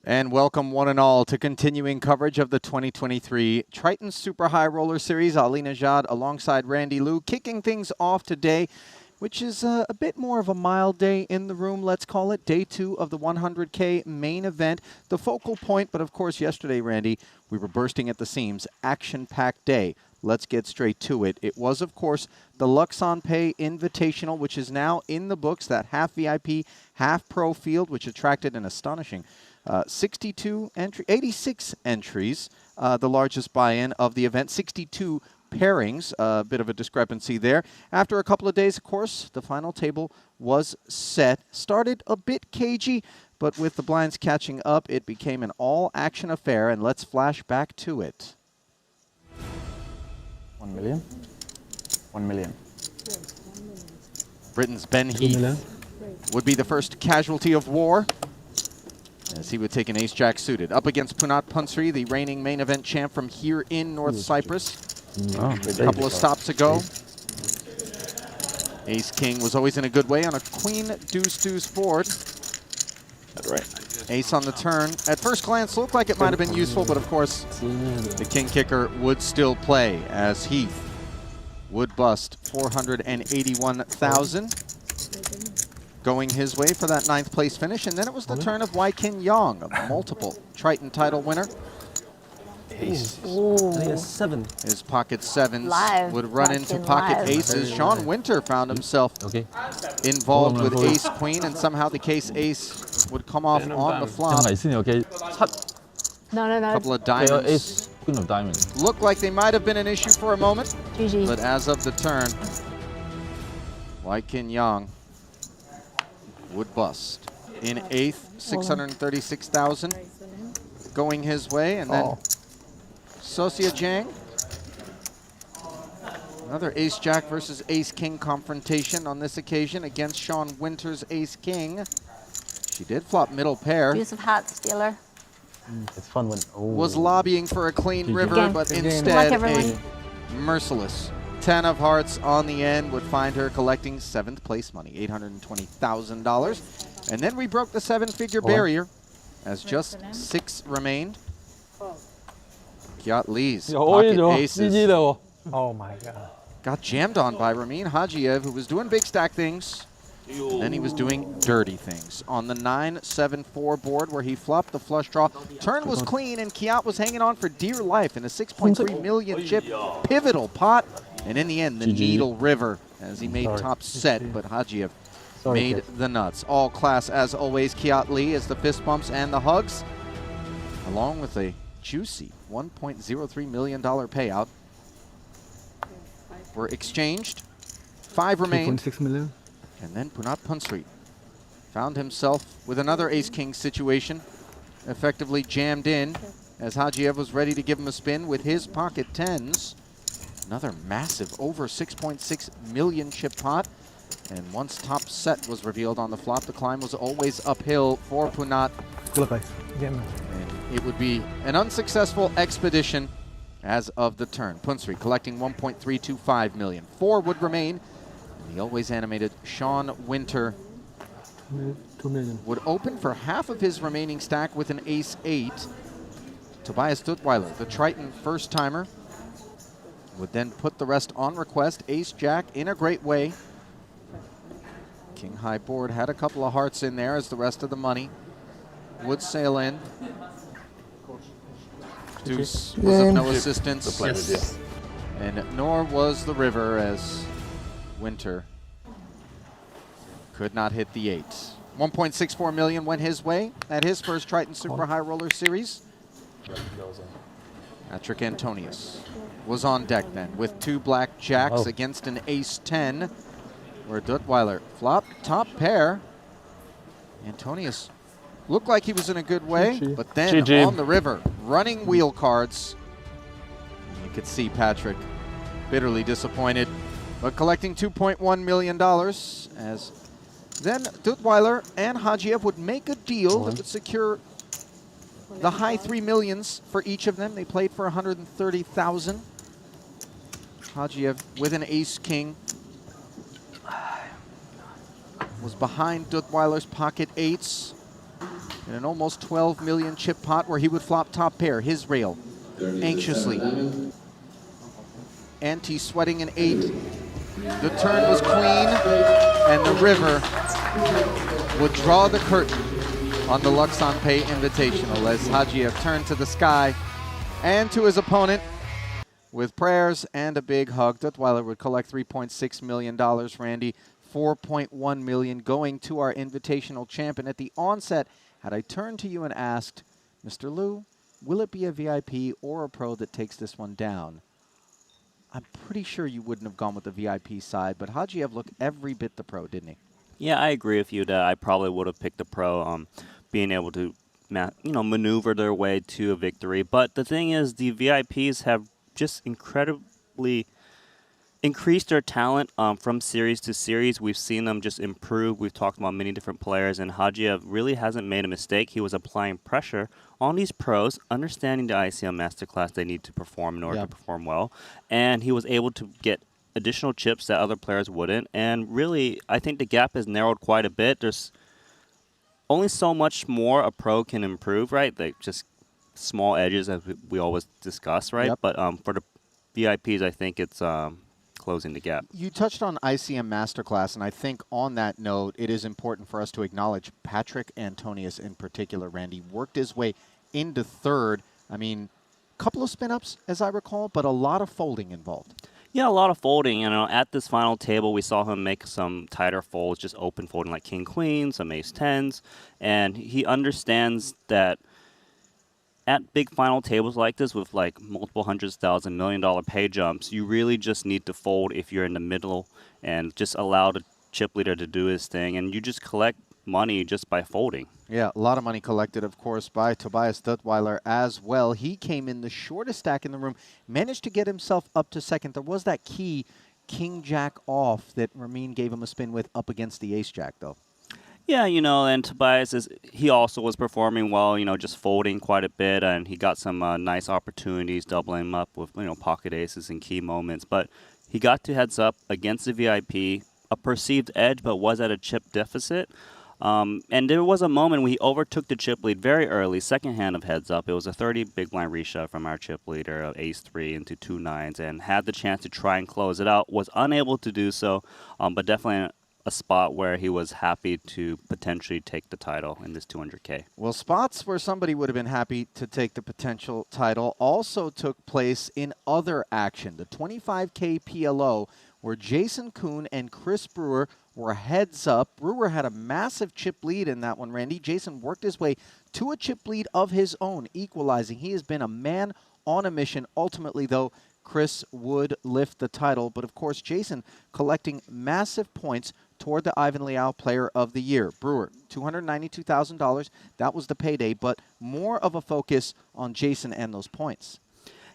And welcome one and all to continuing coverage of the 2023 Triton Super High Roller Series. Ali Najad alongside Randy Liu kicking things off today, which is a bit more of a mild day in the room, let's call it. Day 2 of the 100K main event. The focal point, but of course yesterday, Randy, we were bursting at the seams. Action-packed day. Let's get straight to it. It was, of course, the Luxon Pay Invitational, which is now in the books, that half VIP, half pro field, which attracted an astonishing 86 entries, the largest buy-in of the event, 62 pairings, a bit of a discrepancy there. After a couple of days, of course, the final table was set. Started a bit cagey, but with the blinds catching up, it became an all-action affair, and let's flash back to it. 1 million. 1 million. Britain's Ben Heath would be the first casualty of war, as he would take an ace-jack suited. Up against Punat Punsri, the reigning main event champ from here in North Cyprus. A couple of stops ago. Ace-king was always in a good way on a queen-deuce-deuce board. That's right. Ace on the turn. At first glance, looked like it might have been useful, but of course, the king kicker would still play, as Heath would bust 481,000. Going his way for that 9th place finish, and then it was the turn of Waikin Yong, a multiple Triton title winner. Ace. Seven. His pocket sevens would run into pocket aces. Sean Winter found himself involved with ace queen, and somehow the case ace would come off on the flop. A couple of diamonds. Ace, queen of diamonds. Looked like they might have been an issue for a moment, GG. but as of the turn, Waikin Yong would bust. In 8th, 636,000 going his way, and then Sosia Jang. Another ace-jack versus ace-king confrontation on this occasion against Sean Winter's ace-king. She did flop middle pair. Use of hat stealer. It's fun when Was lobbying for a clean river, Again. but Good instead luck, a everyone. merciless 10 of hearts on the end would find her collecting 7th place money, $820,000. And then we broke the 7-figure barrier as just 6 remained. Kiat Lee's pocket aces Oh my god. got jammed on by Ramin Hajiev, who was doing big stack things. And then he was doing dirty things. On the 9-7-4 board where he flopped the flush draw, turn was clean, and Kiat was hanging on for dear life in a 6.3 million chip pivotal pot. And in the end, the Needle River, as he made top set, but Hajiev made the nuts. All class, as always, Kiat Lee as the fist bumps and the hugs, along with a juicy $1.03 million payout, were exchanged. 5 remained. 2.6 million. And then Punat Punsri found himself with another ace-king situation, effectively jammed in as Hajiev was ready to give him a spin with his pocket tens. Another massive over 6.6 million chip pot. And once top set was revealed on the flop, the climb was always uphill for Punat. And it would be an unsuccessful expedition as of the turn. Punsri collecting 1.325 million. 4 would remain. And the always animated Sean Winter 2 million. would open for half of his remaining stack with an ace-8. Tobias Duttweiler, the Triton first-timer, would then put the rest on request. Ace-jack in a great way. King high board had a couple of hearts in there as the rest of the money would sail in. Deuce was of no assistance. And nor was the river, as Winter could not hit the 8. 1.64 million went his way at his first Triton Super High Roller Series. Patrick Antonius was on deck then with 2 black jacks against an ace-10, where Duttweiler flopped top pair. Antonius looked like he was in a good way, but then on the river, running wheel cards. You could see Patrick bitterly disappointed, but collecting $2.1 million, as then Duttweiler and Hajiev would make a deal that would secure the high 3 millions for each of them. They played for 130,000. Hajiev with an ace-king was behind Duttweiler's pocket 8s. in an almost 12 million chip pot where he would flop top pair, his rail, anxiously. Ante sweating an 8. The turn was queen, and the river would draw the curtain on the Luxon Pay Invitational as Hajiev turned to the sky and to his opponent with prayers and a big hug. Duttweiler would collect $3.6 million, Randy. $4.1 million going to our Invitational champion. At the onset, had I turned to you and asked, Mr. Liu, will it be a VIP or a pro that takes this one down? I'm pretty sure you wouldn't have gone with the VIP side, but Hajiev looked every bit the pro, didn't he? Yeah, I agree with you that I probably would have picked the pro, being able to maneuver their way to a victory. But the thing is, the VIPs have just incredibly increased their talent from series to series. We've seen them just improve. We've talked about many different players, and Hajiev really hasn't made a mistake. He was applying pressure on these pros, understanding the ICM Masterclass they need to perform in order to perform well, and he was able to get additional chips that other players wouldn't. And really, I think the gap has narrowed quite a bit. There's only so much more a pro can improve, right? Like just small edges, as we always discuss, right? Yep. But for the VIPs, I think it's closing the gap. You touched on ICM Masterclass, and I think on that note, it is important for us to acknowledge Patrick Antonius in particular. Randy worked his way into third. I mean, a couple of spin-ups, as I recall, but a lot of folding involved. Yeah, a lot of folding. At this final table, we saw him make some tighter folds, just open folding like king queen, some ace tens, and he understands that at big final tables like this with like multiple hundreds, $1,000, $1 million pay jumps, you really just need to fold if you're in the middle and just allow the chip leader to do his thing, and you just collect money just by folding. Yeah, a lot of money collected, of course, by Tobias Duttweiler as well. He came in the shortest stack in the room, managed to get himself up to second. There was that key king-jack off that Ramin gave him a spin with up against the ace-jack, though. Yeah, and Tobias, he also was performing well, just folding quite a bit, and he got some nice opportunities, doubling him up with, pocket aces in key moments. But he got to heads up against the VIP, a perceived edge, but was at a chip deficit. And there was a moment when he overtook the chip lead very early, second hand of heads up. It was a 30 big blind reshove from our chip leader of ace-3 into 2 nines, and had the chance to try and close it out. Was unable to do so, but definitely a spot where he was happy to potentially take the title in this 200K. Well, spots where somebody would have been happy to take the potential title also took place in other action. The 25K PLO, where Jason Kuhn and Chris Brewer were heads up. Brewer had a massive chip lead in that one, Randy. Jason worked his way to a chip lead of his own, equalizing. He has been a man on a mission. Ultimately, though, Chris would lift the title. But, of course, Jason collecting massive points toward the Ivan Liao Player of the Year. Brewer, $292,000. That was the payday, but more of a focus on Jason and those points.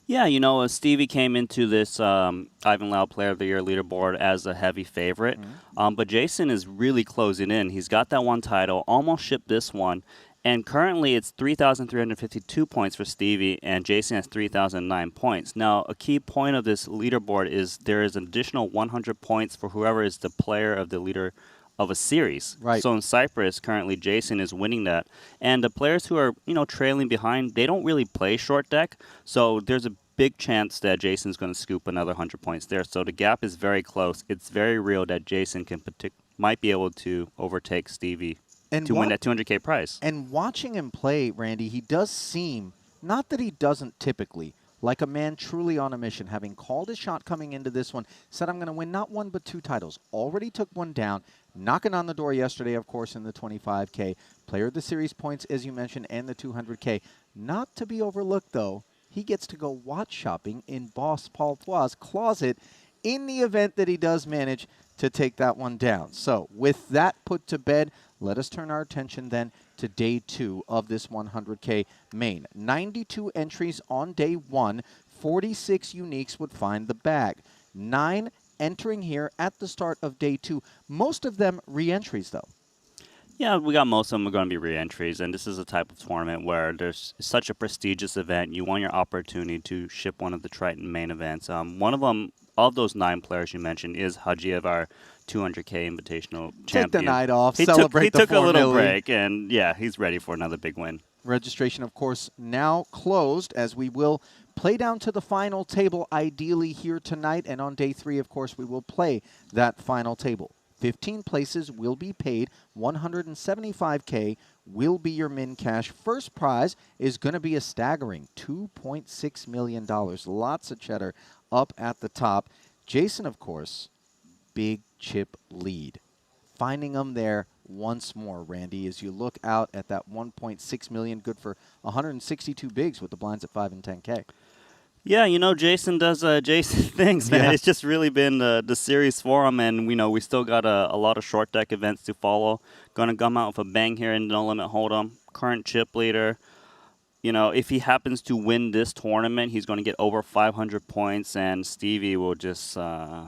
Yeah, Stevie came into this Ivan Liao Player of the Year leaderboard as a heavy favorite, but Jason is really closing in. He's got that one title, almost shipped this one, and currently it's 3,352 points for Stevie, and Jason has 3,009 points. Now, a key point of this leaderboard is there is an additional 100 points for whoever is the player of the leader of a series. Right. So in Cyprus, currently Jason is winning that. And the players who are, trailing behind, they don't really play short deck. So there's a big chance that Jason's going to scoop another 100 points there. So the gap is very close. It's very real that Jason might be able to overtake Stevie to win that 200K prize. And watching him play, Randy, he does seem, not that he doesn't typically, like a man truly on a mission, having called his shot coming into this one, said, I'm going to win not one but 2 titles. Already took one down, knocking on the door yesterday, of course, in the 25K. Player of the series points, as you mentioned, and the 200K. Not to be overlooked, though, he gets to go watch shopping in Boss Paul Poit's closet in the event that he does manage to take that one down. So with that put to bed, let us turn our attention then to day 2 of this 100K main. 92 entries on day 1. 46 uniques would find the bag. 9 entering here at the start of day 2. Most of them re-entries, though. Yeah, we got most of them are going to be re-entries, and this is a type of tournament where there's such a prestigious event. You want your opportunity to ship one of the Triton main events. One of them of those 9 players you mentioned, is Hajiev, our 200K Invitational champion. Take the night off, He celebrate took the a little milli. break, and yeah, he's ready for another big win. Registration, of course, now closed, as we will play down to the final table, ideally here tonight. And on day 3, of course, we will play that final table. 15 places will be paid. 175K will be your min cash. First prize is going to be a staggering $2.6 million. Lots of cheddar up at the top. Jason, of course, big chip lead. Finding them there once more, Randy, as you look out at that 1.6 million, good for 162 bigs with the blinds at 5 and 10K. Yeah, you know, Jason does Jason things, man. Yeah. It's just really been the series for him, and we still got a lot of short deck events to follow. Going to come out with a bang here in No Limit Hold'em. Current chip leader. You know, if he happens to win this tournament, he's going to get over 500 points, and Stevie will just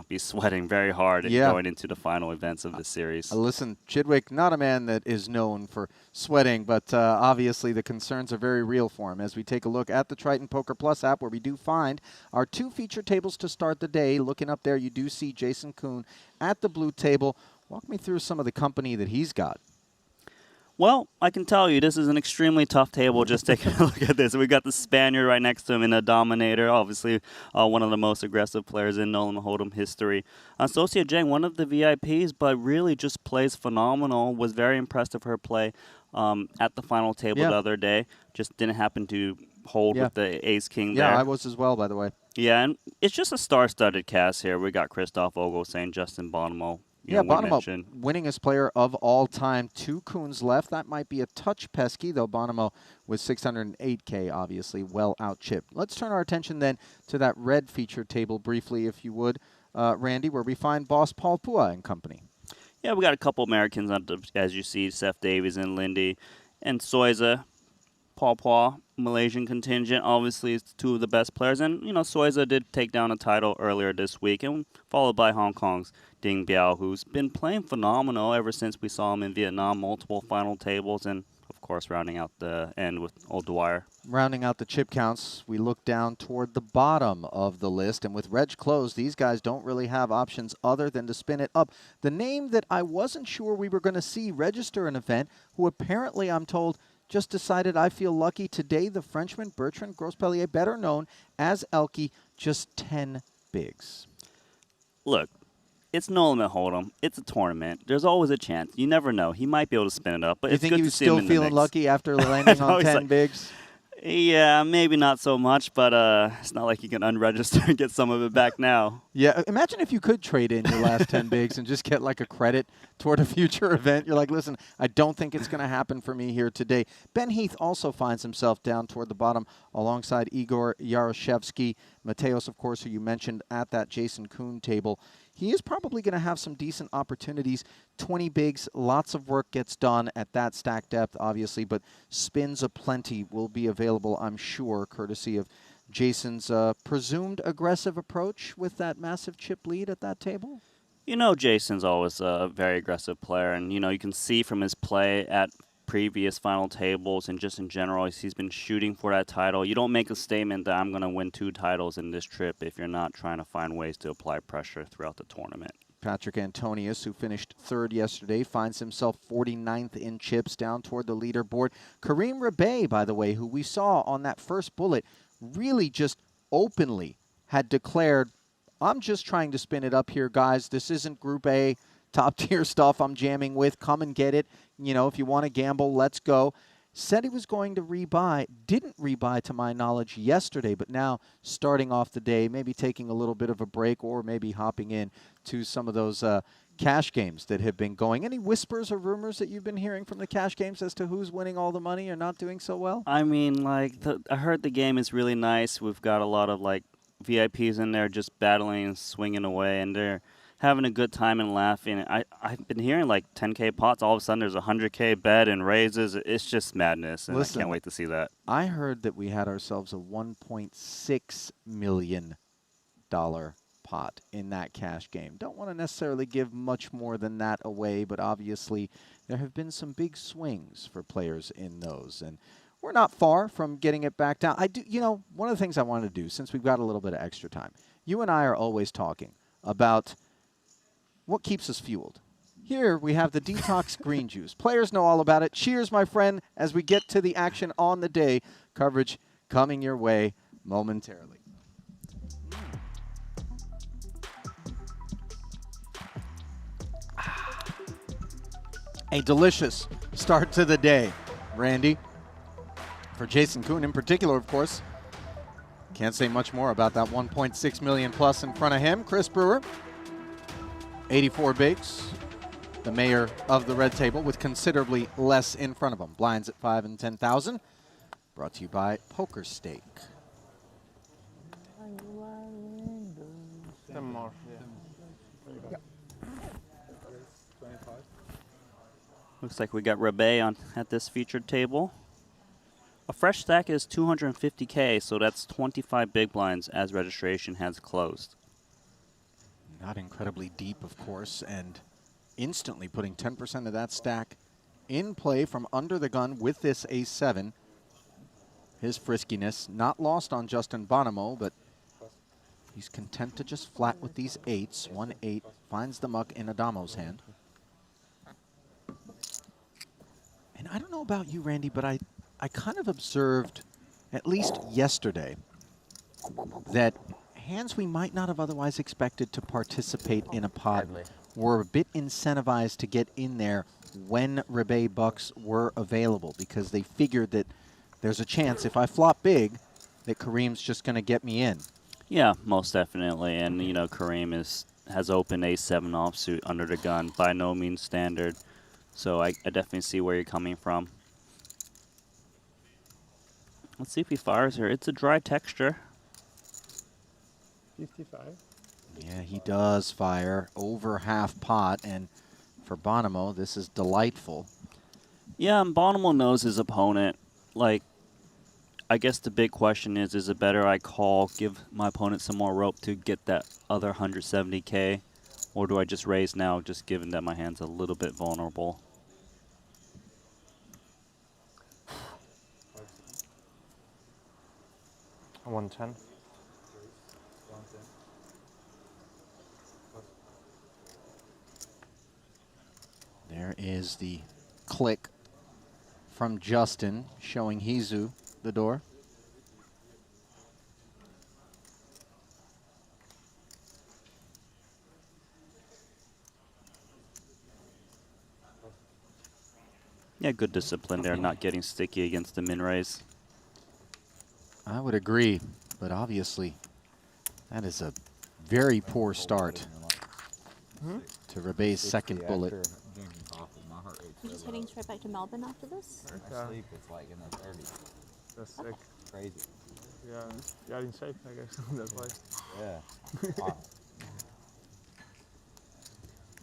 be sweating very hard going into the final events of the series. Listen, Chidwick, not a man that is known for sweating, but obviously the concerns are very real for him. As we take a look at the Triton Poker Plus app, where we do find our 2 feature tables to start the day. Looking up there, you do see Jason Kuhn at the blue table. Walk me through some of the company that he's got. Well, I can tell you this is an extremely tough table. Just taking a look at this. We've got the Spaniard right next to him in a Dominator, obviously one of the most aggressive players in No Limit Hold'em history. Sosia Zheng, one of the VIPs, but really just plays phenomenal. Was very impressed of her play at the final table the other day. Just didn't happen to hold with the Ace-King there. Yeah, I was as well, by the way. Yeah, and it's just a star-studded cast here. We got Christoph Ogle saying Justin Bonomo. Bonomo, winningest player of all time. 2 Kuhns left. That might be a touch pesky, though Bonomo with 608K, obviously, well out-chipped. Let's turn our attention then to that red feature table briefly, if you would, Randy, where we find boss Paul Pua and company. Yeah, we got a couple Americans, as you see, Seth Davies and Lindy, and Soiza. Paul Pua, Malaysian contingent, obviously is 2 of the best players. And, Soiza did take down a title earlier this week, and followed by Hong Kong's Ding Biao, who's been playing phenomenal ever since we saw him in Vietnam, multiple final tables, and, of course, rounding out the end with Old Dwyer. Rounding out the chip counts, we look down toward the bottom of the list, and with Reg closed, these guys don't really have options other than to spin it up. The name that I wasn't sure we were going to see register an event, who apparently, I'm told, just decided I feel lucky today, the Frenchman Bertrand Grospellier, better known as Elky, just 10 bigs. Look, it's No Limit Hold'em. It's a tournament. There's always a chance. You never know. He might be able to spin it up, but you it's think good he to was see him still in the feeling mix. lucky after landing on 10 bigs? Yeah, maybe not so much, but it's not like you can unregister and get some of it back now. Yeah, imagine if you could trade in your last 10 bigs and just get like a credit toward a future event. You're like, listen, I don't think it's going to happen for me here today. Ben Heath also finds himself down toward the bottom alongside Igor Yaroshevsky. Mateos, of course, who you mentioned at that Jason Kuhn table. He is probably going to have some decent opportunities. 20 bigs, lots of work gets done at that stack depth, obviously, but spins aplenty will be available, I'm sure, courtesy of Jason's presumed aggressive approach with that massive chip lead at that table. Jason's always a very aggressive player, and, you can see from his play at previous final tables and just in general, he's been shooting for that title. You don't make a statement that I'm going to win 2 titles in this trip if you're not trying to find ways to apply pressure throughout the tournament. Patrick Antonius, who finished 3rd yesterday, finds himself 49th in chips down toward the leaderboard. Kareem Rebay, by the way, who we saw on that first bullet, really just openly had declared, I'm just trying to spin it up here, guys. This isn't Group A top tier stuff I'm jamming with. Come and get it. If you want to gamble, let's go. Said he was going to rebuy. Didn't rebuy, to my knowledge, yesterday, but now starting off the day, maybe taking a little bit of a break or maybe hopping in to some of those cash games that have been going. Any whispers or rumors that you've been hearing from the cash games as to who's winning all the money or not doing so well? I mean, I heard the game is really nice. We've got a lot of, VIPs in there just battling and swinging away, and they're having a good time and laughing. I've been hearing 10K pots. All of a sudden, there's a 100K bet and raises. It's just madness, and Listen, I can't wait to see that. I heard that we had ourselves a $1.6 million pot in that cash game. Don't want to necessarily give much more than that away, but obviously there have been some big swings for players in those. And we're not far from getting it back down. I do, you know, one of the things I wanted to do, since we've got a little bit of extra time, you and I are always talking about what keeps us fueled. Here we have the detox green juice. Players know all about it. Cheers, my friend, as we get to the action on the day. Coverage coming your way momentarily. A delicious start to the day, Randy. For Jason Kuhn in particular, of course. Can't say much more about that 1.6 million plus in front of him. Chris Brewer, 84 bigs, the mayor of the red table, with considerably less in front of him. Blinds at 5 and 10,000. Brought to you by Poker Steak. 10 more. Yeah. Looks like we got Rebay on at this featured table. A fresh stack is 250K, so that's 25 big blinds as registration has closed. Not incredibly deep, of course, and instantly putting 10% of that stack in play from under the gun with this ace-7. His friskiness not lost on Justin Bonomo, but he's content to just flat with these 8s. 1-8 finds the muck in Adamo's hand. And I don't know about you, Randy, but I kind of observed, at least yesterday, that hands we might not have otherwise expected to participate in a pot were a bit incentivized to get in there when Rebay bucks were available, because they figured that there's a chance if I flop big that Kareem's just going to get me in. Yeah, most definitely. And, you know, Kareem has opened ace-7 offsuit under the gun. By no means standard. So I definitely see where you're coming from. Let's see if he fires here. It's a dry texture. 55. Yeah, he does fire over half pot, and for Bonomo, this is delightful. Yeah, and Bonomo knows his opponent. Like, I guess the big question is it better I call, give my opponent some more rope to get that other 170K, or do I just raise now, just given that my hand's a little bit vulnerable? I 110. There is the click from Justin showing Hizu the door. Yeah, good discipline there, not getting sticky against the min raise. I would agree, but obviously that is a very poor start to Rebay's second bullet. I'm just heading straight back to Melbourne after this. My sleep is like in the 30s. That's sick. Crazy. Yeah, you're in shape, I guess. That's why. Yeah. Wow.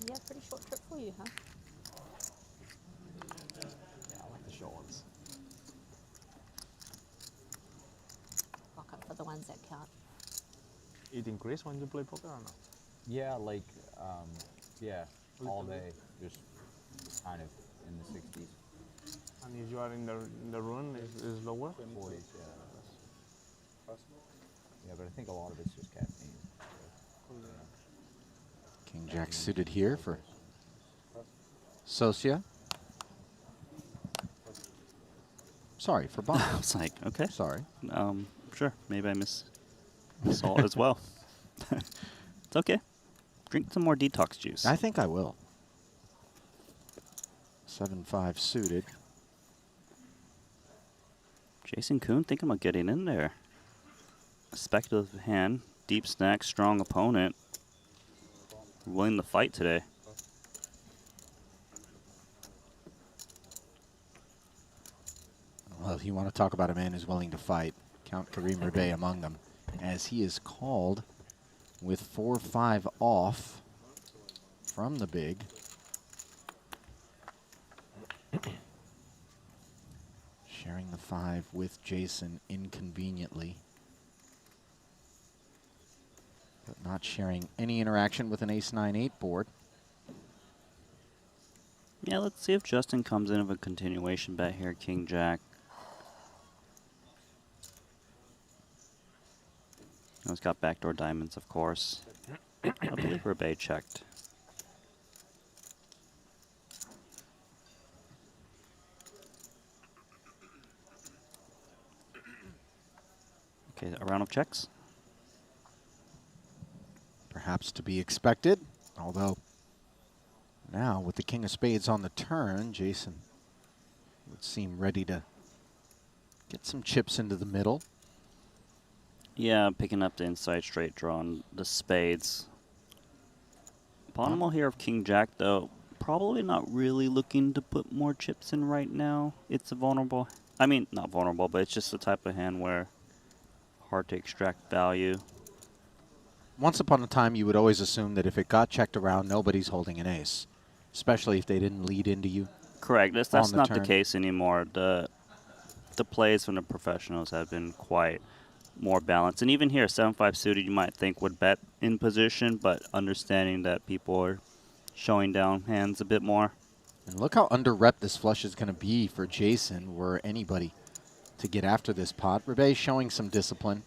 Yeah, pretty short trip for you, huh? Yeah, I like the shorts. Rock up for the ones that count. It increased when you play poker or not? Yeah, like, yeah, all day, just kind of in the 60s. And if you are in the run, is lower? 40s, yeah. Yeah, but I think a lot of it's just caffeine. King Jack suited here for Socia. Sorry, for Bob. I was like, okay. Sorry. Sure, maybe I miss salt as well. It's okay. Drink some more detox juice. I think I will. 7-5 suited. Jason Kuhn thinking about getting in there. Speculative hand, deep stack, strong opponent. Willing to fight today. Well, if you want to talk about a man who's willing to fight, count Kareem Rebay among them, as he is called with 4-5 off from the big. Sharing the 5 with Jason inconveniently, but not sharing any interaction with an ace-9-8 board. Yeah, let's see if Justin comes in with a continuation bet here, King Jack. Professionals got backdoor diamonds, of course. I believe Rebay checked. Okay, a round of checks. Perhaps to be expected, although now with the king of spades on the turn, Jason would seem ready to get some chips into the middle. Yeah, picking up the inside straight draw on the spades. Bottom here of King Jack, though, probably not really looking to put more chips in right now. It's a vulnerable, I mean, not vulnerable, but it's just the type of hand where hard to extract value. Once upon a time, you would always assume that if it got checked around, nobody's holding an ace, especially if they didn't lead into you. Correct. That's on the not turn. the case anymore. The plays from the professionals have been quite more balanced. And even here, 7-5 suited, you might think would bet in position, but understanding that people are showing down hands a bit more. And look how under-rep this flush is going to be for Jason were anybody to get after this pot. Rebay showing some discipline.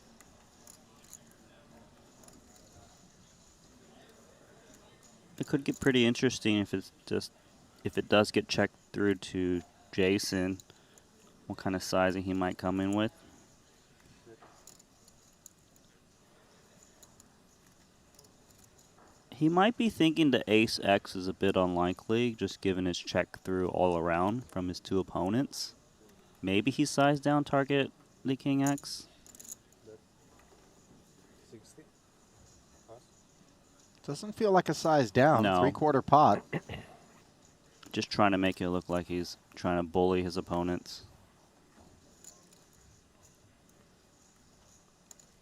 It could get pretty interesting if it does get checked through to Jason, what kind of sizing he might come in with. He might be thinking the ace X is a bit unlikely, just given his check through all around from his two opponents. Maybe he sized down target the king X. Doesn't feel like a size down. No. 3/4 pot. Just trying to make it look like he's trying to bully his opponents.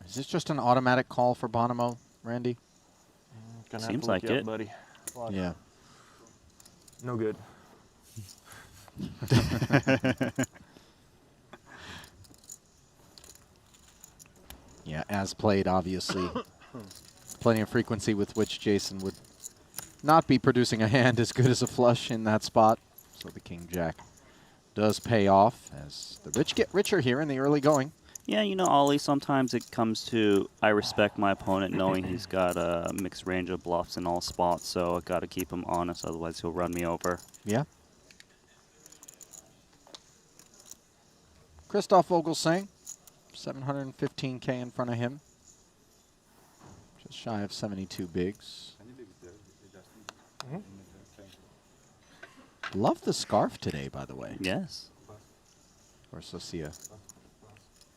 Is this just an automatic call for Bonomo, Randy? Gonna Seems have to look like you it. up, buddy. Watch. Yeah. No good. Yeah, as played, obviously. Plenty of frequency with which Jason would not be producing a hand as good as a flush in that spot. So the king jack does pay off as the rich get richer here in the early going. Yeah, you know, Ollie, sometimes it comes to I respect my opponent knowing he's got a mixed range of bluffs in all spots, so I got to keep him honest, otherwise he'll run me over. Yeah. Christoph Vogelsang, 715K in front of him. Just shy of 72 bigs. Love the scarf today, by the way. Yes. Or Socia.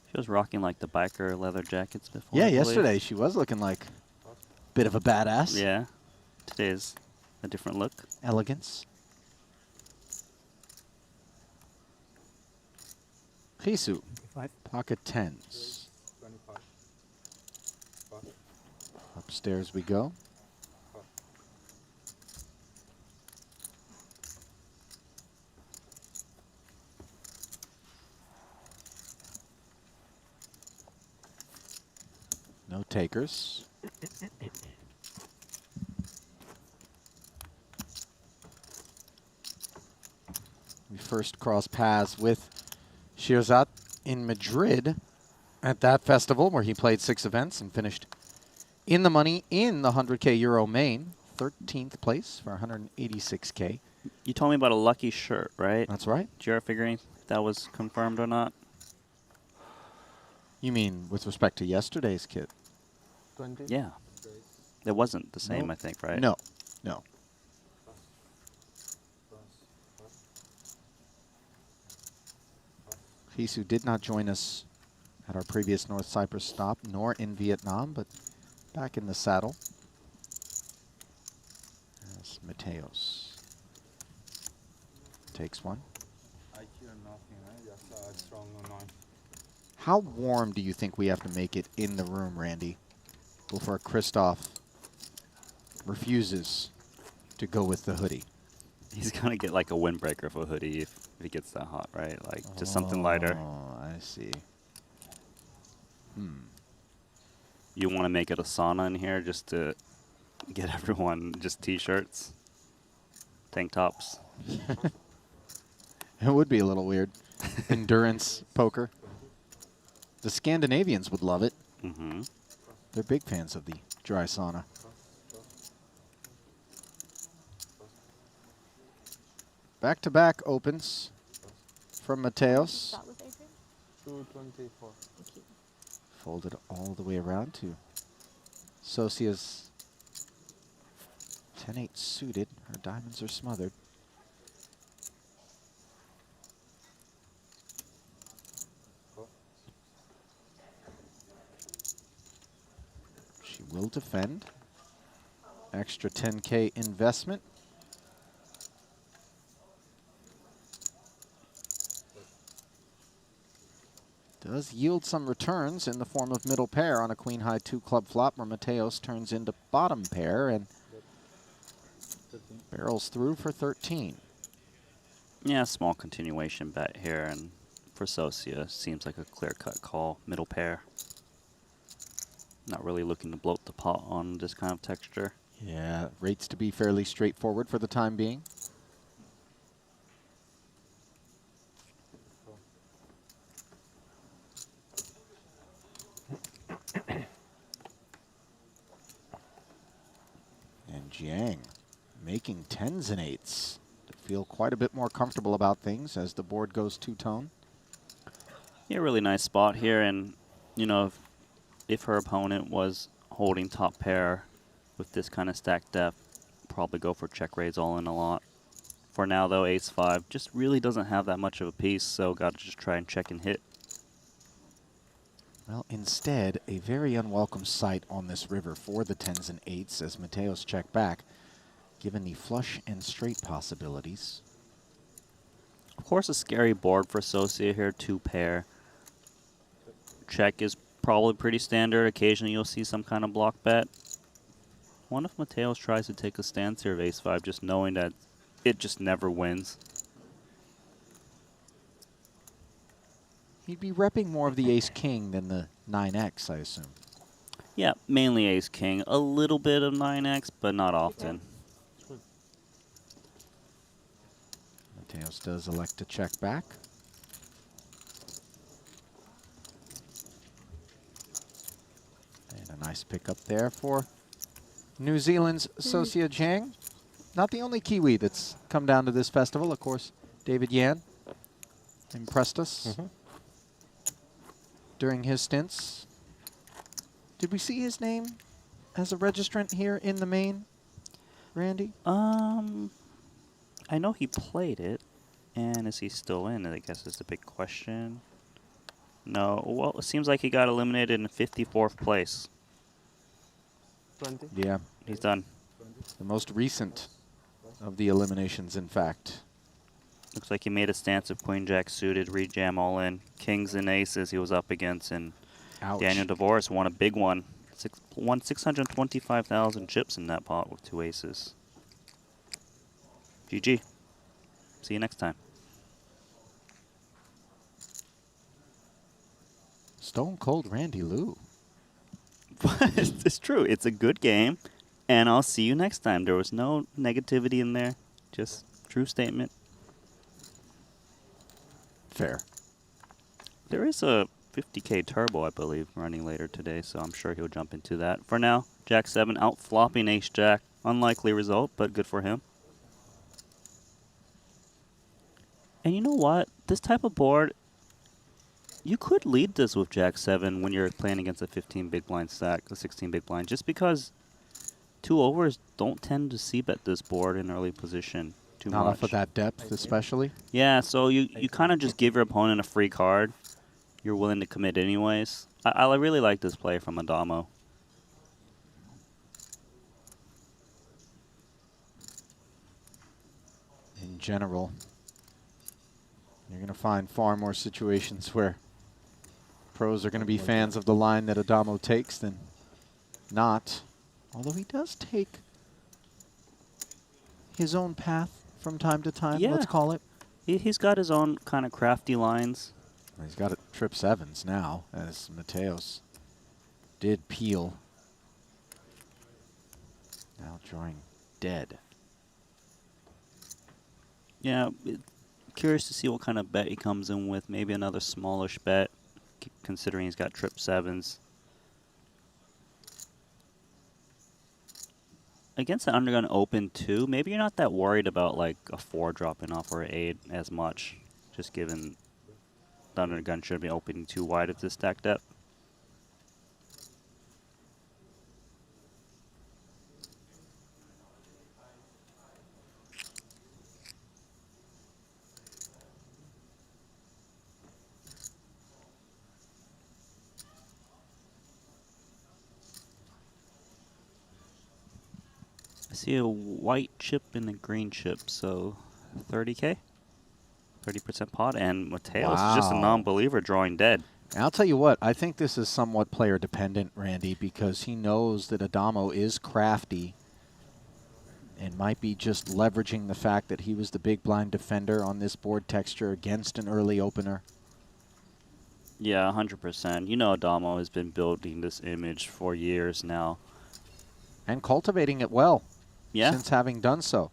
She was rocking like the biker leather jackets before. Yeah, I believe. yesterday she was looking like a bit of a badass. Yeah. Today's a different look. Elegance. Hisu, pocket tens. Upstairs we go. No takers. We first crossed paths with Shirzat in Madrid at that festival where he played 6 events and finished in the money in the 100K Euro main. 13th place for 186K. You told me about a lucky shirt, right? That's right. Did you ever figure if that was confirmed or not? You mean with respect to yesterday's kit? 20? Yeah. It wasn't the same, No. I think, right? No, no. Hisu did not join us at our previous North Cyprus stop, nor in Vietnam, but back in the saddle. As Mateos takes one. How warm do you think we have to make it in the room, Randy, before Christoph refuses to go with the hoodie? He's going to get like a windbreaker for a hoodie if he gets that hot, right? Like just something lighter. Oh, I see. You want to make it a sauna in here just to get everyone just t-shirts, tank tops. It would be a little weird. Endurance poker. The Scandinavians would love it. Mm-hmm. They're big fans of the dry sauna. Back-to-back opens from Mateos. Start with Adrian. 224. Thank you. Folded all the way around to Socia's 10-8 suited. Her diamonds are smothered. She will defend. Extra 10K investment. Does yield some returns in the form of middle pair on a queen high 2 club flop where Mateos turns into bottom pair and barrels through for 13. Yeah, small continuation bet here, and for Socia, seems like a clear-cut call, middle pair. Not really looking to bloat the pot on this kind of texture. Yeah, rates to be fairly straightforward for the time being. And Jiang making 10s and 8s to feel quite a bit more comfortable about things as the board goes two-tone. Yeah, really nice spot here, and you know, if her opponent was holding top pair with this kind of stack depth, probably go for check raise all in a lot. For now though, ace-5 just really doesn't have that much of a piece, so gotta just try and check and hit. Well, instead, a very unwelcome sight on this river for the 10s and 8s as Mateos check back, given the flush and straight possibilities. Of course, a scary board for Socia here, 2 pair. Check is probably pretty standard. Occasionally you'll see some kind of block bet. What if Mateos tries to take a stance here of ace-5, just knowing that it just never wins? He'd be repping more of the ace-king than the 9x, I assume. Yeah, mainly ace-king. A little bit of 9x, but not often. Mateos does elect to check back. And a nice pickup there for New Zealand's Socia Jiang. Not the only Kiwi that's come down to this festival, of course. David Yan impressed us during his stints. Did we see his name as a registrant here in the main, Randy? I know he played it, and is he still in? I guess is the big question. No, well, it seems like he got eliminated in 54th place. 20. Yeah, He's done. the most recent of the eliminations, in fact. Looks like he made a stance of queen jack suited, rejam all in. Kings and aces he was up against, and Ouch. Daniel DeVoris won a big one. Won 625,000 chips in that pot with 2 aces. GG. See you next time. Stone Cold Randy Lou. It's true. It's a good game, and I'll see you next time. There was no negativity in there. Just true statement. Fair. There is a 50K turbo, I believe, running later today, so I'm sure he'll jump into that. For now, Jack 7 out flopping Ace Jack. Unlikely result, but good for him. And you know what? This type of board, you could lead this with Jack 7 when you're playing against a 15 big blind stack, a 16 big blind, just because 2 overs don't tend to c-bet this board in early position too Not much. off of that depth, especially. Yeah, so you kind of just give your opponent a free card. You're willing to commit anyways. I really like this play from Adamo. In general, you're going to find far more situations where pros are going to be fans of the line that Adamo takes than not. Although he does take his own path from time to time, Yeah. let's call it. He's got his own kind of crafty lines. He's got it trip 7s now, as Mateos did peel. Now drawing dead. Yeah, curious to see what kind of bet he comes in with. Maybe another smallish bet, considering he's got trip 7s. against an undergun open 2, maybe you're not that worried about like a 4 dropping off or an 8 as much, just given the undergun should be opening too wide if it's stacked up. I see a white chip and a green chip, so 30K? 30% pot, and Mateos is just a Wow. non-believer drawing dead. And I'll tell you what, I think this is somewhat player dependent, Randy, because he knows that Adamo is crafty and might be just leveraging the fact that he was the big blind defender on this board texture against an early opener. Yeah, 100%. You know Adamo has been building this image for years now. And cultivating it well. Yeah. Since having done so.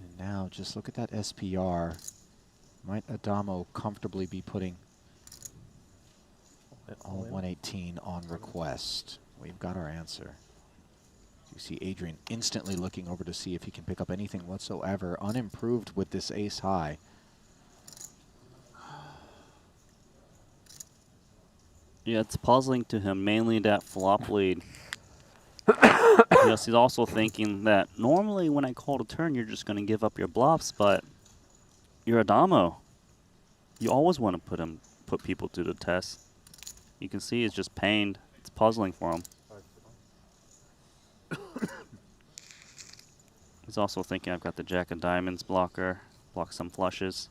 And now just look at that SPR. Might Adamo comfortably be putting all 118 on request? We've got our answer. You see Adrian instantly looking over to see if he can pick up anything whatsoever, unimproved with this ace high. Yeah, it's puzzling to him, mainly that flop lead. Yes, he's also thinking that normally when I call a turn, you're just going to give up your bluffs, but you're Adamo. You always want to put people to the test. You can see he's just pained. It's puzzling for him. He's also thinking I've got the Jack of Diamonds blocker, block some flushes.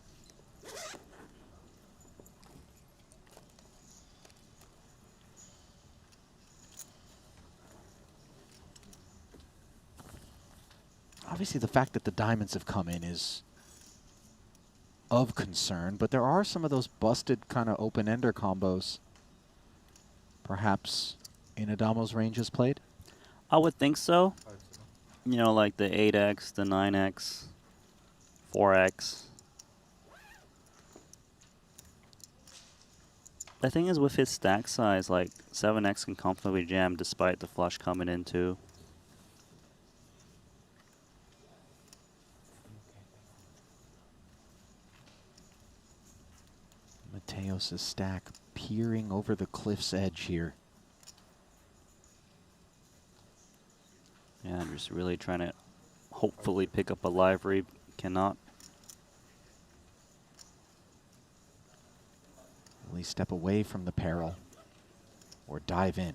Obviously, the fact that the diamonds have come in is of concern, but there are some of those busted kind of open-ender combos perhaps in Adamo's ranges played. I would think so. You know, like the 8x, the 9x, 4x. The thing is with his stack size, like 7x can comfortably jam despite the flush coming in too. Mateos' stack peering over the cliff's edge here. Yeah, I'm just really trying to hopefully pick up a live read. Cannot. Will he step away from the peril or dive in?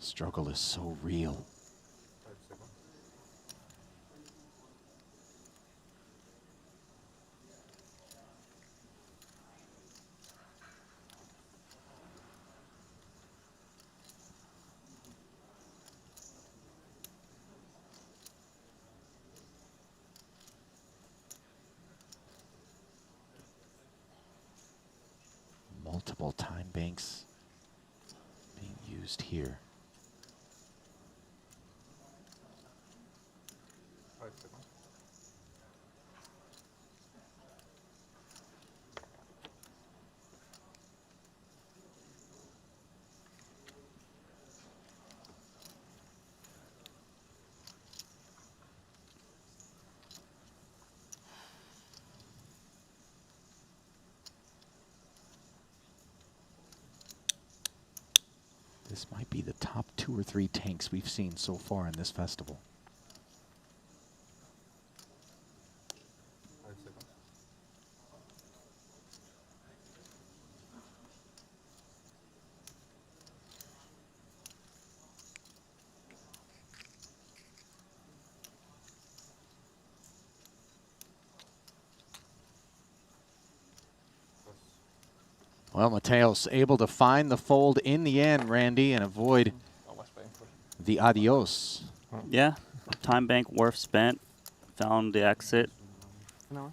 Struggle is so real. Multiple time banks being used here. This might be the top 2 or 3 tanks we've seen so far in this festival. Well, Mateos able to find the fold in the end, Randy, and avoid the adios. Yeah, time bank worth spent. Found the exit. Mikey.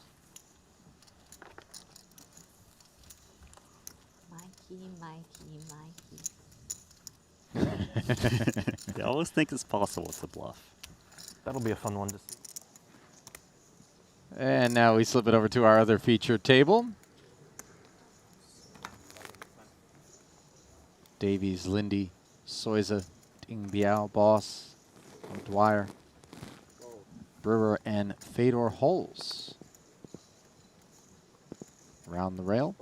They always think it's possible to bluff. That'll be a fun one to see. And now we slip it over to our other feature table. Davies, Lindy, Soiza, Ding Biao, Boss, Dwyer, Brewer, and Fedor Holes. Around the rail.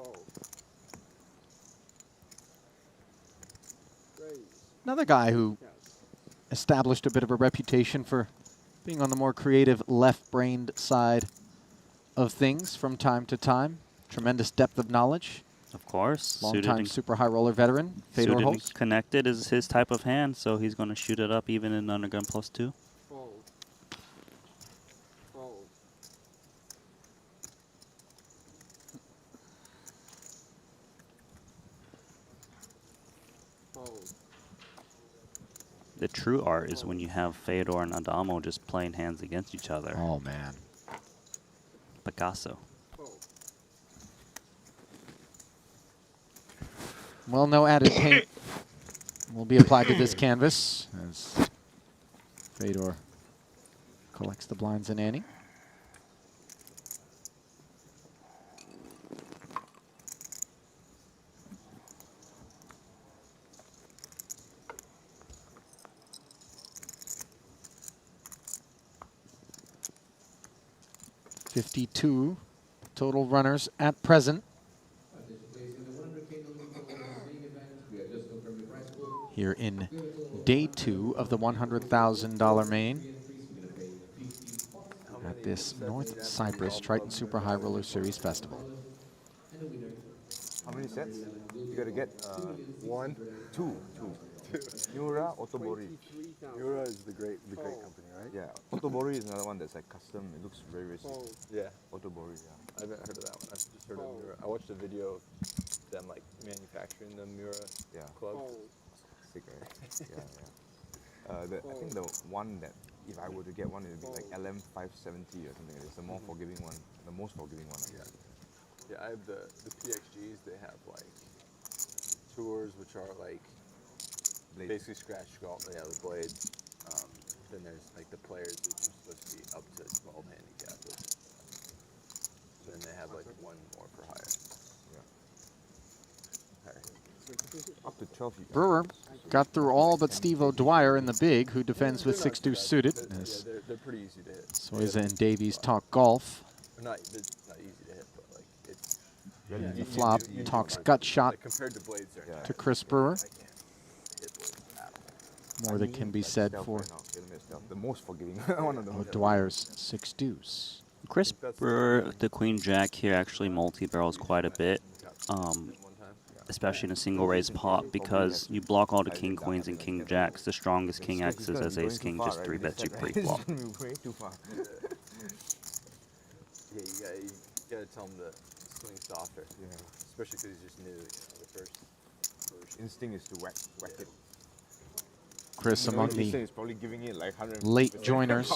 Another guy who established a bit of a reputation for being on the more creative left-brained side of things from time to time. Tremendous depth of knowledge. Of course. Long-time super high roller veteran, Fedor Suited Holes. and connected is his type of hand, so he's going to shoot it up even in undergun +2. The true art is when you have Fedor and Adamo just playing hands against each other. Oh, man. Picasso. Well, no added paint will be applied to this canvas as Fedor collects the blinds in ante. .52 total runners at present. Here in day 2 of the $100,000 main at this North Cyprus Triton Super High Roller Series Festival. How many sets? You gotta get 1, 2. Miura, Otobori. Miura is the great company, right? Yeah, Otobori is another one that's like custom. It looks very, very sick. Yeah. Otobori, yeah. I haven't heard of that one. I've just heard of Miura. I watched a video of them like manufacturing the Miura club. Sick, right? yeah. I think the one that, if I were to get one, it would be like LM570 or something like this. The more forgiving one, the most forgiving one. I guess. Yeah, I have the PXGs. They have like tours, which are like basically scratch sculpt. Yeah, the blades. Then there's like the players, which are supposed to be up to 12 handicap. Then they have like one more for hire. Up to 12. Brewer got through all but Steve O'Dwyer in the big, who defends with 6-2 suited. As They're pretty easy to hit. Soiza and Davies talk golf. Not easy to hit, but like it's. And the flop talks gut shot Like compared to blades, to Chris Brewer. I can't hit blades at all. More that can be said for the most forgiving one of them. O'Dwyer's 6 deuce. Chris Brewer, the queen jack here actually multi-barrels quite a bit, especially in a single raise pot, because you block all the king queens and king jacks. The strongest king X's as ace king just 3-bets you pre-flop. Way too far. Yeah, you gotta tell him to swing softer. Yeah. Especially because he's just new. The first instinct is to whack it. Chris among the probably giving it like late joiners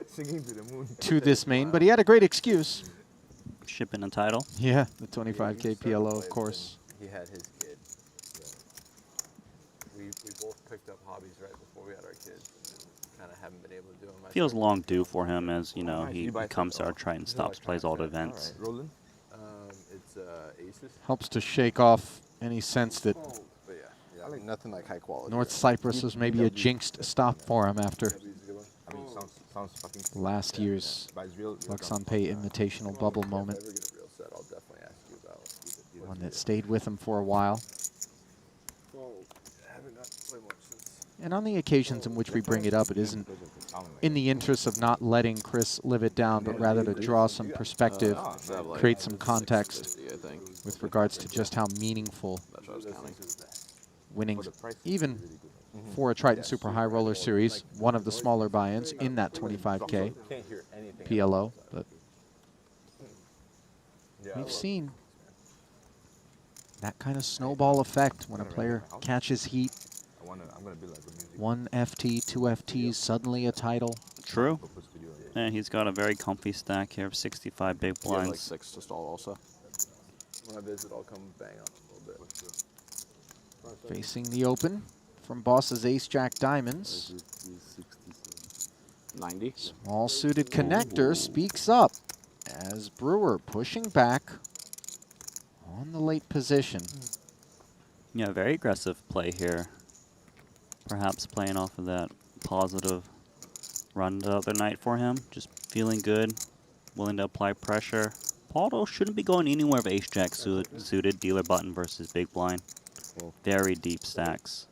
singing to the moon. to this main, but he had a great excuse. Shipping a title. Yeah, the 25K PLO, of course. He had his kid. We both picked up hobbies right before we had our kids. Kind of haven't been able to do them. Feels long due for him as, you know, he comes to our Triton stops, plays all the events. Roland? It's Aces. Helps to shake off any sense that But yeah, nothing like high quality. North Cyprus was maybe a jinxed stop for him after I mean, sounds fucking cool. last year's But it's real Luxon-Pay Invitational bubble moment. If I ever get a real set, I'll definitely ask you about. One that stayed with him for a while. I haven't got to play much since. And on the occasions in which we bring it up, it isn't in the interest of not letting Chris live it down, but rather to draw some perspective, create some context with regards to just how meaningful winning, even for a Triton Super High Roller Series, one of the smaller buy-ins in that 25K Can't hear anything. PLO. But Yeah, we've seen that kind of snowball effect when a player catches heat. I'm gonna build like a music. 1 FT, 2 FTs, suddenly a title. True. Purpose studio. And he's got a very comfy stack here of 65 big He has like blinds. 6 to stall also. When I visit, I'll come bang up a little bit. Facing the open from Boss's Ace-Jack Diamonds. 90. Small suited connector speaks up as Brewer pushing back on the late position. Yeah, very aggressive play here. Perhaps playing off of that positive run the other night for him. Just feeling good, willing to apply pressure. Paul, though, shouldn't be going anywhere with ace-jack suited, dealer button versus big blind. Very deep stacks.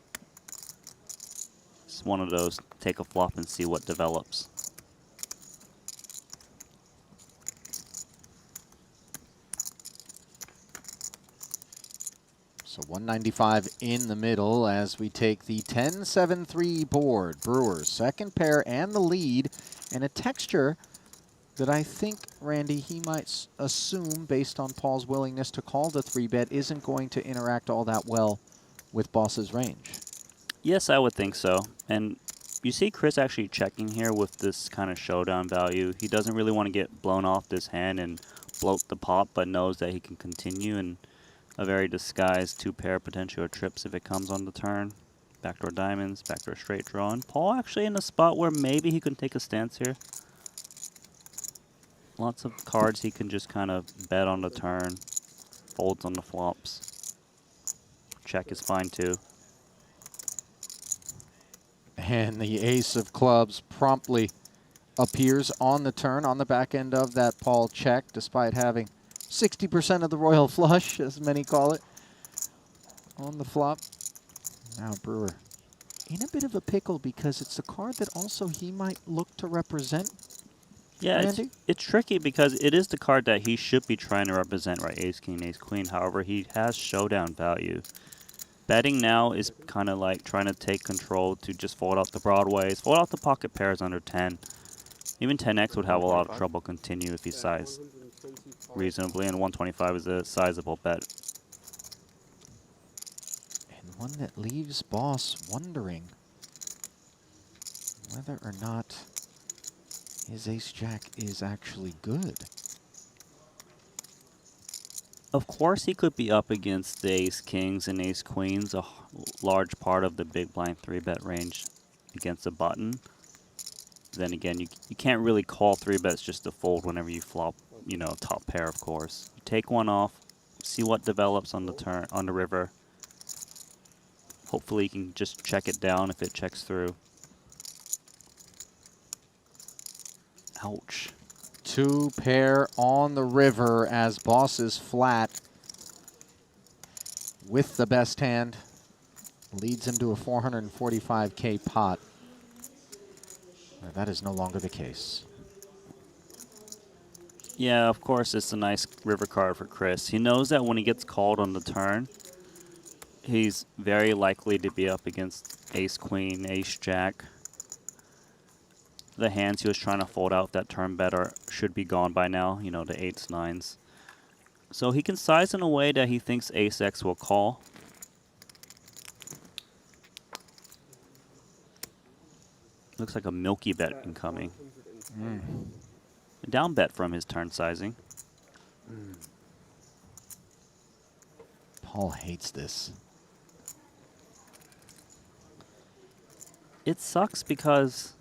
It's one of those, take a flop and see what develops. So 195 in the middle as we take the 10-7-3 board. Brewers, second pair and the lead, and a texture that I think, Randy, he might assume, based on Paul's willingness to call the 3-bet, isn't going to interact all that well with Boss's range. Yes, I would think so. And you see Chris actually checking here with this kind of showdown value. He doesn't really want to get blown off this hand and bloat the pot, but knows that he can continue, and a very disguised 2-pair potential trips if it comes on the turn. Backdoor diamonds, backdoor straight draw. And Paul actually in a spot where maybe he can take a stance here. Lots of cards he can just kind of bet on the turn. Folds on the flops. Check is fine too. And the ace of clubs promptly appears on the turn on the back end of that Paul check, despite having 60% of the royal flush, as many call it, on the flop. Now Brewer in a bit of a pickle because it's a card that also he might look to represent. Yeah, Randy? it's tricky because it is the card that he should be trying to represent, right? Ace, king, ace, queen. However, he has showdown value. Betting now is kind of like trying to take control to just fold out the broadways, fold out the pocket pairs under 10. Even 10x would have a lot of trouble continue if he sized reasonably, and 125 is a sizable bet. And one that leaves Boss wondering whether or not his ace-jack is actually good. Of course, he could be up against the ace-kings and ace-queens, a large part of the big blind 3-bet range against a button. Then again, you can't really call 3-bets just to fold whenever you flop, you know, top pair, of course. You take one off, see what develops on the turn, on the river. Hopefully you can just check it down if it checks through. Ouch. 2-pair on the river as Boss is flat with the best hand. Leads him to a 445K pot. That is no longer the case. Yeah, of course, it's a nice river card for Chris. He knows that when he gets called on the turn, he's very likely to be up against ace-queen, ace-jack. The hands he was trying to fold out that turn bet should be gone by now, you know, the 8s, 9s. So he can size in a way that he thinks ace-x will call. Looks like a milky bet incoming. A down bet from his turn sizing. Paul hates this. It sucks because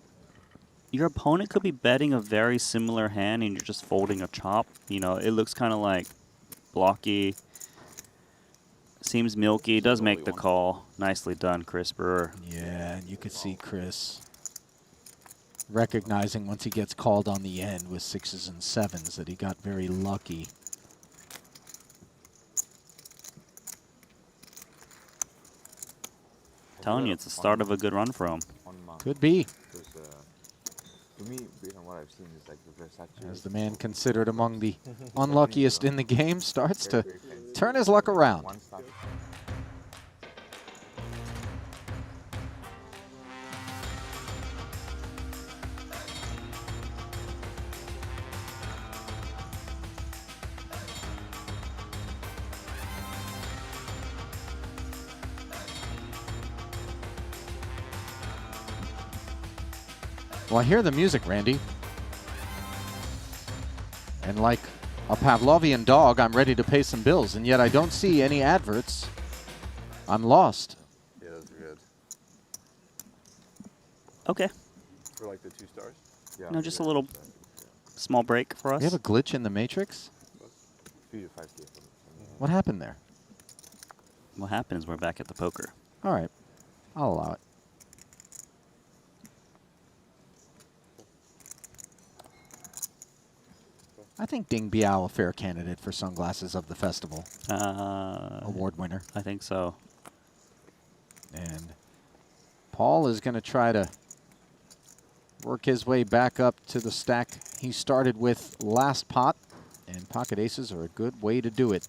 your opponent could be betting a very similar hand and you're just folding a chop. You know, it looks kind of like blocky. Seems milky. Does make the call. Nicely done, Chris Brewer. Yeah, and you could see Chris recognizing once he gets called on the end with 6s and 7s that he got very lucky. Telling you, it's the start of a good run for him. Could be. To me, based on what I've seen, is like the Versace. As the man considered among the unluckiest in the game starts to turn his luck around. One start. Well, I hear the music, Randy. And like a Pavlovian dog, I'm ready to pay some bills, and yet I don't see any adverts. I'm lost. Yeah, those are good. Okay. For like the 2 stars? Yeah, No, just a little small break for us. We have a glitch in the Matrix? 3 to 5K. What happened there? What happens? We're back at the poker. All right. I'll allow it. I think Ding Biao a fair candidate for Sunglasses of the Festival award winner. I think so. And Paul is going to try to work his way back up to the stack he started with last pot. And pocket aces are a good way to do it.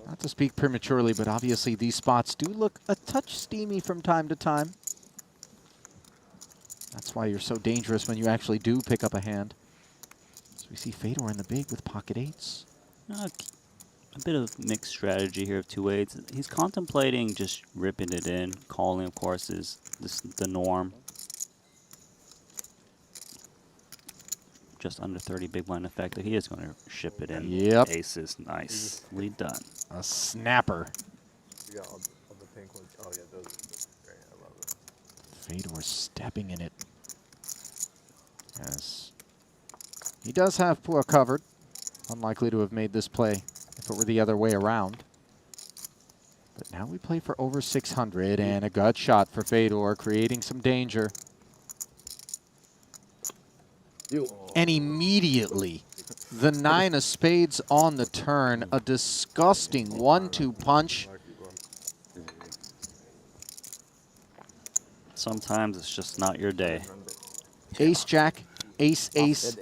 Not to speak prematurely, but obviously these spots do look a touch steamy from time to time. That's why you're so dangerous when you actually do pick up a hand. So we see Fedor in the big with pocket eights. A bit of mixed strategy here of 2-8s. He's contemplating just ripping it in. Calling, of course, is the norm. Just under 30 big blind effective. He is going to ship it in. Yep. Aces, nicely done. A snapper. You got all the pink ones. Oh, yeah, those are great. I love it. Fedor stepping in it. Yes. He does have poor covered. Unlikely to have made this play if it were the other way around. But now we play for over 600 and a gut shot for Fedor, creating some danger. And immediately, the 9 of spades on the turn. A disgusting 1-2 punch. Sometimes it's just not your day. Ace, jack, ace, ace.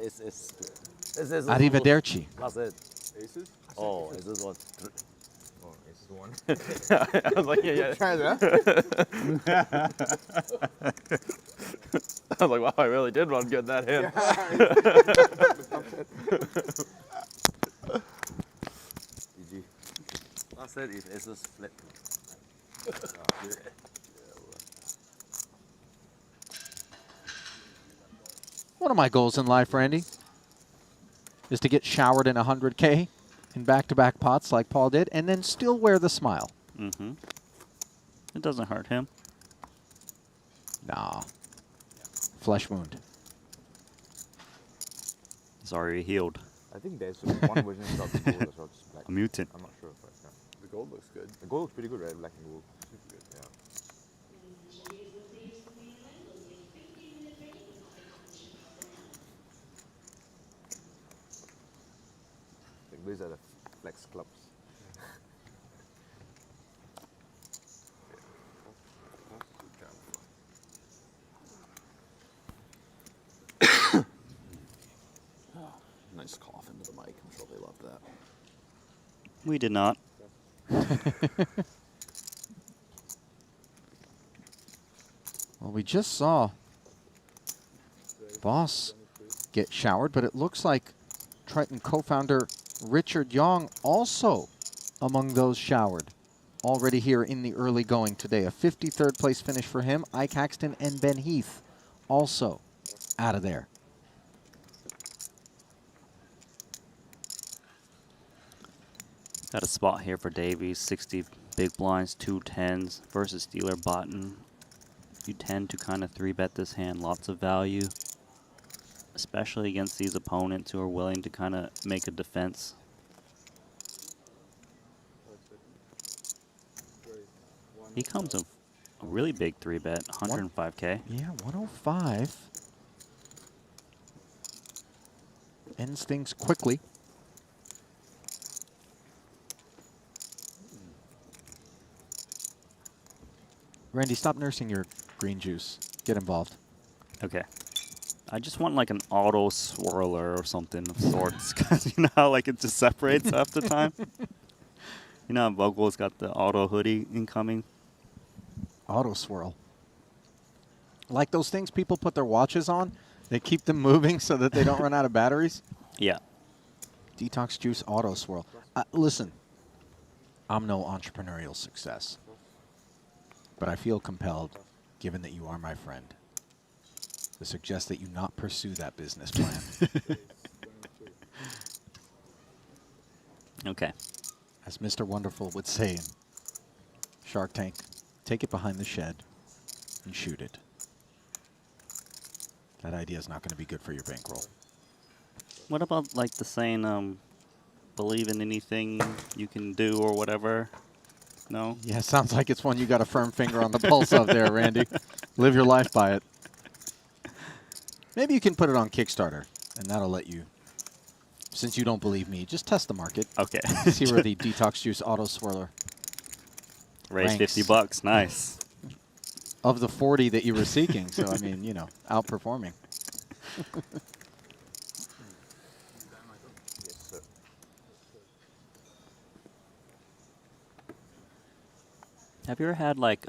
Arrivederci. That's it. Aces? Oh, is this one? Oh, ace 1. I was like, yeah. Try that. I was like, wow, I really did run good that hand. GG. That's it. If it's just flip. One of my goals in life, Randy, is to get showered in 100K in back-to-back pots like Paul did, and then still wear the smile. Mm-hmm. It doesn't hurt him. Nah. Flesh wound. He's already healed. I think there's one version without the gold as well, just black. A mutant. I'm not sure, but yeah. The gold looks good. The gold looks pretty good, right? Black and gold. Super good. Yeah. Like these are the flex clubs. Nice cough into the mic. I'm sure they love that. We did not. Well, we just saw Boss get showered, but it looks like Triton co-founder Richard Yong also among those showered already here in the early going today. A 53rd place finish for him. Ike Haxton and Ben Heath also out of there. Got a spot here for Davies. 60 big blinds, 2 10s versus dealer Botten. You tend to kind of 3-bet this hand. Lots of value, especially against these opponents who are willing to kind of make a defense. He comes a really big 3-bet, 105K. Yeah, 105. Ends things quickly. Randy, stop nursing your green juice. Get involved. Okay. I just want like an auto swirler or something of sorts, because you know how like it just separates half the time? You know how Vogel's got the auto hoodie incoming? Auto swirl. Like those things people put their watches on? They keep them moving so that they don't run out of batteries? Yeah. Detox juice auto swirl. Listen, I'm no entrepreneurial success, but I feel compelled, given that you are my friend, to suggest that you not pursue that business plan. Okay. As Mr. Wonderful would say in Shark Tank, take it behind the shed and shoot it. That idea is not going to be good for your bankroll. What about like the saying, believe in anything you can do or whatever? No? Yeah, sounds like it's one you got a firm finger on the pulse of there, Randy. Live your life by it. Maybe you can put it on Kickstarter, and that'll let you, since you don't believe me, just test the market. Okay. See where the Detox Juice Auto Swirler Raise ranks. $50. Nice. Of the 40 that you were seeking. So, I mean, you know, outperforming. Yes, sir. Have you ever had like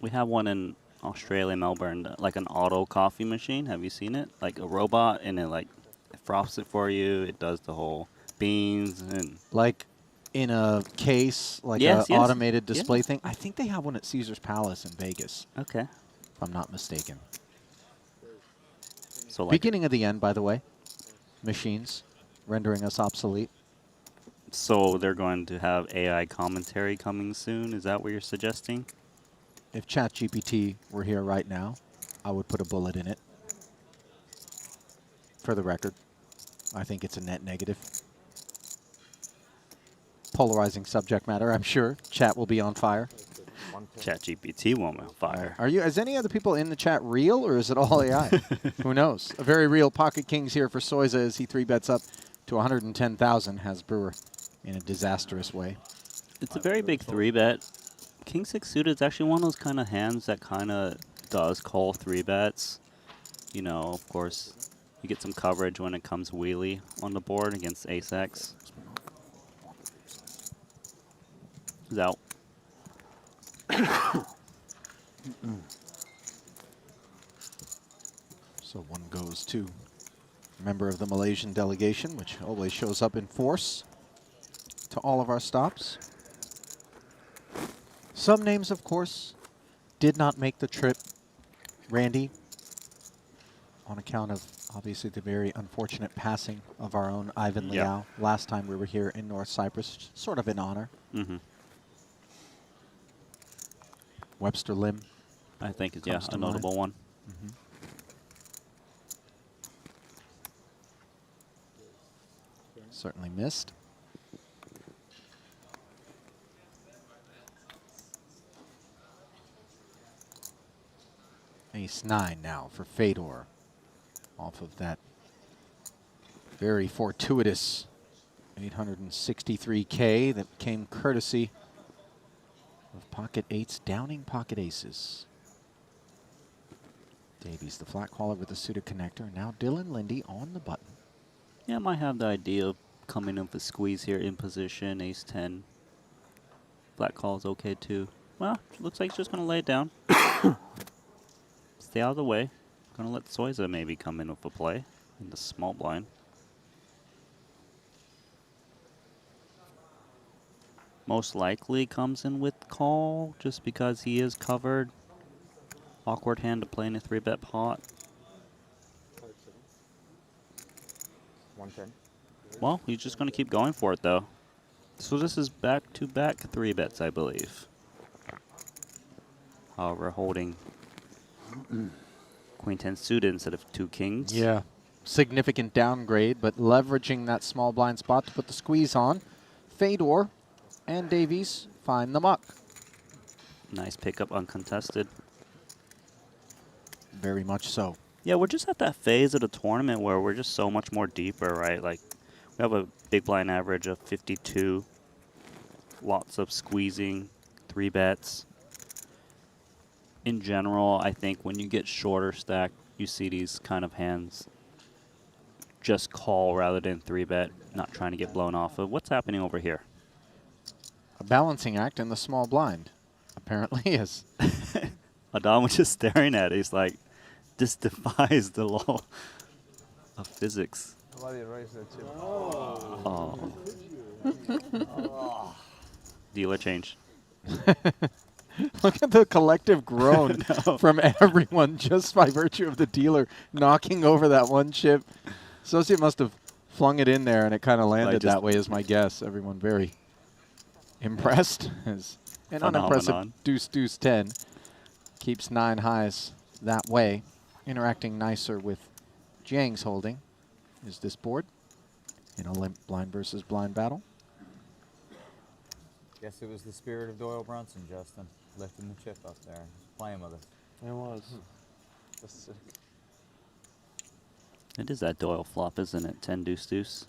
we have one in Australia, Melbourne, like an auto coffee machine? Have you seen it? Like a robot, and it like it froths it for you. It does the whole beans and Like in a case, like Yes, an yes. automated display Yeah. thing. I think they have one at Caesar's Palace in Vegas, okay. if I'm not mistaken. So like Beginning of the end, by the way. Machines rendering us obsolete. so they're going to have AI commentary coming soon. Is that what you're suggesting? If ChatGPT were here right now, I would put a bullet in it. For the record, I think it's a net negative. Polarizing subject matter, I'm sure. Chat will be on fire. 110. ChatGPT won't on fire. Is any other people in the chat real, or is it all AI? Who knows? A very real Pocket Kings here for Soiza as he 3-bets up to 110,000, has Brewer in a disastrous way. It's a very big 3-bet. King 6 suited is actually one of those kind of hands that kind of does call 3-bets. You know, of course, you get some coverage when it comes wheelie on the board against ace-x. He's out. So one goes to a member of the Malaysian delegation, which always shows up in force to all of our stops. Some names, of course, did not make the trip. Randy, on account of obviously the very unfortunate passing of our own Ivan Yeah. Liao last time we were here in North Cyprus, sort of in honor. Mm-hmm. Webster Lim. I think it's Comes to a notable one. Certainly missed. Ace-9 now for Fedor. Off of that very fortuitous 863K that came courtesy of pocket eights, downing pocket aces. Davies, the flat caller with the suited connector. Now Dylan Lindy on the button. Yeah, I might have the idea of coming in for squeeze here in position, ace-10. Flat call is okay too. Well, looks like he's just going to lay it down. Stay out of the way. Going to let Soiza maybe come in with a play in the small blind. Most likely comes in with call just because he is covered. Awkward hand to play in a 3-bet pot. 110. Well, he's just going to keep going for it, though. So this is back-to-back 3-bets, I believe. However, holding Queen 10 suited instead of 2 kings. Yeah, significant downgrade, but leveraging that small blind spot to put the squeeze on. Fedor and Davies find the muck. Nice pickup, uncontested. Very much so. Yeah, we're just at that phase of the tournament where we're just so much more deeper, right? Like, we have a big blind average of 52. Lots of squeezing, 3-bets. In general, I think when you get shorter stacked, you see these kind of hands just call rather than 3-bet, not trying to get blown off of. What's happening over here? A balancing act in the small blind, apparently is. Adam was just staring at it. He's like, this defies the law of physics. Nobody raised the chip. Oh. dealer change. Look at the collective groan from everyone just by virtue of the dealer knocking over that one chip. Associate must have flung it in there, and it kind of landed that way, is my guess. Everyone very impressed. As an unimpressive Phenomenon. deuce 10 keeps 9 highs that way. Interacting nicer with Jiang's holding is this board in a limp blind versus blind battle. Guess it was the spirit of Doyle Brunson, Justin, lifting the chip up there, playing with us. It was. That's sick. It is that Doyle flop, isn't it? 10 deuce deuce.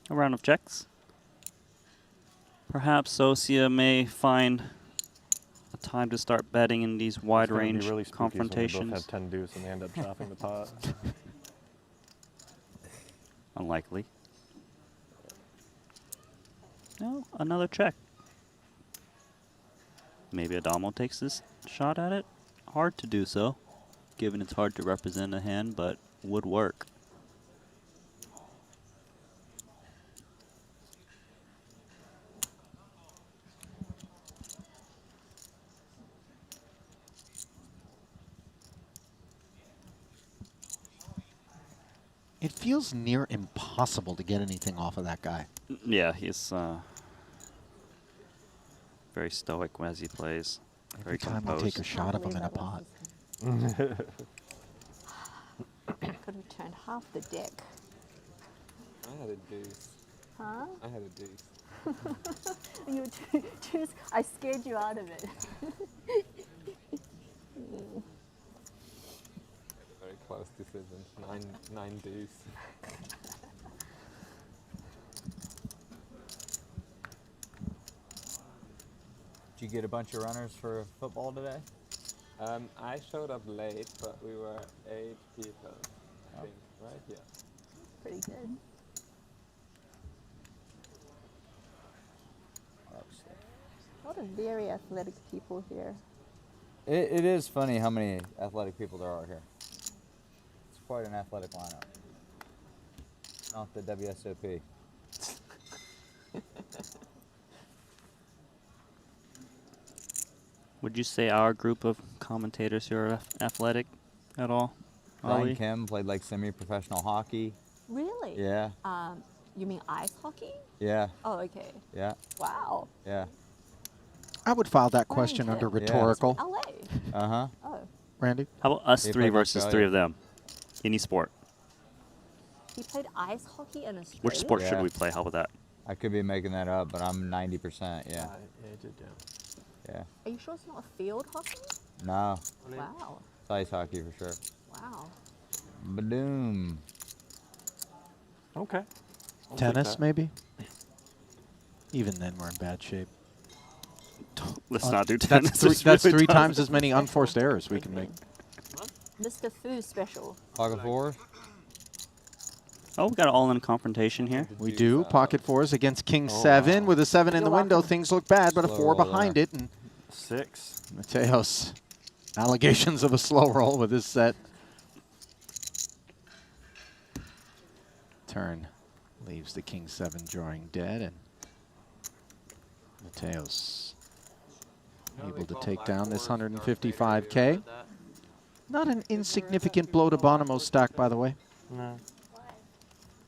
A round of checks. Perhaps Socia may find a time to start betting in these wide It's gonna be range really spooky is confrontations. when we both have 10 deuce and they end up chopping the pot. Unlikely. No, another check. Maybe Adamo takes this shot at it. Hard to do so, given it's hard to represent a hand, but would work. It feels near impossible to get anything off of that guy. Yeah, he's very stoic as he plays. Very Every time we composed. take a shot of him in a pot. Could have turned half the deck. I had a deuce. Huh? I had a deuce. You were too, I scared you out of it. Very close decision. Nine deuce. Did you get a bunch of runners for football today? I showed up late, but we were 8 people, I think, right? Yeah. Pretty good. A lot of very athletic people here. It is funny how many athletic people there are here. It's quite an athletic lineup. Not the WSOP. Would you say our group of commentators here are athletic at all? Ryan Ollie? Kim played like semi-professional hockey. Really? Yeah, You mean ice hockey? yeah, Oh, okay. yeah, Wow. yeah. I would file that Ryan question under Kim. rhetorical. LA. Uh-huh. Oh, Randy? How about us They three played versus Australia. 3 of them? Any sport. he played ice hockey in Australia. Which sport should Yeah. we play? How about that? I could be making that up, but I'm 90%, yeah. Yeah, it did, yeah. Yeah. Are you sure it's not a field hockey? No, Wow. it's ice hockey for sure. Wow. Badoom. Okay. I'll take Tennis, that. maybe? Even then, we're in bad shape. Let's not do tennis. That's three, It's that's really three tough. times as many unforced errors we can make. Mr. Fu special. Pocket four. Oh, we got an all-in confrontation here. We do. Pocket fours against King 7. With a 7 in the You're window, welcome. things look bad, but a Slow 4 roll behind there. it. And 6. Mateos, allegations of a slow roll with this set. Turn leaves the King 7 drawing dead, and Mateos able to take down this 155K. Not an insignificant blow to Bonomo's stack, by the way. No.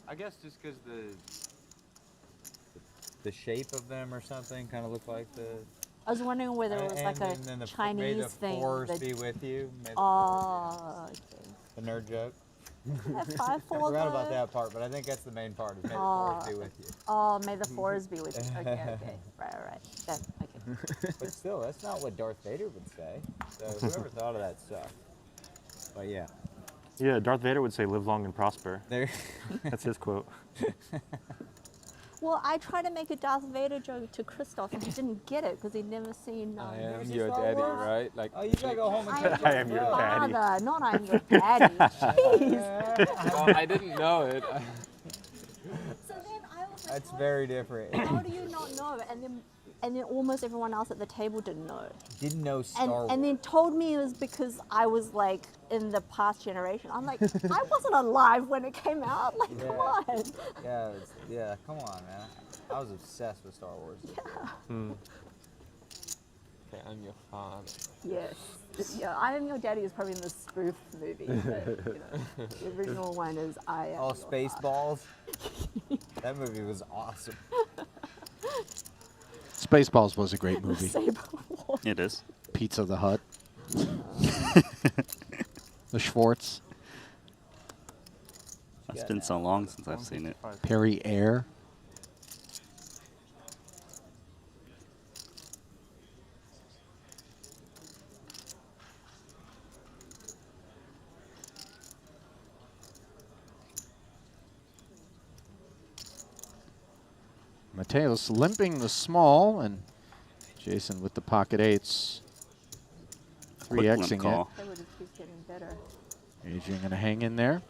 I guess just because The shape of them or something kind of looked like the. I was wondering whether it was like a and then may Chinese the thing. fours that- be with you. May the Oh, okay. the nerd joke. That 5-4 I forgot about though. that part, but I think that's the main part. Is may the Oh. fours be with you. Oh, may the fours be with you. Okay, okay. Right. That, okay. But still, that's not what Darth Vader would say. So whoever thought of that sucked. But yeah, Yeah, Darth Vader would say, "Live long and prosper." there. That's his quote. Well, I tried to make a Darth Vader joke to Christoph, and he didn't get it because he'd never seen. I Never am seen your Star daddy, Wars? right? Like, Oh, you gotta go home and I catch am I am your your daddy. father, not I'm your daddy. Jeez. well, I didn't know it. So then I was like, That's very different. how do you not know? And then almost everyone else at the table didn't know. Didn't know Star Wars. And then told me it was because I was like in the past generation. I'm like, I wasn't alive when it came out. Like, come on. Yeah, come on, man. I was obsessed with Star Wars. Yeah. Okay, I'm your father. Yes. Yeah, I Am Your Daddy is probably in the spoof movie, but the original one is I Am Oh, Your Spaceballs. That movie was awesome. Spaceballs was a great movie. Saber War. It is. Pizza the Hut. The Schwartz. It's been so long since I've seen it. Perry Air. Mateos limping the small, and Jason with the pocket eights. Quick limp 3Xing call. They would have keep getting better. it. Adrian going to hang in there.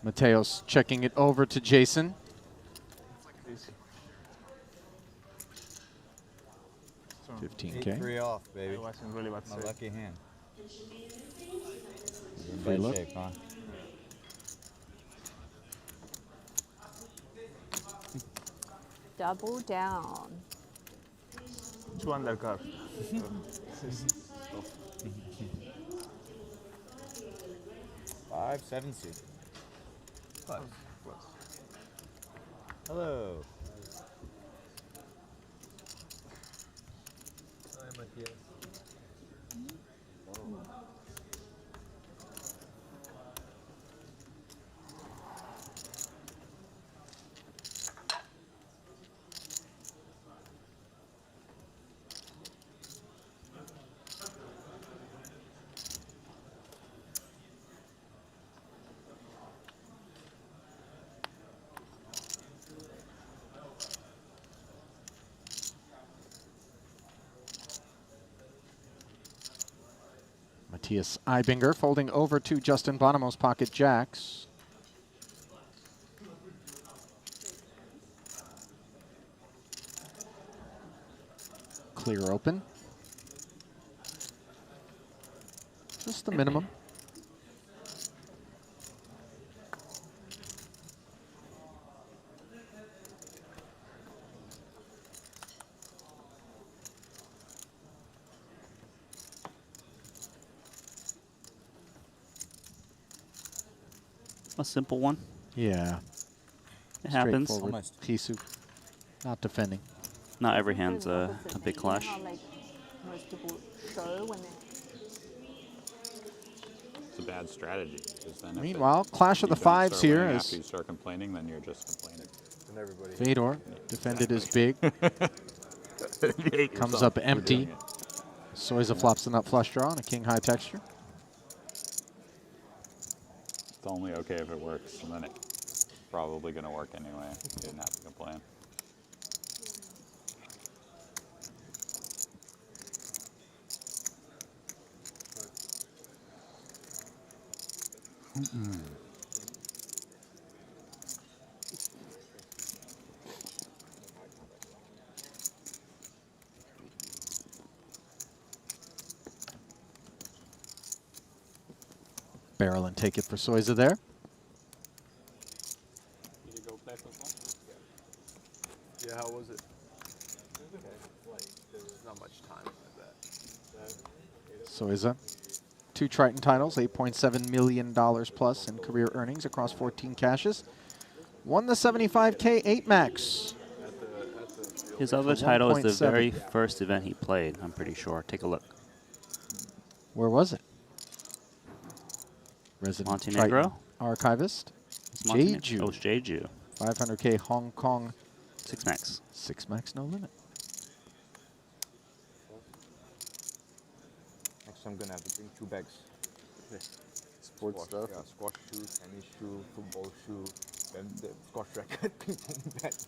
Mateos checking it over to Jason. 15K. 8-3 off, baby. I wasn't really about to My say. lucky hand. You're in Free bad look. shape, huh? Double down. 2 undercard. 5-7-6. Plus. Hello. Hi, Matthias. Matthias Eibinger folding over to Justin Bonomo's pocket jacks. Clear open. Just the minimum. A simple one. Yeah. It happens. Straightforward. Almost. Kisu not defending. Not every hand's Doing the a opposite. big You know clash. how, like, most people show when they're It's a bad strategy. 'Cause then if Meanwhile, clash of you the don't fives start here winning as after you start complaining, then you're just complaining. And everybody. Fedor defended his big. Comes up empty. Soiza flops the nut flush draw on a king high texture. It's only okay if it works, and then it's probably going to work anyway. You didn't have to complain. Barrel and take it for Soiza there. Did you go play football? Yeah, how was it? Like, there's not much time like that. Soiza, 2 Triton titles, $8.7 million plus in career earnings across 14 caches. Won the 75K 8 max. His other For title is the 1.7. very first event he played, I'm pretty sure. Take a look. Where was it? Resident Montenegro? Triton archivist. It's Montenegro. Jeju. Oh, it's Jeju. 500K Hong Kong. 6 max. 6 max, no limit. Next, I'm gonna have to bring 2 bags. Sports Squash, stuff. yeah, squash shoe, tennis shoe, football shoe, then the squash racket, ping pong bat,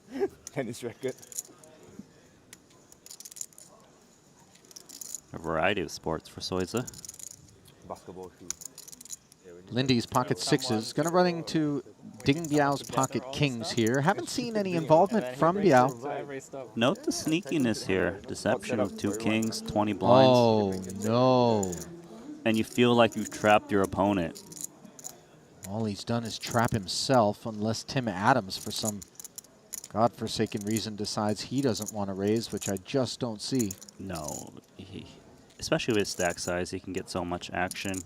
tennis racket. A variety of sports for Soiza. Basketball shoe. Yeah, we Lindy's pocket sixes. Going to run into Ding Biao's pocket kings here. Haven't seen any involvement from Biao. Note the sneakiness here. Deception with 2 kings, 20 blinds. Oh, no. And you feel like you've trapped your opponent. All he's done is trap himself, unless Tim Adams, for some godforsaken reason, decides he doesn't want to raise, which I just don't see. No, especially with his stack size, he can get so much action.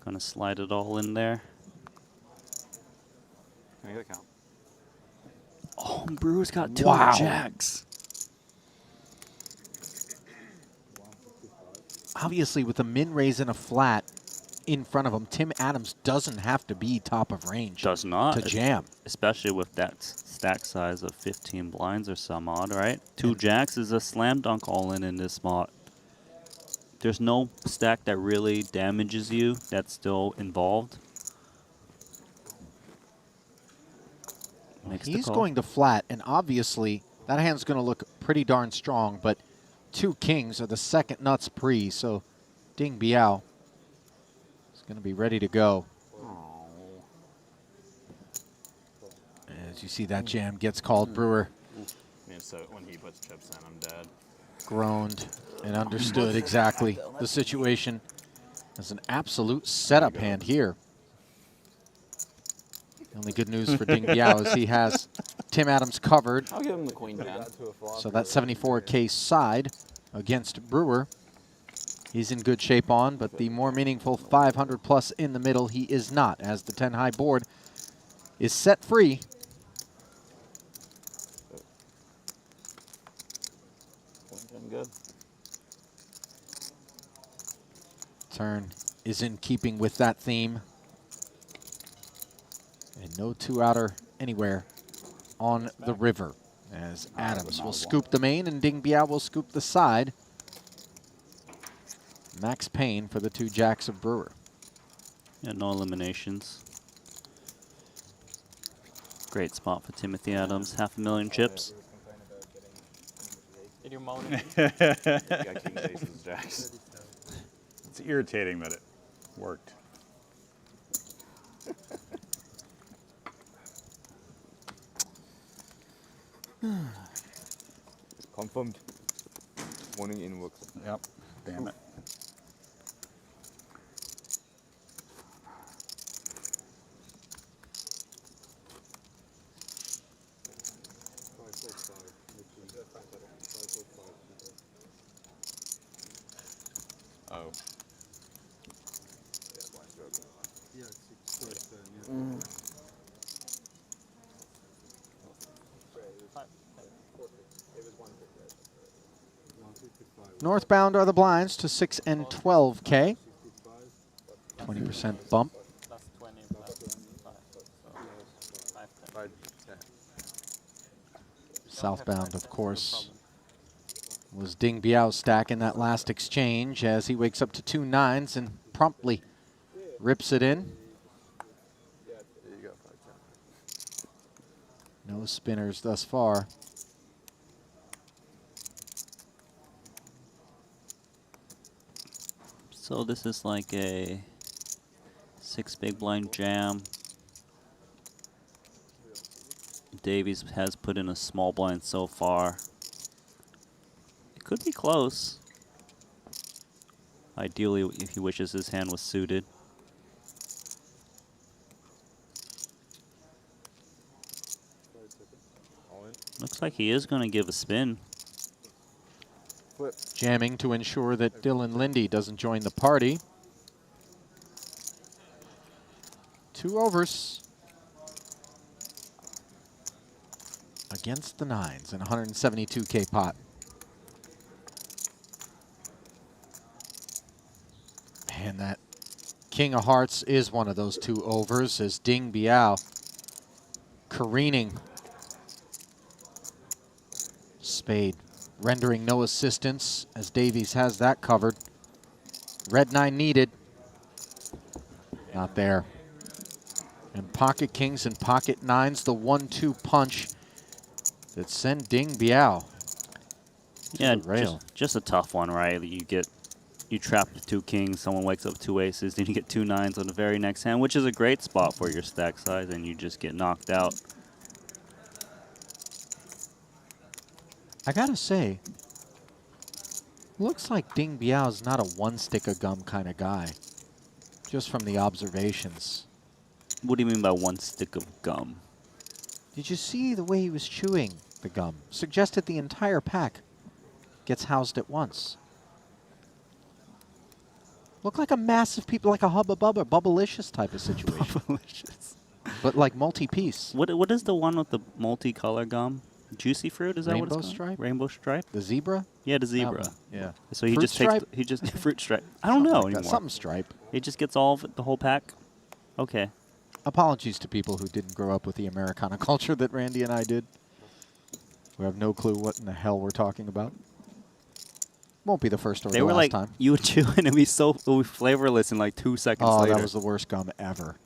Gonna slide it all in there. Make it count. Oh, Brewer's got 2 Wow. jacks. Obviously, with a min raise and a flat in front of him, Tim Adams doesn't have to be top of range. Does not. To jam. Especially with that stack size of 15 blinds or some odd, right? 2 jacks is a slam dunk all in this spot. There's no stack that really damages you that's still involved. Makes the He's call. going to flat, and obviously that hand's going to look pretty darn strong, but 2 kings are the second nuts pre, so Ding Biao is going to be ready to go. As you see that jam gets called, Brewer Man, so when he puts chips in, I'm dead. groaned and understood exactly the situation. As an absolute setup hand here. The only good news for Ding Biao is he has Tim Adams covered. I'll give him the queen ten. So that 74K side against Brewer, he's in good shape on, but the more meaningful 500 plus in the middle, he is not, as the 10 high board is set free. Queen ten good. Turn is in keeping with that theme. And no 2-outer anywhere on the river, as Adams will scoop the main and Ding Biao will scoop the side. Max Payne for the 2 jacks of Brewer. Yeah, no eliminations. Great spot for Timothy Adams. 500,000 chips. Did you moan? It's irritating that it worked. Confirmed. Morning in works. Yep. Damn it. Oh. Northbound are the blinds to 6 and 12K. 20% bump. Plus 20 plus 5. So 5, 10. Southbound, of course, was Ding Biao stack in that last exchange as he wakes up to 2 9s and promptly rips it in. There you go, 5, 10. No spinners thus far. So this is like a 6 big blind jam. Davies has put in a small blind so far. It could be close. Ideally, if he wishes his hand was suited. Looks like he is going to give a spin. Flip. Jamming to ensure that Dylan Lindy doesn't join the party. 2 overs against the 9s in 172K pot. And that King of Hearts is one of those 2 overs as Ding Biao careening. Spade rendering no assistance as Davies has that covered. Red 9 needed. Not there. And pocket kings and pocket 9s, the 1-2 punch that send Ding Biao to Yeah, the rail. just a tough one, right? You you trap the 2 kings, someone wakes up 2 aces, then you get 2 nines on the very next hand, which is a great spot for your stack size, and you just get knocked out. I gotta say, looks like Ding Biao's not a one stick of gum kind of guy, just from the observations. What do you mean by 1 stick of gum? Did you see the way he was chewing the gum? Suggested the entire pack gets housed at once. Look like a massive people, like a Hubba Bubba, Bubblicious type of situation. Bubblicious. But like multi-piece. What is the one with the multicolor gum? Juicy fruit, is that what it's called? Stripe? Rainbow stripe? The zebra? Yeah, the zebra. Yeah. So he Fruit just stripe? takes, he just, fruit stripe. I don't know Like that. anymore. Something stripe. He just gets all of it, the whole pack? Okay. Apologies to people who didn't grow up with the Americana culture that Randy and I did. We have no clue what in the hell we're talking about. Won't be the first or They the were last like, time. you would chew and it'd be so flavorless in like 2 seconds Oh, later. that was the worst gum ever.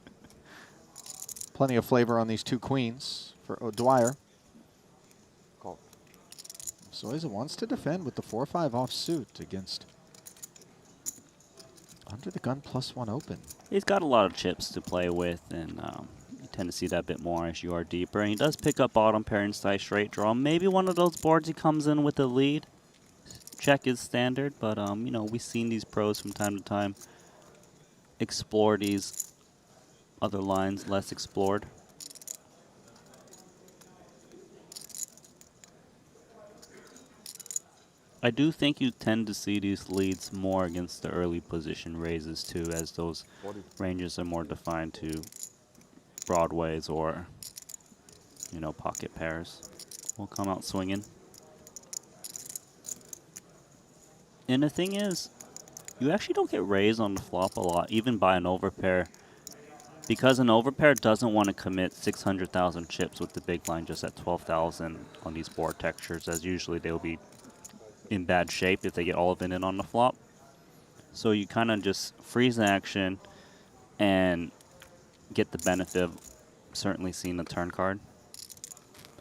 Plenty of flavor on these 2 queens for O'Dwyer. Call. Soiza wants to defend with the 4-5 offsuit against under the gun +1 open. He's got a lot of chips to play with, and you tend to see that a bit more as you are deeper. And he does pick up bottom pair inside straight draw. Maybe one of those boards he comes in with a lead. Check is standard, but you know, we've seen these pros from time to time explore these other lines less explored. I do think you tend to see these leads more against the early position raises too, as those ranges are more defined to broadways or, you know, pocket pairs. Will come out swinging. And the thing is, you actually don't get raised on the flop a lot, even by an overpair, because an overpair doesn't want to commit 600,000 chips with the big blind just at 12,000 on these board textures, as usually they'll be in bad shape if they get all of it in on the flop. So you kind of just freeze the action and get the benefit of certainly seeing the turn card.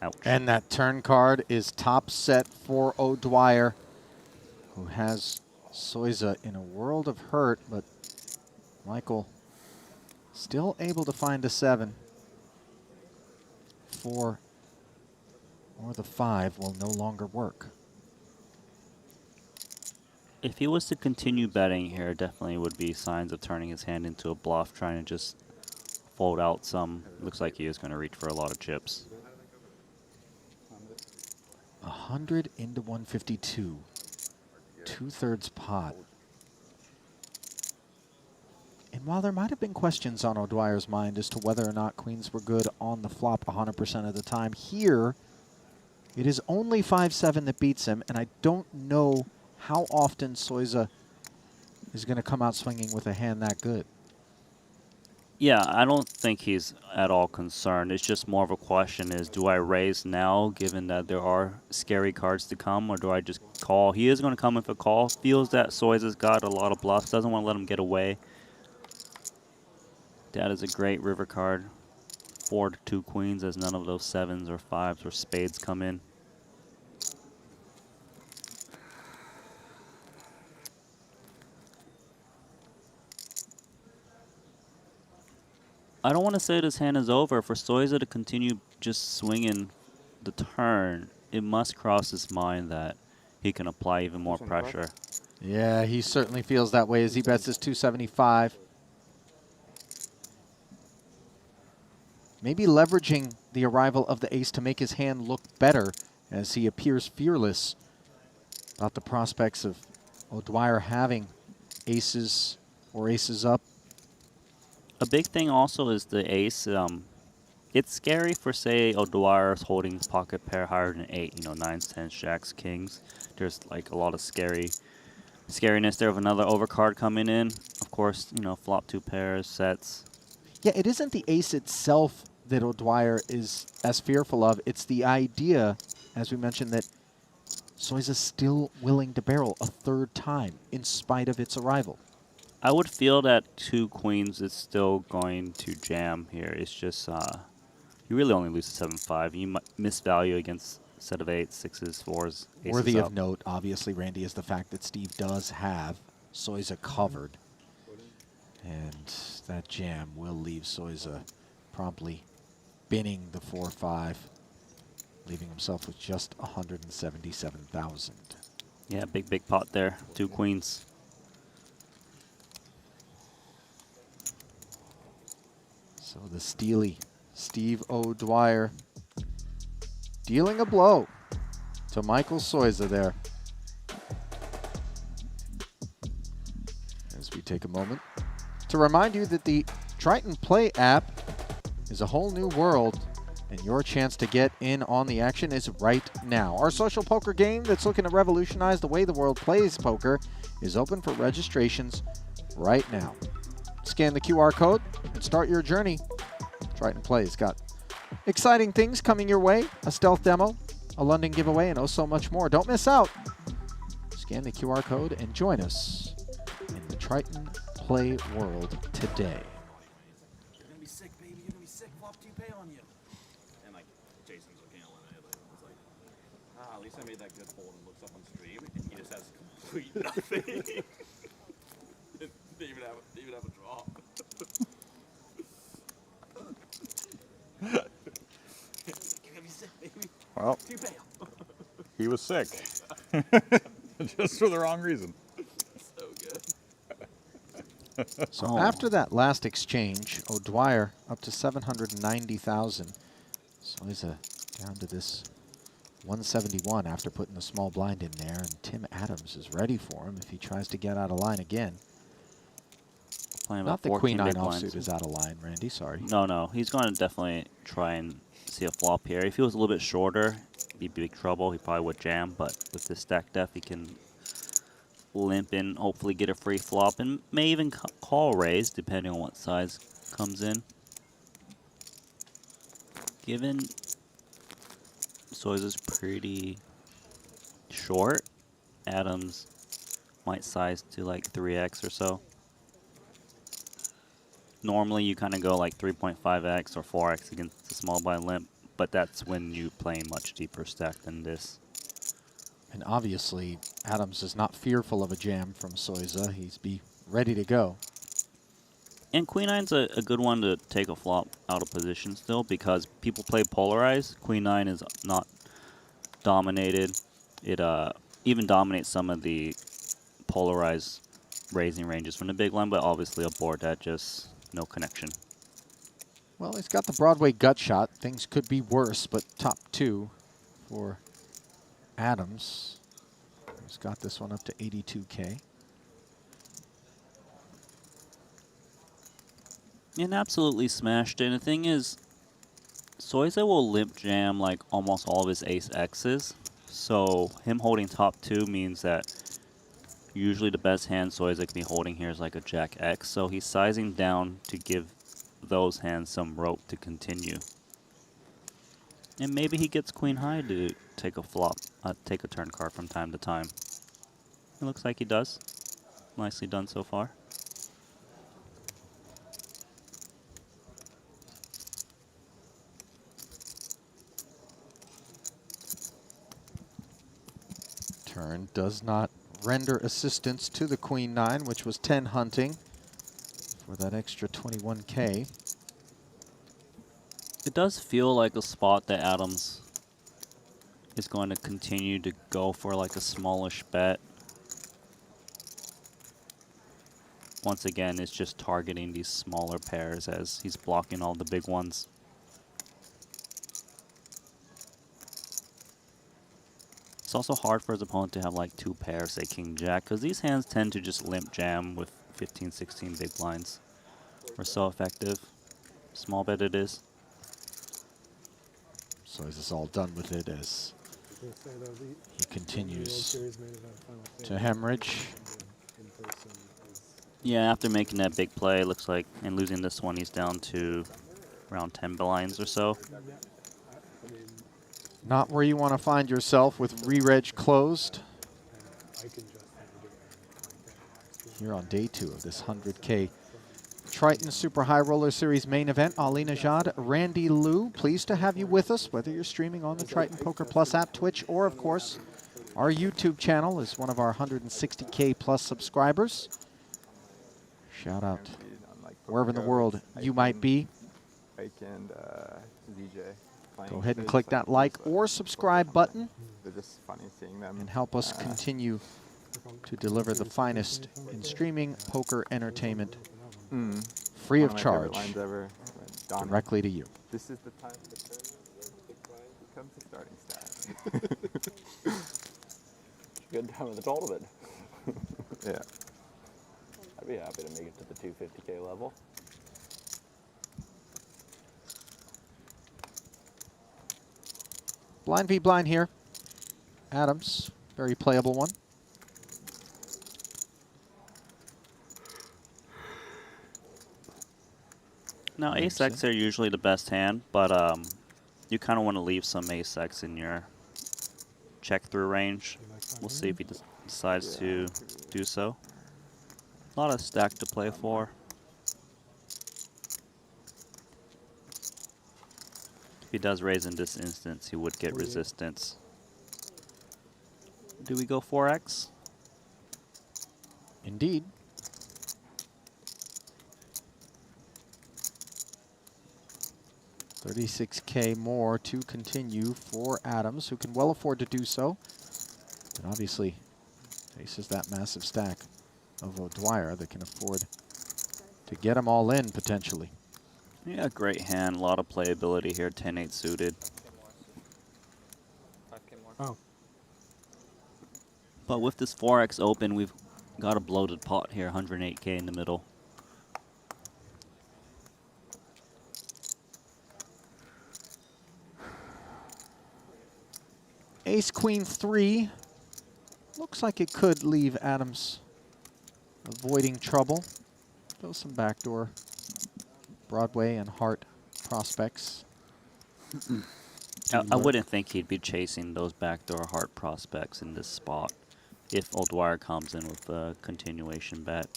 Ouch. And that turn card is top set for O'Dwyer, who has Soiza in a world of hurt, but Michael still able to find a 7. 4 or the 5 will no longer work. If he was to continue betting here, definitely would be signs of turning his hand into a bluff, trying to just fold out some. Looks like he is going to reach for a lot of chips. 100 into 152. 2/3 pot. And while there might have been questions on O'Dwyer's mind as to whether or not queens were good on the flop 100% of the time, here it is only 5-7 that beats him, and I don't know how often Soiza is going to come out swinging with a hand that good. Yeah, I don't think he's at all concerned. It's just more of a question is, do I raise now, given that there are scary cards to come, or do I just call? He is going to come with a call. Feels that Soiza's got a lot of bluffs. Doesn't want to let him get away. That is a great river card. 4 to 2 queens, as none of those 7s or 5s or spades come in. I don't want to say this hand is over. For Soiza to continue just swinging the turn, it must cross his mind that he can apply even more pressure. Yeah, he certainly feels that way as he bets his 275. Maybe leveraging the arrival of the ace to make his hand look better as he appears fearless about the prospects of O'Dwyer having aces or aces up. A big thing also is the ace. It's scary for, say, O'Dwyer's holding pocket pair higher than 8, you know, 9s, 10s, jacks, kings. There's like a lot of scariness there of another overcard coming in. Of course, you know, flop 2 pairs, sets. Yeah, it isn't the ace itself that O'Dwyer is as fearful of. It's the idea, as we mentioned, that Soiza's still willing to barrel a 3rd time in spite of its arrival. I would feel that 2 queens is still going to jam here. It's just, you really only lose to 7-5. You might miss value against a set of 8s, 6s, 4s, aces Worthy up. of note, obviously, Randy, is the fact that Steve does have Soiza covered. And that jam will leave Soiza promptly binning the 4-5, leaving himself with just 177,000. Yeah, big pot there. 2 queens. So the steely Steve O'Dwyer dealing a blow to Michael Soiza there. As we take a moment to remind you that the Triton Play app is a whole new world, and your chance to get in on the action is right now. Our social poker game that's looking to revolutionize the way the world plays poker is open for registrations right now. Scan the QR code and start your journey. Triton Play's got exciting things coming your way, a stealth demo, a London giveaway, and oh so much more. Don't miss out. Scan the QR code and join us in the Triton Play world today. You're gonna be sick, baby. You're gonna be sick. Flop 2-pay on you. And like Jason's looking at eliminated. It's like, at least I made that good fold and looks up on stream, and he just has complete nothing. They even have a draw. You're gonna be sick, baby. Well, 2-pay. he was sick. Just for the wrong reason. So good. So after that last exchange, O'Dwyer up to 790,000. So he's down to this 171 after putting the small blind in there, and Tim Adams is ready for him if he tries to get out of line again. Playing Not about the Queen 9 14 big blinds. offsuit is out of line, Randy, sorry. No. He's going to definitely try and see a flop here. If he was a little bit shorter, he'd be big trouble. He probably would jam, but with this stack def, he can limp in, hopefully get a free flop, and may even call raise, depending on what size comes in. Given Soiza's pretty short, Adams might size to like 3x or so. Normally you kind of go like 3.5x or 4x against the small blind limp, but that's when you play much deeper stack than this. And obviously, Adams is not fearful of a jam from Soiza. He's be ready to go. And Queen 9's a good one to take a flop out of position still, because people play polarized. Queen 9 is not dominated. It even dominates some of the polarized raising ranges from the big line, but obviously a board that just no connection. Well, he's got the Broadway gut shot. Things could be worse, but top 2 for Adams. He's got this one up to 82K. And absolutely smashed it. And the thing is, Soiza will limp jam like almost all of his ace X's. So him holding top 2 means that usually the best hand Soiza can be holding here is like a Jack X. So he's sizing down to give those hands some rope to continue. And maybe he gets Queen High to take a flop, take a turn card from time to time. It looks like he does. Nicely done so far. Turn does not render assistance to the Queen 9, which was 10 hunting for that extra 21K. It does feel like a spot that Adams is going to continue to go for like a smallish bet. Once again, it's just targeting these smaller pairs as he's blocking all the big ones. It's also hard for his opponent to have like 2 pairs, say King Jack, because these hands tend to just limp jam with 15, 16 big blinds. We're so effective. Small bet it is. So is this all done with it as he continues to hemorrhage? Yeah, after making that big play, looks like, and losing this one, he's down to around 10 blinds or so. Not where you want to find yourself with re-reg closed. Here on day 2 of this 100K Triton Super High Roller Series main event. Ali Najad, Randy Liu, pleased to have you with us, whether you're streaming on the Triton Poker Plus app, Twitch, or of course Our YouTube channel is one of our 160K plus subscribers. Shout out Guaranteed on, like, wherever in the Poker Go, world you might be. Ike and ZJ. playing Go ahead and Space, click that like it's, or subscribe button They're just funny seeing them. and help us continue to deliver the finest in streaming poker entertainment free of One of my favorite charge lines ever. Donnie, directly to you. This is the time of the tournament when big blind becomes a starting stack. Good time of the tournament. Yeah. I'd be happy to make it to the 250K level. Blind v blind here. Adams, very playable one. Now, ace-x are usually the best hand, but you kind of want to leave some ace-x in your check-through range. We'll see if he decides to do so. A lot of stack to play for. If he does raise in this instance, he would get resistance. Do we go 4x? Indeed. $36K more to continue for Adams, who can well afford to do so. And obviously faces that massive stack of O'Dwyer that can afford to get them all in potentially. Yeah, great hand. A lot of playability here. 10-8 suited. Oh. But with this 4x open, we've got a bloated pot here. 108K in the middle. Ace Queen 3. Looks like it could leave Adams avoiding trouble. Though some backdoor Broadway and Heart prospects. I wouldn't think he'd be chasing those backdoor Heart prospects in this spot if O'Dwyer comes in with a continuation bet.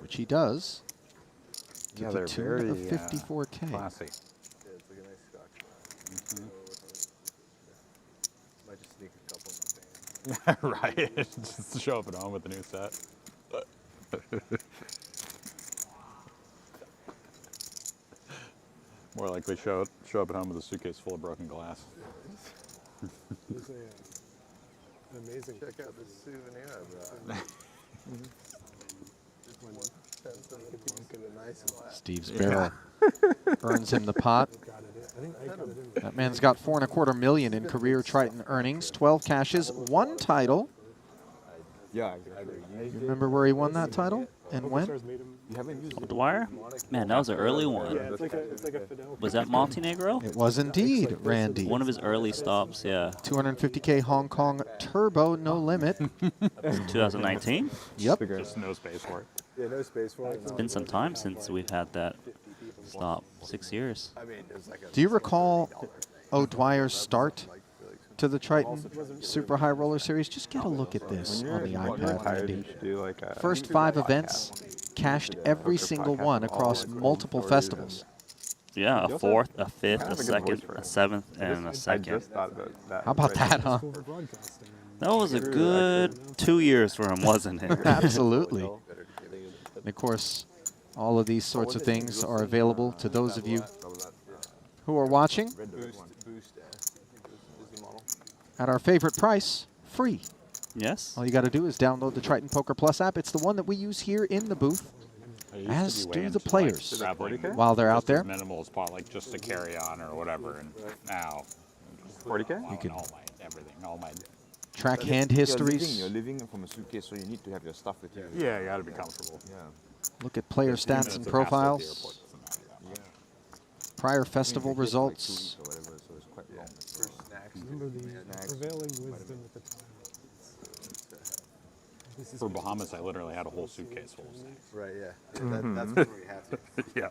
Which he does. To Yeah, the they're tune very of 54K. classy. Yeah, it's like a nice scotch. Might just sneak a couple in the thing. Right. Just show up at home with a new set. More likely show up at home with a suitcase full of broken glass. There's an amazing. Check out this souvenir I brought. Steve's barrel earns him the pot. That man's got $4.25 million in career Triton earnings, 12 cashes, 1 title. Yeah, exactly. You remember where he won that title and when? You haven't used it. O'Dwyer? Man, that was an early one. Yeah, it's like a Fidel. Was that Montenegro? It was indeed, Randy. One of his early stops, yeah. 250K Hong Kong Turbo, no limit. 2019? Yep. Just no space for it. Yeah, no space for it. It's been some time since we've had that stop. 6 years. I mean, there's like a Do you recall O'Dwyer's start to the Triton Super High Roller Series? Just get a look at this on the iPad, Randy. Do like a First 5 events, cashed every single one across multiple festivals. Yeah, a 4th, a 5th, a 2nd, a 7th, and a I 2nd. just thought that. How about that, huh? That was a good 2 years for him, wasn't it? Absolutely. And of course, all of these sorts of things are available to those of you who are watching at our favorite price, free. Yes. All you got to do is download the Triton Poker Plus app. It's the one that we use here in the booth, as do the players while they're out there. Minimal spot, like just to carry on or whatever. And now, 40K. You can all my everything, all my. track hand histories, You're living from a suitcase, so you need to have your stuff with you. Yeah, you got to be comfortable. Yeah. look at player stats and profiles, prior festival results. Or whatever, so it's quite long. Remember the prevailing wisdom at the time. For Bahamas, I literally had a whole suitcase full of snacks. right, yeah. That's where we have to. Yeah.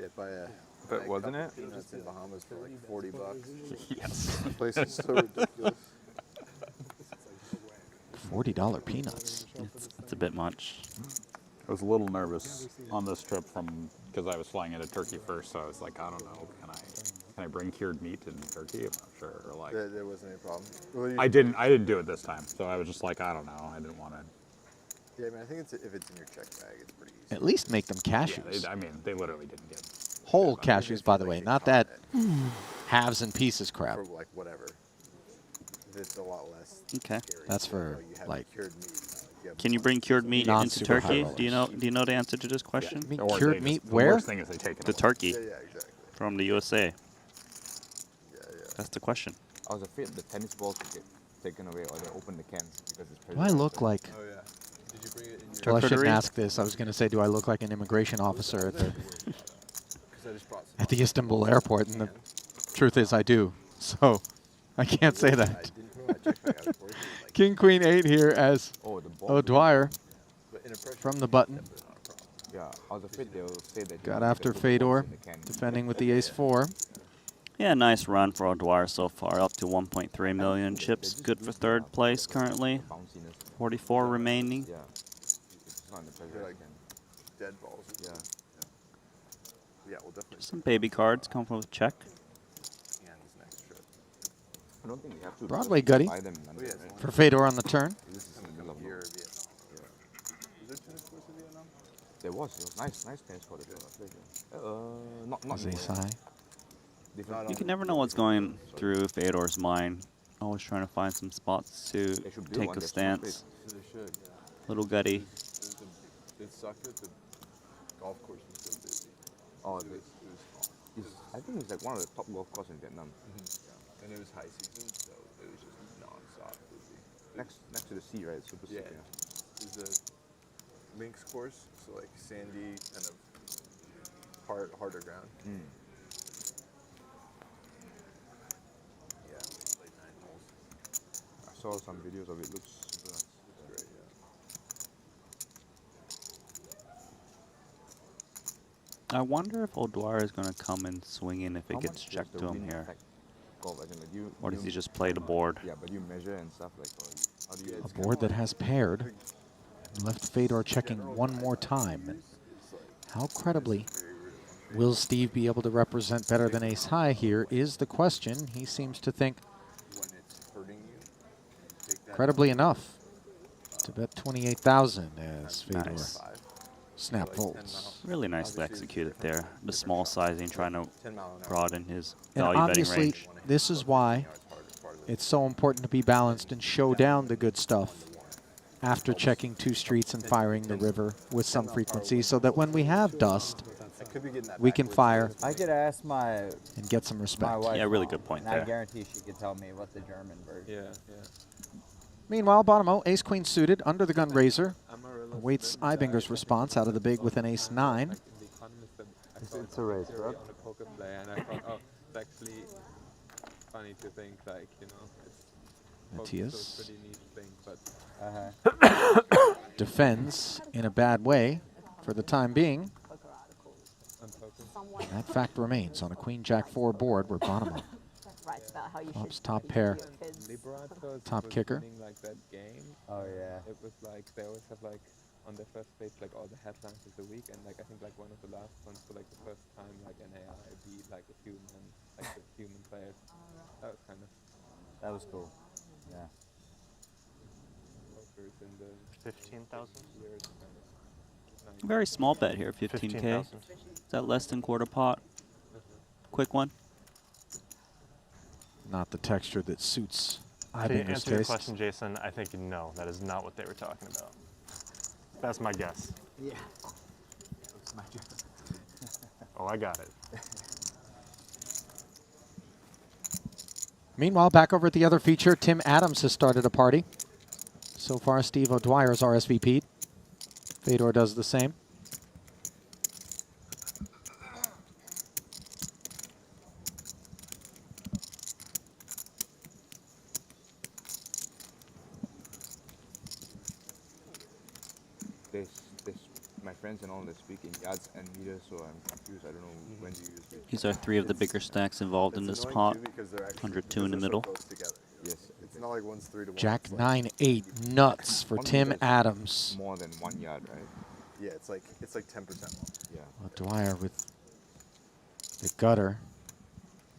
Yeah, buy a. But wasn't it? Peanuts in Bahamas for like $40. Yes. The place is so ridiculous. $40 peanuts. It's a bit much. I was a little nervous on this trip because I was flying into Turkey first, so I was like, I don't know, can I bring cured meat in Turkey? I'm not sure. Or like, There wasn't any problem. Well, I didn't do it this time, so I was just like, I don't know, I didn't want to. Yeah, I mean, I think if it's in your check bag, it's pretty easy. At least make them Yeah, cashews. I mean, they literally didn't get Whole cashews, by the way, not that halves and pieces crap. For like whatever. It's a lot less. Okay. Scary. That's for, You have like, cured meat. You have Can you bring cured meat into Non-super Turkey? high Do you know the answer to this question? I mean, Or cured they meat just, the where? worst thing is they take it The away. turkey Yeah, exactly. from the USA. Yeah, yeah. That's the question. I was afraid the tennis balls would get taken away or they open the cans because it's Do I look like... Oh yeah. Did you bring it in your? Well, I shouldn't Charcuterie? ask this. I was going to say, do I look like an immigration officer at the Istanbul airport? And the truth is, I do. So I can't say that. King Queen 8 here as O'Dwyer from the button. Yeah, I was afraid they'll say that. Got after Fedor, defending with the ace 4. Yeah, nice run for O'Dwyer so far, up to 1.3 million chips. Good for third place currently. 44 remaining. Yeah. It's not in the pressure. They're like dead balls. Yeah. Yeah, we'll definitely. Some baby cards come from check. Yeah, this next trip. I don't think we have to. Broadway Gutty buy them in London, right? for Fedor on the turn. This is in the middle of Here, nowhere. Vietnam. Is there tennis courts in Vietnam? There was. It was nice tennis court. Not As ace anymore. high. Different. You can never know what's going through Fedor's mind. Always trying to find some spots to They should build take one a that's stance. They should. Yeah. Little Gutty. It sucked that the golf course was so busy. Oh, It was small. I think it's like one of the top golf courses in Vietnam. Yeah. And it was high season, so it was just non-stop busy. Next to the sea, right? Super sick. Yeah. It was a links course, so like sandy, kind of harder ground. Yeah, like 9 holes. I saw some videos of it. Looks super nice. It's great, yeah. I wonder if O'Dwyer is going to come in swinging if it How gets much does checked the to him wind here. affect golf? As in, like, Or does he just play the board? Yeah, but you measure and stuff like. How do you? A board that has paired. Left Fedor checking one more time. How credibly will Steve be able to represent better than ace high here is the question. He seems to think When it's hurting you, take that credibly enough to bet 28,000 as Fedor Nice. snap folds. Really nicely executed there. The small sizing, trying to 10 mile an hour. broaden his And value betting obviously, range. this is why it's so important to be balanced and show down the good stuff after checking 2 streets and firing the river with some frequency, so that when we have dust, I could be getting that we back can towards fire I could ask my and get some respect. wife. Yeah, really mom, good point and I there. guarantee she could tell me what the German version. Yeah, yeah. Meanwhile, bottom O, ace queen suited, under the gun razor, awaits Eibinger's response out of the big with an ace 9. It's a race, right? On a poker play, and I thought, oh, it's actually funny to think, like, you know, it's Matthias a pretty neat thing, but defends in a bad way for the time being. Poker articles. on poker. Someone And that fact remains on a queen jack 4 board where bottom O. writes about how you Flops should top teach pair. your kids. Liberatos Top was kicker. winning, like that game. Oh yeah. It was like they always have like on their first page like all the headlines of the week, and like I think like one of the last ones for like the first time like an AI beat like a human, like the human players. That was kind of That was cool. Yeah. pokers in the 15,000? years kind of. Very small bet here, 15K. 15,000. Is that less than quarter pot? Quick one. Not the texture that suits To Eibinger's answer your taste. question, Jason, I think no, that is not what they were talking about. That's my guess. Yeah. It's my guess. Oh, I got it. Meanwhile, back over at the other feature, Tim Adams has started a party. So far, Steve O'Dwyer's RSVP'd. Fedor does the same. My friends and all that speak in yards and meters, so I'm confused. I don't know when do you use it. These are 3 of the bigger stacks involved in this pot. 102 in the middle. Yes. It's not like one's 3 to 1. Jack it's like 9-8 nuts for One Tim meter is Adams. More than 1 yard, right? Yeah, it's like 10% more. Yeah. O'Dwyer with the gutter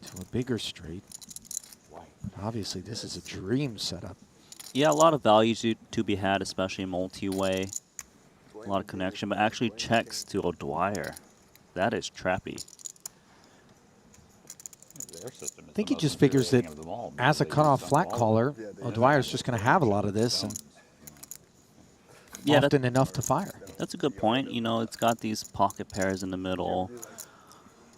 to a bigger straight. Obviously, this is a dream setup. Yeah, a lot of value to be had, especially multi-way. A lot of connection, but actually checks to O'Dwyer. That is trappy. Their system is I think the he most just figures that infuriating of them all as a because they cutoff use flat them all. caller, O'Dwyer's just going to have a lot of this and Yeah, often enough to fire. That's a good point. You know, it's got these pocket pairs in the middle,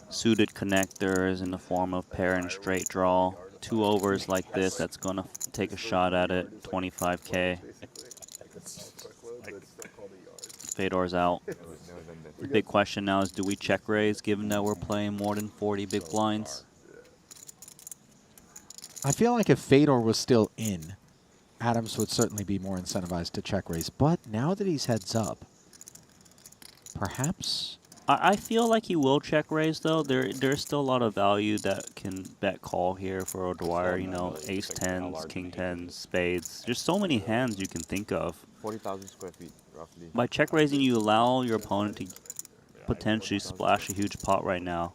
suited connectors in the form of pair and straight draw. 2 overs like this, that's going to take a shot at it, 25K. Fedor's out. The big question now is, do we check raise given that we're playing more than 40 big blinds? I feel like if Fedor was still in, Adams would certainly be more incentivized to check raise. But now that he's heads up, perhaps... I feel like he will check raise, though. There's still a lot of value that can bet call here for O'Dwyer. You know, ace 10s, king 10s, spades. There's so many hands you can think of. 40,000 square feet, roughly. By check raising, you allow your opponent to potentially splash a huge pot right now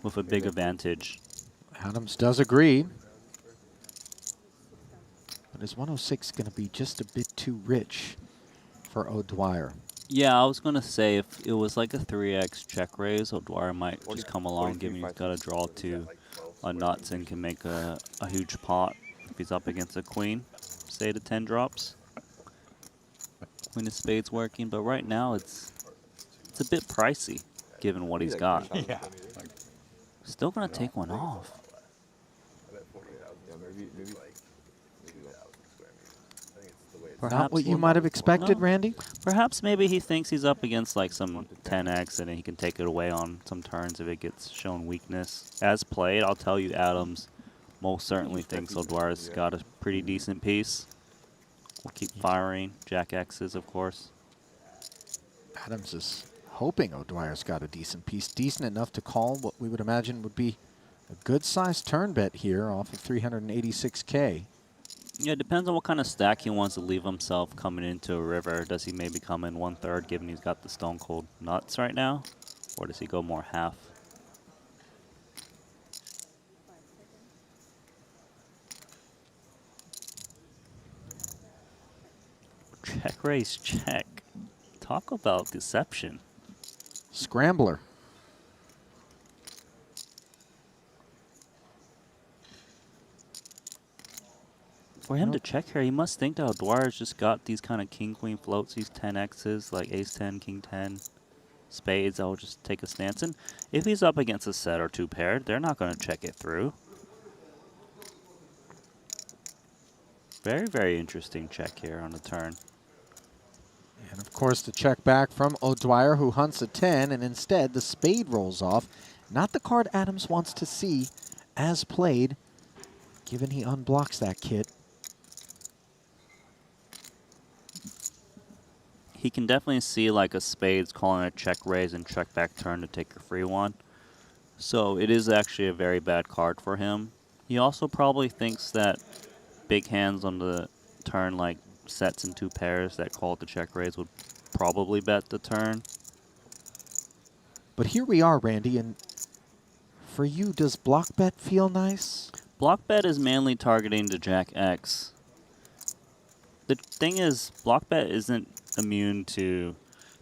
with a big advantage. Adams does agree. But is 106 going to be just a bit too rich for O'Dwyer? Yeah, I was going to say if it was like a 3x check raise, O'Dwyer might just come along, given he's got a draw to a nuts and can make a huge pot if he's up against a queen. Say the 10 drops. Queen of spades working, but right now it's a bit pricey given what he's got. Yeah. Still going to take one off. Not what you might have expected, No. Randy? Perhaps maybe he thinks he's up against like some 10x and then he can take it away on some turns if it gets shown weakness. As played, I'll tell you, Adams most certainly thinks O'Dwyer's got a pretty decent piece. We'll keep firing. Jack X's, of course. Adams is hoping O'Dwyer's got a decent piece, decent enough to call what we would imagine would be a good-sized turn bet here off of 386K. Yeah, it depends on what kind of stack he wants to leave himself coming into a river. Does he maybe come in 1/3 given he's got the stone cold nuts right now? Or does he go more half? Check raise check. Talk about deception. Scrambler. For him to check here, he must think that O'Dwyer's just got these kind of king-queen floats, these 10x's, like ace-10, king-10, spades. I'll just take a stance. And if he's up against a set or 2 paired, they're not going to check it through. Very, very interesting check here on the turn. And of course the check back from O'Dwyer, who hunts a 10, and instead the spade rolls off. Not the card Adams wants to see as played, given he unblocks that kit. He can definitely see like a spades calling a check raise and check back turn to take a free one. So it is actually a very bad card for him. He also probably thinks that big hands on the turn, like sets and 2 pairs that call it the check raise, would probably bet the turn. But here we are, Randy, and for you, does block bet feel nice? Block bet is mainly targeting the Jack X. The thing is, block bet isn't immune to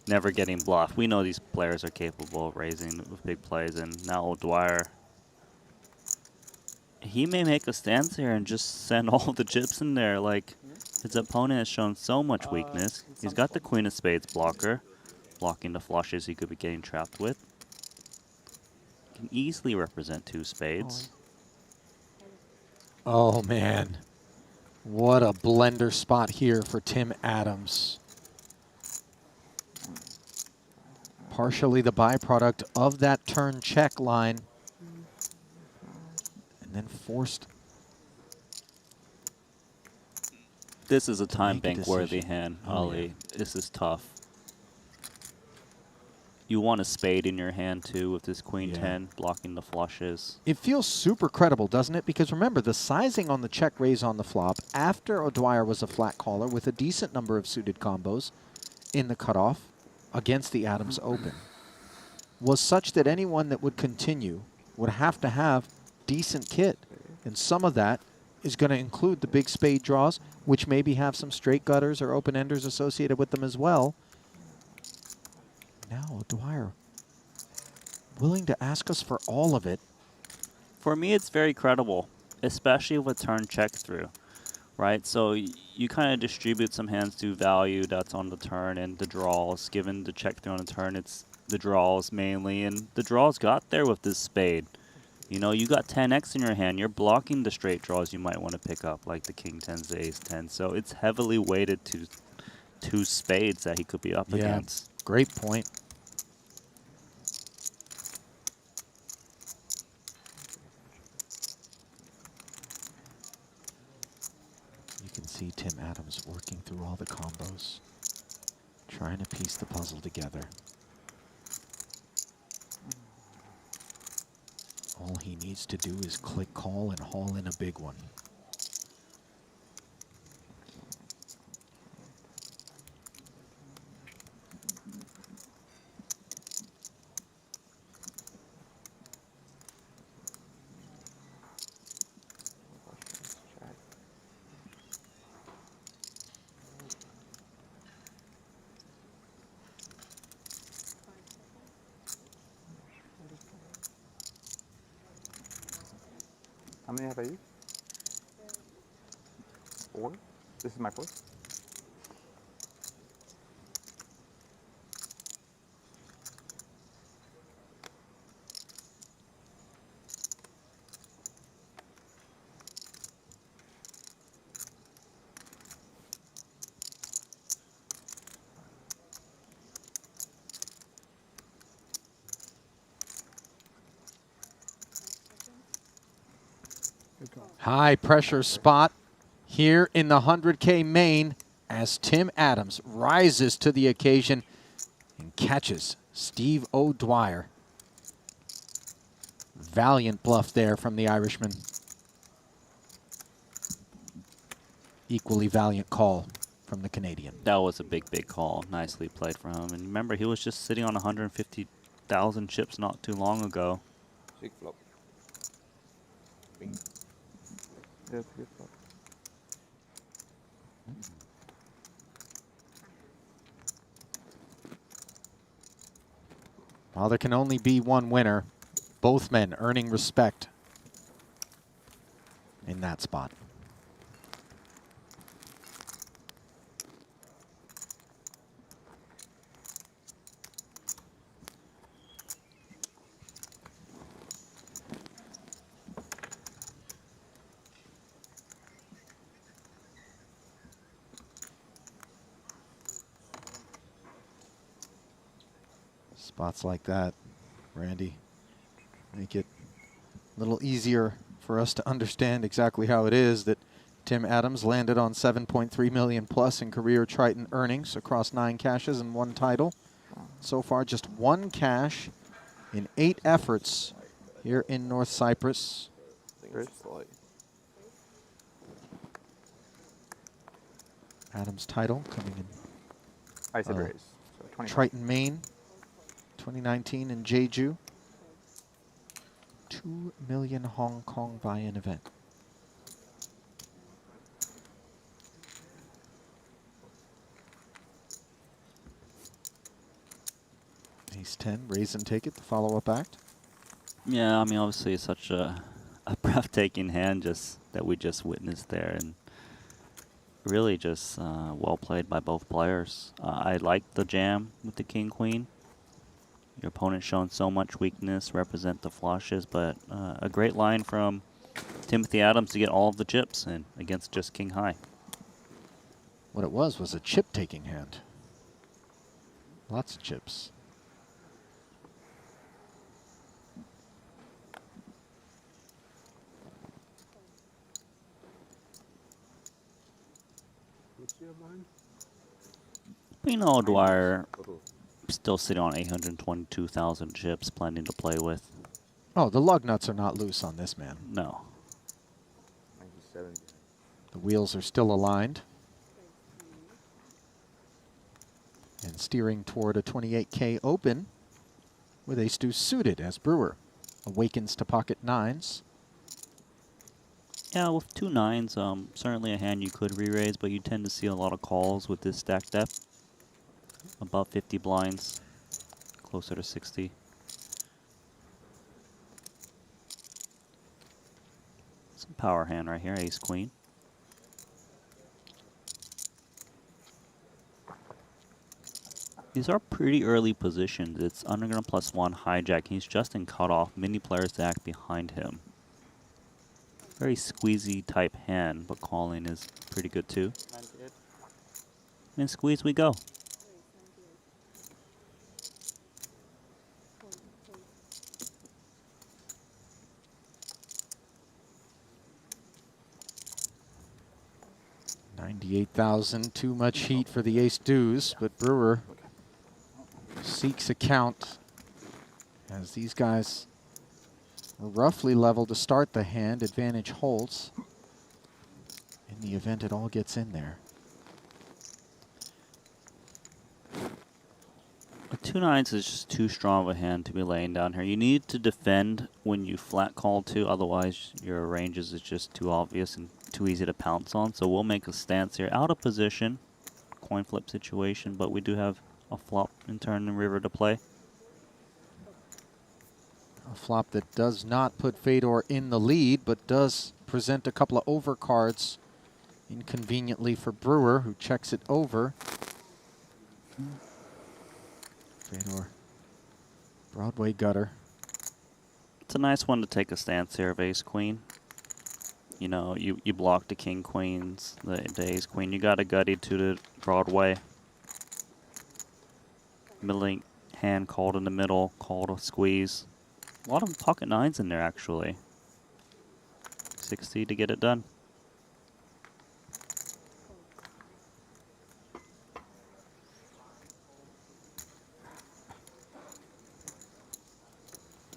never getting bluffed. We know these players are capable of raising with big plays, and now O'Dwyer, he may make a stance here and just send all the chips in there. Like, his opponent has shown so much weakness. He's got the Queen of Spades blocker, blocking the flushes he could be getting trapped with. Can easily represent 2 spades. Oh, man. What a blender spot here for Tim Adams. Partially the byproduct of that turn check line. And then forced. This is a time make a bank worthy decision. hand, Oh, Ali. yeah. This is tough. You want a spade in your hand too with this queen 10 blocking the flushes. It feels super credible, doesn't it? Because remember, the sizing on the check raise on the flop after O'Dwyer was a flat caller with a decent number of suited combos in the cutoff. against the Adams Open was such that anyone that would continue would have to have decent kit. And some of that is going to include the big spade draws, which maybe have some straight gutters or open enders associated with them as well. Now Dwyer willing to ask us for all of it. For me, it's very credible, especially with turn check through, right? So you kind of distribute some hands to value that's on the turn and the draws. Given the check through on the turn, it's the draws mainly, and the draws got there with this spade. You know, you got 10x in your hand. You're blocking the straight draws you might want to pick up, like the king 10s, the ace 10. So it's heavily weighted to 2 spades that he could be up against. Great point. You can see Tim Adams working through all the combos, trying to piece the puzzle together. All he needs to do is click call and haul in a big one. How many have I used? 4? This is my 4th? High pressure spot here in the 100K main as Tim Adams rises to the occasion and catches Steve O'Dwyer. Valiant bluff there from the Irishman. Equally valiant call from the Canadian. That was a big, big call. Nicely played for him. And remember, he was just sitting on 150,000 chips not too long ago. Big flop. Bing. That's good flop. While there can only be one winner, both men earning respect in that spot. Spots like that, Randy, make it a little easier for us to understand exactly how it is that Tim Adams landed on 7.3 million plus in career Triton earnings across 9 cashes and 1 title. So far, just 1 cash in 8 efforts here in North Cyprus. Adams title coming in. I said raise. So Triton main, 2019 in Jeju. 2 million Hong Kong buy-in event. Ace 10, raise and take it, the follow-up act. Yeah, I mean, obviously it's such a breathtaking hand that we just witnessed there. And really just well played by both players. I like the jam with the king-queen. Your opponent showing so much weakness, represent the flushes, but a great line from Timothy Adams to get all of the chips and against just king high. What it was a chip-taking hand. Lots of chips. You know, Dwyer still sitting on 822,000 chips, plenty to play with. Oh, the lug nuts are not loose on this man. No. 97. The wheels are still aligned. And steering toward a 28K open with ace-deuce suited as Brewer awakens to pocket nines. Yeah, with 2 nines, certainly a hand you could re-raise, but you tend to see a lot of calls with this stack depth. About 50 blinds, closer to 60. Some power hand right here, ace-queen. These are pretty early positions. It's underground +1 hijack. He's just in cutoff. Many players to act behind him. Very squeezy type hand, but calling is pretty good too. And squeeze we go. $98,000, too much heat for the ace-deuce, but Brewer seeks a count as these guys are roughly level to start the hand. Advantage holds in the event it all gets in there. A 2 nines is just too strong of a hand to be laying down here. You need to defend when you flat call too, otherwise your ranges is just too obvious and too easy to pounce on. So we'll make a stance here, out of position, coin flip situation, but we do have a flop and turn and river to play. A flop that does not put Fedor in the lead, but does present a couple of overcards inconveniently for Brewer, who checks it over. Fedor, Broadway gutter. It's a nice one to take a stance here of ace-queen. You know, you block the king-queens, the ace-queen. You got a gutty to the Broadway. Middling hand called in the middle, called a squeeze. A lot of pocket nines in there, actually. 60 to get it done.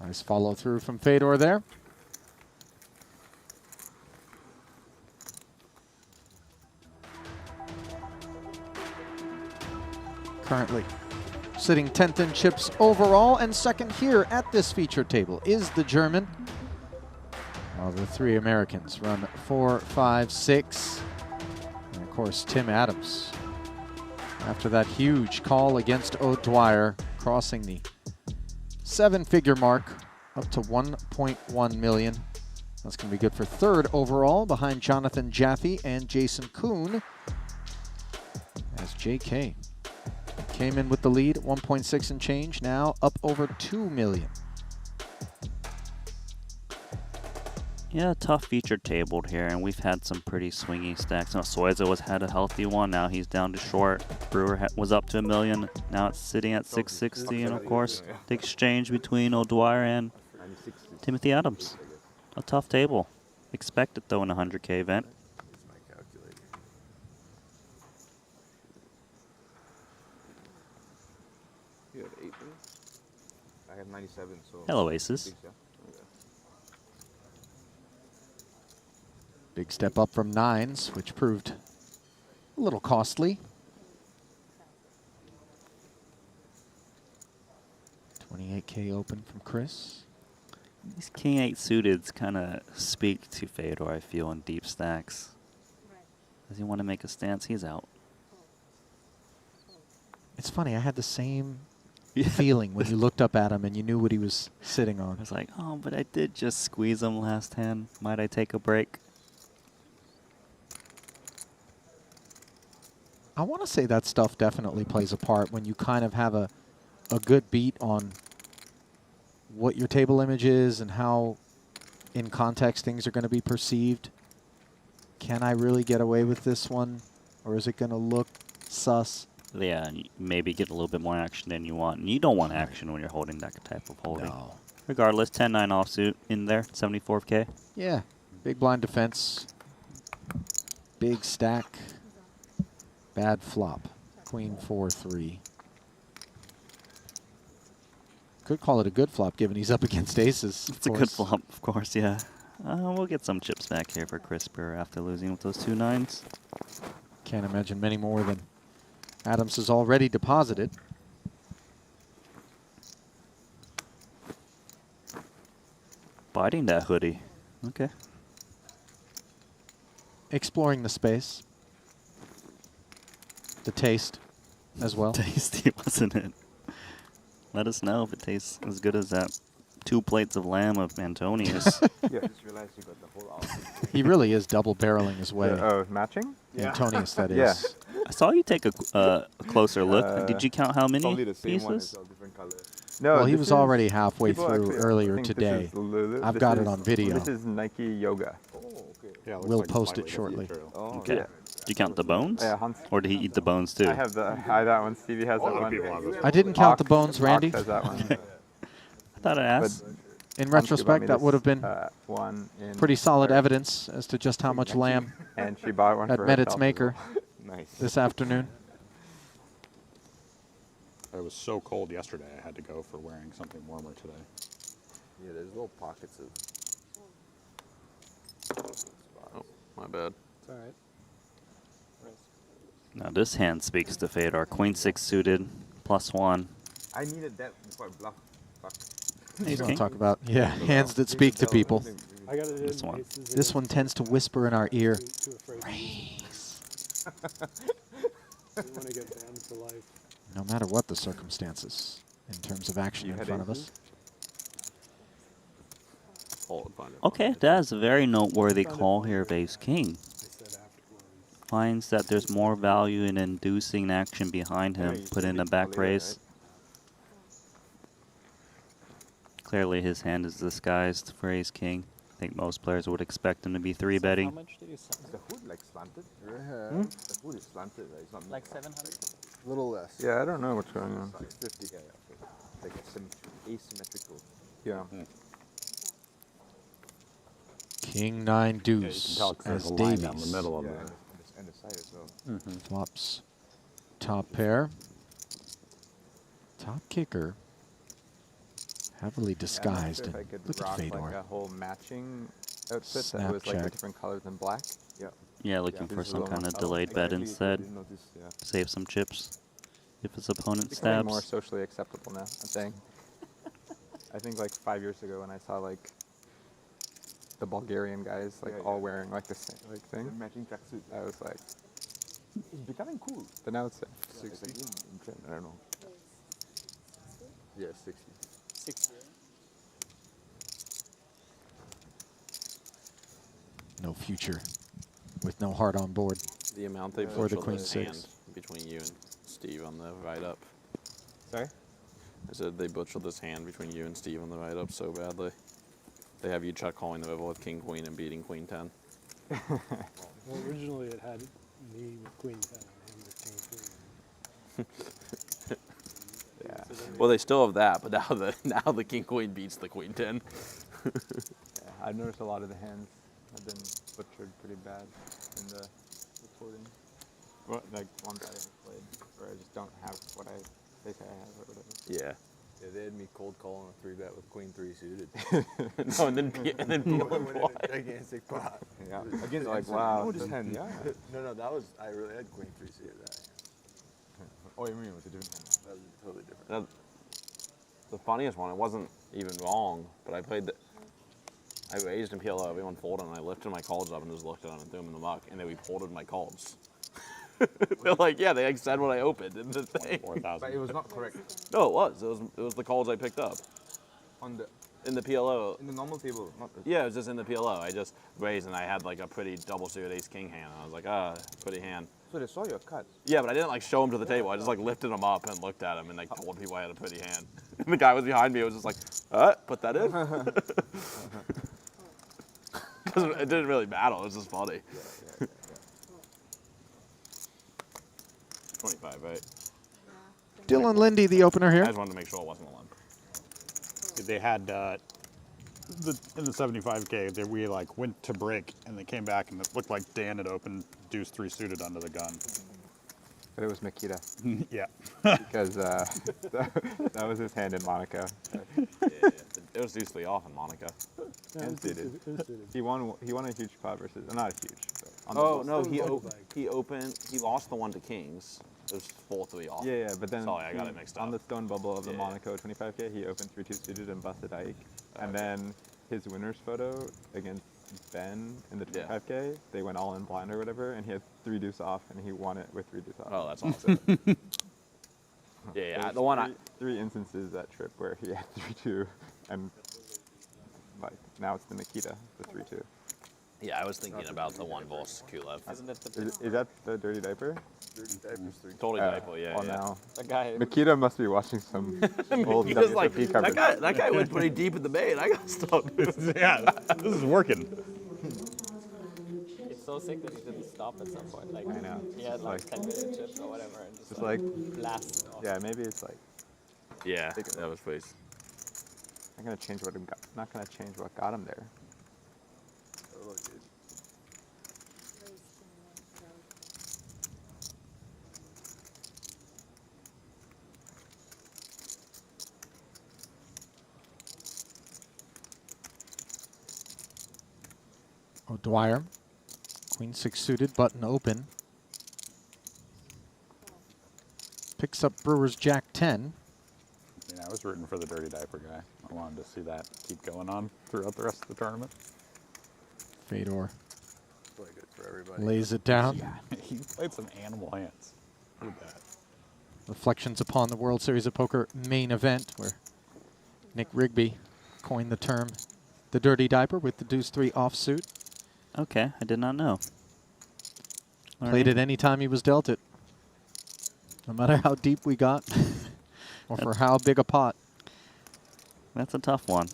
Nice follow through from Fedor there. Currently sitting 10th in chips overall, and second here at this feature table is the German. While the 3 Americans run 4, 5, 6. And of course, Tim Adams. After that huge call against O'Dwyer, crossing the 7-figure mark up to 1.1 million. That's going to be good for third overall behind Jonathan Jaffe and Jason Kuhn. As JK came in with the lead, 1.6 and change, now up over 2 million. Yeah, tough feature tabled here, and we've had some pretty swingy stacks. Now, Soiza was had a healthy one, now he's down to short. Brewer was up to 1 million, now it's sitting at 660, and of course, the exchange between O'Dwyer and Timothy Adams. A tough table. Expected, though, in a 100K event. You have 8 there? I have 97, so... Hello, aces. Big step up from nines, which proved a little costly. 28K open from Chris. These king-8 suiteds kind of speak to Fedor, I feel, in deep stacks. Does he want to make a stance? He's out. It's funny, I had the same feeling when you looked up at him and you knew what he was sitting on. I was like, oh, but I did just squeeze him last hand. Might I take a break? I want to say that stuff definitely plays a part when you kind of have a good beat on what your table image is and how in context things are going to be perceived. Can I really get away with this one? Or is it going to look sus? Yeah, and maybe get a little bit more action than you want. And you don't want action when you're holding that type of holding. No. Regardless, 10-9 offsuit in there, 74K. Yeah, big blind defense. Big stack. Bad flop. Queen 4-3. Could call it a good flop given he's up against aces. It's a good flop, of course, yeah. We'll get some chips back here for Chris Brewer after losing with those 2 nines. Can't imagine many more than Adams is already deposited. Biting that hoodie. Okay. Exploring the space. The taste as well. Tasty, wasn't it? Let us know if it tastes as good as that 2 plates of lamb of Antonius. Yeah, I just realized you got the whole outfit. He really is double barreling his way. Oh, matching? Antonius, that is. Yeah. I saw you take a closer look. Did you count how many Probably the same one, pieces? it's all different color. No, Well, he this was is- already halfway people through actually earlier think this today. is Lulu. I've This got it is- on video. This is Nike Yoga. Oh, okay. Yeah, it looks We'll like post it slightly shortly. different Oh, Okay. Yeah. Did you count the bones? Yeah, Hans. Or did he eat the bones too? I have that one. Stevie has A that lot of one. people have this. I didn't count the Ox- bones, Randy. Ox has that one. I thought I asked. In Hans retrospect, bought me that would have been this, one in pretty solid her- evidence as to just how much lamb And she bought one had for met its herself as maker well. Nice. this afternoon. It was so cold yesterday, I had to go for wearing something warmer today. Yeah, there's little pockets of. Oh, my bad. It's alright. Now this hand speaks to Fedor. Queen 6 suited, +1. I needed that before I bluff. Fuck. He's going Okay. to talk about, hands that speak to people. I got it in. This one. aces This in, one tends to whisper in our ear. Too afraid to use it. Didn't want to get banned for life. No matter what the circumstances in terms of action You in had front of aces? us. Hold it, find it. Okay, that is a very noteworthy call here of Ace King. I said afterwards. Finds that there's more value in inducing action behind Yeah, him, you put still in a need to back play it, raise. Clearly his hand is disguised for Ace King. I think most players would expect him to be 3-betting. Is the hood like slanted? The hood is slanted, right? It's not like 700? a little less. Yeah, I don't know what's going on. 650. Yeah, yeah. Okay. Like asymmetrical. Yeah. King 9 Yeah, you deuce can tell 'cause there's as a line Davies down the middle of Yeah, it. and the side as well. flops top pair. Top kicker. Heavily disguised. Yeah, I'm not sure And if I could look at rock Fedor. like a whole matching outfit Snap that was like check. a different color than black. Yeah. Yeah, looking Yeah, for this is some the kind one. of Oh, delayed bet exactly, I instead. didn't notice, yeah. Save some chips if his opponent It's becoming more stabs. socially acceptable now, I'm saying. I think like 5 years ago when I saw like the Bulgarian guys like Yeah, all yeah. wearing like the same like The thing, matching tracksuit. I was like, It's becoming cool. but now it's Yeah, it's like in trend. I don't know. Yeah, 60. 60. No future with no heart on board. The amount they Or the butchered queen this six. hand between you and Steve on the write-up. sorry. I said they butchered this hand between you and Steve on the write-up so badly. They have you check calling the river with King Queen and beating Queen 10. Well, originally it had me with Queen 10 and him with King Queen. Yeah. Well, they still have that, but now the King Queen beats the Queen 10. Yeah, I've noticed a lot of the hands have been butchered pretty bad in the recording. Well, like ones I have played, where I just don't have what they say I have or whatever. Yeah. Yeah, they had me cold calling a 3-bet with Queen 3 suited. No, and then Peel When won. a gigantic pot. Yeah. Against Like, Ensign. wow, No, this hand, yeah. no, that was, I really had Queen 3 suited that hand. Oh, you mean it was a different hand? That was totally different. Now, the funniest one, it wasn't even wrong, but I raised in PLO, everyone folded, and I lifted my calls up and just looked at them and threw them in the muck, and they reported my calls. They're like, yeah, they said what I opened in the thing. 4,000. But it was not correct. No, it was. It was the calls I picked up On the, in the PLO. in the normal table, not the... Yeah, it was just in the PLO. I just raised, and I had like a pretty double suited ace king hand. And I was like, pretty hand. So they saw your cut. Yeah, but I didn't like show them to the table. I just like lifted them up and looked at them and like told people I had a pretty hand. And the guy was behind me. I was just like, put that in. It didn't really matter. It was just funny. Yeah. 25, right? Dylan Lindy, the opener I here. just wanted to make sure it wasn't a limp. They had in the 75K, we like went to break and they came back and it looked like Dan had opened deuce 3 suited under the gun. But it was Makita Yeah. because that was his hand in Monaco. Yeah. It was deuce 3 off in Monaco. And suited. He won a huge pot versus not a huge. But on Oh the no, still he looked he lost the one to kings. There's 4-3 off. Yeah, but then Sorry, I got it mixed up. on the stone bubble of the Yeah. Monaco 25K, he opened 3-2 suited and busted Ike. And then his winner's photo against Ben in the 25K, they went all in blind or whatever, and he had 3 deuce off, and he won it with 3 deuce off. Oh, that's awesome. There's the one three instances that trip where he had 3-2, and like now it's the Nikita, the 3-2. Yeah, I was thinking about the one versus Kulev. Isn't it the Is that the dirty diaper? Dirty diapers 3. Totally diaper, yeah. Well, yeah. now the guy? Nikita must be watching some old He was like, WSOP coverage. that guy went pretty deep in the main. I got stuck. Yeah, this is working. It's so sick that he didn't stop at some point. Like I know. he had like Like- 10-minute chips or whatever, and just It's like like- blasted off. Yeah, maybe it's like Yeah, that was pretty. not gonna change what not gonna change what got him there. Oh, look, dude. O'Dwyer, queen 6 suited, button open. Picks up Brewer's Jack 10. I mean, I was rooting for the dirty diaper guy. I wanted to see that keep going on throughout the rest of the tournament. Fedor Play good for everybody. lays it down. He played some animal hands. Look at that. Reflections upon the World Series of Poker main event, where Nick Rigby coined the term the dirty diaper with the deuce 3 offsuit. Okay, I did not know. Played it any time he was dealt it. No matter how deep we got, or for how big a pot. That's a tough one.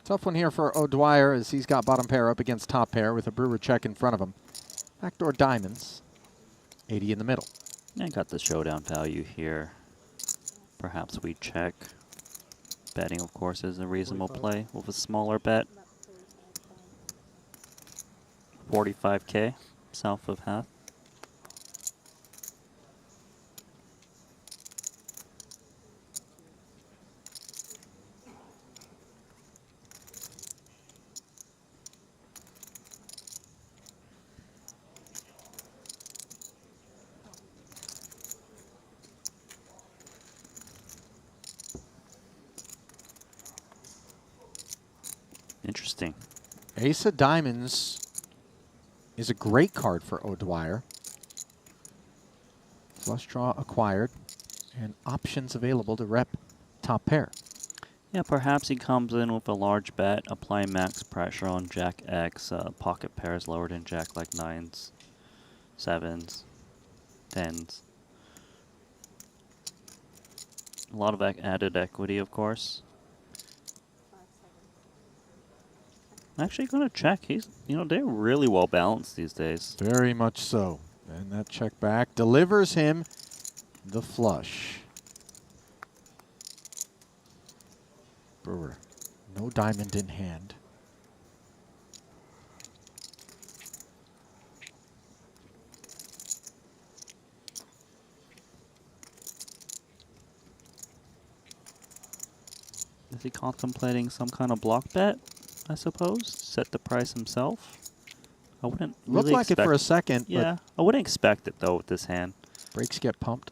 Tough one here for O'Dwyer as he's got bottom pair up against top pair with a Brewer check in front of him. Backdoor diamonds, 80 in the middle. I got the showdown value here. Perhaps we check. Betting, of course, is a reasonable play with a smaller bet. 45K, south of half. Interesting. Ace of diamonds is a great card for O'Dwyer. Flush draw acquired and options available to rep top pair. Yeah, perhaps he comes in with a large bet, apply max pressure on Jack X, pocket pairs lowered in Jack like 9s, 7s, 10s. A lot of added equity, of course. I'm actually going to check. They're really well balanced these days. Very much so. And that check back delivers him the flush. Brewer, no diamond in hand. Is he contemplating some kind of block bet, I suppose? Set the price himself? I wouldn't Looked really like it for a second, Yeah, I wouldn't expect it, though, with this hand. but breaks get pumped.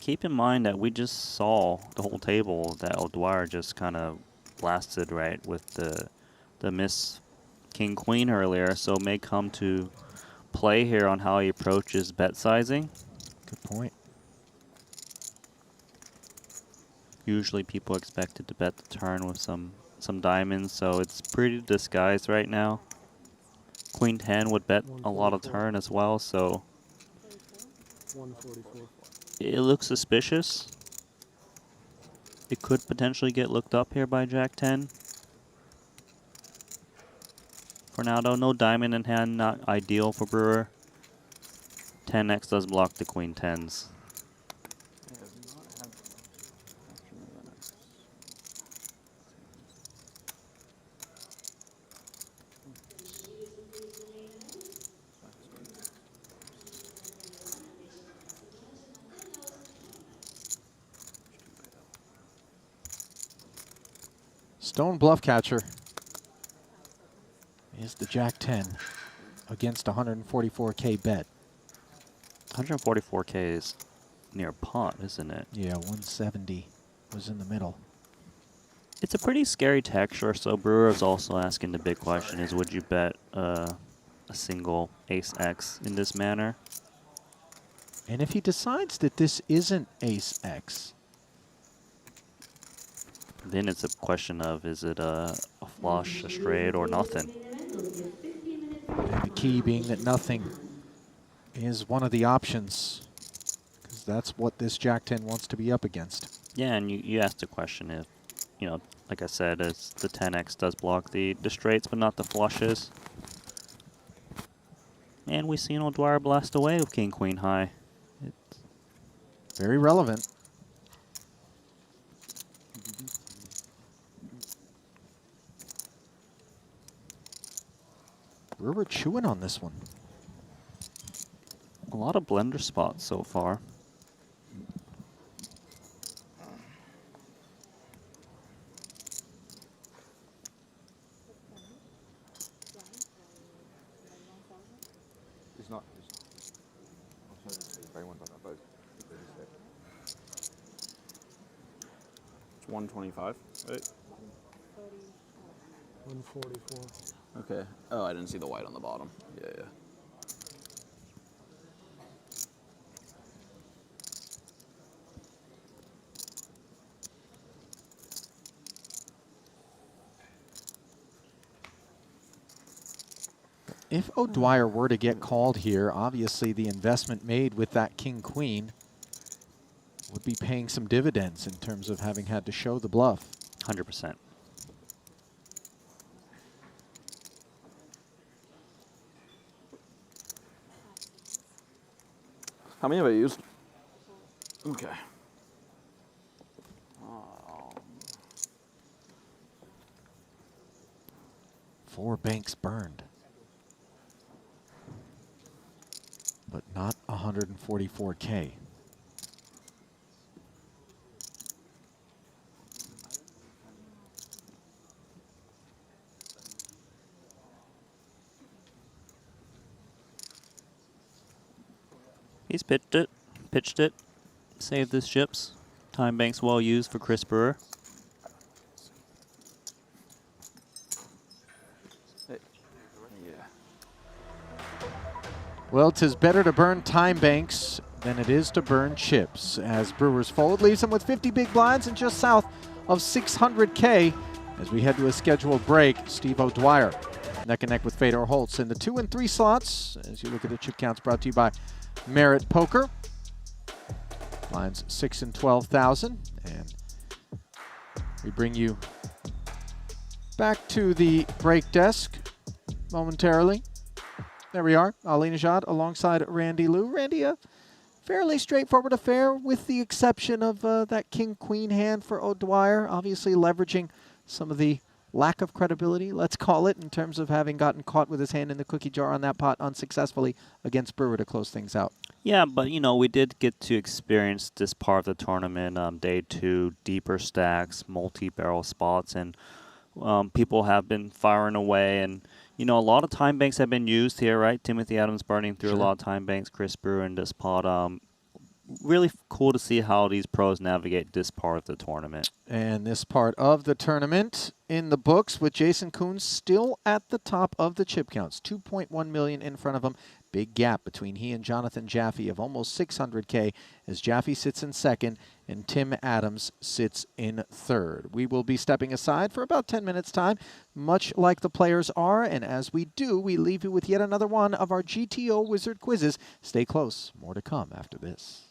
Keep in mind that we just saw the whole table that O'Dwyer just kind of blasted right with the miss king queen earlier, so it may come to play here on how he approaches bet sizing. Good point. Usually people expected to bet the turn with some diamonds, so it's pretty disguised right now. Queen 10 would bet a lot of turn as well, so 144. it looks suspicious. It could potentially get looked up here by Jack 10. For now, though, no diamond in hand, not ideal for Brewer. 10x does block the Queen 10s. Stone bluff catcher is the Jack 10 against 144K bet. 144K is near pot, isn't it? Yeah, 170 was in the middle. It's a pretty scary texture, so Brewer is also asking the big question is, would you bet a single ace-x in this manner? And if he decides that this isn't ace-x, then it's a question of, is it a flush, a straight, or nothing? and the key being that nothing is one of the options, because that's what this Jack-10 wants to be up against. Yeah, and you asked the question if, you know, like I said, it's the 10x does block the straights, but not the flushes. And we've seen O'Dwyer blast away with King Queen high. It's very relevant. Brewer chewing on this one. a lot of blender spots so far. It's not. Oh, sorry, if I want to about It's 125, right? 144. Okay. Oh, I didn't see the white on the bottom. Yeah, yeah. If O'Dwyer were to get called here, obviously the investment made with that king-queen would be paying some dividends in terms of having had to show the bluff. 100%. How many have I used? Okay. 4 banks burned. But not 144K. He's pitched it, saved his chips. Time banks well used for Chris Brewer. Well, 'tis better to burn time banks than it is to burn chips, as Brewers fold leaves them with 50 big blinds and just south of 600K. As we head to a scheduled break, Steve O'Dwyer neck and neck with Fedor Holtz in the 2 and 3 slots. As you look at the chip counts, brought to you by Merit Poker. Lines 6 and 12,000, and we bring you back to the break desk momentarily. There we are, Ali Najad alongside Randy Liu. Randy, a fairly straightforward affair with the exception of that king-queen hand for O'Dwyer, obviously leveraging some of the lack of credibility, let's call it, in terms of having gotten caught with his hand in the cookie jar on that pot unsuccessfully against Brewer to close things out. Yeah, but you know, we did get to experience this part of the tournament, day 2, deeper stacks, multi-barrel spots, and people have been firing away, and you know, a lot of time banks have been used here, right? Timothy Adams burning through a lot of time banks, Chris Brewer in this pot. Really cool to see how these pros navigate this part of the tournament. And this part of the tournament in the books with Jason Koons still at the top of the chip counts. 2.1 million in front of him. Big gap between he and Jonathan Jaffe of almost 600K as Jaffe sits in second and Tim Adams sits in third. We will be stepping aside for about 10 minutes time, much like the players are. And as we do, we leave you with yet another one of our GTO Wizard quizzes. Stay close. More to come after this.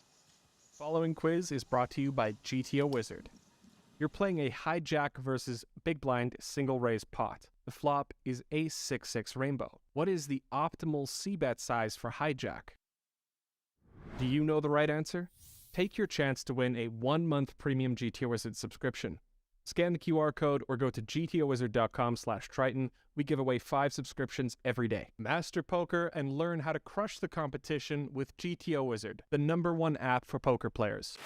Following quiz is brought to you by GTO Wizard. You're playing a hijack versus big blind single raise pot. The flop is ace 6-6 rainbow. What is the optimal c-bet size for hijack? Do you know the right answer? Take your chance to win a 1-month premium GTO Wizard subscription. Scan the QR code or go to gtowizard.com/Triton. We give away 5 subscriptions every day. Master poker and learn how to crush the competition with GTO Wizard, the #1 app for poker players.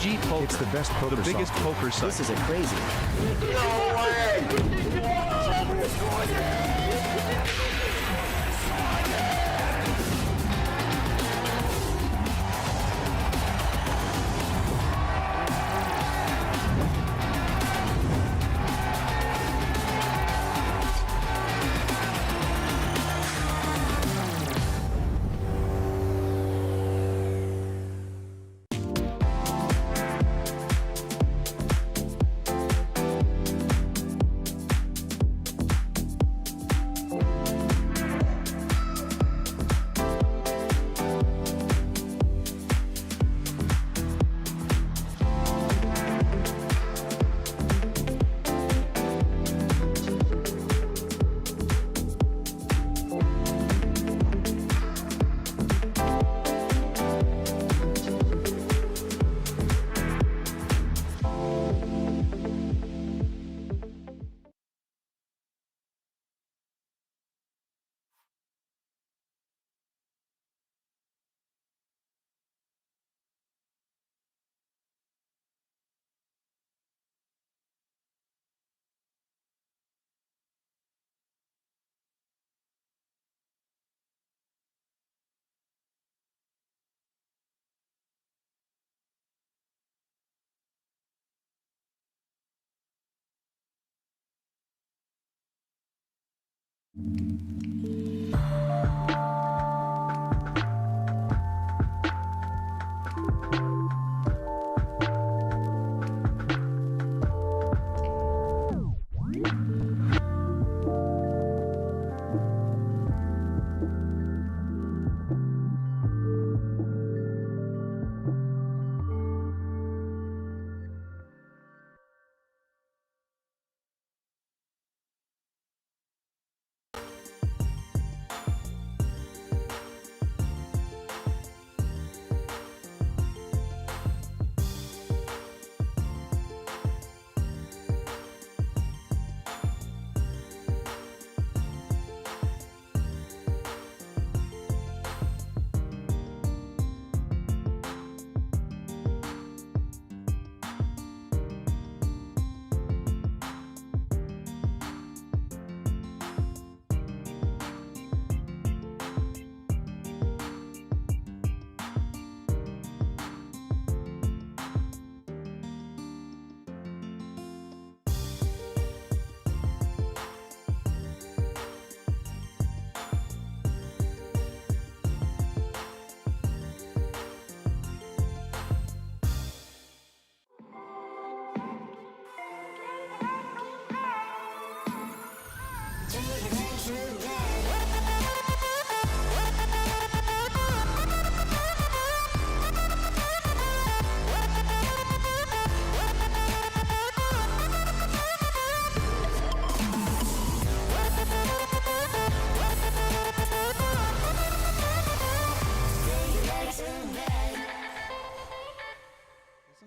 GG Poker. It's the best poker The biggest software. poker site. This is crazy.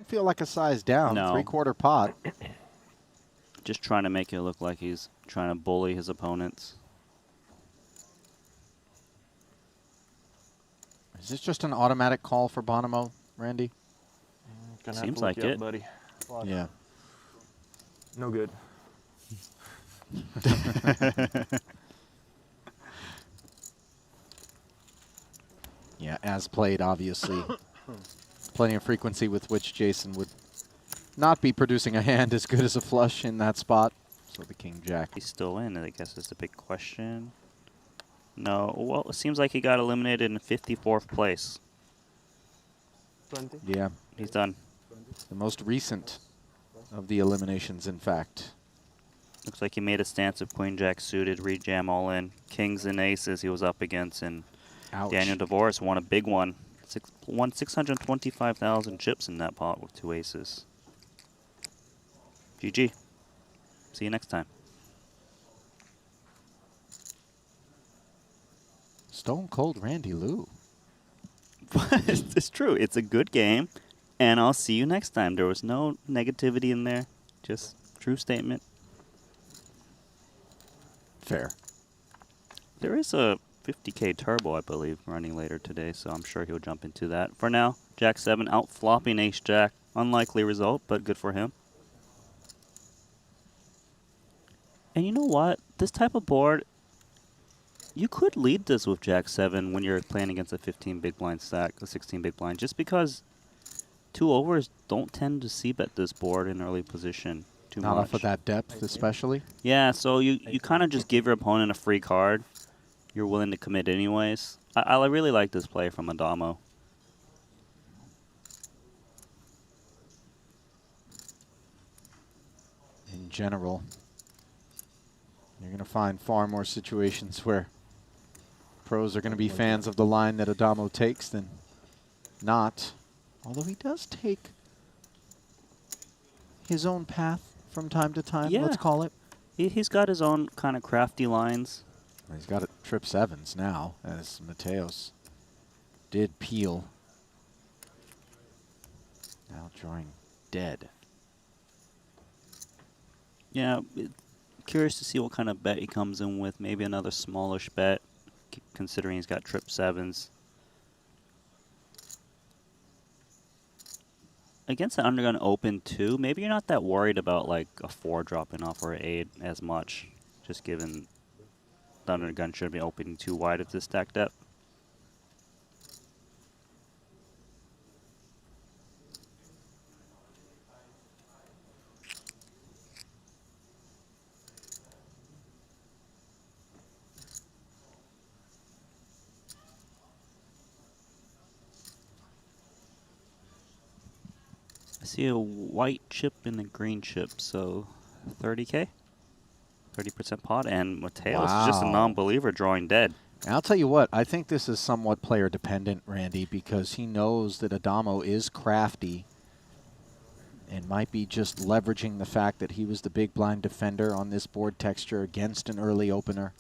Feel like a size down. No. 3/4 pot. Just trying to make it look like he's trying to bully his opponents. Is this just an automatic call for Bonomo, Randy? Gonna have Seems to look like you it. up, buddy. Yeah. No good. Yeah, as played, obviously. Plenty of frequency with which Jason would not be producing a hand as good as a flush in that spot. So the king jack. He's still in, I guess is the big question. No, well, it seems like he got eliminated in 54th place. 20. Yeah. He's done. The most recent of the eliminations, in fact. Looks like he made a stance of queen jack suited, rejam all in. Kings and aces he was up against, and Ouch. Daniel DeVoris won a big one. Won 625,000 chips in that pot with 2 aces. GG. See you next time. Stone Cold Randy Lou. It's true. It's a good game, and I'll see you next time. There was no negativity in there. Just true statement. Fair. There is a 50K turbo, I believe, running later today, so I'm sure he'll jump into that. For now, Jack 7 out flopping Ace Jack. Unlikely result, but good for him. And you know what? This type of board, you could lead this with Jack 7 when you're playing against a 15 big blind stack, a 16 big blind, just because 2 overs don't tend to c-bet this board in early position too much. Not off of that depth, especially. Yeah, so you kind of just give your opponent a free card. You're willing to commit anyways. I really like this play from Adamo. In general, you're going to find far more situations where pros are going to be fans of the line that Adamo takes than not. Although he does take his own path from time to time, Yeah. let's call it. He's got his own kind of crafty lines. He's got a trip 7s now, as Mateos did peel. Now drawing dead. Yeah, curious to see what kind of bet he comes in with. Maybe another smallish bet, considering he's got trip 7s. Against an undergun open 2, maybe you're not that worried about like a 4 dropping off or an 8 as much, just given the undergun should be opening too wide at this stack depth. I see a white chip and a green chip, so 30K? 30% pot, and Mateos is just a Wow. non-believer drawing dead. And I'll tell you what, I think this is somewhat player dependent, Randy, because he knows that Adamo is crafty and might be just leveraging the fact that he was the big blind defender on this board texture against an early opener.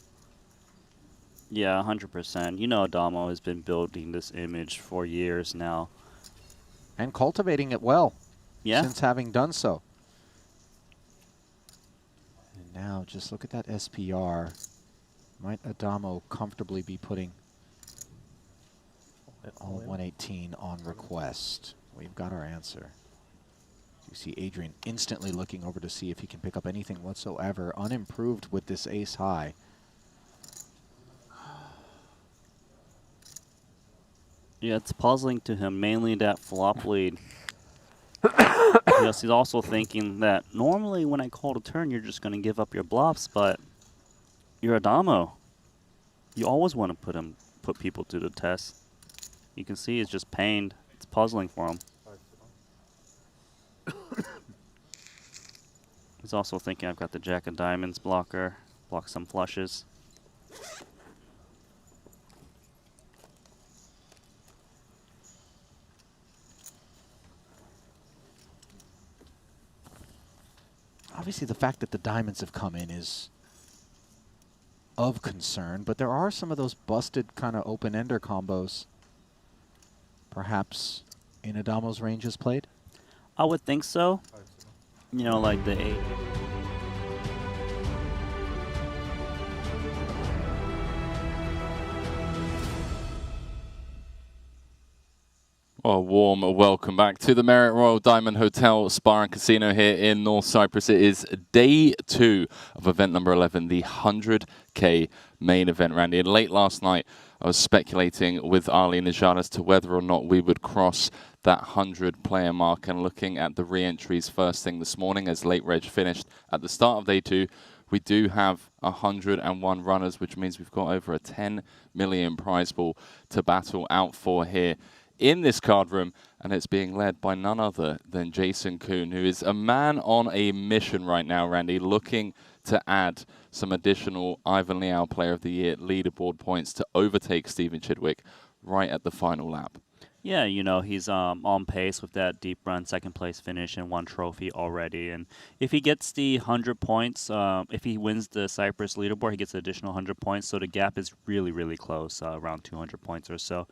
Yeah, 100%. You know Adamo has been building this image for years now. And cultivating it well. Yeah. Since having done so. And now just look at that SPR. Might Adamo comfortably be putting all 118 on request? We've got our answer. You see Adrian instantly looking over to see if he can pick up anything whatsoever, unimproved with this ace high. Yeah, it's puzzling to him, mainly that flop lead. Yes, he's also thinking that normally when I call to turn, you're just going to give up your bluffs, but you're Adamo. You always want to put people to the test. You can see he's just pained. It's puzzling for him. He's also thinking I've got the Jack of Diamonds blocker, block some flushes. Obviously, the fact that the diamonds have come in is of concern, but there are some of those busted kind of open-ender combos perhaps in Adamo's ranges played? I would think so. You know, like the 8. Well, a warm welcome back to the Marriott Royal Diamond Hotel Spa and Casino here in North Cyprus. It is day 2 of event number 11, the 100K main event, Randy. And late last night, I was speculating with Ali Najad as to whether or not we would cross that 100-player mark, and looking at the re-entries first thing this morning as late reg finished at the start of day 2. We do have 101 runners, which means we've got over a 10 million prize pool to battle out for here in this card room, and it's being led by none other than Jason Kuhn, who is a man on a mission right now, Randy, looking to add some additional Ivan Liao Player of the Year leaderboard points to overtake Stephen Chidwick right at the final lap. Yeah, you know, he's on pace with that deep run second place finish and 1 trophy already. And if he gets the 100 points, if he wins the Cyprus leaderboard, he gets an additional 100 points. So the gap is really, really close, around 200 points or so.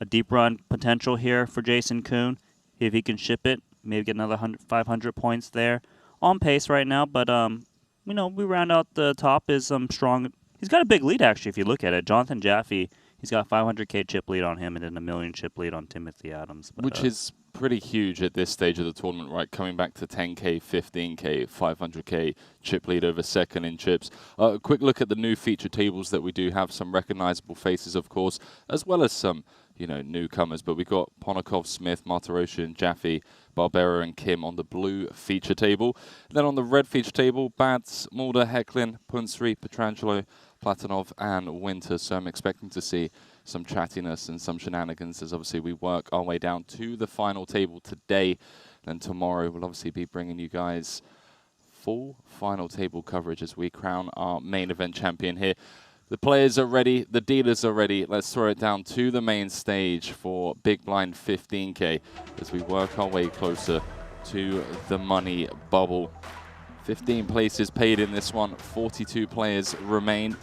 A deep run potential here for Jason Kuhn. If he can ship it, maybe get another 500 points there. On pace right now, but, you know, we round out the top is strong. He's got a big lead, actually, if you look at it. Jonathan Jaffe, he's got 500K chip lead on him and then a 1 million chip lead on Timothy Adams. But, which is pretty huge at this stage of the tournament, right? Coming back to 10K, 15K, 500K, chip lead over second in chips. A quick look at the new feature tables that we do have. Some recognizable faces, of course, as well as some, you know, newcomers. But we got Ponakov, Smith, Martirosyan, Jaffe, Barbero, and Kim on the blue feature table. And then on the red feature table, Bads, Mulder, Hecklin, Punsri, Petrangelo, Platonov, and Winter. So I'm expecting to see some chattiness and some shenanigans as obviously we work our way down to the final table today. Then tomorrow we'll obviously be bringing you guys full final table coverage as we crown our main event champion here. The players are ready, the dealers are ready. Let's throw it down to the main stage for Big Blind 15K as we work our way closer to the money bubble. 15 places paid in this one, 42 players remain.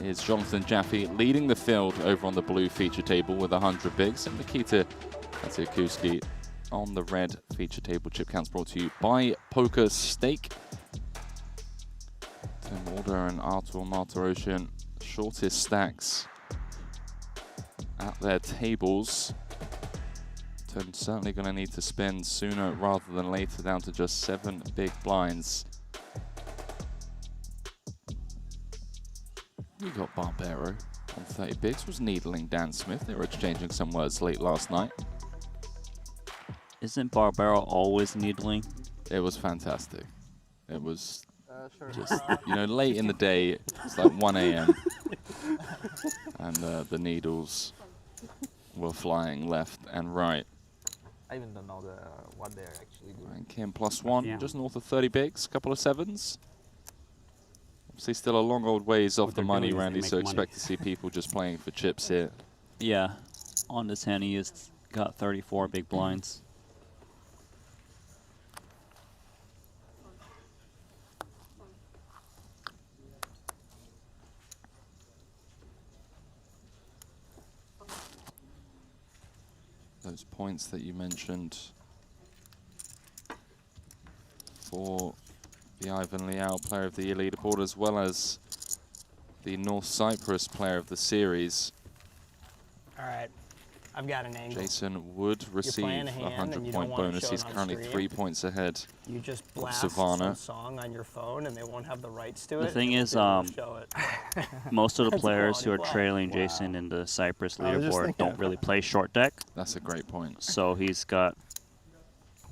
Is Jonathan Jaffe leading the field over on the blue feature table with 100 bigs, and Nikita Atiakuski on the red feature table. Chip counts brought to you by Poker Stake. Tim Mulder and Artur Martirosyan, shortest stacks at their tables. Tim certainly going to need to spin sooner rather than later, down to just 7 big blinds. We got Barbero on 30 bigs, was needling Dan Smith. They were exchanging some words late last night. Isn't Barbero always needling? It was fantastic. It was Sure. just, you know, late in the day. It's like 1 a.m. and the needles were flying left and right. I even don't know what they're actually doing. And Kim +1, just north of 30 bigs, couple of sevens. Obviously still a long old ways off the money, Randy, so expect to see people just playing for chips here. Yeah, on this hand he has got 34 big blinds. Those points that you mentioned for the Ivan Liao Player of the Year leaderboard, as well as the North Cyprus Player of the Series. All right, I've got an angle. Jason would receive a 100-point bonus. He's currently 3 points ahead. You just of blast Savannah. some song on your phone, and they won't have the rights to it. The thing is, most of the players who are trailing Jason in the Cyprus leaderboard don't really play short deck. That's a great point. So he's got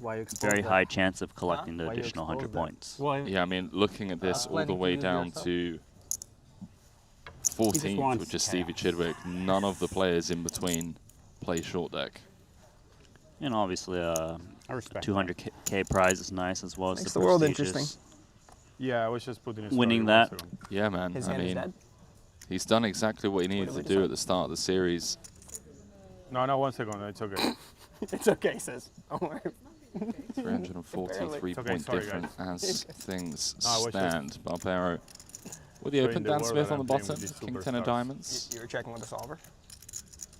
Why very high chance of collecting the additional 100 points. Yeah, I mean, looking at this all the way down to 14th, which is Stevie Chidwick, none of the players in between play short deck. And obviously, 200K prize is nice, as well as Makes the the world prestigious. interesting. Yeah, I was just putting his Winning that. Yeah, man. His I hand is mean, dead? he's done exactly what he needed to do at the start of the series. No, 1 second. It's okay. It's okay, sis. Don't worry. 343 okay, point sorry, difference guys. as things No, I was stand. Barbero with the showing open, the Dan world Smith that on the I'm playing bottom, with these King 10 superstars. of diamonds. You were checking with the solver?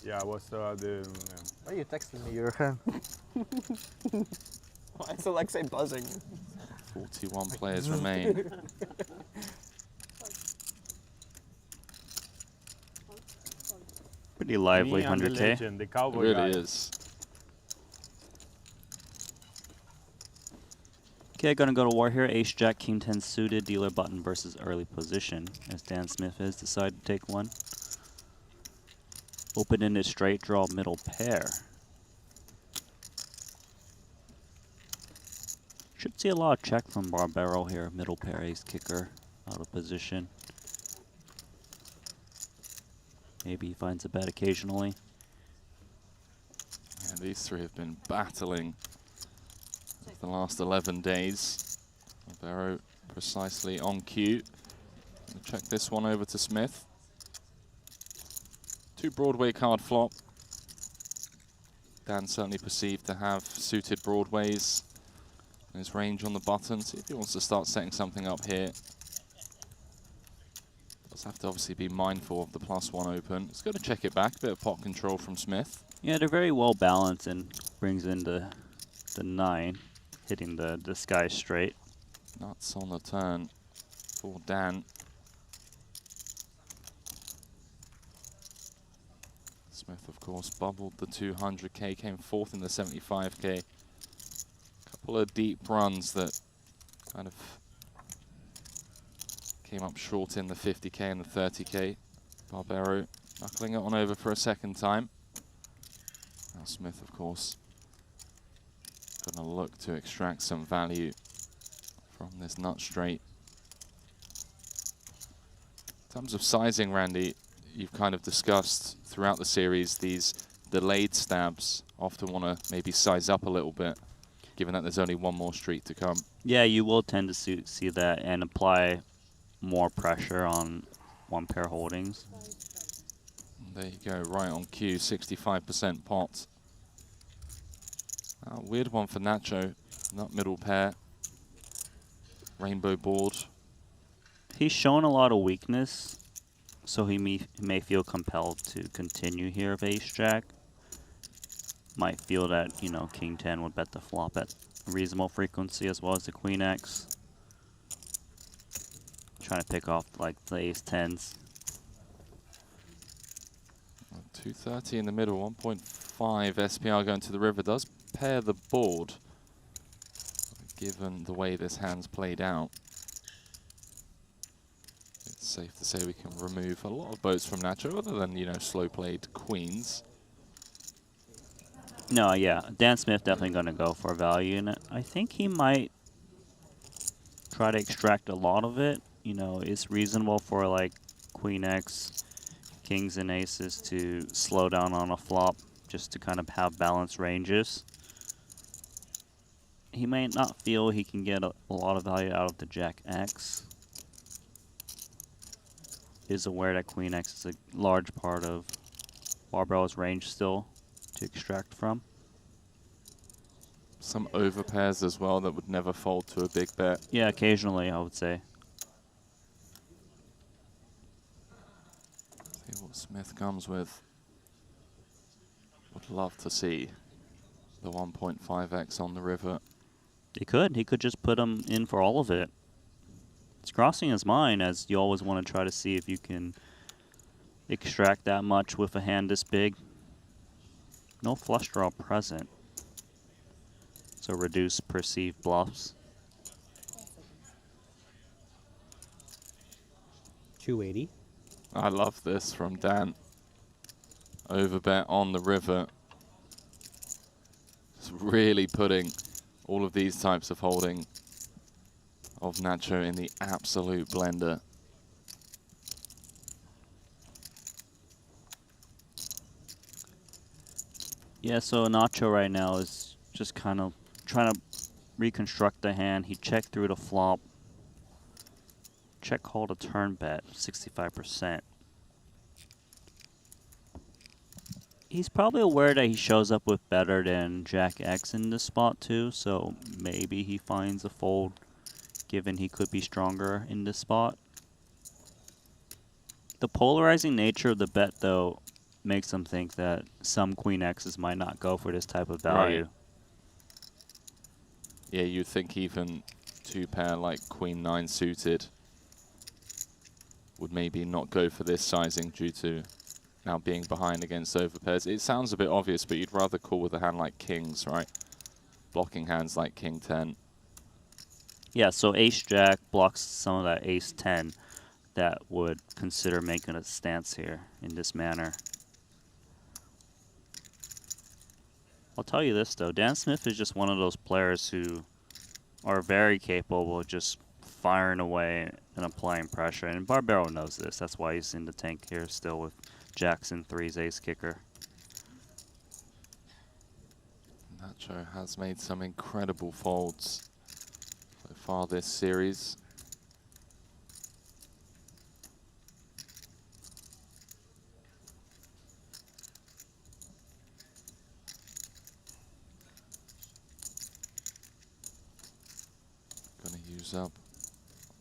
Yeah, I was Why are you texting me? You're a fan. Why is Alexei buzzing? 41 players remain. Pretty lively Me and the 100K. legend, the It cowboy really guy. is. Okay, gonna go to war here. Ace Jack, King 10 suited, dealer button versus early position. As Dan Smith has decided to take one. Open-ended straight draw middle pair. Should see a lot of check from Barbero here. Middle pair, ace kicker, out of position. Maybe he finds a bet occasionally. Yeah, these three have been battling the last 11 days. Barbero precisely on cue. Check this one over to Smith. 2 Broadway card flop. Dan certainly perceived to have suited Broadways. His range on the button. See if he wants to start setting something up here. Does have to obviously be mindful of the +1 open. He's going to check it back. Bit of pot control from Smith. Yeah, they're very well balanced and brings in the 9, hitting the sky straight. Nuts on the turn for Dan. Smith, of course, bubbled the 200k, came fourth in the 75k. Couple of deep runs that kind of came up short in the 50k and the 30k. Barbero knuckling it on over for a second time. Now Smith, of course, going to look to extract some value from this nut straight. In terms of sizing, Randy, you've kind of discussed throughout the series these delayed stabs. Often want to maybe size up a little bit, given that there's only one more street to come. Yeah, you will tend to see that and apply more pressure on one pair holdings. There you go, right on cue, 65% pot. Weird one for Nacho, nut middle pair. Rainbow board. He's shown a lot of weakness, so he may feel compelled to continue here with ace-jack. Might feel that, you know, king 10 would bet the flop at a reasonable frequency as well as the queen x. Trying to pick off, like, the ace 10s. 230 in the middle, 1.5 SPR going to the river. Does pair the board, given the way this hand's played out. It's safe to say we can remove a lot of boats from Nacho, other than, you know, slow-played queens. No, yeah, Dan Smith definitely going to go for value, and I think he might try to extract a lot of it. You know, it's reasonable for, like, queen x, kings and aces to slow down on a flop just to kind of have balanced ranges. He may not feel he can get a lot of value out of the jack x. Is aware that queen x is a large part of Barbero's range still to extract from. Some overpairs as well that would never fold to a big bet. Yeah, occasionally, I would say. See what Smith comes with. Would love to see the 1.5x on the river. He could just put him in for all of it. It's crossing his mind, as you always want to try to see if you can extract that much with a hand this big. No flush draw present, so reduce perceived bluffs. 280. I love this from Dan. Overbet on the river. Just really putting all of these types of holding of Nacho in the absolute blender. Yeah, so Nacho right now is just kind of trying to reconstruct the hand. He checked through the flop. Check called a turn bet, 65%. He's probably aware that he shows up with better than Jack X in this spot too, so maybe he finds a fold given he could be stronger in this spot. The polarizing nature of the bet though makes him think that some Queen X's might not go for this type of value. Right. Yeah, you'd think even two pair like Queen 9 suited would maybe not go for this sizing due to now being behind against overpairs. It sounds a bit obvious, but you'd rather call with a hand like kings, right? Blocking hands like king 10. Yeah, so ace-jack blocks some of that ace-10 that would consider making a stance here in this manner. I'll tell you this, though. Dan Smith is just one of those players who are very capable of just firing away and applying pressure. And Barbero knows this. That's why he's in the tank here still with Jackson 3's ace kicker. Nacho has made some incredible folds so far this series. Going to use up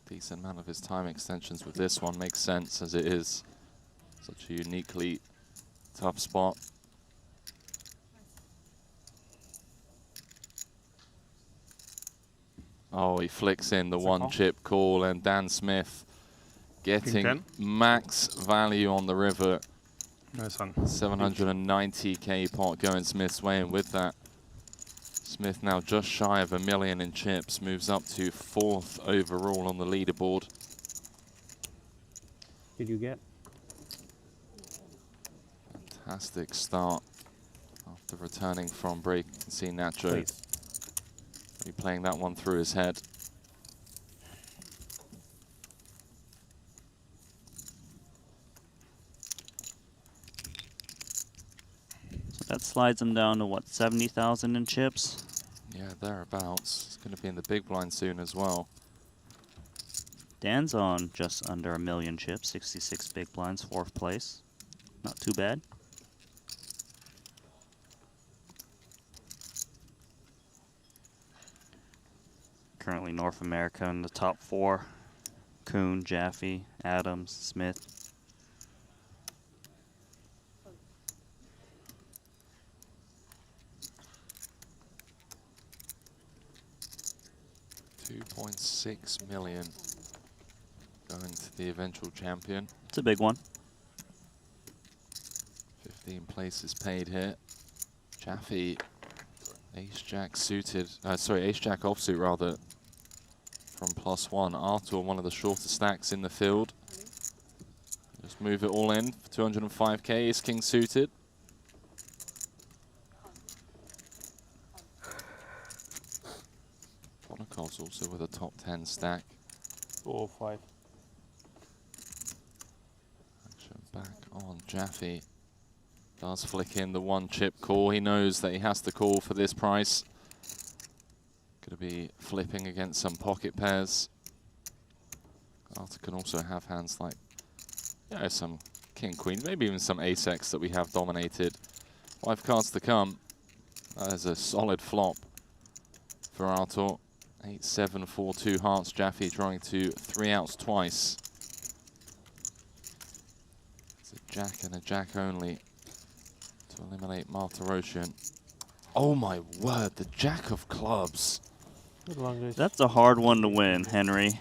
a decent amount of his time extensions with this one. Makes sense as it is such a uniquely tough spot. Oh, he flicks in the one chip call, and Dan Smith getting max value on the river. Nice one. 790k pot going Smith's way, and with that, Smith now just shy of $1 million in chips, moves up to 4th overall on the leaderboard. Did you get? Fantastic start after returning from break. You can see Nacho really playing that one through his head. So that slides him down to what, 70,000 in chips? Yeah, thereabouts. It's going to be in the big blind soon as well. Dan's on just under 1 million chips, 66 big blinds, 4th place. Not too bad. Currently North America in the top 4. Kuhn, Jaffe, Adams, Smith. $2.6 million going to the eventual champion. It's a big one. 15 places paid here. Jaffe, ace-jack suited, sorry, ace-jack offsuit rather, from +1. Artur, one of the shorter stacks in the field. Just move it all in for 205k. Ace-king suited. Bonakov's also with a top 10 stack. 405. Action back on Jaffe. Does flick in the 1-chip call. He knows that he has to call for this price. Going to be flipping against some pocket pairs. Artur can also have hands like, yeah, some king, queen, maybe even some ace-x that we have dominated. 5 cards to come. That is a solid flop for Artur. 8, 7, 4, 2 hearts. Jaffe drawing to 3 outs twice. It's a jack and a jack only to eliminate Martirosyan. Oh my word, the jack of clubs. That's a hard one to win, Henry.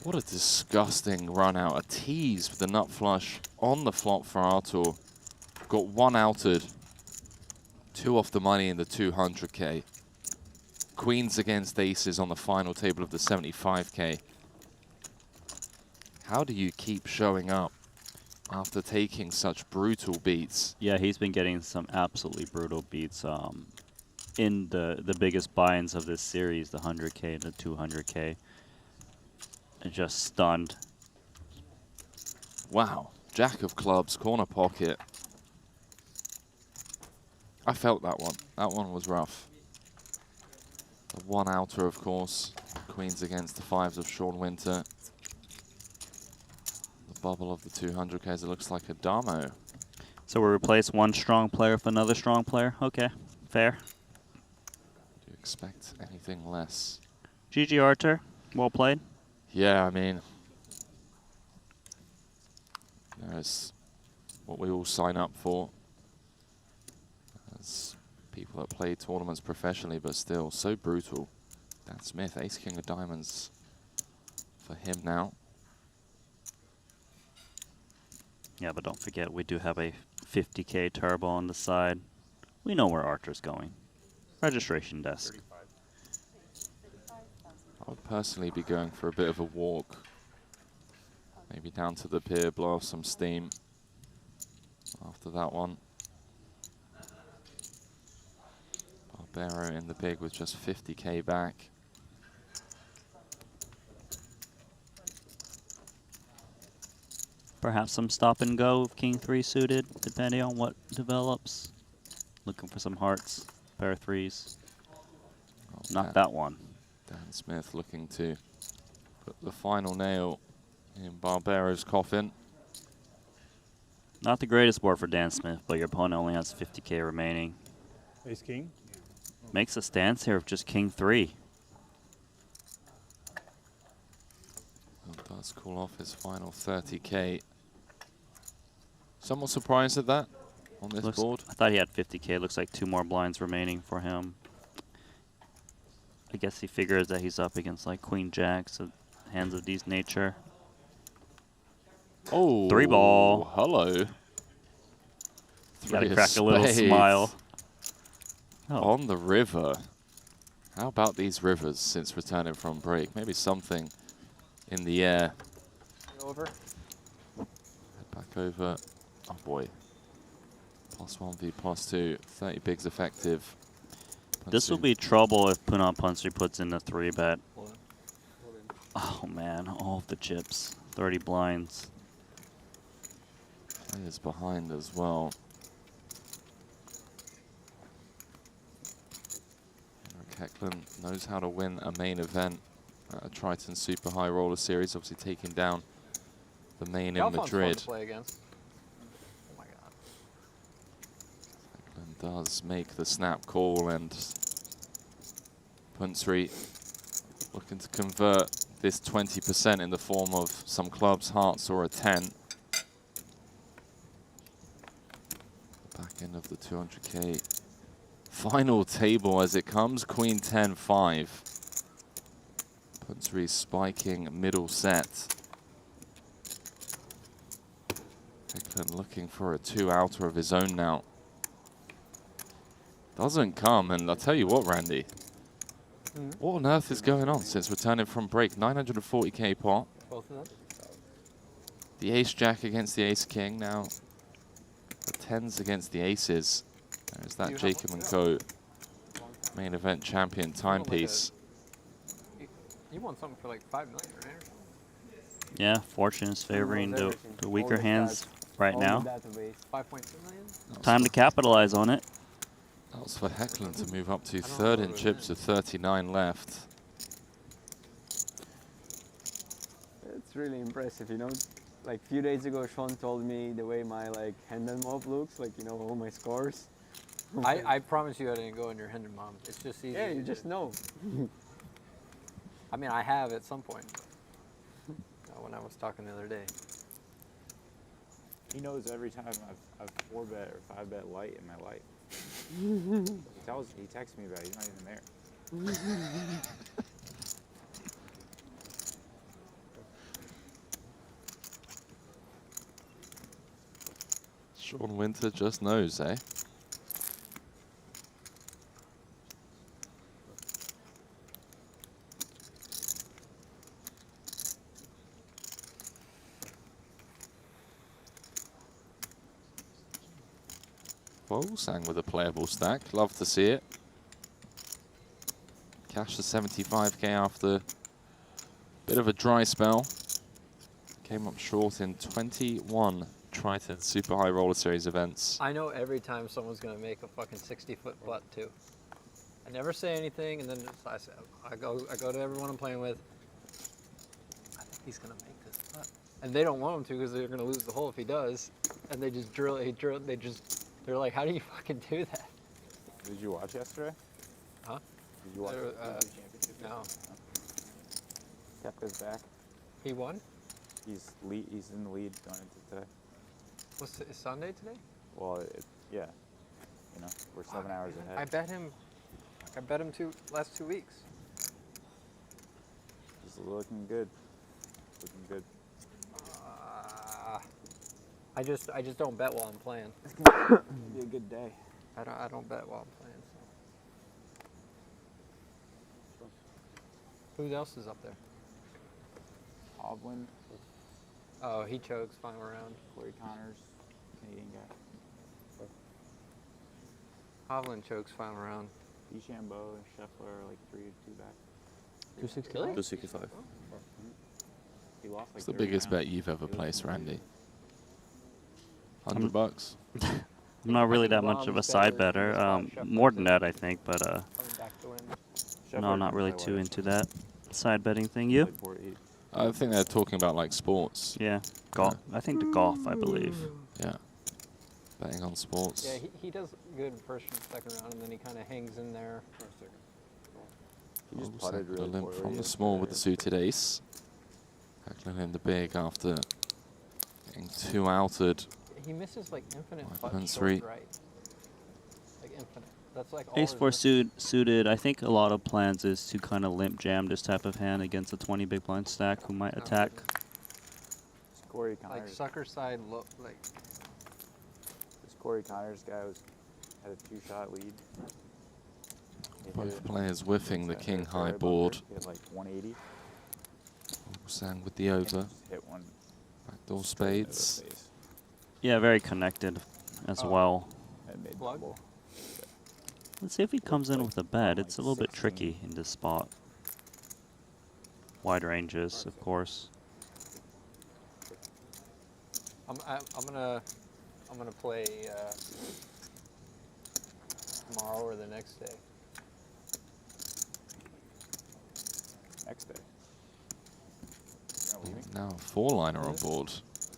What a disgusting run out. A tease with the nut flush on the flop for Artur. Got 1 outed. 2 off the money in the 200k. Queens against aces on the final table of the 75k. How do you keep showing up after taking such brutal beats? Yeah, he's been getting some absolutely brutal beats in the biggest buy-ins of this series, the 100k and the 200k. And just stunned. Wow. Jack of clubs, corner pocket. I felt that one. That one was rough. The 1 outer, of course. Queens against the 5s of Sean Winter. The bubble of the 200Ks, it looks like a damo. So we replace one strong player with another strong player? Okay, fair. Do you expect anything less? GG Artur, well played. Yeah, I mean, it's what we all sign up for as people that play tournaments professionally, but still so brutal. Dan Smith, ace king of diamonds for him now. Yeah, but don't forget, we do have a 50k turbo on the side. We know where Artur's going. Registration desk. I would personally be going for a bit of a walk. Maybe down to the pier, blow off some steam after that one. Barbero in the big with just 50k back. Perhaps some stop and go with King 3 suited, depending on what develops. Looking for some hearts, pair of 3s. Oh, Not that one. Dan Smith looking to put the final nail in Barbero's coffin. Not the greatest board for Dan Smith, but your opponent only has 50k remaining. Ace king. Makes a stance here of just King 3. Does call off his final 30k. Somewhat surprised at that on this board. I thought he had 50k. Looks like 2 more blinds remaining for him. I guess he figures that he's up against like Queen Jack, so hands of these nature. Oh, 3-ball. Hello. Gotta Three crack of a little spades. smile. Oh. On the river. How about these rivers since returning from break? Maybe something in the air. Over. Head back over. Oh boy. +1v +2. 30 bigs effective. This will be trouble if Put on Punster puts in a 3-bet. Oh man, all of the chips. 30 blinds. Players behind as well. Henrik Hecklund knows how to win a main event at a Triton Super High Roller Series, obviously taking down the main in Galfon's fun Madrid. to play against. Oh my god. Hecklund does make the snap call, and Punsri looking to convert this 20% in the form of some clubs, hearts, or a 10. Back end of the 200k. Final table as it comes, Queen 10-5. Punsri spiking middle set. Hecklund looking for a 2-outer of his own now. Doesn't come, and I'll tell you what, Randy. What on earth is going on since returning from break? 940k pot. Both of them? The ace-jack against the ace-king. Now the 10s against the aces. There's that Jacob & Co. main event champion timepiece. You won something for like 5 million, right? Yeah, fortune is favoring the weaker hands right now. 5.2 million? Time to capitalize on it. That was for Hecklund to move up to third in chips with 39 left. It's really impressive, you know. Like a few days ago, Sean told me the way my Hendon mob looks, like, you know, all my scores. I promise you I didn't go in your Hendon mom. It's just easy. Yeah, you just know. I mean, I have at some point. When I was talking the other day. He knows every time I've 4-bet or 5-bet light in my life. He texts me about it. He's not even there. Sean Winter just knows, eh? Whoa, sang with a playable stack. Love to see it. Cash to 75k after a bit of a dry spell. Came up short in 21 Triton Super High Roller Series events. I know every time someone's going to make a fucking 60-foot putt, too. I never say anything, and then I go to everyone I'm playing with. I think he's going to make this putt. And they don't want him to because they're going to lose the hole if he does. And they just drill, they're like, how do you fucking do that? Did you watch yesterday? Huh? Did you watch the championship? No. Kepka's back. He won? He's in the lead going into today. Is Sunday today? Well, yeah. You know, we're 7 hours ahead. I bet him last 2 weeks. He's looking good. Looking good. I just don't bet while I'm playing. It'll be a good day. I don't bet while I'm playing. So. Who else is up there? Hovland. Oh, he chokes final round. Corey Connors, Canadian guy. Hovland chokes final round. DeChambeau and Scheffler are like 3-2 back. 265? 265. He lost like What's the 30 biggest rounds. bet you've ever placed, Randy? $100? I'm not really that much of a side better. More than that, I think, but no, I'm not really too into that side betting thing. You? I think they're talking about like sports. Yeah, golf. I think the golf, I believe. Yeah, betting on sports. Yeah, he does good first and second round, and then he kind of hangs in there. He just Oh, putted a really limp poorly from the yesterday. small with the suited ace. Hecklund in the big after getting 2-outed. He misses like infinite Like putts three. short right. Like infinite. That's like all Ace his 4 misses. suited. I think a lot of plans is to kind of limp jam this type of hand against a 20 big blind stack who might attack. Corey like Connors. sucker side like. This Corey Connors guy had a 2-shot lead. He hit Both it players whiffing the into king the high fairway board. bunker. He had like 180. Sang with the over. Just hit one. Backdoor straight into the spades. face. Yeah, very connected as well. And made Plug? double. Let's see if he comes in with a bet. It's a little bit tricky in this spot. Wide ranges, of course. I'm gonna play tomorrow or the next day. Next day. You're not leaving? Now a 4-liner on board.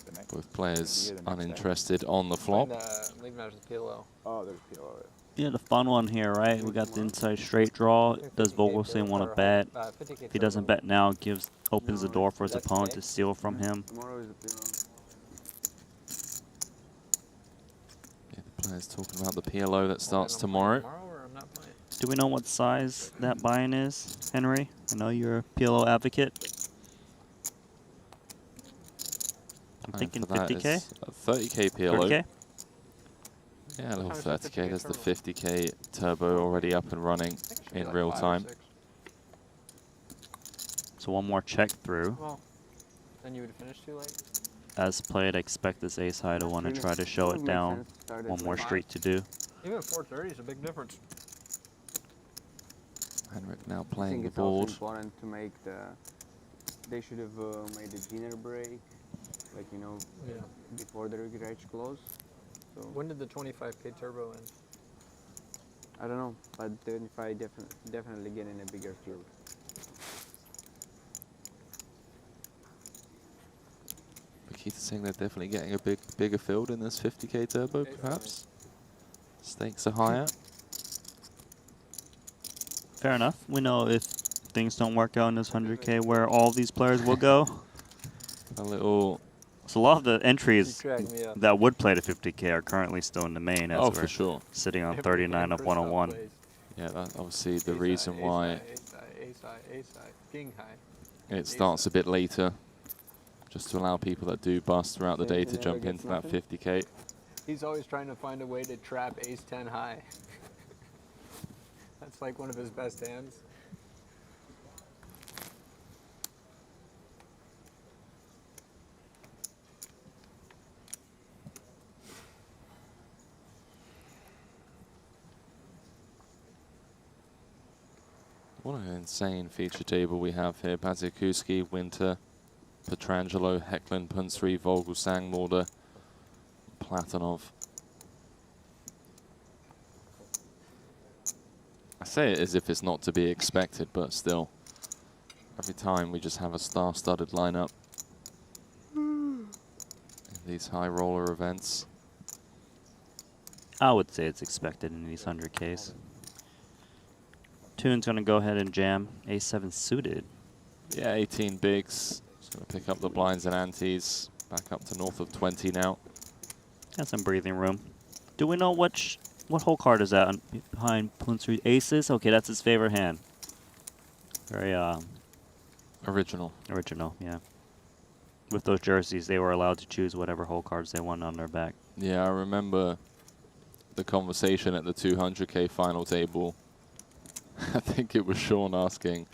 The next- Both players Gonna be here the next day. uninterested on the flop. I'm leaving after the PLO. Oh, there's PLO. Yeah, the fun one here, right? We got the inside straight draw. Does Vogelsang want to bet? If he doesn't bet now, it opens the door for his opponent to steal from him. Tomorrow is the PLO. Yeah, the players talking about the PLO that starts tomorrow. Or I'm not playing. Do we know what size that buy-in is, Henry? I know you're a PLO advocate. I'm thinking for that 50K? is a 30K PLO. 30K? Yeah, a little How much is that 30K. There's the 50K 50K turbo already up and running in like real 5 or time. 6. So one more check through. Well, then you would finish too late. As played, I expect this ace high to want to try to show it down. One more street to do. Even 430 is a big difference. Henrik now I playing think the it's also board. important to make the. They should have made the dinner break, like Yeah. before the garage close. So When did the 25K turbo end? I don't know, but then if I definitely get in a bigger field. But Keith is saying they're definitely getting a bigger field in this 50K turbo, perhaps. Stakes are higher. Fair enough. We know if things don't work out in this 100K where all these players will go. A little. So a lot of the entries You crack me up. that would play the 50K are currently still in the main. As Oh, we're for sure. Sitting on Every 39 game of Kristoff 101. plays. Yeah, that's obviously the Ace reason high, why ace high, ace high, ace high, king high. it starts a bit later, just to allow people that do bust throughout the day to Jason jump never into gets that nothing? 50K. He's always trying to find a way to trap ace 10 high. That's like one of his best hands. What an insane feature table we have here. Baziakuski, Winter, Petrangelo, Hecklin, Punsri, Vogelsang, Mulder, Platonov. I say it as if it's not to be expected, but still, every time we just have a star-studded lineup in these high roller events. I would say it's expected in these 100Ks. Toon's going to go ahead and jam A7 suited. Yeah, 18 bigs. Just going to pick up the blinds and antes. Back up to north of 20 now. Got some breathing room. Do we know what hole card is that behind Punsri? Aces? Okay, that's his favorite hand. Very original. Original, yeah. With those jerseys, they were allowed to choose whatever hole cards they wanted on their back. Yeah, I remember the conversation at the 200K final table. I think it was Sean asking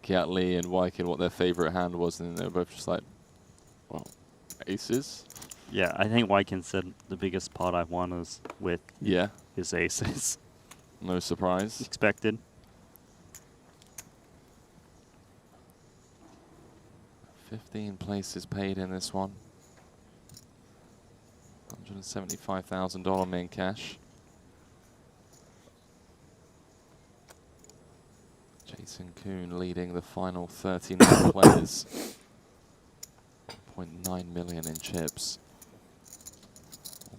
Kiat Lee and Wykin what their favorite hand was, and they were both just like, well, aces? Yeah, I think Wykin said the biggest pot I've won is with his aces. No surprise. Expected. $15 places paid in this one. $175,000 main cash. Jason Kuhn leading the final 39 players. 0.9 million in chips.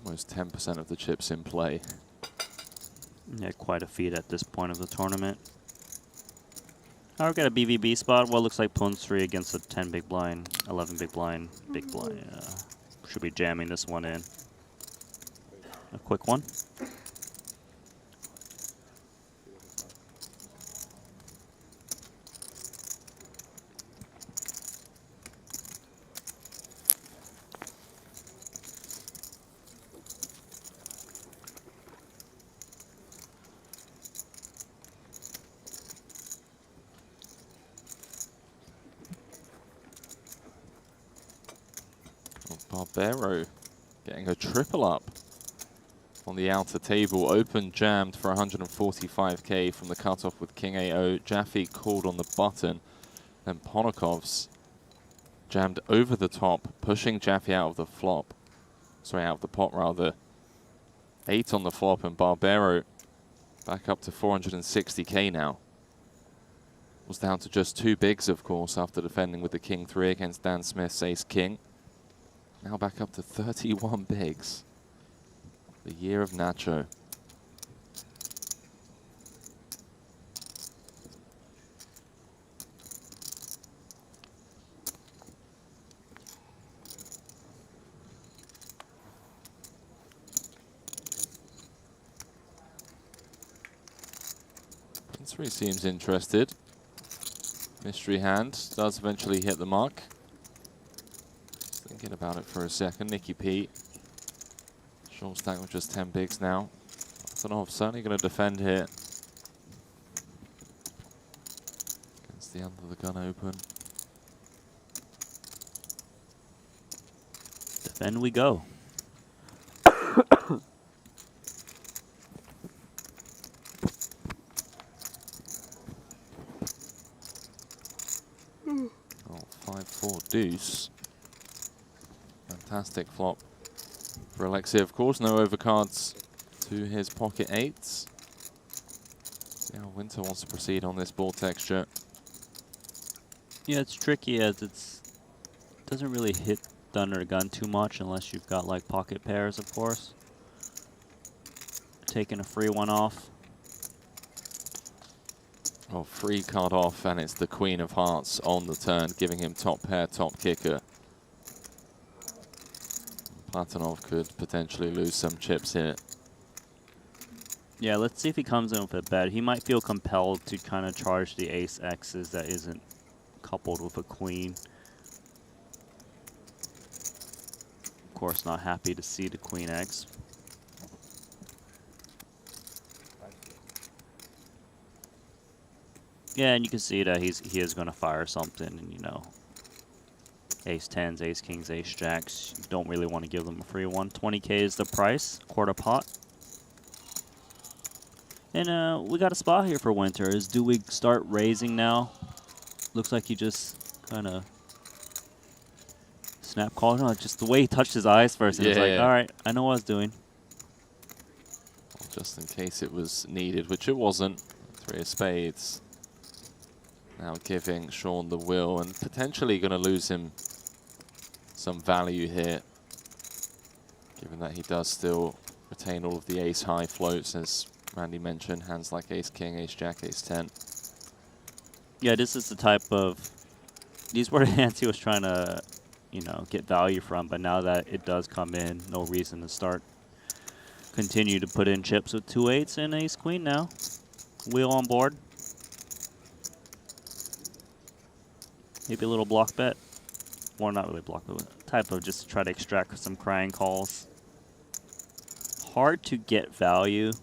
Almost 10% of the chips in play. Yeah, quite a feat at this point of the tournament. I've got a BVB spot. Well, looks like Punsri against a 10 big blind, 11 big blind, big blind. Should be jamming this one in. A quick one. Barbero getting a triple up on the outer table. Open jammed for 145k from the cutoff with King 8-0. Jaffe called on the button. Then Ponokov's jammed over the top, pushing Jaffe out of the flop. Sorry, out of the pot rather. 8 on the flop, and Barbero back up to 460k now. Was down to just 2 bigs, of course, after defending with the King 3 against Dan Smith's Ace King. Now back up to 31 bigs. The year of Nacho. Prince 3 seems interested. Mystery hand does eventually hit the mark. Just thinking about it for a second. Nicky P. Short stack with just 10 bigs now. Antonov certainly going to defend here. Against the under the gun open. Defend we go. Oh, 5-4 deuce. Fantastic flop for Alexei, of course. No overcards to his pocket 8s. See how Winter wants to proceed on this ball texture. Yeah, it's tricky as it doesn't really hit the under the gun too much unless you've got like pocket pairs, of course. Taking a free one off. Oh, free card off, and it's the Queen of Hearts on the turn, giving him top pair, top kicker. Platonov could potentially lose some chips here. Yeah, let's see if he comes in with a bet. He might feel compelled to kind of charge the ace X's that isn't coupled with a queen. Of course, not happy to see the Queen X. Yeah, and you can see that he is going to fire something, and you know, ace 10s, ace kings, ace jacks. You don't really want to give them a free one. 20k is the price, quarter pot. And we got a spot here for Winter. Do we start raising now? Looks like he just kind of snap called. No, just the way he touched his eyes first, and it's like, all right, I know what I was doing. Well, just in case it was needed, which it wasn't. 3 of spades. Now giving Sean the will, and potentially going to lose him some value here, given that he does still retain all of the ace high floats, as Randy mentioned, hands like ace king, ace jack, ace 10. Yeah, this is the type of, these were the hands he was trying to, you know, get value from, but now that it does come in, no reason to continue to put in chips with 2 8s and ace queen now. Wheel on board. Maybe a little block bet. Or not really block, but type of just try to extract some crying calls. Hard to get value.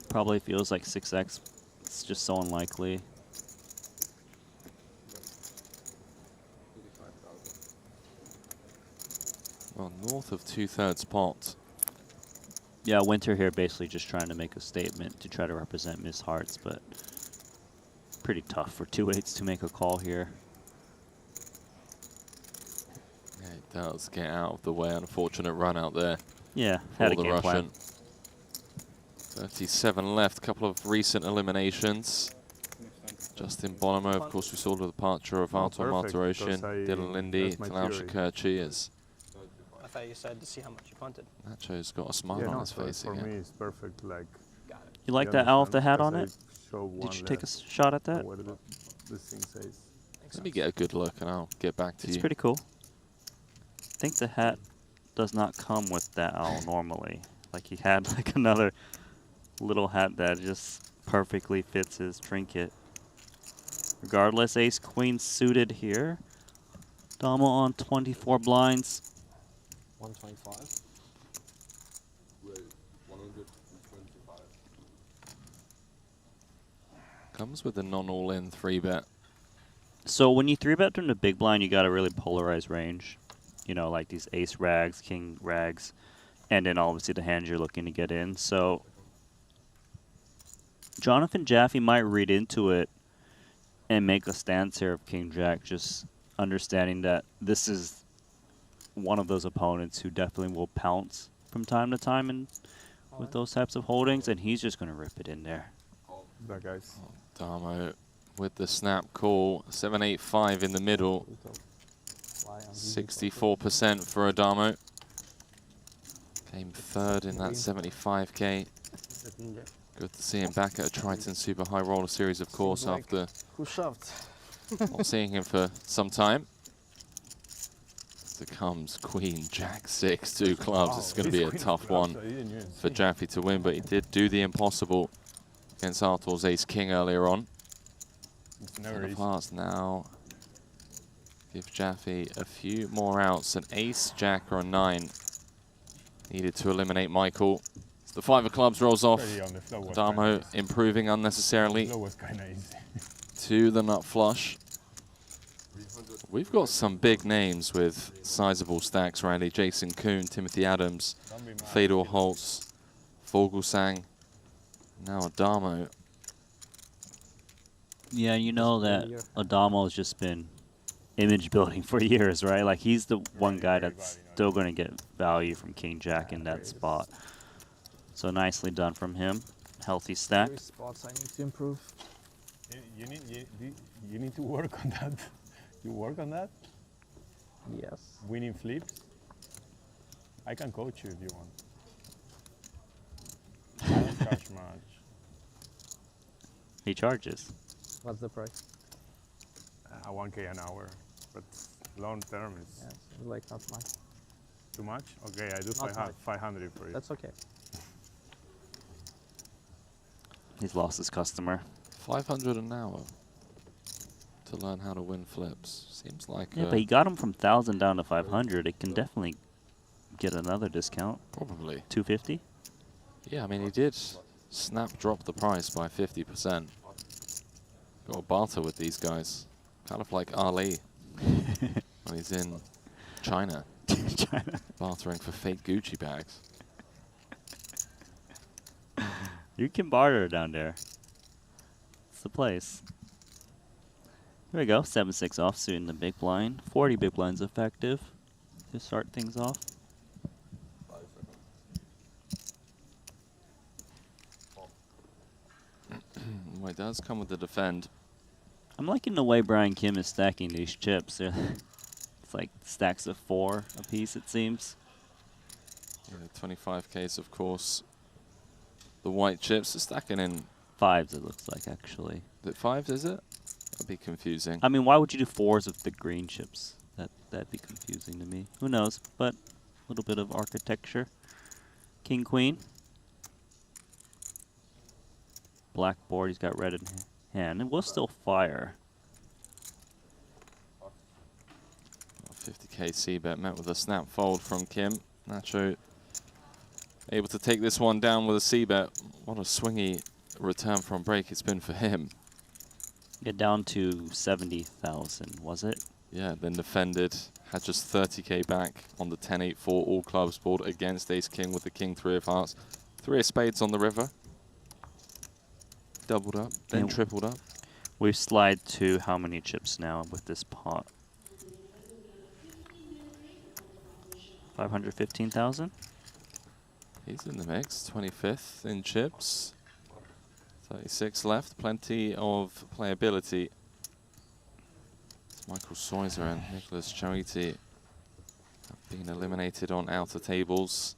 Probably feels like 6x. It's just so unlikely. Well, north of 2/3 pot. Yeah, Winter here basically just trying to make a statement to try to represent Miss Hearts, but pretty tough for 2 8s to make a call here. Yeah, it does get out of the way. Unfortunate run out there. Yeah, for had a the game Russian. plan. 37 left. Couple of recent eliminations. Justin Bonomo, of course, we saw the departure of Artur Martirosyan, Dylan Lindy, Talal Shakurchi is. I thought you said to see how much you punted. Nacho's got a smile on his face for again. me, it's perfect. Like, You like that owl with the hat on it? Did you take a shot at that? What this thing says. Let me get a good look and I'll get back to you. It's pretty cool. I think the hat does not come with that owl normally. Like he had like another little hat that just perfectly fits his trinket. Regardless, ace queen suited here. Damo on 24 blinds. 125. Wait, 125. Comes with a non-all-in 3-bet. So when you 3-bet from the big blind, you got a really polarized range. You know, like these ace rags, king rags, and then obviously the hands you're looking to get in. So Jonathan Jaffe might read into it and make a stance here of king jack, just understanding that this is one of those opponents who definitely will pounce from time to time and with those types of holdings, and he's just going to rip it in there. That guy's. Damo with the snap call, 785 in the middle, 64% for Adamo. Came third in that 75k. Good to see him back at a Triton Super High Roller Series, of course, after Who shoved? not seeing him for some time. So comes Queen, Jack 6, 2 clubs. It's going to be a tough one for Jaffe to win, but he did do the impossible against Arthur's Ace King earlier on. Ten of hearts now. Give Jaffe a few more outs. An ace, jack, or a 9 needed to eliminate Michael. So the 5 of clubs rolls off. Damo improving unnecessarily to the nut flush. We've got some big names with sizable stacks, Randy. Jason Kuhn, Timothy Adams, Fedor Holtz, Vogelsang, now Adamo. Yeah, you know that Adamo has just been image building for years, right? Like, he's the one guy that's still going to get value from King Jack in that spot. So nicely done from him. Healthy stack. Spots I need to improve. You need to work on that. You work on that? Yes. Winning flips? I can coach you if you want. I don't charge much. He charges. What's the price? 1K an hour, but long term is like not much. Too much? Okay, I do Not much. 500 for you. That's okay. He's lost his customer. 500 an hour to learn how to win flips. Seems like Yeah, but he got him from 1,000 down to 500. It can definitely get another discount. Probably. 250? Yeah, I mean, he did snap drop the price by 50%. Got to barter with these guys. Kind of like Ali when he's in China. Bartering for fake Gucci bags. You can barter down there. It's the place. Here we go. 7-6 offsuit in the big blind. 40 big blinds effective to start things off. Well, it does come with the defend. I'm liking the way Brian Kim is stacking these chips. It's like stacks of 4 apiece, it seems. Yeah, 25Ks, of course. The white chips are stacking in 5s, it looks like, actually. Is it 5s, is it? That'd be confusing. I mean, why would you do 4s with the green chips? That'd be confusing to me. Who knows? But a little bit of architecture. King, queen. Black board, he's got red in hand. It will still fire. 50k C-bet met with a snap fold from Kim. Nacho able to take this one down with a C-bet. What a swingy return from break it's been for him. Get down to 70,000, was it? Yeah, then defended. Had just 30k back on the 10-8-4 all clubs board against Ace King with the King 3 of hearts. 3 of spades on the river. Doubled up, then tripled up. We've slid to how many chips now with this pot? 515,000? He's in the mix, 25th in chips. 36 left, plenty of playability. Michael Soiser and Nicholas Charity have been eliminated on outer tables.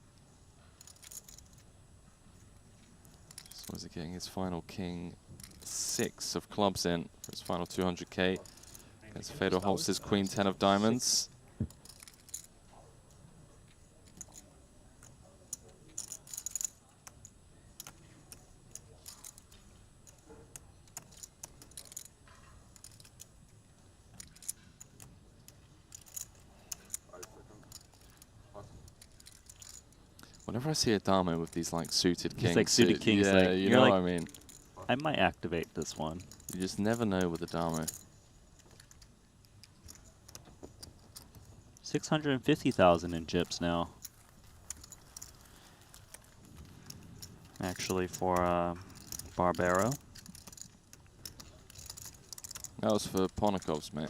Soiser getting his final King 6 of clubs in for his final 200k. Against Fedor Holtz's Queen 10 of diamonds. Whenever I see a Damo with these like suited kings, It's like suited kings. yeah, like, you you're know like, what I mean. I might activate this one. You just never know with a Damo. 650,000 in chips now. Actually, for Barbaro. That was for Ponikov's, mate.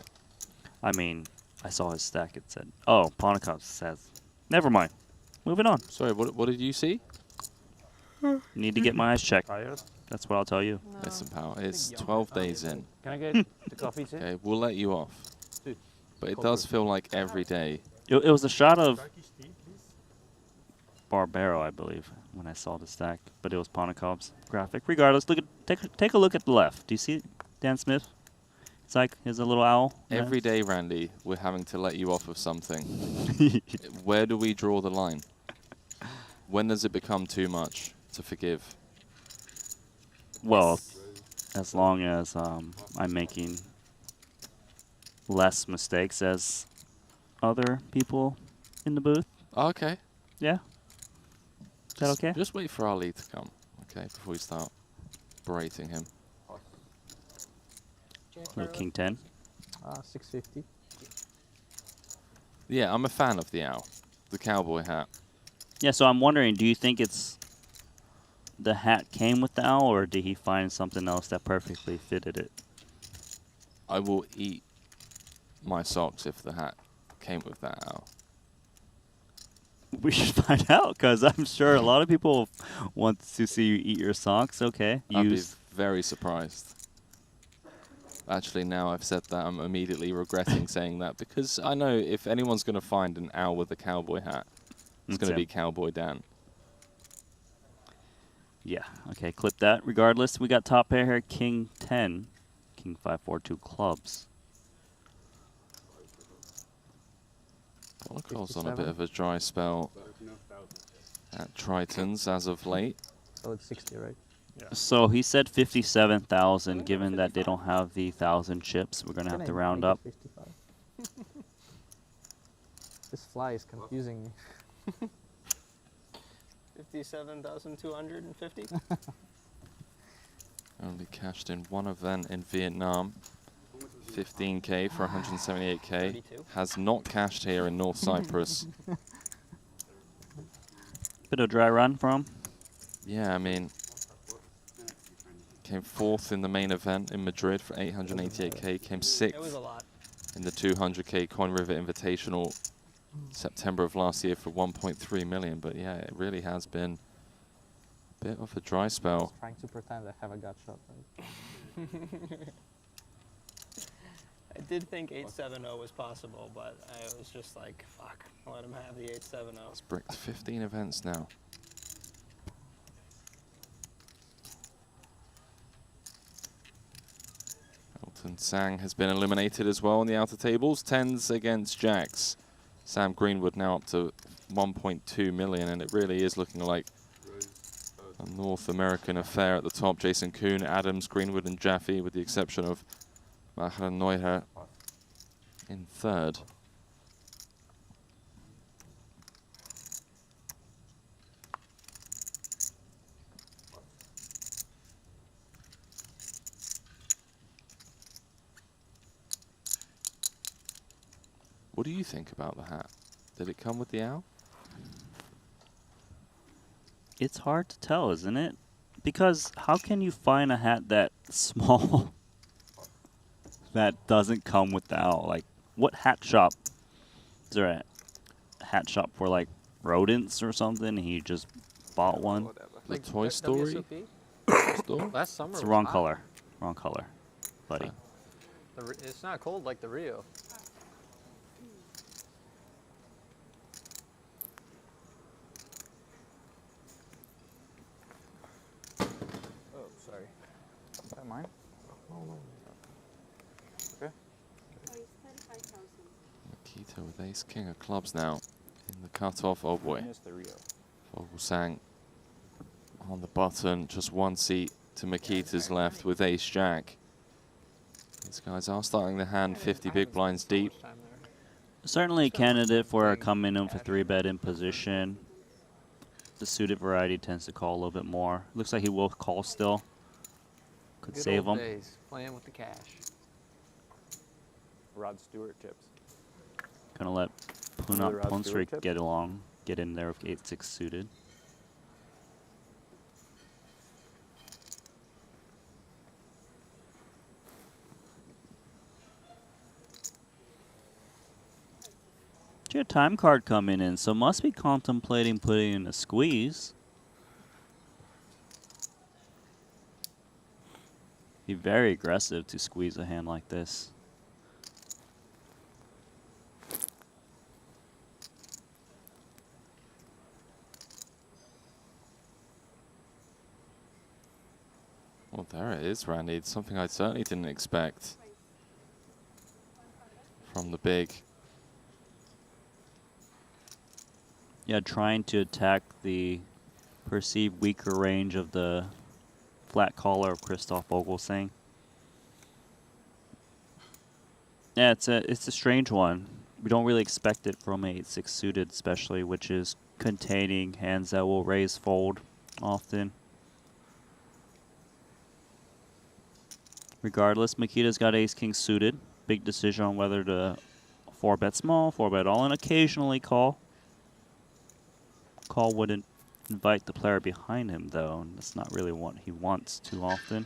I mean, I saw his stack. It said, "Oh, Ponikov says." Never mind. Moving on. Sorry, what did you see? Need to get my eyes checked. That's what I'll tell you. Listen, pal, it's 12 days in. Can I get the coffee too? Okay, we'll let you off. But it does feel like every day. It was a shot of Barbaro, I believe, when I saw the stack. But it was Ponikov's graphic. Regardless, look at take a look at the left. Do you see it? Dan Smith? It's like here's a little owl. Every day, Randy, we're having to let you off of something. Where do we draw the line? When does it become too much to forgive? Well, as long as I'm making less mistakes as other people in the booth. Okay. Yeah. Is that okay? Just wait for Ali to come, okay, before we start berating him. Little King 10. 650. Yeah, I'm a fan of the owl, the cowboy hat. Yeah, so I'm wondering, do you think it's the hat came with the owl, or did he find something else that perfectly fitted it? I will eat my socks if the hat came with that owl. We should find out, because I'm sure a lot of people want to see you eat your socks. Okay. I'd be very surprised. Actually, now I've said that, I'm immediately regretting saying that, because I know if anyone's going to find an owl with a cowboy hat, it's going to be Cowboy Dan. Yeah, okay, clip that. Regardless, we got top pair here, King 10, King 542 clubs. Ponikov's on a bit of a dry spell at Triton's as of late. So it's 60, right? Yeah. So he said 57,000. Given that they don't have the 1,000 chips, we're going to have to round up. 55. This fly is confusing me. 57,250. Only cashed in one event in Vietnam. 15k for 178k. 32. Has not cashed here in North Cyprus. Bit of dry run from. Yeah, I mean, came fourth in the main event in Madrid for 888k. Came sixth It was a lot. in the 200k Coin River Invitational September of last year for 1.3 million. But yeah, it really has been a bit of a dry spell. Trying to pretend I have a gut shot. Right? I did think 870 was possible, but I was just like, fuck, let him have the 870. It's bricked 15 events now. Elton Sang has been eliminated as well on the outer tables. 10s against Jacks. Sam Greenwood now up to 1.2 million, and it really is looking like a North American affair at the top. Jason Kuhn, Adams, Greenwood, and Jaffe, with the exception of Maher Neuer in third. What do you think about the hat? Did it come with the owl? It's hard to tell, isn't it? Because how can you find a hat that small that doesn't come with the owl? Like, what hat shop? Is there a hat shop for, like, rodents or something? He just bought one? The Toy Story store? Last summer It's was the wrong hot. color. Wrong color, buddy. It's not cold like the Rio. Oh, sorry. Is that mine? Okay. Makita with ace king of clubs now in the cutoff. Oh boy. Minus the Rio. Vogelsang on the button. Just one seat to Makita's left with ace jack. These guys are starting the hand 50 big blinds deep. Certainly a candidate for a coming in for 3-bet in position. The suited variety tends to call a little bit more. Looks like he will call still. Could Good save old him. days, playing with the cash. Rod Stewart chips. Gonna let Another route Punster tip. get in there with 8-6 suited. Your time card coming in, so must be contemplating putting in a squeeze. Be very aggressive to squeeze a hand like this. Well, there it is, Randy. It's something I certainly didn't expect from the big. Yeah, trying to attack the perceived weaker range of the flat collar of Christoph Vogelsang. Yeah, it's a strange one. We don't really expect it from a 8-6 suited, especially, which is containing hands that will raise fold often. Regardless, Makita's got ace-king suited. Big decision on whether to 4-bet small, 4-bet all, and occasionally call. Call wouldn't invite the player behind him, though, and that's not really what he wants too often.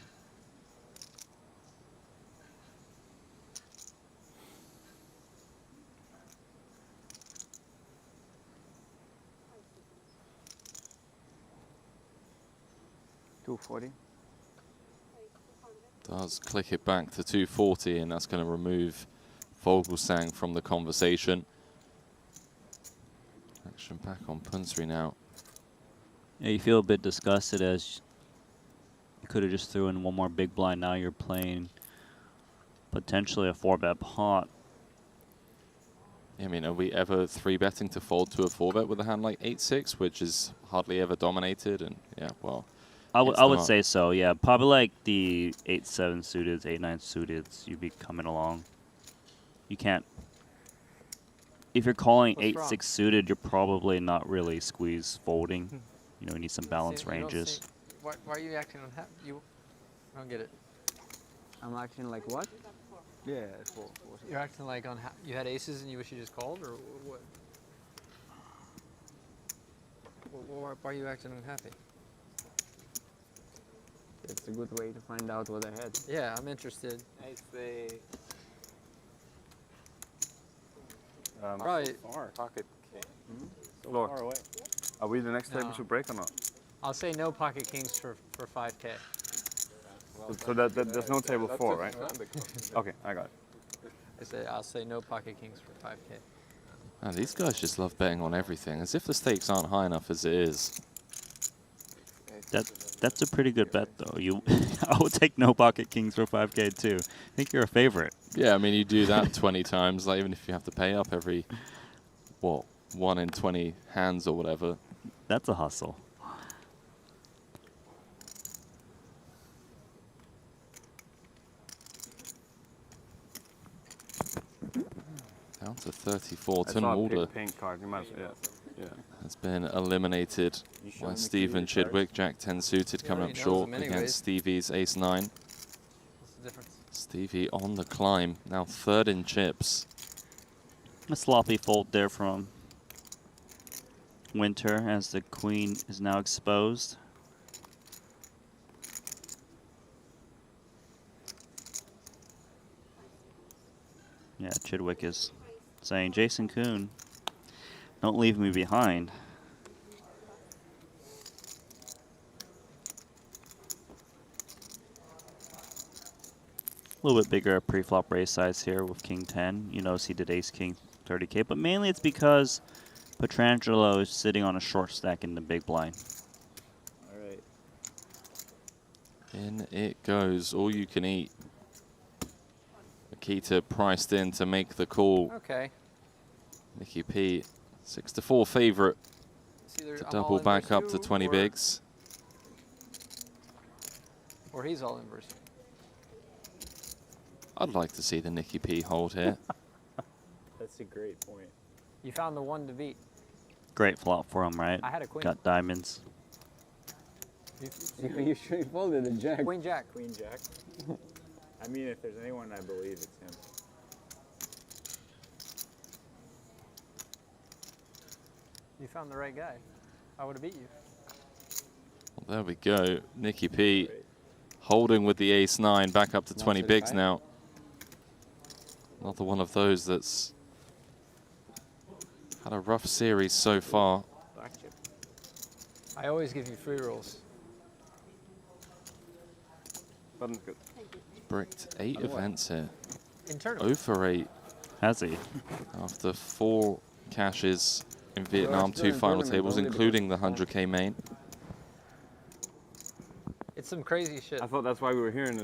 $240. Does click it back to 240, and that's going to remove Vogelsang from the conversation. Action back on Punsri now. Yeah, you feel a bit disgusted as you could have just threw in one more big blind. Now you're playing potentially a 4-bet pot. I mean, are we ever 3-betting to fold to a 4-bet with a hand like 8-6, which is hardly ever dominated? And yeah, well, I would say so, yeah. Probably like the 8-7 suited, 8-9 suited, you'd be coming along. You can't. If you're calling 8-6 suited, you're probably not really squeeze folding. You know, you need some balance ranges. Why are you acting unhappy? I don't get it. I'm acting like what? Yeah, You're acting like you had aces and you wish you just called, or what? Why are you acting unhappy? It's a good way to find out what I had. Yeah, I'm interested. I say. Right. Far. Pocket king. So Lord. far away. Are we the next table No. to break or not? I'll say no pocket kings for 5K. So there's no table 4, right? Okay, I got it. I'll say no pocket kings for 5K. Man, these guys just love betting on everything, as if the stakes aren't high enough as it is. That's a pretty good bet, though. I would take no pocket kings for 5K too. I think you're a favorite. Yeah, I mean, you do that 20 times, like even if you have to pay up every, what, 1 in 20 hands or whatever. That's a hustle. Down to 34. I Tim saw a Mulder pink card. You must, yeah. has been eliminated by Stephen Chidwick. Jack 10 suited coming up short against Stevie's ace 9. What's the difference? Stevie on the climb, now 3rd in chips. A sloppy fold there from Winter as the queen is now exposed. Yeah, Chidwick is saying, Jason Kuhn, don't leave me behind. A little bit bigger pre-flop raise size here with King 10. You notice he did Ace King 30K, but mainly it's because Petrangelo is sitting on a short stack in the big blind. All right. In it goes, all you can eat. Makita priced in to make the call. Okay. Nicky P, 6-4 favorite either to I'm double all in back versus up to you, 20 or- bigs. Or he's all in versus. I'd like to see the Nicky P hold here. That's a great point. You found the one to beat. Great flop for him, right? I had a queen. Got diamonds. You should have folded a jack. Queen jack. Queen jack. I mean, if there's anyone I believe, it's him. You found the right guy. I would have beat you. Well, there we go. Nicky P holding with the ace-9, back up to 20 bigs now. Another one of those that's had a rough series so far. Black chip. I always give you free rolls. Button's good. Bricked 8 events here. In tournament. 0 for 8. Has he? After 4 cashes in Vietnam, 2 final tables, including the 100K main. It's some crazy shit. I thought that's why we were here in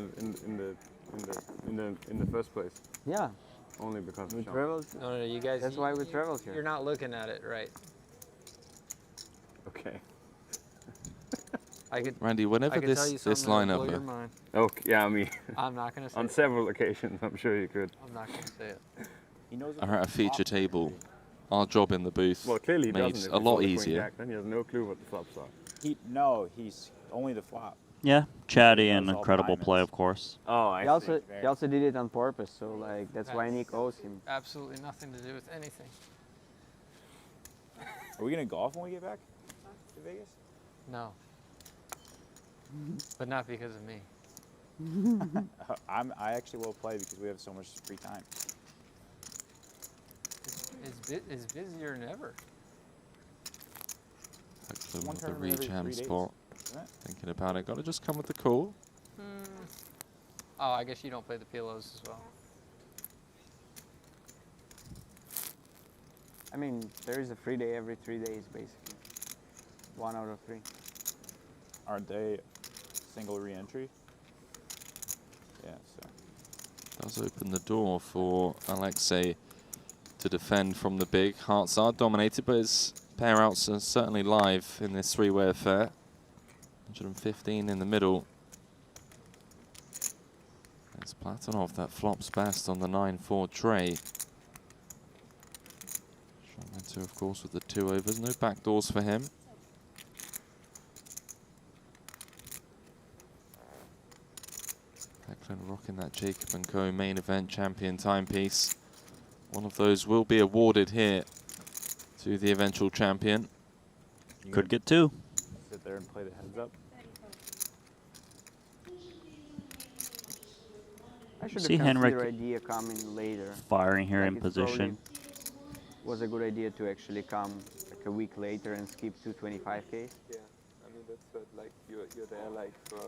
the first place. Yeah. Only because We of Sean. traveled. No, you guys. That's why we traveled here. You're not looking at it right. Okay. I could. Randy, whenever I could tell you this something that'll blow lineup, your mind. Okay, yeah, I mean. I'm not gonna say on it. several occasions, I'm sure you could. I'm not gonna say it. He knows. are at a feature table, our job in the booth Well, clearly he made doesn't. a lot easier. Jack, then he has no clue what the flops are. No, he's only the flop. Yeah, chatty He and knows all incredible diamonds. play, of course. Oh, He also did it on purpose, so like that's why Nick owes him. Absolutely nothing to do with anything. Are we gonna golf when we get back to Vegas? No. But not because of me. I actually will play because we have so much free time. It's busier than ever. Hecklin One with the tournament every 3 rejam days, spot. isn't it? Thinking about it, gotta just come with the call. Oh, I guess you don't play the pillows as well. I mean, there is a free day every 3 days, basically. 1 out of 3. Aren't they single re-entry? Yeah, so. Does open the door for Alexei to defend from the big. Hearts are dominated, but his pair outs are certainly live in this 3-way affair. 115 in the middle. It's Platonov that flops best on the 9-4 tray. Showmento, of course, with the 2 overs. No backdoors for him. Hecklin rocking that Jacob & Co. main event champion timepiece. One of those will be awarded here to the eventual champion. Could get 2. Sit there and play the heads up. I should See have Henrik considered idea coming later. firing here Like in it position. probably was a good idea to actually come like a week later and skip 225K. Yeah, I mean that's what like you're there like for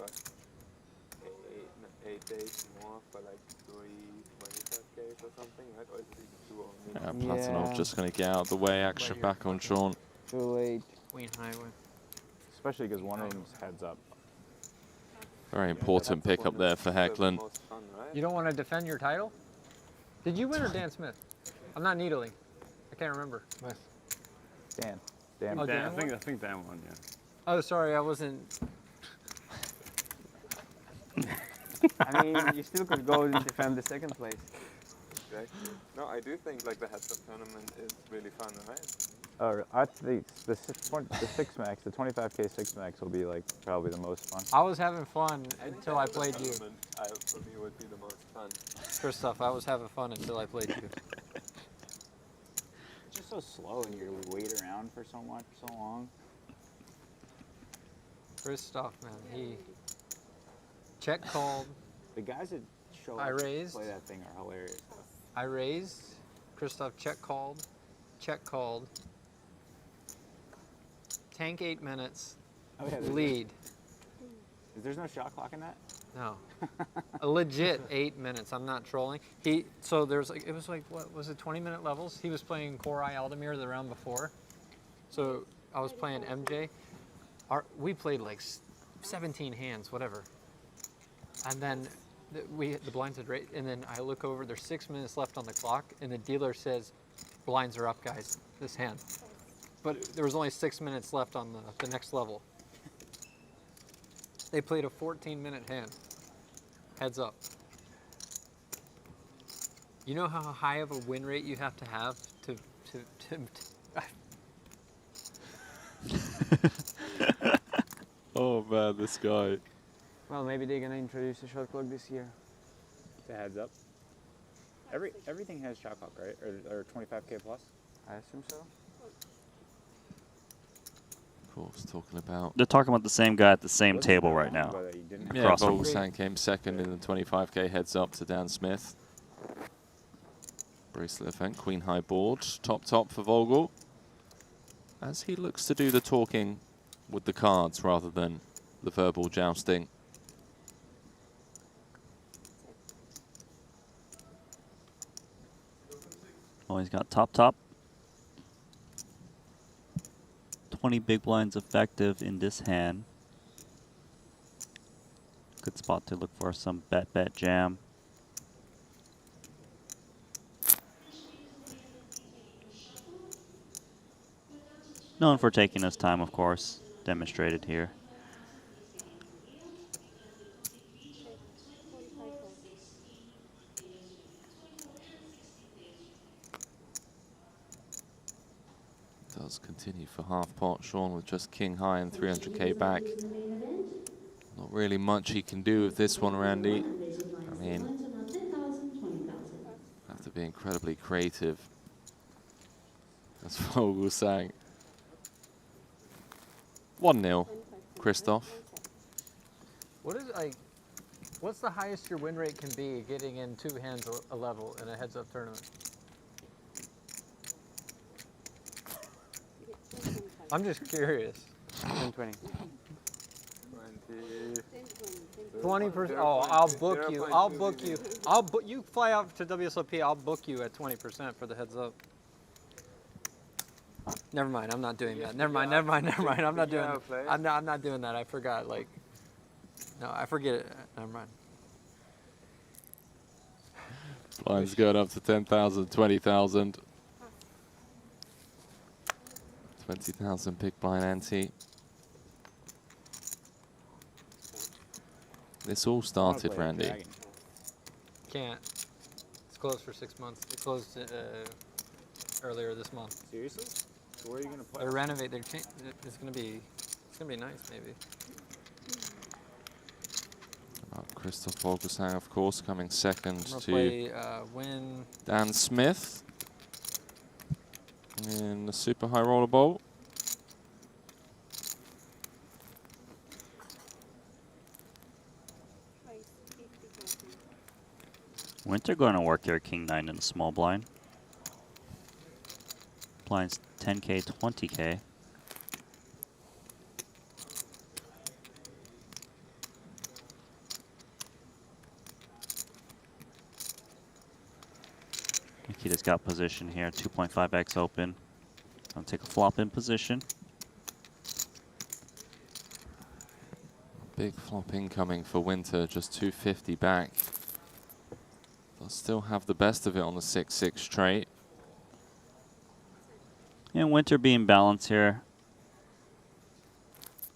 8 days more for like 325Ks or something, right? Or is it even 2 only? Platonov just going to get out of the way. Action back on Sean. Too late. Queen Highway. Especially because one of them's heads up. Very important pick up there for Hecklin. You don't want to defend your title? Did you win or Dan Smith? I'm not needling. I can't remember. Dan. Dan. Oh, Dan I won? think Dan won, yeah. Oh, sorry, I wasn't. I mean, you still could go and defend the 2nd place. Exactly. No, I do think like the heads-up tournament is really fun, right? I think the 6 max, the 25K 6 max will be like probably the most fun. I was having fun until I played you. For me, would be the most fun. Christoph, I was having fun until I played you. It's just so slow and you wait around for so long. Christoph, man, he check called. The guys that show I up to raised. play that thing are hilarious. I raised. Christoph check called. Check called. Tank 8 minutes. Oh, yeah, lead. There's no shot clock in that? No. A legit 8 minutes. I'm not trolling. So there's like, it was like, what was it, 20-minute levels? He was playing Korai Aldemir the round before. So I was playing MJ. We played like 17 hands, whatever. And then the blinds had raised, and then I look over, there's 6 minutes left on the clock, and the dealer says, blinds are up, guys, this hand. But there was only 6 minutes left on the next level. They played a 14-minute hand. Heads up. You know how high of a win rate you have to have to Oh man, this guy. Well, maybe they're gonna introduce a shot clock this year. The heads up. Everything has shot clock, right? Or 25K plus? I assume so. Of course, talking about... They're talking about the same guy at the same table right now. Yeah, Across the board. Vogelsang came second in the 25k, heads up to Dan Smith. Bracelet event, Queen High board, top for Vogel. As he looks to do the talking with the cards rather than the verbal jousting. Oh, he's got top. 20 big blinds effective in this hand. Good spot to look for some bet jam. Known for taking his time, of course, demonstrated here. Does continue for half pot. Sean with just king high and 300k back. Not really much he can do with this one, Randy. I mean, have to be incredibly creative. As Vogel sang. 1-0, Christoph. What's the highest your win rate can be getting in 2 hands a level in a heads-up tournament? I'm just curious. 10-20. 20%. Oh, I'll book you. I'll book you. You fly out to WSOP. I'll book you at 20% for the heads up. Never mind. I'm not doing that. Never mind. I'm not doing that. I'm not doing that. I forgot. Like, no, I forget it. Never mind. Blinds going up to 10,000, 20,000. 20,000 big blind ante. This all started, Randy. Can't. It's closed for 6 months. It closed earlier this month. Seriously? So where are you gonna play? They renovate. It's gonna be nice, maybe. Christoph Vogelsang, of course, coming second to play, Dan Smith in the super high roller bowl. Winter going to work here, king 9 in the small blind. Blinds 10k, 20k. Nikita's got position here, 2.5x open. I'll take a flop in position. Big flop incoming for Winter, just 250 back. They'll still have the best of it on the 6-6 straight. And Winter being balanced here.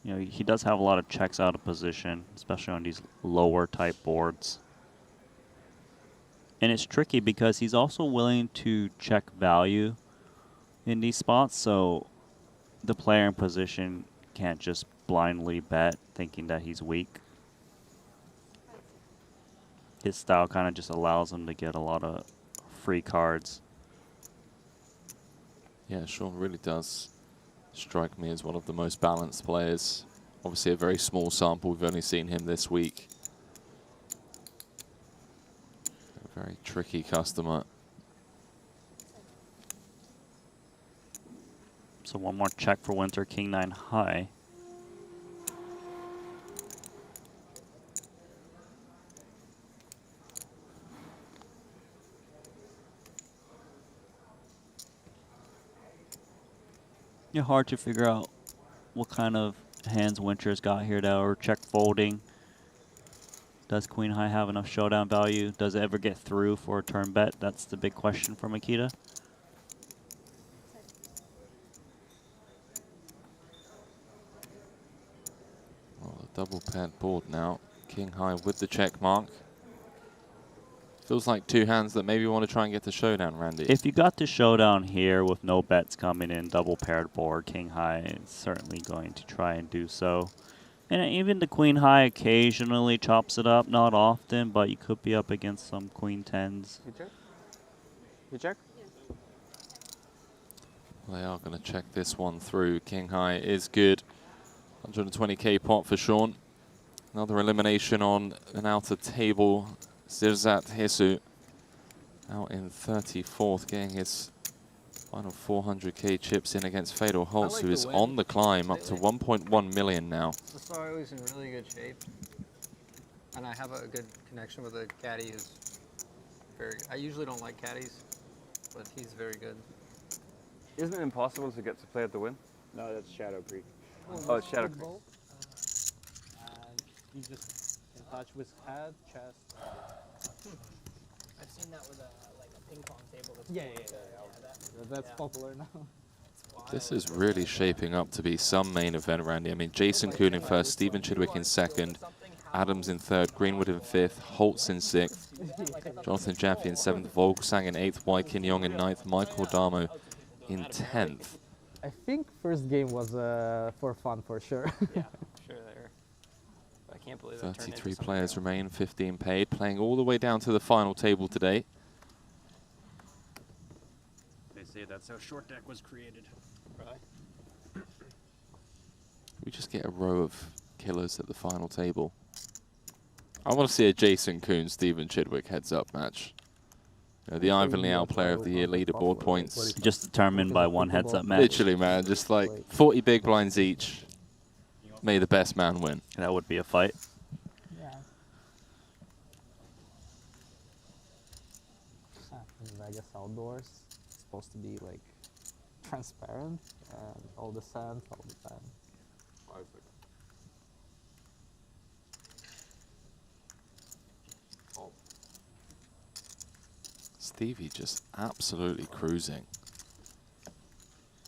You know, he does have a lot of checks out of position, especially on these lower type boards. And it's tricky because he's also willing to check value in these spots, so the player in position can't just blindly bet thinking that he's weak. His style kind of just allows him to get a lot of free cards. Yeah, Sean really does strike me as one of the most balanced players. Obviously a very small sample, we've only seen him this week. A very tricky customer. So one more check for Winter, king 9 high. Yeah, hard to figure out what kind of hands Winter's got here though, or check folding. Does Queen High have enough showdown value? Does it ever get through for a turn bet? That's the big question for Makita. Well, a double paired board now. King High with the check mark. Feels like two hands that maybe want to try and get the showdown, Randy. If you got the showdown here with no bets coming in, double paired board, King High is certainly going to try and do so. And even the Queen High occasionally chops it up, not often, but you could be up against some Queen 10s. You check? You check? They are going to check this one through. King High is good. 120k pot for Sean. Another elimination on an outer table. Zirzat Hesu out in 34th, getting his final 400k chips in against Fedor Holtz, like who the is win on the climb up to 1.1 million now. Masaru is in really good shape. And I have a good connection with a caddy who's very good. I usually don't like caddies, but he's very good. Isn't it impossible to get to play at the win? No, that's Shadow Creek. Oh, it's Shadow Creek. You just in touch with head, chest. I've seen that with like a ping pong table. That's popular now. This is really shaping up to be some main event, Randy. I mean, Jason Kuhn in first, Stephen Chidwick in second, Adams in third, Greenwood in fifth, Holtz in sixth, Jonathan Jaffe in seventh, Volksang in eighth, Wai Kin Yong in ninth, Michael Damo in 10th. I think first game was for fun for sure. Yeah, sure there. I can't believe that turned 33 into players remain, 15 paid, playing all the way down to the final table today. They say that's how short deck was created. Right. We just get a row of killers at the final table. I want to see a Jason Kuhn, Stephen Chidwick heads-up match. You know, the Ivan Liao Player of the Year leaderboard points. Just determined by one heads-up match. Literally, man, just like 40 big blinds each. May the best man win. That would be a fight. Yeah. In Vegas outdoors, it's supposed to be like transparent and all the sand all the time. Stevie just absolutely cruising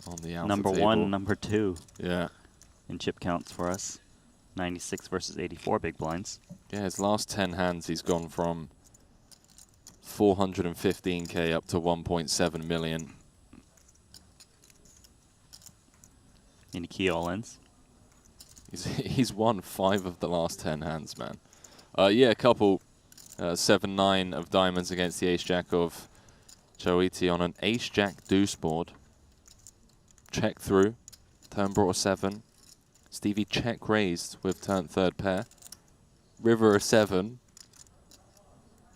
on the outer Number table. one, number two. Yeah. In chip counts for us. 96 versus 84 big blinds. Yeah, his last 10 hands, he's gone from 415k up to 1.7 million. Any key all-ins? He's won 5 of the last 10 hands, man. Yeah, a couple. 7-9 of diamonds against the ace-jack of Choiti on an ace-jack deuce board. Check through. Turn brought a 7. Stevie check raised with turn third pair. River a 7.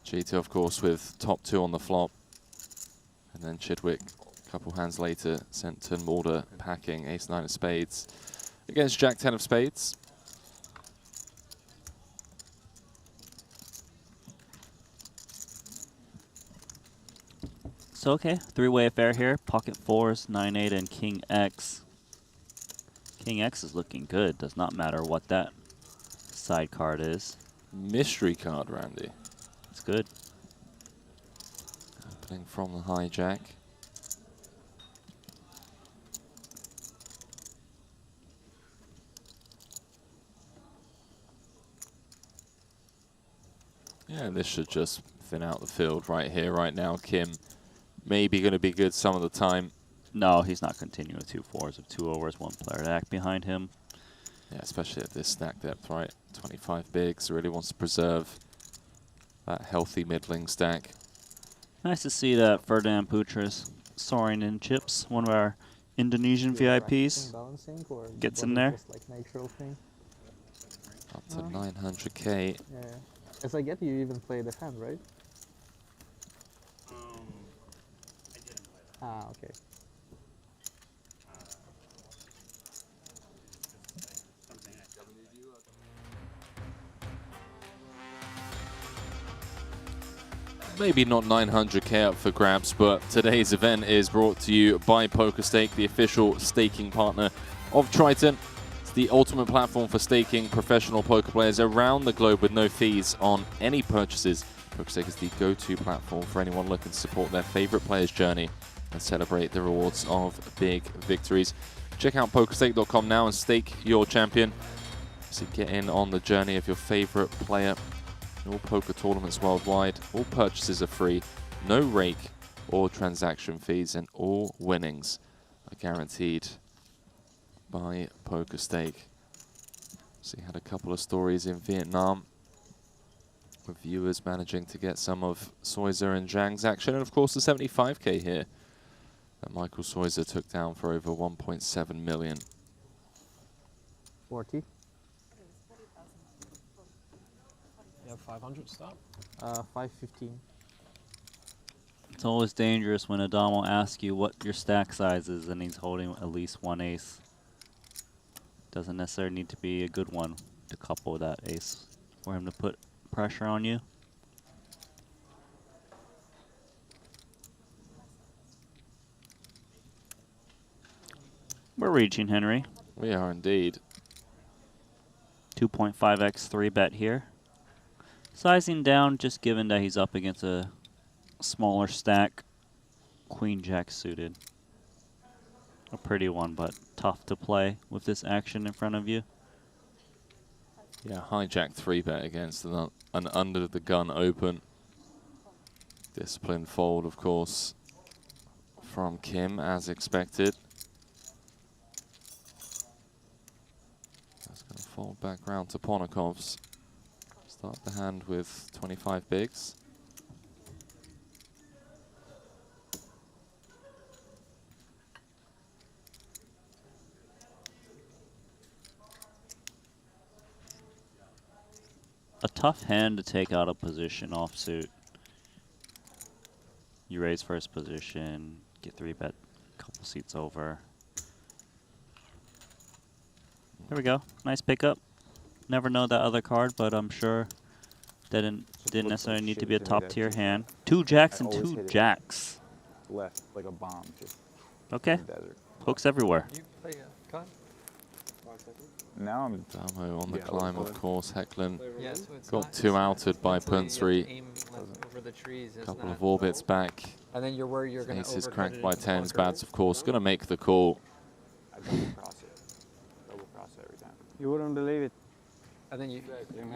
GTO, of course, with top 2 on the flop. And then Chidwick, a couple hands later, sent to Mulder packing ace-9 of spades against jack-10 of spades. So, okay, three-way affair here. Pocket 4s, 9-8, and King X. King X is looking good. Does not matter what that side card is. Mystery card, Randy. It's good. Opening from the hijack. Yeah, this should just thin out the field right here, right now. Kim maybe going to be good some of the time. No, he's not continuing with 2 4s of 2 overs, 1 player to act behind him. Yeah, especially at this stack depth, right? 25 bigs, really wants to preserve that healthy middling stack. Nice to see that Ferdinand Putras soaring in chips, one of our Indonesian VIPs. Balancing, or Gets in was it there. just like natural thing? Up to 900k. Yeah. As I get, you even play the hand, right? I didn't play that. Ah, okay. Maybe not 900k up for grabs, but today's event is brought to you by PokerStake, the official staking partner of Triton. It's the ultimate platform for staking professional poker players around the globe with no fees on any purchases. PokerStake is the go-to platform for anyone looking to support their favorite player's journey and celebrate the rewards of big victories. Check out PokerStake.com now and stake your champion. So get in on the journey of your favorite player. All poker tournaments worldwide, all purchases are free, no rake or transaction fees, and all winnings are guaranteed by PokerStake. So you had a couple of stories in Vietnam with viewers managing to get some of Soizer and Zhang's action, and of course the 75k here that Michael Soiser took down for over 1.7 million. 40. You have 500 stop? 515. It's always dangerous when Adam will ask you what your stack size is and he's holding at least one ace. Doesn't necessarily need to be a good one to couple that ace for him to put pressure on you. We're reaching, Henry. We are indeed. 2.5x 3-bet here. Sizing down just given that he's up against a smaller stack. Queen Jack suited. A pretty one, but tough to play with this action in front of you. Yeah, hijack 3-bet against an under the gun open. Disciplined fold, of course, from Kim, as expected. That's going to fold back round to Ponakov's. Start the hand with 25 bigs. A tough hand to take out of position offsuit. You raise first position, get 3-bet a couple seats over. There we go. Nice pickup. Never know that other card, but I'm sure that didn't necessarily need to be a top tier hand. 2 jacks and 2 jacks. Left like a bomb. Just Okay. in the desert. Hooks everywhere. You play a card? Now I'm Damo on the climb, of course. Hecklin Yeah, so it's got not- 2 outed by That's why you have to Punsri. aim, like, over the trees. It's Couple not- of orbits back. And then you're worried you're going to Aces overcut cracked it by into 10s. bunker. Bad's, of course, going to make the call. I double cross it. Double cross it every time. You wouldn't believe it. And then you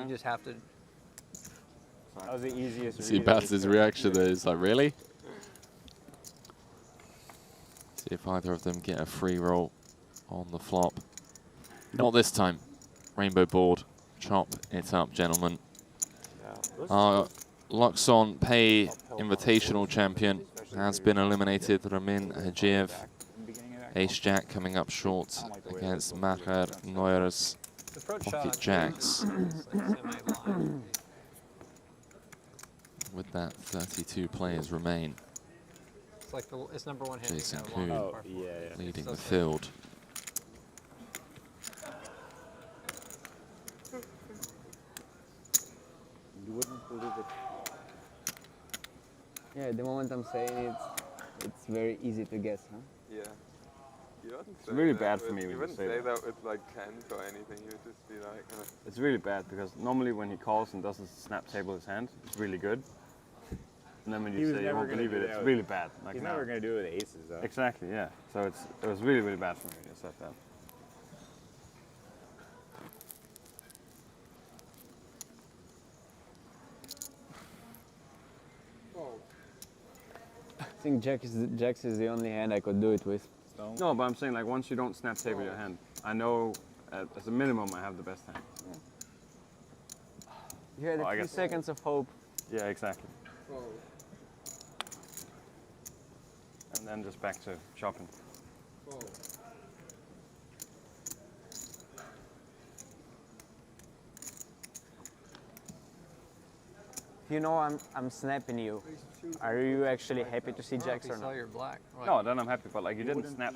just have to. That was the easiest. See Bad's reaction there. He's like, really? See if either of them get a free roll on the flop. Not this time. Rainbow board. Chop it up, gentlemen. Our Luxon Pay Invitational champion has been eliminated. Ramin Hajiev. Ace-Jack coming up short against Maher Neuer's pocket jacks. With that, 32 players remain. It's like it's number one hand. Jason kind of long Koo par. leading So the sick. field. You wouldn't believe it. Yeah, the moment I'm saying it, it's very easy to guess, huh? Yeah. You wouldn't It's say really that bad for with- me You when you wouldn't say say that. that with like tens or anything. You would just be like, It's really bad because normally when he calls and doesn't snap table his hand, it's really good. And then when He you was say you never won't gonna believe do it, that it's with- really bad. Like He's now. never going to do it with aces, though. Exactly, yeah. So it was really, really bad for me when you said that. I think Jacks is the only hand I could do it with. No, but I'm saying like once you don't snap table your hand, I know as a minimum I have the best hand. You had Well, I a few guess- seconds of hope. Yeah, exactly. And then just back to chopping. You know I'm snapping you. Are you actually happy to see Jacks or Saw not? your black. No, then I'm happy, but like you didn't snap.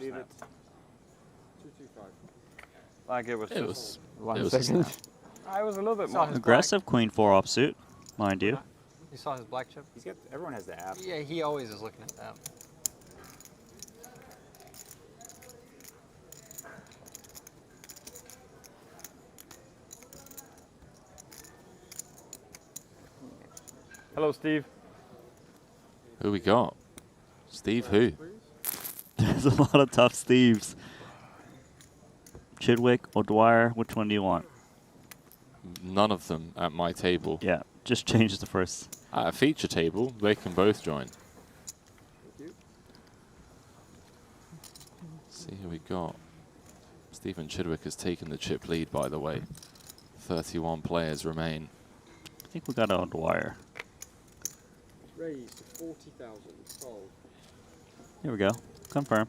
Like it was It just was- it was a snap. I was a little bit Saw more his Aggressive queen 4 offsuit, mind you. You saw his black chip? He's got. Everyone has the app. Yeah, he always is looking at that. Hello, Steve. Who we got? Steve who? There's a lot of tough Steves. Chidwick or Dwyer, which one do you want? None of them at my table. Yeah, just change the first. At a feature table, they can both join. See who we got. Stephen Chidwick has taken the chip lead, by the way. 31 players remain. I think we got a Dwyer. Raised to 40,000. Fold. Here we go. Confirm.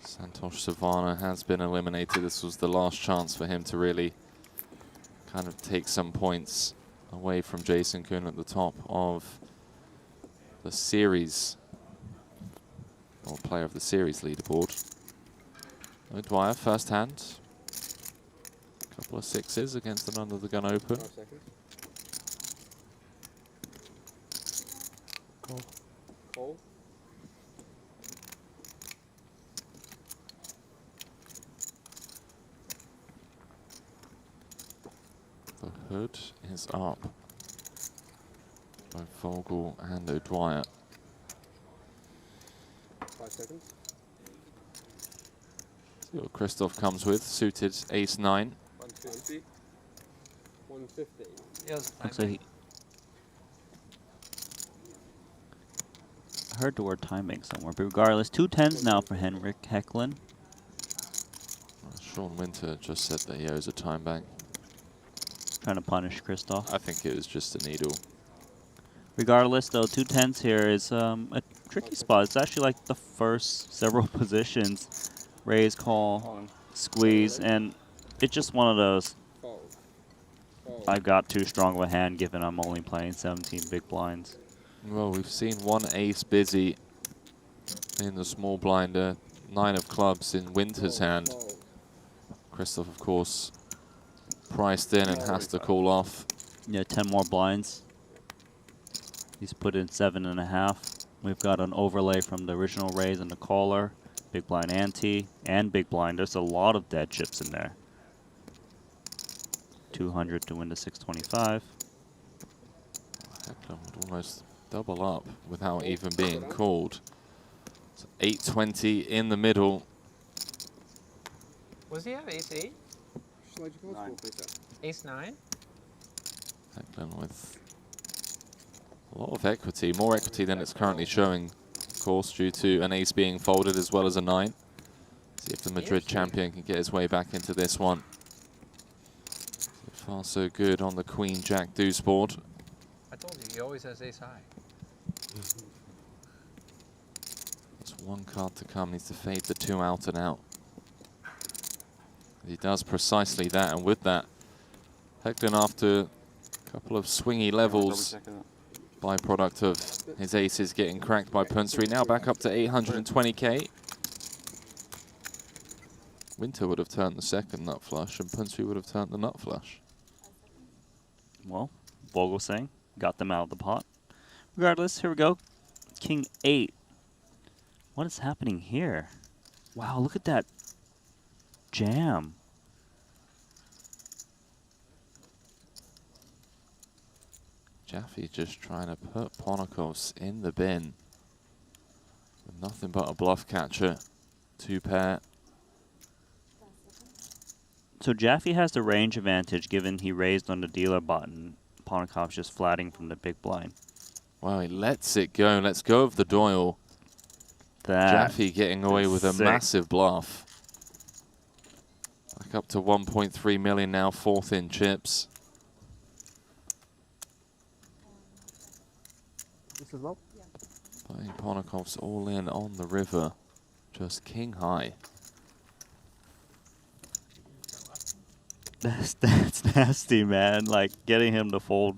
Santosh Savana has been eliminated. This was the last chance for him to really kind of take some points away from Jason Kuhn at the top of the series, or player of the series leaderboard. O'Dwyer, first hand. Couple of sixes against an under the gun open. 5 seconds. Cool. Call. The hood is up by Vogel and O'Dwyer. 5 seconds. See what Christoph comes with, suited ace-9. 120. 150. Yes. Looks like I heard the word timing somewhere, but regardless, 2 10s now for Henrik Hecklin. Sean Winter just said that he owes a time bank. Trying to punish Christoph. I think it was just a needle. Regardless, though, 2 10s here is a tricky spot. It's actually like the first several positions. Raise, call, squeeze, and it's just one of those. I've got too strong of a hand given I'm only playing 17 big blinds. Well, we've seen one ace busy in the small blinder, 9 of clubs in Winter's hand. Christoph, of course, priced in and has to call off. Yeah, 10 more blinds. He's put in 7.5. We've got an overlay from the original raise and the caller, big blind ante, and big blind. There's a lot of dead chips in there. 200 to win to 625. Hecklin would almost double up without even being called. So 820 in the middle. Was he have ace 8? Ace 9? Hecklin with a lot of equity, more equity than it's currently showing, of course, due to an ace being folded as well as a 9. See if the Madrid champion can get his way back into this one. So far so good on the Queen Jack deuce board. I told you, he always has ace high. There's one card to come, needs to fade the 2 out and out. He does precisely that, and with that, Hecklin, after a couple of swingy levels, byproduct of his aces getting cracked by Punsri, now back up to 820k. Winter would have turned the second nut flush, and Punsri would have turned the nut flush. Well, Vogel saying, got them out of the pot. Regardless, here we go. King 8. What is happening here? Wow, look at that jam. Jaffe just trying to put Ponakovs in the bin. With nothing but a bluff catcher. 2 pair. So Jaffe has the range advantage given he raised on the dealer button. Ponakov's just flatting from the big blind. Wow, he lets it go. Let's go of the Doyle. Jaffe getting away with a massive bluff. Back up to 1.3 million now, 4th in chips. This is low? Yeah. Playing Ponakov's all in on the river. Just king high. That's nasty, man. Like, getting him to fold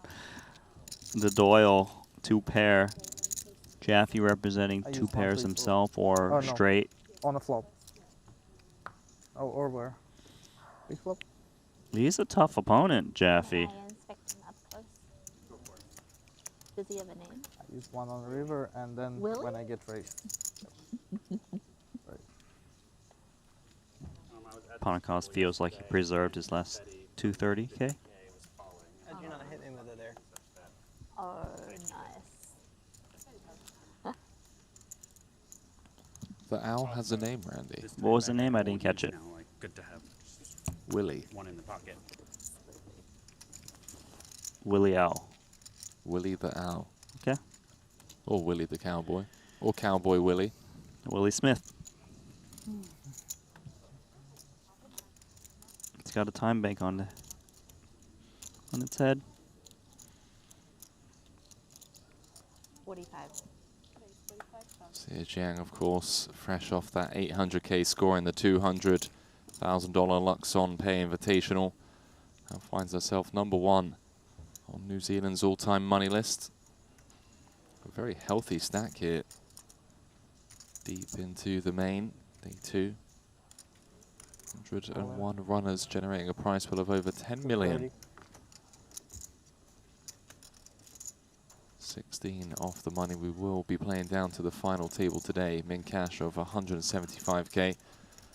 the Doyle 2 pair. Jaffe representing 2 pairs himself, or straight. On a flop. Oh, or where? Big flop? He's a tough opponent, Jaffe. Does he have a name? I use one on the river, and then Willie? when I get raised. Right. Ponakos feels like he preserved his last 230k. How'd you not hit me with it there? Oh, nice. The owl has a name, Randy. What was the name? I didn't catch it. Good to have Willie. one in the pocket. Willie Owl. Willie the owl. Okay. Or Willie the cowboy. Or Cowboy Willie. Willie Smith. It's got a time bank on its head. 45. Sia Jiang, of course, fresh off that 800k score in the $200,000 Luxon Pay Invitational. Now finds herself number 1 on New Zealand's all-time money list. A very healthy stack here. Deep into the main, day 2. 101 runners generating a prize pool of over 10 million. 16 off the money. We will be playing down to the final table today. Min cash of 175k.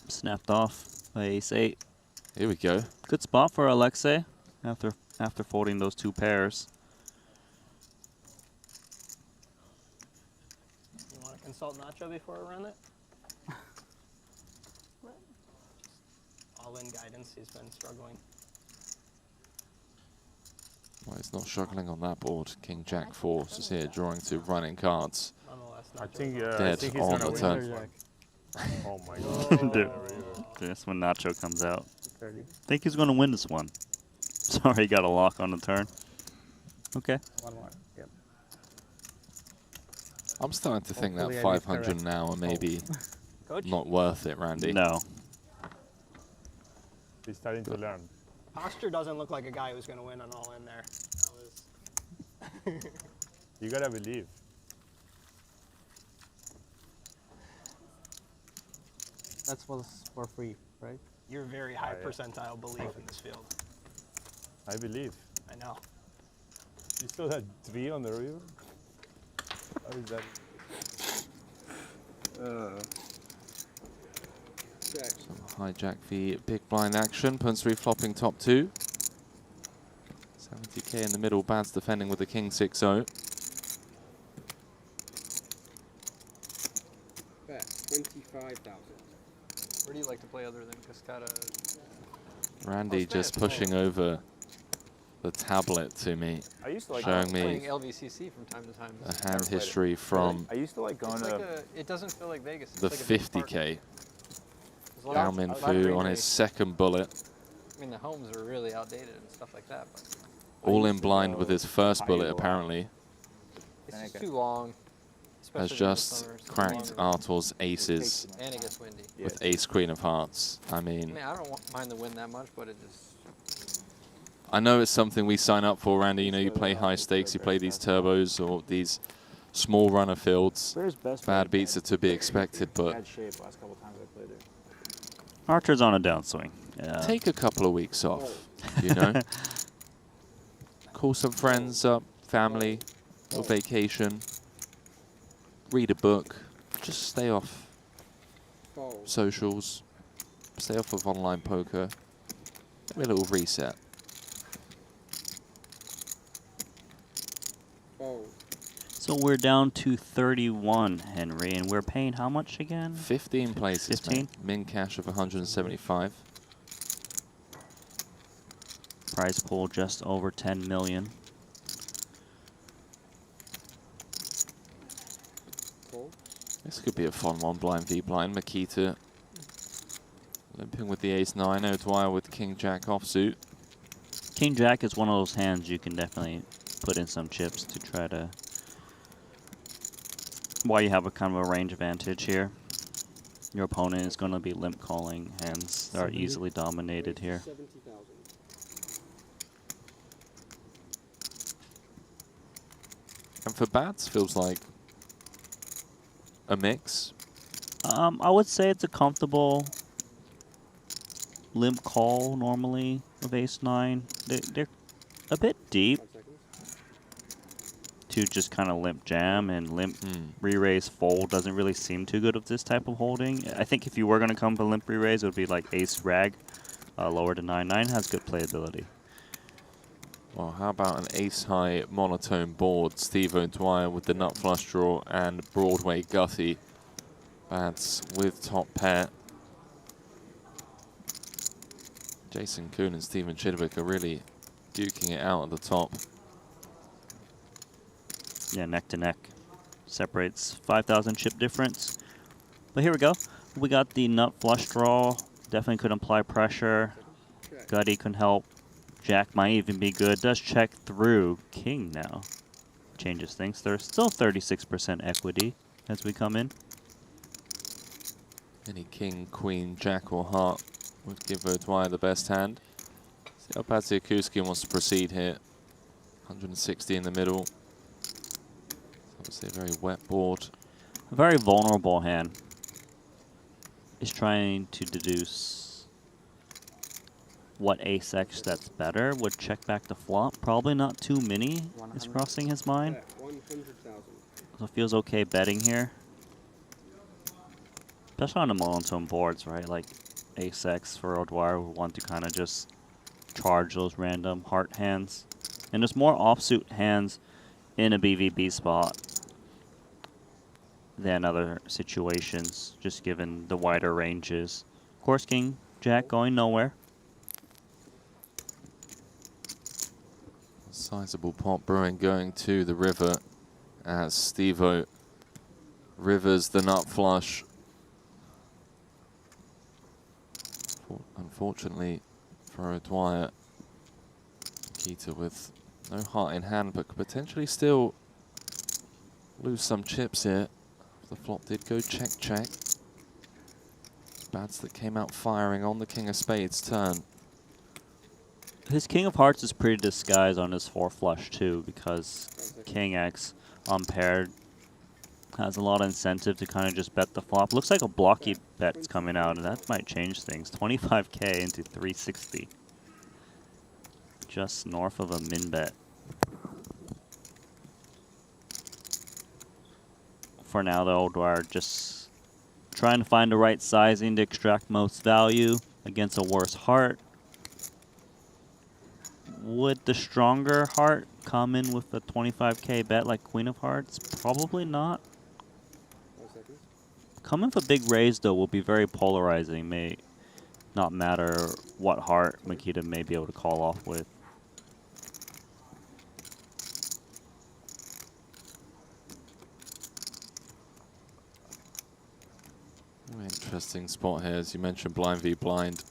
Snapped off by ace-8. Here we go. Good spot for Alexei after folding those 2 pairs. You want to consult Nacho before we run it? All-in guidance, he's been struggling. Well, he's not struggling on that board. King Jack 4 is here, drawing 2 running cards. I think Dead he's on gonna the win. turn. Oh my god. Dude, that's when Nacho comes out. I think he's going to win this one. Sorry, he got a lock on the turn. Okay. One more. Yep. I'm starting to think that Hopefully I get 500 correct. an hour maybe Coach? not worth it, Randy. No. He's starting to learn. Posture doesn't look like a guy who's going to win on all in there. That was You gotta believe. That was for free, right? You're very high yeah. percentile belief in this field. I believe. I know. You still had 3 on the river? How is that? Some hijack the big blind action. Punts 3 flopping top 2. 70k in the middle. Bad's defending with the King 6-0. Bet 25,000. Where do you like to play other than Cascada? Randy just pushing over the tablet to me, I used to like showing playing me LVCC from time to time. a hand history from I used to like going It's to like it doesn't feel like Vegas. It's the like a big park. 50k. There's a lot of- Gao a lot of Minfu on greenery. his second bullet. I mean, the homes are really outdated and stuff like that, but All in blind with his first bullet, apparently. it's just too long. Has especially in the just summer, it's too cracked long. Artur's aces And it gets windy. with ace queen of hearts. I I mean, mean, I don't mind the wind that much, but it just I know it's something we sign up for, Randy. You know, you play high stakes, you play these turbos or these small runner fields. Bad beats are to be expected, but bad shape last couple times I played it. Archer's on a downswing. Yeah. take a couple of weeks off, you know? Call some friends up, family, or vacation. Read a book. Just stay off socials. Stay off of online poker. Give me a little reset. So we're down to 31, Henry, and we're paying how much again? 15 places, 15? mate. Min cash of 175. Prize pool just over 10 million. This could be a fun one, blind v blind. Makita limping with the ace-9. O'Dwyer with king-jack offsuit. King Jack is one of those hands you can definitely put in some chips to try to... While you have a kind of a range advantage here. Your opponent is going to be limp calling hands that are easily dominated here. And for bats, feels like a mix. I would say it's a comfortable limp call normally with ace-9. They're a bit deep to just kind of limp jam, and limp re-raise fold doesn't really seem too good with this type of holding. I think if you were going to come for limp re-raise, it would be like ace rag, lower to 9. 9 has good playability. Well, how about an ace-high monotone board? Steve O'Dwyer with the nut flush draw and Broadway Gutty. Bats with top pair. Jason Kuhn and Stephen Chidwick are really duking it out at the top. Yeah, neck to neck. Separates 5,000 chip difference. But here we go. We got the nut flush draw. Definitely could apply pressure. Gutty can help. Jack might even be good. Does check through. King now changes things. There's still 36% equity as we come in. Any king, queen, jack, or heart would give O'Dwyer the best hand. See how Patsiakuski wants to proceed here. 160 in the middle. Obviously a very wet board. A very vulnerable hand. Is trying to deduce what ace-x that's better. Would check back the flop. Probably not too many is crossing his mind. 100,000. So it feels okay betting here. Especially on the monotone boards, right? Like ace-x for O'Dwyer who want to kind of just charge those random heart hands. And there's more offsuit hands in a BVB spot than other situations, just given the wider ranges. Of course, king, jack going nowhere. Sizable pot brewing going to the river as Steve-O rivers the nut flush. Unfortunately for O'Dwyer, Nikita with no heart in hand, but could potentially still lose some chips here. The flop did go check, check. Bats that came out firing on the king of spades turn. His king of hearts is pretty disguised on his 4 flush too, because king X unpaired has a lot of incentive to kind of just bet the flop. Looks like a blocky bet's coming out, and that might change things. 25k into 360. Just north of a min bet. For now, though, O'Dwyer just trying to find the right sizing to extract most value against a worse heart. Would the stronger heart come in with a 25k bet like Queen of Hearts? Probably not. Coming for big raise, though, will be very polarizing. May not matter what heart Makita may be able to call off with. Very interesting spot here, as you mentioned, blind v blind.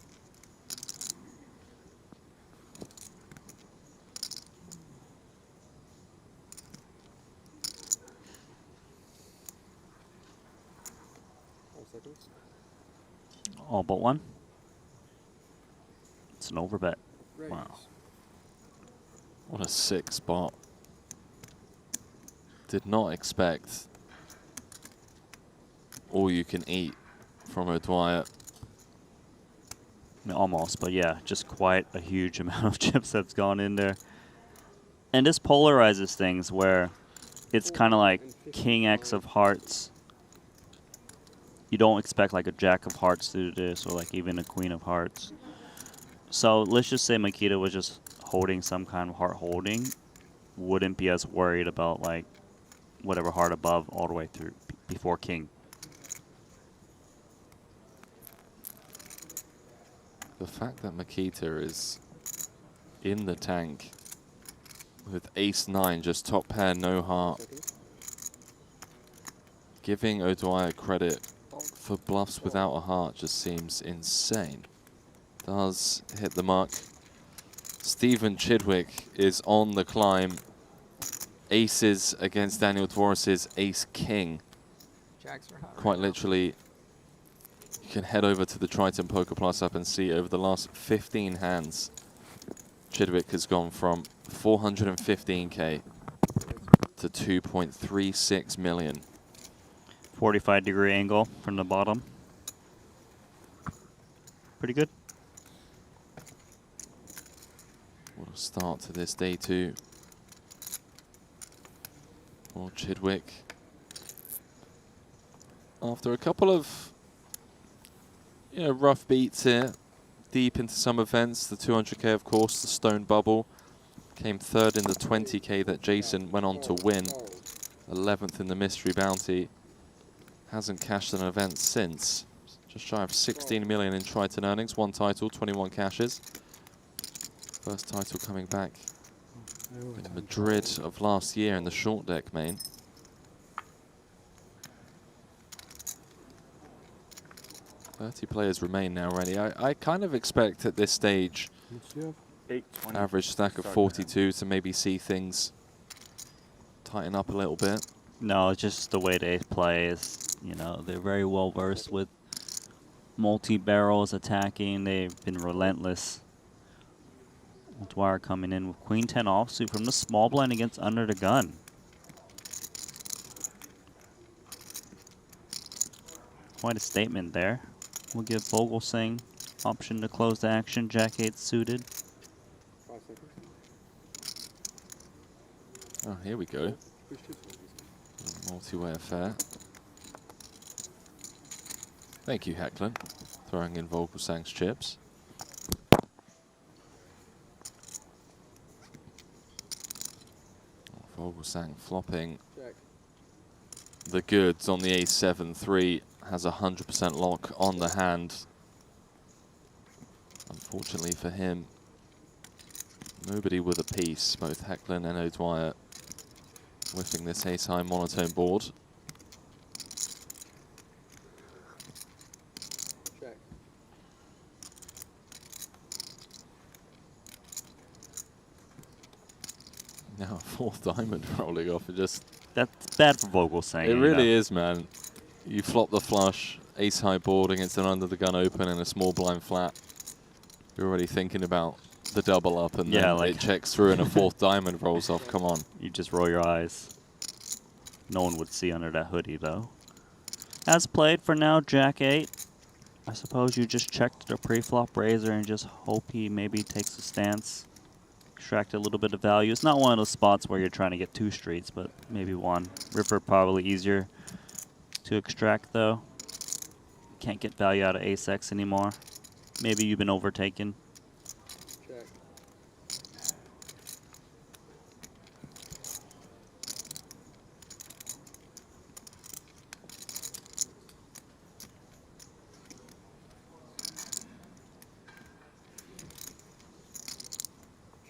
All but one. It's an overbet. Wow. What a sick spot. Did not expect all you can eat from O'Dwyer. I mean, almost, but yeah, just quite a huge amount of chips that's gone in there. And this polarizes things where it's kind of like king X of hearts. You don't expect like a jack of hearts to do this, or like even a queen of hearts. So let's just say Makita was just holding some kind of heart holding. Wouldn't be as worried about like whatever heart above all the way through before king. The fact that Makita is in the tank with ace-9, just top pair, no heart, giving O'Dwyer credit for bluffs without a heart just seems insane. Does hit the mark. Stephen Chidwick is on the climb. Aces against Daniel Dvoris's ace-king. Quite literally, you can head over to the Triton Poker Plus app and see over the last 15 hands, Chidwick has gone from 415k to 2.36 million. 45-degree angle from the bottom. Pretty good. What a start to this day 2. Well, Chidwick, after a couple of rough beats here, deep into some events, the 200k of course, the Stone Bubble, came 3rd in the 20k that Jason went on to win, 11th in the Mystery Bounty. Hasn't cashed an event since. Just shy of 16 million in Triton earnings, 1 title, 21 cashes. First title coming back in Madrid of last year in the short deck main. "30 players remain now ready." I kind of expect at this stage average stack of 42 to maybe see things tighten up a little bit. No, it's just the way they play is, they're very well versed with multi-barrels attacking. They've been relentless. Dwyer coming in with Queen 10 offsuit from the small blind against under the gun. Quite a statement there. We'll give Vogelsang option to close the action. Jack 8 suited. 5 seconds. Oh, here we go. Multi-way affair. Thank you, Hecklin. Throwing in Vogelsang's chips. Vogelsang flopping Check. the goods on the ace-7-3. Has 100% lock on the hand. Unfortunately for him, nobody with a piece. Both Hecklin and O'Dwyer whiffing this ace-high monotone board. Check. Now fourth diamond rolling off. That's bad for Vogelsang. It really is, man. You flop the flush, ace-high board against an under-the-gun open and a small blind flat. You're already thinking about the double up, and then it checks through and a fourth diamond rolls off. Come on. You just roll your eyes. No one would see under that hoodie, though. As played for now, Jack 8. I suppose you just checked the pre-flop raiser and just hope he maybe takes a stance. Extract a little bit of value. It's not one of those spots where you're trying to get 2 streets, but maybe 1. River probably easier to extract, though. Can't get value out of ace-x anymore. Maybe you've been overtaken. Check.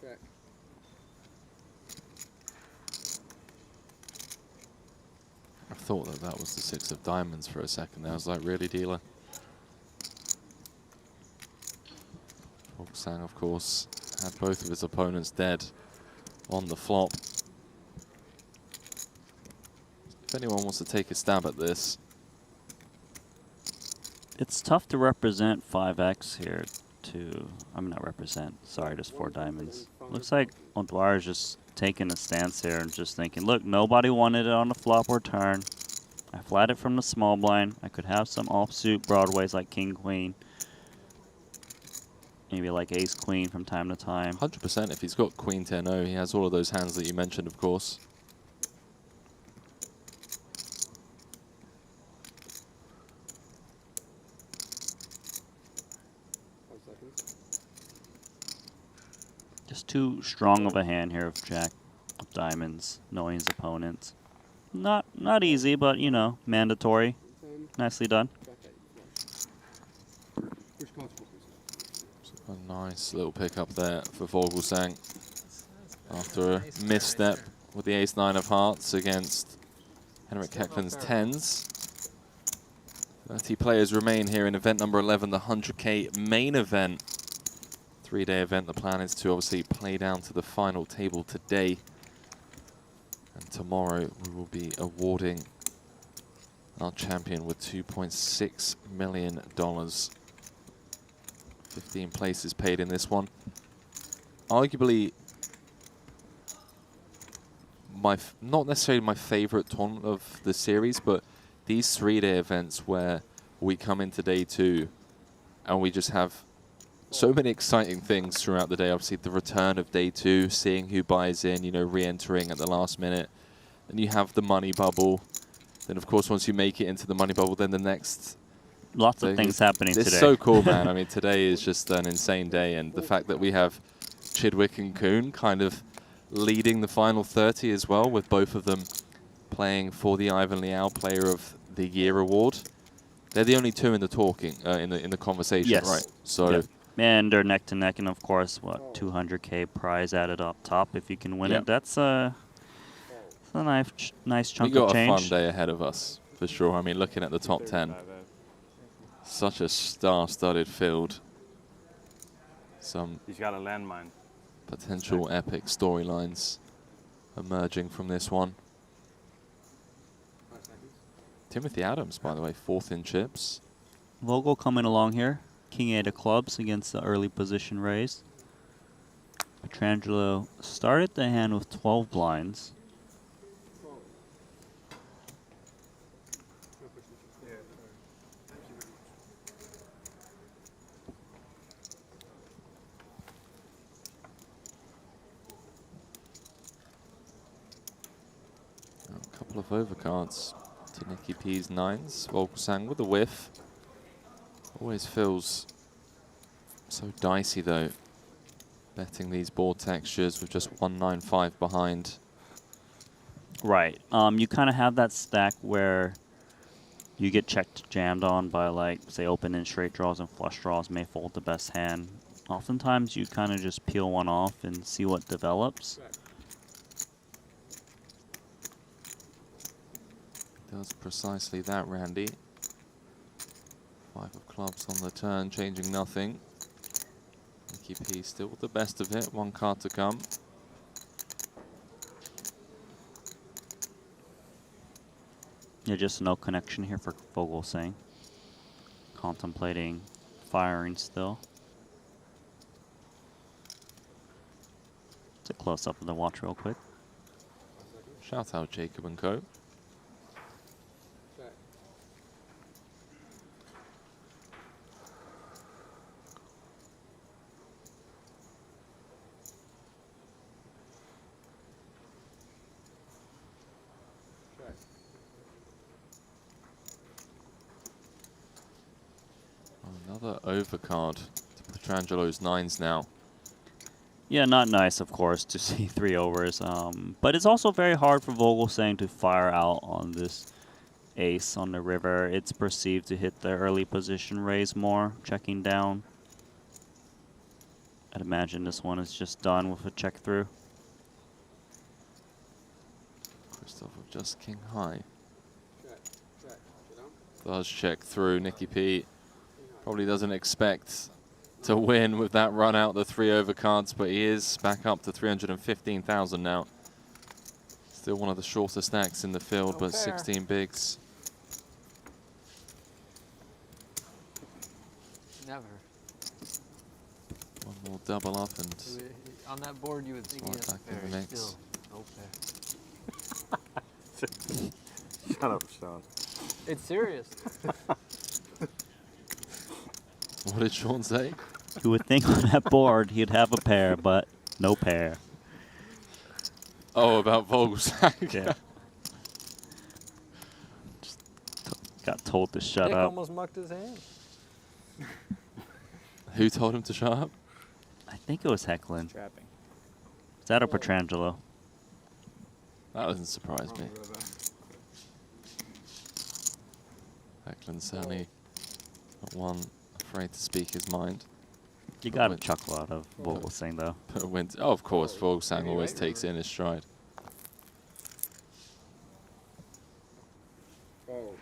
Check. I thought that was the 6 of diamonds for a second. I was like, really, dealer? Vogelsang, of course, had both of his opponents dead on the flop. If anyone wants to take a stab at this. It's tough to represent 5x here I'm not represent, sorry, just 4 diamonds. Looks like O'Dwyer is just taking a stance here and just thinking, look, nobody wanted it on the flop or turn. I flat it from the small blind. I could have some offsuit broadways like king, queen. Maybe like ace, queen from time to time. 100% if he's got queen 10-0, he has all of those hands that you mentioned, of course. Just too strong of a hand here of Jack of diamonds, knowing his opponents. Not easy, but mandatory. Nicely done. A nice little pick up there for Vogelsang after a misstep with the ace-9 of hearts against Henrik Hecklin's 10s. 30 players remain here in event number 11, the 100K main event. 3-day event. The plan is to obviously play down to the final table today. And tomorrow we will be awarding our champion with $2.6 million. 15 places paid in this one. Arguably, not necessarily my favorite tournament of the series, but these 3-day events where we come into day 2 and we just have so many exciting things throughout the day. Obviously, the return of day 2, seeing who buys in, re-entering at the last minute. And you have the money bubble. Then, of course, once you make it into the money bubble, then the next... Lots of things happening today. It's so cool, man. I mean, today is just an insane day. And the fact that we have Chidwick and Kuhn kind of leading the final 30 as well, with both of them playing for the Ivan Liao Player of the Year award. They're the only 2 in the talking, in the conversation, yes. right? So... Yep. And they're neck to neck, and of course, what, 200K prize added up top if you can win it. That's a nice chunk of change. We got a fun day ahead of us, for sure. I mean, looking at the top 10, such a star-studded field. Some He's got a landmine. Potential epic storylines emerging from this one. Timothy Adams, by the way, 4th in chips. Vogel coming along here. King 8 of clubs against the early position raise. Petrangelo started the hand with 12 blinds. A couple of overcards to Nicky P's 9s. Volksang with a whiff. Always feels so dicey though, betting these board textures with just 195 behind. Right. You kind of have that stack where you get checked jammed on by, like, say, open and straight draws and flush draws may fold the best hand. Oftentimes you kind of just peel one off and see what develops. Does precisely that, Randy. 5 of clubs on the turn, changing nothing. Nicky P still with the best of it, 1 card to come. Yeah, just no connection here for Vogelsang. Contemplating firing still. It's a close-up of the watch real quick. Shout out Jacob and Co. Another overcard to Petrangelo's 9s now. Yeah, not nice, of course, to see 3 overs. But it's also very hard for Vogelsang to fire out on this ace on the river. It's perceived to hit the early position raise more, checking down. I'd imagine this one is just done with a check through. Christoph with just king high. Does check through. Nicky P probably doesn't expect to win with that run out the 3 overcards, but he is back up to 315,000 now. Still one of the shorter stacks in the field, but 16 bigs. Never. One more double up and On that board, you would think he has back a pair. in the mix. Still, no pair. Shut up, Sean. It's serious. What did Sean say? You would think on that board he'd have a pair, but no pair. Oh, about Vogelsang. Yeah. Just got told to shut Nick up. almost mucked his hand. Who told him to shut up? I think it was Hecklin. Trapping. Is that or Petrangelo? That doesn't surprise me. Hecklin certainly not one afraid to speak his mind. You got a chuckle out of Vogelsang, though. Oh, of course, Vogelsang always takes it in his stride. Oh.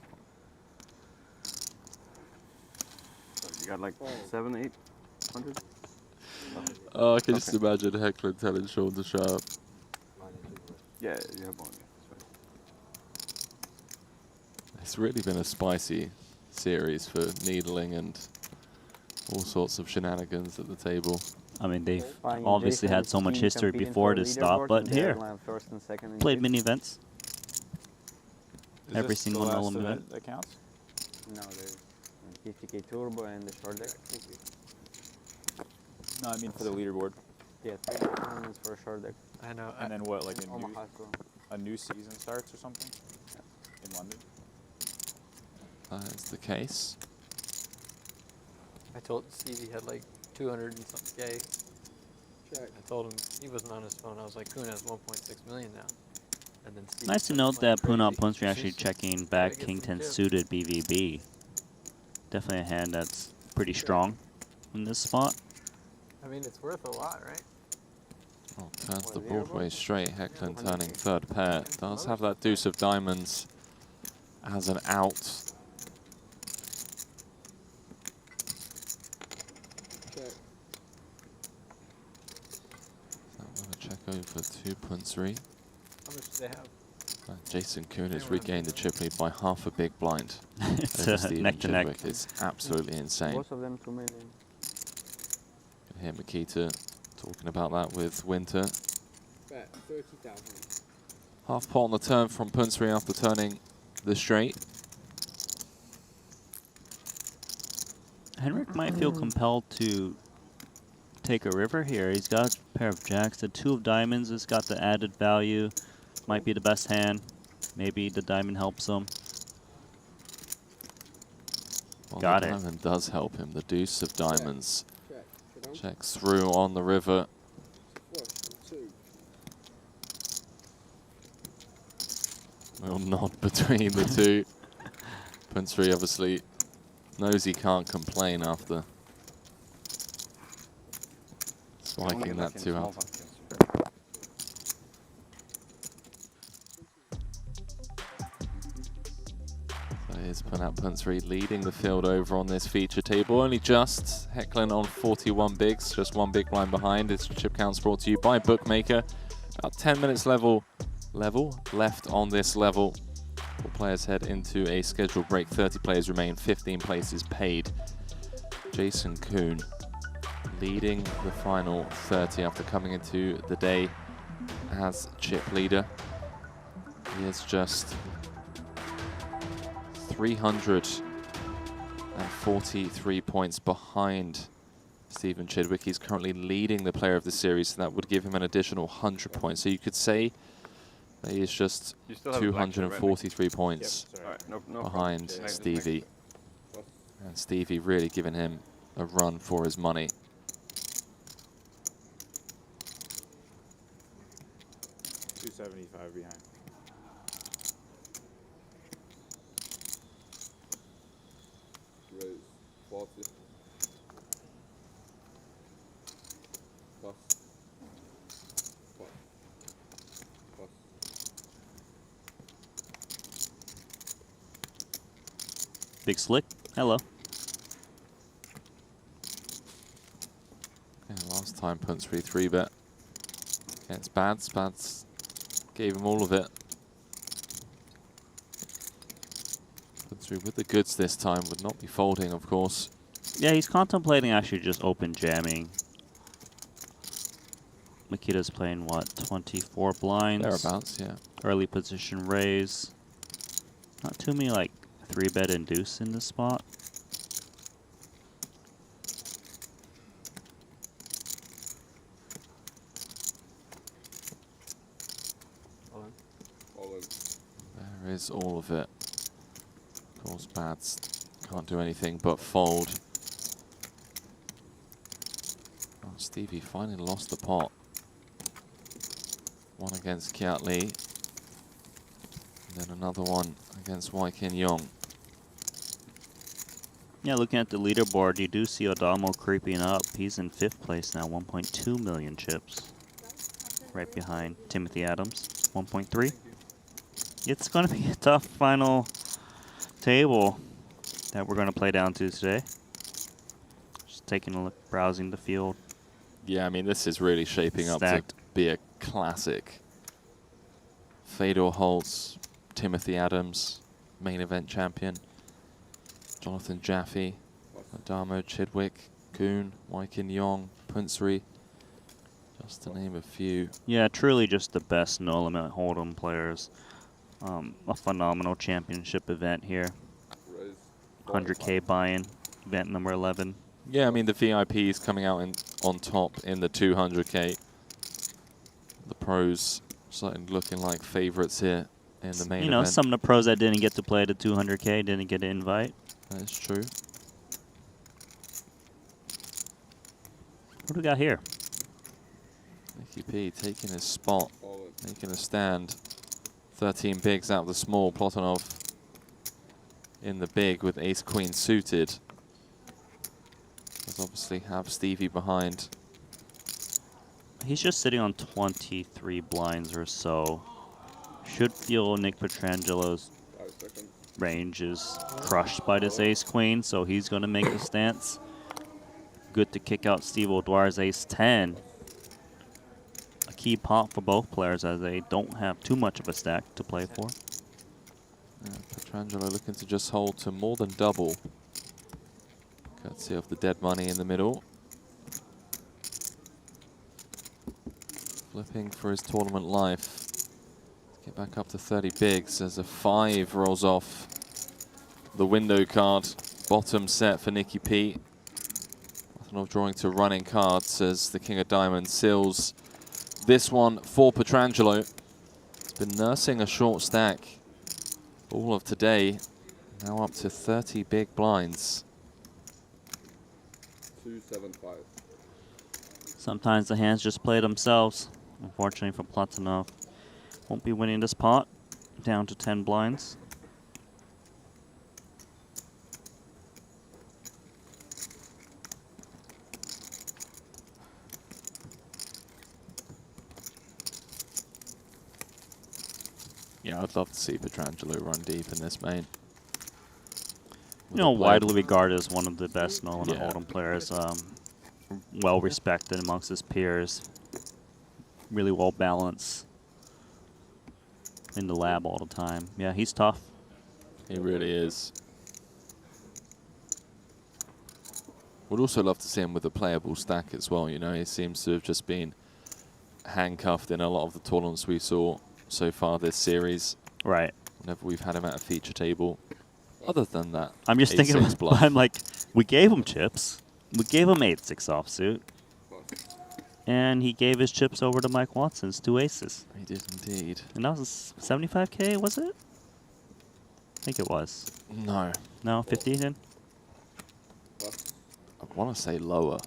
You got like 700-800? Oh, I can just imagine Hecklin telling Sean to shut up. Yeah, you have one. It's really been a spicy series for needling and all sorts of shenanigans at the table. I mean, they've Fine, obviously Jason had is so much keen history competing before for this stop, leaderboard, but and they're here, like first and second in played chips. mini events. Is Every this single the last element. event that counts? No, there's 50k turbo and the short deck. No, I mean for the leaderboard. Yeah, 3 tournaments for a short deck. I know. And then what, like Omaha as well. a new season starts or something? In London? That is the case. I told Steve he had like 200 and something K. Check. I told him he wasn't on his phone. I was like, Kuhn has 1.6 million now. And then Steve Nice to started note playing that Poon crazy. Punstri actually checking back get King some 10 chips. suited BVB. Definitely a hand that's pretty strong in this spot. I mean, it's worth a lot, right? Oh, turns the Broadway straight. Hecklin turning 3rd pair. Does have that deuce of diamonds as an out. Check. I'm going to check over to Punstri. How much do they have? Jason Kuhn has regained the chip lead by half a big blind. It's over Stephen neck to neck. Chidwick. It's absolutely insane. Both of them 2 million. You hear Makita talking about that with Winter. Bet 30,000. Half pot on the turn from Punsri after turning the straight. Henrik might feel compelled to take a river here. He's got a pair of jacks. The 2 of diamonds has got the added value. Might be the best hand. Maybe the diamond helps him. Well, Got the it. diamond does help him. The deuce of diamonds checks through on the river. Little nod between the two. Punsri obviously knows he can't complain after spiking that 2 out. So here's Punat Punsri leading the field over on this feature table. Only just heckling on 41 bigs, just 1 big blind behind. This chip count's brought to you by Bookmaker. About 10 minutes level left on this level. 4 players head into a scheduled break. 30 players remain, 15 places paid. Jason Kuhn leading the final 30 after coming into the day as chip leader. He is just 343 points behind Stephen Chidwick. He's currently leading the player of the series, so that would give him an additional 100 points. So you could say that he is just 243 points behind Stevie. And Stevie really giving him a run for his money. $275 behind. Rose 40. Plus. Plus. Plus. Big Slick, hello. Yeah, last time Punsri 3-bet against Bads. Bads gave him all of it. Punsri with the goods this time, would not be folding, of course. Yeah, he's contemplating actually just open jamming. Makita's playing, what, 24 blinds? Thereabouts, yeah. Early position raise. Not too many, like, 3-bet and deuce in this spot. There is all of it. Of course, Bads can't do anything but fold. Oh, Stevie finally lost the pot. One against Kiat Lee. And then another one against Waikin Yong. Yeah, looking at the leaderboard, you do see Adamo creeping up. He's in 5th place now, 1.2 million chips. Right behind Timothy Adams, 1.3. It's going to be a tough final table that we're going to play down to today. Just taking a look, browsing the field. Yeah, I mean, this is really shaping up to be a classic. Fedor Holtz, Timothy Adams, main event champion. Jonathan Jaffe, Adamo, Chidwick, Kuhn, Waikin Yong, Punsri, just to name a few. Yeah, truly just the best no-limit hold'em players. A phenomenal championship event here. 100K buy-in, event number 11. Yeah, I mean, the VIPs coming out on top in the 200K. The pros certainly looking like favorites here in the main event. You know, some of the pros that didn't get to play the 200K didn't get an invite. That is true. What do we got here? Nicky P taking his spot, making a stand. 13 bigs out of the small. Plotanov in the big with ace-queen suited. Does obviously have Stevie behind. He's just sitting on 23 blinds or so. Should feel Nick Petrangelo's range is crushed by this ace-queen, so he's going to make the stance. Good to kick out Steve O'Dwyer's ace-10. A key pot for both players as they don't have too much of a stack to play for. Pietrangelo looking to just hold to more than double. Courtesy of the dead money in the middle. Flipping for his tournament life. Get back up to 30 bigs as a 5 rolls off the window card. Bottom set for Nicky P. Not drawing to running cards as the King of Diamonds seals this one for Pietrangelo. He's been nursing a short stack all of today. Now up to 30 big blinds. 275. Sometimes the hands just play themselves. Unfortunately for Platonov, won't be winning this pot. Down to 10 blinds. Yeah, I'd love to see Pietrangelo run deep in this main. You know, widely regarded as one of the best known Hold'em players. Well respected amongst his peers. Really well balanced. In the lab all the time. Yeah, he's tough. He really is. Would also love to see him with a playable stack as well. You know, he seems to have just been handcuffed in a lot of the tournaments we saw so far this series. Right. Whenever we've had him at a feature table. Other than that, I'm just thinking, bluff. I'm like, we gave him chips. We gave him 8-6 offsuit. And he gave his chips over to Mike Watson's 2 aces. He did indeed. And that was 75K, was it? I think it was. No. No, 50 then? I want to say lower.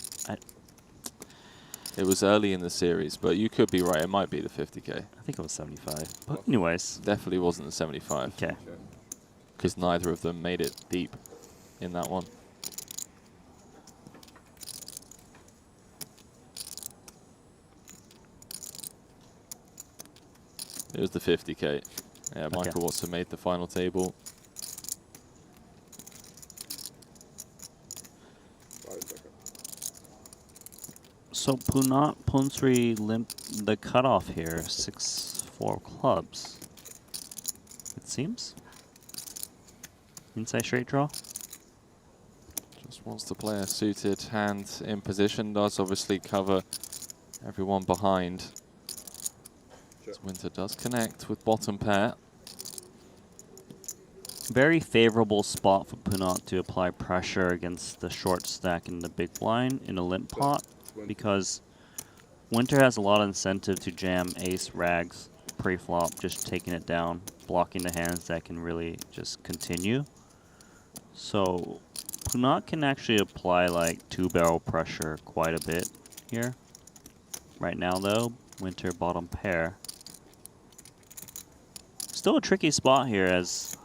It was early in the series, but you could be right. It might be the 50K. I think it was 75. But anyways. Definitely wasn't the 75. Okay. Because neither of them made it deep in that one. It was the 50K. Yeah, Michael Watson made the final table. So Punat Punsri limped the cutoff here, 6-4 clubs. It seems. Inside straight draw. Just wants to play a suited hand in position. Does obviously cover everyone behind. Winter does connect with bottom pair. Very favorable spot for Punat to apply pressure against the short stack in the big blind in a limp pot, because Winter has a lot of incentive to jam ace rags pre-flop, just taking it down, blocking the hands that can really just continue. So Punat can actually apply like 2-barrel pressure quite a bit here. Right now though, Winter bottom pair. Still a tricky spot here as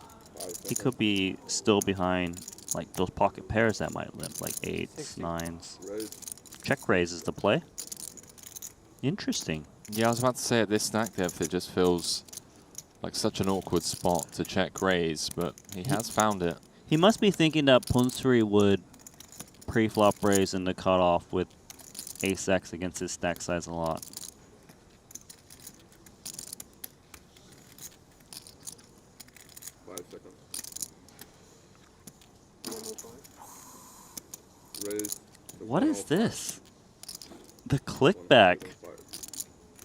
he could be still behind like those pocket pairs that might limp, like 8s, 9s. Check raise is the play. Interesting. Yeah, I was about to say at this stack depth it just feels like such an awkward spot to check raise, but he has found it. He must be thinking that Punsri would pre-flop raise in the cutoff with ace-x against his stack size a lot. What is this? The clickback.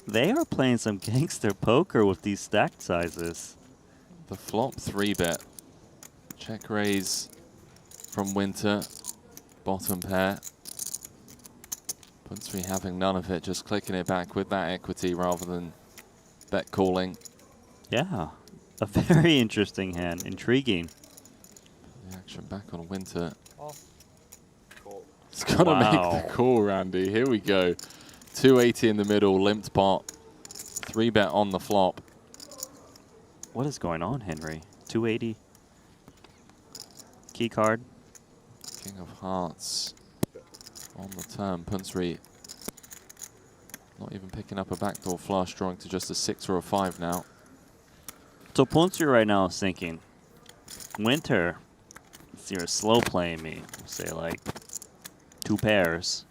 They are playing some gangster poker with these stack sizes. The flop 3-bet. Check raise from Winter. Bottom pair. Punsri having none of it, just clicking it back with that equity rather than bet calling. Yeah, a very interesting hand. Intriguing. The action back on Winter. Oh. It's got to make the call, Randy. Here we go. 280 in the middle, limped pot. 3-bet on the flop. What is going on, Henry? 280. Key card. King of Hearts on the turn. Punsri not even picking up a backdoor flush, drawing to just a 6 or a 5 now. So Punsri right now is thinking, Winter, you're slow playing me. Say like 2 pairs.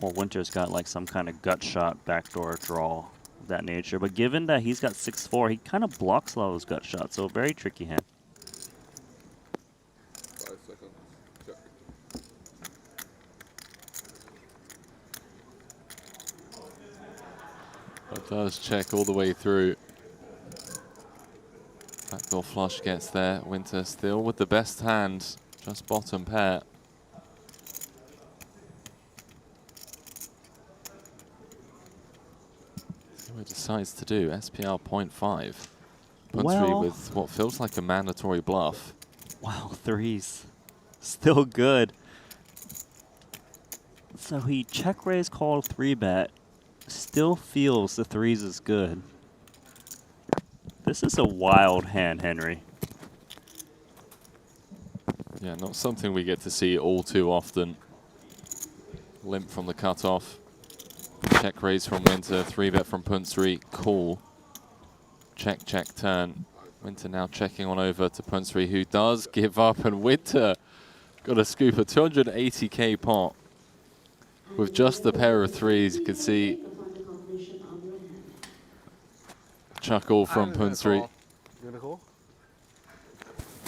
Well, Winter's got like some kind of gut shot, backdoor draw of that nature. But given that he's got 6-4, he kind of blocks a lot of those gut shots. So a very tricky hand. 5 seconds. Check. But does check all the way through. Backdoor flush gets there. Winter still with the best hand, just bottom pair. See what he decides to do. SPR 0.5. Puts Well, with what feels like a mandatory bluff. Wow, threes. Still good. So he check raise called 3-bet. Still feels the threes is good. This is a wild hand, Henry. Yeah, not something we get to see all too often. Limp from the cutoff. Check raise from Winter, 3-bet from Punsri, call. Check, check, turn. Winter now checking on over to Punsri, who does give up, and Winter got a scoop, a 280k pot. With just the pair of threes, you can see chuckle from Punsri. You gonna call?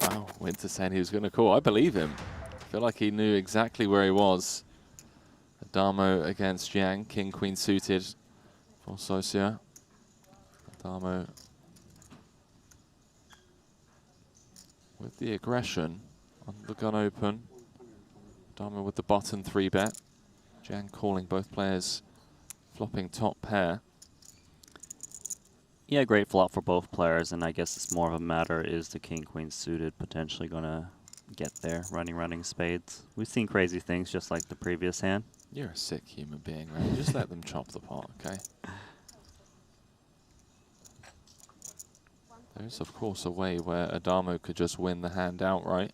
Wow, Winter saying he was going to call. I believe him. I feel like he knew exactly where he was. Adamo against Jiang, king, queen suited for Socia. Adamo with the aggression on the gun open. Adamo with the button 3-bet. Jiang calling, both players flopping top pair. Yeah, great flop for both players, and I guess it's more of a matter, is the king-queen suited potentially going to get there, running spades? We've seen crazy things just like the previous hand. You're a sick human being, man. Just let them chop the pot, okay? There's, of course, a way where Adamo could just win the hand outright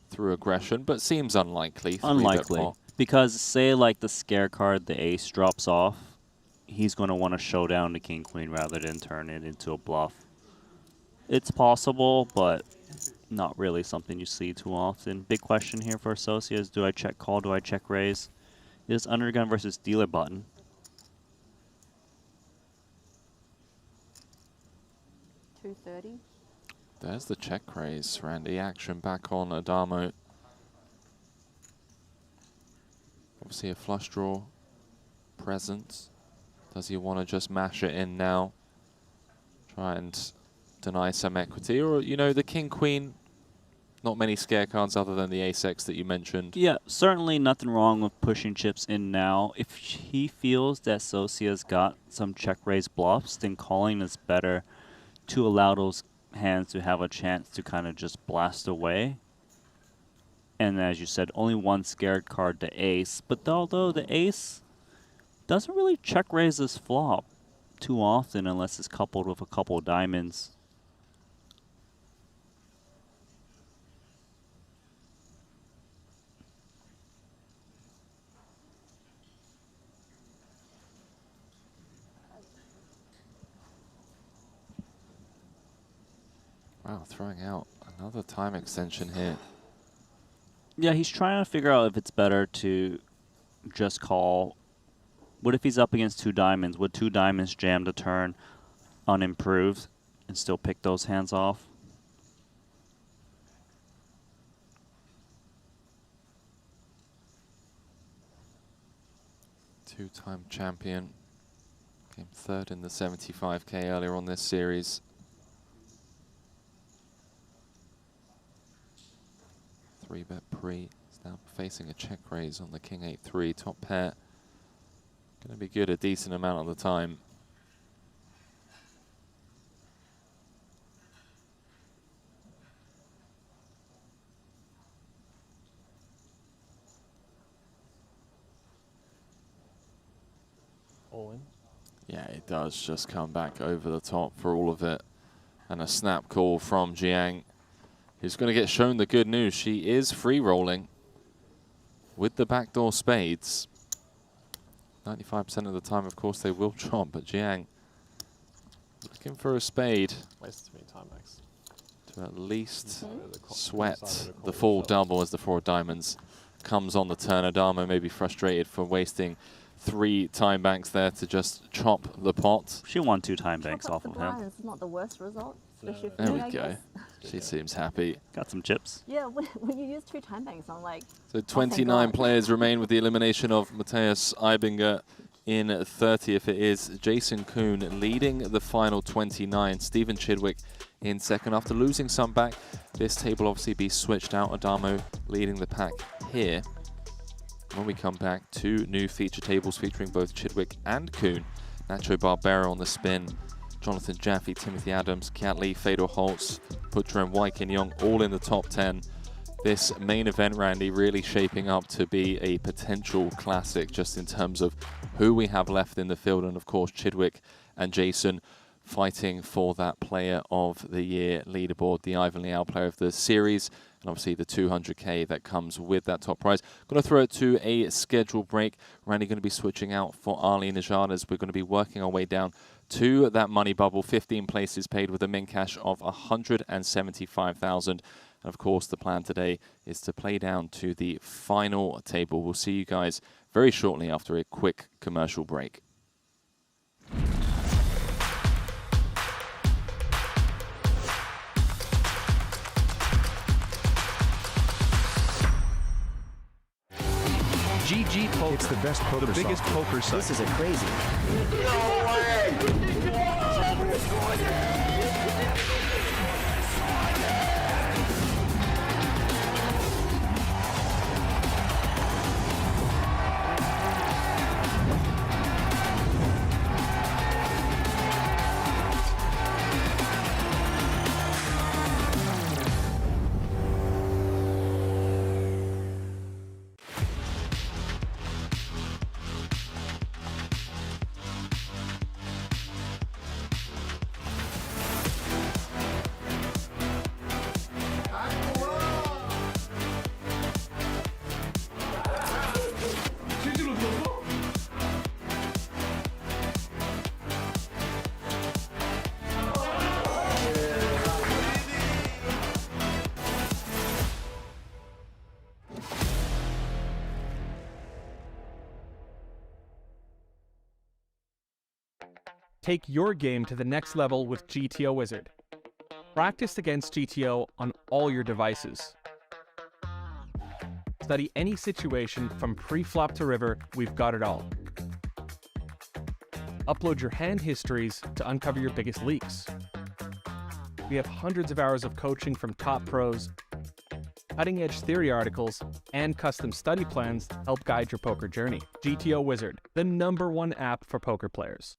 through aggression, but seems unlikely. Unlikely. Because say like the scare card, the ace drops off, he's going to want to show down the king-queen rather than turn it into a bluff. It's possible, but not really something you see too often. Big question here for Socia is, do I check call, do I check raise? Is undergun versus dealer button. $230. There's the check raise, Randy. Action back on Adamo. Obviously a flush draw present. Does he want to just mash it in now? Try and deny some equity? Or, you know, the king-queen, not many scare cards other than the ace-x that you mentioned. Yeah, certainly nothing wrong with pushing chips in now. If he feels that Socia's got some check-raise bluffs, then calling is better to allow those hands to have a chance to kind of just blast away. And as you said, only one scared card, the ace. But although the ace doesn't really check raise this flop too often unless it's coupled with a couple of diamonds. Wow, throwing out another time extension here. Yeah, he's trying to figure out if it's better to just call. What if he's up against two diamonds? Would two diamonds jam the turn unimproved and still pick those hands off? Two-time champion. Came third in the 75k earlier on this series. Three-bet pre. He's now facing a check raise on the king 8-3 top pair. Going to be good a decent amount of the time. All in? Yeah, it does just come back over the top for all of it. And a snap call from Jiang, who's going to get shown the good news. She is free rolling with the backdoor spades. 95% of the time, of course, they will chop, but Jiang looking for a spade. Wastes me time, Max. To at least sweat the full double as the four diamonds comes on the turn. Adamo may be frustrated for wasting 3 time banks there to just chop the pot. She won 2 time banks Chop off the of him. blinds is not the worst result, especially for There me, I we go. guess. She seems happy. Got some chips. Yeah, when you use 2 time banks, I'm like, So oh, thank 29 God. players remain with the elimination of Matthias Eibinger in 30th. It is Jason Kuhn leading the final 29. Stephen Chidwick in second. After losing some back, this table obviously be switched out. Adamo leading the pack here. When we come back, 2 new feature tables featuring both Chidwick and Kuhn. Nacho Barbera on the spin. Jonathan Jaffe, Timothy Adams, Kat Lee, Fedor Holtz, Putra and Wai Kin Yong all in the top 10. This main event, Randy, really shaping up to be a potential classic just in terms of who we have left in the field. And of course, Chidwick and Jason fighting for that Player of the Year leaderboard, the Ivan Liao Player of the Series, and obviously the 200K that comes with that top prize. Going to throw it to a scheduled break. Randy going to be switching out for Ali Najad as we're going to be working our way down to that money bubble. 15 places paid with a min cash of 175,000. And of course, the plan today is to play down to the final table. We'll see you guys very shortly after a quick commercial break. GG Poker. It's the best poker the biggest poker site. This is a crazy. No way! Take your game to the next level with GTO Wizard. Practice against GTO on all your devices. Study any situation from pre-flop to river, we've got it all. Upload your hand histories to uncover your biggest leaks. We have hundreds of hours of coaching from top pros, cutting-edge theory articles, and custom study plans to help guide your poker journey. GTO Wizard, the #1 app for poker players.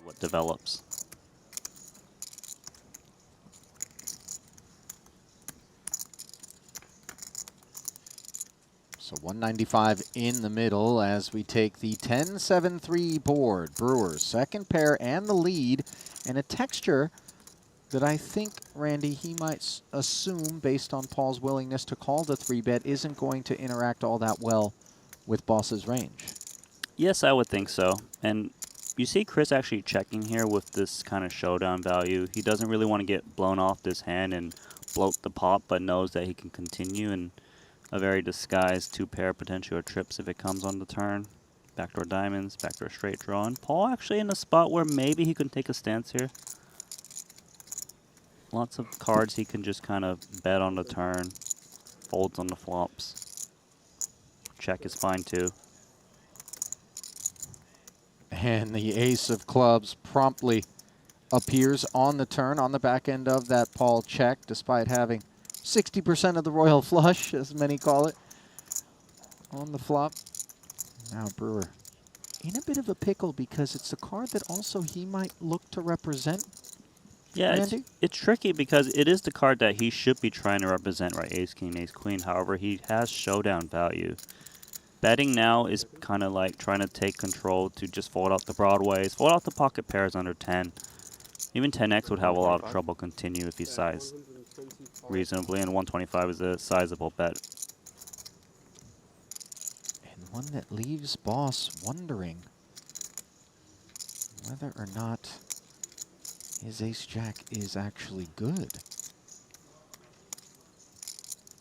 What develops. So 195 in the middle as we take the 10-7-3 board. Brewers, second pair and the lead, and a texture that I think, Randy, he might assume, based on Paul's willingness to call the 3-bet, isn't going to interact all that well with Boss's range. Yes, I would think so. And you see Chris actually checking here with this kind of showdown value. He doesn't really want to get blown off this hand and bloat the pot, but knows that he can continue, and a very disguised 2-pair potential trips if it comes on the turn. Backdoor diamonds, backdoor straight draw. And Paul actually in a spot where maybe he can take a stance here. Lots of cards he can just kind of bet on the turn. Folds on the flops. Check is fine too. And the ace of clubs promptly appears on the turn, on the back end of that Paul check, despite having 60% of the royal flush, as many call it, on the flop. Now Brewer in a bit of a pickle because it's a card that also he might look to represent. Yeah, it's tricky because it is the card that he should be trying to represent, right? Ace, king, ace, queen. However, he has showdown value. Betting now is kind of like trying to take control to just fold out the broadways, fold out the pocket pairs under 10. Even 10x would have a lot of trouble continue if he sized reasonably, and 125 is a sizable bet. And one that leaves Boss wondering whether or not his ace-jack is actually good.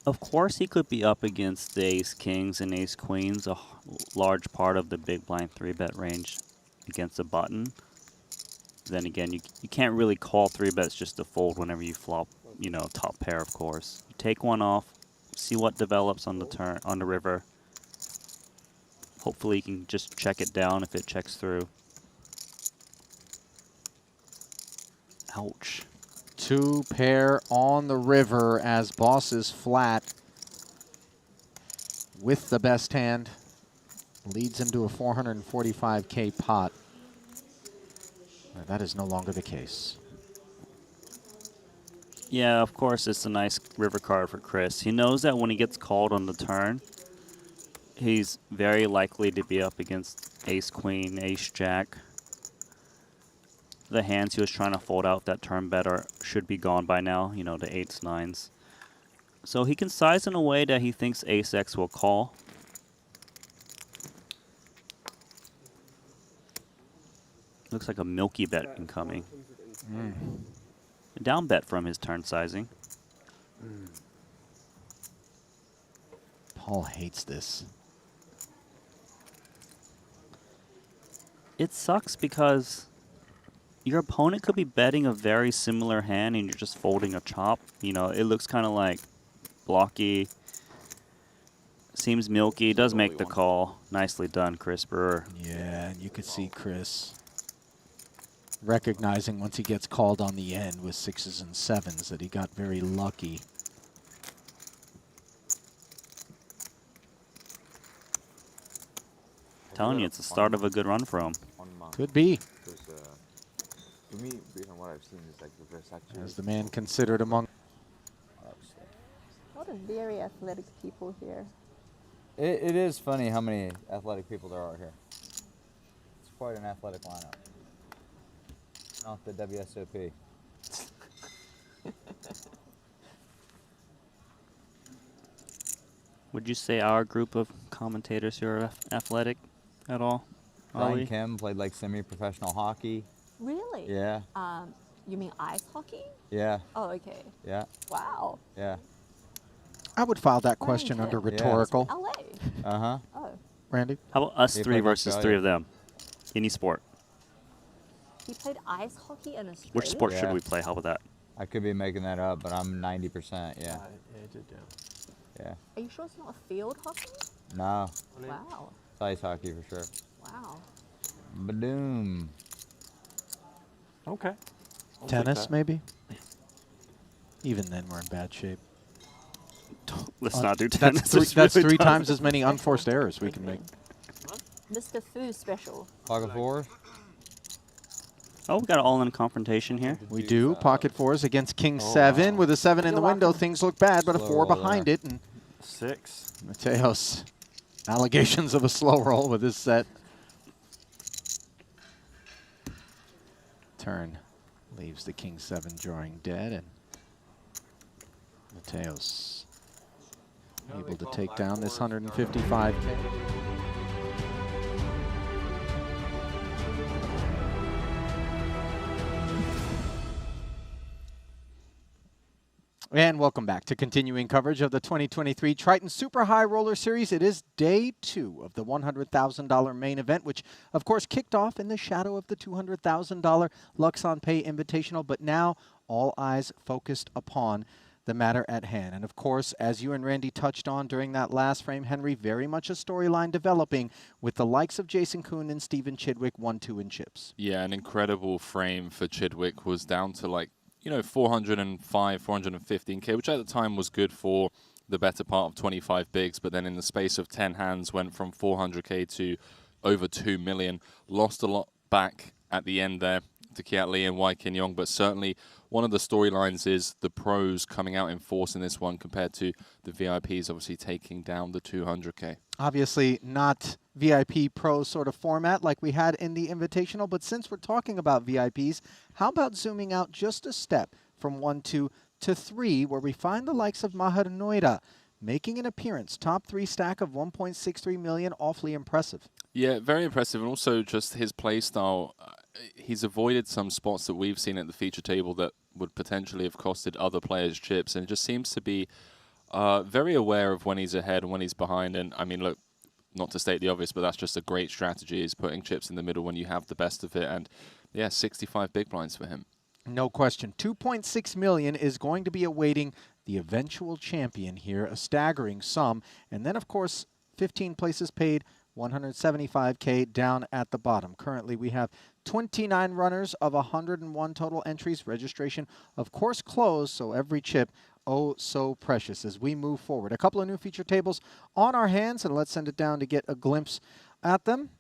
Of course, he could be up against the ace-kings and ace-queens, a large part of the big blind 3-bet range against a button. Then again, you can't really call 3-bets just to fold whenever you flop, you know, top pair, of course. You take one off, see what develops on the turn, on the river. Hopefully you can just check it down if it checks through. Ouch. 2-pair on the river as Boss is flat with the best hand. Leads him to a 445K pot. That is no longer the case. Yeah, of course, it's a nice river card for Chris. He knows that when he gets called on the turn, he's very likely to be up against ace-queen, ace-jack. The hands he was trying to fold out that turn bet should be gone by now, you know, the 8s, 9s. So he can size in a way that he thinks ace-x will call. Looks like a milky bet incoming. A down bet from his turn sizing. Paul hates this. It sucks because your opponent could be betting a very similar hand and you're just folding a chop. You know, it looks kind of like blocky. Seems milky. Does make the call. Nicely done, Chris Brewer. Yeah, and you could see Chris recognizing once he gets called on the end with 6s and 7s that he got very lucky. Telling you, it's the start of a good run for him. Could be. To me, based on what I've seen, is like the Versace. As the man considered among... A lot of very athletic people here. It is funny how many athletic people there are here. It's quite an athletic lineup. Not the WSOP. Would you say our group of commentators here are athletic at all? Ryan Kim played like semi-professional hockey. Really? Yeah. You mean ice hockey? Yeah. Oh, okay. Yeah. Wow. Yeah. I would file that question under rhetorical. LA. Uh-huh. Oh. Randy? How about us They three played versus Australia. 3 of them? Any sport. He played ice hockey in Australia? Which sport should we play? How about that? I could be making that up, but I'm 90%. Yeah. Yeah, it did, yeah. Yeah. Are you sure it's not a field hockey? No. Wow. It's ice hockey for sure. Wow. Badoom. Okay. I'll take Tennis, that. maybe? Even then, we're in bad shape. Let's not do tennis. That's three, It's that's really three tough. times as many unforced errors we can make. Mr. Fu special. Pocket four. Oh, we got an all-in confrontation here. We do. Pocket fours against King 7. With a 7 in the window, things look bad, but a 4 behind it. And 6. Mateos, allegations of a slow roll with his set. Turn leaves the King 7 drawing dead, and Mateos able to take down this 155K. And welcome back to continuing coverage of the 2023 Triton Super High Roller Series. It is day 2 of the $100,000 main event, which of course kicked off in the shadow of the $200,000 Luxon Pay Invitational, but now all eyes focused upon the matter at hand. And of course, as you and Randy touched on during that last frame, Henry, very much a storyline developing with the likes of Jason Kuhn and Steven Chidwick 1-2 in chips. Yeah, an incredible frame for Chidwick. Was down to like, 405, 415K, which at the time was good for the better part of 25 bigs, but then in the space of 10 hands went from 400K to over 2 million. Lost a lot back at the end there to Kiat Lee and Wai Kin Yong, but certainly one of the storylines is the pros coming out in force in this one compared to the VIPs obviously taking down the 200K. Obviously not VIP Pro sort of format like we had in the Invitational, but since we're talking about VIPs, how about zooming out just a step from 1-2 to 3, where we find the likes of Mahar Noida making an appearance. Top 3 stack of 1.63 million, awfully impressive. Yeah, very impressive, and also just his play style. He's avoided some spots that we've seen at the feature table that would potentially have costed other players chips, and it just seems to be very aware of when he's ahead and when he's behind. And I mean, look, not to state the obvious, but that's just a great strategy, is putting chips in the middle when you have the best of it. And yeah, 65 big blinds for him. No question. 2.6 million is going to be awaiting the eventual champion here, a staggering sum. And then, of course, 15 places paid, 175K down at the bottom. Currently, we have 29 runners of 101 total entries. Registration, of course, closed, so every chip oh so precious as we move forward. A couple of new feature tables on our hands, and let's send it down to get a glimpse at them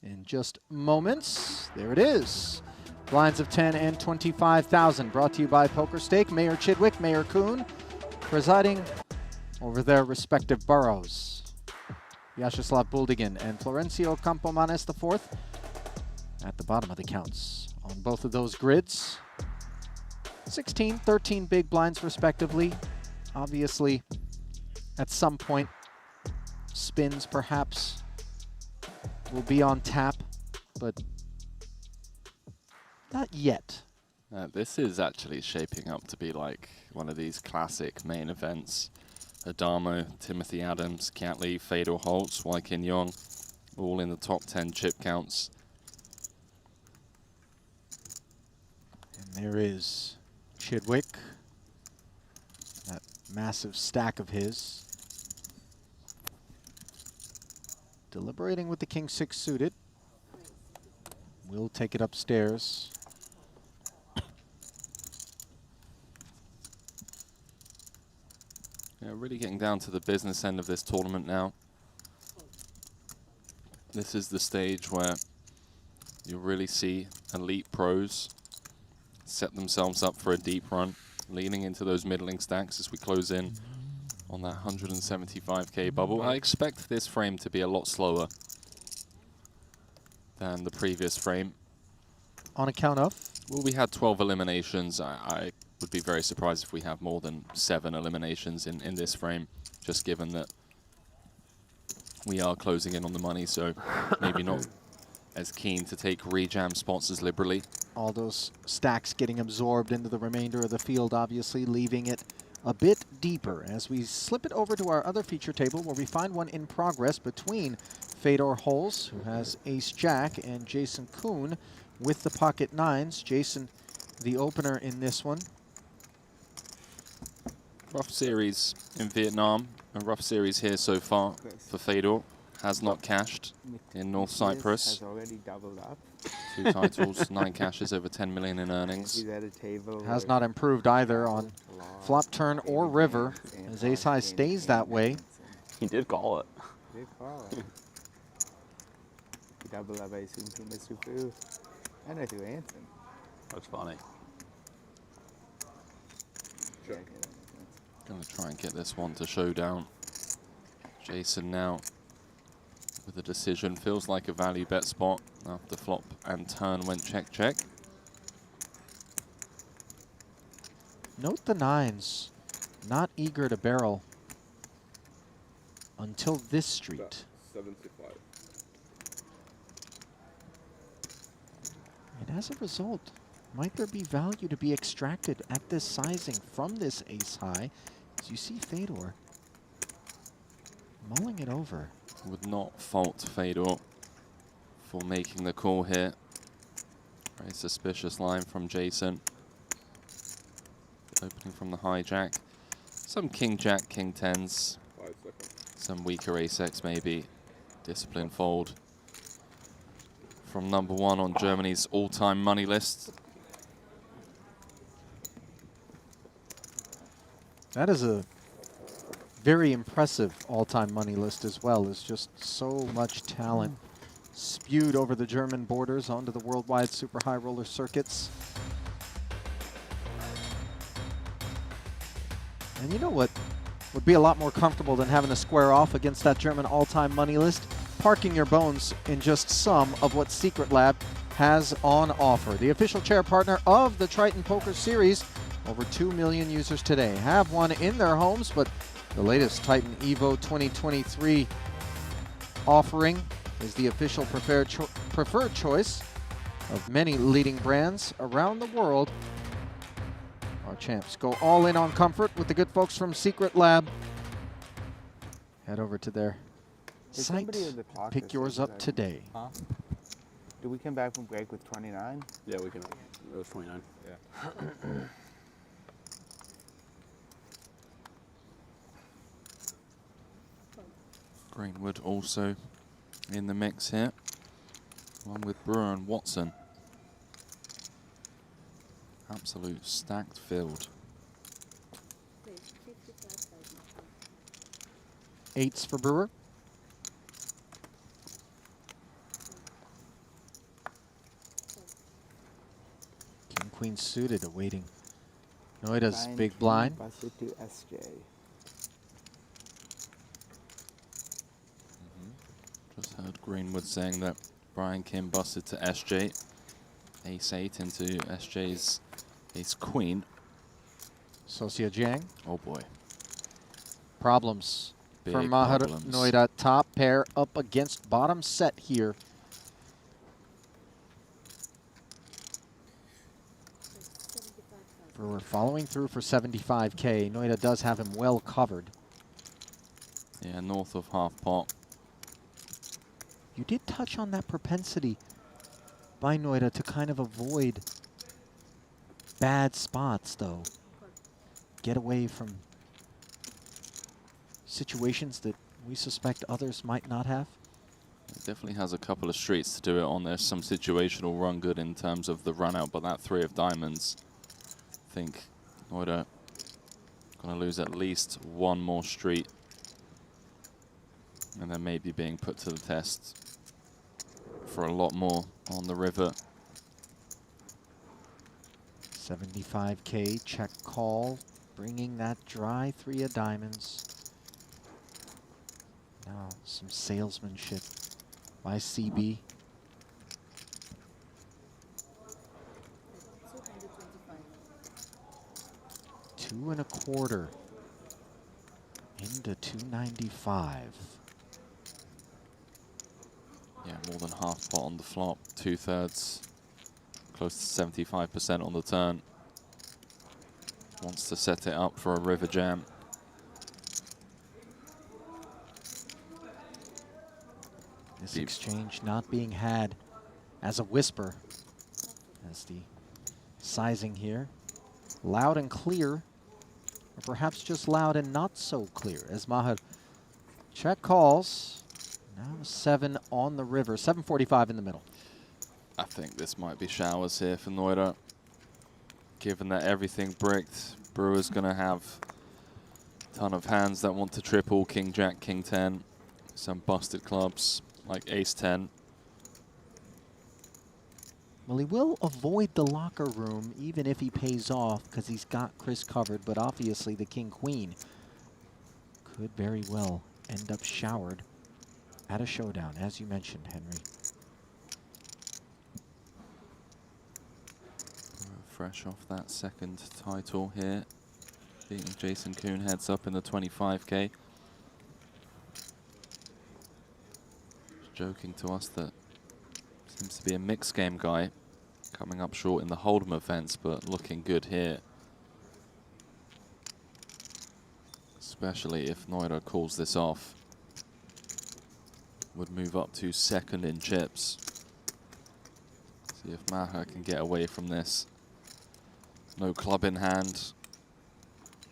in just moments. There it is. Blinds of 10 and 25,000, brought to you by Poker Stake. Mayor Chidwick, Mayor Kuhn, presiding over their respective boroughs. Vyacheslav Buldigin and Florencio Campomanes IV at the bottom of the counts on both of those grids. 16, 13 big blinds respectively. Obviously, at some point, spins perhaps will be on tap, but not yet. This is actually shaping up to be like one of these classic main events. Adamo, Timothy Adams, Kiat Lee, Fedor Holtz, Wai Kin Yong, all in the top 10 chip counts. And there is Chidwick, that massive stack of his. Deliberating with the King 6 suited. We'll take it upstairs. Yeah, really getting down to the business end of this tournament now. This is the stage where you really see elite pros set themselves up for a deep run, leaning into those middling stacks as we close in on that 175K bubble. I expect this frame to be a lot slower than the previous frame. On account of? Well, we had 12 eliminations. I would be very surprised if we have more than 7 eliminations in this frame, just given that we are closing in on the money, so maybe not as keen to take rejam spots as liberally. All those stacks getting absorbed into the remainder of the field, obviously leaving it a bit deeper as we slip it over to our other feature table where we find one in progress between Fedor Holtz, who has Ace-Jack, and Jason Kuhn with the pocket nines. Jason, the opener in this one. Rough series in Vietnam. A rough series here so far for Fedor. Has not cashed in North Cyprus. Has already doubled up. 2 titles, 9 cashes, over 10 million in earnings. He's at a table. Has not improved either on flop, turn, or river, as ace high stays that way. He did call it. Big call. He doubled up, I assume, to Mr. Fu. And I threw Anson. That's funny. Sure. Gonna try and get this one to showdown. Jason now with a decision. Feels like a value bet spot after flop and turn went check, check. Note the 9s, not eager to barrel until this street. 75. And as a result, might there be value to be extracted at this sizing from this ace high? As you see Fedor mulling it over. Would not fault Fedor for making the call here. Very suspicious line from Jason. Opening from the hijack. Some king jack, king 10s. 5 seconds. Some weaker ace x maybe. Discipline fold. From number 1 on Germany's all-time money list. That is a very impressive all-time money list as well. There's just so much talent spewed over the German borders onto the worldwide super high roller circuits. And you know what would be a lot more comfortable than having to square off against that German all-time money list? Parking your bones in just some of what Secret Lab has on offer. The official chair partner of the Triton Poker Series. Over 2 million users today have one in their homes, but the latest Titan Evo 2023 offering is the official preferred choice of many leading brands around the world. Our champs go all in on comfort with the good folks from Secret Lab. Head over to their site, pick yours up today. Huh? Did we come back from break with 29? Yeah, we can. It was 29. Yeah. Greenwood also in the mix here, along with Brewer and Watson. Absolute stacked field. 8s for Brewer. King Queen suited, awaiting Noida's big blind. Busted to SJ. Just heard Greenwood saying that Brian Kim busted to SJ. Ace-8 into SJ's ace-queen. Sosia Jiang. Oh boy. Problems Big for Maher problems. Noida. Top pair up against bottom set here. Brewer following through for 75K. Noida does have him well covered. Yeah, north of half pot. You did touch on that propensity by Noida to kind of avoid bad spots, though. Get away from situations that we suspect others might not have. It definitely has a couple of streets to do it on. There's some situational run good in terms of the run out, but that 3 of diamonds, I think Noida going to lose at least one more street. And then maybe being put to the test for a lot more on the river. 75K, check call, bringing that dry 3 of diamonds. Now some salesmanship by CB. $2.25 into 295. Yeah, more than half pot on the flop, 2/3, close to 75% on the turn. Wants to set it up for a river jam. This exchange not being had as a whisper, as the sizing here. Loud and clear or perhaps just loud and not so clear as Mahad check calls. Now 7 on the river, 7:45 in the middle. I think this might be showers here for Noida. Given that everything bricked, Brewer's going to have a ton of hands that want to triple King Jack, King 10. Some busted clubs like Ace 10. Well, he will avoid the locker room even if he pays off because he's got Chris covered, but obviously the King Queen could very well end up showered at a showdown, as you mentioned, Henry. Fresh off that second title here, beating Jason Kuhn heads up in the 25K. Joking to us that seems to be a mixed game guy, coming up short in the Hold'em events, but looking good here. Especially if Noida calls this off. Would move up to second in chips. See if Maha can get away from this. No club in hand.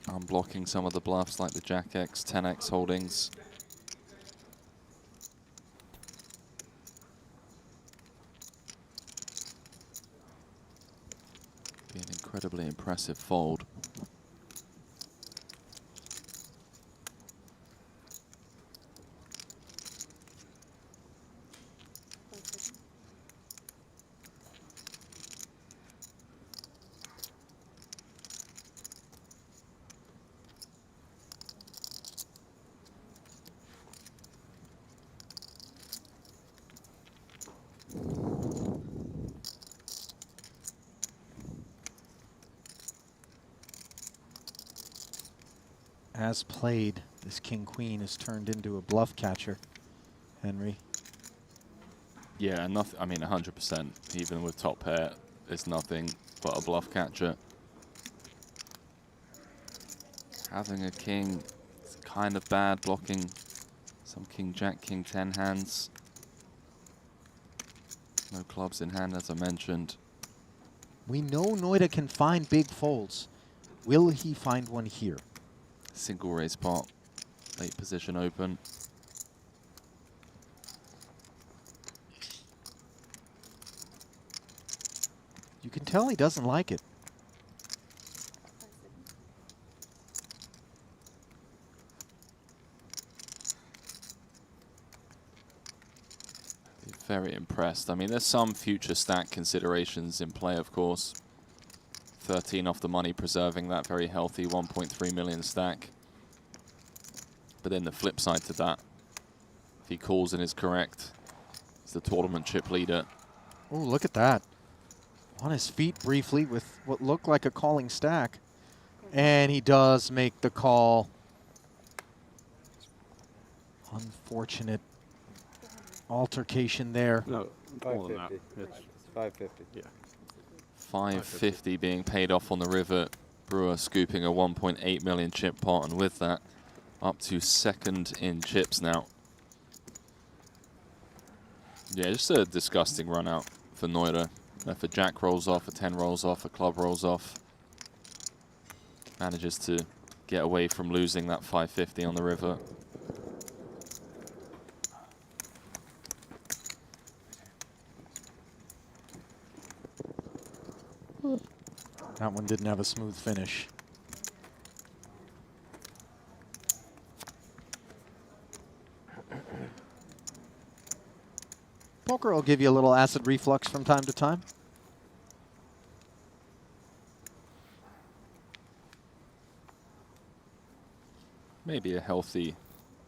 Unblocking some of the bluffs like the Jack X, 10X holdings. Be an incredibly impressive fold. As played, this King Queen is turned into a bluff catcher, Henry. Yeah, nothing. I mean, 100%. Even with top pair, it's nothing but a bluff catcher. Having a king is kind of bad, blocking some King Jack, King 10 hands. No clubs in hand, as I mentioned. We know Noida can find big folds. Will he find one here? Single raise pot, late position open. You can tell he doesn't like it. Very impressed. I mean, there's some future stack considerations in play, of course. 13 off the money, preserving that very healthy 1.3 million stack. But then the flip side to that, if he calls and is correct, he's the tournament chip leader. Oh, look at that. On his feet briefly with what looked like a calling stack. And he does make the call. Unfortunate altercation there. No, more than that. 550. It's 550. Yeah. 550 being paid off on the river. Brewer scooping a 1.8 million chip pot, and with that, up to second in chips now. Yeah, just a disgusting run out for Noida. If a jack rolls off, a 10 rolls off, a club rolls off, manages to get away from losing that 550 on the river. That one didn't have a smooth finish. Poker will give you a little acid reflux from time to time. Maybe a healthy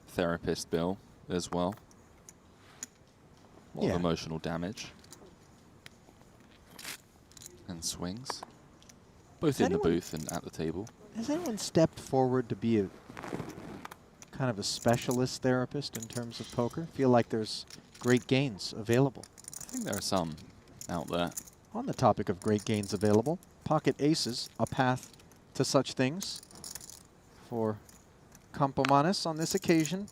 therapist bill as well. A lot of emotional damage. And swings. Both in the booth and at the table. Has anyone stepped forward to be a kind of a specialist therapist in terms of poker? Feel like there's great gains available. I think there are some out there. On the topic of great gains available, pocket aces, a path to such things for Campomanes on this occasion.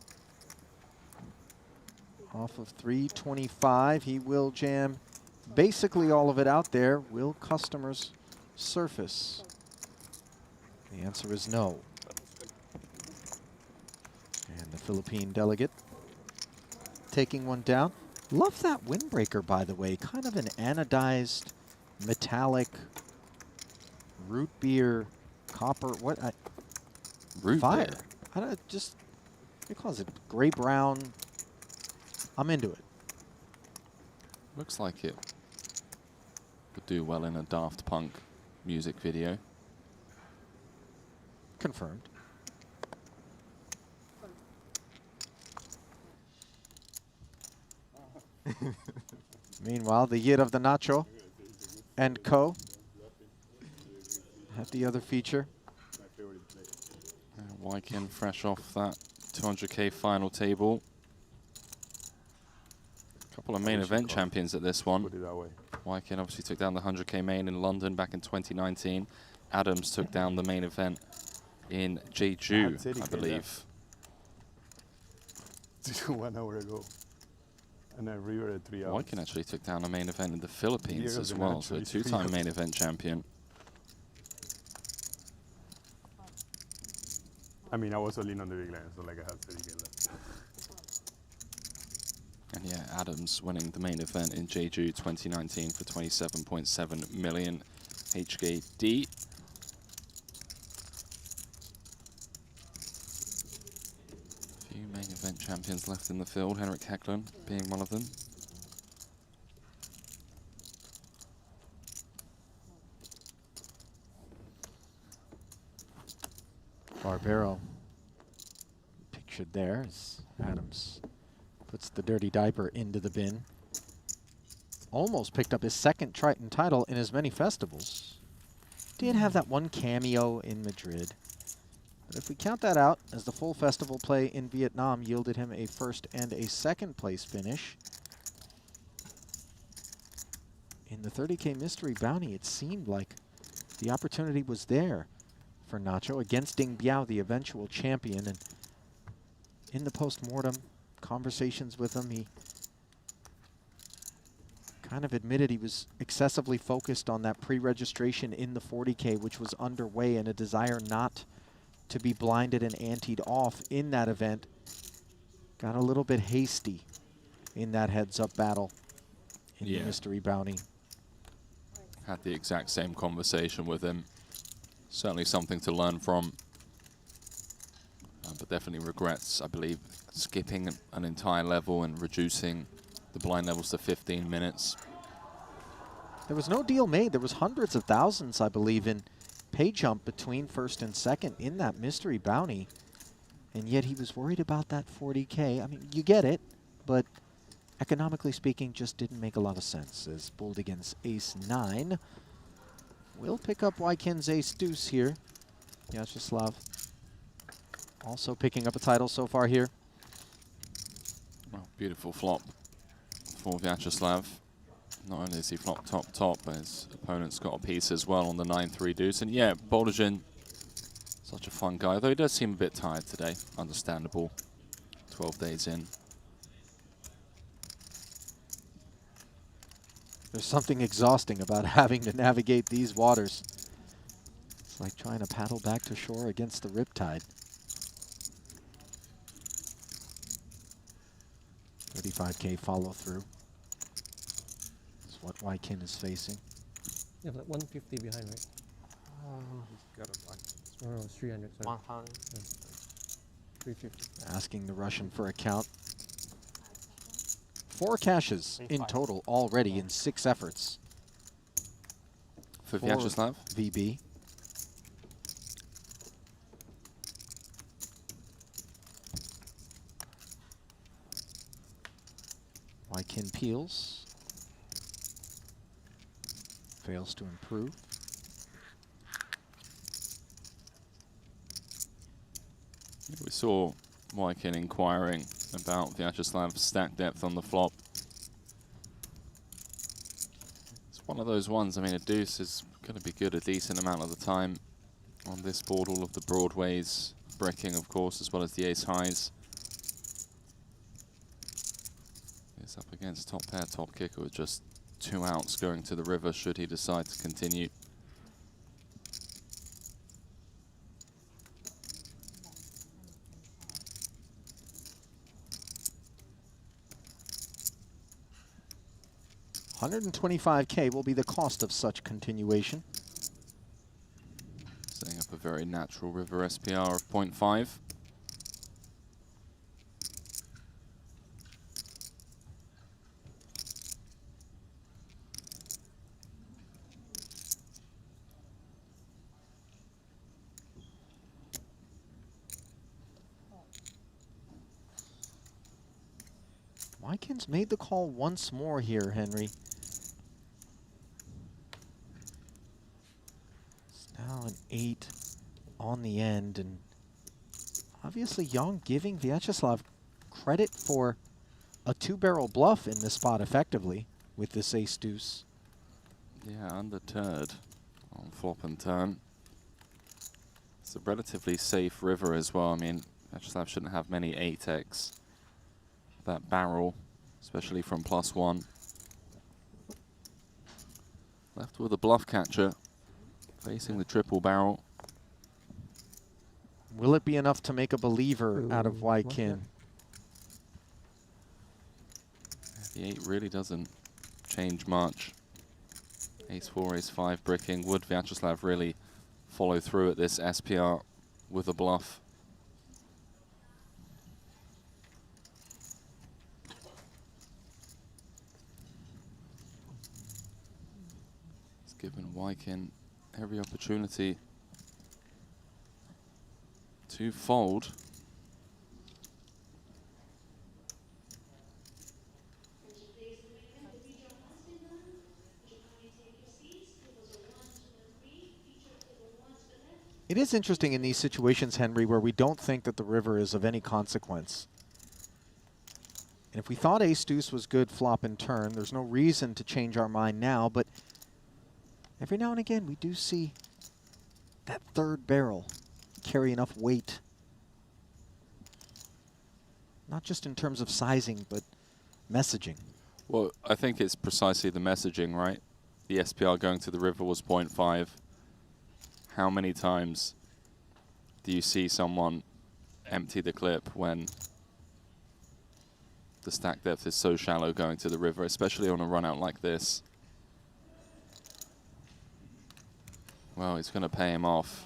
Off of 325, he will jam basically all of it out there. Will customers surface? The answer is no. Philippine delegate. Taking one down. Love that windbreaker, by the way. Kind of an anodized, metallic, root beer, copper, what? Root fire. beer? I don't, just, what calls it? Gray brown. I'm into it. Looks like it would do well in a Daft Punk music video. Confirmed. Meanwhile, the Yid of the Nacho and Co. have the other feature. Wykin fresh off that 200k final table. Couple of main event champions at this one. Wykin obviously took down the 100k main in London back in 2019. Adams took down the main event in Jeju, I believe. 1 hour ago. And I revered 3 hours. Wykin actually took down a main event in the Philippines Year as of the well, Nacho so a is 3 two-time hours. main event champion. I mean, I was all in on the big line, so like I had to get that. And yeah, Adams winning the main event in Jeju 2019 for 27.7 million HKD. Few main event champions left in the field, Henrik Hecklund being one of them. Barbero pictured there as Adams puts the dirty diaper into the bin. Almost picked up his second Triton title in as many festivals. Did have that one cameo in Madrid. But if we count that out, as the full festival play in Vietnam yielded him a first and a second place finish. In the 30K Mystery Bounty, it seemed like the opportunity was there for Nacho against Ding Biao, the eventual champion. And in the post-mortem conversations with him, he kind of admitted he was excessively focused on that pre-registration in the 40K, which was underway, and a desire not to be blinded and anteed off in that event. Got a little bit hasty in that heads-up battle in the Mystery Bounty. Had the exact same conversation with him. Certainly something to learn from. But definitely regrets, I believe, skipping an entire level and reducing the blind levels to 15 minutes. There was no deal made. There was hundreds of thousands, I believe, in pay jump between first and second in that Mystery Bounty. And yet he was worried about that 40K. I mean, you get it, but economically speaking, just didn't make a lot of sense. As bulled against Ace-9. Will pick up Wykin's Ace-Deuce here. Vyacheslav also picking up a title so far here. Well, beautiful flop for Vyacheslav. Not only is he flopped top, but his opponent's got a piece as well on the 9-3 deuce. And yeah, Boldajin, such a fun guy, though he does seem a bit tired today. Understandable. 12 days in. There's something exhausting about having to navigate these waters. It's like trying to paddle back to shore against the riptide. 35K follow through. That's what Wykin is facing. You have like 150 behind, right? Got a black. Oh, it's 300. Sorry. 350. Asking the Russian for a count. 4 cashes in total already in 6 efforts. For Vyacheslav? VB. Wykin peels. Fails to improve. We saw Wykin inquiring about Vyacheslav's stack depth on the flop. It's one of those ones, I mean, a deuce is going to be good a decent amount of the time on this board. All of the broadways, bricking, of course, as well as the ace highs. It's up against top pair, top kicker with just 2 outs going to the river should he decide to continue. 125K will be the cost of such continuation. Setting up a very natural river SPR of 0.5. Wykin's made the call once more here, Henry. It's now an 8 on the end, and obviously Young giving Vyacheslav credit for a 2-barrel bluff in this spot effectively with this ace-deuce. Yeah, undeterred on flop and turn. It's a relatively safe river as well. I mean, Vyacheslav shouldn't have many 8x. That barrel, especially from +1. Left with a bluff catcher, facing the triple barrel. Will it be enough to make a believer out of Wykin? The 8 really doesn't change much. Ace-4, Ace-5 bricking. Would Vyacheslav really follow through at this SPR with a bluff? Given Wykin every opportunity to fold. It is interesting in these situations, Henry, where we don't think that the river is of any consequence. And if we thought ace-deuce was good flop and turn, there's no reason to change our mind now, but every now and again, we do see that third barrel carry enough weight. Not just in terms of sizing, but messaging. Well, I think it's precisely the messaging, right? The SPR going to the river was 0.5. How many times do you see someone empty the clip when the stack depth is so shallow going to the river, especially on a run out like this? Well, it's going to pay him off.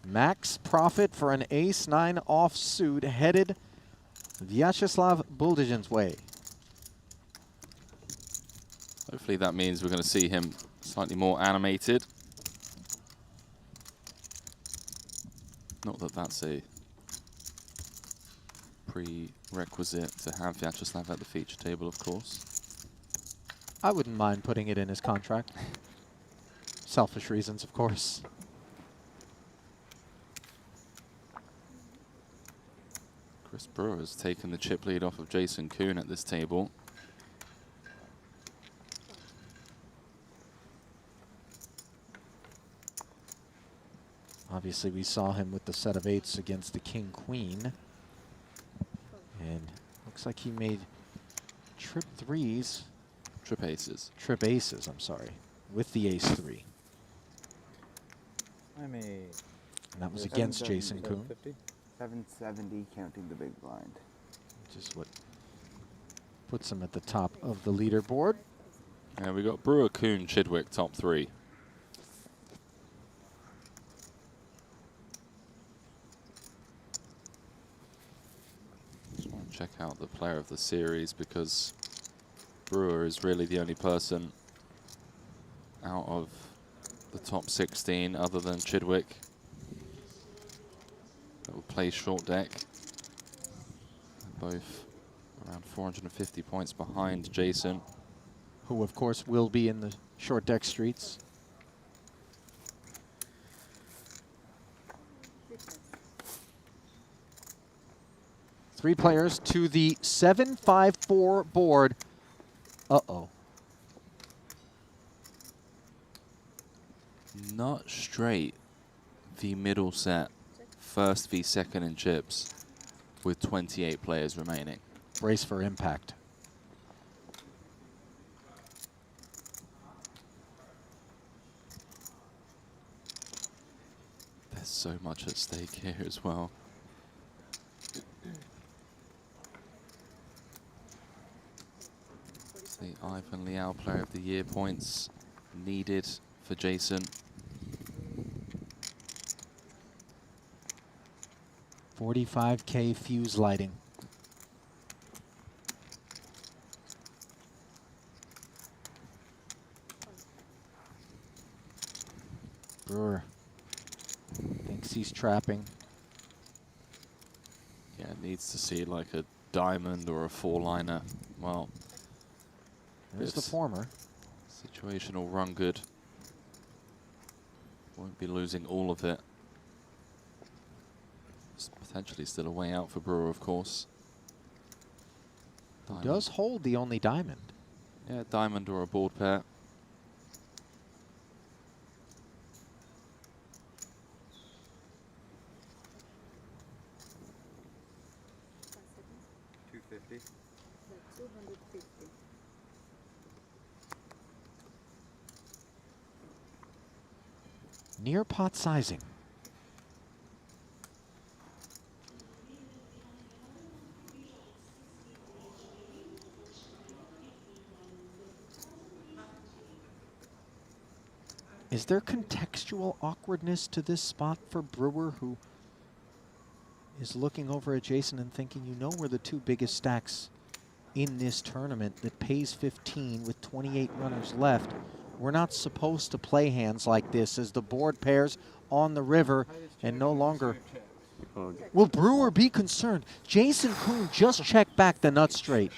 Max profit for an ace-9 offsuit headed Vyacheslav Buldegin's way. Hopefully that means we're going to see him slightly more animated. Not that that's a prerequisite to have Vyacheslav at the feature table, of course. I wouldn't mind putting it in his contract. Selfish reasons, of course. Chris Brewer has taken the chip lead off of Jason Kuhn at this table. Obviously, we saw him with the set of 8s against the king-queen. And looks like he made trip 3s. Trip aces. Trip aces, I'm sorry, with the ace-3. I mean, And that was against Jason Kuhn. 770 counting the big blind. Which is what puts him at the top of the leaderboard. And we got Brewer, Kuhn, Chidwick, top 3. Just want to check out the player of the series because Brewer is really the only person out of the top 16 other than Chidwick that will play short deck. They're both around 450 points behind Jason, who of course will be in the short deck streets. Three players to the 7-5-4 board. Uh-oh. Not straight v middle set, first v second in chips, with 28 players remaining. Brace for impact. There's so much at stake here as well. The Ivan Liao Player of the Year points needed for Jason. 45K fuse lighting. Brewer thinks he's trapping. Yeah, needs to see like a diamond or a four-liner. Well, there's the this former. Situational run good. Won't be losing all of it. There's potentially still a way out for Brewer, of course. Who does hold the only diamond. Yeah, diamond or a board pair. Near pot sizing. Is there contextual awkwardness to this spot for Brewer, who is looking over at Jason and thinking, you know, we're the two biggest stacks in this tournament that pays 15 with 28 runners left. We're not supposed to play hands like this as the board pairs on the river and no longer. Will Brewer be concerned? Jason Kuhn just checked back the nut straight.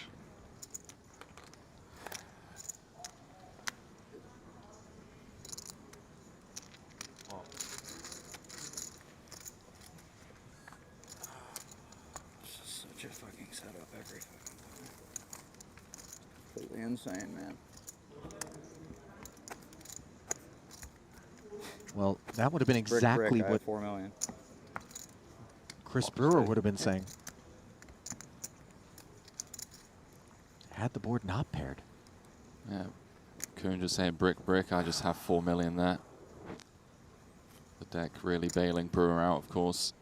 Such a fucking setup every fucking time. Completely insane, man. Well, that would have been exactly brick, what 4 million. Chris Brewer would have been saying. Had the board not paired. Yeah, Kuhn just saying brick, brick. I just have 4 million there. The deck really bailing Brewer out, of course.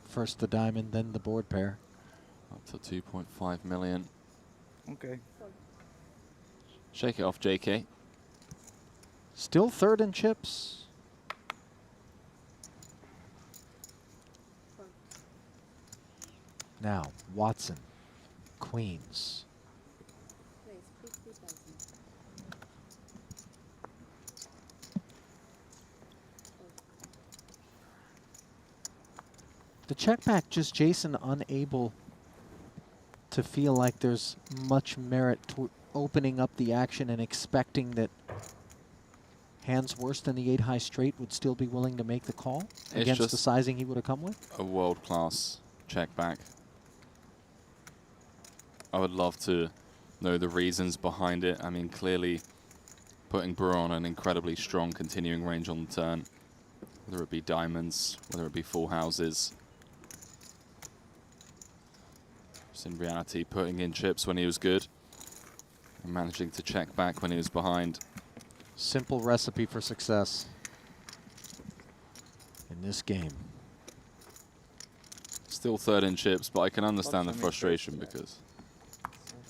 First the diamond, then the board pair. Up to 2.5 million. Okay. Shake it off, JK. Still third in chips. Now, Watson, Queens. The check back, just Jason unable to feel like there's much merit to opening up the action and expecting that hands worse than the 8 high straight would still be willing to make the call against the sizing he would have come with. A world-class check back. I would love to know the reasons behind it. I mean, clearly putting Brewer on an incredibly strong continuing range on the turn, whether it be diamonds, whether it be full houses. Just in reality, putting in chips when he was good and managing to check back when he was behind. Simple recipe for success in this game. Still third in chips, but I can understand the frustration because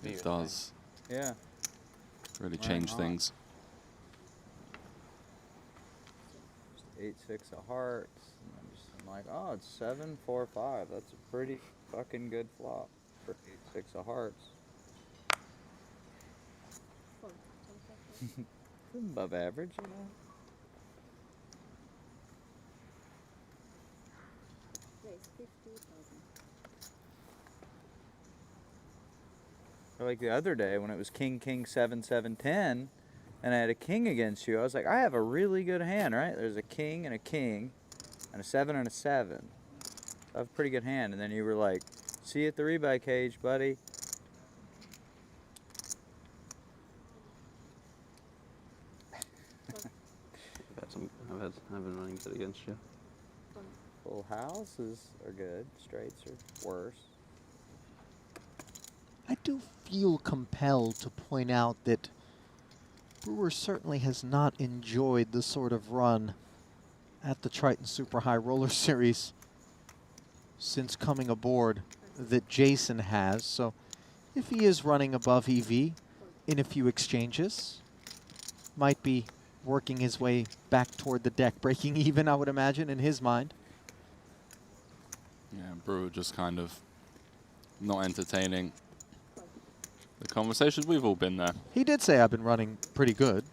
it does really change things. 8-6 of hearts. And I'm like, oh, it's 7-4-5. That's a pretty fucking good flop for 8-6 of hearts. Above average, you know. Or like the other day when it was king, king, 7, 7, 10, and I had a king against you, I was like, I have a really good hand, right? There's a king and a 7 and a 7. I have a pretty good hand. And then you were like, see you at the rebuy cage, buddy. I've been running good against you. Full houses are good. Straights are worse. I do feel compelled to point out that Brewer certainly has not enjoyed the sort of run at the Triton Super High Roller Series since coming aboard that Jason has. So if he is running above EV, in a few exchanges. Might be working his way back toward the deck, breaking even, I would imagine, in his mind. Yeah, Brewer just kind of not entertaining the conversations. We've all been there. He did say I've been running pretty good.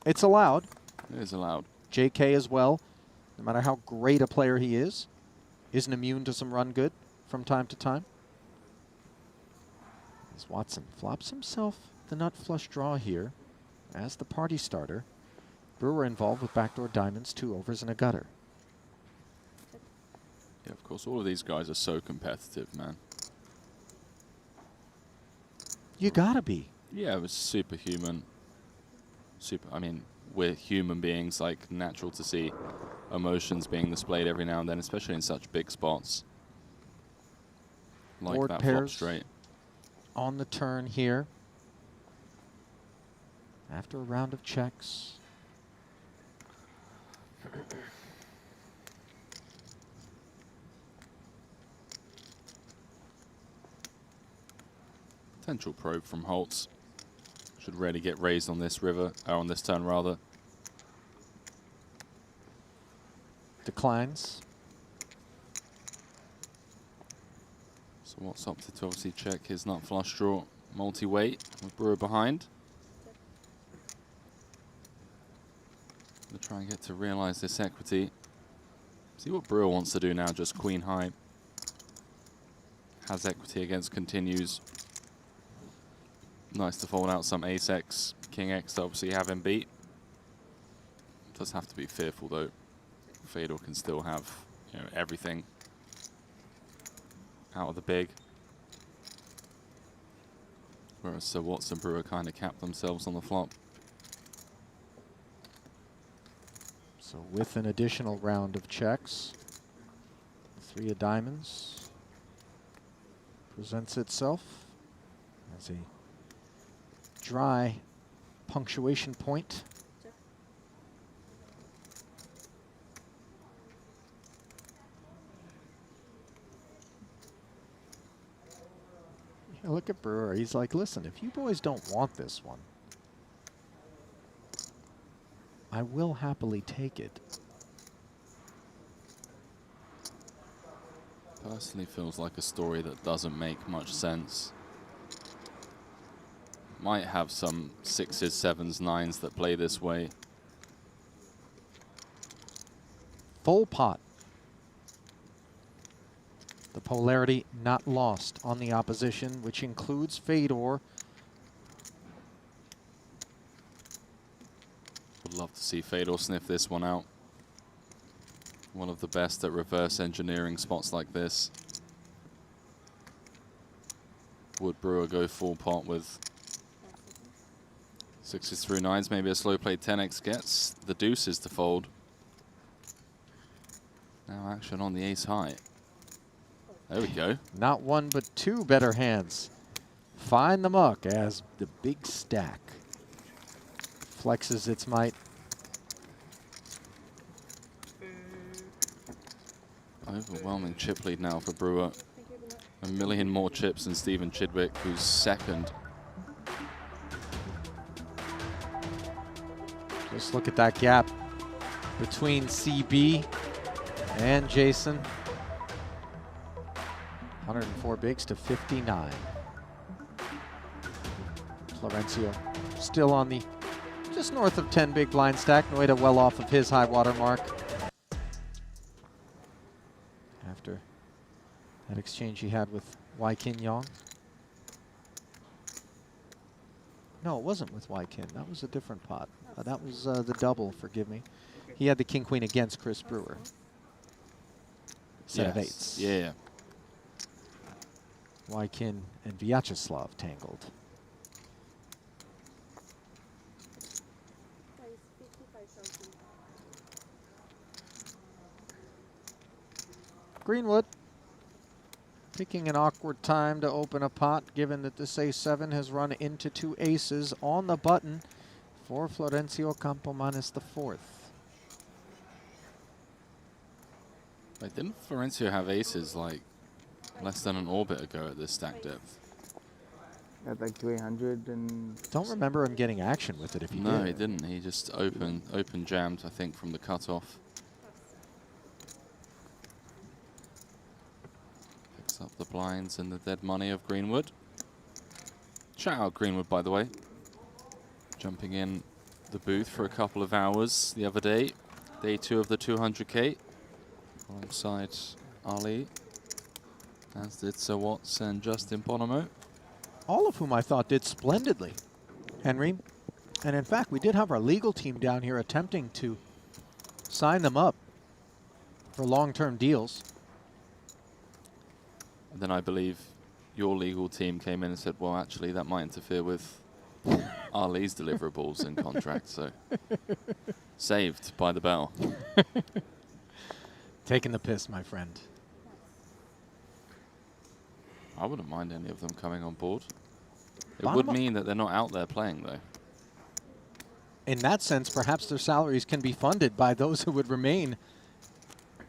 It's allowed. It is allowed. JK as well, no matter how great a player he is, isn't immune to some run good from time to time. As Watson flops himself the nut flush draw here as the party starter. Brewer involved with backdoor diamonds, 2 overs and a gutter. Yeah, of course, all of these guys are so competitive, man. You gotta be. Yeah, it was superhuman. I mean, we're human beings, like, natural to see emotions being displayed every now and then, especially in such big spots. Like Board that flop pairs straight. on the turn here. After a round of checks. Potential probe from Holtz. Should really get raised on this river, or on this turn rather. Declines. So what's opted to obviously check his nut flush draw multi-weight with Brewer behind. We'll try and get to realize this equity. See what Brewer wants to do now, just queen high. Has equity against continues. Nice to fold out some ace-x, king-x to obviously have him beat. Does have to be fearful though. Fedor can still have, you know, everything out of the big. Whereas Sir Watson Brewer kind of capped themselves on the flop. So with an additional round of checks, 3 of diamonds presents itself as a dry punctuation point. Yeah, look at Brewer. He's like, listen, if you boys don't want this one, I will happily take it. Personally feels like a story that doesn't make much sense. Might have some 6s, 7s, 9s that play this way. Full pot. The polarity not lost on the opposition, which includes Fedor. Would love to see Fedor sniff this one out. One of the best at reverse engineering spots like this. Would Brewer go full pot with 6s through 9s, maybe a slow play 10x gets the deuces to fold. Now action on the ace high. There we go. Not one, but 2 better hands. Find the muck as the big stack flexes its might. Overwhelming chip lead now for Brewer. A million more chips than Stephen Chidwick, who's second. Just look at that gap between CB and Jason. 104 bigs to 59. Florencio still on the just north of 10 big blind stack. Noida well off of his high water mark. After that exchange he had with Wai-Kin Yong. No, it wasn't with Wai-Kin. That was a different pot. That was the double, forgive me. He had the king-queen against Chris Brewer. Set of 8s. Yeah. Wai-Kin and Vyacheslav tangled. Greenwood picking an awkward time to open a pot, given that this ace-7 has run into 2 aces on the button for Florencio Campomanes IV. Like, didn't Florencio have aces like less than an orbit ago at this stack depth? At like 300 and. Don't remember him getting action with it if he did. No, he didn't. He just open jammed, I think, from the cutoff. Picks up the blinds and the dead money of Greenwood. Shout out Greenwood, by the way. Jumping in the booth for a couple of hours the other day. Day 2 of the 200K. Alongside Ali. As did Sir Watts and Justin Bonomo. All of whom I thought did splendidly, Henry. And in fact, we did have our legal team down here attempting to sign them up for long-term deals. And then I believe your legal team came in and said, well, actually, that might interfere with Ali's deliverables and contracts. So saved by the bell. Taking the piss, my friend. I wouldn't mind any of them coming on board. It Bottom would up. mean that they're not out there playing, though. In that sense, perhaps their salaries can be funded by those who would remain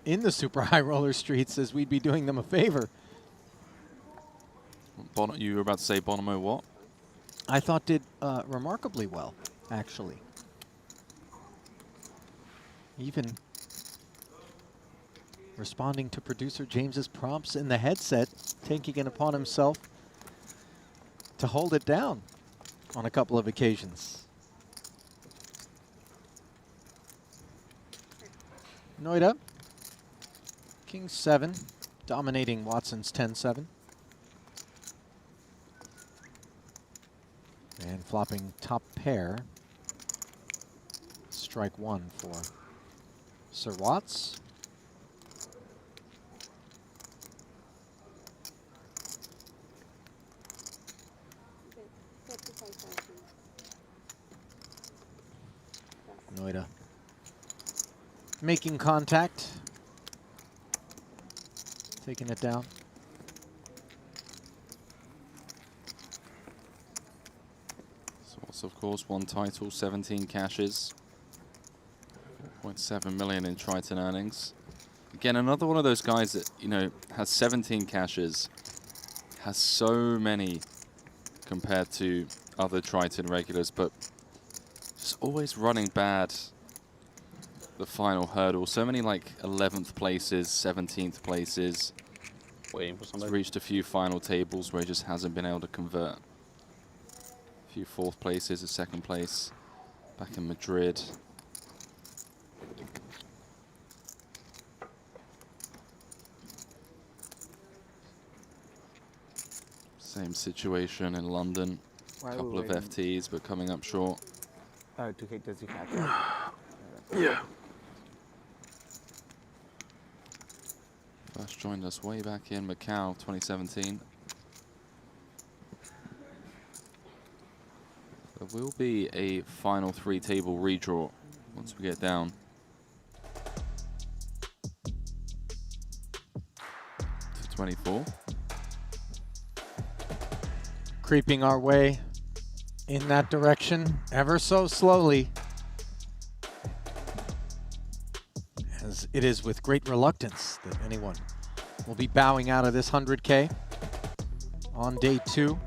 in the super high roller streets, as we'd be doing them a favor. You were about to say Bonomo what? I thought did remarkably well, actually. Even responding to producer James's prompts in the headset, taking it upon himself to hold it down on a couple of occasions. Noida, King 7, dominating Watson's 10-7. And flopping top pair. Strike 1 for Sir Watts. Noida making contact, taking it down. So, of course, 1 title, 17 cashes, 4.7 million in Triton earnings. Again, another one of those guys that, you know, has 17 cashes, has so many compared to other Triton regulars, but just always running bad the final hurdle. So many like 11th places, 17th places. Waiting for somebody. He's reached a few final tables where he just hasn't been able to convert. A few 4th places, a 2nd place back in Madrid. Same situation in London. A Why are we couple of waiting? FTs, but coming up short. To kick does he catch Yeah. First joined us way back in Macau, 2017. There will be a final 3-table redraw once we get down to 24. Creeping our way in that direction ever so slowly, as it is with great reluctance that anyone will be bowing out of this 100K on day 2.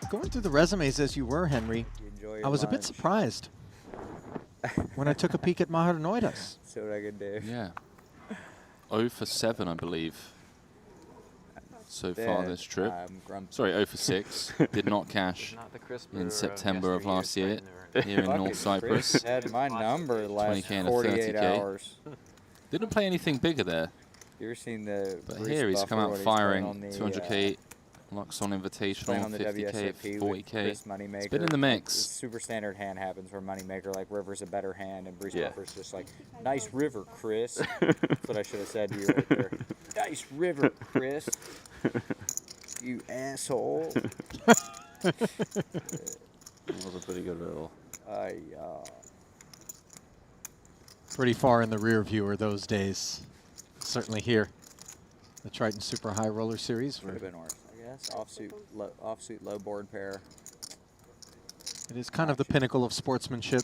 Going through the resumes as you were, Henry, I was a bit surprised when I took a peek at Maher Noidas. See what I could do. Yeah. 0 for 7, I believe, so far this trip. Sorry, 0 for 6. Did not cash in September of last year here in North Cyprus. Had my number the last 20K and a 48 30K. hours. Didn't play anything bigger there. You ever seen the But Bruce here he's Buffer, come out what he's firing. playing on the, 200K, Lux on playing Invitational, on the 50K, WSOP with 40K. Chris Moneymaker. It's been in the mix. Like, super standard hand happens where Moneymaker, like, River's a better hand, and Bruce Yeah. Buffer's just like, nice river, Chris. That's what I should have said to you right there. Nice river, Chris. You asshole. That was a pretty good riddle. Pretty far in the rear view are those days. Certainly here, the Triton Super High Roller Series. Could have been worse, I guess. Offsuit low board pair. It is kind of the pinnacle of sportsmanship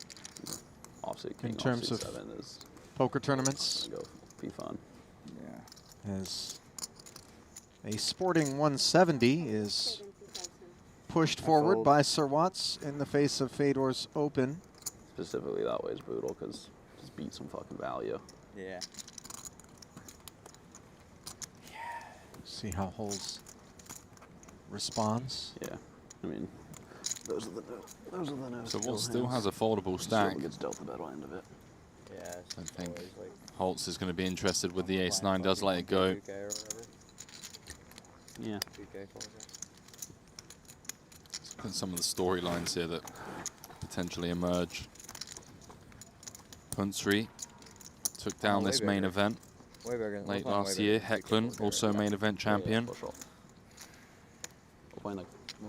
Offsuit king, in terms offsuit of 7 is poker tournaments. go be fun. Yeah. As A sporting 170 is pushed forward fold. by Sir Watts in the face of Fedor's open. Specifically, that way is brutal because just beat some fucking value. Yeah. See how Holds responds. Yeah, I mean, those are the no. So Watts still has a foldable stack. Still gets dealt the better end of it. Yeah. I think Holtz is going to be interested with the ace-9, does let it go. Yeah. Let's put some of the storylines here that potentially emerge. Punsri took down this main event late last year. Hecklin, also main event champion.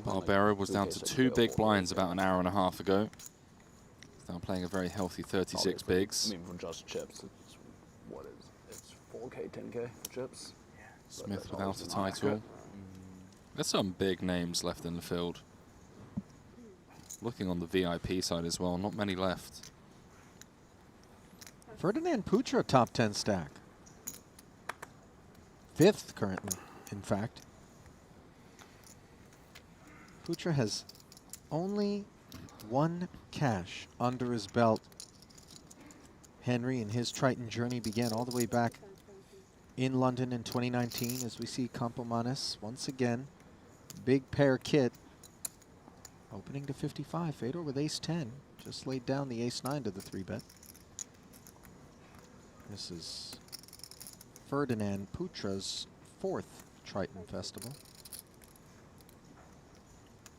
Barbera was down to 2 big blinds about an hour and a half ago. He's now playing a very healthy 36 bigs. I mean, for just chips, it's, what is it's 4K, 10K for chips. Yeah. Smith without a title. There's some big names left in the field. Looking on the VIP side as well, not many left. Ferdinand Putra, top 10 stack. 5th currently, in fact. Putra has only 1 cash under his belt. Henry and his Triton journey began all the way back in London in 2019 as we see Campomanes once again. Big pair kit. Opening to 55. Fedor with ace-10. Just laid down the ace-9 to the 3-bet. This is Ferdinand Putra's 4th Triton Festival.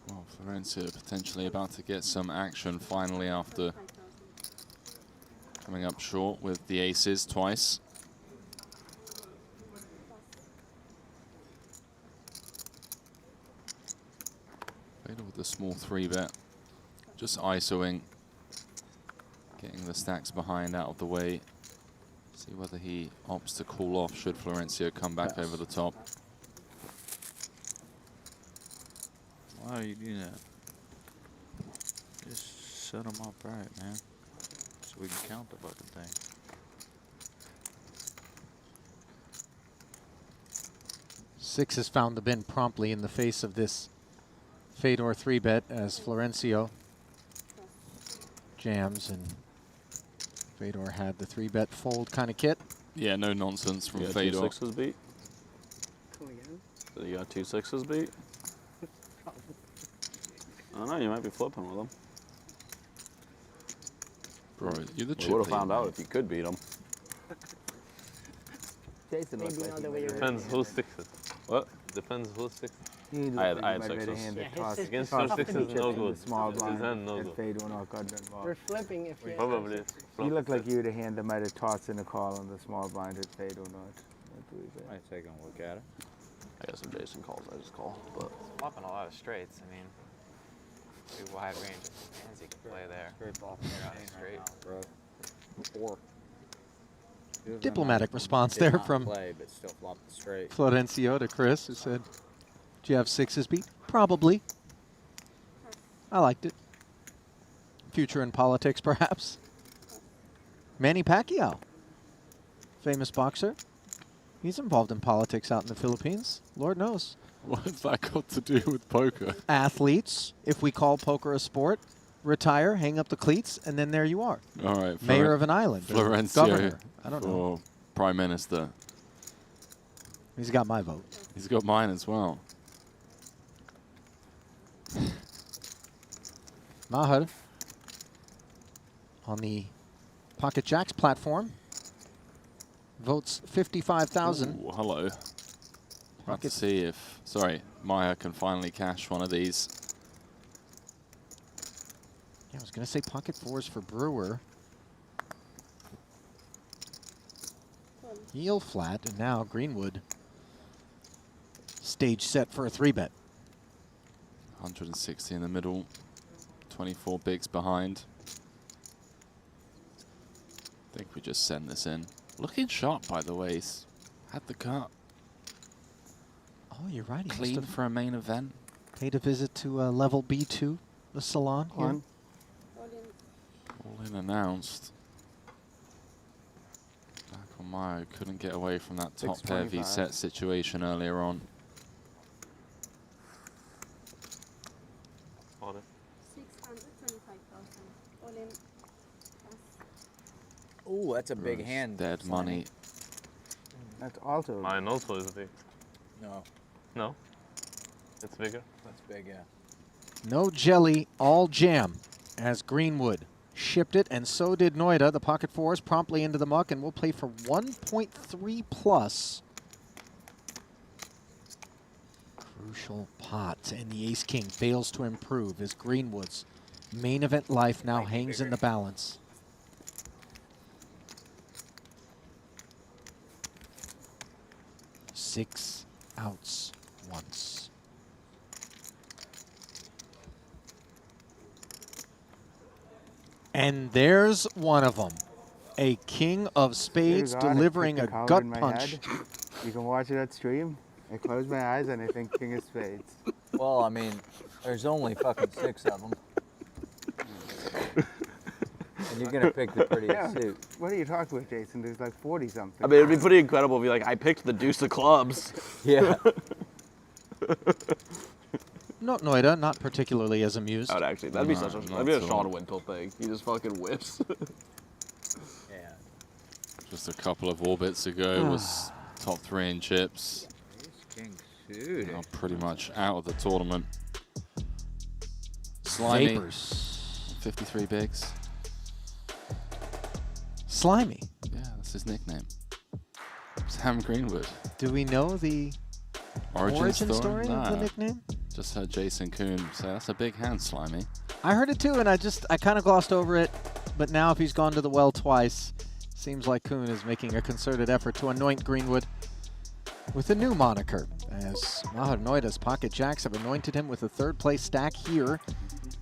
Well, Florencia potentially about to get some action finally after coming up short with the aces twice. Fedor with the small 3-bet, just ISOing, getting the stacks behind out of the way. See whether he opts to call off should Florencio come back over the top. Why are you doing that? Just set them up right, man. So we can count the fucking thing. Six has found the bin promptly in the face of this Fedor 3-bet as Florencio jams, and Fedor had the 3-bet fold kind of kit. Yeah, no nonsense from Fedor. 2 6s beat. Come again? So you got 2 6s beat. I don't know, you might be flipping with them. Bro, you're the chip We would have lead, found man. out if you could beat them. Jason looks like he might Depends who sticks it. What? Depends who sticks it. I had 6s. Against your 6s, no good. Small His blind hand, no and good. fade one off goddamn ball. We're flipping if you Probably. You look like you would have hand that might have tossed in a call on the small blind at fade or not. Might take a look at it. I guess if Jason calls, I just call. But Flopping a lot of straights. I mean, pretty wide range of hands you can play there. Straight ball. Straight. Bro. Before. Diplomatic response there from play, but still flop the straight. Florencio to Chris, who said, do you have 6s beat? Probably. I liked it. Future in politics, perhaps. Manny Pacquiao, famous boxer. He's involved in politics out in the Philippines. Lord knows. What has that got to do with poker? Athletes, if we call poker a sport, retire, hang up the cleats, and then there you are. All right. Mayor of an island. or Florencio governor. I don't for know. Prime Minister. He's got my vote. He's got mine as well. Maher on the Pocket Jacks platform votes 55,000. Ooh, hello. About to see if, sorry, Maya can finally cash one of these. Yeah, I was going to say pocket 4s for Brewer. Heel flat, and now Greenwood stage set for a 3-bet. 160 in the middle, 24 bigs behind. I think we just send this in. Looking sharp, by the way. He's had the cut. Oh, you're right. He must Clean have for a main event. paid a visit to level B2, the salon here. All in announced. Back on Mayo, couldn't get away from that top pair 625. V-set situation earlier on. Ooh, that's a big Gross. hand. Dead Slimy. money. That's also. Mine also is big. No. No? It's bigger? That's big, yeah. No jelly, all jam, as Greenwood shipped it, and so did Noida. The pocket fours promptly into the muck, and we'll play for 1.3 plus. Crucial pot, and the ace-king fails to improve as Greenwood's main event life now hangs in the balance. Six outs once. And there's one of them. A king of spades Dear God, I delivering picked a card gut in my punch. head. You can watch it at stream. I close my eyes and I think king of spades. Well, I mean, there's only fucking 6 of them. And you're gonna pick the prettiest suit. What are you talking about, Jason? There's like 40 something. I mean, it'd be pretty incredible if you like, I picked the deuce of clubs. Yeah. No, Noida, not particularly as amused. That would actually, that'd be such a, that'd be a not at Sean all. Wintle thing. He just fucking whips. Yeah. Just a couple of orbits ago was top 3 in chips. King suited. Now pretty much out of the tournament. Slimy. Vapors. 53 bigs. Slimy. Yeah, that's his nickname. Sam Greenwood. Do we know the origin story of the nickname? Just heard Jason Kuhn say that's a big hand, Slimy. I heard it too, and I kind of glossed over it. But now if he's gone to the well twice, seems like Kuhn is making a concerted effort to anoint Greenwood with a new moniker, as Maher Noida's pocket jacks have anointed him with a 3rd place stack here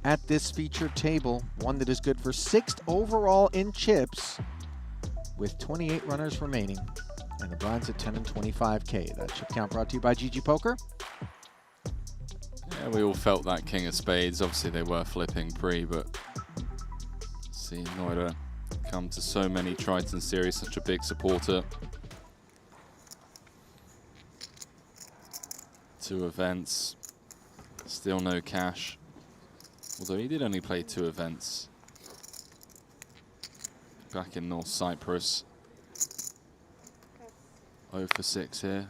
at this featured table, one that is good for 6th overall in chips, with 28 runners remaining, and the blinds at 10 and 25K. That chip count brought to you by GG Poker. Yeah, we all felt that king of spades. Obviously, they were flipping pre, but seeing Noida come to so many Triton series, such a big supporter. 2 events, still no cash. Although he did only play 2 events back in North Cyprus. 0 for 6 here.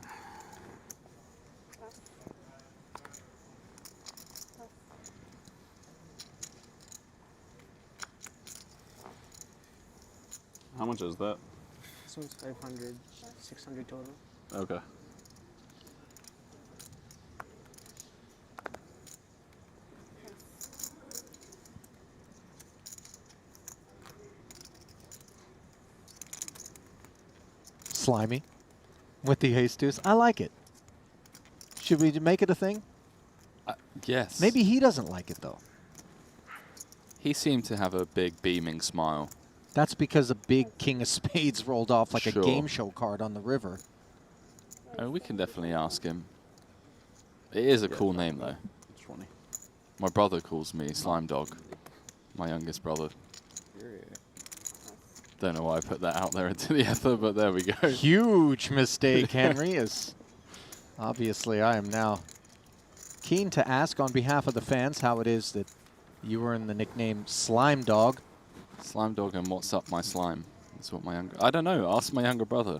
How much is that? This one's 500, 600 total. Okay. Slimy with the ace deuce. I like it. Should we make it a thing? Yes. Maybe he doesn't like it, though. He seemed to have a big beaming smile. That's because a big king of spades rolled off like Sure. a game show card on the river. We can definitely ask him. It is a cool name, though. It's funny. My brother calls me Slime Dog. My youngest brother. Don't know why I put that out there into the ether, but there we go. Huge mistake, Henry, as obviously I am now keen to ask on behalf of the fans how it is that you earned the nickname Slime Dog. Slime Dog and what's up my slime? That's what my younger... I don't know. Ask my younger brother.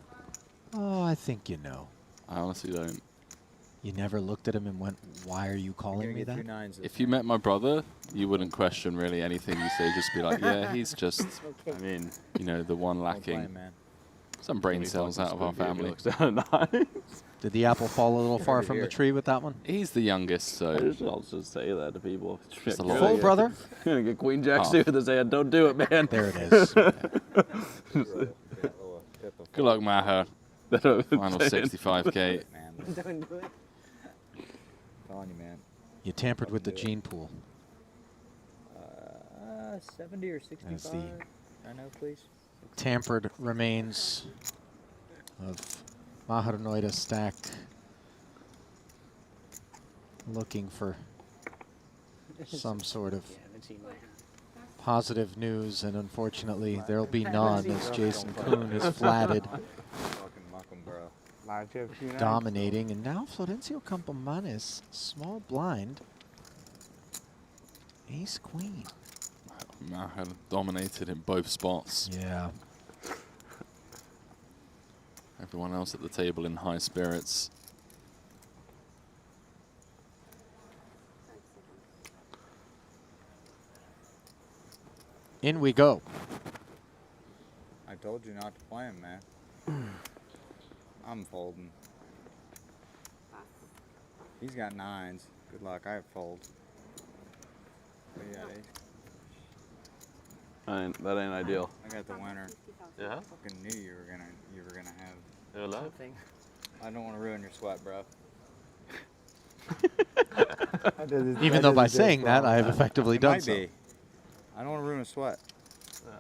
Oh, I think you know. I honestly don't. You never looked at him and went, why are you calling me that? If you met my brother, you wouldn't question really anything you say. Just be like, yeah, he's just, I mean, you know, the one lacking some brain cells out of our family. Did the apple fall a little far from the tree with that one? He's the youngest, so... I'll just say that to people. Just a Full brother? You're going to get Queen Jack Oh. suit in his hand. Don't do it, man. There it is. Good luck, Maher. Final 65K. Don't do it. Telling you, man. You tampered with the gene pool. 70 or 65? As the I know, please. tampered remains of Maher Noida stack looking for some sort of positive news, and unfortunately there'll be none as Jason Kuhn is flatted, dominating, and now Florencio Campomanes, small blind, ace queen. Maher dominated in both spots. Yeah. Everyone else at the table in high spirits. In we go. I told you not to play him, man. I'm folding. He's got 9s. Good luck. I have fold. But yeah, That ain't ideal. I got the winner. Yeah? Fucking knew you were gonna have. You're alive? Something. I don't want to ruin your sweat, bro. Even though by saying that, I have effectively It done might so. be. I don't want to ruin a sweat. Yeah.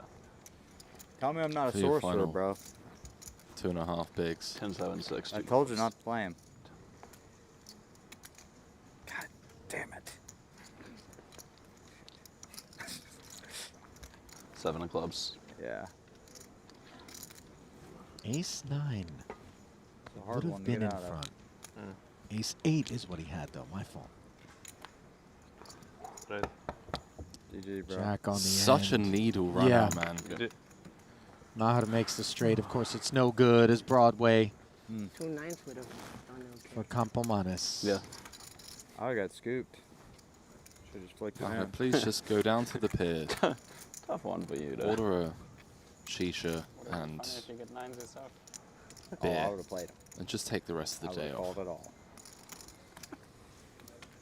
Tell me I'm not a For your sorcerer, final bro. 2.5 bigs. 10, 7, 6. I told you not to play him. God damn it. 7 of clubs. Yeah. Ace 9. It's a hard Would one have to been get in out of. front. Ace 8 is what he had, though. My fault. Right. GG, bro. Jack on the Such end. a needle runner, Yeah. man. Maher makes the straight. Of course, it's no good as Broadway 2 9s would have done okay. for Campomanes. Yeah. I got scooped. Should just flicked it Maher, in. please just go down to the pier. Tough one for you, though. Order a shisha and If you get 9s and stuff. beer. Oh, I would have played him. And just take the rest of I the would day have off. called it all.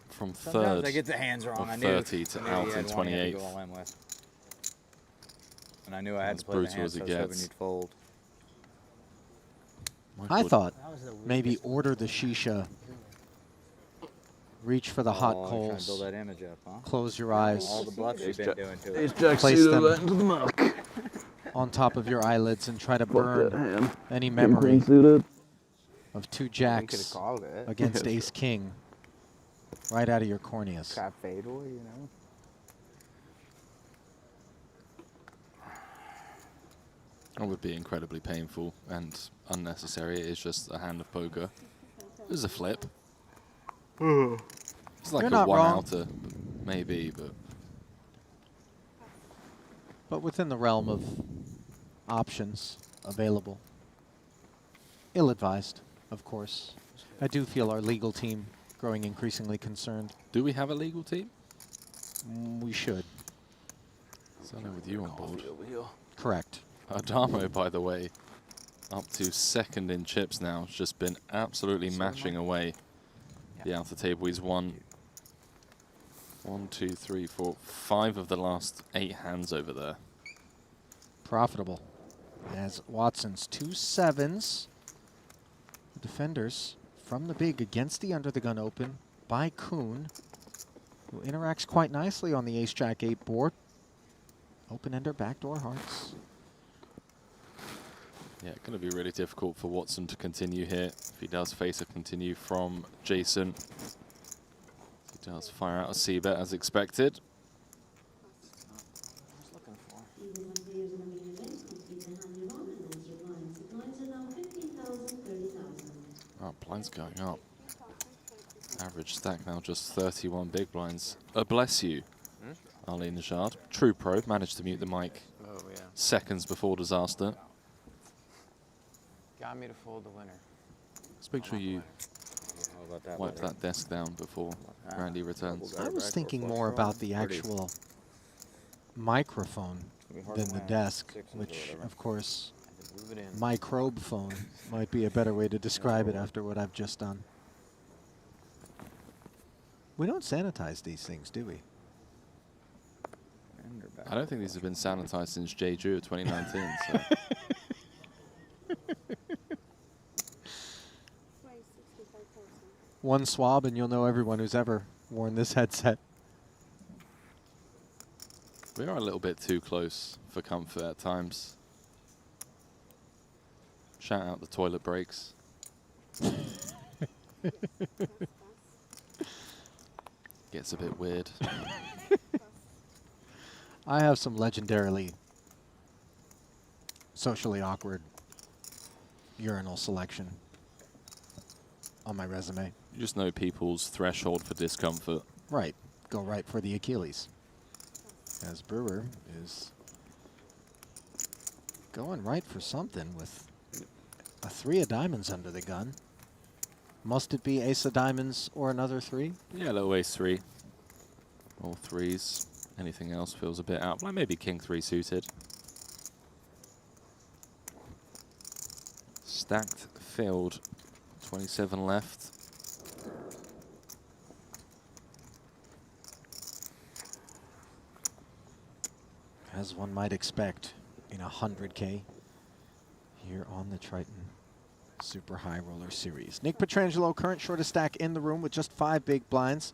From Sometimes third I get the hands wrong. of I knew 30 to I knew out he in had one he had to 28th. go all in with. And I knew I had As to play the brutal hands, as it so I was hoping gets. you'd fold. I thought That was the maybe weirdest order the shisha, reach for the hot Oh, you're trying to coals, build that image up, huh? close your eyes, All the bluffs you've been doing to Ace it. Jack Place suited them went into the muck. on top of your eyelids and try to Fuck that burn hand. any King memory queen suited. of 2 You could have jacks called it. against Yeah, Ace King right out of your corneas. Crap fatal, you know. It would be incredibly painful and unnecessary. It is just a hand of poker. It was a flip. It's like You're a not one wrong. outer, maybe, But within the realm of options available. Ill-advised, of course. I do feel our legal team growing increasingly concerned. do we have a legal team? We should. Certainly with you on board. Over here. Correct. Adamo, by the way, up to second in chips now. Has just been absolutely mashing away the outer table. He's won 1, 2, 3, 4, 5 of the last 8 hands over there. Profitable. As Watson's 2 7s. The defenders from the big against the under the gun open by Kuhn, who interacts quite nicely on the Ace-Jack-8 board. Open-ender, backdoor hearts. Yeah, going to be really difficult for Watson to continue here. If he does face a continue from Jason. He does fire out a C-bet as expected. Oh, blinds going up. Average stack now just 31 big blinds. Bless you, Arlene Najard. True pro, managed to mute the mic Oh, yeah. seconds before disaster. Got me to fold the winner. Just make sure you How about that wipe later? that desk down before Randy returns. I was thinking more about the actual microphone than the desk, which, of course, Move it in. microbe phone might be a better way to describe it after what I've just done. We don't sanitize these things, do we? I don't think these have been sanitized since Jeju of 2019. So. One swab and you'll know everyone who's ever worn this headset. We are a little bit too close for comfort at times. Shout out the toilet breaks. Gets a bit weird. I have some legendarily socially awkward urinal selection on my resume. You just know people's threshold for discomfort. Right. Go right for the Achilles. As Brewer is going right for something with A 3 of diamonds under the gun. Must it be ace of diamonds or another 3? Yeah, little ace 3. All 3s. Anything else feels a bit out. Like maybe king 3 suited. Stacked, filled. 27 left. As one might expect in 100K here on the Triton Super High Roller Series. Nick Petrangelo, current shortest stack in the room with just 5 big blinds.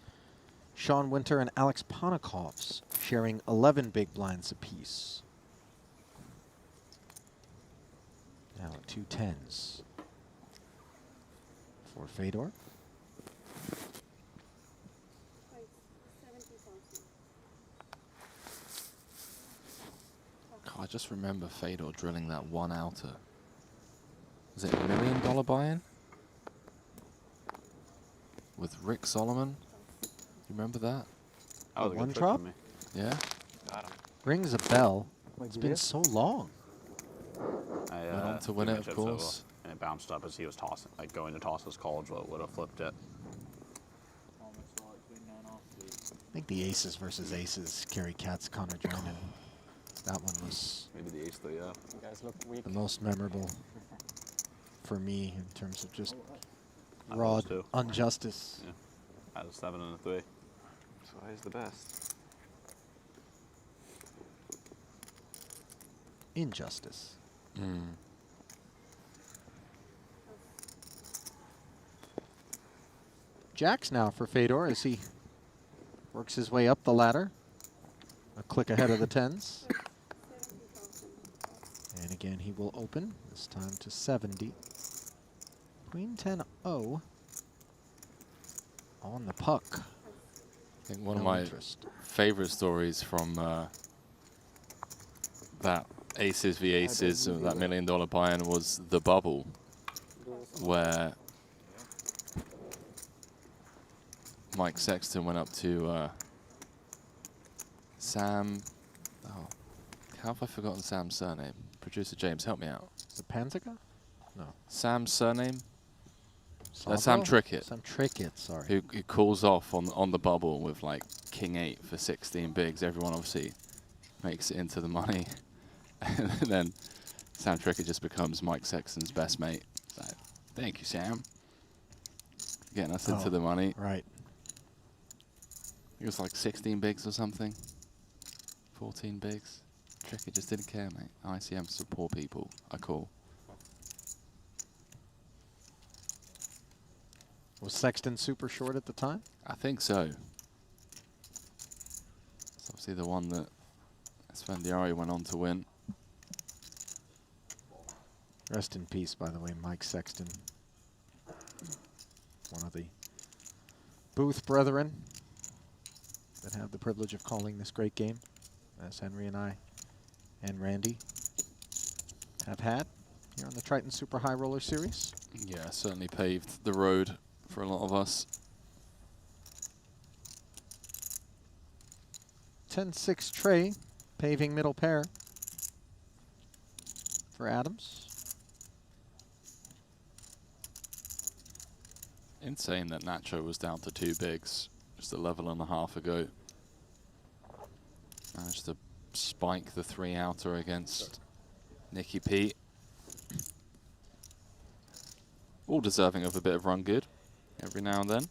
Sean Winter and Alex Ponikovs sharing 11 big blinds apiece. Now 2 10s for Fedor. God, I just remember Fedor drilling that one outer. Was it $1 million buy-in? With Rick Solomon? You remember that? Oh, the one good drop? Me. Yeah? Got him. Rings a bell. Wait, It's you been did? so long. I Went on to win threw it, my of chips course. over, and it bounced up as he was tossing, like going to toss his college would have flipped it. I think the aces versus aces, Kerry Katz, Connor Drennan. That one was Maybe the ace 3, yeah. You guys look weak. the most memorable for me in terms of just I raw was too. injustice. Yeah. I had a 7 and a 3. So he's the best. Injustice. Jacks now for Fedor as he works his way up the ladder. A click ahead of the 10s. And again, he will open, this time to 70. Queen 10-0 on the puck. I think one of No my interest. favorite stories from that Aces v Aces, that $1 million buy-in was the bubble, where Mike Sexton went up to Sam. Oh, how have I forgotten Sam's surname? Producer James, help me out. The Panzica? No. Sam's surname? Sam Sabro? Trickett. Sam Trickett, sorry. Who calls off on the bubble with like King 8 for 16 bigs. Everyone obviously makes it into the money. And then Sam Trickett just becomes Mike Sexton's best mate. So, thank you, Sam. Getting us into the money. Right. It was like 16 bigs or something. 14 bigs. Trickett just didn't care, mate. ICM's for poor people. I call. Was Sexton super short at the time? I think so. It's obviously the one that Svendiari went on to win. Rest in peace, by the way, Mike Sexton. One of the Booth brethren that have the privilege of calling this great game, as Henry and I and Randy have had here on the Triton Super High Roller Series. Yeah, certainly paved the road for a lot of us. 10-6 tray, paving middle pair for Adams. Insane that Nacho was down to 2 bigs just a level and a half ago. Managed to spike the 3 outer against Nicky P. All deserving of a bit of run good every now and then.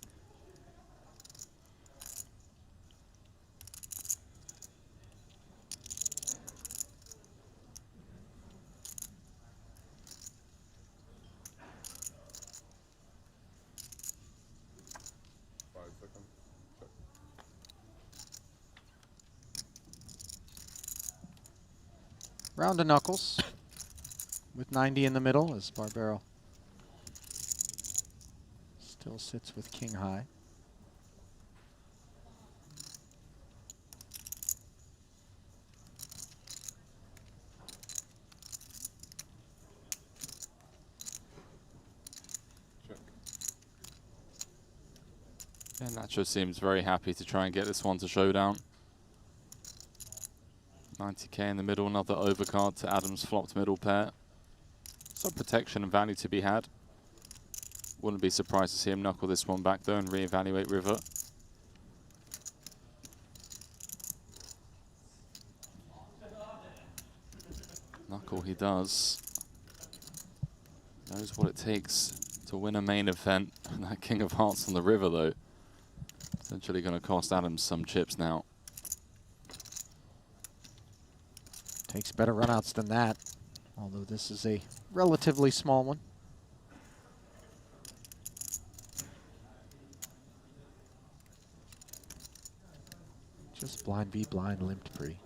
Round of knuckles with 90 in the middle as Barbero still sits with king high. And Nacho seems very happy to try and get this one to showdown. 90k in the middle, another overcard to Adams' flopped middle pair. some protection and value to be had. Wouldn't be surprised to see him knuckle this one back though and reevaluate river. Knuckle he does. Knows what it takes to win a main event. That King of Hearts on the river though. Essentially going to cost Adams some chips now. Takes better runouts than that, although this is a relatively small one. Just blind v blind, limped pre.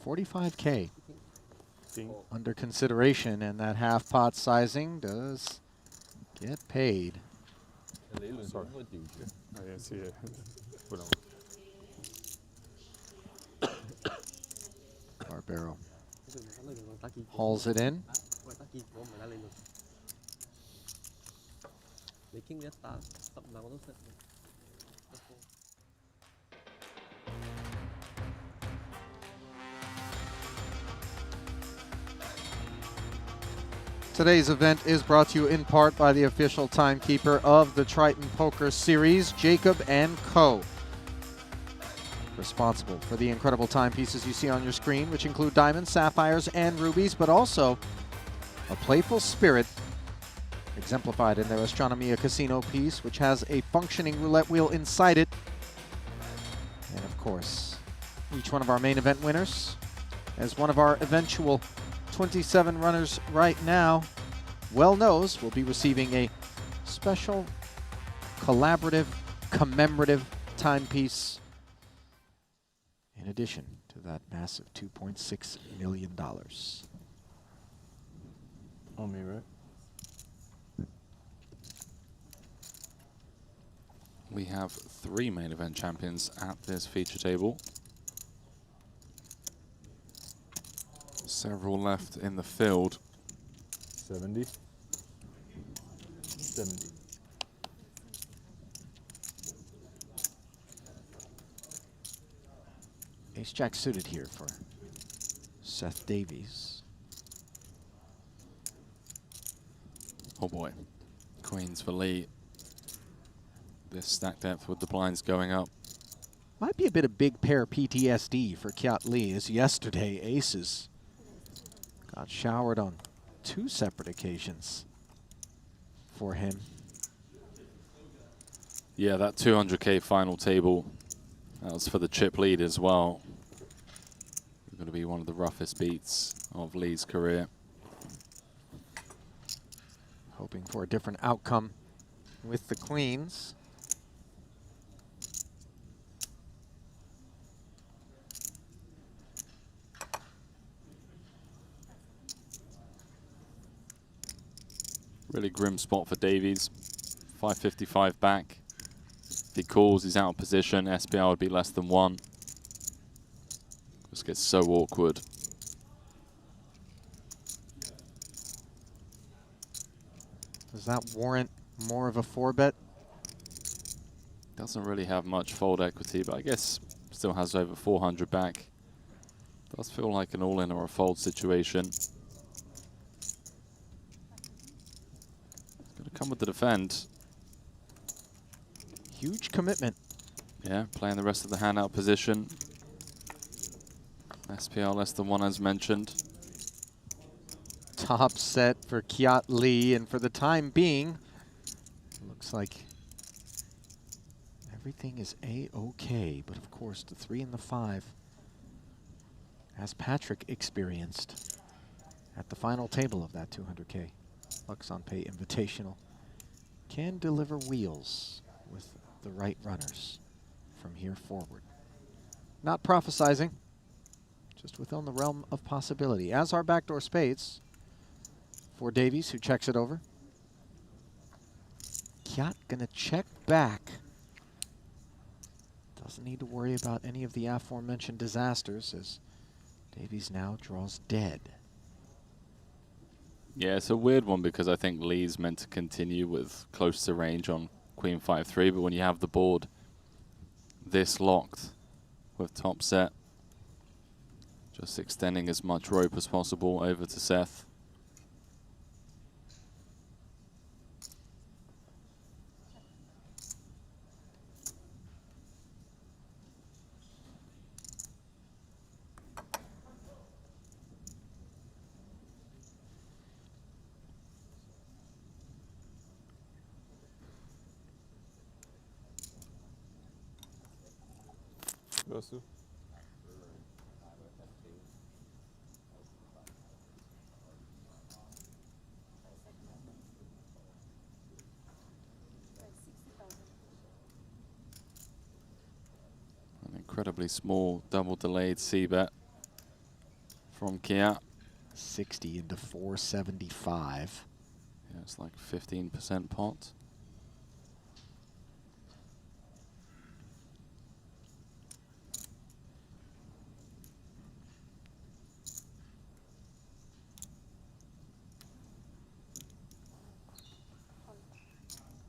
$45K under consideration, and that half pot sizing does get paid. Sorry. I didn't see it. Barbero hauls it in. Today's event is brought to you in part by the official timekeeper of the Triton Poker Series, Jacob & Co. Responsible for the incredible timepieces you see on your screen, which include diamonds, sapphires, and rubies, but also a playful spirit exemplified in their Astronomia Casino piece, which has a functioning roulette wheel inside it. And of course, each one of our main event winners, as one of our eventual 27 runners right now, well knows will be receiving a special collaborative commemorative timepiece in addition to that massive $2.6 million. On me, right? We have 3 main event champions at this feature table. Several left in the field. 70. 70. Ace-Jack suited here for Seth Davies. Oh boy. Queens for Lee. This stack depth with the blinds going up. Might be a bit of big pair PTSD for Kyat Lee, as yesterday aces got showered on 2 separate occasions for him. Yeah, that 200K final table, that was for the chip lead as well. Going to be one of the roughest beats of Lee's career. Hoping for a different outcome with the queens. Really grim spot for Davies. 555 back. If he calls, he's out of position. SPR would be less than 1. This gets so awkward. Does that warrant more of a 4-bet? Doesn't really have much fold equity, but I guess still has over 400 back. Does feel like an all-in or a fold situation. Going to come with the defend. Huge commitment. Yeah, playing the rest of the hand out position. SPR less than 1 as mentioned. Top set for Kyat Lee, and for the time being, looks like everything is A-OK, but of course the 3 and the 5, as Patrick experienced at the final table of that 200K Lux on Pay Invitational, can deliver wheels with the right runners from here forward. Not prophesizing, just within the realm of possibility. As our backdoor spades for Davies, who checks it over. Kiat gonna check back. Doesn't need to worry about any of the aforementioned disasters as Davies now draws dead. Yeah, it's a weird one because I think Lee's meant to continue with close to range on Queen 5-3, but when you have the board this locked with top set, just extending as much rope as possible over to Seth. Goes to. An incredibly small double delayed C-bet from Kiat. 60 into 475. Yeah, it's like 15% pot.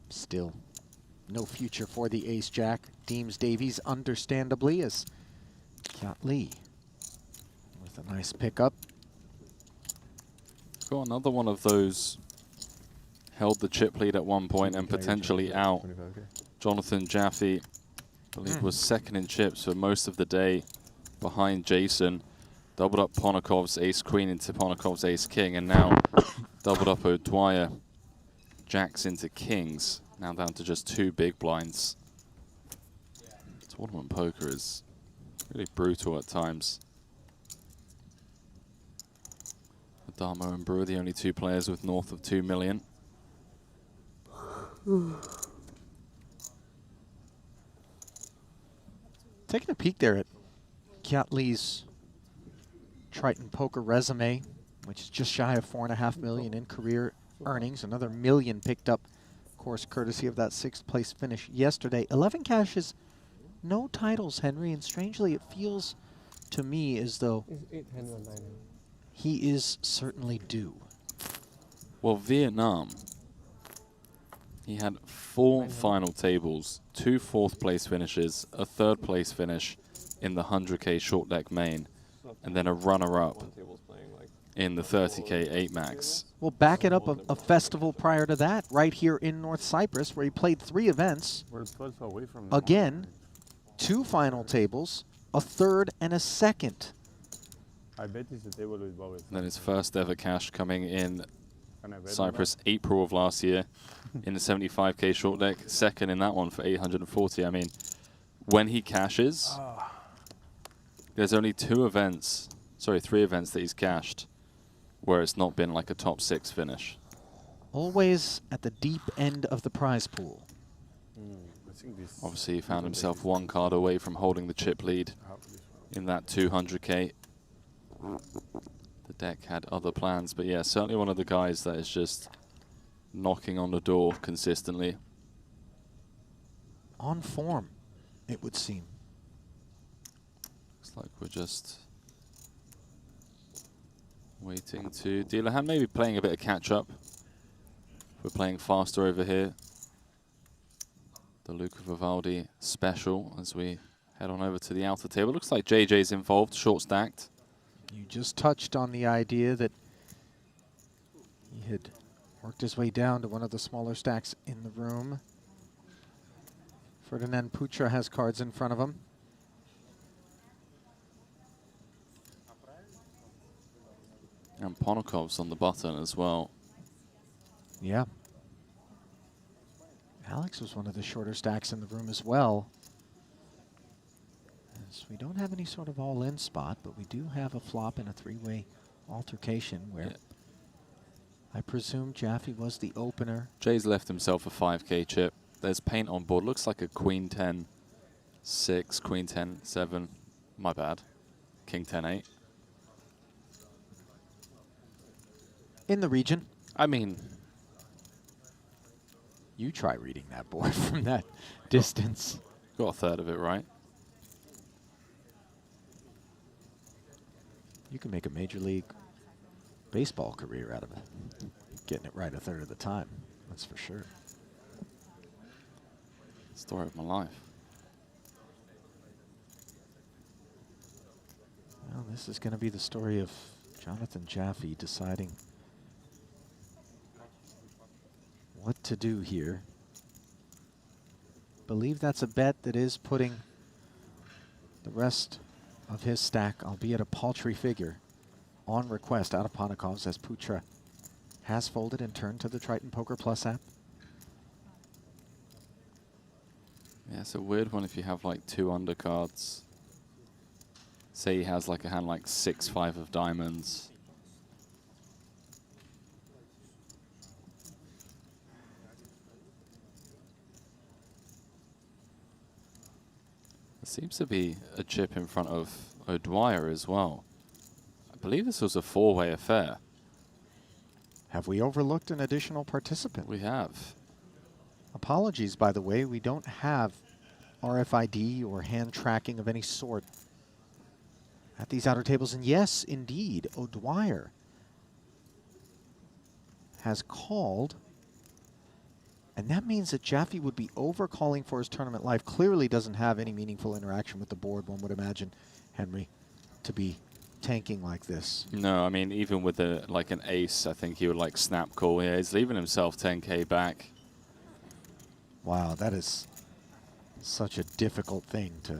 Still no future for the ace-jack, deems Davies understandably, as Kiat Lee with a nice pickup. Got another one of those held the chip lead at one point and potentially out. Jonathan Jaffe, I believe, was second in chips for most of the day behind Jason. Doubled up Ponakov's ace-queen into Ponakov's ace-king, and now doubled up O'Dwyer jacks into kings. Now down to just 2 big blinds. Tournament poker is really brutal at times. Adamo and Brewer, the only 2 players with north of 2 million. Taking a peek there at Kiat Lee's Triton poker resume, which is just shy of $4.5 million in career earnings. Another $1 million picked up, of course, courtesy of that 6th place finish yesterday. 11 cashes, no titles, Henry, and strangely it feels to me as though he is certainly due. Well, Vietnam, he had 4 final tables, 2 4th place finishes, a 3rd place finish in the 100K short deck main, and then a runner-up in the 30K 8-max. Well, back it up a festival prior to that, right here in North Cyprus, where he played 3 events. Again, 2 final tables, a 3rd and a 2nd. I bet it's a table with Bobby. Then his first ever cash coming in Cyprus, April of last year, in the 75K short deck. 2nd in that one for 840. I mean, when he cashes, there's only 3 events that he's cashed where it's not been like a top 6 finish. Always at the deep end of the prize pool. Obviously, he found himself 1 card away from holding the chip lead in that 200K. The deck had other plans, but yeah, certainly one of the guys that is just knocking on the door consistently. On form, it would seem. Looks like we're just waiting to deal a hand, maybe playing a bit of catch-up. We're playing faster over here. The Luca Vivaldi special as we head on over to the outer table. Looks like JJ's involved, short stacked. You just touched on the idea that he had worked his way down to one of the smaller stacks in the room. Ferdinand Putra has cards in front of him. And Ponakov's on the button as well. Yeah. Alex was one of the shorter stacks in the room as well. As we don't have any sort of all-in spot, but we do have a flop and a 3-way altercation where I presume Jaffe was the opener. Jay's left himself a 5K chip. There's paint on board. Looks like a Queen 10 6, Queen 10 7. My bad. King 10 8. In the region. I mean, you try reading that board from that distance. Got a third of it right. You can make a Major League Baseball career out of it. Getting it right a third of the time. That's for sure. Story of my life. Well, this is going to be the story of Jonathan Jaffe deciding what to do here. Believe that's a bet that is putting the rest of his stack, albeit a paltry figure, on request out of Ponikov's as Putra has folded and turned to the Triton Poker Plus app. Yeah, it's a weird one if you have like 2 undercards. Say he has like a hand like 6-5 of diamonds. There seems to be a chip in front of O'Dwyer as well. I believe this was a 4-way affair. Have we overlooked an additional participant? We have. Apologies, by the way, we don't have RFID or hand tracking of any sort at these outer tables. And yes, indeed, O'Dwyer has called. And that means that Jaffe would be overcalling for his tournament life. Clearly doesn't have any meaningful interaction with the board, one would imagine, Henry, to be tanking like this. No, I mean, even with like an ace, I think he would like snap call. Yeah, he's leaving himself 10K back. Wow, that is such a difficult thing to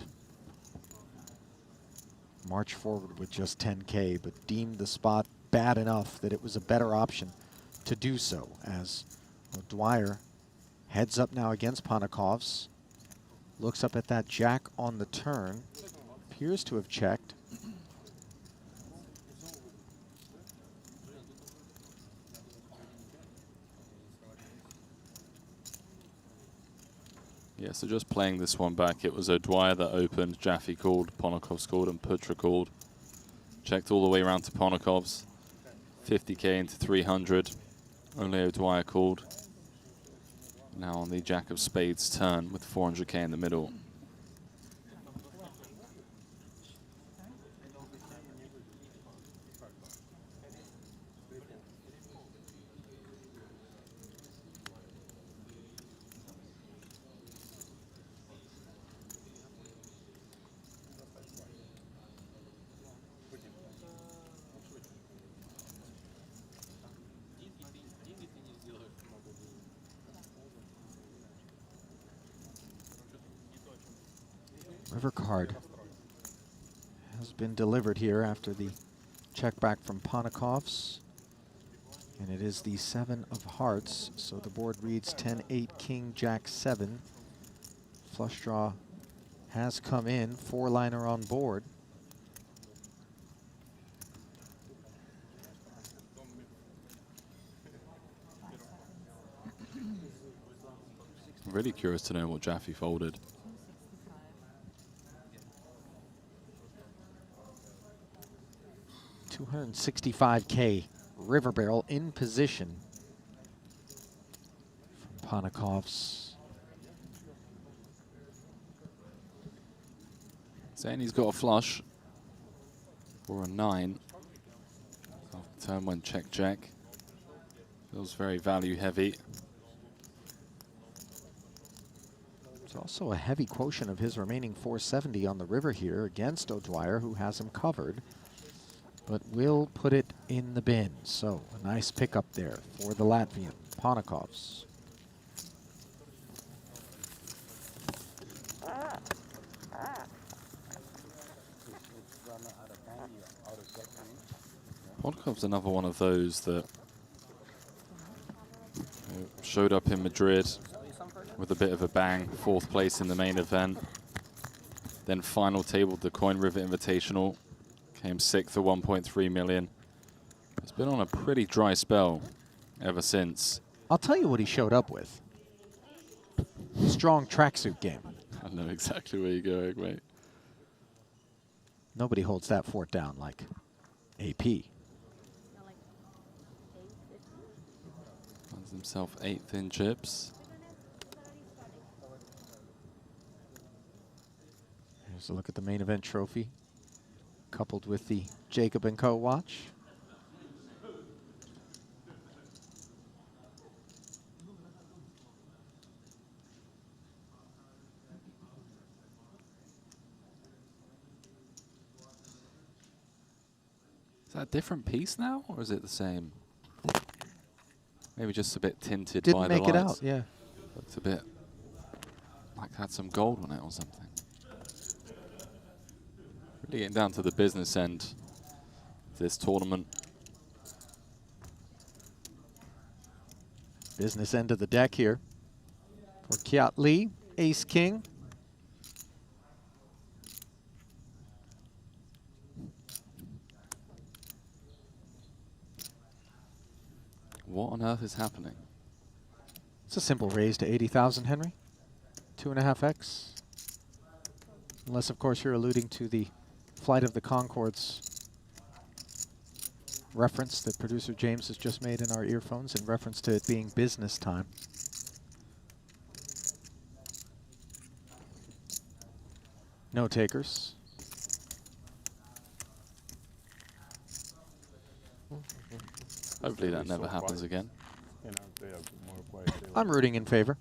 march forward with just 10K, but deemed the spot bad enough that it was a better option to do so, as O'Dwyer heads up now against Ponikov's, looks up at that jack on the turn, appears to have checked. Yeah, so just playing this one back, it was O'Dwyer that opened, Jaffe called, Ponikov scored, and Putra called. Checked all the way around to Ponikov's. 50K into 300. Only O'Dwyer called. Now on the Jack of Spades turn with 400K in the middle. River card has been delivered here after the check back from Ponikov's. And it is the 7 of hearts, so the board reads 10-8, King, Jack 7. Flush draw has come in, 4-liner on board. I'm really curious to know what Jaffe folded. $265K river barrel in position from Ponikov's. Saying he's got a flush or a 9. After turn 1 check check. Feels very value heavy. There's also a heavy quotient of his remaining 470 on the river here against O'Dwyer, who has him covered, but will put it in the bin. So a nice pickup there for the Latvian, Ponikov's. Ponikov's another one of those that showed up in Madrid with a bit of a bang, 4th place in the main event. Then final tabled the Coin River Invitational, came 6th at 1.3 million. It's been on a pretty dry spell ever since. I'll tell you what he showed up with. Strong tracksuit game. I know exactly where you're going, mate. Nobody holds that fort down like AP. himself 8th in chips. Here's a look at the main event trophy, coupled with the Jacob & Co. watch. Is that a different piece now, or is it the same? Maybe just a bit tinted Didn't by make the it lights. out, yeah. Looks a bit like it had some gold on it or something. Really getting down to the business end of this tournament. Business end of the deck here for Kiat Lee, Ace King. What on earth is happening? It's a simple raise to 80,000, Henry. 2.5x. Unless, of course, you're alluding to the Flight of the Conchords reference that producer James has just made in our earphones in reference to it being business time. No takers. Hopefully that never happens again. I'm rooting in favor.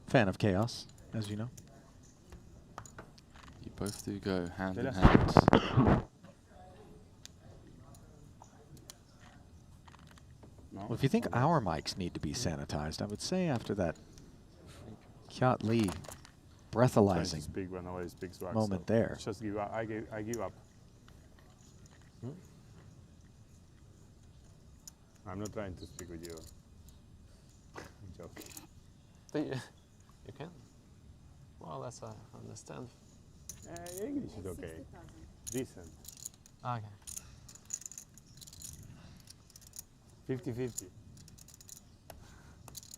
Fan of chaos, as you know. You both do go hand in hand. Well, if you think our mics need to be sanitized, I would say after that Kiat Lee breathalyzing Speak when nobody speaks back, moment so there. Just give up. I give up. I'm not trying to speak with you. I'm joking. You can. Well, that's I understand. English is okay. Decent. Okay. 50-50.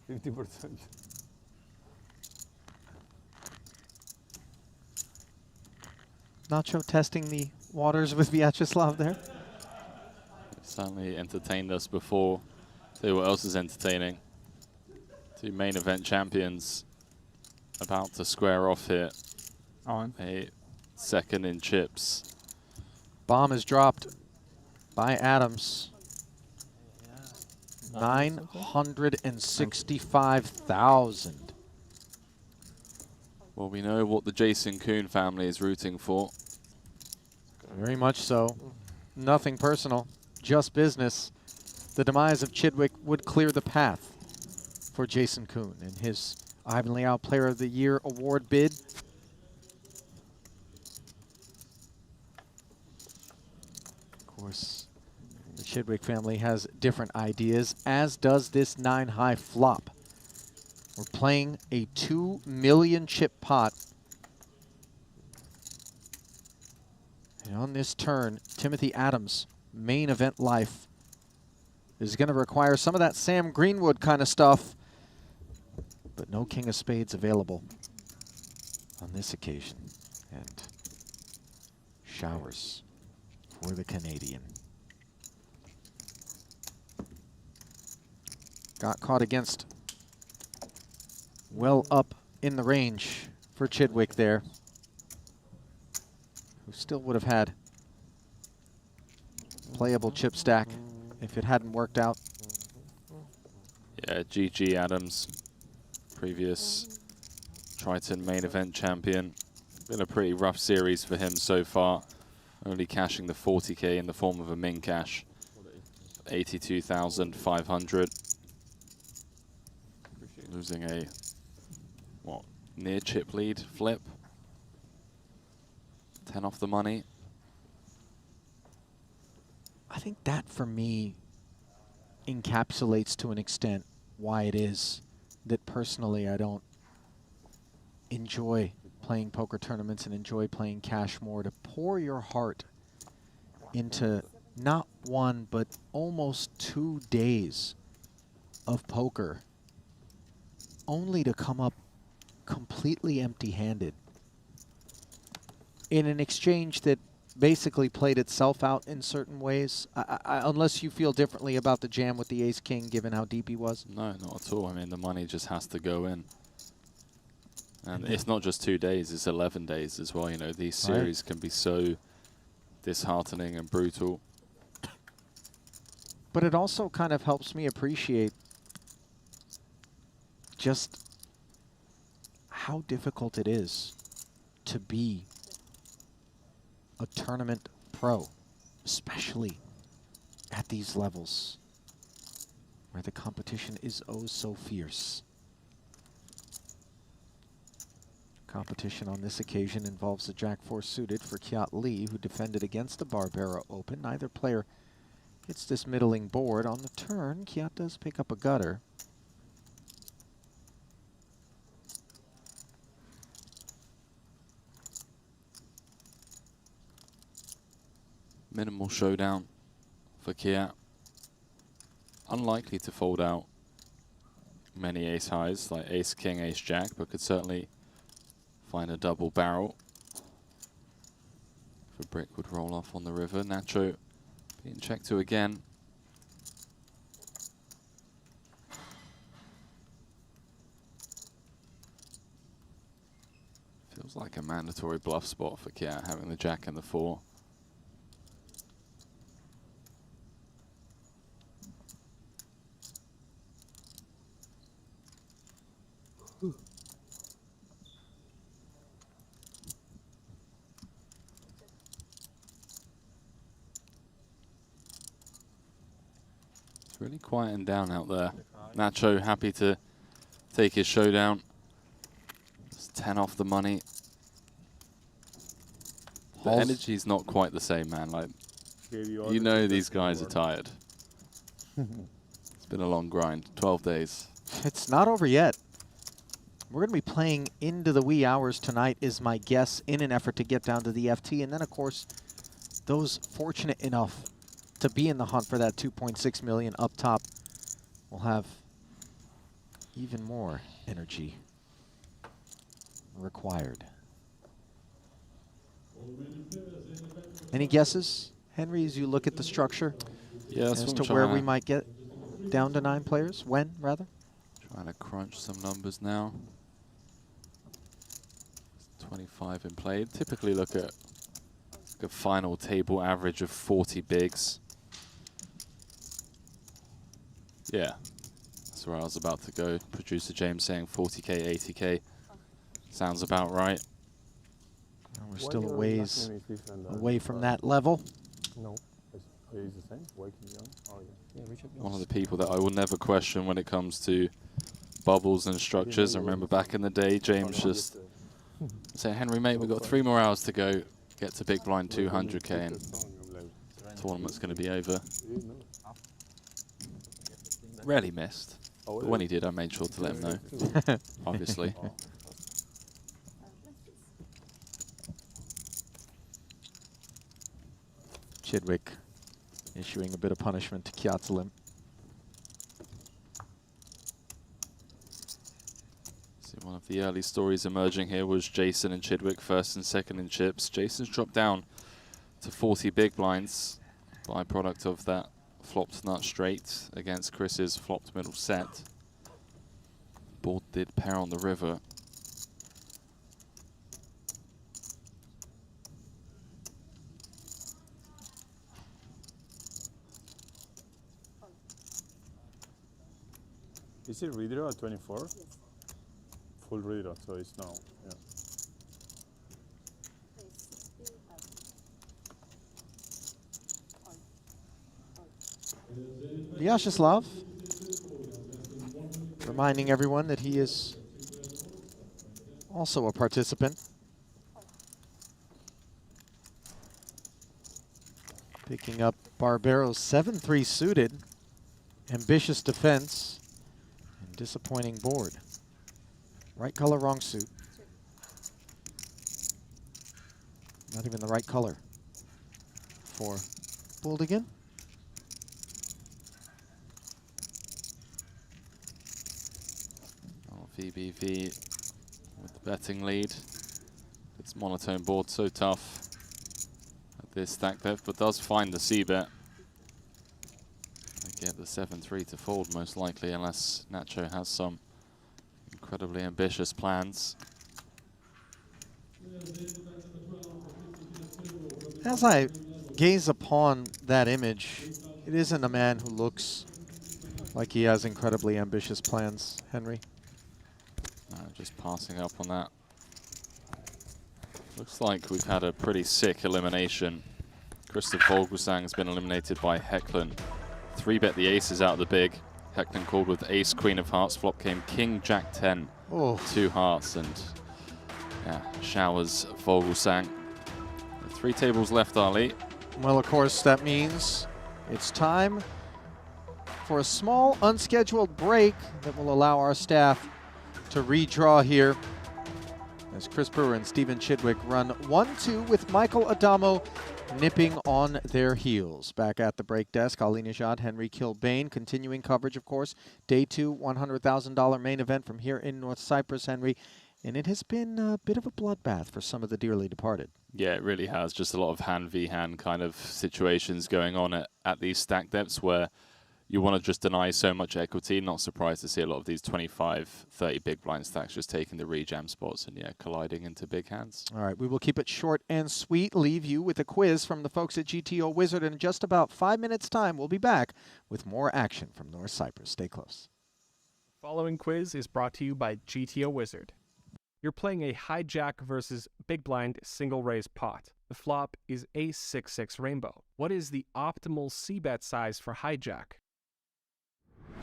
50%. Nacho testing the waters with Vyacheslav there. Certainly entertained us before. Tell you what else is entertaining. Two main event champions about to square off here. On. A second in chips. Bomb is dropped by Adams. 965,000. Well, we know what the Jason Kuhn family is rooting for. Very much so. Nothing personal, just business. The demise of Chidwick would clear the path for Jason Kuhn in his Ivan Liao Player of the Year award bid. Of course, the Chidwick family has different ideas, as does this 9-high flop. We're playing a 2 million chip pot. And on this turn, Timothy Adams, main event life, is going to require some of that Sam Greenwood kind of stuff, but no King of Spades available on this occasion. And showers for the Canadian. Got caught against well up in the range for Chidwick there, who still would have had playable chip stack if it hadn't worked out. Yeah, GG Adams, previous Triton main event champion. Been a pretty rough series for him so far. Only cashing the 40K in the form of a min cash. 82,500. Losing a, what, near chip lead flip. 10 off the money. I think that, for me, encapsulates to an extent why it is that personally I don't enjoy playing poker tournaments and enjoy playing cash more. To pour your heart into not one, but almost 2 days of poker, only to come up completely empty-handed in an exchange that basically played itself out in certain ways, unless you feel differently about the jam with the ace-king, given how deep he was? No, not at all. I mean, the money just has to go in. And it's not just 2 days, it's 11 days as well. You know, these series can be so disheartening and brutal. But it also kind of helps me appreciate just how difficult it is to be a tournament pro, especially at these levels where the competition is oh so fierce. Competition on this occasion involves a Jack-4 suited for Kiat Lee, who defended against the Barbera Open. Neither player hits this middling board. On the turn, Kiat does pick up a gutter. Minimal showdown for Kiat. Unlikely to fold out many ace highs like ace king, ace jack, but could certainly find a double barrel. If a brick would roll off on the river. Nacho being checked to again. Feels like a mandatory bluff spot for Kiat, having the jack and the 4. Really quieting down out there. Nacho happy to take his showdown. It's 10 off the money. The energy's not quite the same, man. Like, you know these guys are tired. It's been a long grind, 12 days. It's not over yet. We're going to be playing into the wee hours tonight, is my guess, in an effort to get down to the FT. And then, of course, those fortunate enough to be in the hunt for that 2.6 million up top will have even more energy required. Any guesses, Henry, as you look at the structure? Yeah, that's as what to I'm where trying we to- might get down to 9 players? When, rather? Trying to crunch some numbers now. 25 in play. Typically look at a final table average of 40 bigs. Yeah, that's where I was about to go. Producer James saying 40k, 80k. Sounds about right. We're still a ways away from that level. No, it's the same. Waking young. Oh, yeah. One of the people that I will never question when it comes to bubbles and structures. I remember back in the day, James just saying, Henry, mate, we've got 3 more hours to go. Get to big blind 200k and the tournament's going to be over. Rarely missed. But when he did, I made sure to let him know, obviously. Chidwick issuing a bit of punishment to Kyatslim. See, one of the early stories emerging here was Jason and Chidwick first and second in chips. Jason's dropped down to 40 big blinds, byproduct of that flopped nut straight against Chris's flopped middle set. Board did pair on the river. Is it redraw at 24? Yes. Full redraw, so it's now. Yeah. Vyacheslav reminding everyone that he is also a participant. Picking up Barbero's 7-3 suited. Ambitious defense and disappointing board. Right color, wrong suit. Not even the right color for Buldigan. Oh, VBV with the betting lead. It's monotone board, so tough. this stack depth, but does find the C-bet. Get the 7-3 to fold most likely, unless Nacho has some incredibly ambitious plans. As I gaze upon that image, it isn't a man who looks like he has incredibly ambitious plans, Henry. Just passing up on that. Looks like we've had a pretty sick elimination. Christoph Vogelsang has been eliminated by Hecklin. 3-bet the aces out of the big. Hecklin called with ace, queen of hearts. Flop came king, jack 10, 2 hearts, and yeah, showers Vogelsang. 3 tables left, Ali. Well, of course, that means it's time for a small unscheduled break that will allow our staff to redraw here as Chris Brewer and Stephen Chidwick run 1-2 with Michael Adamo nipping on their heels. Back at the break desk, Ali Nejad, Henry Kilbane, continuing coverage, of course. Day 2, $100,000 main event from here in North Cyprus, Henry. And it has been a bit of a bloodbath for some of the dearly departed. Yeah, it really has. Just a lot of hand v hand kind of situations going on at these stack depths where you want to just deny so much equity. Not surprised to see a lot of these 25, 30 big blind stacks just taking the rejam spots and, yeah, colliding into big hands. All right, we will keep it short and sweet. Leave you with a quiz from the folks at GTO Wizard. In just about 5 minutes' time, we'll be back with more action from North Cyprus. Stay close. The following quiz is brought to you by GTO Wizard. You're playing a hijack versus big blind single raise pot. The flop is ace 6-6 rainbow. What is the optimal c-bet size for hijack?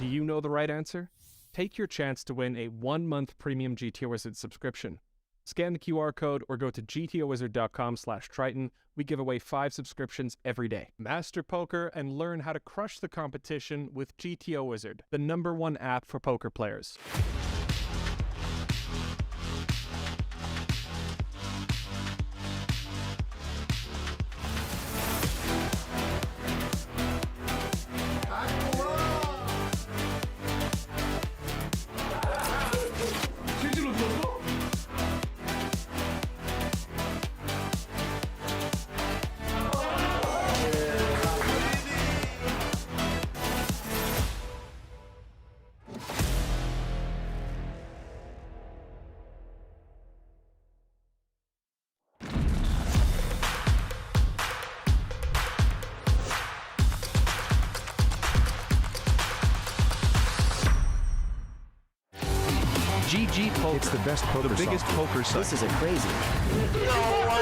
Do you know the right answer? Take your chance to win a 1-month premium GTO Wizard subscription. Scan the QR code or go to gtowizard.com/Triton. We give away 5 subscriptions every day. Master poker and learn how to crush the competition with GTO Wizard, the #1 app for poker players. GG Poker. It's the best poker, the biggest poker site. This is a crazy. No way!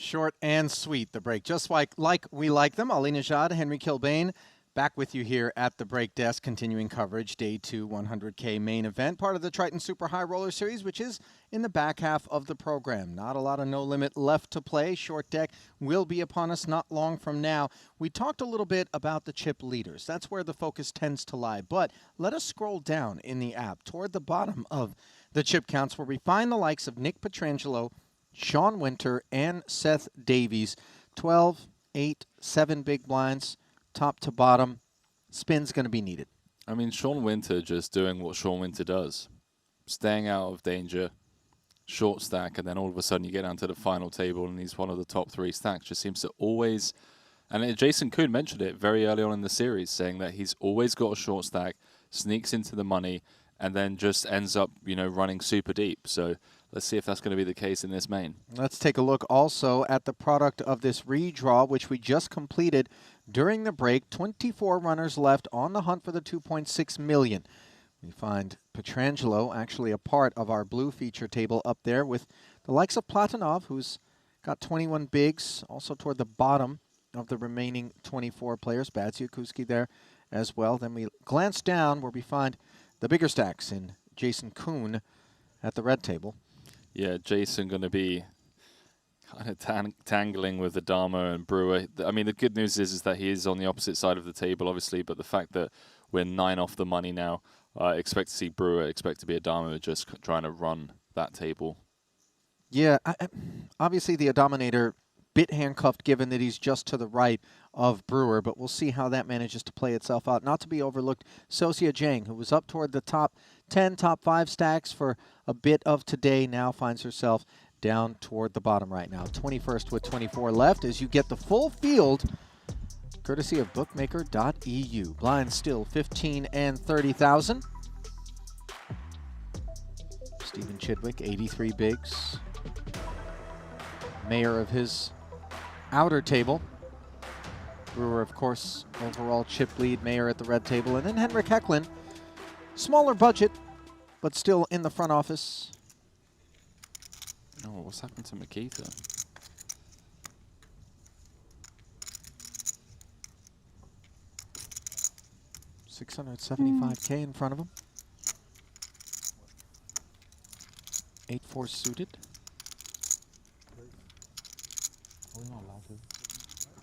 Short and sweet, the break. Just like we like them. Ali Najad, Henry Kilbane, back with you here at the break desk, continuing coverage. Day 2, 100K main event, part of the Triton Super High Roller Series, which is in the back half of the program. Not a lot of no limit left to play. Short deck will be upon us not long from now. We talked a little bit about the chip leaders. That's where the focus tends to lie. But let us scroll down in the app toward the bottom of the chip counts, where we find the likes of Nick Petrangelo, Sean Winter, and Seth Davies. 12, 8, 7 big blinds, top to bottom. Spin's going to be needed. I mean, Sean Winter just doing what Sean Winter does. Staying out of danger, short stack, and then all of a sudden you get down to the final table and he's one of the top 3 stacks. Just seems to always... And Jason Kuhn mentioned it very early on in the series, saying that he's always got a short stack, sneaks into the money, and then just ends up, you know, running super deep. So let's see if that's going to be the case in this main. Let's take a look also at the product of this redraw, which we just completed during the break. 24 runners left on the hunt for the 2.6 million. We find Petrangelo actually a part of our blue feature table up there with the likes of Platonov, who's got 21 bigs, also toward the bottom of the remaining 24 players. Badziakuski there as well. Then we glance down where we find the bigger stacks in Jason Kuhn at the red table. Yeah, Jason going to be kind of tangling with Adamo and Brewer. I mean, the good news is that he is on the opposite side of the table, obviously, but the fact that we're 9 off the money now, expect to see Brewer, expect to be Adamo just trying to run that table. Yeah, obviously the Adominator bit handcuffed given that he's just to the right of Brewer, but we'll see how that manages to play itself out. Not to be overlooked, Sosia Jang, who was up toward the top 10, top 5 stacks for a bit of today, now finds herself down toward the bottom right now. 21st with 24 left as you get the full field, courtesy of bookmaker.eu. Blinds still 15 and 30,000. Stephen Chidwick, 83 bigs. Mayor of his outer table. Brewer, of course, overall chip lead, mayor at the red table. And then Henrik Hecklin, smaller budget, but still in the front office. Oh, what's happened to Makita? $675K in front of him. 8-4 suited.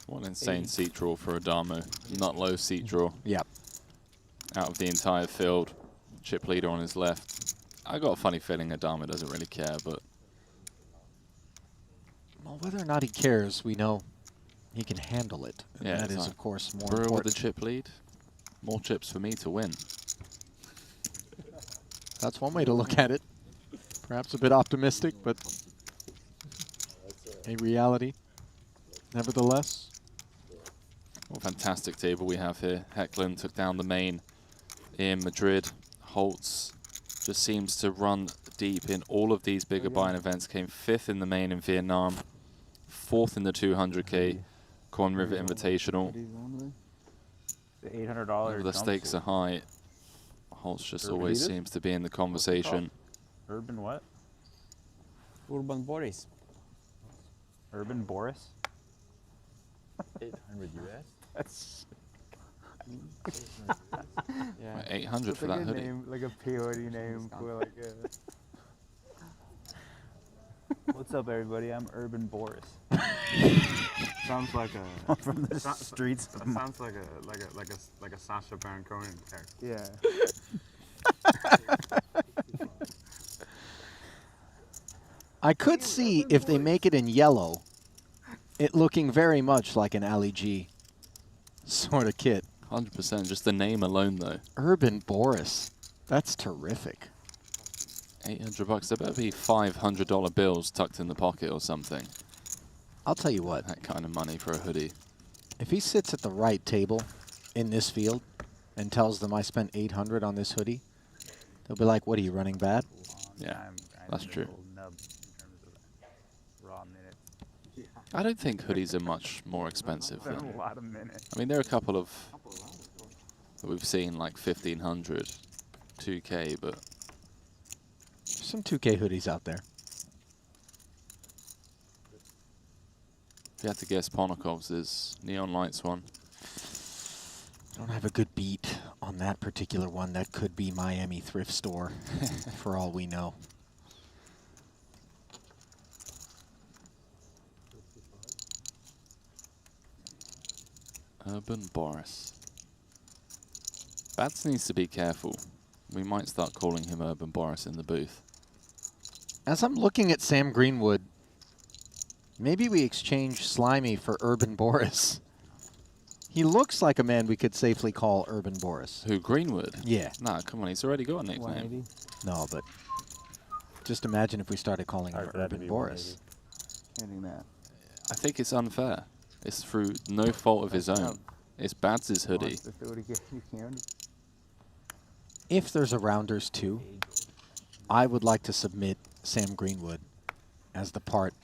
What an insane seat draw for Adamo. Not low seat draw. Yep. Out of the entire field. Chip leader on his left. I got a funny feeling Adamo doesn't really care, but... Well, whether or not he cares, we know he can handle it. And yeah, that is, of course, more Brewer important. with the chip lead. More chips for me to win. That's one way to look at it. Perhaps a bit optimistic, but a reality, nevertheless. What a fantastic table we have here. Hecklin took down the main in Madrid. Holtz just seems to run deep in all of these bigger buy-in events. Came 5th in the main in Vietnam, 4th in the 200K Corn River Invitational. The $800. The stakes are high. Holtz just always seems to be in the conversation. Urban what? Urban Boris. Urban Boris? 800 US? That's... yeah. 800 for that hoodie. Name, like a peyote name for like a... What's up, everybody? I'm Urban Boris. Sounds like a from the streets. That sounds like a Sacha Baron Cohen character. Yeah. I could see if they make it in yellow, it looking very much like an Ali G sort of kit. 100%. Just the name alone, though. Urban Boris. That's terrific. $800. There better be $500 bills tucked in the pocket or something. I'll tell you what. That kind of money for a hoodie. If he sits at the right table in this field and tells them I spent $800 on this hoodie, they'll be like, what are you, running bad? Yeah, that's true. Raw minute. I don't think hoodies are much more expensive. Than a lot of minutes. I mean, there are a couple of that we've seen like 1,500, 2K, but some 2K hoodies out there. If you had to guess Ponokov's is Neon Lights one. Don't have a good beat on that particular one. That could be Miami Thrift Store, for all we know. Urban Boris. Bats needs to be careful. We might start calling him Urban Boris in the booth. As I'm looking at Sam Greenwood, maybe we exchange Slimy for Urban Boris. He looks like a man we could safely call Urban Boris. Who, Greenwood? Yeah. Nah, come on, he's already got a nickname. No, but just imagine if we started calling him Urban Boris. Getting that. I think it's unfair. It's through no fault of his own. It's Bads' hoodie. If there's a Rounders 2, I would like to submit Sam Greenwood as the part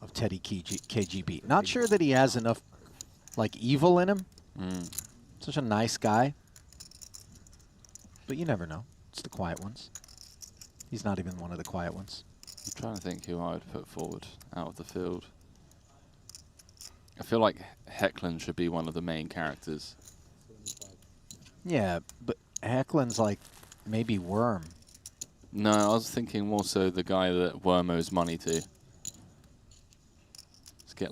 of Teddy KGB. Not sure that he has enough, like, evil in him. Such a nice guy. But you never know. It's the quiet ones. He's not even one of the quiet ones. I'm trying to think who I would put forward out of the field. I feel like Hecklin should be one of the main characters. Yeah, but Hecklin's like maybe Worm. No, I was thinking more so the guy that Worm owes money to. Let's get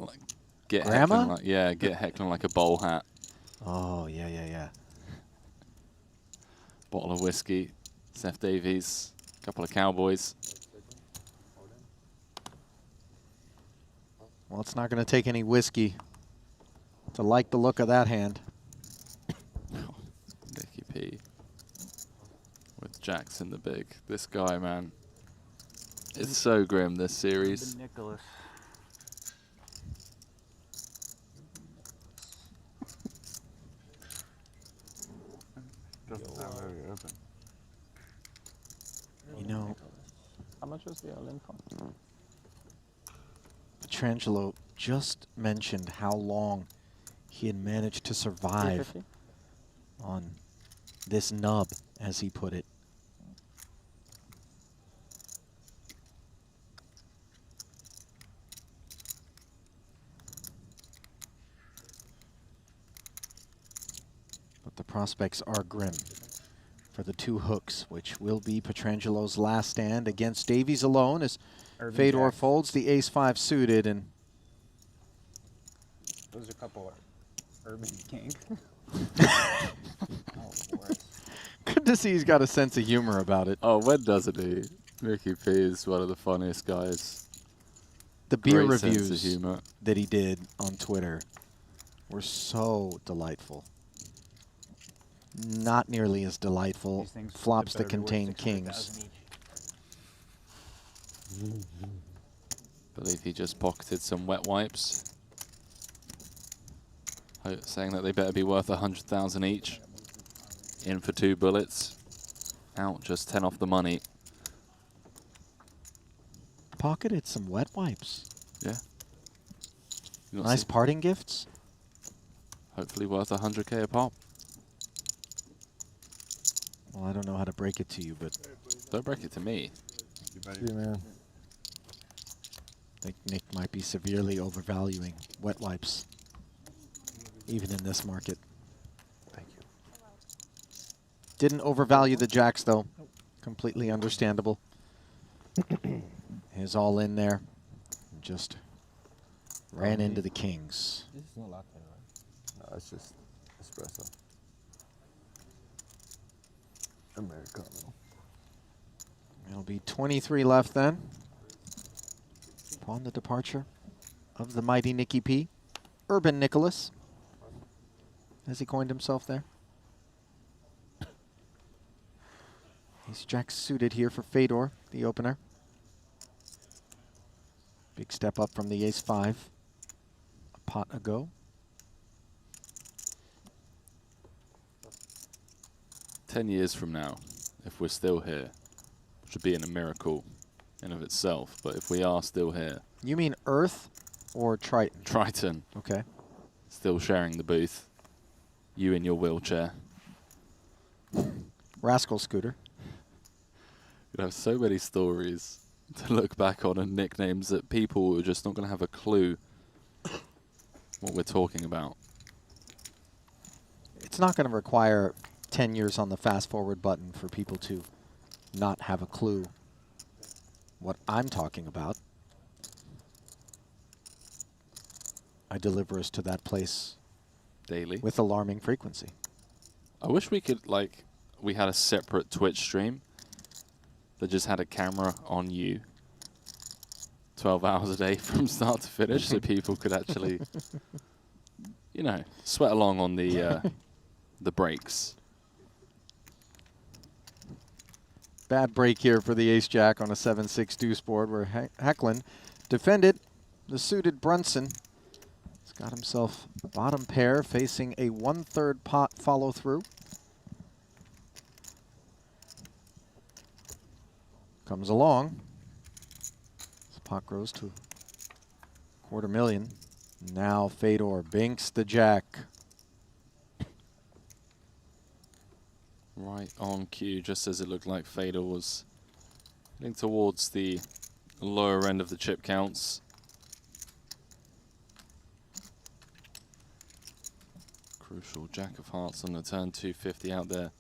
Grandma? Hecklin get Hecklin like a bowl hat. Oh, yeah. Bottle of whiskey, Seth Davies, a couple of cowboys. Well, it's not going to take any whiskey to like the look of that hand. Nicky P. With Jackson the Big. This guy, man. It's so grim, this series. Nicholas. Doesn't sound very open. You know, How much was the all-in for? Petrangelo just mentioned how long he had managed to survive 350? on this nub, as he put it. But the prospects are grim for the two hooks, which will be Petrangelo's last stand against Davies alone as Urban Fedor Jacks. folds the ace-5 suited, and Those are a couple of Urban King. good to see he's got a sense of humor about it. Oh, when doesn't he? Nicky P is one of the funniest guys. The beer Great sense of reviews humor. that he did on Twitter were so delightful. Not nearly as delightful These things flops that better be worth contain 600,000 kings. Believe he just pocketed some wet wipes. Saying that they better be worth 100,000 each. In for 2 bullets. Out just 10 off the money. Pocketed some wet wipes. Yeah. You Nice see? parting gifts. Hopefully worth 100k a pop. Well, I don't know how to break it to you, but Don't break it to me. Yeah, man. I think Nick might be severely overvaluing wet wipes, even in this market. Thank you. Didn't overvalue the jacks, though. Completely understandable. Is all in there. Just ran into the kings. This is not latte, right? No, it's just espresso. Americano. There'll be 23 left then. Upon the departure of the mighty Nicky P. Urban Nicholas, as he coined himself there. Ace Jack suited here for Fedor, the opener. Big step up from the ace-5. A pot ago. 10 years from now, if we're still here, which would be a miracle in of itself, but if we are still here. You mean Earth or Triton? Triton. Okay. Still sharing the booth. You in your wheelchair. Rascal Scooter. You have so many stories to look back on and nicknames that people are just not going to have a clue what we're talking about. It's not going to require 10 years on the fast forward button for people to not have a clue what I'm talking about. I deliver us to that place daily with alarming frequency. I wish we could, like, we had a separate Twitch stream that just had a camera on you 12 hours a day from start to finish so people could actually, you know, sweat along on the breaks. Bad break here for the ace-jack on a 7-6 deuce board where Hecklin defended the suited Brunson. He's got himself bottom pair facing a 1/3 pot follow-through. Comes along. This pot grows to $250,000. Now Fedor binks the jack. Right on cue, just as it looked like Fedor was heading towards the lower end of the chip counts. Crucial jack of hearts on the turn, 250 out there.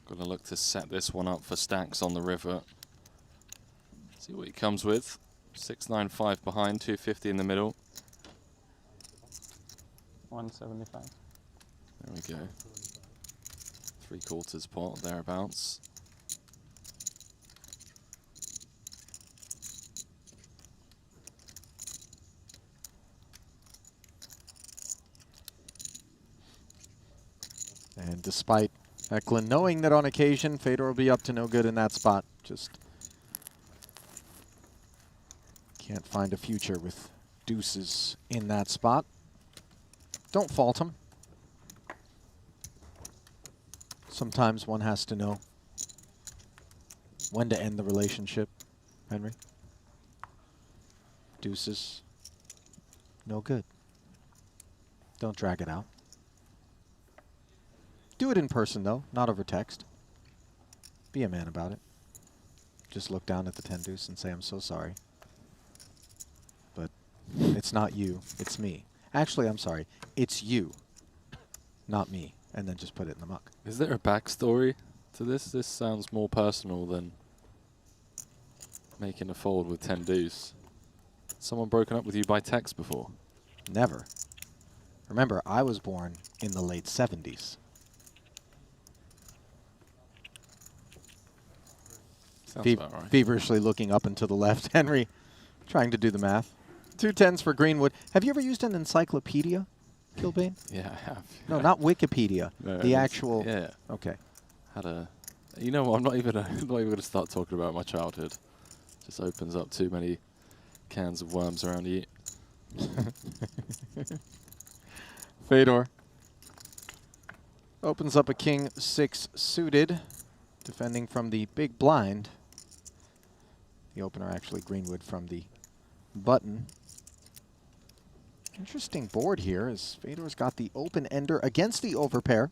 Gonna look to set this one up for stacks on the river. See what he comes with. 695 behind, 250 in the middle. 175. There we go. 3/4 pot, thereabouts. And despite Hecklin knowing that on occasion Fedor will be up to no good in that spot, just can't find a future with deuces in that spot. Don't fault him. Sometimes one has to know when to end the relationship, Henry. Deuces, no good. Don't drag it out. Do it in person, though, not over text. Be a man about it. Just look down at the 10 deuce and say, I'm so sorry. But it's not you, it's me. Actually, I'm sorry, it's you, not me. And then just put it in the muck. Is there a backstory to this? This sounds more personal than making a fold with 10 deuce. Someone broken up with you by text before? Never. Remember, I was born in the late 70s. Sounds about right. Feverishly looking up and to the left. Henry trying to do the math. 2 10s for Greenwood. Have you ever used an encyclopedia, Kilbane? Yeah, I have. No, not Wikipedia. No, the actual. Yeah. Okay. Had a. You know what? I'm not even going to start talking about my childhood. Just opens up too many cans of worms around you. Fedor opens up a king 6 suited, defending from the big blind. The opener actually Greenwood from the button. Interesting board here as Fedor's got the open ender against the overpair.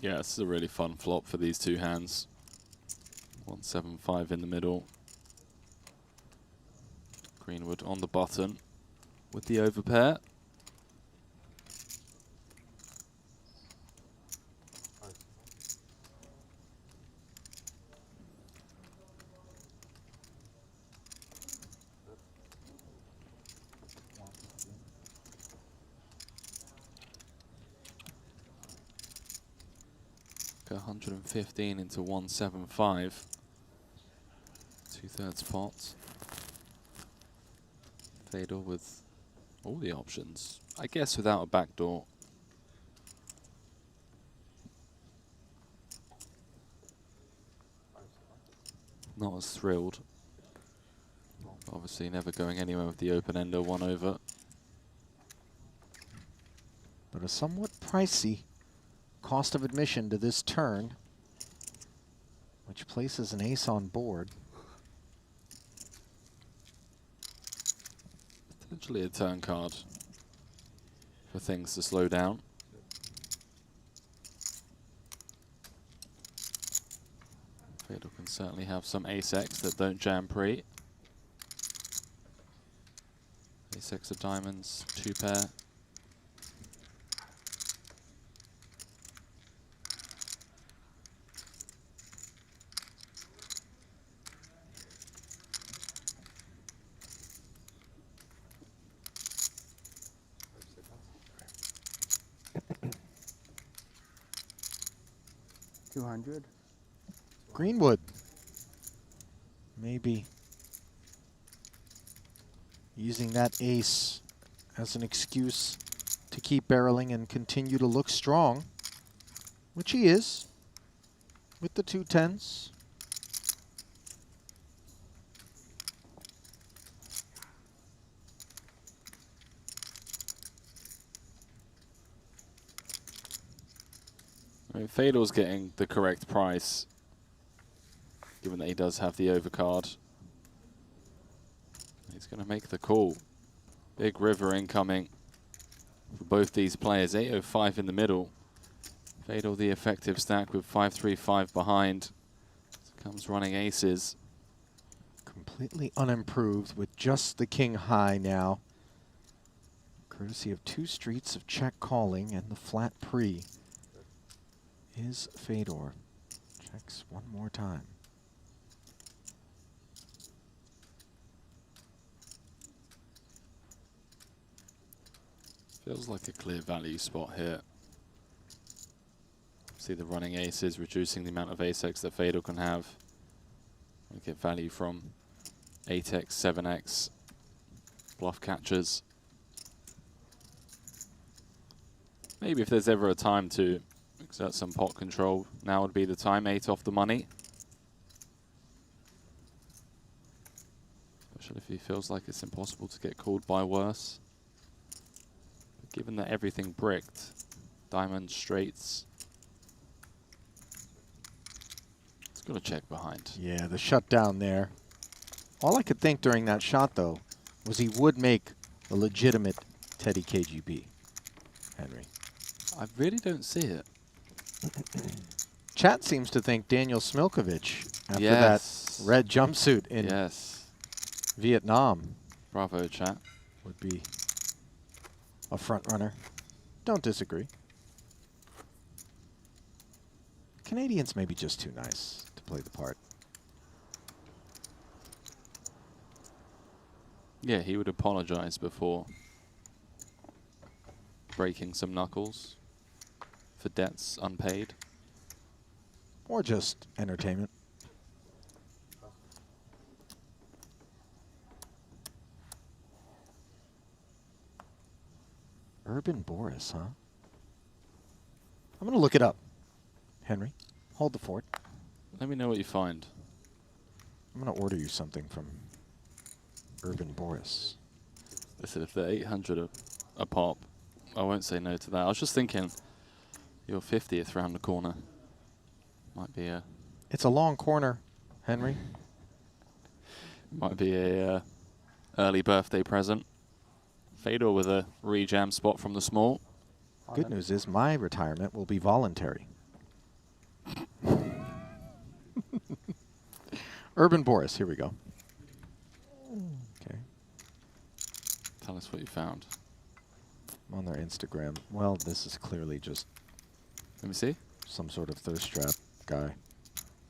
Yeah, this is a really fun flop for these two hands. 175 in the middle. Greenwood on the button with the overpair. Go 115 into 175. 2/3 pot. Fedor with all the options. I guess without a backdoor. Not as thrilled. Obviously never going anywhere with the open ender 1 over. But a somewhat pricey cost of admission to this turn, which places an ace on board. Potentially a turn card for things to slow down. Fedor can certainly have some ace-X that don't jam pre. Ace-X of diamonds, 2 pair. 200. Greenwood. Maybe using that ace as an excuse to keep barreling and continue to look strong, which he is with the 2 10s. I mean, Fedor's getting the correct price, given that he does have the overcard. He's going to make the call. Big river incoming for both these players. 805 in the middle. Fedor the effective stack with 535 behind. Comes running aces. Completely unimproved with just the king high now. Courtesy of 2 streets of check calling and the flat pre is Fedor. Checks one more time. Feels like a clear value spot here. See the running aces reducing the amount of ace-x that Fedor can have. We get value from 8x, 7x, bluff catchers. Maybe if there's ever a time to exert some pot control, now would be the time. 8 off the money. Especially if he feels like it's impossible to get called by worse. But given that everything bricked, diamonds, straights, it's got to check behind. Yeah, the shutdown there. All I could think during that shot, though, was he would make a legitimate Teddy KGB, Henry. I really don't see it. Chat seems to think Daniel Smilkovic after Yes. that red jumpsuit in Yes. Vietnam. Bravo, chat. Would be a front runner. Don't disagree. Canadians may be just too nice to play the part. Yeah, he would apologize before breaking some knuckles for debts unpaid. Or just entertainment. Urban Boris, huh? I'm going to look it up. Henry, hold the fort. Let me know what you find. I'm going to order you something from Urban Boris. Listen, if they're 800 a pop, I won't say no to that. I was just thinking, your 50th round the corner might be a... It's a long corner, Henry. Might be a early birthday present. Fedor with a rejam spot from the small. Good news is my retirement will be voluntary. Urban Boris, here we go. Okay. Tell us what you found. I'm on their Instagram. Well, this is clearly just... Let me see. Some sort of thirst trap guy.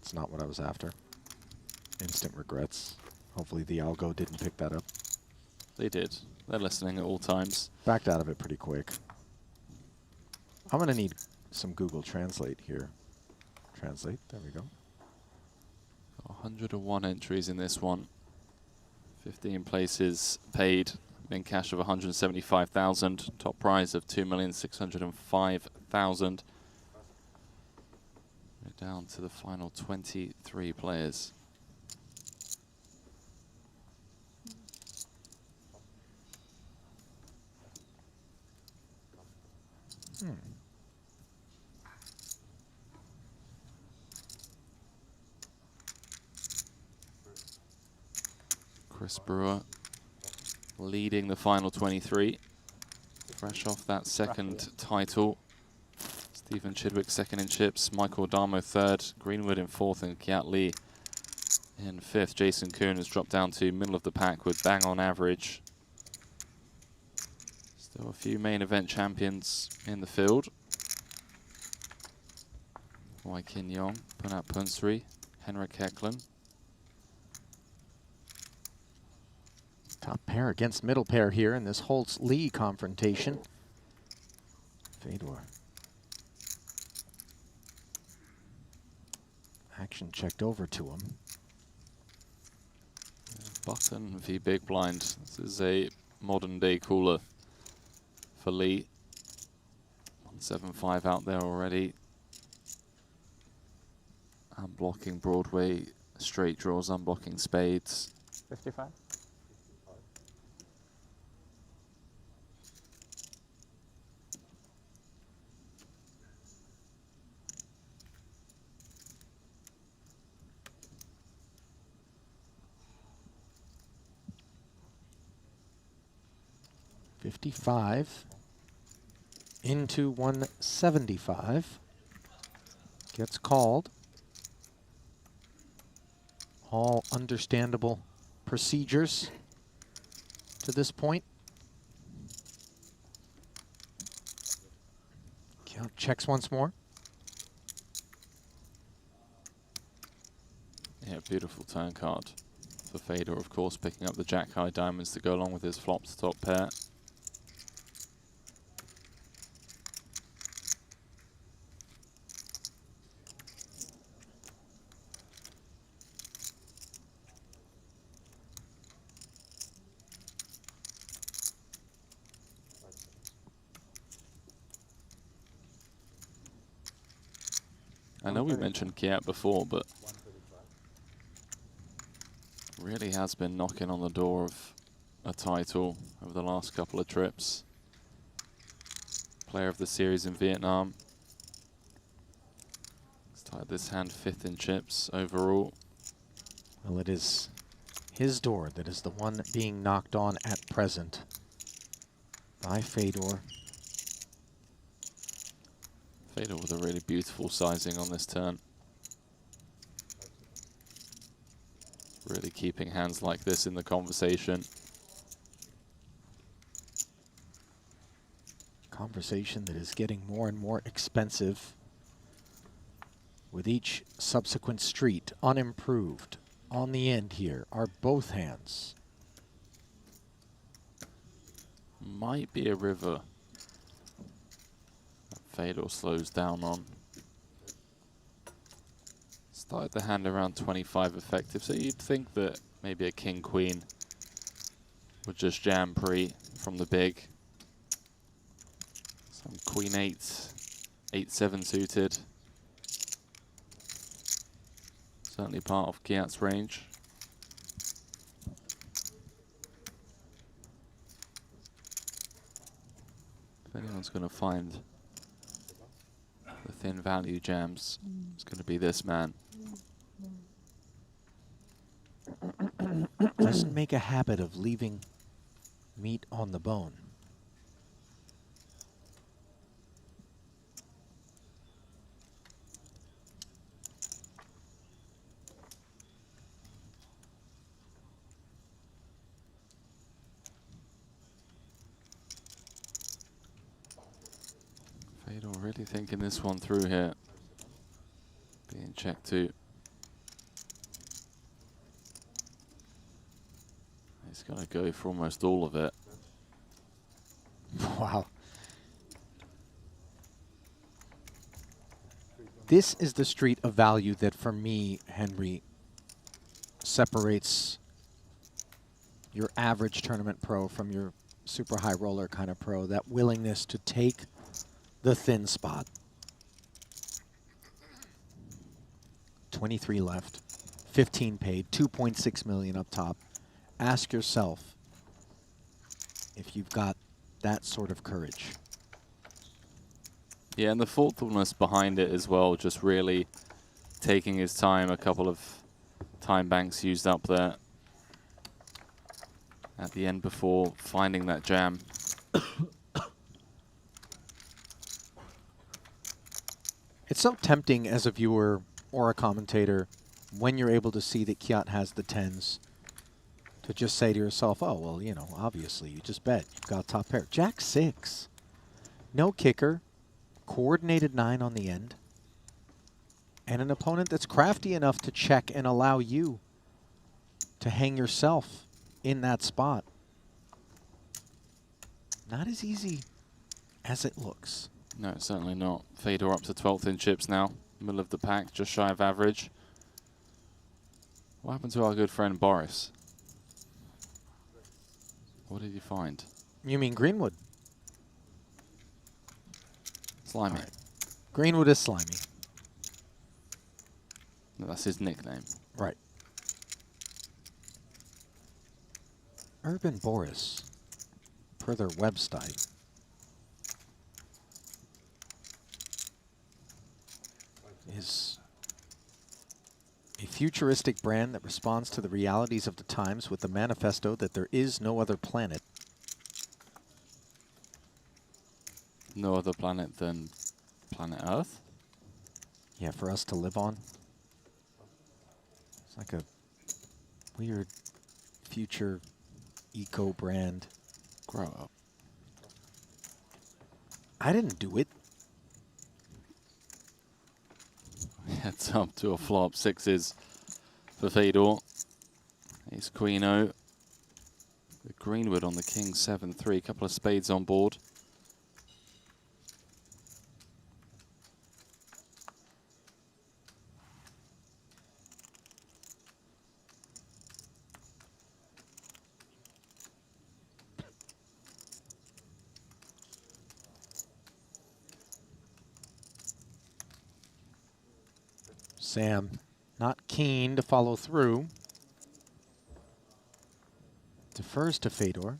It's not what I was after. Instant regrets. Hopefully the algo didn't pick that up. They did. They're listening at all times. Backed out of it pretty quick. I'm going to need some Google Translate here. Translate, there we go. 101 entries in this one. 15 places paid in cash of 175,000. Top prize of 2,605,000. We're down to the final 23 players. Chris Brewer leading the final 23. Fresh off that second title. Stephen Chidwick second in chips. Michael Adamo third. Greenwood in fourth and Kiat Lee in fifth. Jason Kuhn has dropped down to middle of the pack with bang on average. Still a few main event champions in the field. Wai Kin Yong, Punat Punsri, Henrik Hecklin. Top pair against middle pair here in this Holtz-Lee confrontation. Fedor. Action checked over to him. Button v big blind. This is a modern day cooler for Lee. 175 out there already. Unblocking Broadway, straight draws, unblocking spades. 55. $55 into 175. Gets called. All understandable procedures to this point. Count checks once more. Yeah, beautiful turn card for Fedor, of course, picking up the jack-high diamonds to go along with his flopped top pair. I know we mentioned Kiat before, but really has been knocking on the door of a title over the last couple of trips. Player of the series in Vietnam. He's tied this hand 5th in chips overall. Well, it is his door that is the one being knocked on at present by Fedor. Fedor with a really beautiful sizing on this turn. Really keeping hands like this in the conversation. Conversation that is getting more and more expensive with each subsequent street unimproved. On the end here are both hands. Might be a river. Fedor slows down on. Started the hand around 25 effective, so you'd think that maybe a king-queen would just jam pre from the big. Some queen 8, 8-7 suited. Certainly part of Kiat's range. If anyone's going to find the thin value jams, it's going to be this man. Doesn't make a habit of leaving meat on the bone. Fedor really thinking this one through here. Being checked too. He's going to go for almost all of it. Wow. This is the street of value that, for me, Henry, separates your average tournament pro from your super high roller kind of pro. That willingness to take the thin spot. 23 left, 15 paid, 2.6 million up top. Ask yourself if you've got that sort of courage. Yeah, and the thoughtfulness behind it as well, just really taking his time. A couple of time banks used up there at the end before finding that jam. It's so tempting as a viewer or a commentator when you're able to see that Kiat has the 10s to just say to yourself, oh, well, you know, obviously you just bet. You've got top pair. Jack 6. No kicker. Coordinated 9 on the end. And an opponent that's crafty enough to check and allow you to hang yourself in that spot. Not as easy as it looks. No, certainly not. Fedor up to 12th in chips now. Middle of the pack, just shy of average. What happened to our good friend Boris? What did you find? You mean Greenwood? Slimy. Right. Greenwood is slimy. No, that's his nickname. Right. Urban Boris, per their website, is a futuristic brand that responds to the realities of the times with the manifesto that there is no other planet. No other planet than planet Earth? Yeah, for us to live on. It's like a weird future eco brand. Grow up. I didn't do it. Heads up to a flop. Sixes for Fedor. Ace Queen O. The Greenwood on the King 7-3. Couple of spades on board. Sam not keen to follow through. Defers to Fedor.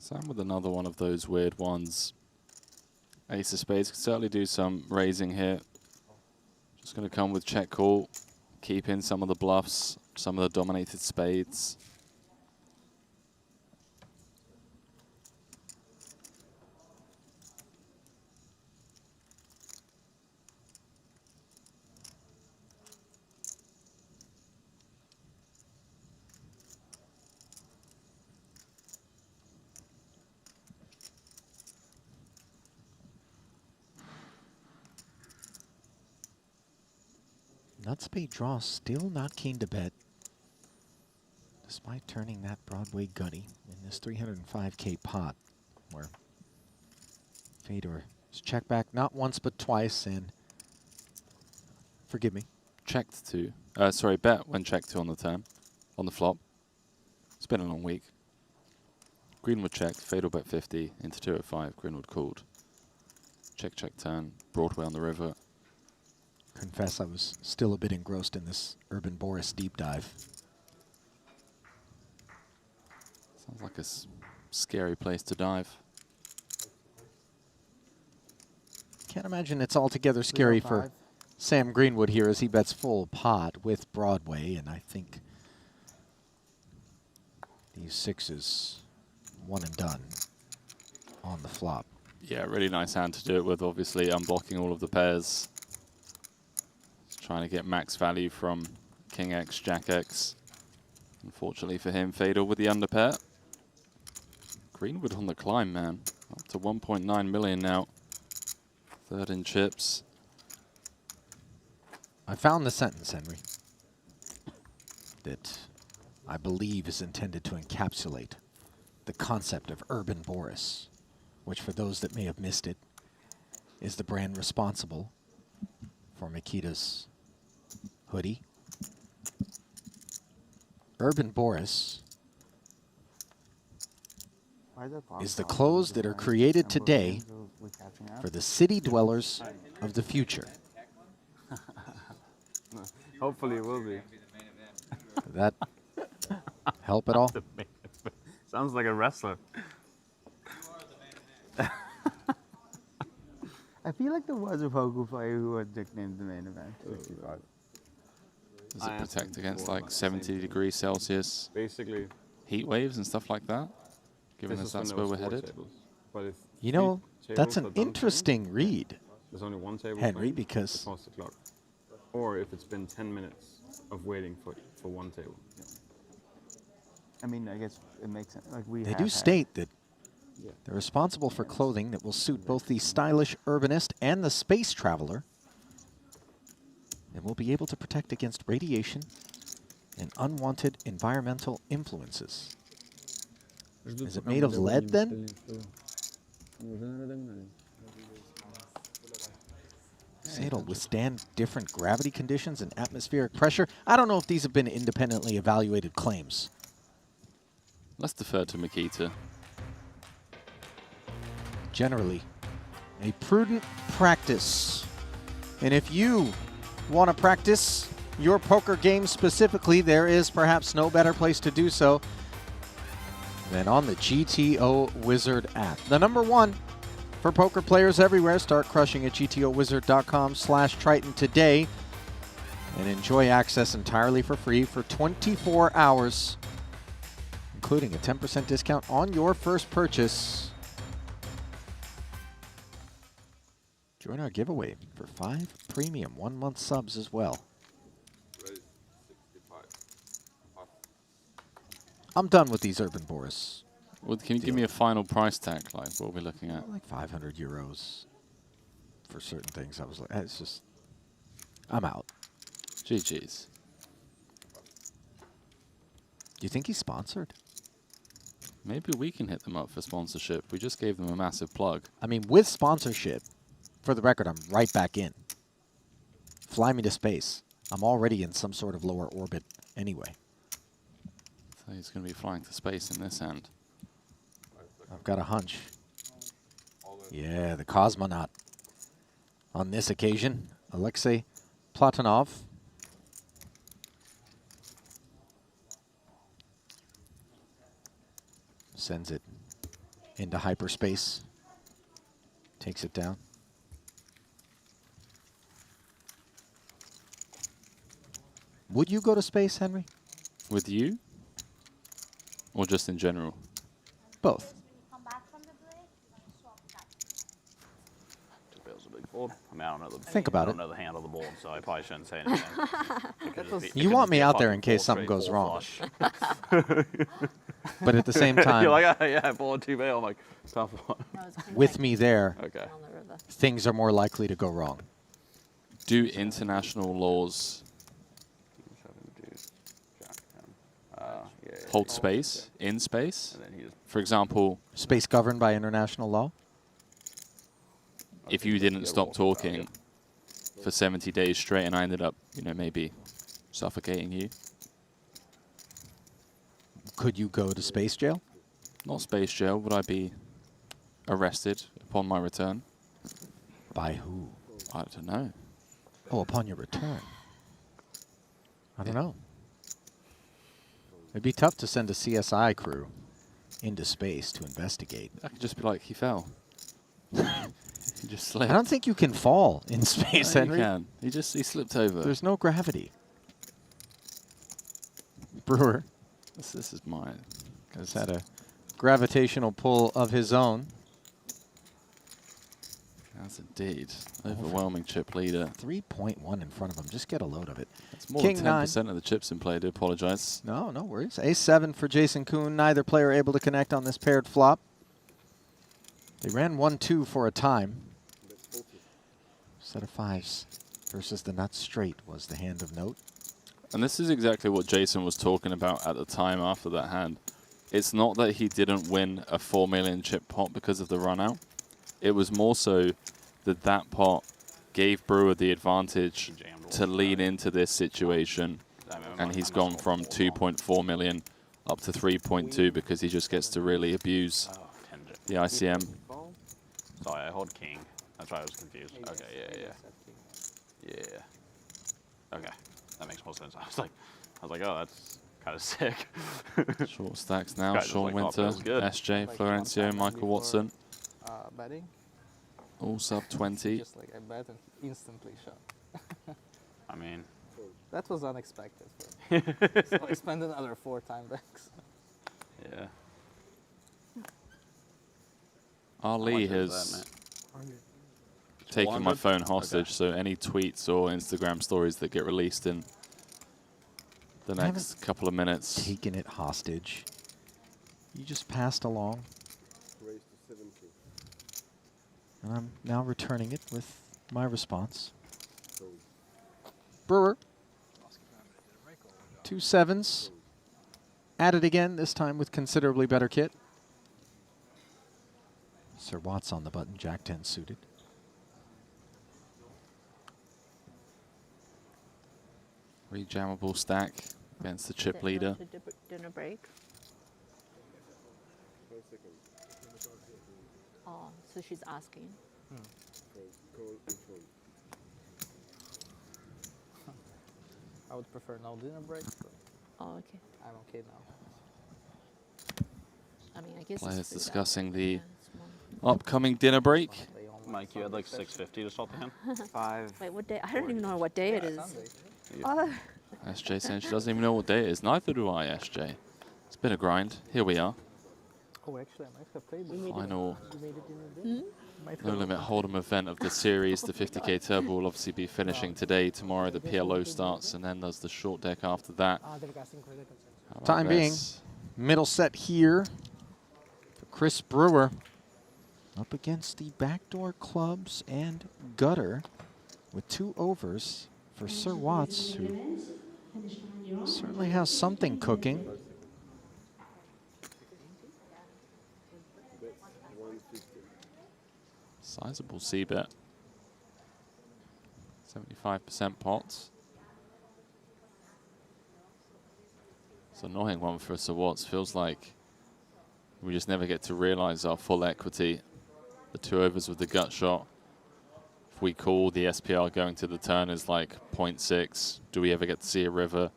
Sam with another one of those weird ones. Ace of spades could certainly do some raising here. Just going to come with check call. Keep in some of the bluffs, some of the dominated spades. Nutspade draw, still not keen to bet, despite turning that Broadway gutty in this 305K pot, where Fedor is checked back not once but twice, and forgive me, Checked to, sorry, bet when checked to on the turn, on the flop. It's been a long week. Greenwood checked, Fedor bet 50 into 205. Greenwood called. Check, check, turn. Broadway on the river. confess I was still a bit engrossed in this Urban Boris deep dive. Sounds like a scary place to dive. Can't imagine it's altogether scary for Sam Greenwood here as he bets full pot with Broadway, and I think these sixes one and done on the flop. Yeah, really nice hand to do it with, obviously unblocking all of the pairs. Just trying to get max value from King X, Jack X. Unfortunately for him, Fedor with the underpair. Greenwood on the climb, man. Up to 1.9 million now. Third in chips. I found the sentence, Henry, that I believe is intended to encapsulate the concept of Urban Boris, which for those that may have missed it, is the brand responsible for Mikita's hoodie. Urban Boris is the clothes that are created today for the city dwellers of the future. Hopefully it will be. Did that help at all? Sounds like a wrestler. I feel like there was a poker player who was nicknamed the main event. Does it protect against like 70 degrees Celsius basically heat waves and stuff like that? Given as that's where we're headed. But You know, that's tables an are done interesting read, There's only one table Henry, playing, because past the clock. Or if it's been 10 minutes of waiting for one table. I mean, I guess it makes sense. Like we they have do had- state that they're responsible for clothing that will suit both the stylish urbanist and the space traveler, and will be able to protect against radiation and unwanted environmental influences. Is it made of lead then? Say it'll withstand different gravity conditions and atmospheric pressure. I don't know if these have been independently evaluated claims. Let's defer to Makita. Generally, a prudent practice. And if you want to practice your poker game specifically, there is perhaps no better place to do so than on the GTO Wizard app. The number one for poker players everywhere. Start crushing at gtowizard.com/Triton today and enjoy access entirely for free for 24 hours, including a 10% discount on your first purchase. Join our giveaway for 5 premium 1-month subs as well. I'm done with these Urban Boris. Well, can you give me a final price tag? Like, what are we looking at? Like 500 euros for certain things. I was like, it's just, I'm out. GG's. Do you think he's sponsored? Maybe we can hit them up for sponsorship. We just gave them a massive plug. I mean, with sponsorship, for the record, I'm right back in. Fly me to space. I'm already in some sort of lower orbit anyway. So he's going to be flying to space in this hand. I've got a hunch. Yeah, the cosmonaut. On this occasion, Alexei Platonov. Sends it into hyperspace. Takes it down. Would you go to space, Henry? With you? Or just in general? Both. Two bales a big fold. I mean, I don't know the. Think about I don't it. know the hand of the board, so I probably shouldn't say anything. It could just be- it You could want just me be a out there fucking in case full something straight goes full wrong. flush. But at the same time, You're like, yeah, I pulled a 2 bail. I'm like, tough one. with me there, Okay. things are more likely to go wrong. Do international laws hold space in space? For example, Space governed by international law? if you didn't stop talking for 70 days straight and I ended up, you know, maybe suffocating you. Could you go to space jail? Not space jail. Would I be arrested upon my return? By who? I don't know. Oh, upon your return. I don't know. It'd be tough to send a CSI crew into space to investigate. I could just be like, he fell. He just slipped. I don't think you can fall in space, No, Henry. you can. He slipped over. There's no gravity. Brewer This is mine. has had a gravitational pull of his own. That's indeed. Overwhelming chip leader. 3.1 in front of him. Just get a load of it. It's more King than 9. 10% of the chips in play. I do apologize. No, no worries. A7 for Jason Kuhn. Neither player able to connect on this paired flop. They ran 1-2 for a time. Set of fives versus the nut straight was the hand of note. And this is exactly what Jason was talking about at the time after that hand. It's not that he didn't win a 4 million chip pot because of the run out. It was more so that that pot gave Brewer the advantage to lean into this situation. And he's gone from 2.4 million up to 3.2 because he just gets to really abuse the ICM. Sorry, I hold king. That's why I was confused. Okay, yeah. Okay, that makes more sense. I was like, oh, that's kind of sick. Short stacks now. Guys, Sean like, oh, Winter, feels good. SJ, Florencio, Michael Watson. Betting. All sub 20. Just like I bet and instantly shot. I mean, that was unexpected. So I spent another 4 time backs. Yeah. Ali has taken my phone hostage, so any tweets or Instagram stories that get released in the next couple of minutes. Taking it hostage. You just passed along. Raised to 70. And I'm now returning it with my response. Brewer. 2 7s. At it again, this time with considerably better kit. Sir Watts on the button, Jack 10 suited. Rejammable stack against the chip leader. Dinner break. Oh, so she's asking. I would prefer no dinner break. But Oh, okay. I'm okay now. I mean, I guess Players it's discussing the upcoming dinner break. Mike, you had like 650 to salt to him? 5. Wait, what day? I don't even know what day it is. Yeah. Oh. SJ saying she doesn't even know what day it is. Neither do I, SJ. It's been a grind. Here we are. Oh, actually, I might have played this. Final You made it in a day? Might No have. Limit Hold'em event of the series. The 50k Turbo will obviously be finishing today. Tomorrow the PLO starts, and then there's the short deck after that. How about Time being, this? middle set here for Chris Brewer. Up against the backdoor clubs and gutter with 2 overs for Sir Watts, who certainly has something cooking. Sizable C-bet. 75% pots. It's an annoying one for Sir Watts. Feels like we just never get to realize our full equity. The 2 overs with the gut shot. If we call, the SPR going to the turn is like 0.6. Do we ever get to see a river?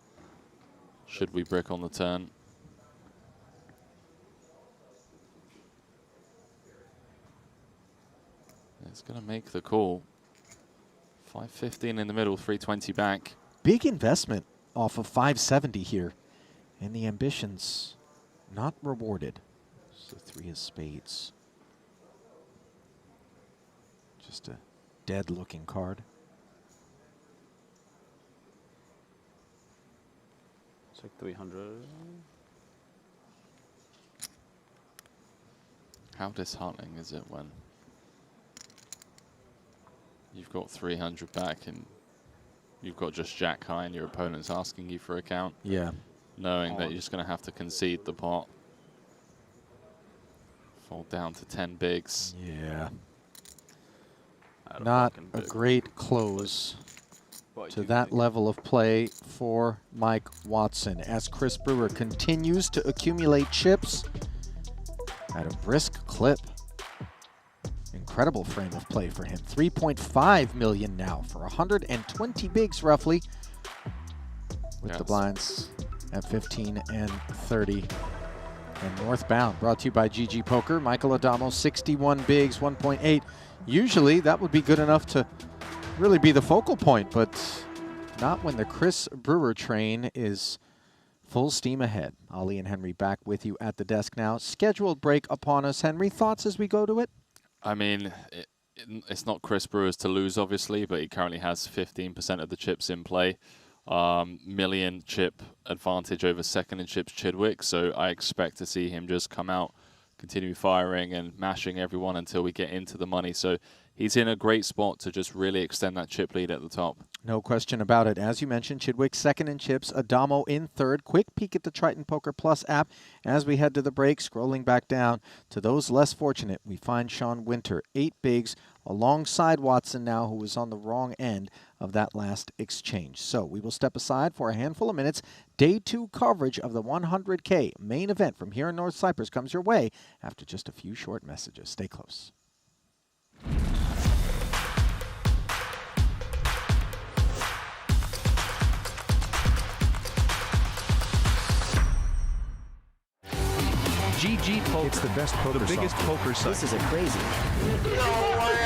Should we brick on the turn? It's going to make the call. 515 in the middle, 320 back. Big investment off of 570 here. And the ambitions not rewarded. So 3 of spades. Just a dead-looking card. It's like 300. How disheartening is it when you've got 300 back and you've got just jack high and your opponent's asking you for a count? Yeah. Knowing that you're just going to have to concede the pot. Fall down to 10 bigs. Yeah. Not a great close to that level of play for Mike Watson as Chris Brewer continues to accumulate chips at a brisk clip. Incredible frame of play for him. 3.5 million now for 120 bigs roughly, with the blinds at 15 and 30. And northbound, brought to you by GG Poker. Michael Adamo, 61 bigs, 1.8. Usually that would be good enough to really be the focal point, but not when the Chris Brewer train is full steam ahead. Ali and Henry back with you at the desk now. Scheduled break upon us. Henry, thoughts as we go to it? I mean, it's not Chris Brewer's to lose, obviously, but he currently has 15% of the chips in play. Million chip advantage over second in chips Chidwick, so I expect to see him just come out, continue firing and mashing everyone until we get into the money. So he's in a great spot to just really extend that chip lead at the top. No question about it. As you mentioned, Chidwick second in chips, Adamo in third. Quick peek at the Triton Poker Plus app as we head to the break. Scrolling back down to those less fortunate, we find Sean Winter, 8 bigs, alongside Watson now, who was on the wrong end of that last exchange. So we will step aside for a handful of minutes. Day 2 coverage of the 100K main event from here in North Cyprus comes your way after just a few short messages. Stay close. GG Poker. It's the best poker the biggest poker site. This is a crazy. No way!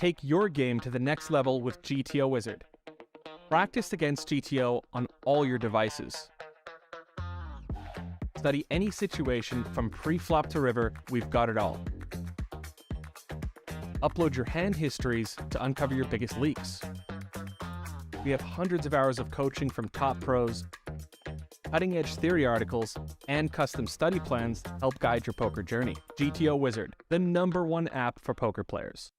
Take your game to the next level with GTO Wizard. Practice against GTO on all your devices. Study any situation from pre-flop to river, we've got it all. Upload your hand histories to uncover your biggest leaks. We have hundreds of hours of coaching from top pros, cutting-edge theory articles, and custom study plans to help guide your poker journey. GTO Wizard, the #1 app for poker players.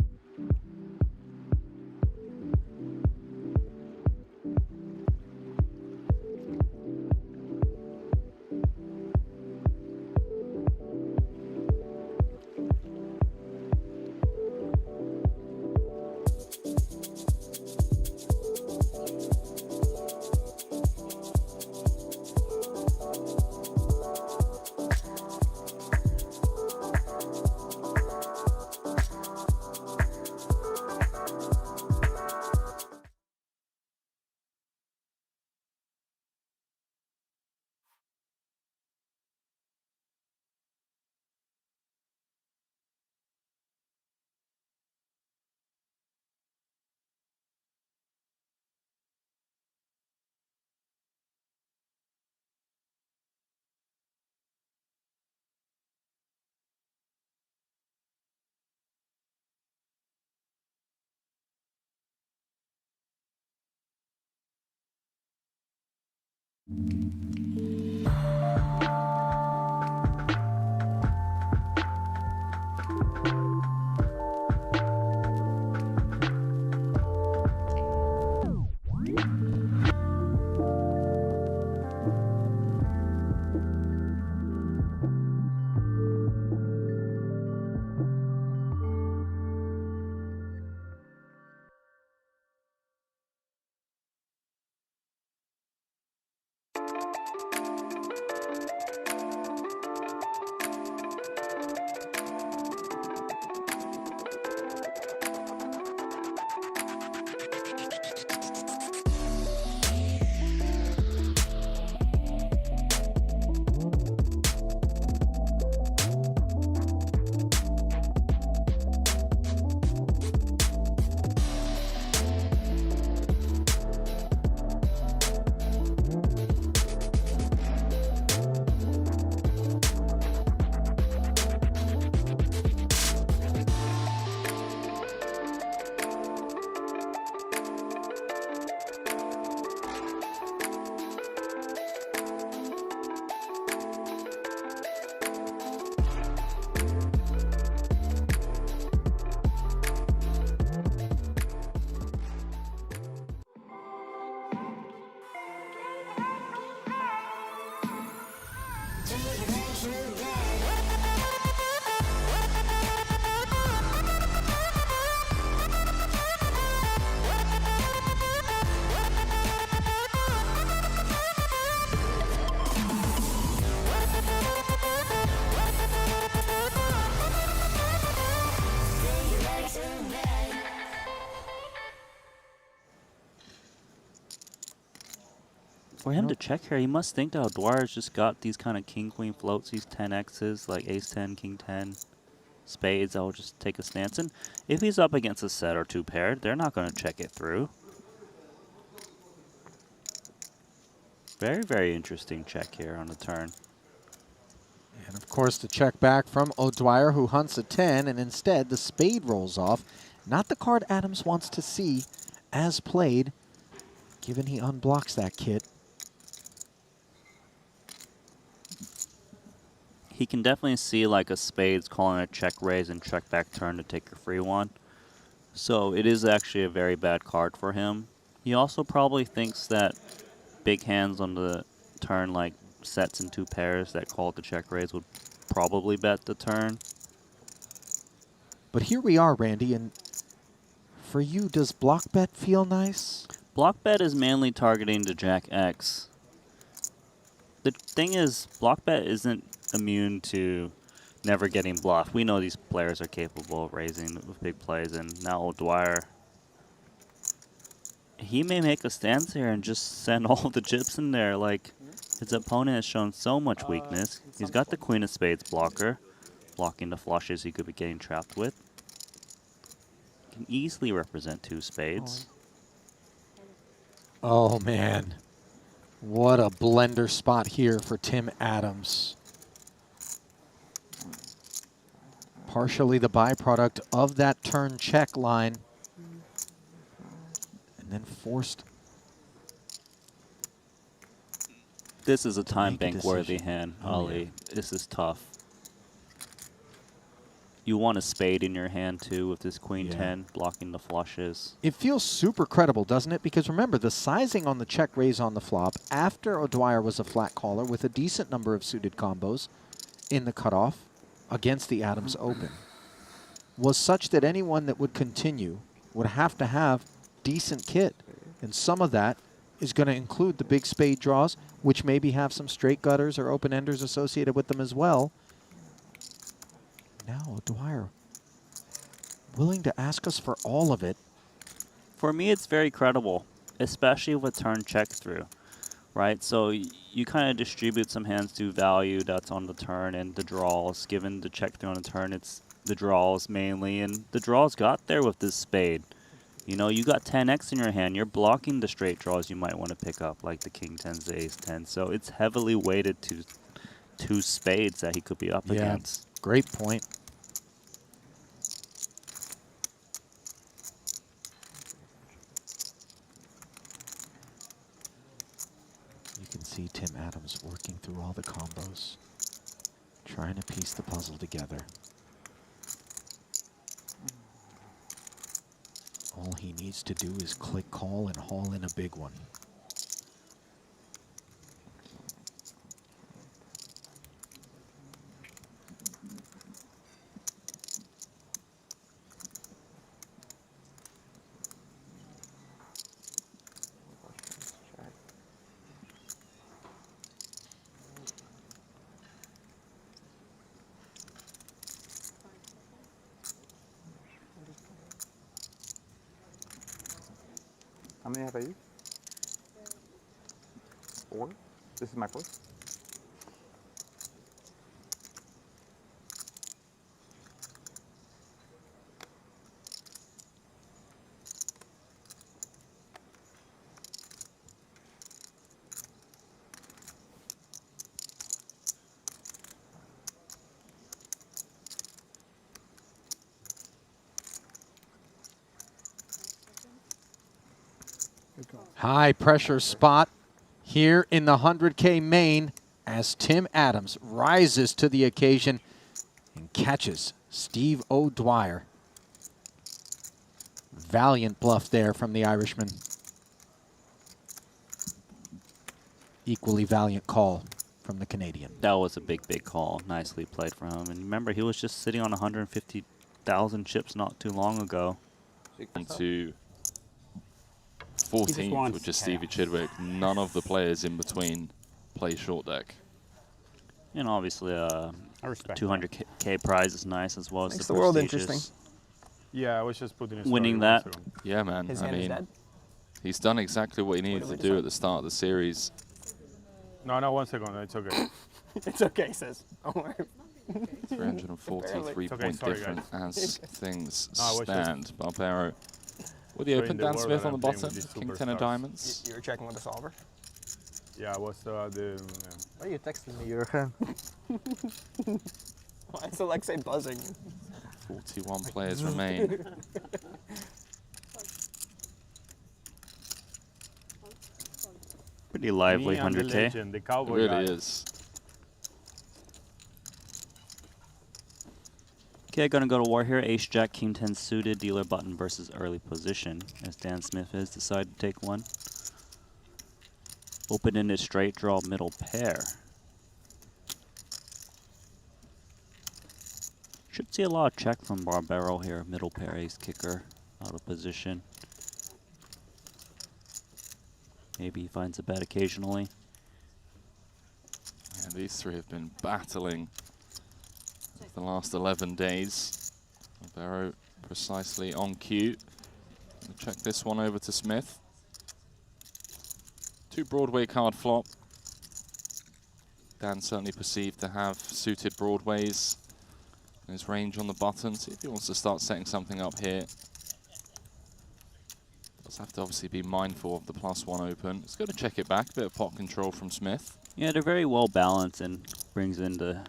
For him to check here, he must think that Dwyer's just got these kind of king-queen floats, these 10x's, like ace-10, king-10, spades. I'll just take a stance. And if he's up against a set or two paired, they're not going to check it through. Very, very interesting check here on the turn. And of course the check back from O'Dwyer, who hunts a 10, and instead the spade rolls off. Not the card Adams wants to see as played, given he unblocks that kit. He can definitely see like a spades calling a check raise and check back turn to take your free one. So it is actually a very bad card for him. He also probably thinks that big hands on the turn, like sets and two pairs that call it the check raise, would probably bet the turn. But here we are, Randy, and for you, does block bet feel nice? Block bet is mainly targeting the Jack X. The thing is, block bet isn't immune to never getting bluffed. We know these players are capable of raising with big plays, and now O'Dwyer, he may make a stance here and just send all the chips in there. Like, his opponent has shown so much weakness. He's got the Queen of Spades blocker, blocking the flushes he could be getting trapped with. Can easily represent 2 spades. Oh, man. What a blender spot here for Tim Adams. Partially the byproduct of that turn check line. And then forced. This is a time Make a bank worthy decision. hand, Oh, Ali. yeah. This is tough. You want a spade in your hand too with this queen 10 blocking the flushes. It feels super credible, doesn't it? Because remember, the sizing on the check raise on the flop after O'Dwyer was a flat caller with a decent number of suited combos in the cutoff against the Adams Open was such that anyone that would continue would have to have decent kit. And some of that is going to include the big spade draws, which maybe have some straight gutters or open enders associated with them as well. Now O'Dwyer willing to ask us for all of it. For me, it's very credible, especially with turn check through, right? So you kind of distribute some hands to value that's on the turn and the draws. Given the check through on the turn, it's the draws mainly, and the draws got there with this spade. You know, you got 10x in your hand. You're blocking the straight draws you might want to pick up, like the king 10s, the ace 10. So it's heavily weighted to 2 spades that he could be up against. Great point. You can see Tim Adams working through all the combos, trying to piece the puzzle together. All he needs to do is click call and haul in a big one. How many have I used? 4? This is my 4th? High pressure spot here in the 100K main as Tim Adams rises to the occasion and catches Steve O'Dwyer. Valiant bluff there from the Irishman. Equally valiant call from the Canadian. That was a big, big call. Nicely played for him. And remember, he was just sitting on 150,000 chips not too long ago. To 14th with just Stevie Chidwick. None of the players in between play short deck. And obviously, a 200K prize is nice as well as Makes the the world prestigious. interesting. Yeah, I was just putting it. Winning that. Yeah, man. His I hand is mean, dead? he's done exactly what he needed to do at the start of the series. No, 1 second. It's okay. It's okay, sis. Don't worry. 343 Okay, point sorry, difference guys. as things No, I was stand. Barbero with the Doing open the Dan work Smith that on the I'm doing bottom. with these King 10 of superstars. diamonds. You were checking with the solver? Yeah, I was the. Why are you texting me, Jurgen? Why is Alexei buzzing? 41 players remain. Pretty lively Me and the 100K. legend, the It cowboy really guy. is. Okay, gonna go to war here. Ace Jack, King 10 suited, dealer button versus early position. As Dan Smith has decided to take one. Open-ended straight draw middle pair. Should see a lot of check from Barbero here. Middle pair ace kicker out of position. Maybe he finds a bet occasionally. Yeah, these three have been battling the last 11 days. Barbero precisely on cue. Gonna check this one over to Smith. 2 Broadway card flop. Dan certainly perceived to have suited Broadways. His range on the button. See if he wants to start setting something up here. Just have to obviously be mindful of the +1 open. It's going to check it back. A bit of pot control from Smith. Yeah, they're very well balanced and brings in the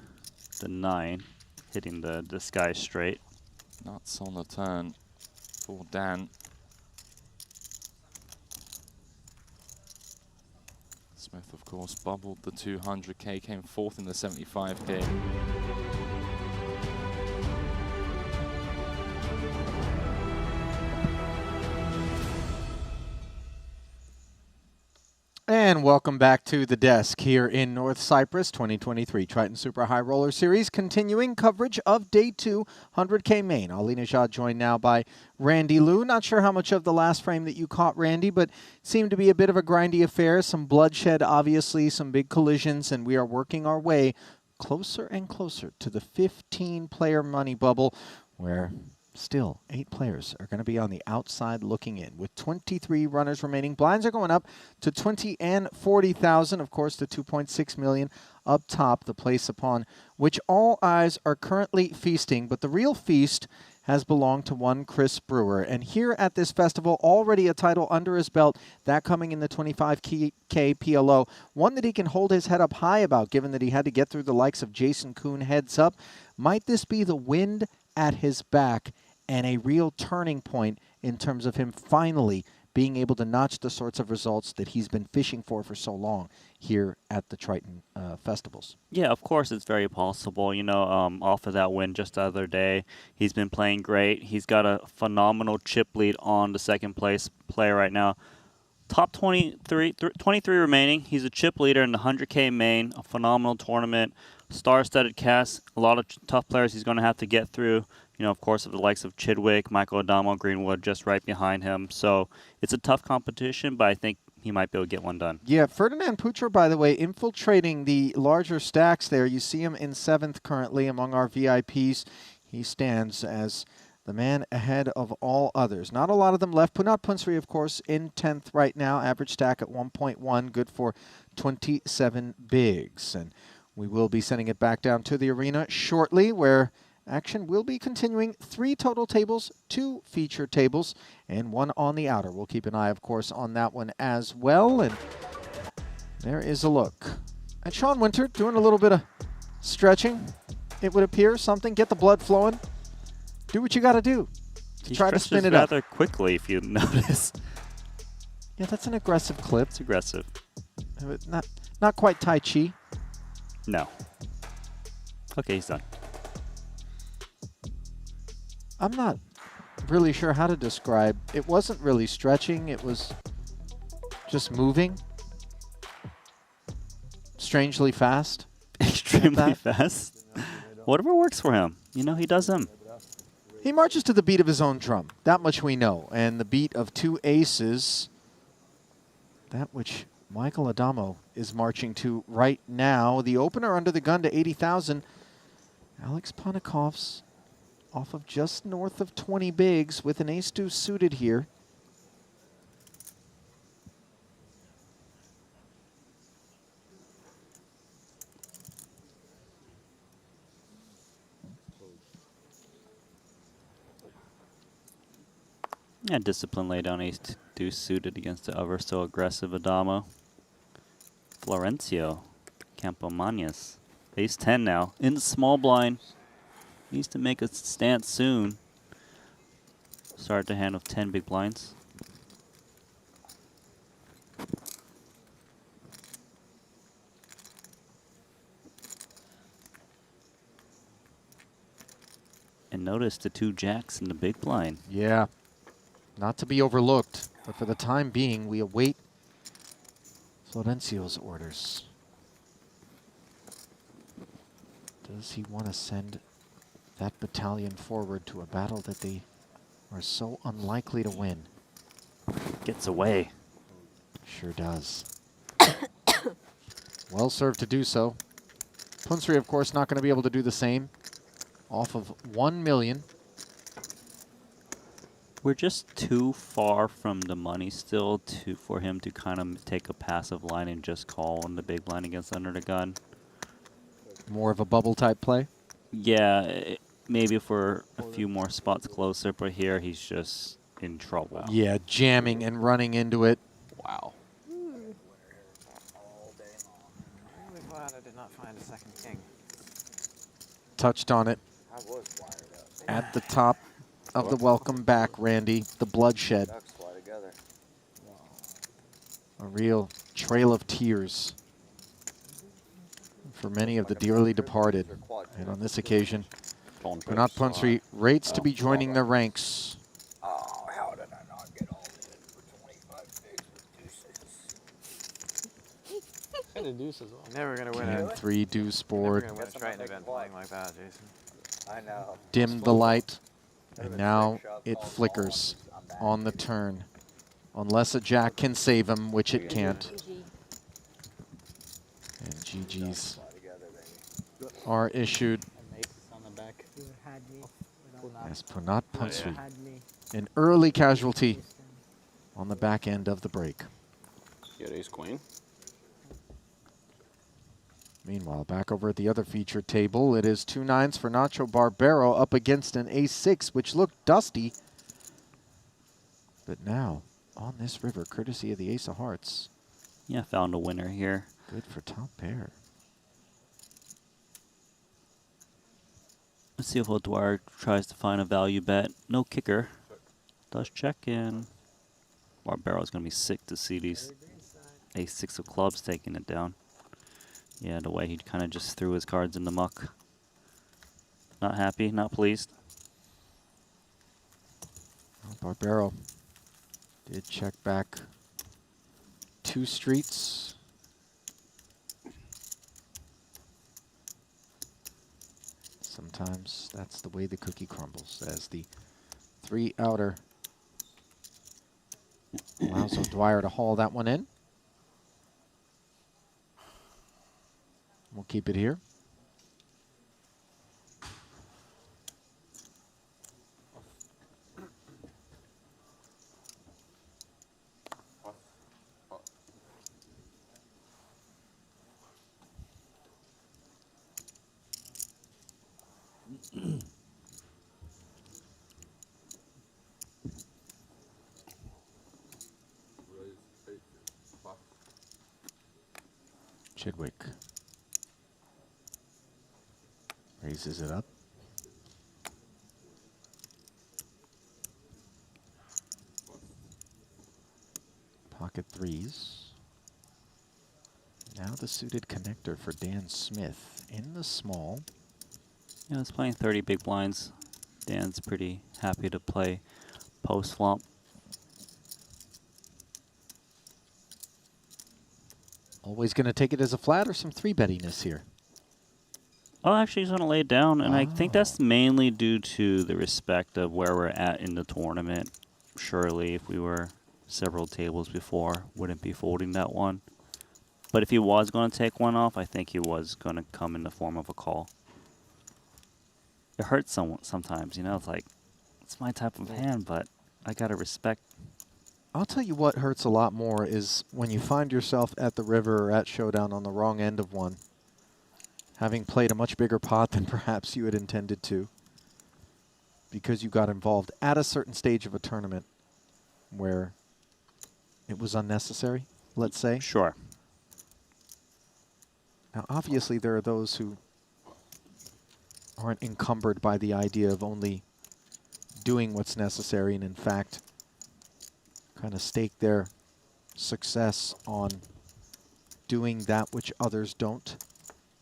9, hitting the sky straight. Nuts on the turn for Dan. Smith, of course, bubbled the 200k, came 4th in the 75k. And welcome back to the desk here in North Cyprus, 2023 Triton Super High Roller Series, continuing coverage of Day 2, 100K main. Ali Najad joined now by Randy Liu. Not sure how much of the last frame that you caught, Randy, but seemed to be a bit of a grindy affair. Some bloodshed, obviously, some big collisions, and we are working our way closer and closer to the 15-player money bubble, where still 8 players are going to be on the outside looking in. With 23 runners remaining, blinds are going up to 20 and 40,000. Of course, the 2.6 million up top, the place upon which all eyes are currently feasting. But the real feast has belonged to one Chris Brewer. And here at this festival, already a title under his belt, that coming in the 25K PLO. One that he can hold his head up high about, given that he had to get through the likes of Jason Kuhn heads up. Might this be the wind at his back and a real turning point in terms of him finally being able to notch the sorts of results that he's been fishing for so long here at the Triton festivals? Yeah, of course it's very possible. You know, off of that win just the other day, he's been playing great. He's got a phenomenal chip lead on the second place player right now. Top 23 remaining. He's a chip leader in the 100K main, a phenomenal tournament, star-studded cast, a lot of tough players he's going to have to get through. You know, of course, of the likes of Chidwick, Michael Adamo, Greenwood just right behind him. So it's a tough competition, but I think he might be able to get one done. Yeah, Ferdinand Pucher, by the way, infiltrating the larger stacks there. You see him in 7th currently among our VIPs. He stands as the man ahead of all others. Not a lot of them left. Punat Punsri, of course, in 10th right now. Average stack at 1.1, good for 27 bigs. And we will be sending it back down to the arena shortly, where action will be continuing. 3 total tables, 2 feature tables, and 1 on the outer. We'll keep an eye, of course, on that one as well. And there is a look at Sean Winter doing a little bit of stretching, it would appear. Something, get the blood flowing. Do what you got to do to try to spin it up. Rather quickly, if you notice. Yeah, that's an aggressive clip. It's aggressive. Not quite Tai Chi. No. Okay, he's done. I'm not really sure how to describe. It wasn't really stretching. It was just moving. Strangely fast. Extremely fast. Whatever works for him. You know, he does them. He marches to the beat of his own drum. That much we know. And the beat of 2 aces, that which Michael Adamo is marching to right now. The opener under the gun to 80,000. Alex Ponikov's off of just north of 20 bigs with an ace-2 suited here. Yeah, discipline lay down ace-2 suited against the ever so aggressive Adamo. Florencio Campomanes, ace-10 now in the small blind. Needs to make a stance soon. Start to hand with 10 big blinds. And notice the 2 jacks in the big blind. Yeah, not to be overlooked, but for the time being, we await Florencio's orders. Does he want to send that battalion forward to a battle that they are so unlikely to win? Gets away. Sure does. Well served to do so. Punsri, of course, not going to be able to do the same. Off of 1 million. We're just too far from the money still for him to kind of take a passive line and just call on the big blind against under the gun. More of a bubble type play? Yeah, maybe for a few more spots closer, but here he's just, in trouble. Yeah, jamming and running into it. Wow. Really glad I did not find a second king. Touched on it I was wired up. at the top of the welcome back, Randy. The bloodshed. Ducks fly together. A real trail of tears for many of the dearly departed. And on this occasion, Pranat Punsri rates to be joining their ranks. Oh, how did I not get all in for 25 bigs with deuces? Kind of deuces. Never gonna win And a 3 deuce Never board. gonna win a Triton event playing like that, Jason. I know. Dimmed the light, and now it flickers on the turn. Unless a jack can save him, which it can't. And GG's are issued as Pranat Punsri, an early casualty on the back end of the break. You got ace queen. Meanwhile, back over at the other feature table, it is 2 9s for Nacho Barbero up against an ace-6, which looked dusty. But now, on this river, courtesy of the ace of hearts. Yeah, found a winner here. Good for top pair. Let's see if O'Dwyer tries to find a value bet. No kicker. Does check in. Barbero's going to be sick to see these ace-6 of clubs taking it down. Yeah, the way he kind of just threw his cards in the muck. Not happy, not pleased. Well, Barbero did check back 2 streets. Sometimes that's the way the cookie crumbles, as the 3 outer allows O'Dwyer to haul that one in. We'll keep it here. Chidwick raises it up. Pocket 3s. Now the suited connector for Dan Smith in the small. Yeah, it's playing 30 big blinds. Dan's pretty happy to play post flop. Always going to take it as a flat or some 3-bettiness here? Oh, actually, he's going to lay it down, and I think that's mainly due to the respect of where we're at in the tournament. Surely, if we were several tables before, wouldn't be folding that one. But if he was going to take one off, I think he was going to come in the form of a call. It hurts sometimes, you know. It's like, it's my type of hand, but I got to respect. I'll tell you what hurts a lot more is when you find yourself at the river or at Showdown on the wrong end of one, having played a much bigger pot than perhaps you had intended to, because you got involved at a certain stage of a tournament where it was unnecessary, let's say. Sure. Now, obviously, there are those who aren't encumbered by the idea of only doing what's necessary and, in fact, kind of stake their success on doing that which others don't.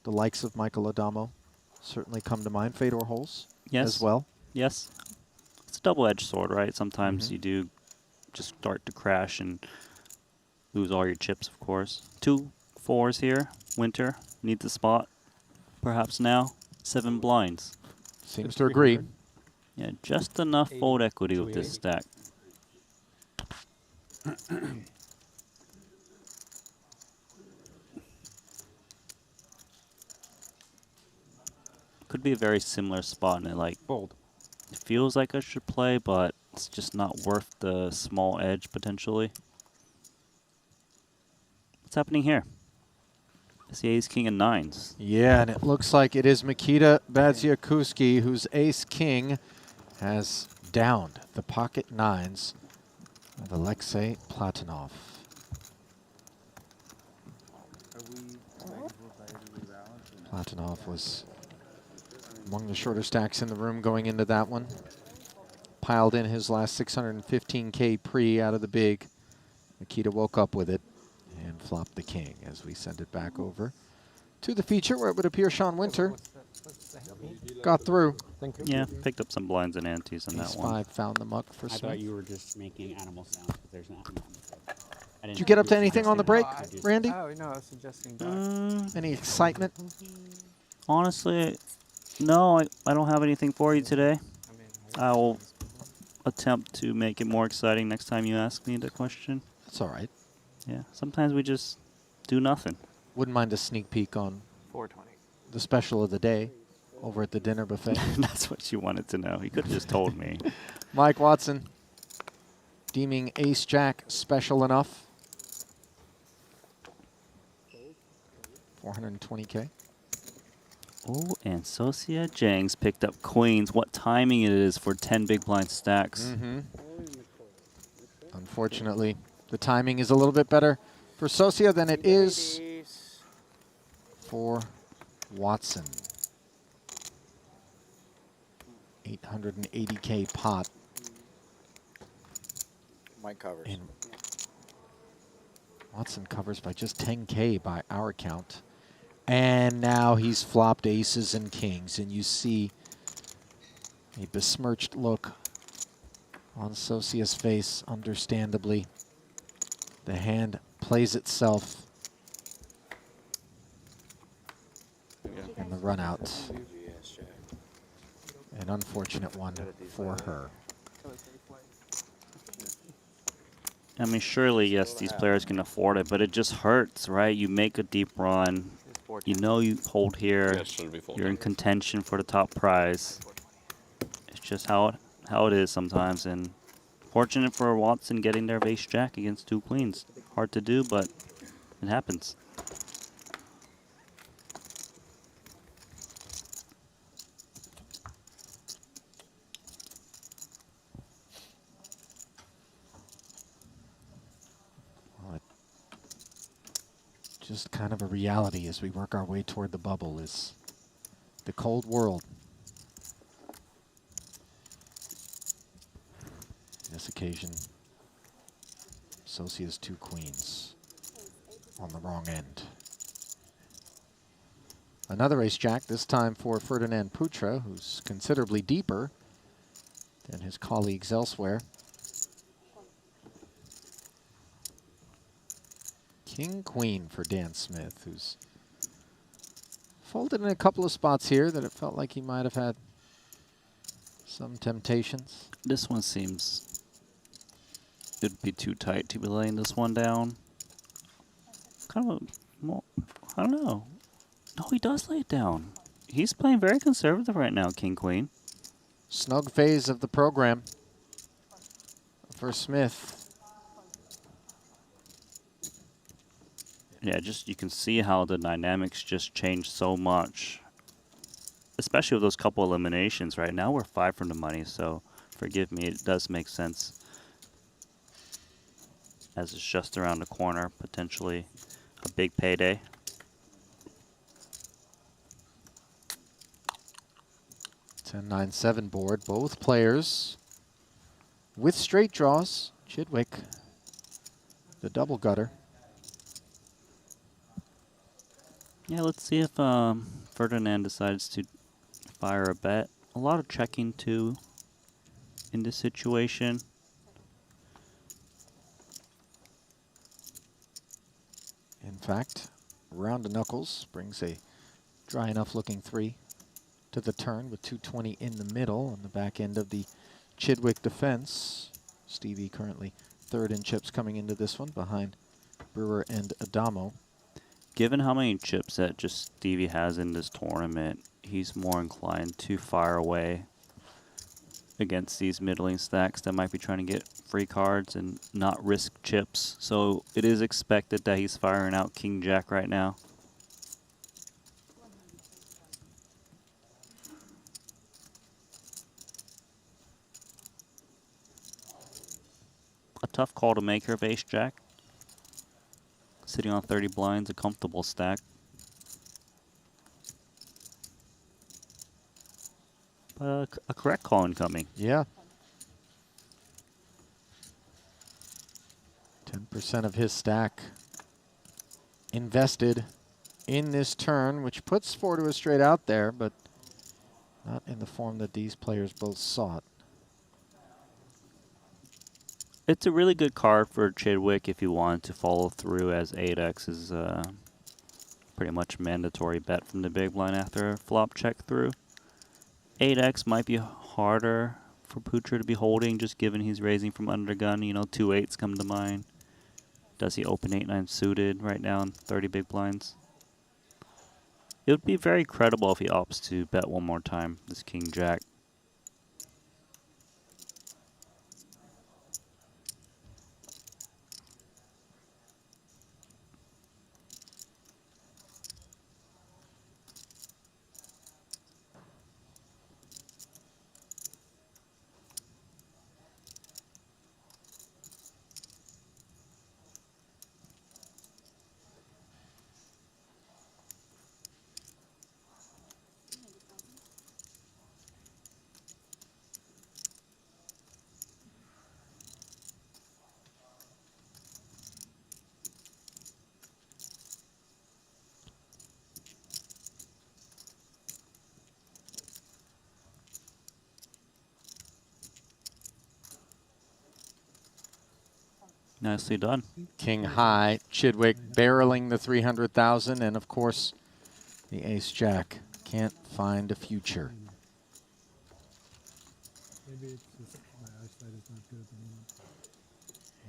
The likes of Michael Adamo certainly come to mind. Fedor Holes as well. Yes. It's a double-edged sword, right? Sometimes you do just start to crash and lose all your chips, of course. 2 4s here. Winter needs the spot. Perhaps now 7 blinds. Seems to agree. Yeah, just enough fold equity with this stack. Could be a very similar spot, and it feels like I should play, but it's just not worth the small edge potentially. What's happening here? I see ace, king, and 9s. Yeah, and it looks like it is Mikita Badziakuski whose ace-king has downed with the pocket nines of Alexei Platonov. Platonov was among the shorter stacks in the room going into that one. Piled in his last 615K pre out of the big. Nikita woke up with it and flopped the king as we send it back over to the feature where it would appear Sean Winter got through. Yeah, picked up some blinds and antes on that Ace one. 5 found the muck for I Smith. thought you were just making animal sounds, but there's not. Did you get up to anything on the break, Randy? Oh, no, I was suggesting Any excitement? Honestly, no, I don't have anything for you today. I will attempt to make it more exciting next time you ask me the question. That's all right. Yeah, sometimes we just do nothing. Wouldn't mind a sneak peek on 420. the special of the day over at the dinner buffet. That's what you wanted to know. You could have just told me. Mike Watson deeming ace-jack special enough. 420K. Oh, and Sosia Jangs picked up queens. What timing it is for 10 big blind stacks. Unfortunately, the timing is a little bit better for Sosia than it is for Watson. 880K pot. Mike covers. And Watson covers by just 10K by our count. And now he's flopped aces and kings, and you see a besmirched look on Sosia's face, understandably. The hand plays itself. And the run out. An unfortunate one for her. I mean, surely, yes, these players can afford it, but it just hurts, right? You make a deep run. You know you hold here. You're in contention for the top prize. It's just how it is sometimes. And fortunate for Watson getting their ace-jack against 2 queens. Hard to do, but it happens. Just kind of a reality as we work our way toward the bubble is the cold world. This occasion, Sosia's 2 queens on the wrong end. Another ace-jack, this time for Ferdinand Putra, who's considerably deeper than his colleagues elsewhere. King-queen for Dan Smith, who's folded in a couple of spots here that it felt like he might have had some temptations. This one seems it'd be too tight to be laying this one down. Kind of I don't know. No, he does lay it down. He's playing very conservative right now, King-queen. Snug phase of the program for Smith. Yeah, just you can see how the dynamics just changed so much. Especially with those couple eliminations. Right now we're 5 from the money, so forgive me, it does make sense. As it's just around the corner, potentially a big payday. 10-9-7 board, both players with straight draws. Chidwick, the double gutter. Yeah, let's see if Ferdinand decides to fire a bet. A lot of checking too in this situation. In fact, round of knuckles brings a dry enough looking 3 to the turn with 220 in the middle on the back end of the Chidwick defense. Stevie currently 3rd in chips coming into this one behind Brewer and Adamo. Given how many chips that just Stevie has in this tournament, he's more inclined to fire away against these middling stacks that might be trying to get free cards and not risk chips. So it is expected that he's firing out King Jack right now. Tough call to make here of Ace Jack. Sitting on 30 blinds, a comfortable stack. But a correct call incoming. Yeah. 10% of his stack invested in this turn, which puts 4 to a straight out there, but not in the form that these players both sought. It's a really good card for Chidwick if you want to follow through, as 8x is pretty much mandatory bet from the big blind after a flop check through. 8x might be harder for Putra to be holding, just given he's raising from undergun. You know, 2 8s come to mind. Does he open 8-9 suited right now in 30 big blinds? It would be very credible if he opts to bet one more time, this King Jack. Nicely done. King high, Chidwick barreling the 300,000, and of course, the Ace Jack can't find a future. Maybe it's just my eyesight is not good at the moment.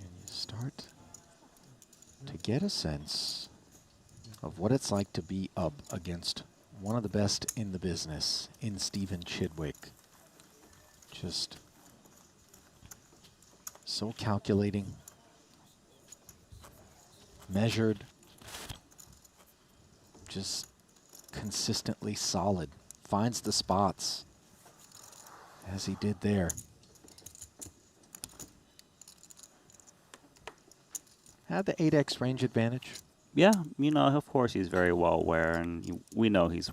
And you start to get a sense of what it's like to be up against one of the best in the business, in Stephen Chidwick. Just so calculating, measured, just consistently solid. Finds the spots, as he did there. Had the 8x range advantage. Yeah, you know, of course he's very well aware, and we know he's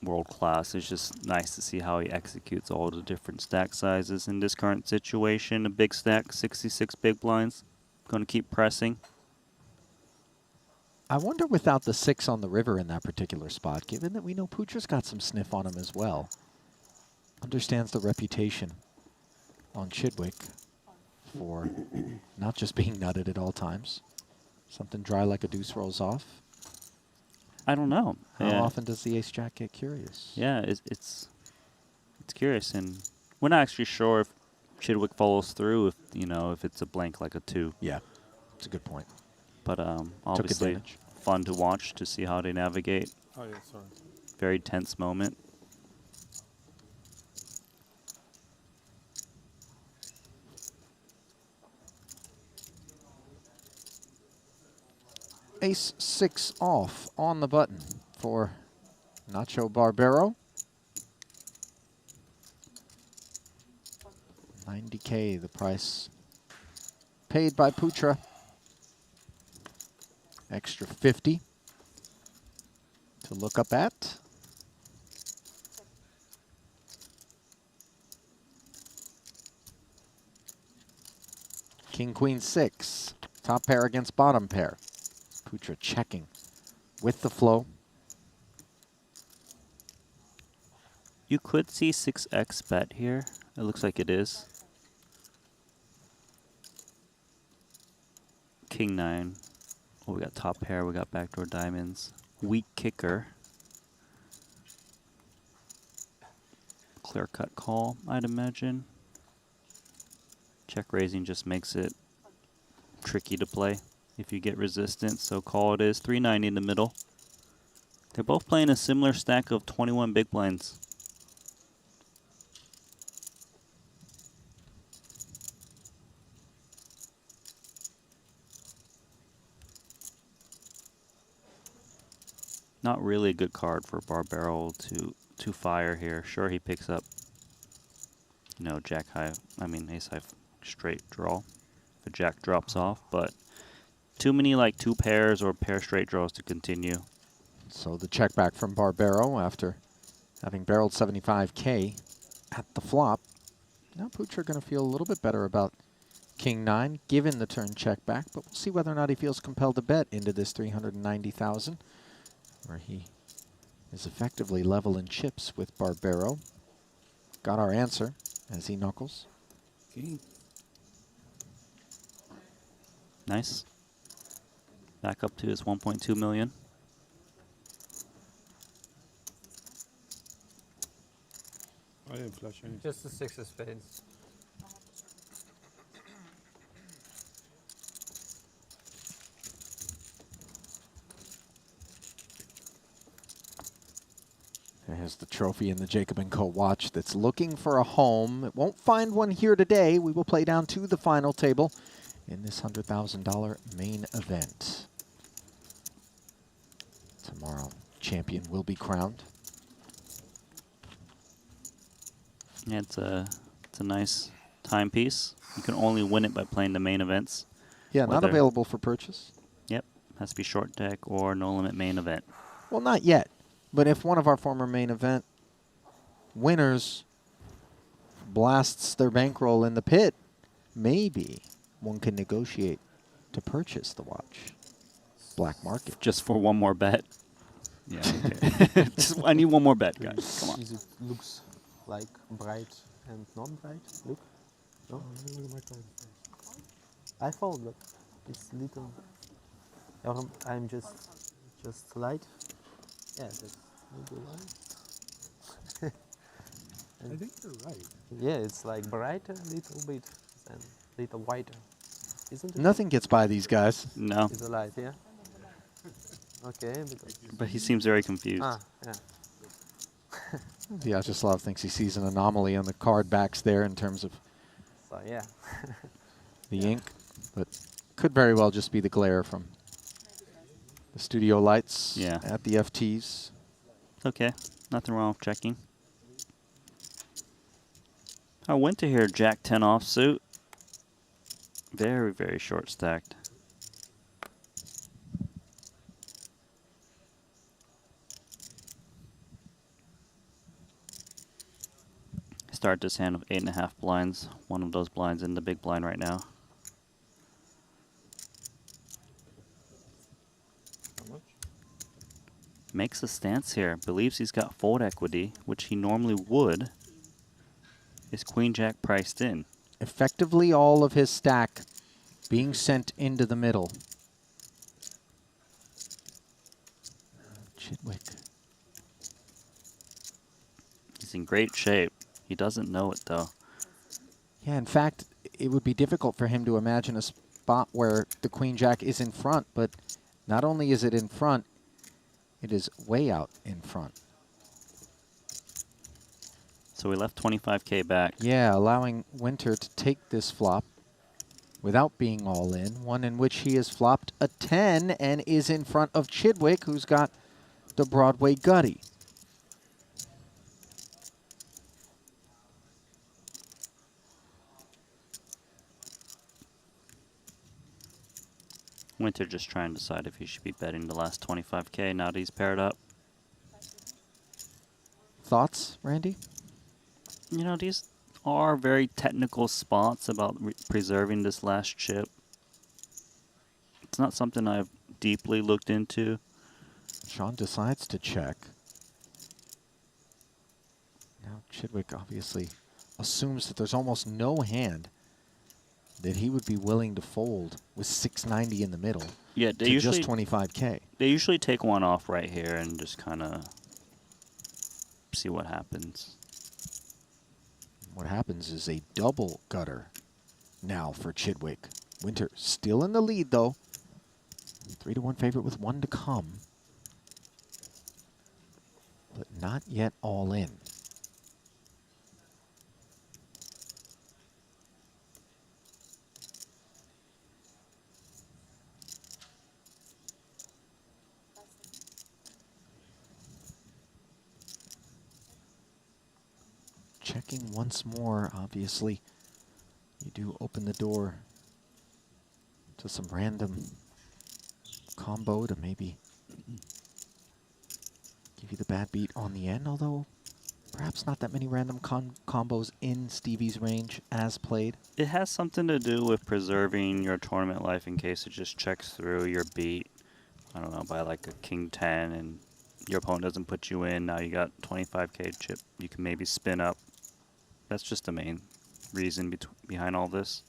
world class. It's just nice to see how he executes all the different stack sizes in this current situation. A big stack, 66 big blinds. Going to keep pressing. I wonder without the 6 on the river in that particular spot, given that we know Putra's got some sniff on him as well. Understands the reputation on Chidwick for not just being nutted at all times. Something dry like a deuce rolls off. I don't know. How often does the Ace Jack get curious? Yeah, it's curious, and we're not actually sure if Chidwick follows through. If you know, if it's a blank like a 2. Yeah, it's a good point. But obviously fun to watch to see how they navigate. Oh yeah, sorry. Very tense moment. Ace 6 off on the button for Nacho Barbero. 90K the price paid by Putra. Extra 50 to look up at. King, Queen 6. Top pair against bottom pair. Putra checking with the flow. You could see 6x bet here. It looks like it is. King 9. Oh, we got top pair, we got backdoor diamonds. Weak kicker. Clear cut call, I'd imagine. Check raising just makes it tricky to play if you get resistance, so call it is. 390 in the middle. They're both playing a similar stack of 21 big blinds. Not really a good card for Barbero to fire here. Sure, he picks up, you know, Jack high, I mean Ace high straight draw. if a jack drops off, but too many like 2 pairs or pair straight draws to continue. So the check back from Barbero after having barreled 75K at the flop. Now Pucher going to feel a little bit better about King 9, given the turn check back, but we'll see whether or not he feels compelled to bet into this 390,000, where he is effectively level in chips with Barbero. Got our answer as he knuckles. Okay. Nice. Back up to his 1.2 million. I didn't flush anything. Just the 6 of spades. There's the trophy in the Jacob & Co. watch that's looking for a home. It won't find one here today. We will play down to the final table in this $100,000 main event. Tomorrow, champion will be crowned. Yeah, it's a nice timepiece. You can only win it by playing the main events. Yeah, not available for purchase. Yep, has to be short deck or no limit main event. Well, not yet. But if one of our former main event winners blasts their bankroll in the pit, maybe one can negotiate to purchase the watch. Black market. Just for one more bet. Yeah. Okay. I need one more bet, guys. Come on. Is it looks like bright and not bright? Look. No? Look at my card first. I fold, but it's little. I'm just light. Yeah, that's little light. I think you're right. Yeah, it's like brighter a little bit and little whiter. Isn't it? Nothing gets by these guys. No. It's a light, yeah? Okay, But he seems very confused. Ah, yeah. Vyacheslav thinks he sees an anomaly on the card backs there in terms of So, yeah. the ink, but could very well just be the glare from the studio lights at the FTs. It's okay. Nothing wrong with checking. I went to here Jack 10 offsuit. Very, very short stacked. Start this hand with 8.5 blinds. One of those blinds in the big blind right now. Makes a stance here. Believes he's got fold equity, which he normally would. Is Queen Jack priced in? Effectively all of his stack being sent into the middle. Chidwick. He's in great shape. He doesn't know it, though. Yeah, in fact, it would be difficult for him to imagine a spot where the Queen Jack is in front, but not only is it in front, it is way out in front. So we left 25K back. Yeah, allowing Winter to take this flop without being all in. One in which he has flopped a 10 and is in front of Chidwick, who's got the Broadway Gutty. Winter just trying to decide if he should be betting the last 25K now that he's paired up. Thoughts, Randy? You know, these are very technical spots about preserving this last chip. It's not something I've deeply looked into. Sean decides to check. Now Chidwick obviously assumes that there's almost no hand that he would be willing to fold with 690 in the middle. Yeah, they to usually just 25K. They usually take one off right here and just kind of see what happens. What happens is a double gutter now for Chidwick. Winter still in the lead though. 3-1 favorite with one to come. But not yet all in. Checking once more, obviously. You do open the door to some random combo to maybe give you the bad beat on the end, although perhaps not that many random combos in Stevie's range as played. It has something to do with preserving your tournament life in case it just checks through your beat, I don't know, by like a king 10 and your opponent doesn't put you in. Now you got 25k chip. You can maybe spin up. That's just the main reason behind all this.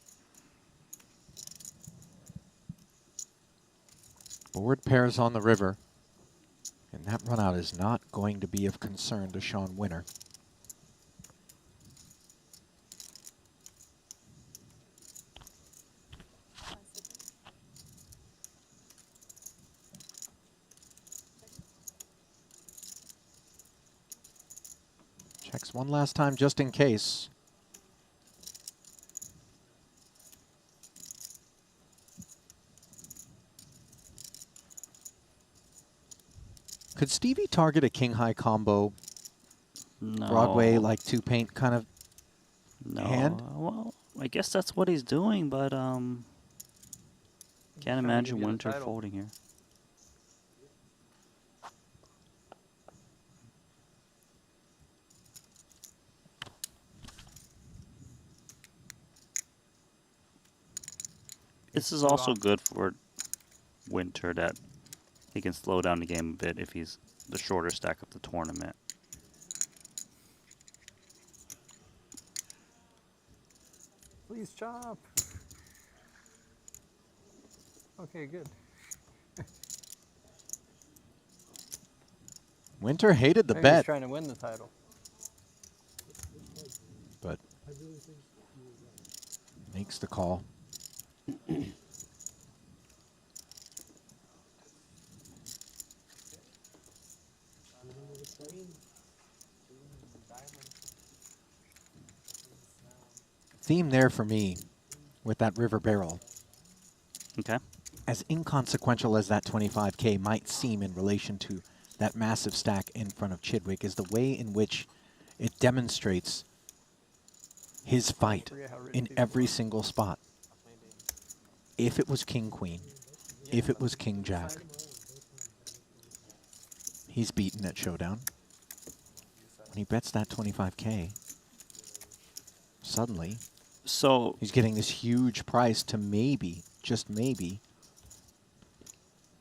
Board pairs on the river, and that run out is not going to be of concern to Sean Winter. Checks one last time just in case. Could Stevie target a king-high combo, No. Broadway, like two-paint kind of hand? Well, I guess that's what he's doing, but can't imagine Winter folding here. This is also good for Winter that he can slow down the game a bit if he's the shorter stack of the tournament. Please chop. Okay, good. Winter hated the Maybe bet, he's trying to win the title. but makes the call. Theme there for me with that river barrel. Okay. As inconsequential as that 25k might seem in relation to that massive stack in front of Chidwick is the way in which it demonstrates his fight in every single spot. If it was king-queen, if it was king-jack, he's beaten at showdown. When he bets that 25k, suddenly, he's getting this huge price to maybe, just maybe,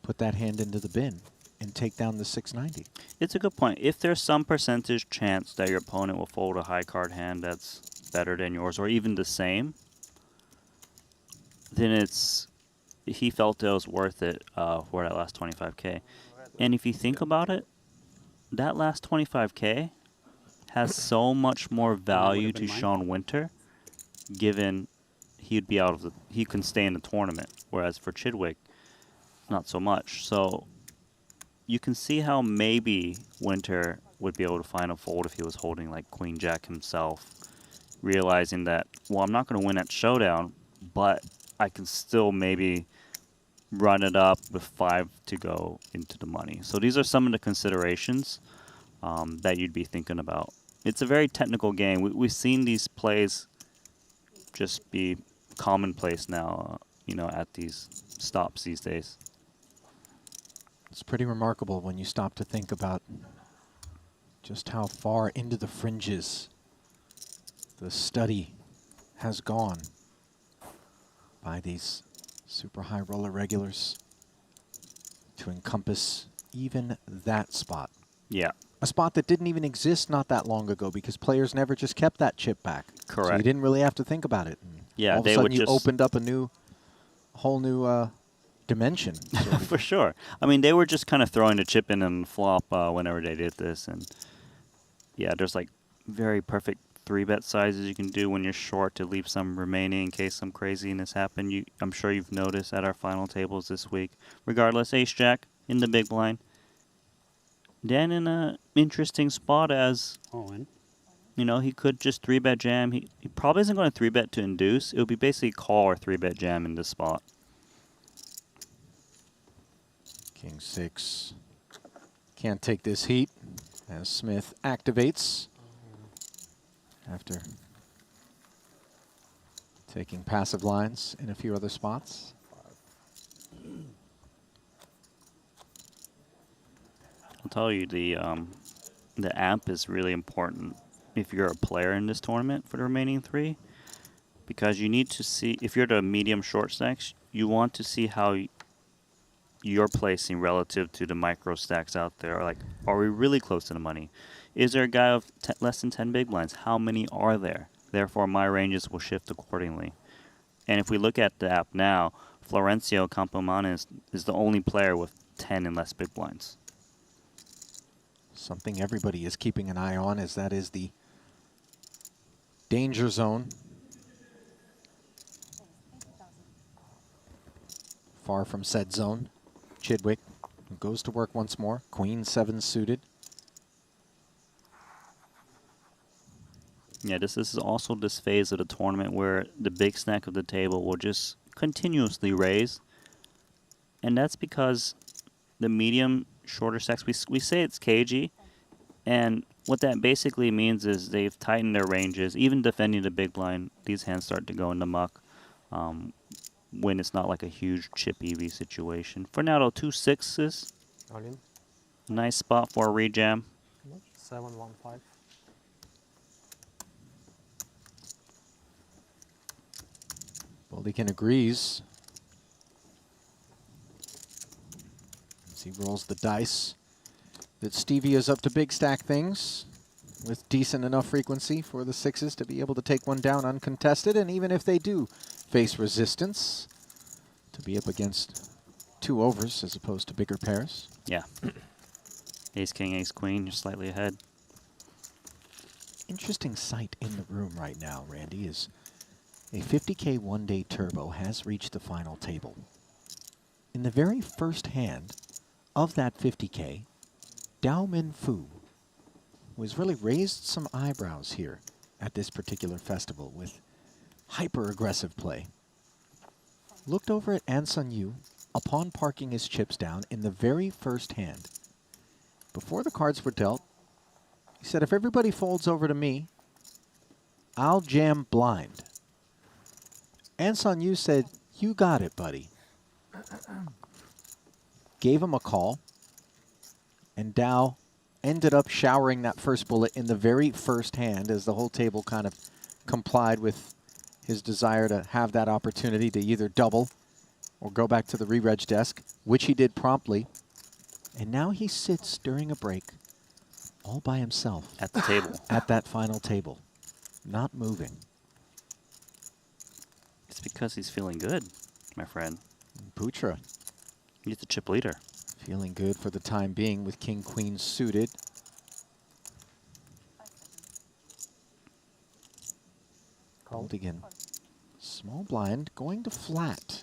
put that hand into the bin and take down the 690. It's a good point. If there's some percentage chance that your opponent will fold a high card hand that's better than yours, or even the same, then he felt it was worth it for that last 25k. And if you think about it, that last 25k has so much more value to Sean Winter, given he'd be out of he can stay in the tournament, whereas for Chidwick, not so much. So you can see how maybe Winter would be able to find a fold if he was holding like Queen Jack himself, realizing that, well, I'm not going to win at showdown, but I can still maybe run it up with 5 to go into the money. So these are some of the considerations that you'd be thinking about. It's a very technical game. We've seen these plays just be commonplace now, at these stops these days. It's pretty remarkable when you stop to think about just how far into the fringes the study has gone by these super high roller regulars to encompass even that spot. Yeah. A spot that didn't even exist not that long ago because players never just kept that chip back. Correct. So you didn't really have to think about it. And Yeah, all of a they sudden would you just opened up a whole new dimension. For sure. I mean, they were just kind of throwing the chip in and flop whenever they did this. And yeah, there's like very perfect 3-bet sizes you can do when you're short to leave some remaining in case some craziness happened. I'm sure you've noticed at our final tables this week. Regardless, ace-jack in the big blind. Dan in an interesting spot as, he could just 3-bet jam. He probably isn't going to 3-bet to induce. It would be basically call or 3-bet jam in this spot. King 6 can't take this heat as Smith activates after taking passive lines in a few other spots. I'll tell you the amp is really important if you're a player in this tournament for the remaining 3, because you need to see, if you're the medium short stacks, you want to see how you're placing relative to the micro stacks out there. Like, are we really close to the money? Is there a guy of less than 10 big blinds? How many are there? Therefore, my ranges will shift accordingly. And if we look at the app now, Florencio Campomanes is the only player with 10 and less big blinds. Something everybody is keeping an eye on, as that is the danger zone. Far from said zone. Chidwick goes to work once more. Queen 7 suited. Yeah, this is also this phase of the tournament where the big stack of the table will just continuously raise. And that's because the medium shorter stacks, we say it's cagey. And what that basically means is they've tightened their ranges. Even defending the big blind, these hands start to go into muck when it's not like a huge chip EV situation. Fernando, 2 6s. All in. Nice spot for a rejam. 7-1-5. Boldikin agrees. As he rolls the dice, that Stevie is up to big stack things with decent enough frequency for the 6s to be able to take one down uncontested, and even if they do face resistance, to be up against 2 overs as opposed to bigger pairs. Yeah. Ace king, ace queen, you're slightly ahead. Interesting sight in the room right now, Randy, is a 50K one-day turbo has reached the final table. In the very first hand of that 50K, Dao Min Fu, who has really raised some eyebrows here at this particular festival with hyper-aggressive play, looked over at An Sun Yu upon parking his chips down in the very first hand. Before the cards were dealt, he said, if everybody folds over to me, I'll jam blind. An Sun Yu said, you got it, buddy. Gave him a call, and Dao ended up showering that first bullet in the very first hand as the whole table kind of complied with his desire to have that opportunity to either double or go back to the re-reg desk, which he did promptly. And now he sits during a break all by himself. At the table. At that final table. Not moving. It's because he's feeling good, my friend. Putra. He's the chip leader. Feeling good for the time being with King Queen suited. Boldigan. Small blind going to flat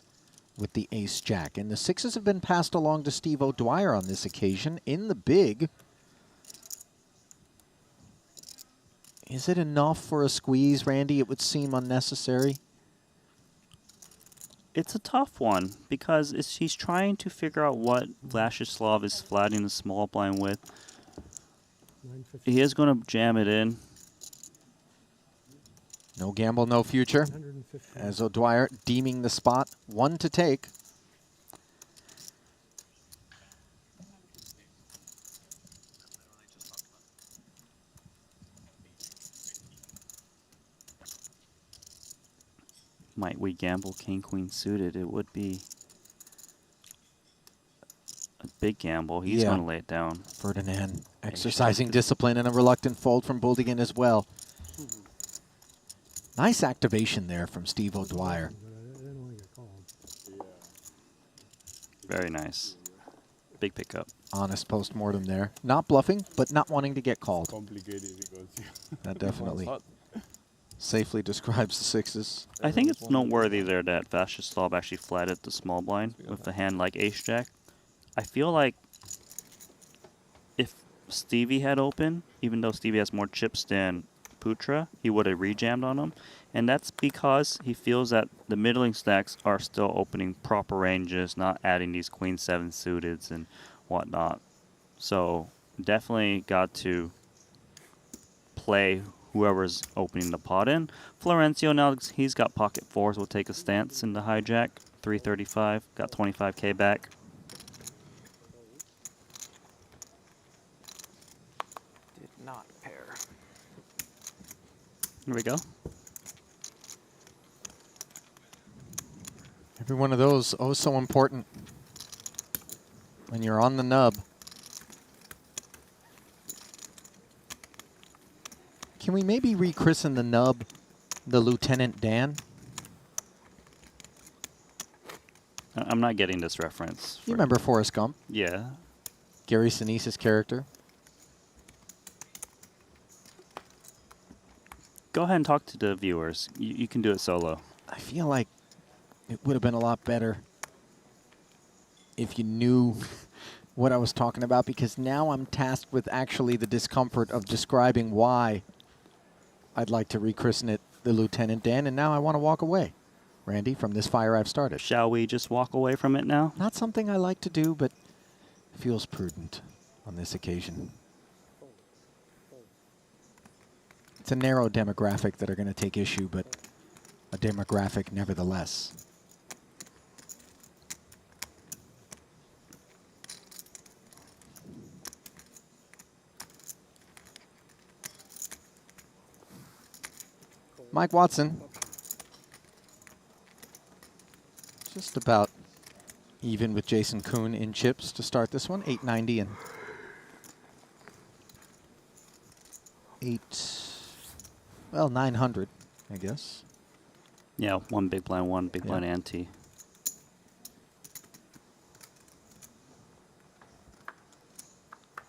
with the ace jack. And the 6s have been passed along to Steve O'Dwyer on this occasion in the big. Is it enough for a squeeze, Randy? It would seem unnecessary. It's a tough one because he's trying to figure out what Vladislav is flatting the small blind with. He is going to jam it in. No gamble, no future. As O'Dwyer deeming the spot, 1 to take. Might we gamble king queen suited? It would be a big gamble. He's going to lay it down. Ferdinand exercising discipline and a reluctant fold from Boldigan as well. Nice activation there from Steve O'Dwyer. Very nice. Big pickup. Honest post-mortem there. Not bluffing, but not wanting to get called. Complicated because That definitely safely describes the 6s. I think it's noteworthy there that Vladislav actually flatted the small blind with a hand like ace-jack. I feel like if Stevie had open, even though Stevie has more chips than Putra, he would have rejammed on him. And that's because he feels that the middling stacks are still opening proper ranges, not adding these queen 7 suiteds and whatnot. So definitely got to play whoever's opening the pot in. Florencio, now he's got pocket 4s, will take a stance in the hijack. 335, got 25K back. not pair. Here we go. Every one of those, oh, so important when you're on the nub. Can we maybe rechristen the nub the Lieutenant Dan? I'm not getting this reference. You remember Forrest Gump? Yeah. Gary Sinise's character. Go ahead and talk to the viewers. You can do it solo. I feel like it would have been a lot better if you knew what I was talking about, because now I'm tasked with actually the discomfort of describing why I'd like to rechristen it the Lieutenant Dan, and now I want to walk away, Randy, from this fire I've started. Shall we just walk away from it now? Not something I like to do, but feels prudent on this occasion. It's a narrow demographic that are going to take issue, but a demographic nevertheless. Mike Watson, just about even with Jason Kuhn in chips to start this one. 890 and 900, I guess. Yeah, one big blind, one big blind ante.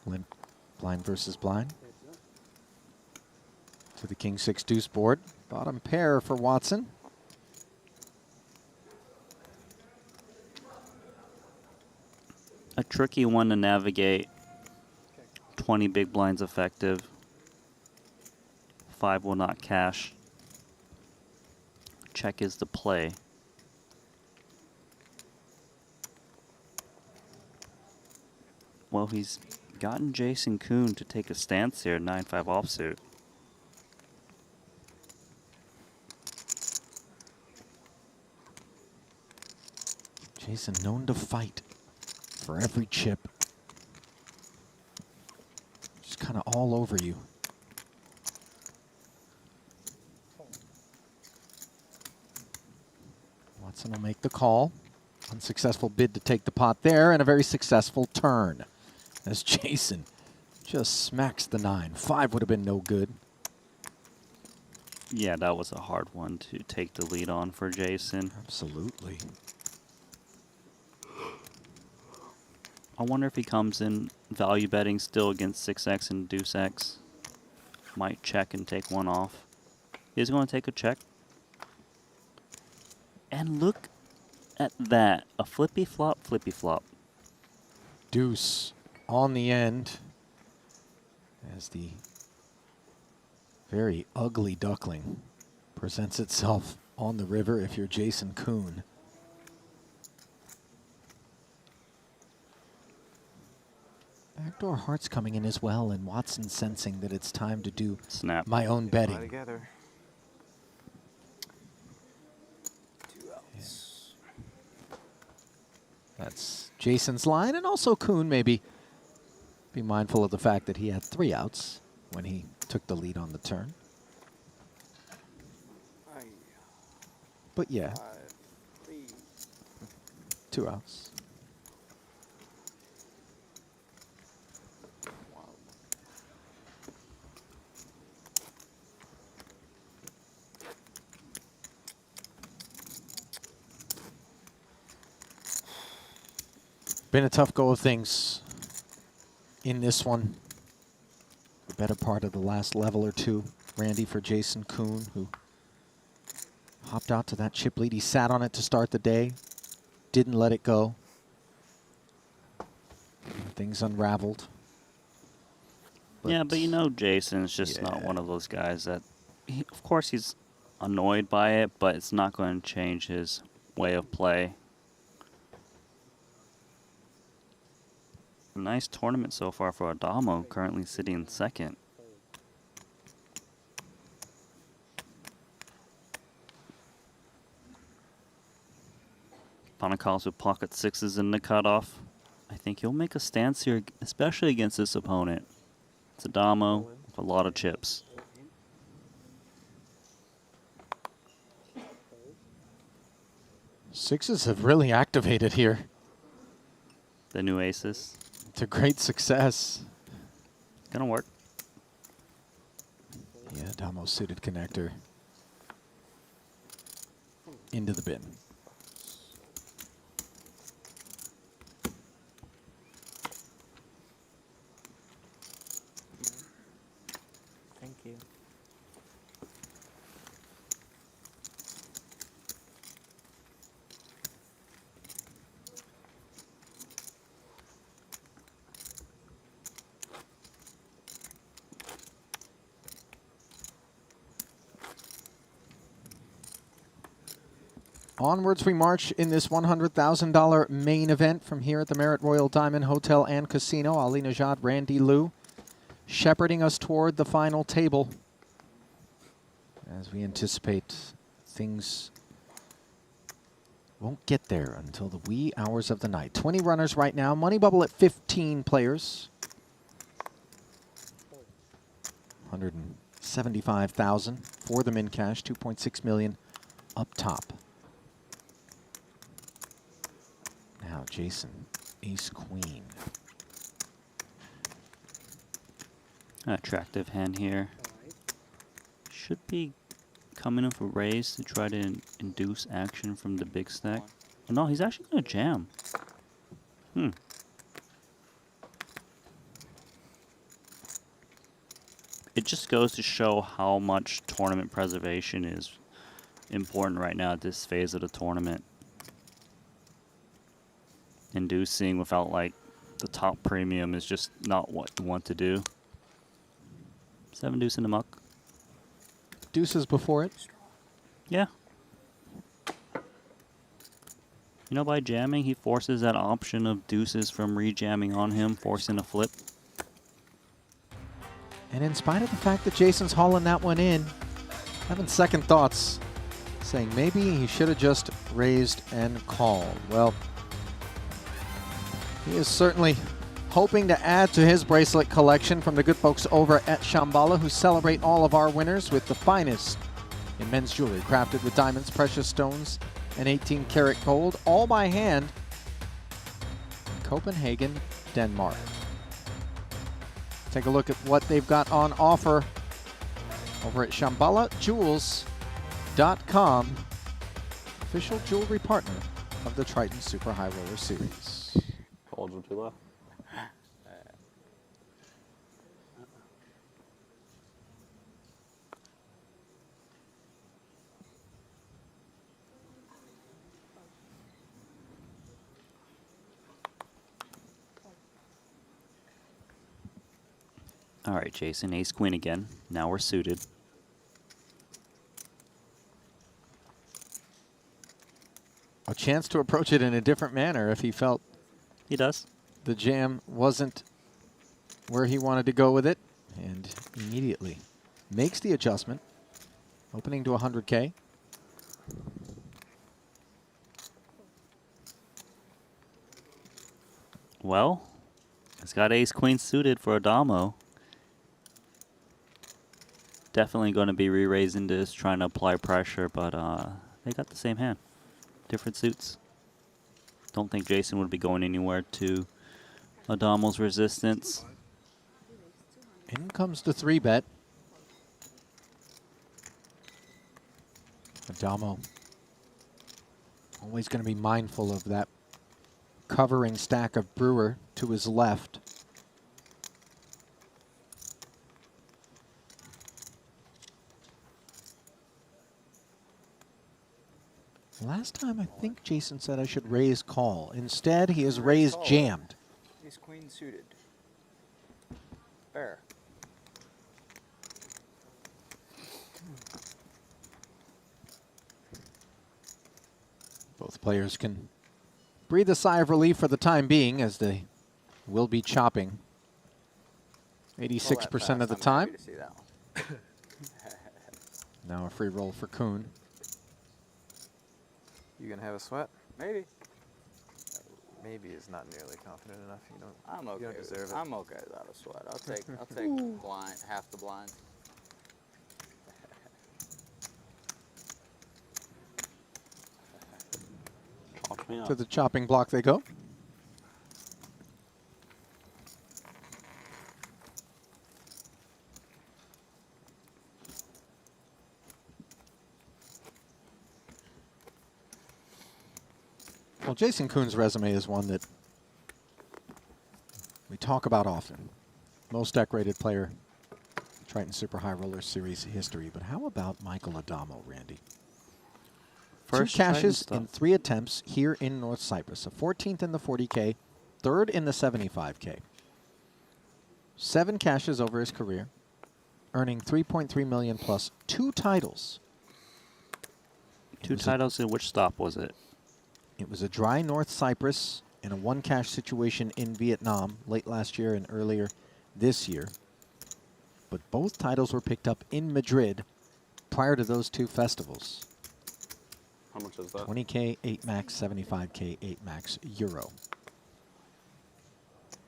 Limp, blind versus blind. To the King 6 deuce board. Bottom pair for Watson. A tricky one to navigate. 20 big blinds effective. 5 will not cash. Check is the play. Well, he's gotten Jason Kuhn to take a stance here, 9-5 offsuit. Jason known to fight for every chip. Just kind of all over you. Watson will make the call. Unsuccessful bid to take the pot there, and a very successful turn as Jason just smacks the 9. 5 would have been no good. Yeah, that was a hard one to take the lead on for Jason. Absolutely. I wonder if he comes in value betting still against 6x and deuce X. Might check and take one off. He's going to take a check. And look at that. A flippy flop, flippy flop. Deuce on the end as the very ugly duckling presents itself on the river if you're Jason Kuhn. Backdoor hearts coming in as well, and Watson sensing that it's time to do my own betting. Together. That's Jason's line, and also Kuhn maybe be mindful of the fact that he had 3 outs when he took the lead on the turn. But yeah, 2 outs. Been a tough go of things in this one. The better part of the last level or two, Randy, for Jason Kuhn, who hopped out to that chip lead. He sat on it to start the day, didn't let it go. And things unraveled. Yeah, but you know Jason's just not one of those guys that... of course he's annoyed by it, but it's not going to change his way of play. Nice tournament so far for Adamo, currently sitting in second. Panakalos with pocket 6s in the cutoff. I think he'll make a stance here, especially against this opponent. It's Adamo, A lot of chips. Sixes have really activated here. The new aces. It's a great success. Gonna work. Yeah, Damo suited connector. Into the bin. Thank you. Onwards we march in this $100,000 main event from here at the Marriott Royal Diamond Hotel and Casino. Ali Najad, Randy Liu, shepherding us toward the final table as we anticipate things won't get there until the wee hours of the night. 20 runners right now. Money bubble at 15 players. 175,000 for them in cash. 2.6 million up top. Now Jason, ace queen. Attractive hand here. Should be coming in for raise to try to induce action from the big stack. Oh, no, he's actually going to jam. It just goes to show how much tournament preservation is important right now at this phase of the tournament. Inducing without like the top premium is just not what you want to do. 7 deuce in the muck. Deuces before it. Yeah. You know, by jamming, he forces that option of deuces from rejamming on him, forcing a flip. And in spite of the fact that Jason's hauling that one in, having second thoughts, saying maybe he should have just raised and called. Well, he is certainly hoping to add to his bracelet collection from the good folks over at Shambhala, who celebrate all of our winners with the finest in men's jewelry, crafted with diamonds, precious stones, and 18-karat gold, all by hand in Copenhagen, Denmark. Take a look at what they've got on offer over at ShambhalaJewels.com, official jewelry partner of the Triton Super High Roller Series. All right, Jason, ace queen again. Now we're suited. A chance to approach it in a different manner if he felt he does. The jam wasn't where he wanted to go with it, and immediately makes the adjustment, opening to 100K. Well, he's got ace queen suited for Adamo. Definitely going to be re-raising this, trying to apply pressure, but they got the same hand. Different suits. Don't think Jason would be going anywhere to Adamo's resistance. In comes the 3-bet. Adamo always going to be mindful of that covering stack of Brewer to his left. Last time, I think Jason said I should raise call. Instead, he has raised jammed. Ace queen suited. Fair. Both players can breathe a sigh of relief for the time being, as they will be chopping 86% of the time. To see that one. Now a free roll for Kuhn. You gonna have a sweat? Maybe. maybe is not nearly confident enough. You don't. I'm okay. You don't deserve it. I'm okay without a sweat. I'll take blind, half the blind. To the chopping block they go. Well, Jason Kuhn's resume is one that we talk about often. Most decorated player, Triton Super High Roller Series history. But how about Michael Adamo, Randy? First 2 cashes Triton in stuff. 3 attempts here in North Cyprus. A 14th in the 40K, 3rd in the 75K. 7 cashes over his career, earning 3.3 million plus 2 titles. 2 titles in which stop was it? It was a dry North Cyprus and a 1 cash situation in Vietnam late last year and earlier this year. But both titles were picked up in Madrid prior to those 2 festivals. How much is that? 20K, 8 max, 75K, 8 max euro.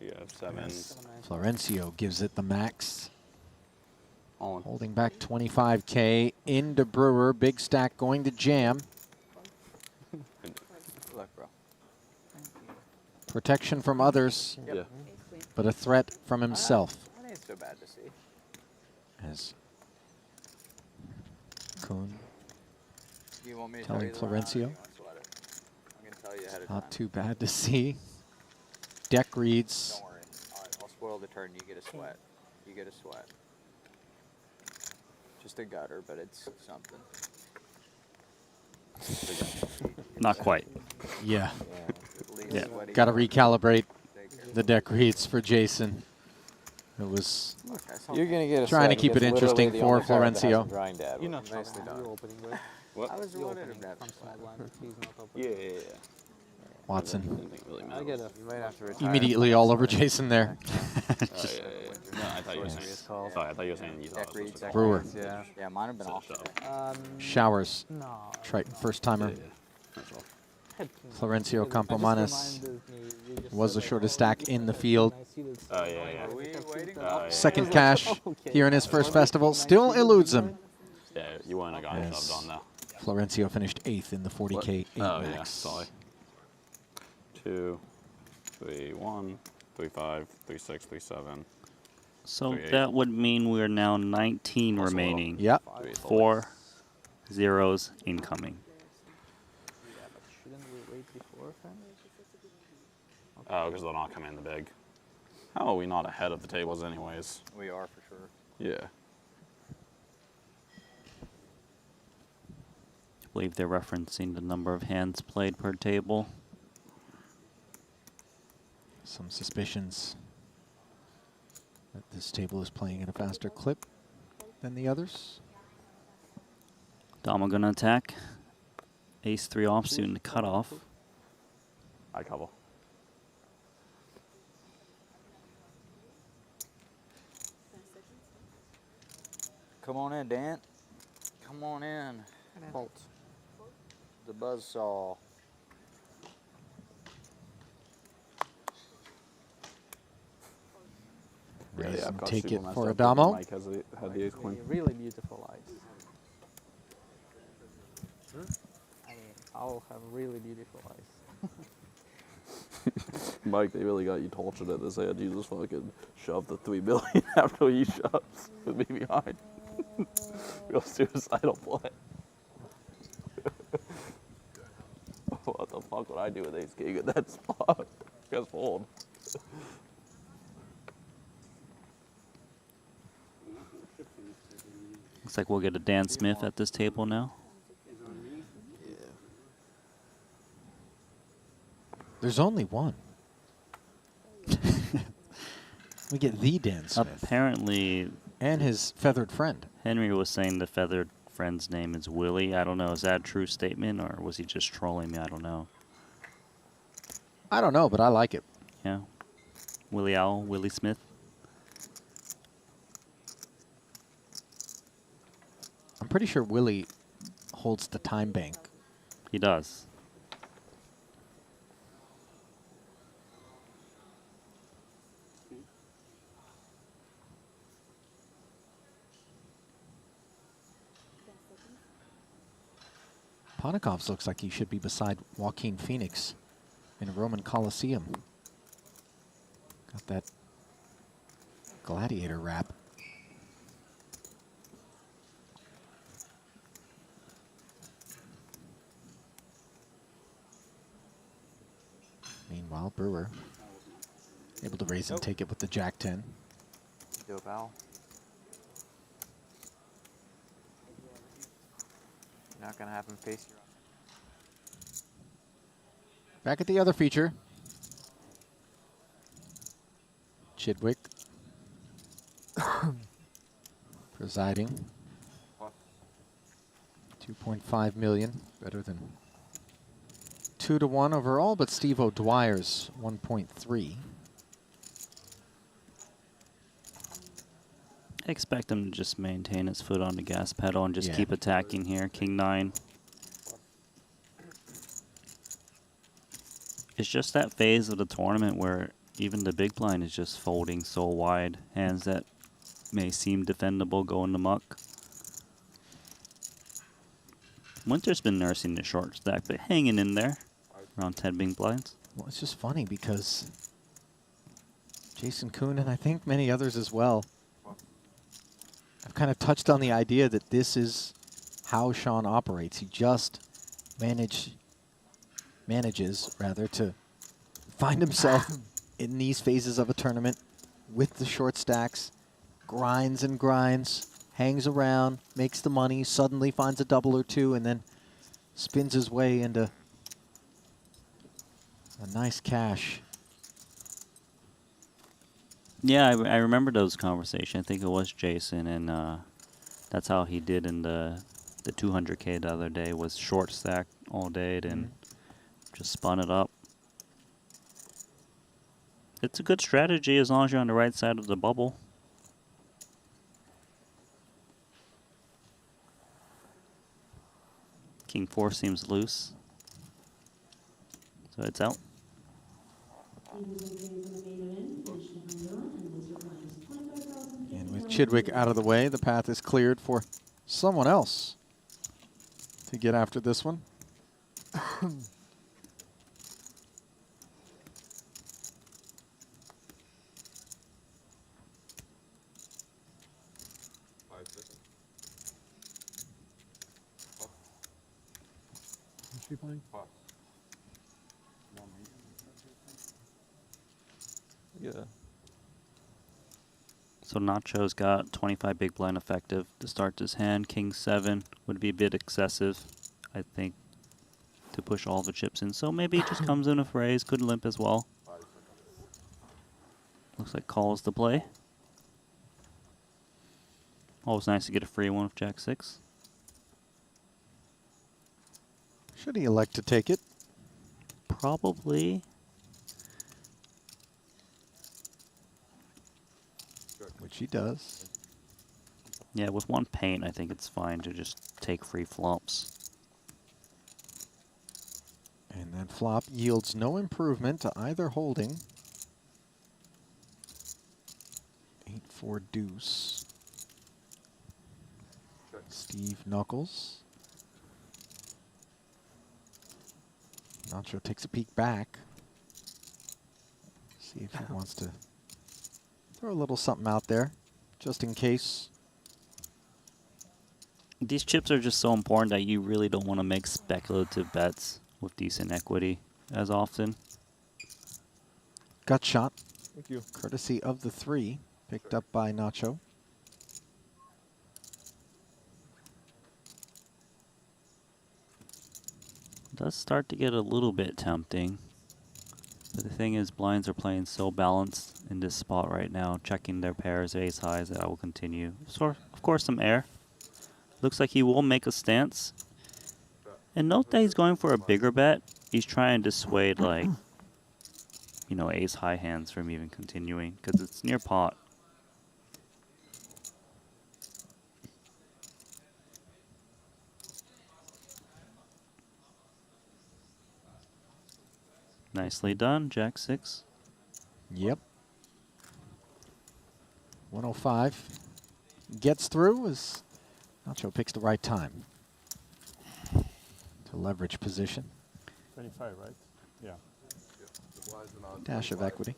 You have 7. Yes. Florencio gives it the max. All in. Holding back 25K into Brewer. Big stack going to Jam. Look, bro. Protection from others, Yeah. but a threat from himself. That ain't so bad to see. As Kuhn You want me to telling tell you the line, or do you Florencio, want to sweat it? I'm gonna tell you ahead of time. not too bad to see. Deck reads. Don't worry. I'll spoil the turn. You get a sweat. You get a sweat. Just a gutter, but it's something. Not quite. Yeah. Yeah. Got to recalibrate the deck reads for Jason. It was You're gonna get a trying to sweat keep it against interesting literally the for only card that has a Florencio. drawing dad. You're not Nicely done. What? I was You're wanted opening him to have from a small sweat. blind if he's not opening. Yeah. Watson Really I get a. You might have to retire. immediately all over Jason there. Just, no, I thought you were saying. Sorry, I thought you were saying you thought it was Brewer. Yeah. Yeah, mine have been off today. Showers. No. Triton first timer. That's all. Florencio Campomanes was the shortest stack in the field. Oh, yeah. Are we waiting? Second cash here in his first festival. Still eludes him. Yeah, you wouldn't have gotten Yes. shoved on though. Florencio finished 8th in the 40K 8 Oh, max. yeah, sorry. 2, 3, 1, 3, 5, 3, 6, 3, 7. So 3, 8. that would mean we're now 19 Plus a little. remaining. Yep. 4 zeros incoming. Shouldn't we wait before then? Oh, because they'll not come in the big. How are we not ahead of the tables anyways? We are for sure. Yeah. I believe they're referencing the number of hands played per table. Some suspicions that this table is playing at a faster clip than the others. Dama gonna attack. Ace-3 offsuit and cut off. I couple. Come on in, Dan. Come on in. Bolt. The buzzsaw. Raise I've and got take super it messed for up. Adamo. Mike has had the ace queen. Really beautiful eyes. I mean, I'll have really beautiful eyes. Mike, they really got you tortured at this end. You just fucking shoved the 3 million after he shoves with me behind. Real suicidal play. What the fuck would I do with ace king at that spot? Just fold. Looks like we'll get a Dan Smith at this table now. There's only one. We get the Dan Smith. Apparently, and his feathered friend. Henry was saying the feathered friend's name is Willie. I don't know. Is that a true statement, or was he just trolling me? I don't know. I don't know, but I like it. Yeah. Willie Owl, Willie Smith. I'm pretty sure Willie holds the time bank. He does. Ponikovs looks like he should be beside Joaquin Phoenix in a Roman Colosseum. Got that gladiator wrap. Meanwhile, Brewer able to raise and take it with the Jack-10. Dope owl. Not gonna have him face you. Back at the other feature. Chidwick presiding. 2.5 million, better than 2-1 overall, but Steve O'Dwyer's 1.3. I expect him to just maintain his foot on the gas pedal and just keep attacking here. King 9. It's just that phase of the tournament where even the big blind is just folding so wide. Hands that may seem defendable go in the muck. Winter's been nursing the short stack, but hanging in there around 10 big blinds. Well, it's just funny because Jason Kuhn and I think many others as well have kind of touched on the idea that this is how Sean operates. He just manages to find himself in these phases of a tournament with the short stacks, grinds and grinds, hangs around, makes the money, suddenly finds a double or two, and then spins his way into a nice cash. Yeah, I remember those conversations. I think it was Jason, and that's how he did in the 200K the other day, was short stack all day and just spun it up. It's a good strategy as long as you're on the right side of the bubble. King 4 seems loose, so it's out. And with Chidwick out of the way, the path is cleared for someone else to get after this one. Is she playing? Yeah. So Nacho's got 25 big blind effective to start this hand. King 7 would be a bit excessive, I think, to push all the chips in. So maybe he just comes in with raise, could limp as well. Looks like calls the play. Always nice to get a free one with Jack 6. Should he elect to take it? Probably. Which he does. Yeah, with one paint, I think it's fine to just take free flops. And that flop yields no improvement to either holding. 8-4 deuce. Steve knuckles. Nacho takes a peek back. See if he wants to throw a little something out there, just in case. These chips are just so important that you really don't want to make speculative bets with decent equity as often. Gut shot. Thank you. Courtesy of the 3, picked up by Nacho. Does start to get a little bit tempting. But the thing is, blinds are playing so balanced in this spot right now, checking their pairs, ace highs, that I will continue. So, of course, some air. Looks like he will make a stance. And note that he's going for a bigger bet. He's trying to dissuade, like, you know, ace high hands from even continuing, because it's near pot. Nicely done, Jack 6. Yep. 105. Gets through as Nacho picks the right time to The leverage position. 25, right? Yeah. Dash of equity.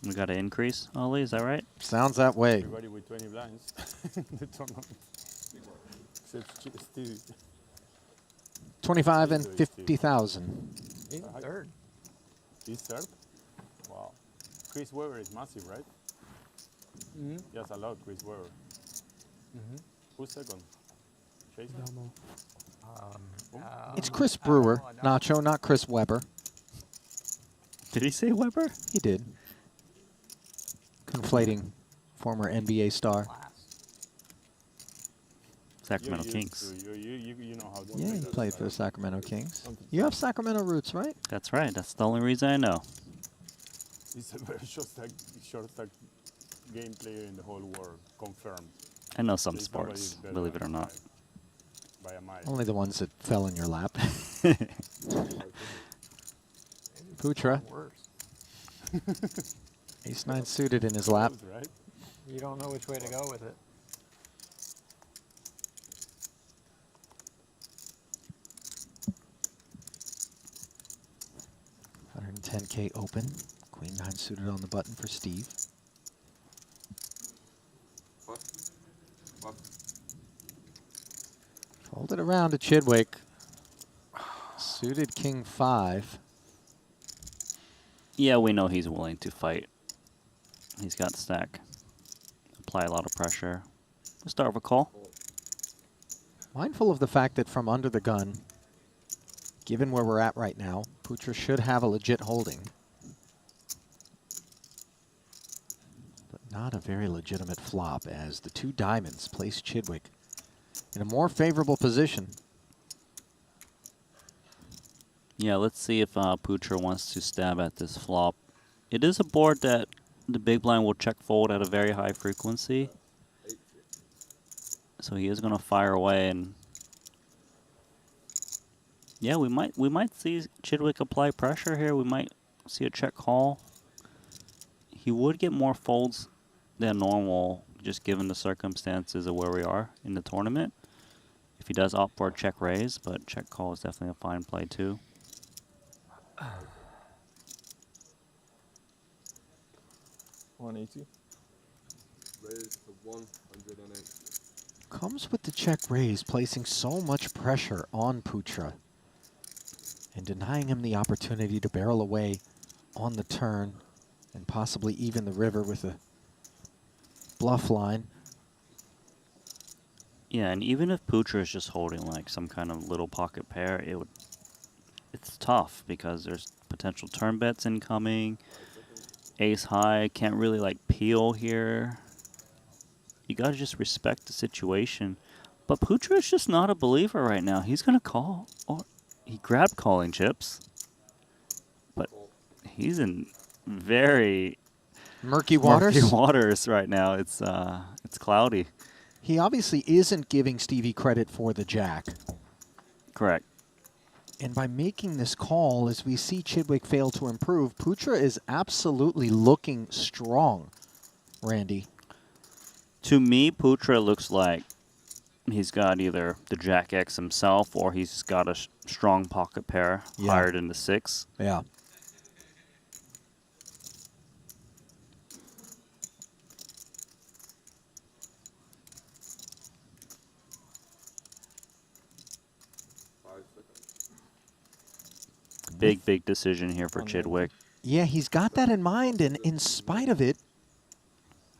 We got to increase, Ollie, is that right? Sounds that way. Everybody with 20 blinds. The tournament. Except Stevie. 25 and 50,000. He's third. He's third? Wow. Chris Webber is massive, right? Mm-hmm. Yes, a lot, Chris Webber. Mm-hmm. Who's second? Jason? It's Chris Brewer, Nacho, not Chris Webber. Did he say Webber? He did. Conflating former NBA star. Sacramento Kings. You know how to Yeah, play he that played style. for the Sacramento Kings. You have Sacramento roots, right? That's right. That's the only reason I know. He's a very short stack game player in the whole world, confirmed. I know some There's nobody sports, better believe it than or not. by a mile. Only the ones that fell in your lap. Putra. Ace-9 suited in his lap. Right? You don't know which way to go with it. $110K open. Queen-9 suited on the button for Steve. Folded around to Chidwick. Suited King-5. Yeah, we know he's willing to fight. He's got stack. Apply a lot of pressure. Let's start with a call. Mindful of the fact that from under the gun, given where we're at right now, Putra should have a legit holding. But not a very legitimate flop, as the two diamonds place Chidwick in a more favorable position. Yeah, let's see if Putra wants to stab at this flop. It is a board that the big blind will check fold at a very high frequency. So he is going to fire away, and yeah, we might see Chidwick apply pressure here. We might see a check call. He would get more folds than normal, just given the circumstances of where we are in the tournament. If he does opt for a check raise, but check call is definitely a fine play too. 180. Raise to 180. Comes with the check raise, placing so much pressure on Putra and denying him the opportunity to barrel away on the turn and possibly even the river with a bluff line. Yeah, and even if Putra is just holding like some kind of little pocket pair, it's tough because there's potential turn bets incoming. Ace high, can't really like peel here. You gotta just respect the situation. But Putra is just not a believer right now. He's gonna call. Oh, he grabbed calling chips. But he's in very murky waters. Murky waters right now. It's cloudy. He obviously isn't giving Stevie credit for the jack. Correct. And by making this call, as we see Chidwick fail to improve, Putra is absolutely looking strong, Randy. To me, Putra looks like he's got either the Jack X himself or he's got a strong pocket pair higher than the 6. Yeah. Big decision here for Chidwick. Yeah, he's got that in mind, and in spite of it,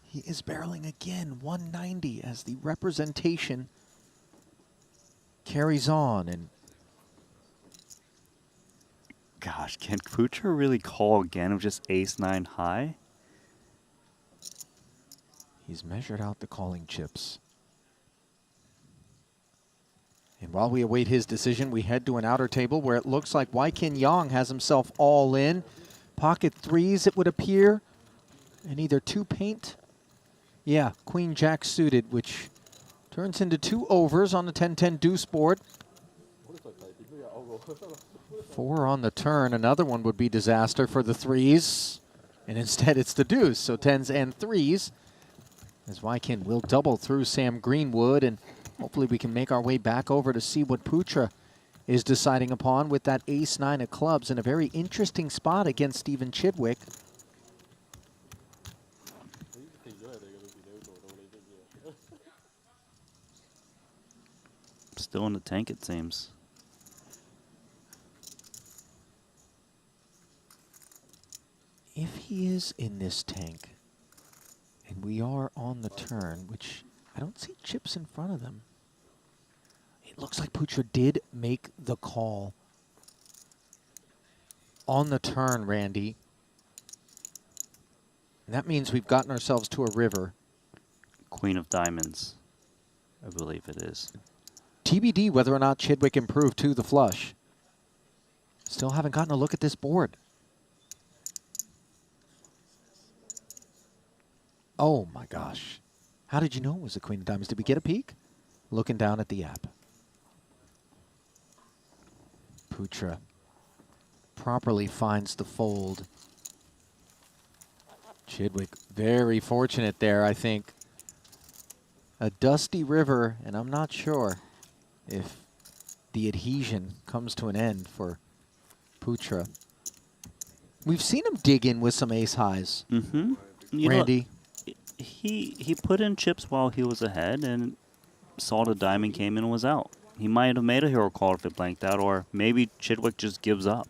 he is barreling again, 190, as the representation carries on. And gosh, can Putra really call again with just ace-9 high? He's measured out the calling chips. And while we await his decision, we head to an outer table where it looks like Waikin Yang has himself all in. Pocket 3s, it would appear, and either 2 paint. Yeah, Queen Jack suited, which turns into 2 overs on the 10-10 deuce board. 4 on the turn. Another one would be disaster for the 3s. And instead it's the deuce, so 10s and 3s. as Wykin will double through Sam Greenwood, and hopefully we can make our way back over to see what Putra is deciding upon with that ace-9 of clubs in a very interesting spot against Stephen Chidwick. Still in the tank, it seems. If he is in this tank, and we are on the turn, which I don't see chips in front of them, it looks like Putra did make the call on the turn, Randy. And that means we've gotten ourselves to a river. Queen of diamonds, I believe it is. TBD whether or not Chidwick improved to the flush. Still haven't gotten a look at this board. Oh my gosh. How did you know it was the Queen of Diamonds? Did we get a peek? Looking down at the app. Putra properly finds the fold. Chidwick very fortunate there, I think. A dusty river, and I'm not sure if the adhesion comes to an end for Putra. We've seen him dig in with some ace highs. Mm-hmm. Randy. He put in chips while he was ahead and saw the diamond came in and was out. He might have made a hero call if it blanked out, or maybe Chidwick just gives up.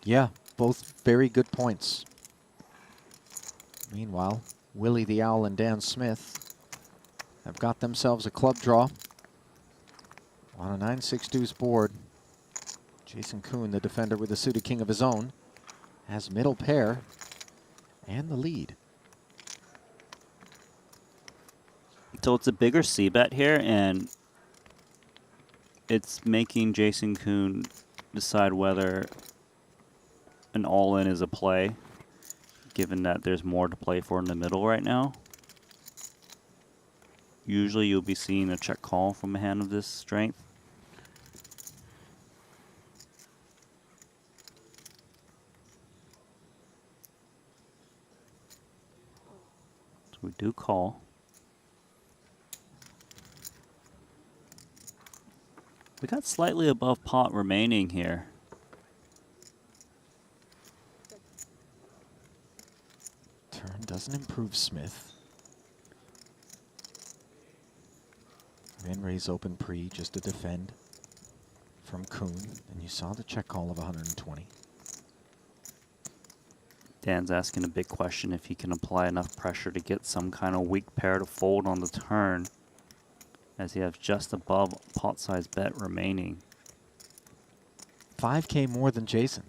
Yeah, both very good points. Meanwhile, Willie the Owl and Dan Smith have got themselves a club draw on a 9-6 deuce board. Jason Kuhn, the defender with a suited king of his own, has middle pair and the lead. So it's a bigger C bet here, and it's making Jason Kuhn decide whether an all-in is a play, given that there's more to play for in the middle right now. Usually you'll be seeing a check call from a hand of this strength. So we do call. We got slightly above pot remaining here. Turn doesn't improve Smith. Man raise open pre just to defend from Kuhn, and you saw the check call of 120. Dan's asking a big question if he can apply enough pressure to get some kind of weak pair to fold on the turn, as he has just above pot size bet remaining. 5K more than Jason.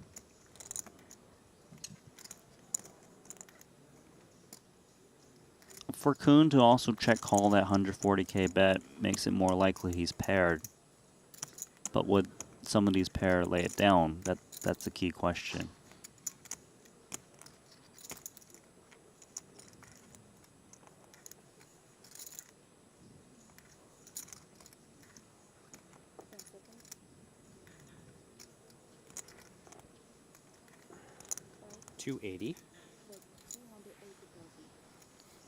For Kuhn to also check call that 140K bet makes it more likely he's paired. But would some of these pair lay it down? That's the key question. $280.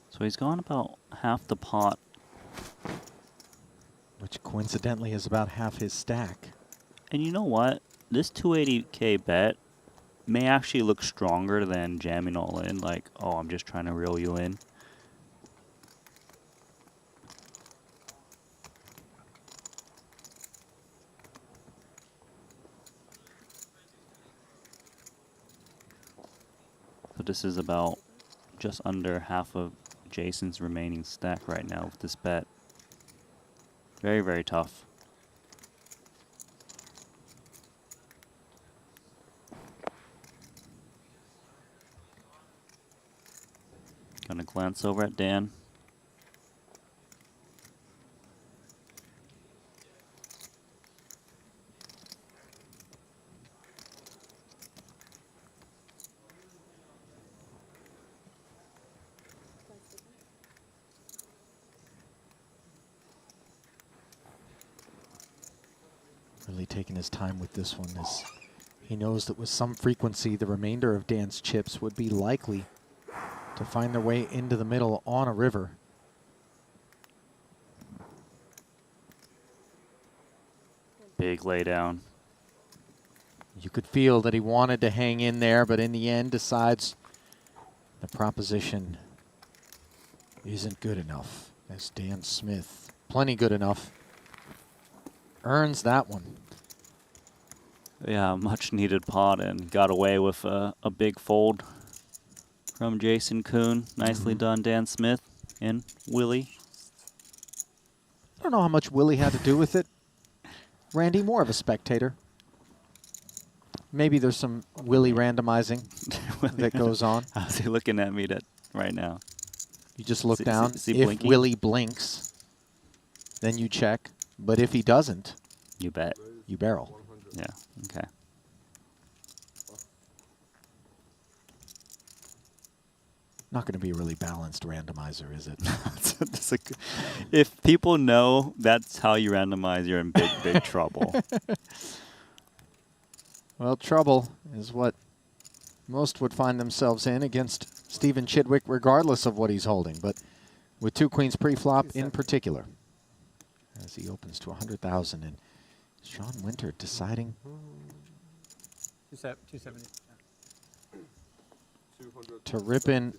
So he's gone about half the pot. Which coincidentally is about half his stack. And you know what? This 280K bet may actually look stronger than jamming all in, like, oh, I'm just trying to reel you in. So this is about just under half of Jason's remaining stack right now with this bet. Very, very tough. Gonna glance over at Dan. Really taking his time with this one, as he knows that with some frequency the remainder of Dan's chips would be likely to find their way into the middle on a river. Big laydown. You could feel that he wanted to hang in there, but in the end decides the proposition isn't good enough. As Dan Smith, plenty good enough, earns that one. Yeah, much needed pot and got away with a big fold from Jason Kuhn. Nicely done, Dan Smith and Willie. I don't know how much Willie had to do with it. Randy, more of a spectator. Maybe there's some Willie randomizing that goes on. How's he looking at me right now? You just look down. Is he If blinking? Willie blinks, then you check. But if he doesn't, you bet. You barrel. Yeah, okay. Not going to be a really balanced randomizer, is it? If people know that's how you randomize, you're in big, big trouble. Well, trouble is what most would find themselves in against Stephen Chidwick, regardless of what he's holding, but with 2 queens pre-flop in particular. As he opens to 100,000, and Sean Winter deciding 270. to rip in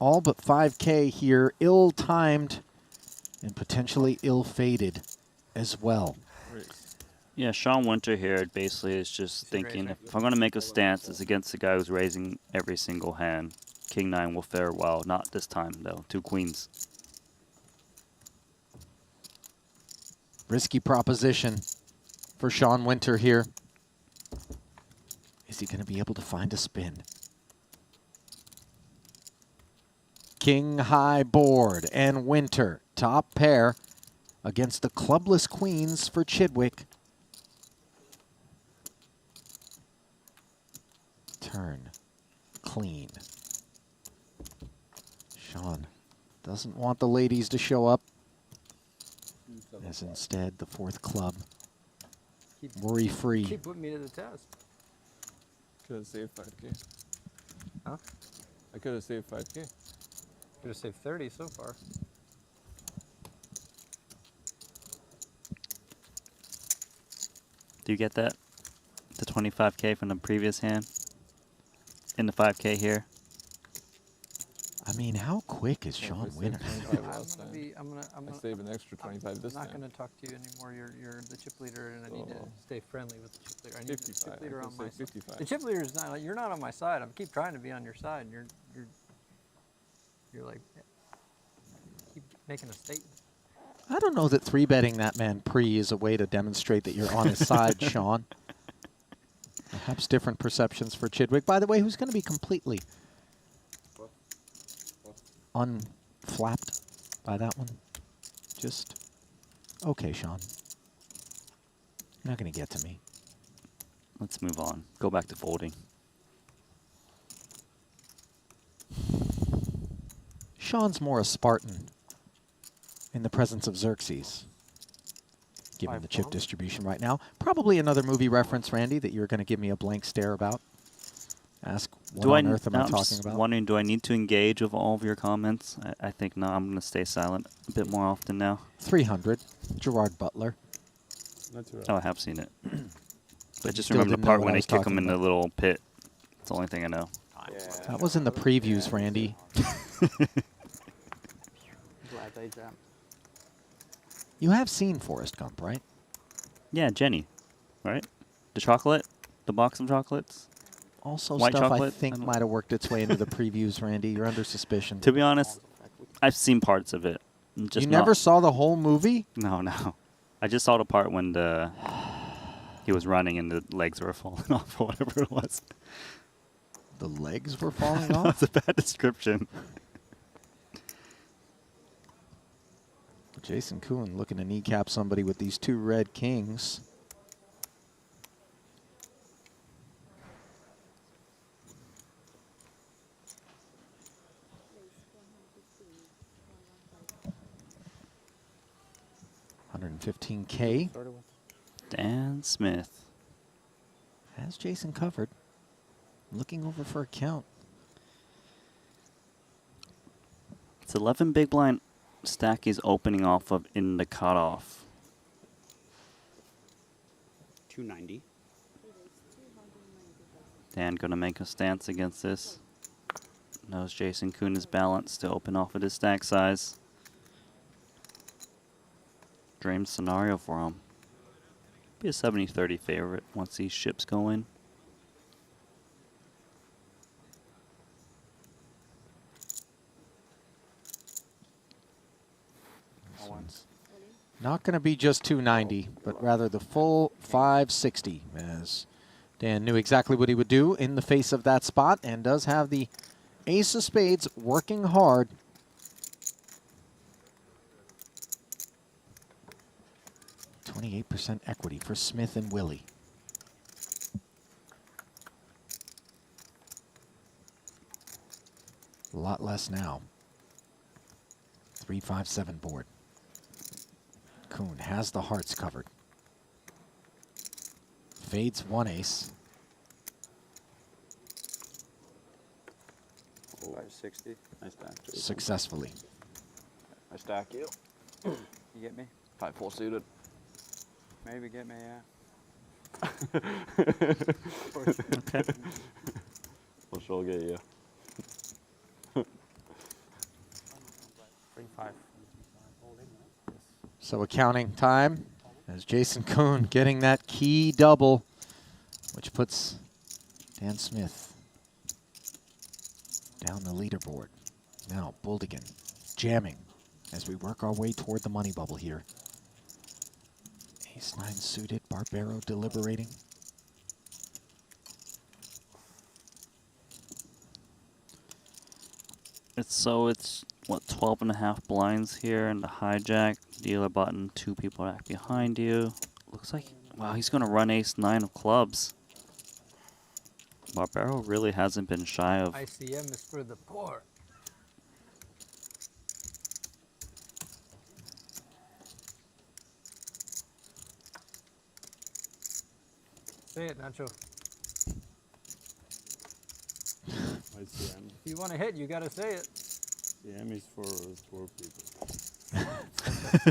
all but 5K here, ill-timed and potentially ill-fated as well. Yeah, Sean Winter here basically is just thinking, if I'm going to make a stance, it's against the guy who's raising every single hand. King 9 will fare well. Not this time, though. 2 queens. Risky proposition for Sean Winter here. Is he going to be able to find a spin? King high board and Winter, top pair against the clubless queens for Chidwick. Turn clean. Sean doesn't want the ladies to show up, as instead the 4th club, worry-free. Keep putting me to the test. Could have saved 5K. Huh? I could have saved 5K. Could have saved 30 so far. Do you get that? The 25K from the previous hand? In the 5K here? I mean, how quick is Sean Winter? I saved an extra 25 this time. I'm not going to talk to you anymore. You're the chip leader, and I need to stay friendly with the chip leader. I need the chip leader on my side. 55. The chip leader is not. You're not on my side. I keep trying to be on your side. And you're like, keep making a statement. I don't know that 3-betting that man pre is a way to demonstrate that you're on his side, Sean. Perhaps different perceptions for Chidwick. By the way, who's going to be completely unflapped by that one? Just, okay, Sean. You're not going to get to me. Let's move on. Go back to folding. Sean's more a Spartan in the presence of Xerxes, given the chip distribution right now. Probably another movie reference, Randy, that you're going to give me a blank stare about. Ask what on earth am I talking about? Wondering, do I need to engage with all of your comments? I think no. I'm going to stay silent a bit more often now. 300, Gerard Butler. Oh, I have seen it. But just Still remember the didn't know part what when I they was kick talking him in the about. little pit. It's the only thing I know. That was in the previews, Randy. Glad they jumped. You have seen Forrest Gump, right? Yeah, Jenny, right? The chocolate, the box of chocolates. Also White stuff chocolate? I think might have worked its way into the previews, Randy. You're under suspicion. To be honest, I've seen parts of it. Just You never saw the whole movie? No. I just saw the part when he was running and the legs were falling off or whatever it was. The legs were falling off? That's a bad description. Jason Kuhn looking to kneecap somebody with these 2 red kings. $115K. Dan Smith. Has Jason covered. Looking over for a count. It's 11 big blind stack he's opening off of in the cutoff. 290. Dan gonna make a stance against this. Knows Jason Kuhn is balanced to open off at his stack size. Dream scenario for him. Be a 70-30 favorite once these ships go in. Not going to be just 290, but rather the full 560, as Dan knew exactly what he would do in the face of that spot and does have the ace of spades working hard. %28 equity for Smith and Willie. A lot less now. 3-5-7 board. Kuhn has the hearts covered. Fades one ace. 560. Nice stack. Successfully. I stack you. You get me? 5-4 suited. Maybe get me, yeah. Okay. We'll sure get you. 3-5. So accounting time as Jason Kuhn getting that key double, which puts Dan Smith down the leaderboard. Now Buldigan jamming as we work our way toward the money bubble here. Ace 9 suited, Barbero deliberating. It's what, 12.5 blinds here and the hijack, dealer button, 2 people back behind you. Looks like, wow, he's gonna run ace 9 of clubs. Barbero really hasn't been shy of. ICM is for the poor. Say it, Nacho. ICM. If you want to hit, you gotta say it. ICM is for poor people.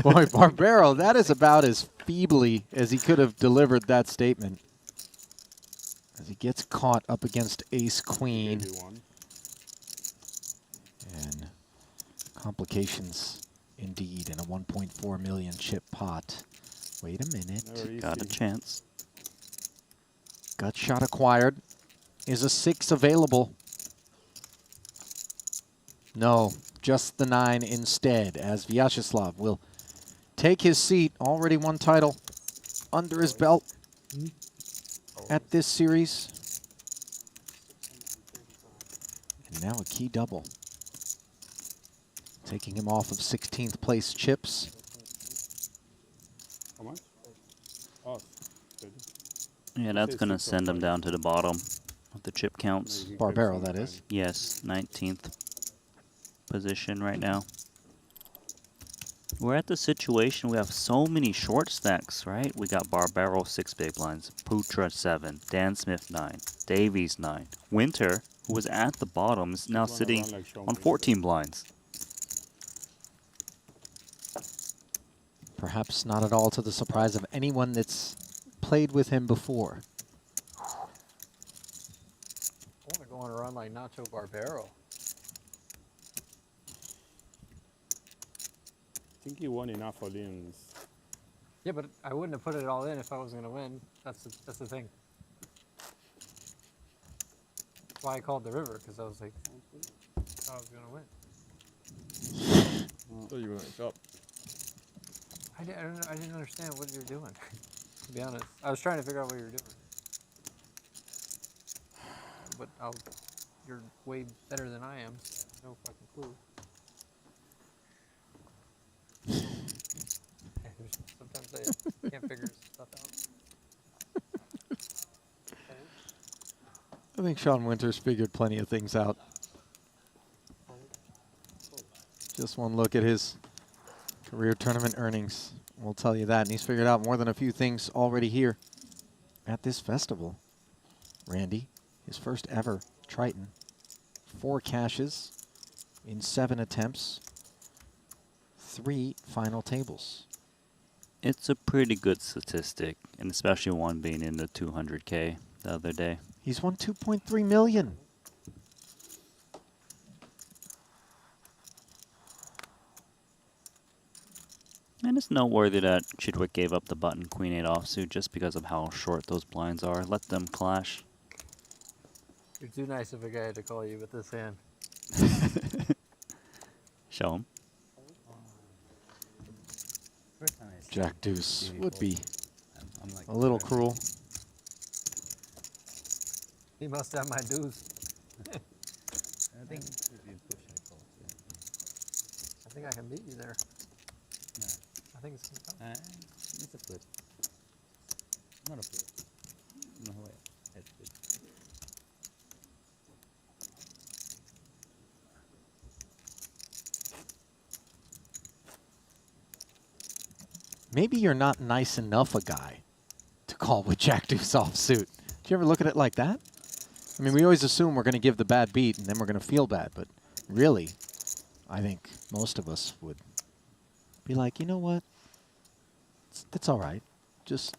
Boy, Barbero, that is about as feebly as he could have delivered that statement. As he gets caught up against ace queen. And complications indeed in a 1.4 million chip pot. Wait a minute. Got a chance. Gut shot acquired. Is a 6 available? No, just the 9 instead, as Vyacheslav will take his seat. Already one title under his belt at this series. And now a key double. Taking him off of 16th place chips. How much? Oh, Yeah, that's gonna send him down to the bottom of the chip counts. Barbero, that is. Yes, 19th position right now. We're at the situation we have so many short stacks, right? We got Barbero 6 big blinds, Putra 7, Dan Smith 9, Davies 9. Winter, who was at the bottom, is now sitting on 14 blinds. Perhaps not at all to the surprise of anyone that's played with him before. I want to go on a run like Nacho Barbero. I think he won enough all-ins. Yeah, but I wouldn't have put it all in if I was going to win. That's the thing. That's why I called the river, because I was like, I thought I was going to win. So you went up. I didn't understand what you were doing, to be honest. I was trying to figure out what you were doing. But you're way better than I am. So no fucking clue. Sometimes I can't figure stuff out. I think Sean Winters figured plenty of things out. Just one look at his career tournament earnings will tell you that. And he's figured out more than a few things already here at this festival. Randy, his first ever Triton. 4 cashes in 7 attempts. 3 final tables. It's a pretty good statistic, and especially one being in the 200K the other day. He's won 2.3 million. And it's noteworthy that Chidwick gave up the button Queen 8 offsuit just because of how short those blinds are. Let them clash. You're too nice of a guy to call you with this hand. Show him. Jack deuce would be a little cruel. He must have my deuce. I think if you push, I call. I think I can beat you there. No. I think it's gonna come. It's a flip. Not a flip. No way. It's good. Maybe you're not nice enough a guy to call with Jack deuce offsuit. Do you ever look at it like that? I mean, we always assume we're going to give the bad beat and then we're going to feel bad, but really, I think most of us would be like, you know what? It's all right. Just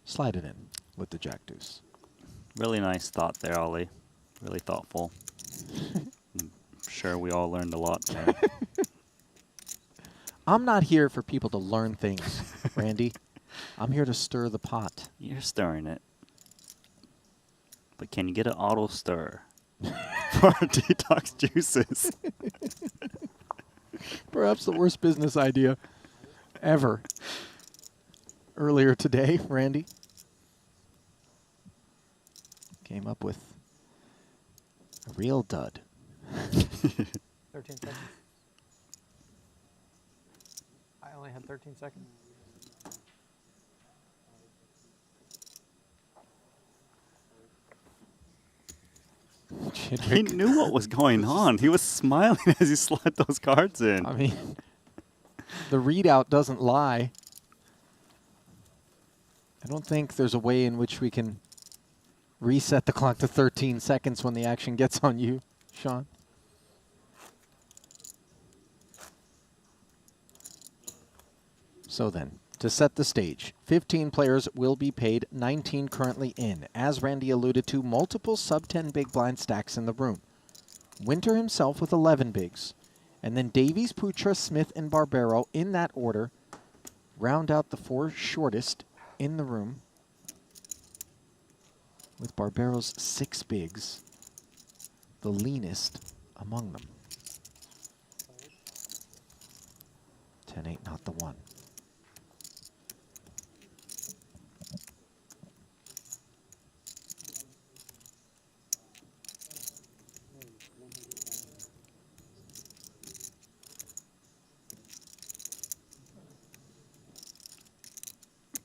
slide it in with the Jack deuce. Really nice thought there, Ollie. Really thoughtful. I'm sure we all learned a lot there. I'm not here for people to learn things, Randy. I'm here to stir the pot. You're stirring it. But can you get an auto stir for detox juices? Perhaps the worst business idea ever. Earlier today, Randy came up with a real dud. 13 seconds. I only had 13 seconds. He knew what was going on. He was smiling as he slid those cards in. I mean, the readout doesn't lie. I don't think there's a way in which we can reset the clock to 13 seconds when the action gets on you, Sean. So then, to set the stage, 15 players will be paid, 19 currently in. As Randy alluded to, multiple sub-10 big blind stacks in the room. Winter himself with 11 bigs. And then Davies, Putra, Smith, and Barbero in that order round out the 4 shortest in the room, with Barbero's 6 bigs, the leanest among them. 10-8, not the one.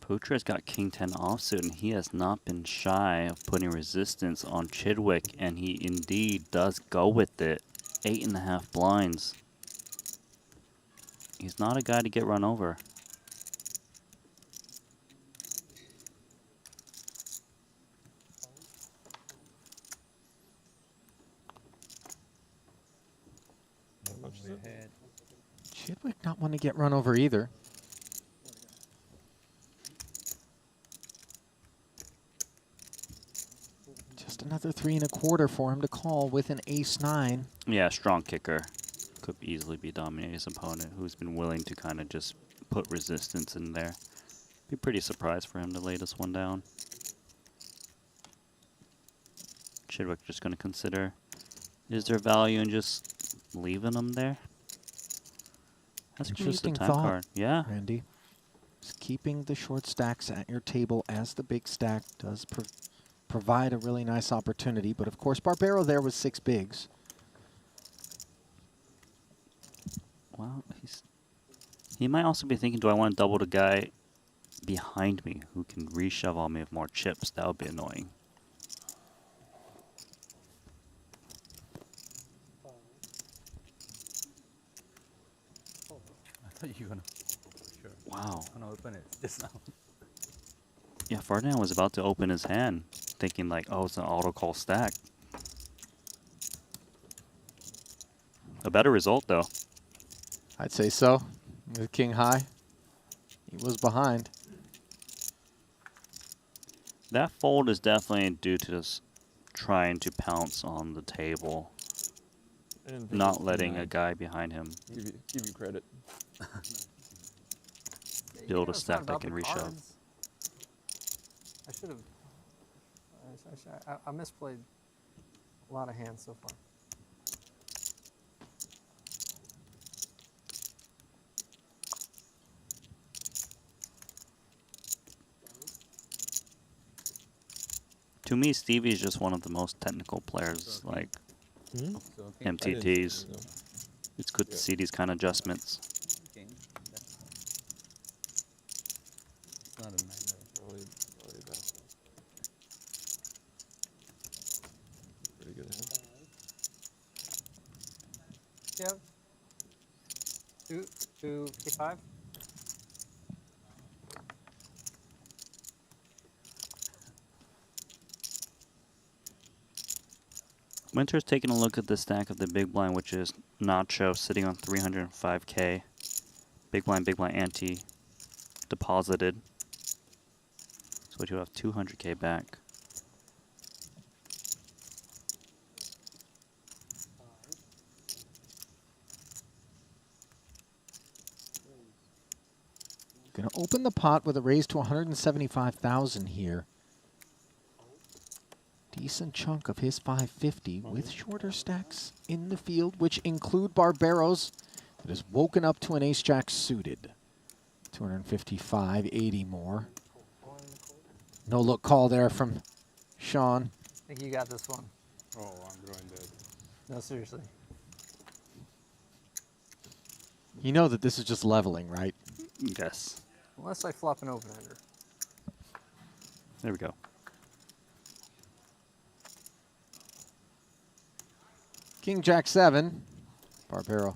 Putra's got King 10 offsuit, and he has not been shy of putting resistance on Chidwick, and he indeed does go with it. 8.5 blinds. He's not a guy to get run over. Chidwick not one to get run over either. Just another 3 1/4 for him to call with an ace-9. Yeah, strong kicker. Could easily be dominating his opponent, who's been willing to kind of just put resistance in there. Be pretty surprised for him to lay this one down. Chidwick just going to consider, is there value in just leaving him there? That's just a Interesting time thought, card. Yeah. Randy. Just keeping the short stacks at your table as the big stack does provide a really nice opportunity. But of course, Barbero there was 6 bigs. Well, he might also be thinking, do I want to double the guy behind me who can reshovel me with more chips? That would be annoying. I thought you were gonna. Sure. Wow. I'm gonna open it just now. Yeah, Ferdinand was about to open his hand, thinking like, oh, it's an auto call stack. A better result, though. I'd say so. With king high, he was behind. That fold is definitely due to this trying to pounce on the table, not letting a guy behind him Give you credit. build a stack that can reshove. I should have. I misplayed a lot of hands so far. To me, Stevie's just one of the most technical players, like MTTs. It's good to see these kind of adjustments. It's not a nightmare. Probably best. Pretty good hand. Yep. Two K5. Winter's taking a look at the stack of the big blind, which is Nacho sitting on 305K. Big blind ante deposited. So you have 200K back. Gonna open the pot with a raise to 175,000 here. Decent chunk of his 550 with shorter stacks in the field, which include Barbaros that has woken up to an ace-jack suited. 255, 80 more. No look call there from Sean. I think you got this one. Oh, I'm drawing dead. No, seriously. You know that this is just leveling, right? Yes. Unless I flop an open-ender. There we go. King Jack 7. Barbaro.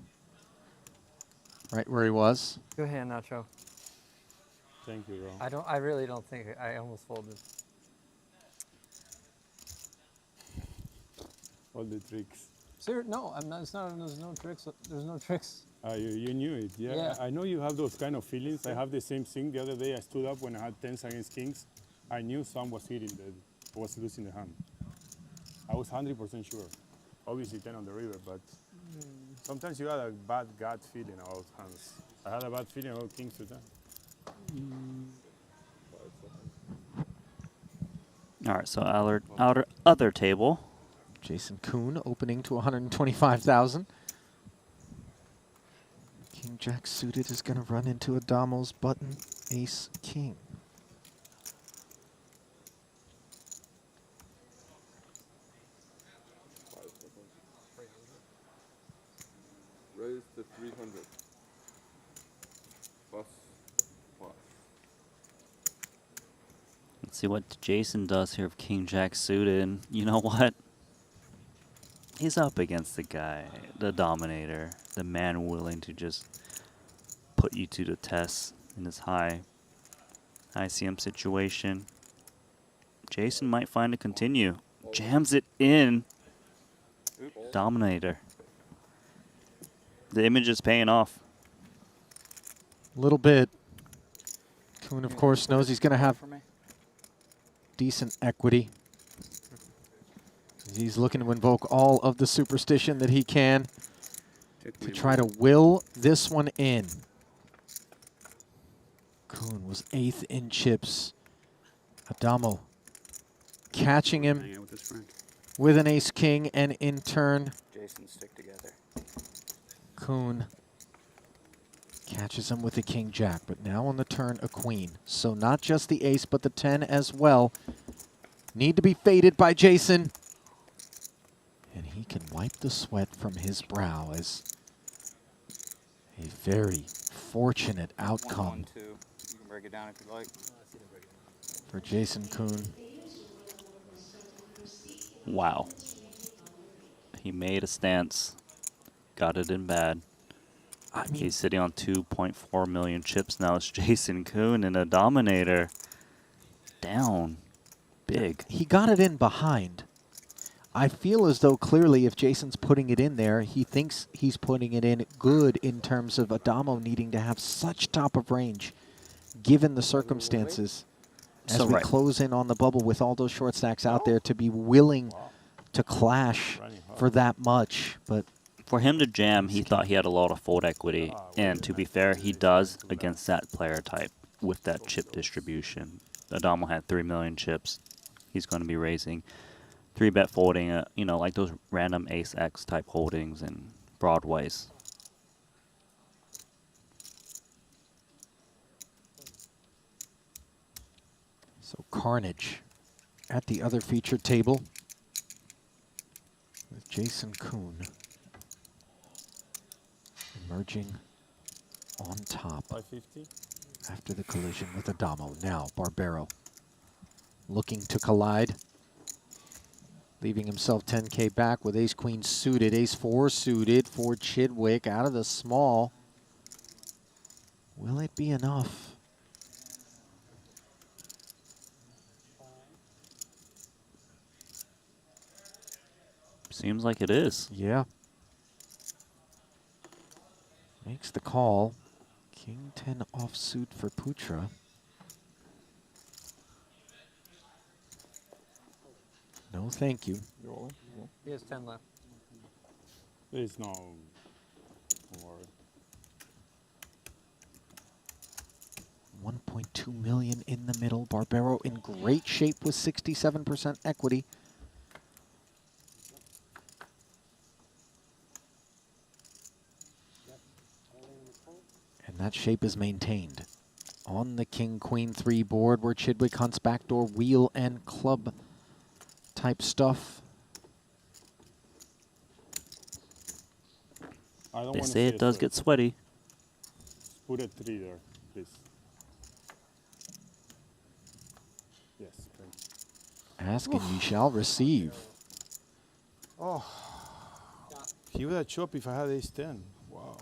Right where he was. Go ahead, Nacho. Thank you, bro. I really don't think I almost folded. All the tricks. Sir, no, I'm not. It's not. There's no tricks. There's no tricks. You knew it, yeah. Yeah. I know you have those kind of feelings. I have the same thing. The other day I stood up when I had 10s against kings. I knew some was hitting was losing the hand. I was 100% sure. Obviously 10 on the river, but sometimes you got a bad gut feeling about hands. I had a bad feeling about kings to 10. All right, so other table. Jason Kuhn opening to 125,000. King Jack suited is going to run into Adamo's button ace king. Raise to 300. Plus. Let's see what Jason does here with King Jack suited. And you know what? He's up against the guy, the dominator, the man willing to just put you to the test in this high ICM situation. Jason might find a continue. Jams it in. Dominator. The image is paying off. A little bit. Kuhn, of course, knows he's going to have decent equity. He's looking to invoke all of the superstition that he can to try to will this one in. Kuhn was 8th in chips. Adamo catching him with an ace-king, and in turn, Jason, stick together. Kuhn catches him with the king-jack, but now on the turn, a queen. So not just the ace, but the 10 as well. Need to be faded by Jason. And he can wipe the sweat from his brow as a very fortunate outcome 1-1-2. You can break it down if you like. for Jason Kuhn. Wow. He made a stance. Got it in bad. I mean, he's sitting on 2.4 million chips now. It's Jason Kuhn and a dominator. Down. Big. He got it in behind. I feel as though clearly if Jason's putting it in there, he thinks he's putting it in good in terms of Adamo needing to have such top of range, given the circumstances. As So we right. close in on the bubble with all those short stacks out there, to be willing to clash for that much. But for him to jam, he thought he had a lot of fold equity, and to be fair, he does against that player type with that chip distribution. Adamo had 3 million chips. He's going to be raising 3-bet folding, you know, like those random ace X type holdings and broadways. so Carnage at the other featured table with Jason Kuhn emerging on top 550. after the collision with Adamo. Now Barbero looking to collide, leaving himself 10K back with ace-queen suited, ace-4 suited for Chidwick out of the small. Will it be enough? Seems like it is. Yeah. Makes the call. King 10 offsuit for Putra. No, thank you. He has 10 left. There's no worry. 1.2 million in the middle. Barbero in great shape with 67% equity. And that shape is maintained on the King-Queen 3 board where Chidwick hunts backdoor wheel and club type stuff. They say it does get sweaty. Put a 3 there, please. Yes, thanks. Ask and ye shall receive. Oh, he would have chopped if I had ace 10. Wow.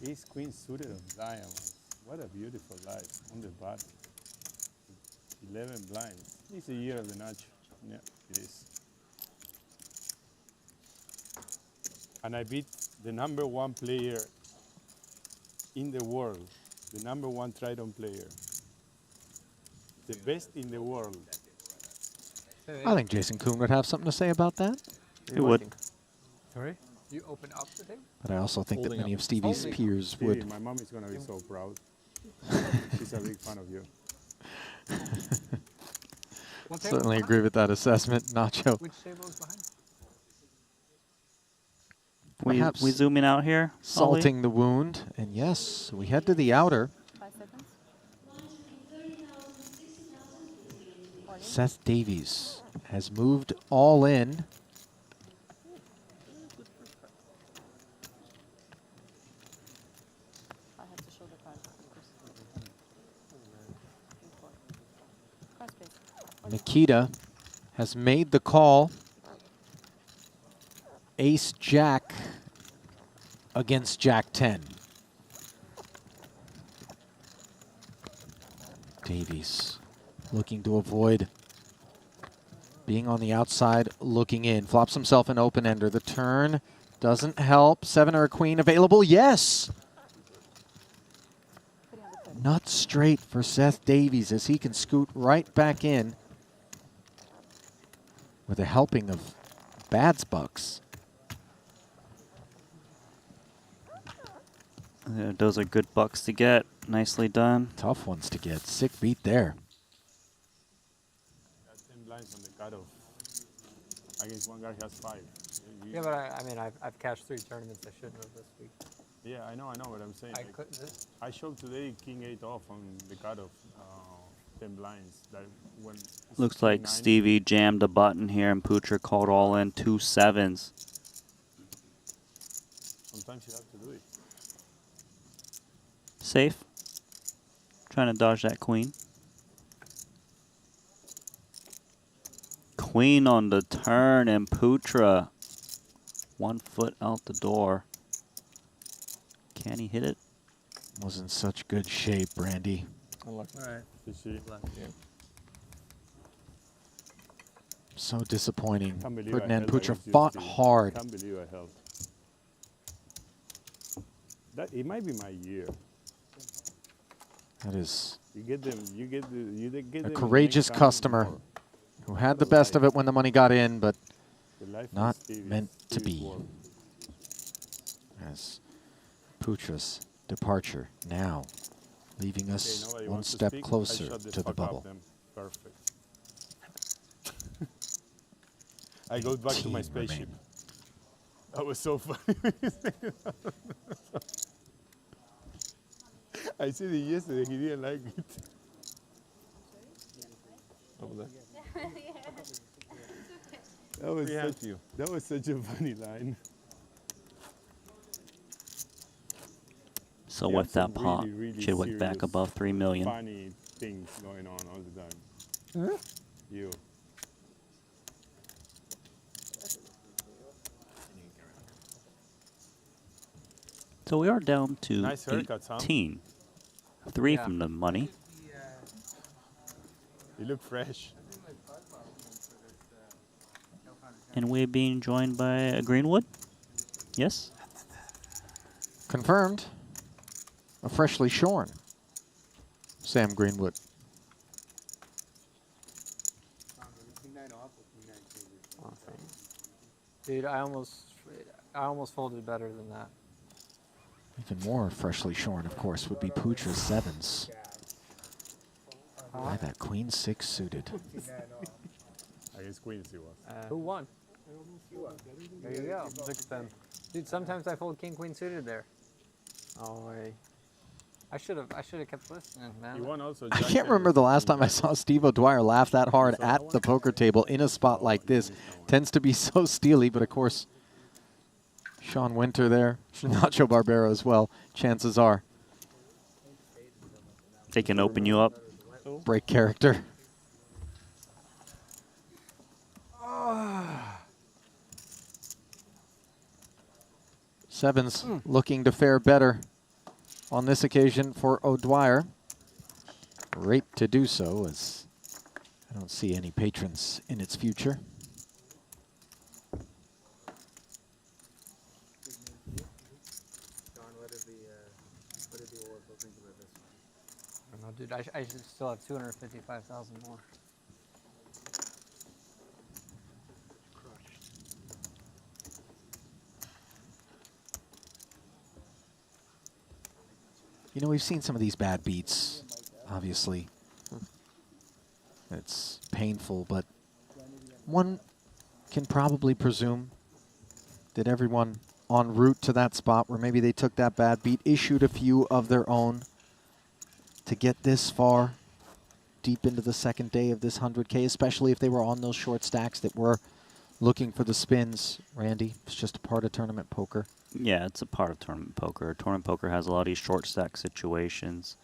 Ace queen suited of diamonds. What a beautiful life on the bottom. 11 blinds. It's a year of the Nacho. Yeah, it is. And I beat the #1 player in the world, the #1 Triton player, the best in the world. I think Jason Kuhn would have something to say about that. He would. Sorry? You open up the table? But I also think that many of Stevie's peers Stevie, would. my mom is going to be so proud. She's a big fan of you. Certainly agree with that assessment, Nacho. Which table is behind? Perhaps We zooming out here? Ollie? salting the wound. And yes, we head to the outer. 5 seconds. Seth Davies has moved all in. I have to show the card. Cross space. Nikita has made the call. Ace Jack against Jack 10. Davies looking to avoid being on the outside, looking in. Flops himself an open ender. The turn doesn't help. 7 or a queen available. Yes! Nut straight for Seth Davies as he can scoot right back in with a helping of Bad's Bucks. Yeah, those are good bucks to get. Nicely done. Tough ones to get. Sick beat there. Got 10 blinds on the cutoff. Against one guy who has 5. Yeah, but I mean, I've cashed 3 tournaments I shouldn't have this week. Yeah, I know what I'm saying. I showed today King 8 off on the cutoff, 10 blinds. That when Looks like 9. Stevie jammed a button here and Putra called all in 2 7s. Sometimes you have to do it. Safe. Trying to dodge that queen. Queen on the turn and Putra 1 foot out the door. Can he hit it? Was in such good shape, Randy. All right. Left, yeah. So disappointing. Can't believe I Ferdinand held Putra against you, fought Steve. hard. Can't believe I held. That it might be my year. That is You get them. You get the. You get a them courageous next time customer more. who had the best of it when the money got in, but The life not is Stevie. meant to Stevie's be. world. As Putra's departure now leaving Okay, us nobody one wants to step speak. I closer shut this to the fuck up bubble. then. Perfect. I go back to my 18 spaceship. remain. That was so funny. I said it yesterday. He didn't like it. Over there. That was such a funny line. So You with have that some pot, really, really Chidwick back serious, above 3 million. Funny things going on all the time. Huh? You. So we are down to Nice haircuts, huh? 18. 3 Yeah. from the money. You look fresh. And we're being joined by a Greenwood. Yes? Confirmed. A freshly shorn Sam Greenwood. Dude, I almost folded better than that. Even more freshly shorn, of course, would be Putra's sevens. Why that queen 6 suited. Against Queens he was. Who won? There you go. 6-10. Dude, sometimes I fold king queen suited there. Oh way. I should have kept listening, man. He won also. I can't remember the last time I saw Steve O'Dwyer laugh that hard at the poker table in a spot like this. Tends to be so steely, but of course, Sean Winter there, Nacho Barbero as well, chances are. They can open you up. Break character. Sevens looking to fare better on this occasion for O'Dwyer. Great to do so, as I don't see any patrons in its future. I don't know, dude. I should still have 255,000 more. You know, we've seen some of these bad beats, obviously. It's painful, but one can probably presume that everyone en route to that spot where maybe they took that bad beat issued a few of their own to get this far deep into the second day of this 100K, especially if they were on those short stacks that were looking for the spins. Randy, it's just a part of tournament poker. Yeah, it's a part of tournament poker. Tournament poker has a lot of these short stack situations.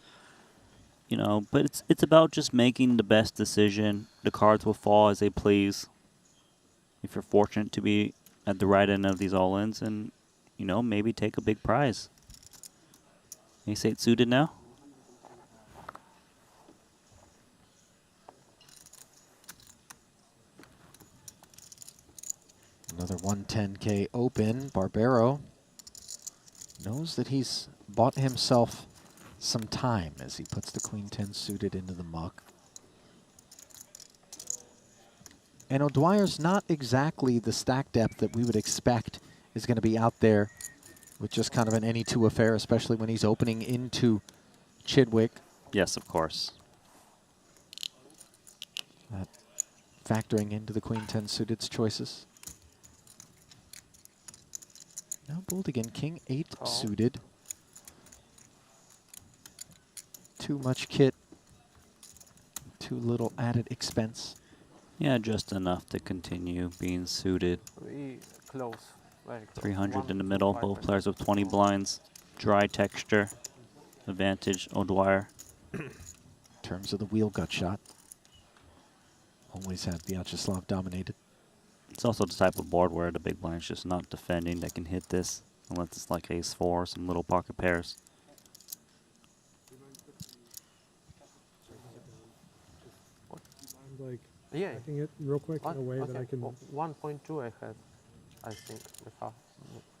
You know, but it's about just making the best decision. The cards will fall as they please. If you're fortunate to be at the right end of these all-ins and, you know, maybe take a big prize. Ace-8 suited now. Another 110K open. Barbero knows that he's bought himself some time as he puts the queen 10 suited into the muck. And O'Dwyer's not exactly the stack depth that we would expect is going to be out there with just kind of an any two affair, especially when he's opening into Chidwick. Yes, of course. That factoring into the queen 10 suited's choices. Now bold again, king 8 suited. Too much kit, too little added expense. Yeah, just enough to continue being suited. Very close. Very close. 300 in the middle, both players with 20 blinds. Dry texture. Advantage, O'Dwyer. In terms of the wheel gut shot, always had Vyacheslav dominated. It's also the type of board where the big blind's just not defending that can hit this, unless it's like ace-4 or some little pocket pairs. Like Yeah. Stacking it real quick in a way that I can. 1.2 I had, I think, before.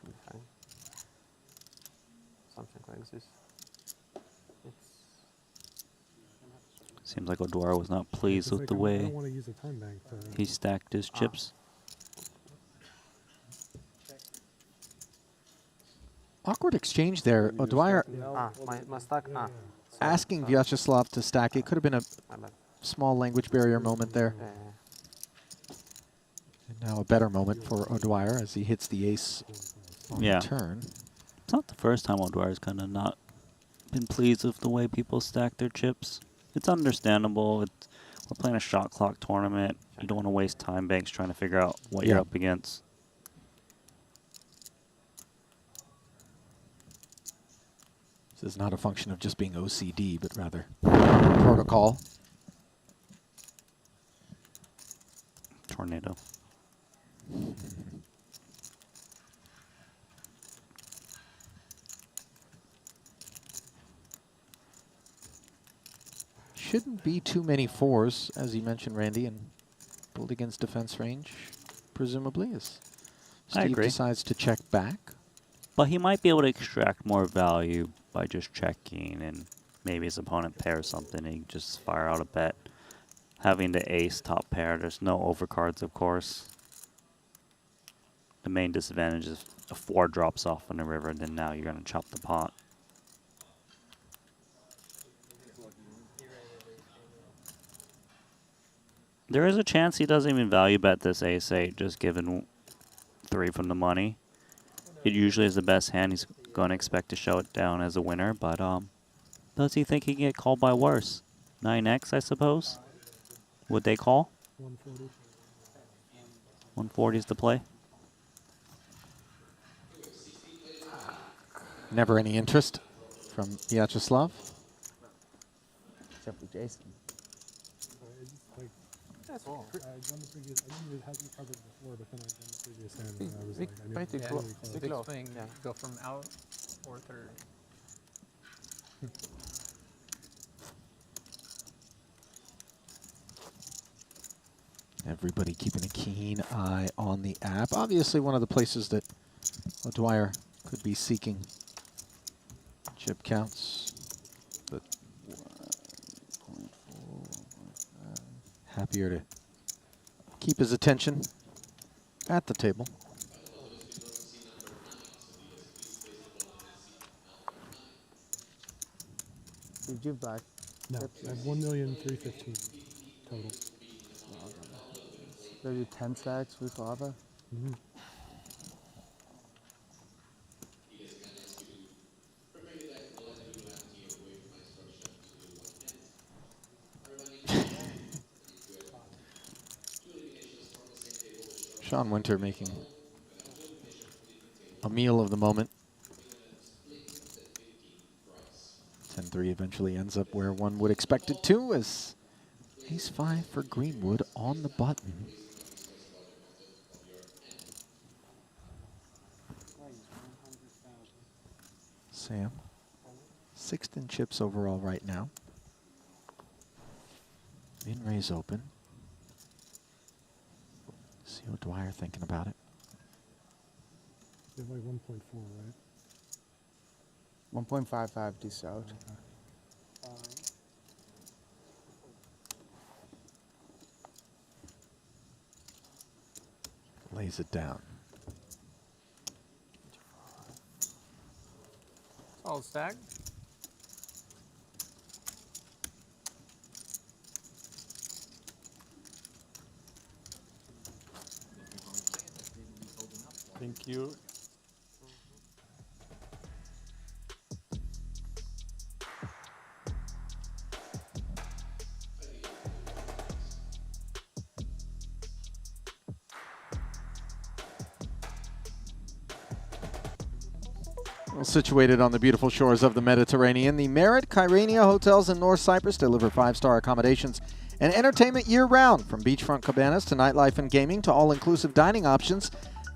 Behind. Something like this. Seems like O'Dwyer was not pleased with the I way don't want to use a time bank to. he stacked his chips. Awkward exchange there. O'Dwyer My stack. asking Vyacheslav to stack. It could have been a small language barrier moment there. And now a better moment for O'Dwyer as he hits the ace on the turn. It's not the first time O'Dwyer's kind of not been pleased with the way people stack their chips. It's understandable. We're playing a shot clock tournament. You don't want to waste time banks trying to figure out what you're up against. This is not a function of just being OCD, but rather protocol. Tornado. Shouldn't be too many fours, as you mentioned, Randy, and pulled against defense range, presumably, as I Steve agree. decides to check back. But he might be able to extract more value by just checking, and maybe his opponent pairs something and he just fire out a bet. Having the ace top pair, there's no overcards, of course. The main disadvantage is a 4 drops off on the river, and then now you're going to chop the pot. There is a chance he doesn't even value bet this ace-8, just given 3 from the money. It usually is the best hand. He's going to expect to show it down as a winner, but does he think he can get called by worse? 9x, I suppose? Would they call? 140. 140 is the play. Never any interest from Vyacheslav. Except for Jason. That's cool. I done the previous. I didn't really have you covered before, but then I done the previous hand, and I was Big- like, I knew pretty it was close. really close. Big close. swing. Yeah. Go from out or third. Everybody keeping a keen eye on the app. Obviously one of the places that O'Dwyer could be seeking chip counts. But happier to keep his attention at the table. Did you buy? No, I have 1,315,000 total. So you 10 stacks with lava? Mm-hmm. Sean Winter making a meal of the moment. 10-3 eventually ends up where one would expect it to, as ace-5 for Greenwood on the button. Sam, 6th in chips overall right now. Min-raise open. See O'Dwyer thinking about it. You have like 1.4, right? 1.55 this out. Lays it down. Solid stack. Thank you. Well, situated on the beautiful shores of the Mediterranean, the Merit Kyrenia hotels in North Cyprus deliver 5-star accommodations and entertainment year-round. From beachfront cabanas to nightlife and gaming to all-inclusive dining options,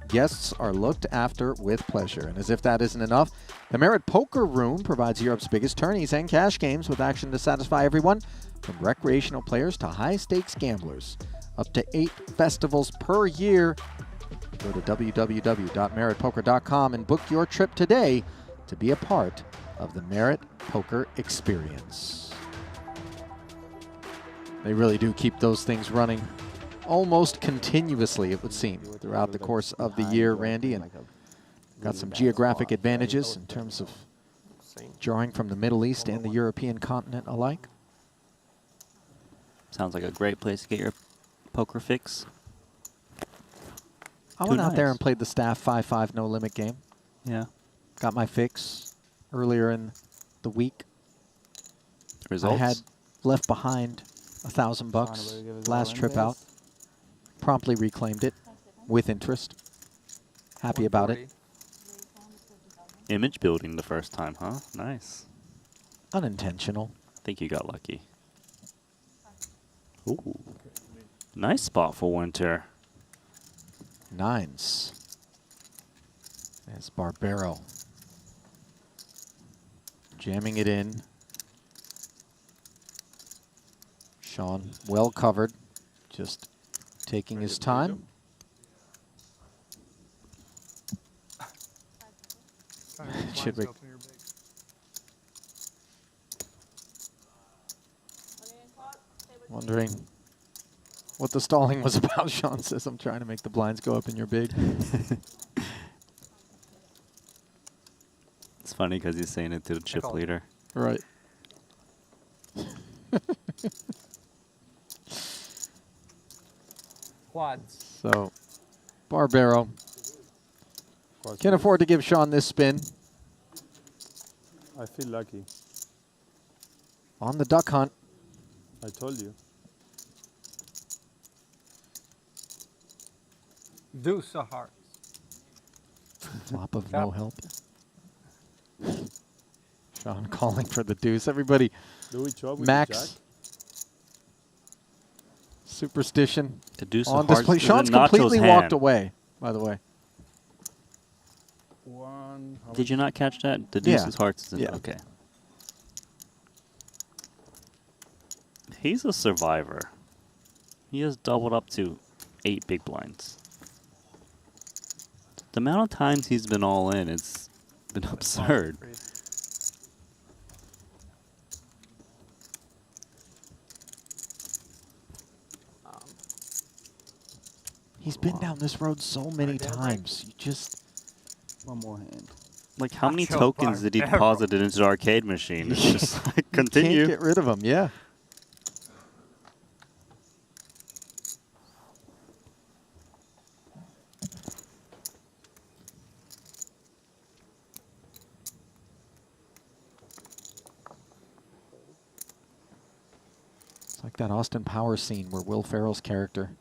guests are looked after with pleasure. And as if that isn't enough, the Merit Poker Room provides Europe's biggest tourneys and cash games with action to satisfy everyone, from recreational players to high-stakes gamblers. up to 8 festivals per year. Go to www.meritpoker.com and book your trip today to be a part of the Merit Poker experience. They really do keep those things running almost continuously, it would seem, throughout the course of the year, Randy, and got some geographic advantages in terms of drawing from the Middle East and the European continent alike. Sounds like a great place to get your poker fix. I went out there and played the staff 5-5 no limit game. Yeah. Got my fix earlier in the week. Results? I had left behind $1,000 last trip out. Promptly reclaimed it with interest. Happy about it. Image building the first time, huh? Nice. Unintentional. I think you got lucky. Ooh. Nice spot for Winter. 9s. There's Barbero. Jamming it in. Sean well covered. Just taking his time. Should we? Wondering what the stalling was about. Sean says, I'm trying to make the blinds go up in your big. It's funny because he's saying it to the chip leader. Right. Quads. So, Barbero can afford to give Sean this spin. I feel lucky. On the duck hunt. I told you. Deuce of hearts. Flop of no help. Sean calling for the deuce. Everybody, Do we chop with Max. the jack? Superstition The deuce on of hearts display. is in Sean's Nacho's completely hand. walked away, by the way. One. how Did you much? not catch that? The deuce Yeah. of hearts is in. Yeah. Okay. He's a survivor. He has doubled up to 8 big blinds. The amount of times he's been all in, it's been absurd. He's been down this road so many times. You just One more hand. Like, how many Nacho tokens did he Barbero. deposit into the arcade machine? It's just like, continue. can't get rid of him. Yeah. It's like that Austin Powers scene where Will Ferrell's character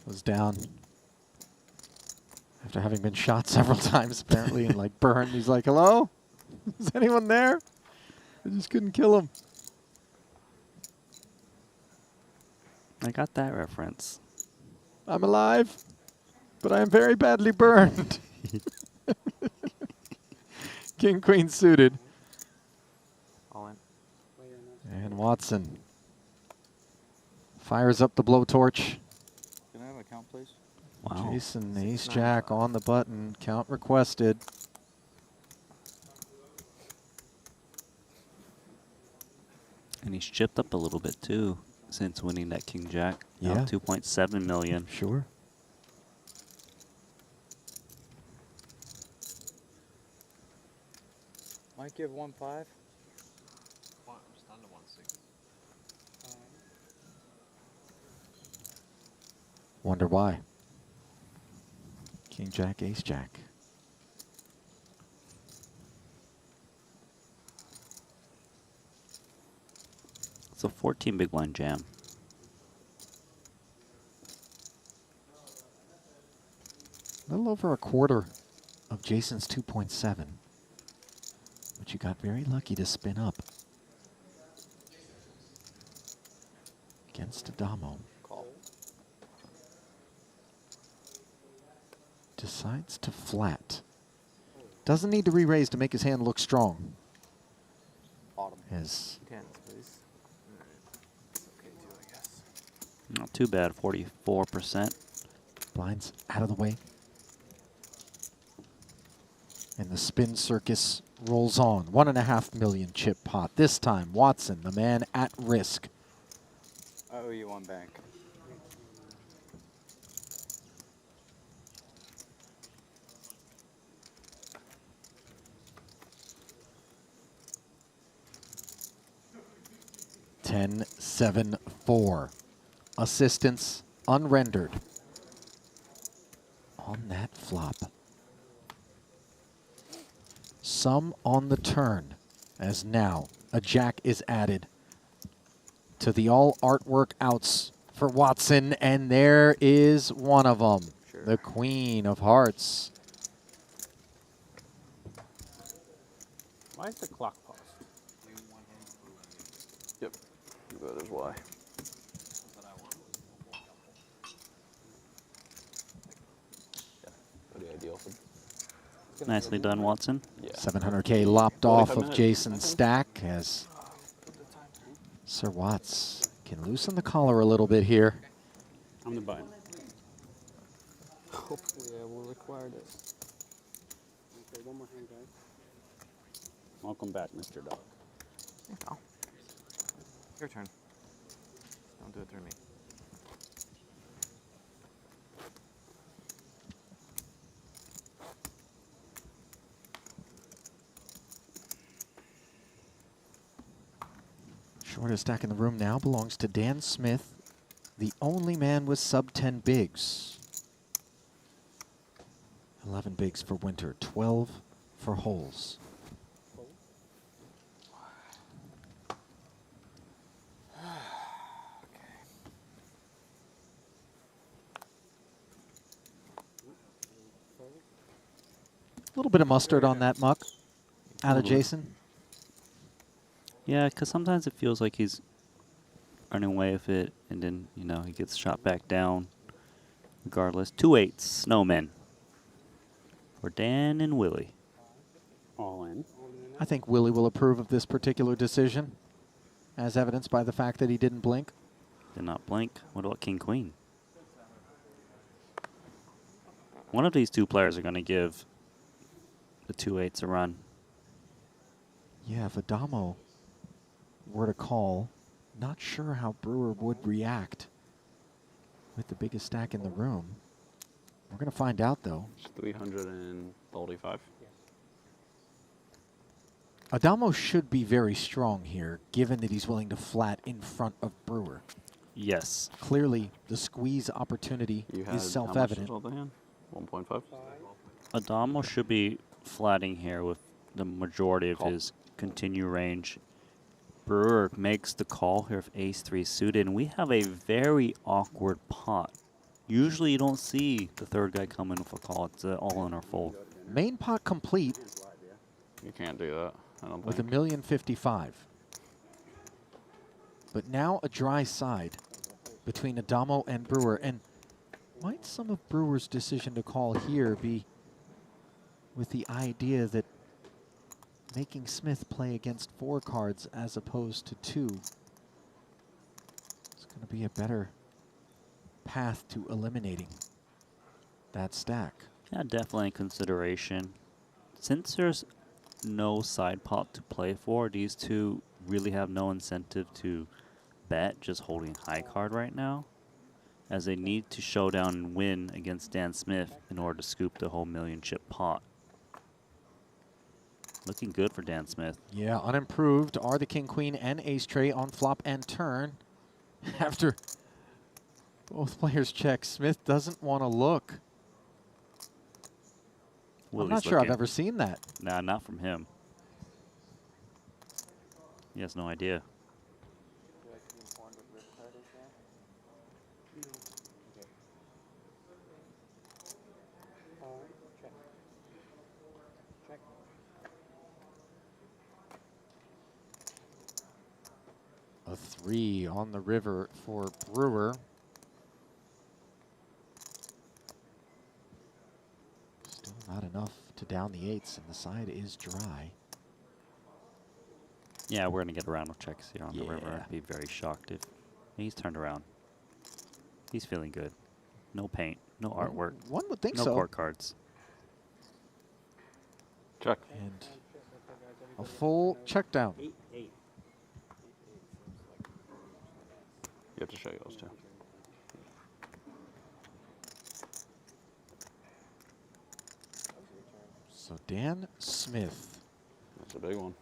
was down after having been shot several times, apparently, and like burned. He's like, hello? Is anyone there? I just couldn't kill him. I got that reference. I'm alive, but I am very badly burned. King, queen suited. All in. And Watson fires up the blowtorch. Can I have a count, please? Wow. Jason, ace jack on the button. Count requested. And he's chipped up a little bit too since winning that king jack. Now Yeah. 2.7 million. Sure. Might give 1-5. Just under 1/6. Wonder why. King jack, ace jack. It's a 14 big blind jam. A little over a quarter of Jason's 2.7. But you got very lucky to spin up. Against Adamo. Call. Decides to flat. Doesn't need to re-raise to make his hand look strong. Bottom. As Tens, please. It's okay too, I guess. Not too bad, 44%. Blinds out of the way. And the spin circus rolls on. 1.5 million chip pot. This time, Watson, the man at risk. I owe you one bank. Ten, 7, 4. Assistance unrendered on that flop. Some on the turn, as now a jack is added to the all artwork outs for Watson, and there is one of them, the Queen of Hearts. Why is the clock paused? Yep, that is why. Pretty ideal. Nicely done, Watson. Yeah. 700K lopped off 45 of minutes, Jason's stack as Sir Watts can loosen the collar a little bit here. I'm the button. Hopefully I will require this. Okay, one more hand, guys. Welcome back, Mr. Dog. Oh. Your turn. Don't do it through me. Shortest stack in the room now belongs to Dan Smith, the only man with sub 10 bigs. 11 bigs for Winter, 12 for holes. A little bit of mustard on that muck out of Jason. Yeah, because sometimes it feels like he's running away with it, and then, you know, he gets shot back down. Regardless, 2-8 snowmen for Dan and Willie. All in. I think Willie will approve of this particular decision, as evidenced by the fact that he didn't blink. Did not blink. What about King Queen? One of these two players are going to give the 2-8s a run. Yeah, if Adamo were to call, not sure how Brewer would react with the biggest stack in the room. We're going to find out, though. It's 335. Adamo should be very strong here, given that he's willing to flat in front of Brewer. Yes. Clearly, the squeeze opportunity You had is self-evident. How much is all the hand? 1.5. Adamo should be flatting here with the majority of his continue range. Brewer makes the call here with ace-3 suited, and we have a very awkward pot. Usually you don't see the third guy come in with a call. It's all in or fold. Main pot complete. You can't do that, I don't with think. $1,055,000. But now a dry side between Adamo and Brewer. And might some of Brewer's decision to call here be with the idea that making Smith play against 4 cards as opposed to 2 is going to be a better path to eliminating that stack? Yeah, definitely in consideration. Since there's no side pot to play for, these two really have no incentive to bet just holding high card right now, as they need to show down and win against Dan Smith in order to scoop the whole million chip pot. Looking good for Dan Smith. Yeah, unimproved are the king, queen, and ace tray on flop and turn. After both players check, Smith doesn't want to look. I'm not sure I've ever seen that. Nah, not from him. He has no idea. A 3 on the river for Brewer. Still not enough to down the 8s, and the side is dry. Yeah, we're going to get a round of checks here on the river. I'd be very shocked if he's turned around. He's feeling good. No paint, no artwork. One would think no so. court cards. Check. And a full check down. You have to show yours too. So Dan Smith. That's a big one.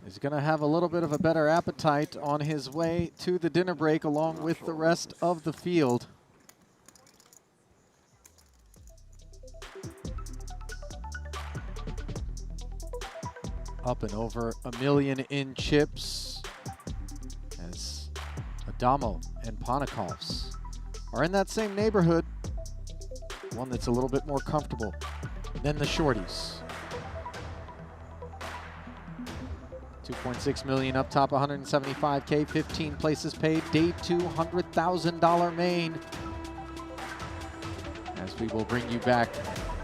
He's going to have a little bit of a better appetite on his way to the dinner break along with the rest of the field. Up and over $1 million in chips as Adamo and Ponikovs are in that same neighborhood. One that's a little bit more comfortable than the shorties. 2.6 million up top, 175K, 15 places paid, day two, $100,000 main. As we will bring you back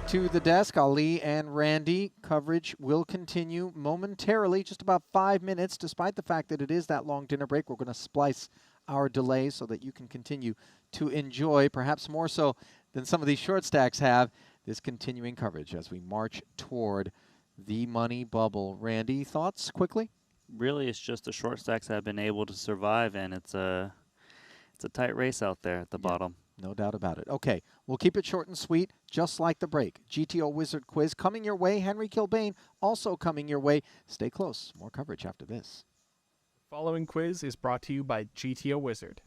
to the desk, Ali and Randy, coverage will continue momentarily, just about 5 minutes, despite the fact that it is that long dinner break. We're going to splice our delay so that you can continue to enjoy, perhaps more so than some of these short stacks have, this continuing coverage as we march toward the money bubble. Randy, thoughts quickly? Really, it's just the short stacks have been able to survive, and it's a tight race out there at the bottom. No doubt about it. Okay, we'll keep it short and sweet, just like the break. GTO Wizard quiz coming your way. Henry Kilbane also coming your way. Stay close. More coverage after this. The following quiz is brought to you by GTO Wizard.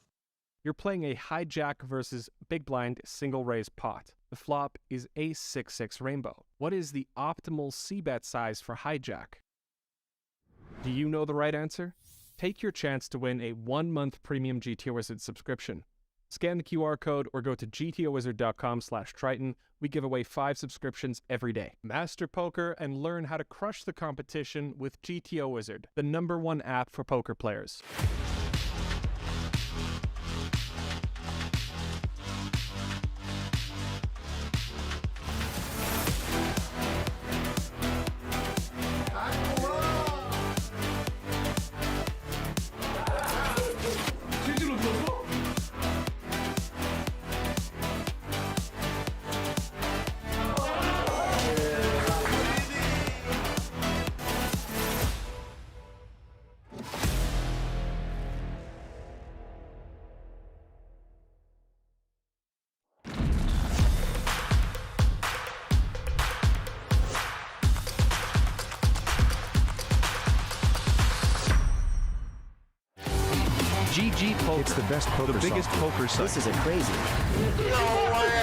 You're playing a hijack versus big blind single raise pot. The flop is ace 6-6 rainbow. What is the optimal c-bet size for hijack? Do you know the right answer? Take your chance to win a 1-month premium GTO Wizard subscription. Scan the QR code or go to gtowizard.com/Triton. We give away 5 subscriptions every day. Master poker and learn how to crush the competition with GTO Wizard, the #1 app for poker players. GG Poker. It's the best poker. The biggest poker site. This is crazy. No way!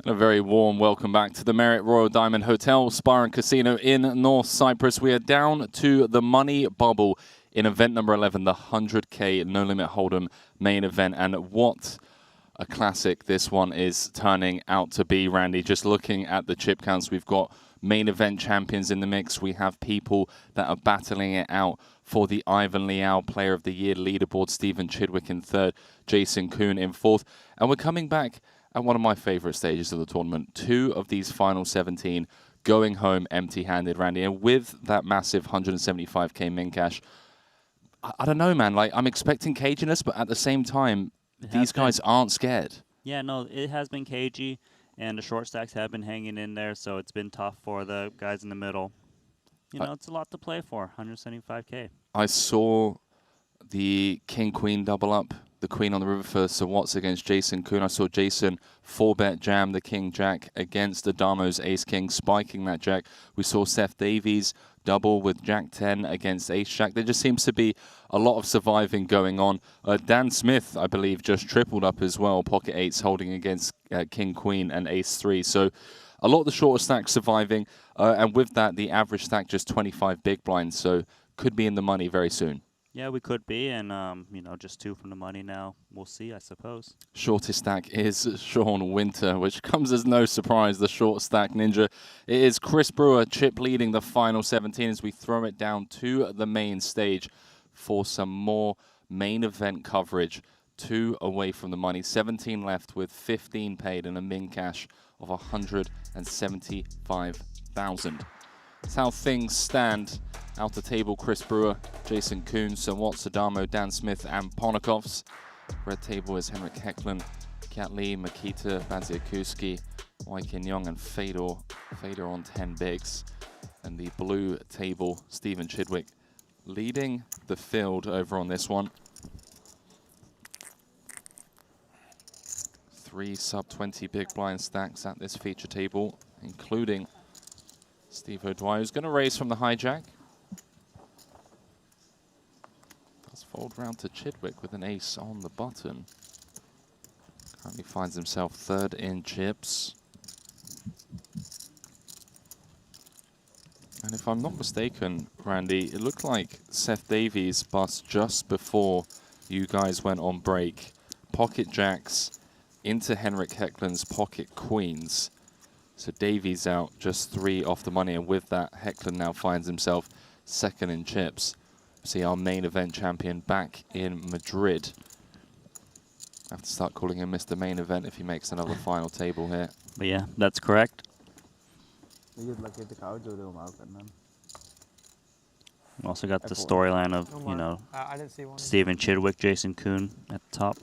A very warm welcome back to the Marriott Royal Diamond Hotel, Spa and Casino in North Cyprus. We are down to the money bubble in event number 11, the 100K No Limit Hold'em main event. And what a classic this one is turning out to be, Randy. Just looking at the chip counts, we've got main event champions in the mix. We have people that are battling it out for the Ivan Liao Player of the Year leaderboard. Stephen Chidwick in third, Jason Kuhn in fourth. And we're coming back at one of my favorite stages of the tournament. 2 of these final 17 going home empty-handed, Randy. And with that massive 175K min cash, I don't know, man. Like, I'm expecting caginess, but at the same time, these guys aren't scared. Yeah, no, it has been cagey, and the short stacks have been hanging in there, so it's been tough for the guys in the middle. You know, it's a lot to play for, 175K. I saw the King-Queen double up, the Queen on the river for Sir Watts against Jason Kuhn. I saw Jason 4-bet jam the King-Jack against Adamo's Ace-King, spiking that Jack. We saw Seth Davies double with Jack-10 against Ace-Jack. There just seems to be a lot of surviving going on. Dan Smith, I believe, just tripled up as well, pocket eights holding against King-Queen and Ace-3. So a lot of the shorter stacks surviving, and with that, the average stack just 25 big blinds, so could be in the money very soon. Yeah, we could be, and, you know, just 2 from the money now. We'll see, I suppose. Shortest stack is Sean Winter, which comes as no surprise, the short stack ninja. It is Chris Brewer, chip leading the final 17 as we throw it down to the main stage for some more main event coverage. 2 away from the money, 17 left with 15 paid and a min cash of 175,000. That's how things stand. Outer table, Chris Brewer, Jason Kuhn, Sir Watts, Adamo, Dan Smith, and Ponakovs. Red table is Henrik Hecklin, Kat Lee, Makita, Badziakuski, Waikin Young, and Fedor. Fedor on 10 bigs. And the blue table, Stephen Chidwick, leading the field over on this one. 3 sub-20 big blind stacks at this feature table, including Steve O'Dwyer, who's going to raise from the hijack. Does fold round to Chidwick with an ace on the button. Currently finds himself 3rd in chips. And if I'm not mistaken, Randy, it looked like Seth Davies bust just before you guys went on break. Pocket jacks into Henrik Hecklin's pocket queens. So Davies out just 3 off the money, and with that, Hecklin now finds himself 2nd in chips. See our main event champion back in Madrid. I have to start calling him Mr. Main Event if he makes another final table here. But yeah, that's correct. We also got the storyline of, you know, I didn't see one. Stephen Chidwick, Jason Kuhn at the top.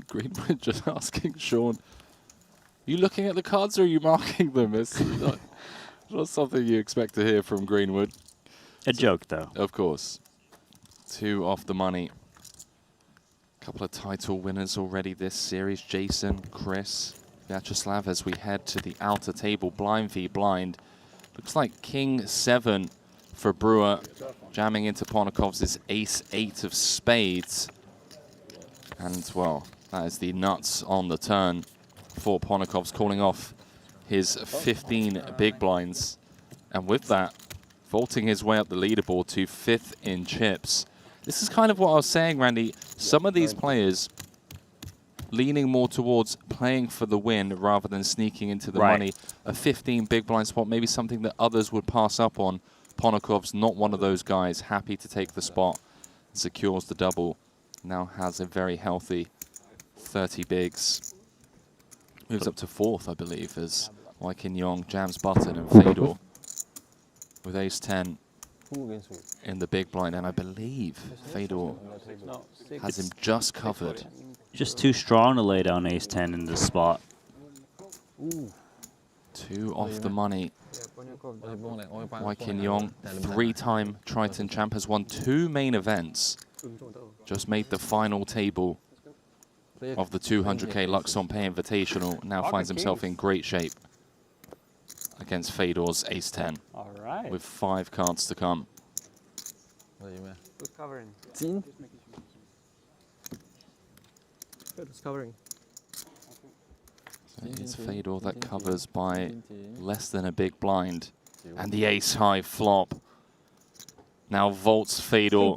Greenwood just asking Sean, are you looking at the cards or are you marking them? It's not something you expect to hear from Greenwood. A joke, though. Of course. 2 off the money. A couple of title winners already this series. Jason, Chris, Vyacheslav, as we head to the outer table. Blind v blind. Looks like King 7 for Brewer. Jamming into Ponakov's ace 8 of spades. And, well, that is the nuts on the turn for Ponakov's, calling off his 15 big blinds. And with that, vaulting his way up the leaderboard to 5th in chips. This is kind of what I was saying, Randy. Some of these players leaning more towards playing for the win rather than sneaking into the money. A 15 big blind spot, maybe something that others would pass up on. Ponakov's not one of those guys, happy to take the spot. Secures the double. Now has a very healthy 30 bigs. Moves up to 4th, I believe, as Waikin Yong jams button and Fedor with ace 10. in the big blind, and I believe Fedor has him just covered. Just too strong to lay down ace-10 in this spot. Two off the money. Wai Kin Yong, three-time Triton champ, has won 2 main events. Just made the final table of the 200k Luxon Pay Invitational. Now finds himself in great shape against Fedor's ace-10. All right. With 5 cards to come. Who's covering? It's covering. So it's Fedor that covers by less than a big blind. And the ace-high flop now vaults Fedor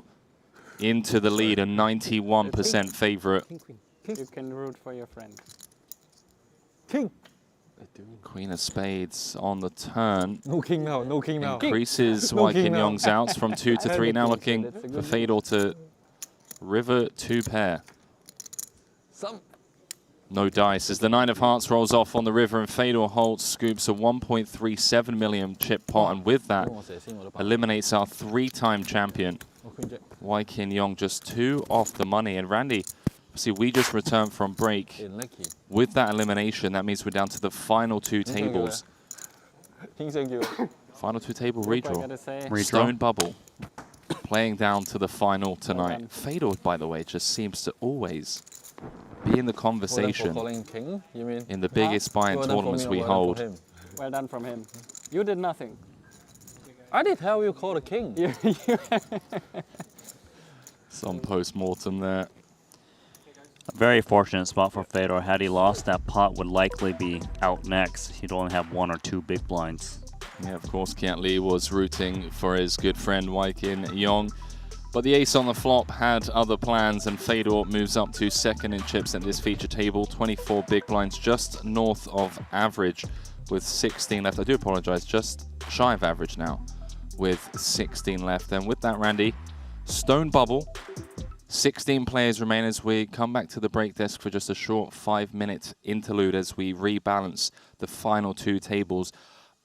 into the lead, a 91% favorite. You can root for your friend. Queen of spades on the turn. No king now, no king now. Increases No Wai king Kin now. Yong's outs from 2 to 3. Now looking for Fedor to river 2 pair. No dice as the 9 of hearts rolls off on the river, and Fedor holds, scoops a 1.37 million chip pot, and with that eliminates our 3-time champion. Wai Kin Yong just 2 off the money. And Randy, see, we just returned from break. With that elimination, that means we're down to the final 2 tables. Final 2 table redraw. Stone Bubble playing down to the final tonight. Fedor, by the way, just seems to always be in the conversation in the biggest buy-in tournaments we hold. Well done from him. You did nothing. I did how you call a king. Some post-mortem there. A very fortunate spot for Fedor. Had he lost, that pot would likely be out next. He'd only have 1 or 2 big blinds. Yeah, of course, Kiat Lee was rooting for his good friend Wai Kin Yong. But the ace on the flop had other plans, and Fedor moves up to 2nd in chips at this feature table. 24 big blinds, just north of average with 16 left. I do apologize, just shy of average now with 16 left. And with that, Randy, Stone Bubble. 16 players remain as we come back to the break desk for just a short 5-minute interlude as we rebalance the final 2 tables.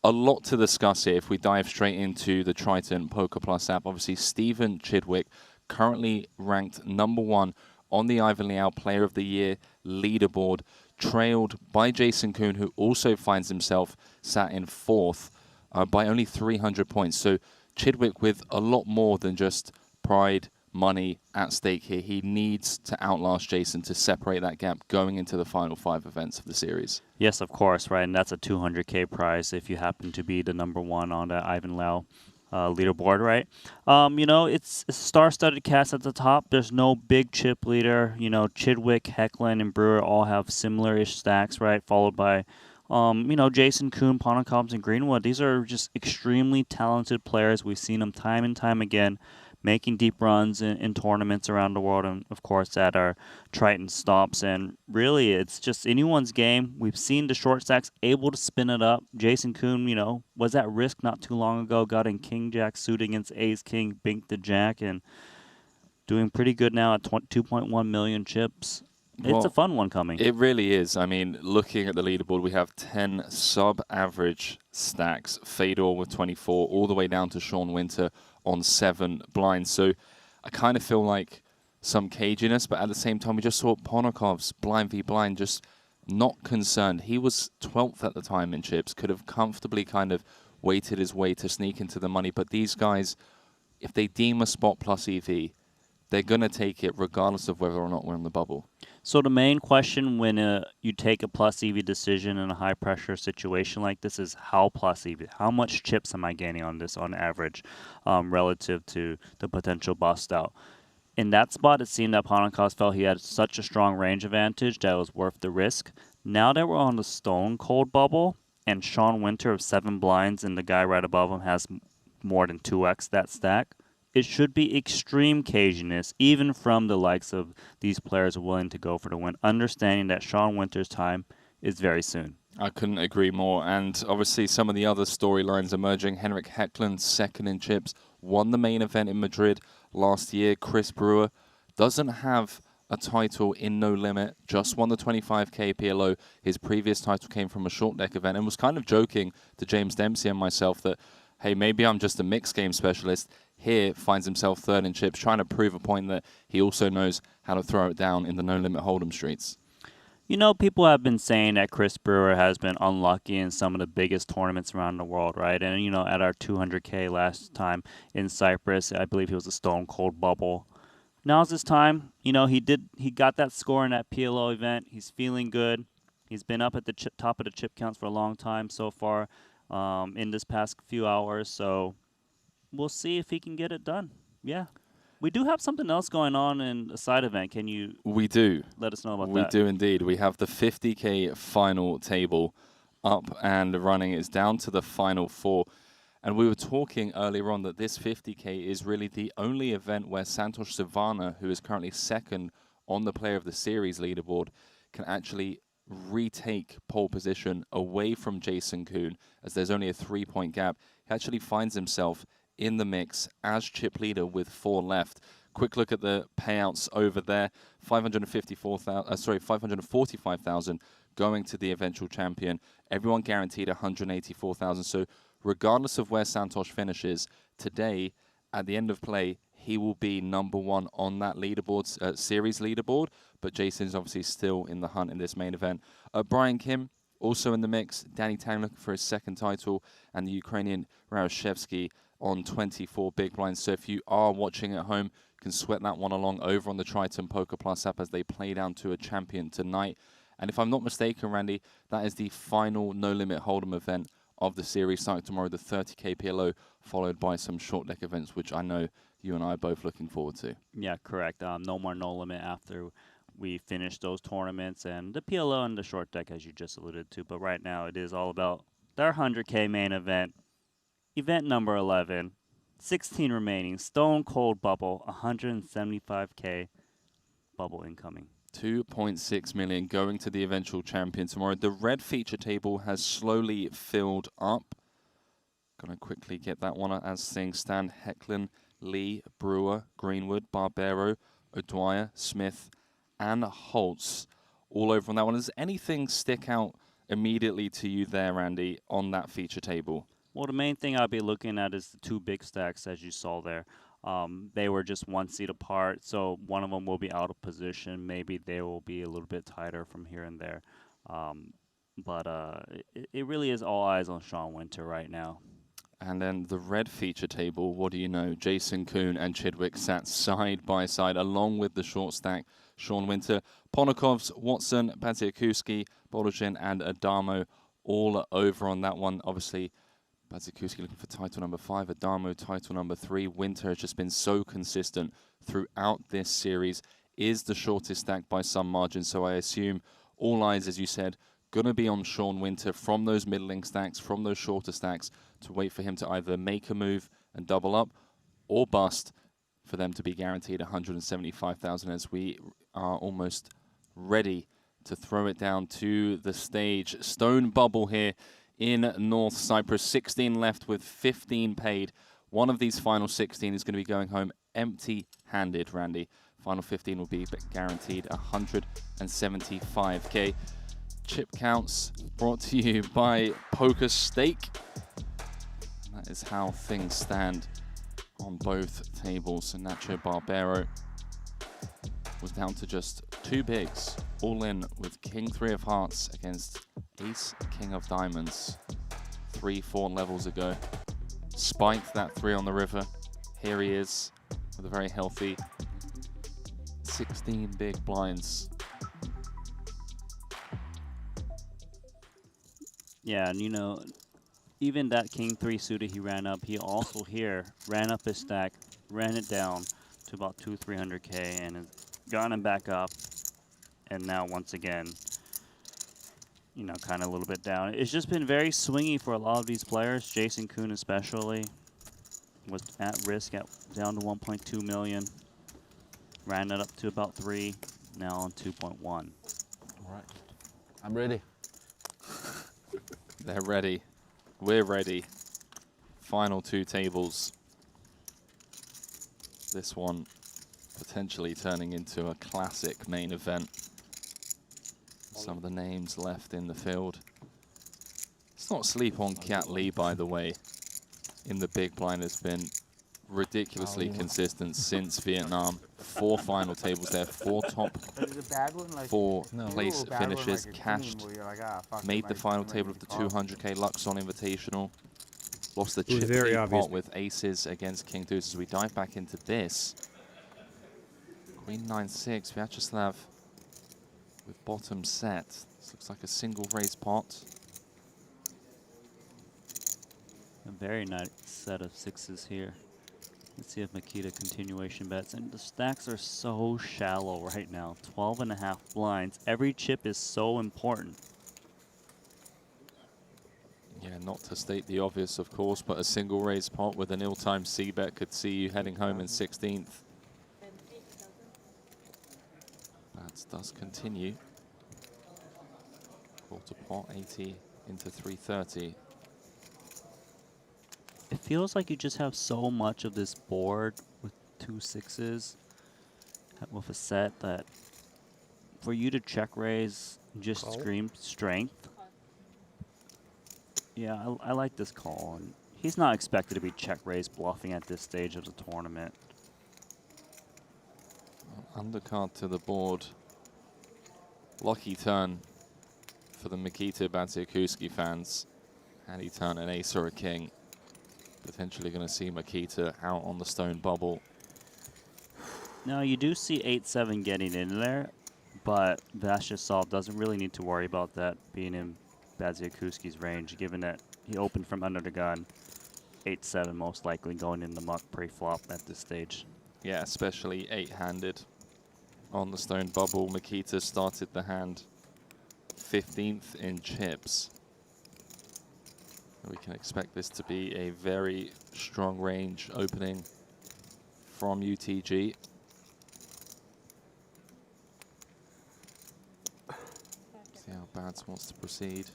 A lot to discuss here if we dive straight into the Triton Poker Plus app. Obviously, Stephen Chidwick, currently ranked #1 on the Ivan Liao Player of the Year leaderboard, trailed by Jason Kuhn, who also finds himself sat in 4th by only 300 points. So Chidwick with a lot more than just pride, money at stake here. He needs to outlast Jason to separate that gap going into the final 5 events of the series. Yes, of course, right? And that's a 200k prize if you happen to be the #1 on the Ivan Lau leaderboard, right? You know, it's a star-studded cast at the top. There's no big chip leader. You know, Chidwick, Hecklin, and Brewer all have similar-ish stacks, right? Followed by, you know, Jason, Kuhn, Ponakovs, and Greenwood. These are just extremely talented players. We've seen them time and time again, making deep runs in tournaments around the world, and of course at our Triton stops. And really, it's just anyone's game. We've seen the short stacks able to spin it up. Jason Kuhn, you know, was at risk not too long ago, got in King Jack suit against Ace King, binked the Jack, and doing pretty good now at 2.1 million chips. It's a fun one coming. It really is. I mean, looking at the leaderboard, we have 10 sub-average stacks. Fedor with 24, all the way down to Sean Winter on 7 blinds. So I kind of feel like some caginess, but at the same time, we just saw Ponakov's blind v blind, just not concerned. He was 12th at the time in chips, could have comfortably kind of weighted his way to sneak into the money. But these guys, if they deem a spot plus EV, they're going to take it regardless of whether or not we're in the bubble. So the main question when you take a plus EV decision in a high-pressure situation like this is how plus EV, how much chips am I gaining on this on average relative to the potential bust out? In that spot, it seemed that Ponakos felt he had such a strong range advantage that it was worth the risk. Now that we're on the stone cold bubble, and Sean Winter of 7 blinds and the guy right above him has more than 2x that stack, it should be extreme caginess, even from the likes of these players willing to go for the win, understanding that Sean Winter's time is very soon. I couldn't agree more. And obviously some of the other storylines emerging. Henrik Hecklin, 2nd in chips, won the main event in Madrid last year. Chris Brewer doesn't have a title in No Limit, just won the 25k PLO. His previous title came from a short deck event, and was kind of joking to James Dempsey and myself that, hey, maybe I'm just a mixed game specialist. here finds himself third in chips, trying to prove a point that he also knows how to throw it down in the no-limit hold'em streets. You know, people have been saying that Chris Brewer has been unlucky in some of the biggest tournaments around the world, right? And, you know, at our 200K last time in Cyprus, I believe he was a stone cold bubble. Now's his time. You know, he got that score in that PLO event. He's feeling good. He's been up at the top of the chip counts for a long time so far in this past few hours. So we'll see if he can get it done. Yeah. We do have something else going on in a side event. Can you We do. let us know about We that? do indeed. We have the 50K final table up and running. It's down to the final 4. And we were talking earlier on that this 50K is really the only event where Santosh Savana, who is currently second on the Player of the Series leaderboard, can actually retake pole position away from Jason Kuhn, as there's only a 3-point gap. He actually finds himself in the mix as chip leader with 4 left. Quick look at the payouts over there. 545,000 going to the eventual champion. Everyone guaranteed 184,000. So regardless of where Santosh finishes today, at the end of play, he will be #1 on that leaderboard, series leaderboard. But Jason's obviously still in the hunt in this main event. Brian Kim also in the mix. Danny Tang looking for his second title, and the Ukrainian Raushevsky on 24 big blinds. So if you are watching at home, you can sweat that one along over on the Triton Poker Plus app as they play down to a champion tonight. And if I'm not mistaken, Randy, that is the final No Limit Hold'em event of the series, starting tomorrow, the 30K PLO, followed by some short deck events, which I know you and I are both looking forward to. Yeah, correct. No more No Limit after we finish those tournaments and the PLO and the short deck, as you just alluded to. But right now, it is all about their 100K main event. Event number 11, 16 remaining, Stone Cold Bubble, 175K bubble incoming. 2.6 million going to the eventual champion tomorrow. The red feature table has slowly filled up. Gonna quickly get that one as things stand. Hecklin, Lee, Brewer, Greenwood, Barbero, O'Dwyer, Smith, and Holtz all over on that one. Does anything stick out immediately to you there, Randy, on that feature table? Well, the main thing I'll be looking at is the 2 big stacks, as you saw there. They were just 1 seat apart, so one of them will be out of position. Maybe they will be a little bit tighter from here and there. But it really is all eyes on Sean Winter right now. And then the red feature table, what do you know? Jason Kuhn and Chidwick sat side by side, along with the short stack, Sean Winter. Ponokovs, Watson, Badziakuski, Bolozhin, and Adamo all over on that one. Obviously, Badziakuski looking for title number 5, Adamo title number 3. Winter has just been so consistent throughout this series, is the shortest stack by some margin. So I assume all eyes, as you said, going to be on Sean Winter from those middling stacks, from those shorter stacks, to wait for him to either make a move and double up or bust for them to be guaranteed 175,000 as we are almost ready to throw it down to the stage. Stone Bubble here in North Cyprus. 16 left with 15 paid. One of these final 16 is going to be going home empty-handed, Randy. Final 15 will be guaranteed 175K. Chip counts brought to you by Poker Stake. That is how things stand on both tables. So Nacho Barbero was down to just 2 bigs, all in with King 3 of Hearts against Ace King of Diamonds 3-4 levels ago. Spiked that 3 on the river. Here he is with a very healthy 16 big blinds. Yeah, and you know, even that King 3 suited he ran up, he also here ran up his stack, ran it down to about 200-300K, and has gotten him back up. And now once again, you know, kind of a little bit down. It's just been very swingy for a lot of these players. Jason Kuhn especially was at risk down to 1.2 million. Ran it up to about 3, now on 2.1. All right, I'm ready. They're ready. We're ready. Final 2 tables. This one potentially turning into a classic main event. Some of the names left in the field. Let's not sleep on Kiat Lee, by the way. In the big blind has been ridiculously consistent since Vietnam. 4 final tables there, 4 top But is it a bad one? Like, 4 no. place Ooh, bad one finishes, like a queen, cashed, where you're like, ah, fuck, made I the might- final I might table need of to the call. 200k Lux on Invitational. Lost the It was chip very lead obvious. pot with aces against King Deuce. As we dive back into this, Queen 9-6, Vyacheslav with bottom set. This looks like a single raise pot. A very nice set of 6s here. Let's see if Makita continuation bets. And the stacks are so shallow right now. 12.5 blinds. Every chip is so important. Yeah, not to state the obvious, of course, but a single raise pot with an ill-timed c-bet could see you heading home in 16th. That does continue. Quarter pot, 80 into 330. It feels like you just have so much of this board with 2 6s with a set that for you to check raise just Call? scream strength. Yeah, I like this call. And he's not expected to be check raise bluffing at this stage of the tournament. Undercard to the board. Lucky turn for the Mikita Badziakuski fans. Had he turn an ace or a king, potentially going to see Makita out on the stone bubble. Now, you do see 8-7 getting in there, but Vyacheslav doesn't really need to worry about that being in Badziakuski's range, given that he opened from under the gun. 8-7 most likely going in the muck pre-flop at this stage. Yeah, especially 8-handed on the stone bubble. Makita started the hand 15th in chips. We can expect this to be a very strong range opening from UTG. See how Bads wants to proceed.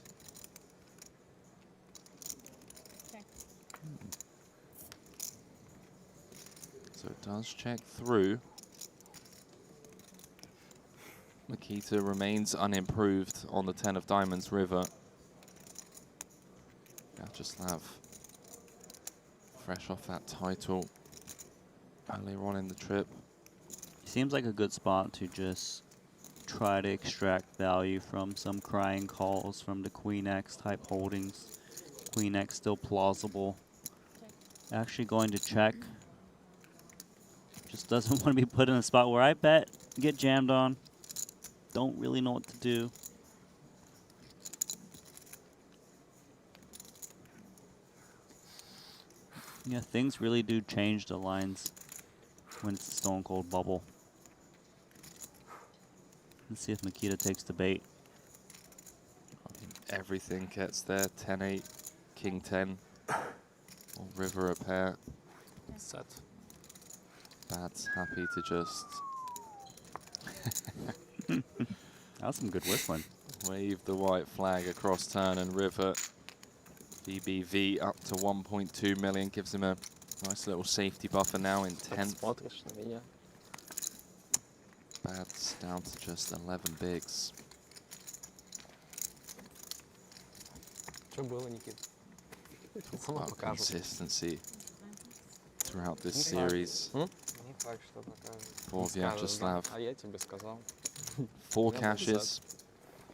So it does check through. Makita remains unimproved on the 10 of diamonds river. Vyacheslav, fresh off that title earlier on in the trip. Seems like a good spot to just try to extract value from some crying calls from the Queen X type holdings. Queen X still plausible. Actually going to check. Just doesn't want to be put in a spot where I bet, get jammed on. Don't really know what to do. Yeah, things really do change the lines when it's a stone cold bubble. Let's see if Makita takes the bait. Everything gets there. 10-8, King 10, or river a pair. Set. Bad's happy to just That was some good whistling. wave the white flag across turn and river. BBV up to 1.2 million, gives him a nice little safety buffer now in 10th. Bad's down to just 11 bigs. Что было, Никит? Talk about consistency throughout this series Не факт, что покажет. for Vyacheslav. А я тебе сказал. 4 cashes,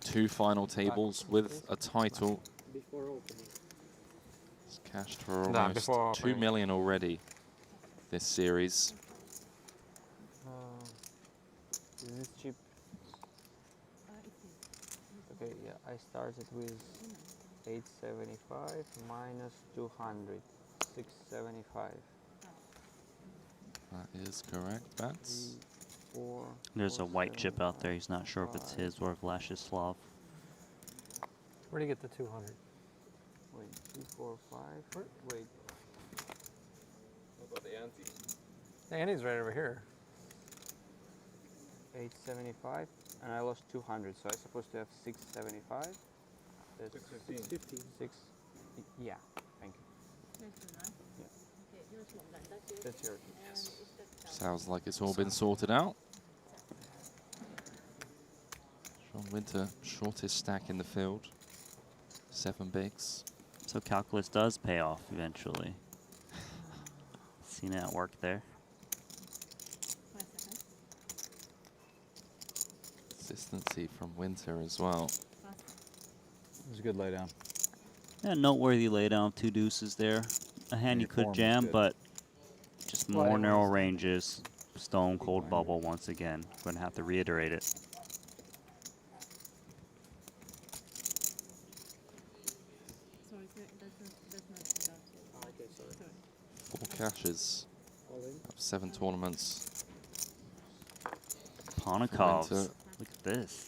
2 final tables with a title. Before opening. It's cashed for Да, almost before 2 opening. million already this series. Is this cheap? Okay, yeah, I started with 875 minus 200, 675. That is correct, Bats. 4. There's a white chip out there. He's not sure if it's his or Vyacheslav. Where'd he get the 200? Wait, 2, 4, 5. Wait. What about the ante? The ante's right over here. 875, and I lost 200, so I'm supposed to have 675. That's 615. 6. Yeah, thank you. That's yours. Yes. Sounds like it's all been sorted out. Sean Winter, shortest stack in the field. 7 bigs. So calculus does pay off eventually. Seen it at work there. Consistency from Winter as well. It was a good laydown. Yeah, noteworthy laydown of 2 deuces there. A hand you Your form could was jam, good. but just Well, more it narrow was- ranges. Stone cold bubble once again. Going to have to reiterate it. Sorry, that's not allowed. Okay, sorry. 4 cashes. All in. Of 7 tournaments. Ponikovs. Winter. Look at this.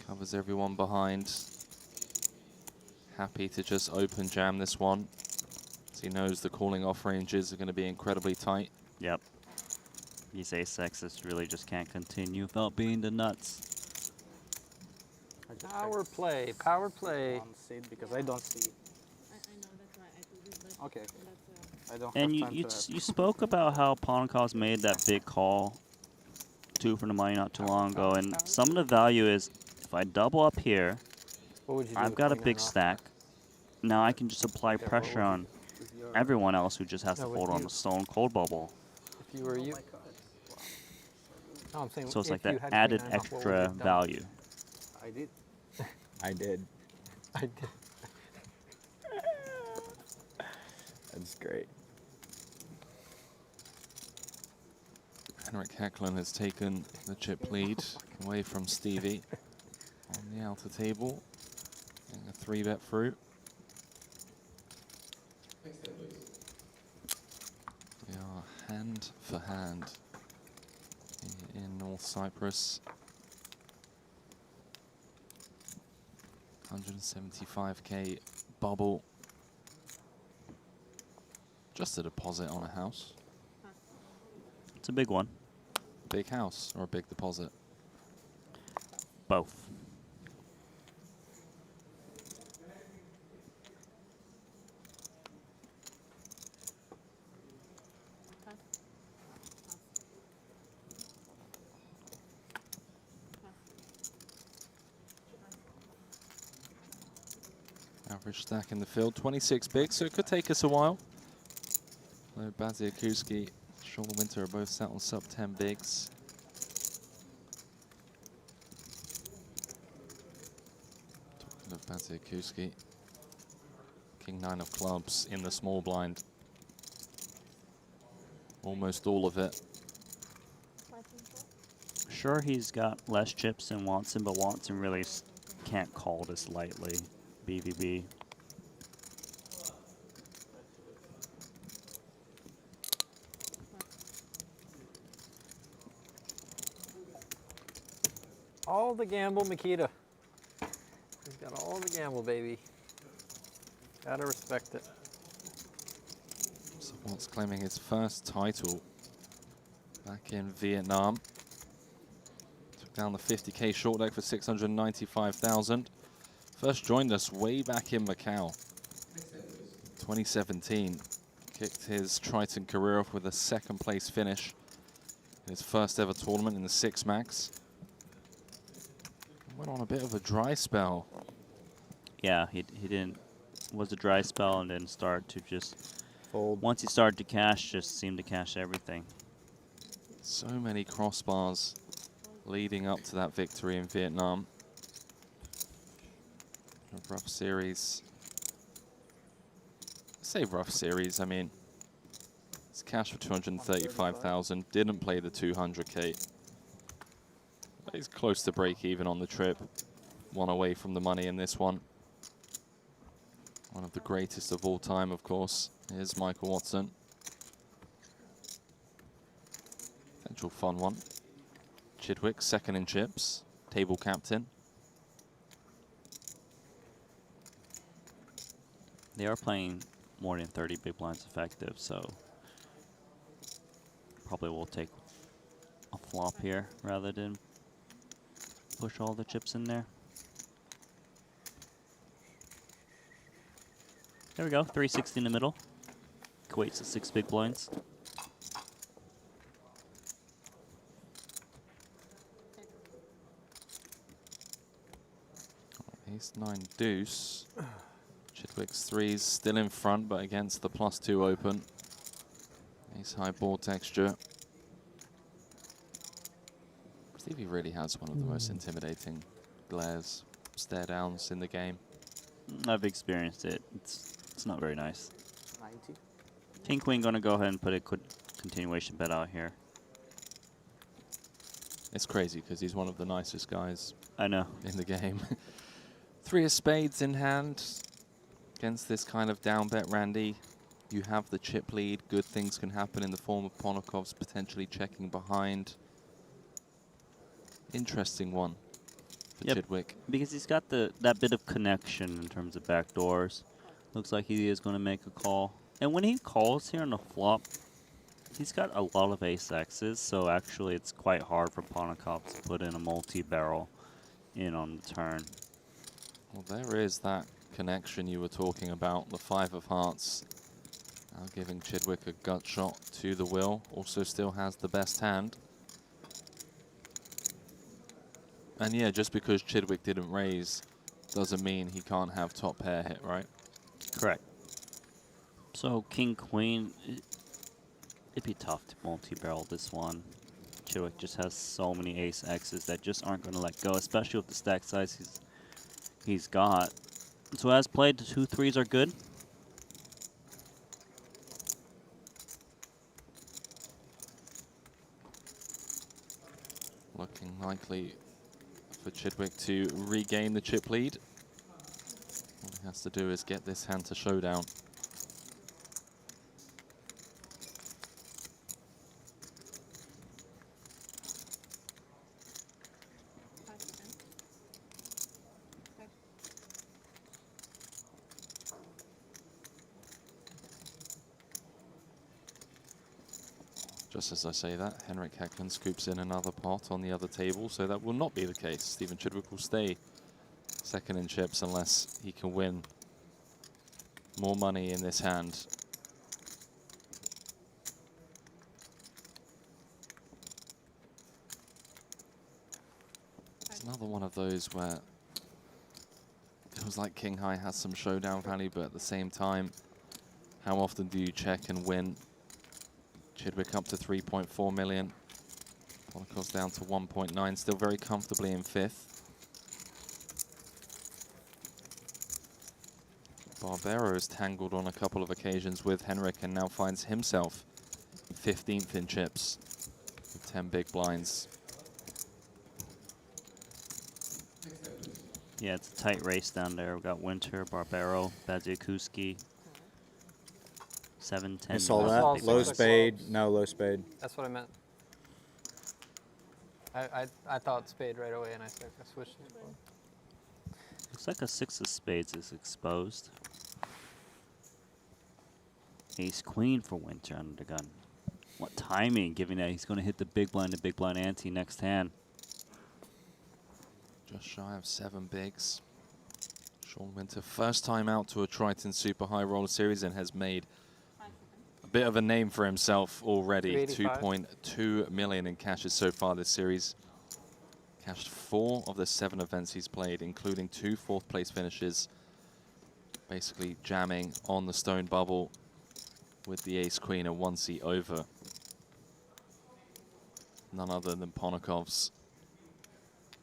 Covers everyone behind. Happy to just open jam this one. As he knows the calling off ranges are going to be incredibly tight. Yep. These ace-X's really just can't continue without being the nuts. Power play, power play. One seed because I don't see. I know that's why I do this, but Okay. that's I don't And have you time you, to ask. you spoke about how Ponikovs made that big call 2 for the money not too long ago, and some of the value is if I double up here, What would you do I've with got a queen big nine off? stack. Now I can just apply Yeah, what pressure would on everyone else who just has to No, with hold on you. the stone cold bubble. If you were you. No, I'm saying So it's if like you that had added queen nine off, what would you extra have done? value. I did. I did. I did. That's great. Henrik Hecklund has taken the chip lead away from Stevie on the outer table. Getting a 3-bet through. We are hand for hand in North Cyprus. 175k bubble. Just a deposit on a house. It's a big one. Big house or a big deposit? Both. Average stack in the field, 26 big, so it could take us a while. Though Baziakuski, Sean Winter are both sat on sub 10 bigs. Talking of Baziakuski, King 9 of clubs in the small blind. Almost all of it. Sure, he's got less chips than Watson, but Watson really can't call this lightly. BVB. All the gamble, Makita. He's got all the gamble, baby. Gotta respect it. So Watt's claiming his first title back in Vietnam. Took down the 50k short deck for 695,000. First joined us way back in Macau, 2017. Kicked his Triton career off with a 2nd place finish in his first ever tournament in the 6 max. Went on a bit of a dry spell. Yeah, he didn't. Was a dry spell and then start to just fold. Once he started to cash, just seemed to cash everything. So many crossbars leading up to that victory in Vietnam. A rough series. I say rough series, I mean, it's cash for 235,000. Didn't play the 200k. But he's close to break even on the trip. 1 away from the money in this one. One of the greatest of all time, of course, is Michael Watson. Potential fun one. Chidwick, 2nd in chips. Table captain. They are playing more than 30 big blinds effective, so probably will take a flop here rather than push all the chips in there. There we go, 360 in the middle. Equates to 6 big blinds. Ace 9 deuce. Chidwick's 3's still in front, but against the +2 open. Ace high board texture. Stevie really has one of the most intimidating glares, stare downs in the game. I've experienced it. It's not very nice. 90. King Queen gonna go ahead and put a continuation bet out here. It's crazy because he's one of the nicest guys I know in the game. 3 of spades in hand against this kind of down bet, Randy. You have the chip lead. Good things can happen in the form of Ponokov's potentially checking behind. Interesting one for Chidwick. Because he's got that bit of connection in terms of backdoors. Looks like he is going to make a call. And when he calls here on the flop, he's got a lot of ace X's, so actually it's quite hard for Ponokov to put in a multi-barrel in on the turn. Well, there is that connection you were talking about. The 5 of hearts now giving Chidwick a gut shot to the will. Also still has the best hand. And yeah, just because Chidwick didn't raise doesn't mean he can't have top pair hit, right? Correct. So King Queen, it'd be tough to multi-barrel this one. Chidwick just has so many ace X's that just aren't going to let go, especially with the stack size he's got. So as played, the 2 3s are good. Looking likely for Chidwick to regain the chip lead. All he has to do is get this hand to showdown. Just as I say that, Henrik Hecklund scoops in another pot on the other table, so that will not be the case. Stephen Chidwick will stay second in chips unless he can win more money in this hand. It's another one of those where it feels like King High has some showdown value, but at the same time, how often do you check and win? Chidwick up to 3.4 million. Ponokov's down to 1.9, still very comfortably in 5th. Barbero's tangled on a couple of occasions with Henrik and now finds himself 15th in chips with 10 big blinds. Yeah, it's a tight race down there. We've got Winter, Barbero, Badziakuski. 7, 10. I saw that. Low spade, no low spade. That's what I meant. I thought spade right away, and I switched it. Looks like a 6 of spades is exposed. Ace Queen for Winter under the gun. What timing, given that he's going to hit the big blind ante next hand. Just shy of 7 bigs. Sean Winter, first time out to a Triton Super High Roller Series and has made a bit of a name for himself already. 2.2 million in cashes so far this series. Cashed 4 of the 7 events he's played, including 2 4th place finishes. Basically jamming on the stone bubble with the Ace Queen, a 1-seat over. None other than Ponokov's.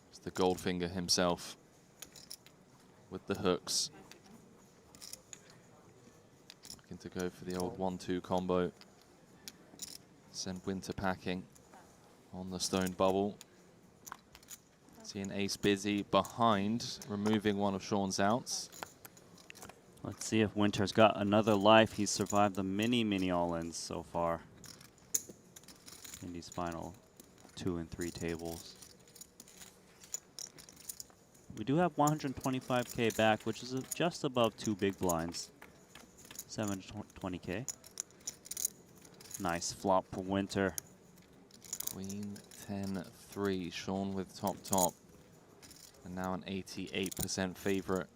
It's the Goldfinger himself with the hooks. Looking to go for the old 1-2 combo. Send Winter packing on the stone bubble. See an ace busy behind, removing one of Sean's outs. Let's see if Winter's got another life. He's survived the many all-ins so far in these final 2 and 3 tables. We do have 125K back, which is just above 2 big blinds. 720K. Nice flop for Winter. Queen 10-3, Sean with top. And now an 88% favorite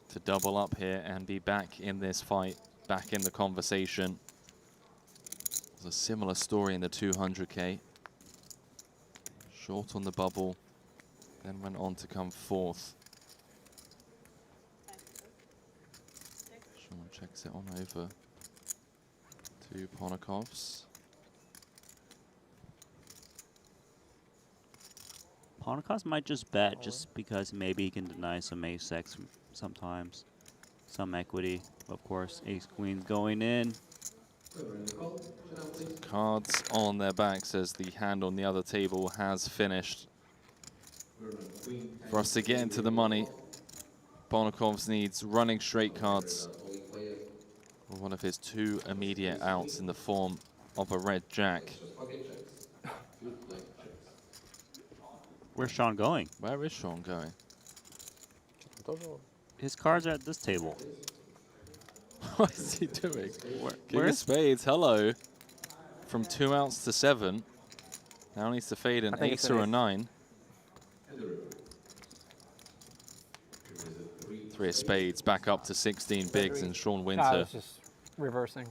to double up here and be back in this fight, back in the conversation. There's a similar story in the 200K. Short on the bubble, then went on to come 4th. Sean checks it on over Two Ponakovs. Ponikos might just bet just because maybe he can deny some ace-x sometimes. Some equity, of course. Ace-queen's going in. Cards on their backs as the hand on the other table has finished. For us to get into the money, Ponakovs needs running straight cards. One of his two immediate outs in the form of a red jack. Where's Sean going? Where is Sean going? His cards are at this table. What is he doing? King where of is- spades, hello. From 2 outs to 7. Now needs to fade an I think it's ace an or a ace. 9. 3 of spades, back up to 16 bigs, and Sean I Winter was just reversing.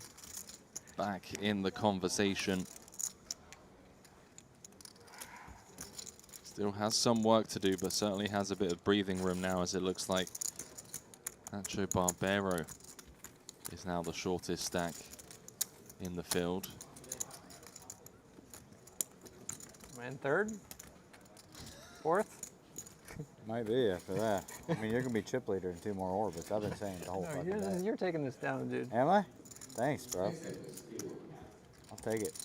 back in the conversation. Still has some work to do, but certainly has a bit of breathing room now, as it looks like Nacho Barbero is now the shortest stack in the field. Am I in third? Fourth? Might be after that. I mean, you're going to be chip leader in 2 more orbits. I've been saying the whole fucking day. You're taking this down, dude. Am I? Thanks, bro. I'll take it.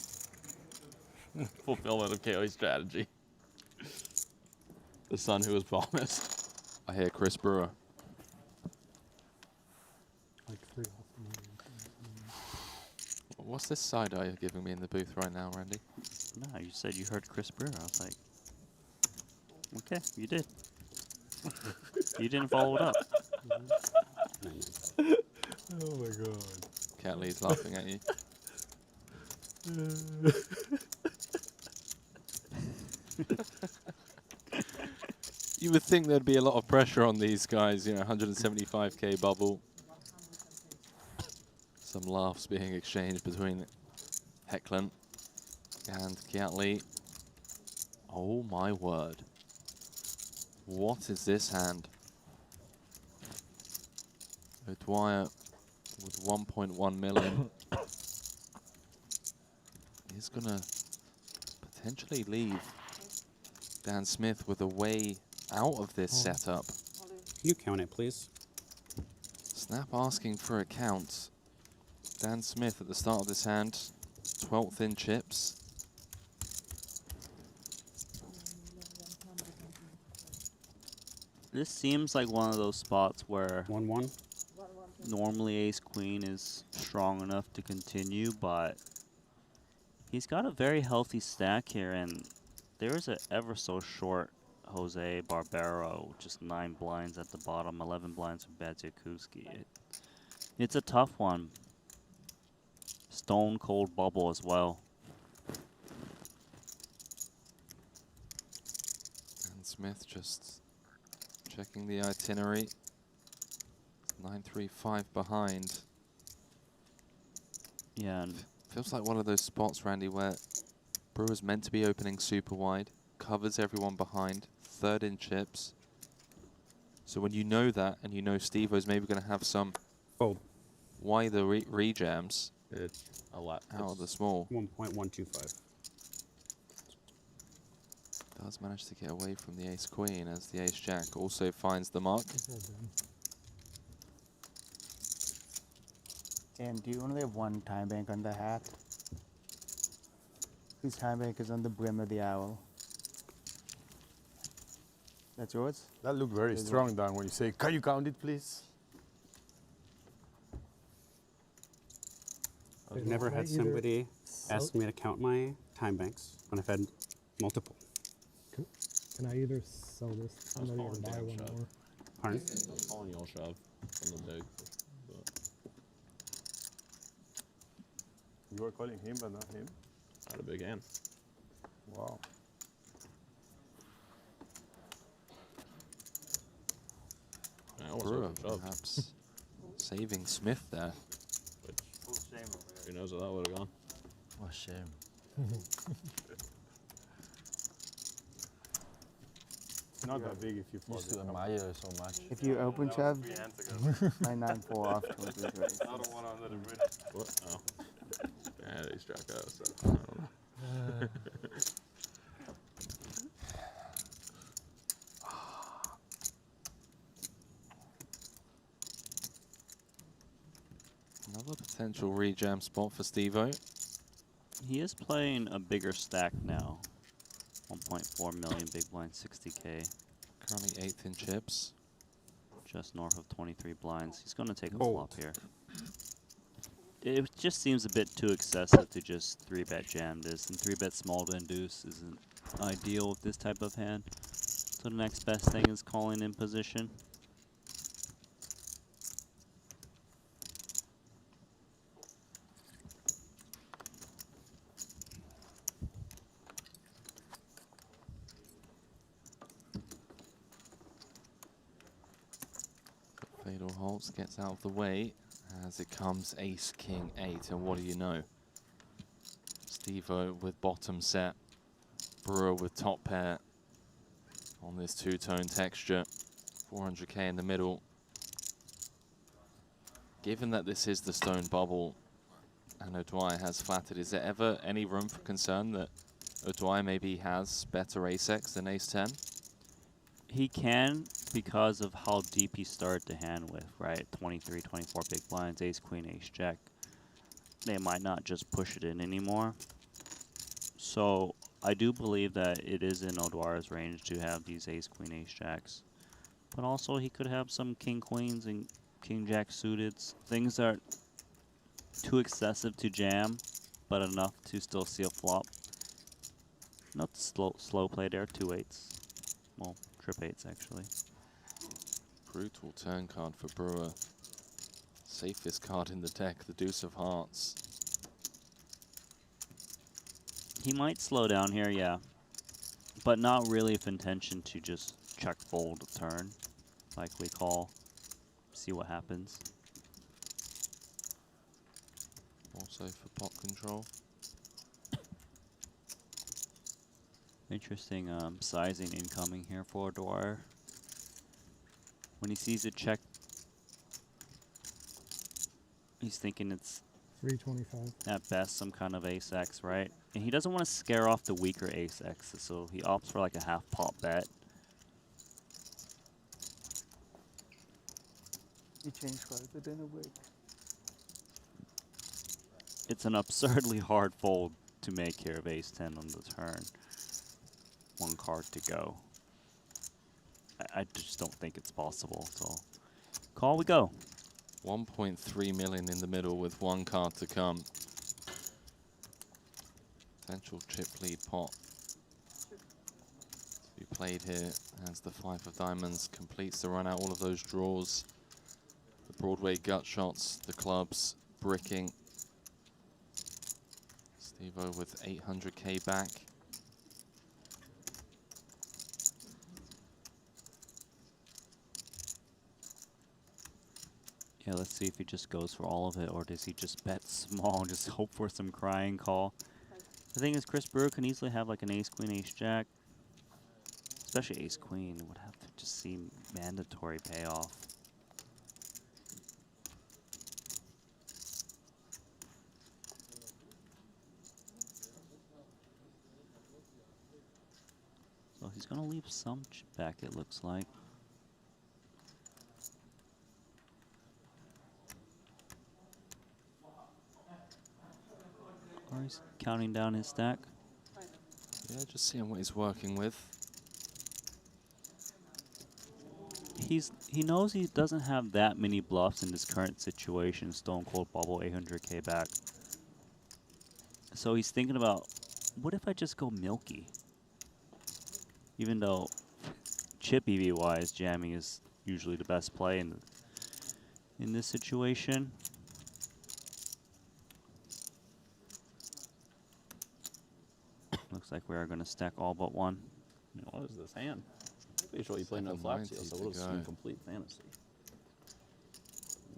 Fulfillment of KO's strategy. The son who was promised. I hear Chris Brewer. Like 3 off. What's this side eye you're giving me in the booth right now, Randy? No, you said you heard Chris Brewer. I was like, okay, you did. You didn't follow it up. Oh my god. Cat Lee's laughing at you. You would think there'd be a lot of pressure on these guys, you know, 175k bubble. Some laughs being exchanged between Hecklin and Kiatli. Oh my word. What is this hand? O'Dwyer with 1.1 million is gonna potentially leave Dan Smith with a way out of this setup. Can you count it, please? Snap asking for a count. Dan Smith at the start of this hand, 12th in chips. This seems like one of those spots where 1-1. normally ace-queen is strong enough to continue, but he's got a very healthy stack here, and there's a ever so short Jose Barbero, just 9 blinds at the bottom, 11 blinds for Badziakuski. It's a tough one. Stone cold bubble as well. Dan Smith just checking the itinerary. 9-3-5 behind. Yeah, and feels like one of those spots, Randy, where Brewer's meant to be opening super wide, covers everyone behind, 3rd in chips. So when you know that, and you know Steve-O's maybe going to have some wider rejams, it's a lot out of the small. 1.125. Does manage to get away from the ace-queen as the ace-jack also finds the mark. Dan, do you only have one time bank on the hat? Whose time bank is on the brim of the owl? That's yours? That looked very There's strong, Dan, when you say, can you count it, please? I've never had somebody ask me to count my time banks when I've had multiple. Can I either sell this to somebody or buy one more? Pardon? I was calling your shove from the big. You were calling him, but not him? I had a big hand. Wow. Brewer perhaps saving Smith there. Who knows what that would have gone? What a shame. It's not that big if you fall. Used to admire it so much. If you open shove, my 9-4 off towards his raise. What? Oh. ace jack out, so I don't know. Another potential rejam spot for Steve-O. He is playing a bigger stack now. 1.4 million big blind, 60K. Currently 8th in chips. Just north of 23 blinds. He's going to take a Fold. flop here. It just seems a bit too excessive to just 3-bet jam this, and 3-bet small to induce isn't ideal with this type of hand. So the next best thing is calling in position. Fatal Holtz gets out of the way as it comes ace, king, 8. And what do you know? Steve-O with bottom set. Brewer with top pair on this two-tone texture. 400k in the middle. Given that this is the stone bubble and O'Dwyer has flatted, is there ever any room for concern that O'Dwyer maybe has better ace-X than ace-10? He can, because of how deep he started the hand with, right? 23, 24 big blinds, ace, queen, ace, jack. They might not just push it in anymore. So I do believe that it is in O'Dwyer's range to have these ace, queen, ace, jacks. But also he could have some king, queens and king, jack suited. Things that are too excessive to jam, but enough to still see a flop. Not slow play there, 2 8s. Well, trip 8s actually. Brutal turn card for Brewer. Safest card in the deck, the deuce of hearts. He might slow down here, yeah. But not really with intention to just check fold a turn. Like we call. See what happens. Also for pot control. Interesting sizing incoming here for Dwyer. When he sees it check, he's thinking it's 325. at best some kind of ace-X, right? And he doesn't want to scare off the weaker ace-X's, so he opts for like a half pot bet. He changed quite a bit in a week. It's an absurdly hard fold to make here of ace-10 on the turn. 1 card to go. I just don't think it's possible, so call we go. 1.3 million in the middle with 1 card to come. Potential chip lead pot to be played here as the 5 of diamonds completes the run out. All of those draws, the Broadway gut shots, the clubs bricking. Steve-O with 800k back. Yeah, let's see if he just goes for all of it, or does he just bet small and just hope for some crying call. The thing is, Chris Brewer can easily have like an ace-queen, ace-jack. Especially ace-queen would have to just seem mandatory payoff. So he's going to leave some chip back, it looks like. Or he's counting down his stack. Yeah, just seeing what he's working with. He knows he doesn't have that many bluffs in this current situation. Stone Cold Bubble, 800k back. So he's thinking about, what if I just go milky? Even though chip EV wise, jamming is usually the best play in this situation. Looks like we are going to stack all but one. What is this hand? Pretty sure you play no flop seal, so we'll just complete fantasy.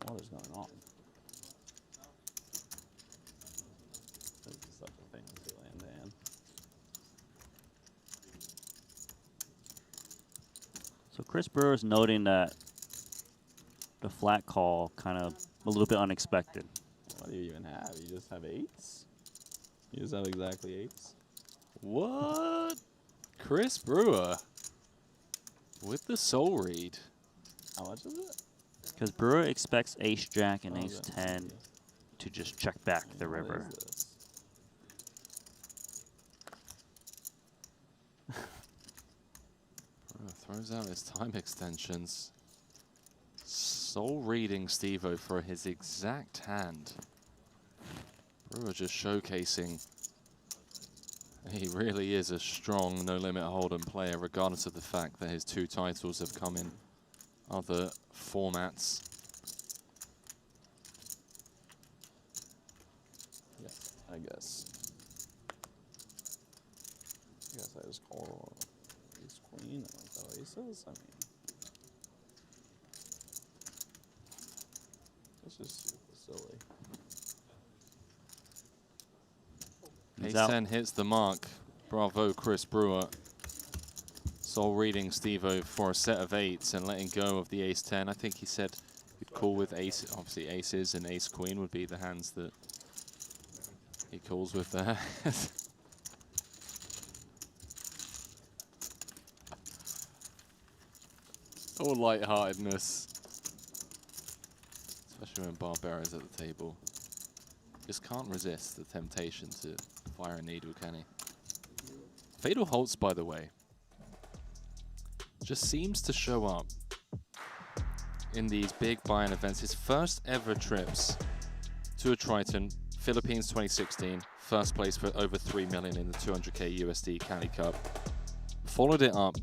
What is going on? This is such a fantasy land, Dan. So Chris Brewer is noting that the flat call kind of a little bit unexpected. What do you even have? You just have 8s? You just have exactly 8s. What? Chris Brewer with the soul read. How much is it? Because Brewer expects ace jack and Oh, ace okay. 10 to just check back the What river. is this? Brewer throws out his time extensions. Soul reading Steve-O for his exact hand. Brewer just showcasing he really is a strong no-limit hold'em player, regardless of the fact that his 2 titles have come in other formats. Yes, I guess. I just call ace queen and like the aces. I mean, it's just super silly. Ace 10 hits the mark. Bravo, Chris Brewer. Soul reading Steve-O for a set of 8s and letting go of the ace 10. I think he said he'd call with ace. Obviously, aces and ace queen would be the hands that he calls with there. All lightheartedness, especially when Barbera is at the table. Just can't resist the temptation to fire a needle, can he? Fatal Holtz, by the way, just seems to show up in these big buy-in events. His first ever trips to a Triton, Philippines 2016, first place for over 3 million in the 200k USD Cali Cup. Followed it up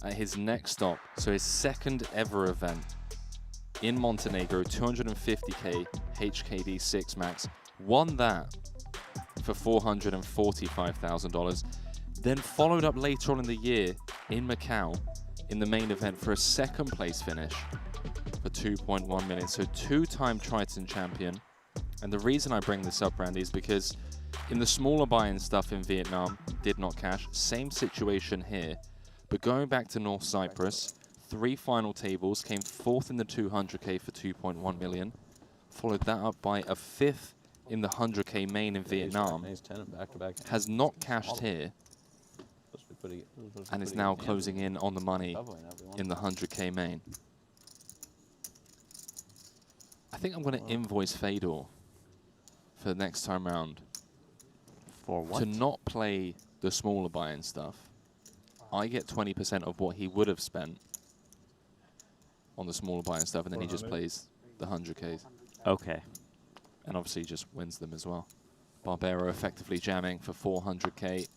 at his next stop, so his second ever event in Montenegro, 250k HKD 6 max. Won that for $445,000. Then followed up later on in the year in Macau in the main event for a second place finish for 2.1 million. So 2-time Triton champion. And the reason I bring this up, Randy, is because in the smaller buy-in stuff in Vietnam, did not cash. Same situation here. But going back to North Cyprus, 3 final tables, came 4th in the 200k for 2.1 million. Followed that up by a 5th in the 100k main in Vietnam. Ace 10 and back-to-back. Has not cashed here. And is now closing in on the money in the 100k main. I think I'm going to invoice Fedor for the next time round. For what? To not play the smaller buy-in stuff. I get 20% of what he would have spent on the smaller buy-in stuff, and then he just plays the 100Ks. Okay. And obviously just wins them as well. Barbero effectively jamming for 400k.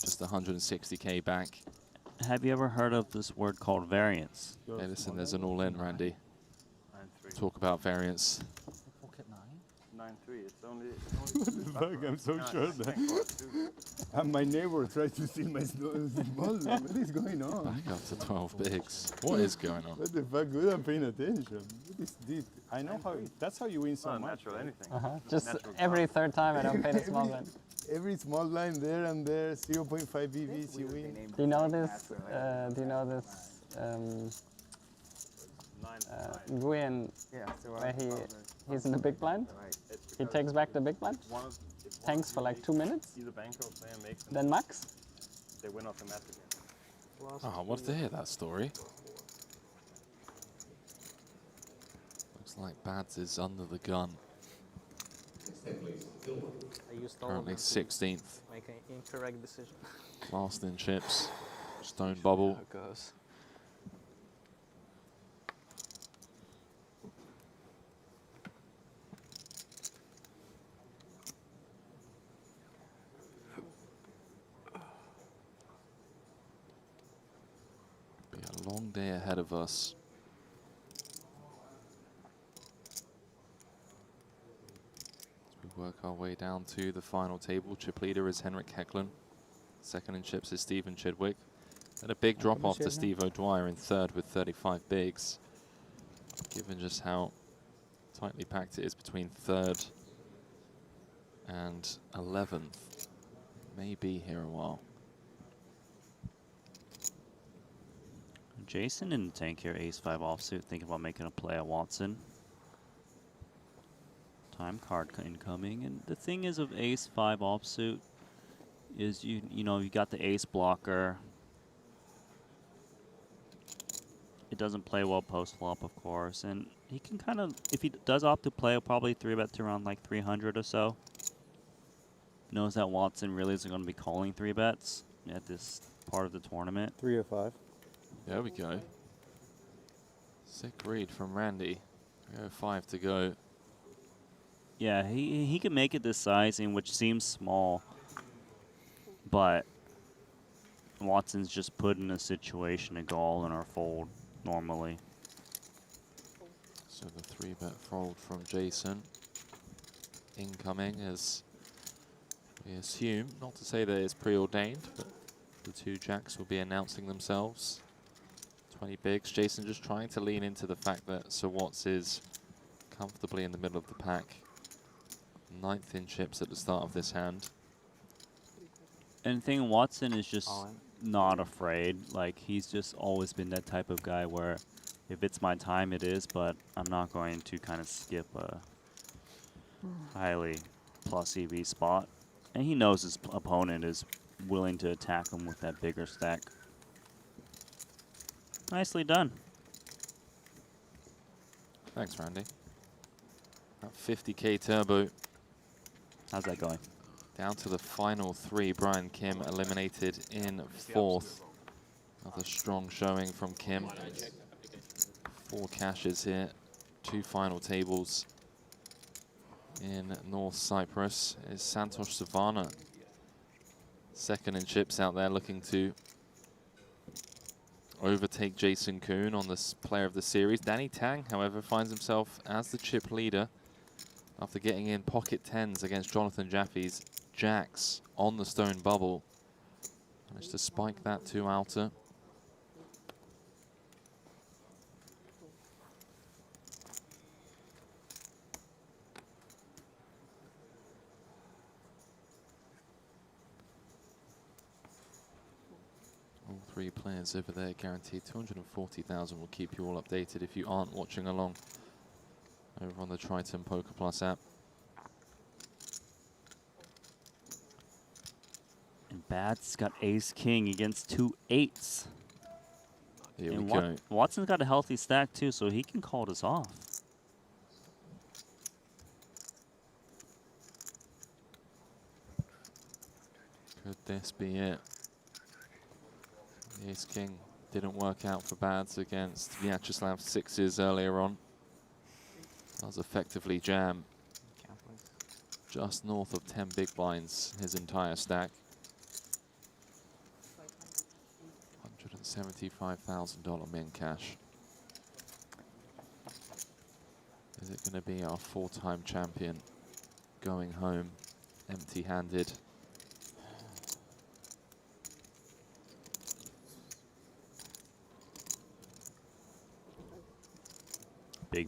Just 160k back. Have you ever heard of this word called variance? Hey, listen, there's an all-in, Randy. Talk about variance. Pocket 9? 9-3. It's only. What the fuck? I'm so sure that. And my neighbor tried to see my small line. What is going on? Back up to 12 bigs. What is going on? What the fuck? Good, I'm paying attention. What is this? I know how. That's how you win so much. Natural anything. Just every third time I don't pay the small line. Every small line there and there, 0.5 BVs, you win. Do you know this? Nguyen, where he's in the big blind. He takes back the big blind. Tanks for like 2 minutes. Then max. They win automatically. Oh, I wanted to hear that story. Looks like Bads is under the gun. Currently 16th. Make an incorrect decision. Last in chips. Stone bubble. How it goes. Be a long day ahead of us. Work our way down to the final table. Chip leader is Henrik Hecklin. Second in chips is Stephen Chidwick. And a big drop off to Steve O'Dwyer in third with 35 bigs. Given just how tightly packed it is between third and 11th. May be here a while. Jason in the tank here, ace-5 offsuit, thinking about making a play at Watson. Time card incoming, and the thing is of ace 5 offsuit is you know you got the ace blocker. It doesn't play well post flop, of course, and he can kind of, if he does opt to play, he'll probably 3-bet to around like 300 or so. Knows that Watson really isn't going to be calling 3-bets at this part of the tournament. 305. There we go. Sick read from Randy. 305 to go. Yeah, he can make it this sizing, which seems small, but Watson's just put in a situation to go all in or fold normally. So the 3-bet fold from Jason. Incoming, as we assume, not to say that it's preordained, but the two jacks will be announcing themselves. 20 bigs. Jason just trying to lean into the fact that Sir Watts is comfortably in the middle of the pack. 9th in chips at the start of this hand. And the thing, Watson is just not afraid. Like, he's just always been that type of guy where if it's my time, it is, but I'm not going to kind of skip a highly plus EV spot. And he knows his opponent is willing to attack him with that bigger stack. Nicely done. Thanks, Randy. That 50k turbo. How's that going? Down to the final 3. Brian Kim eliminated in 4th. Another strong showing from Kim. 4 cashes here. 2 final tables in North Cyprus. Is Santosh Savannah. 2nd in chips out there, looking to overtake Jason Kuhn on this player of the series. Danny Tang, however, finds himself as the chip leader after getting in pocket 10s against Jonathan Jaffe's jacks on the stone bubble. Managed to spike that to outer. All 3 players over there guaranteed 240,000. Will keep you all updated if you aren't watching along over on the Triton Poker Plus app. And Bad's got ace-king against 2 8s. Here and we go. Watson's got a healthy stack too, so he can call this off. Could this be it? The ace-king didn't work out for Bads against Vyacheslav 6s earlier on. That was effectively jam. Just north of 10 big blinds, his entire stack. $175,000 min cash. Is it going to be our 4-time champion going home empty-handed?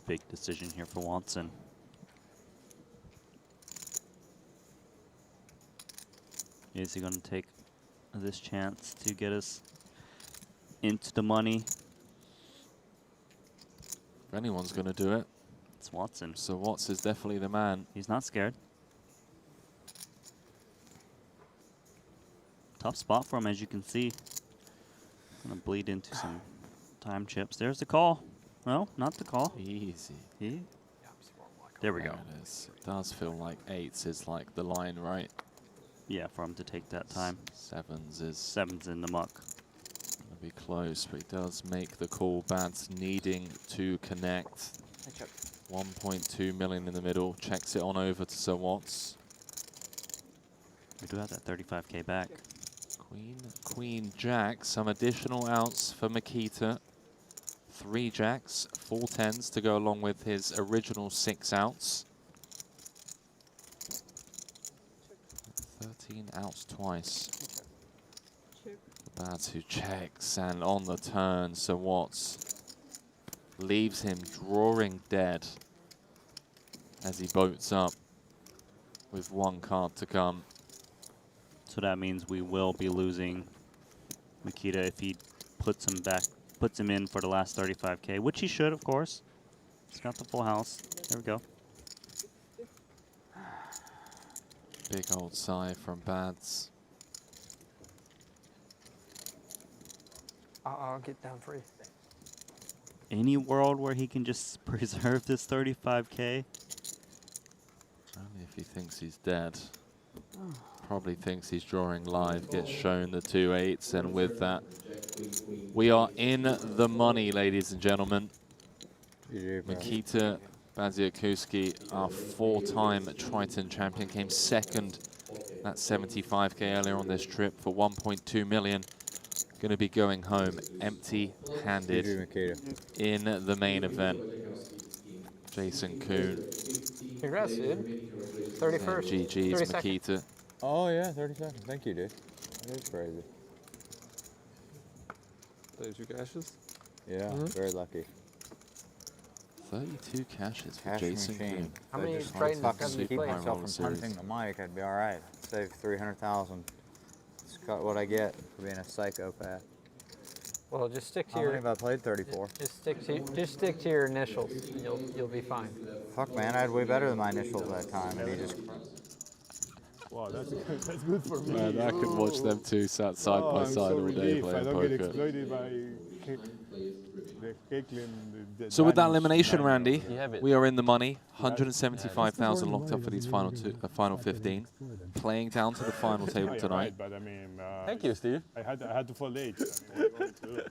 Big decision here for Watson. Is he going to take this chance to get us into the money? If anyone's going to do it, it's Watson. So Watts is definitely the man. He's not scared. Tough spot for him, as you can see. Gonna bleed into some time chips. There's the call. No, not the call. Easy. There we go. It is. It does feel like 8s is like the line, right? Yeah, for him to take that time. 7s is... 7's in the muck. Gonna be close, but he does make the call. Bads needing to connect. 1.2 million in the middle. Checks it on over to Sir Watts. We do have that 35k back. Queen, Jack. Some additional outs for Makita. 3 jacks, 4 10s to go along with his original 6 outs. 13 outs twice. Bads who checks, and on the turn, Sir Watts leaves him drawing dead as he boats up with 1 card to come. So that means we will be losing Makita if he puts him in for the last 35k, which he should, of course. He's got the full house. There we go. Big old sigh from Bads. I'll get down free. Any world where he can just preserve this 35K? Only if he thinks he's dead. Probably thinks he's drawing live, gets shown the 2-8s, and with that, we are in the money, ladies and gentlemen. Nikita Baziakuski, our 4-time Triton champion, came second at 75K earlier on this trip for 1.2 million. Going to be going home empty-handed in the main event. Jason Kuhn. Congrats, dude. 31st. GG's Makita. Oh yeah, 30 seconds. Thank you, dude. That is crazy. 32 cashes? Yeah, very lucky. 32 cashes for Cash Jason machine. Kuhn. How many Just Tritons fucking have you keep played? myself from punching the mic, I'd be all right. Save 300,000. It's got what I get for being a psychopath. Well, just stick to How your. many have I played? 34. Just stick to your initials. You'll be fine. Fuck, man, I had way better than my initials that time, and he just. Wow, that's good for me. Man, I could watch them two sat side by side all day playing I don't poker. get exploited by the heckling. So with that damage. elimination, Randy, You have it. we are in the money. 175,000 locked up for these final 15. Playing down to the final table Yeah, tonight. right, but I mean, Thank you, Steve. I had to fold 8. I mean, what are you going to do?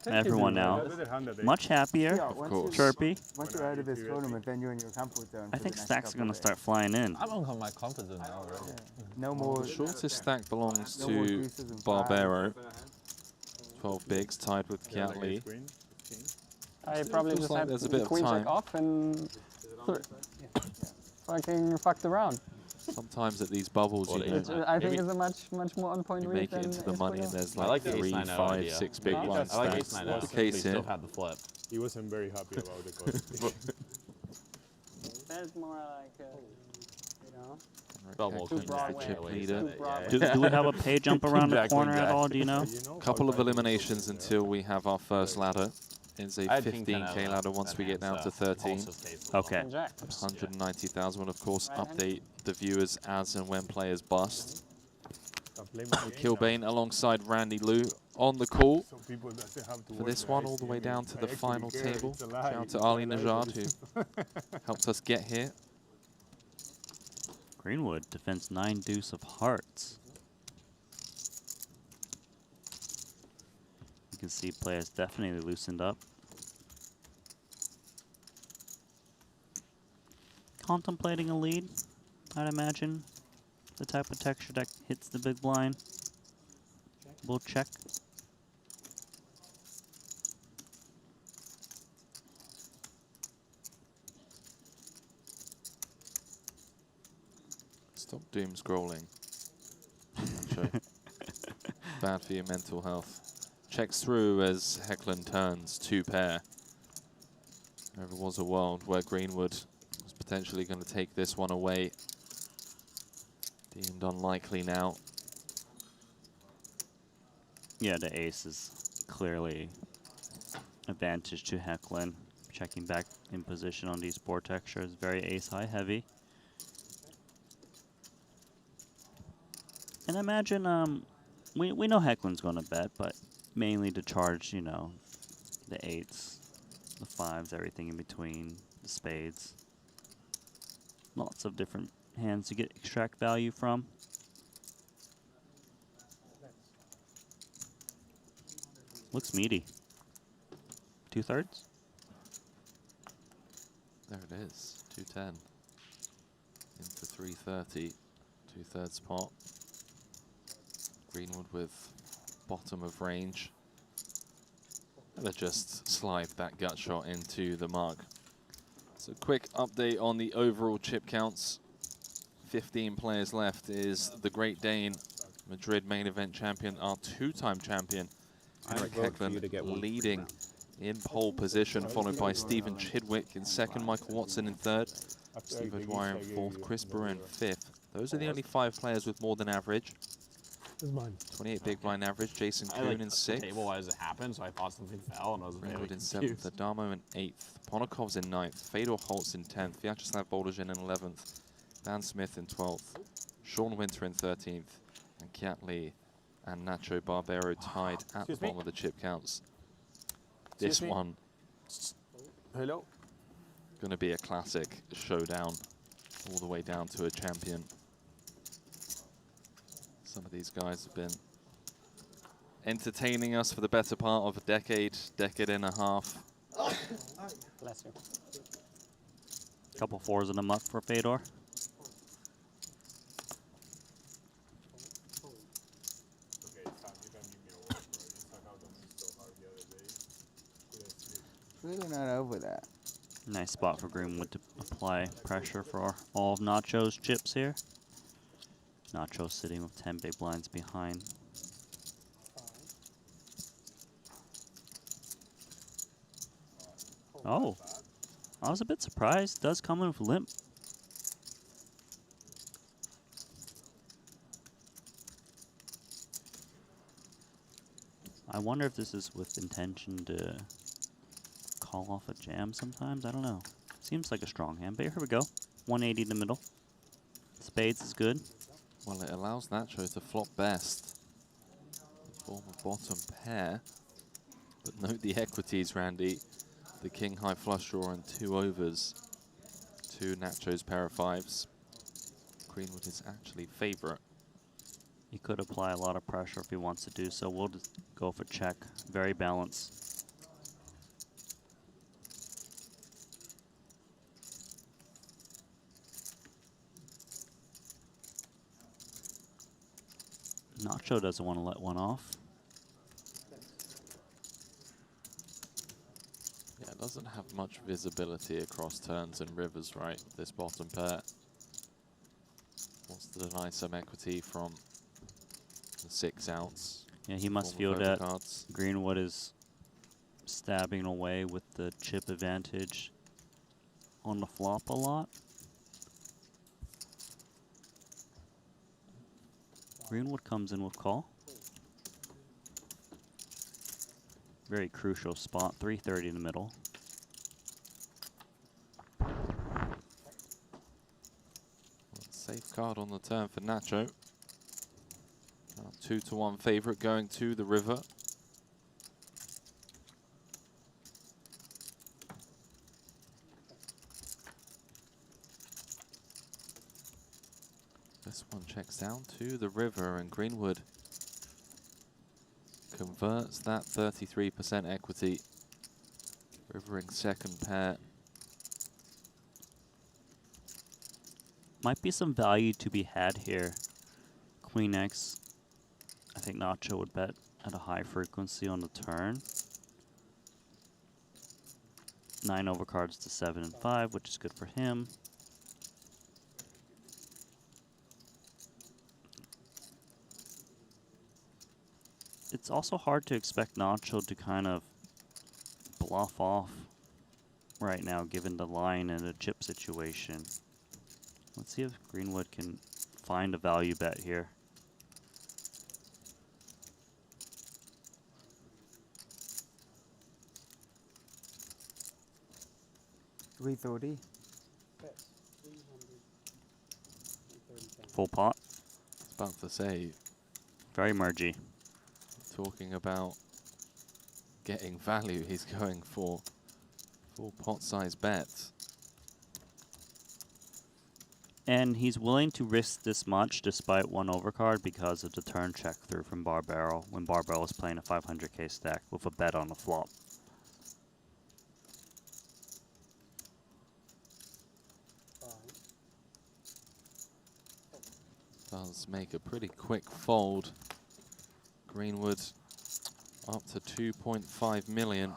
Everyone now much happier, chirpy. Once you're out of this tournament, then you're in your comfort zone. I think stacks are going to start flying in. I'm on my comfort zone now already. No more. The shortest stack belongs No more to deuces and Barbero. 12 bigs tied with Kiat Lee. I probably Feels just like had there's a the bit of queen time. check off and fucking fucked around. Sometimes at these bubbles, you know, I think it's a much more on point you read make it than into the ace money queen and there's I like like the 3, ace-9-0 5, idea. 6 big I blinds like stacks. ace-9-0, Not the but case he still here. had the flip. He wasn't very happy about the cost. That's more like, you know. Double Hecklin's broad the chip leader. Do we have a pay jump around the Jack, corner Jack. at all? Do you know? Couple of eliminations until we have our first ladder. It's a I had king 10 15K out ladder once we get down to 13. Okay. 190,000 will of course update the viewers as and when players bust. Kilbane alongside Randy Lou on the call for this one all the way down to the final table. Shout out to Ali Najad who helped us get here. Greenwood defends 9 deuce of hearts. You can see players definitely loosened up. Contemplating a lead, I'd imagine. The type of texture that hits the big blind. We'll check. Stop doom scrolling. Actually, bad for your mental health. Checks through as Hecklen turns 2 pair. There ever was a world where Greenwood was potentially going to take this one away. Deemed unlikely now. Yeah, the ace is clearly advantage to Hecklen. Checking back in position on these board textures, very ace high heavy. And imagine, we know Hecklen's going to bet, but mainly to charge, you know, the 8s, the 5s, everything in between, the spades. Lots of different hands to get extract value from. Looks meaty. 2/3? There it is, 210 into 330, 2/3 pot. Greenwood with bottom of range. Gonna just slide that gut shot into the mug. So quick update on the overall chip counts. 15 players left is the Great Dane, Madrid main event champion, our 2-time champion, Henrik Hecklen, leading in pole position, followed by Stephen Chidwick in second, Michael Watson in third, Steve O'Dwyer in fourth, Chris Burr in fifth. Those are the only 5 players with more than average. 28 big blind average, Jason Kuhn in sixth. Table-wise, it happened, so I thought something fell, and I was very Greenwood in confused. seventh, Adamo in eighth, Ponokov's in ninth, Fedor Holtz in 10th, Vyacheslav Bolozhin in 11th, Dan Smith in 12th, Sean Winter in 13th, and Kiat Lee and Nacho Barbero tied at the bottom of the chip counts. This one, Hello. going to be a classic showdown, all the way down to a champion. Some of these guys have been entertaining us for the better part of a decade and a half. Bless you. Couple fours in the muck for Fedor. Really not over that. Nice spot for Greenwood to apply pressure for all of Nacho's chips here. Nacho sitting with 10 big blinds behind. Oh, I was a bit surprised. Does come in with limp. I wonder if this is with intention to call off a jam sometimes. I don't know. Seems like a strong hand, but here we go. 180 in the middle. Spades is good. Well, it allows Nacho to flop best. Form a bottom pair. But note the equities, Randy. The king high flush draw and 2 overs to Nacho's pair of 5s. Greenwood is actually favorite. He could apply a lot of pressure if he wants to do so. We'll just go for check. Very balanced. Nacho doesn't want to let one off. Yeah, it doesn't have much visibility across turns and rivers, right? This bottom pair. Wants to deny some equity from the 6 outs. Yeah, he must feel that Greenwood is stabbing away with the chip advantage on the flop a lot. Greenwood comes in with call. Very crucial spot, 330 in the middle. Safe card on the turn for Nacho. 2-1 favorite going to the river. This one checks down to the river, and Greenwood converts that 33% equity. Rivering second pair. Might be some value to be had here. Queen X. I think Nacho would bet at a high frequency on the turn. 9 overcards to 7 and 5, which is good for him. It's also hard to expect Nacho to kind of bluff off right now, given the line and the chip situation. Let's see if Greenwood can find a value bet here. $330. Full pot. I was about to say. Very mergy. Talking about getting value, he's going for full pot size bets. And he's willing to risk this much despite 1 overcard because of the turn check through from Barbaro when Barbaro is playing a 500k stack with a bet on the flop. Does make a pretty quick fold. Greenwood up to 2.5 million.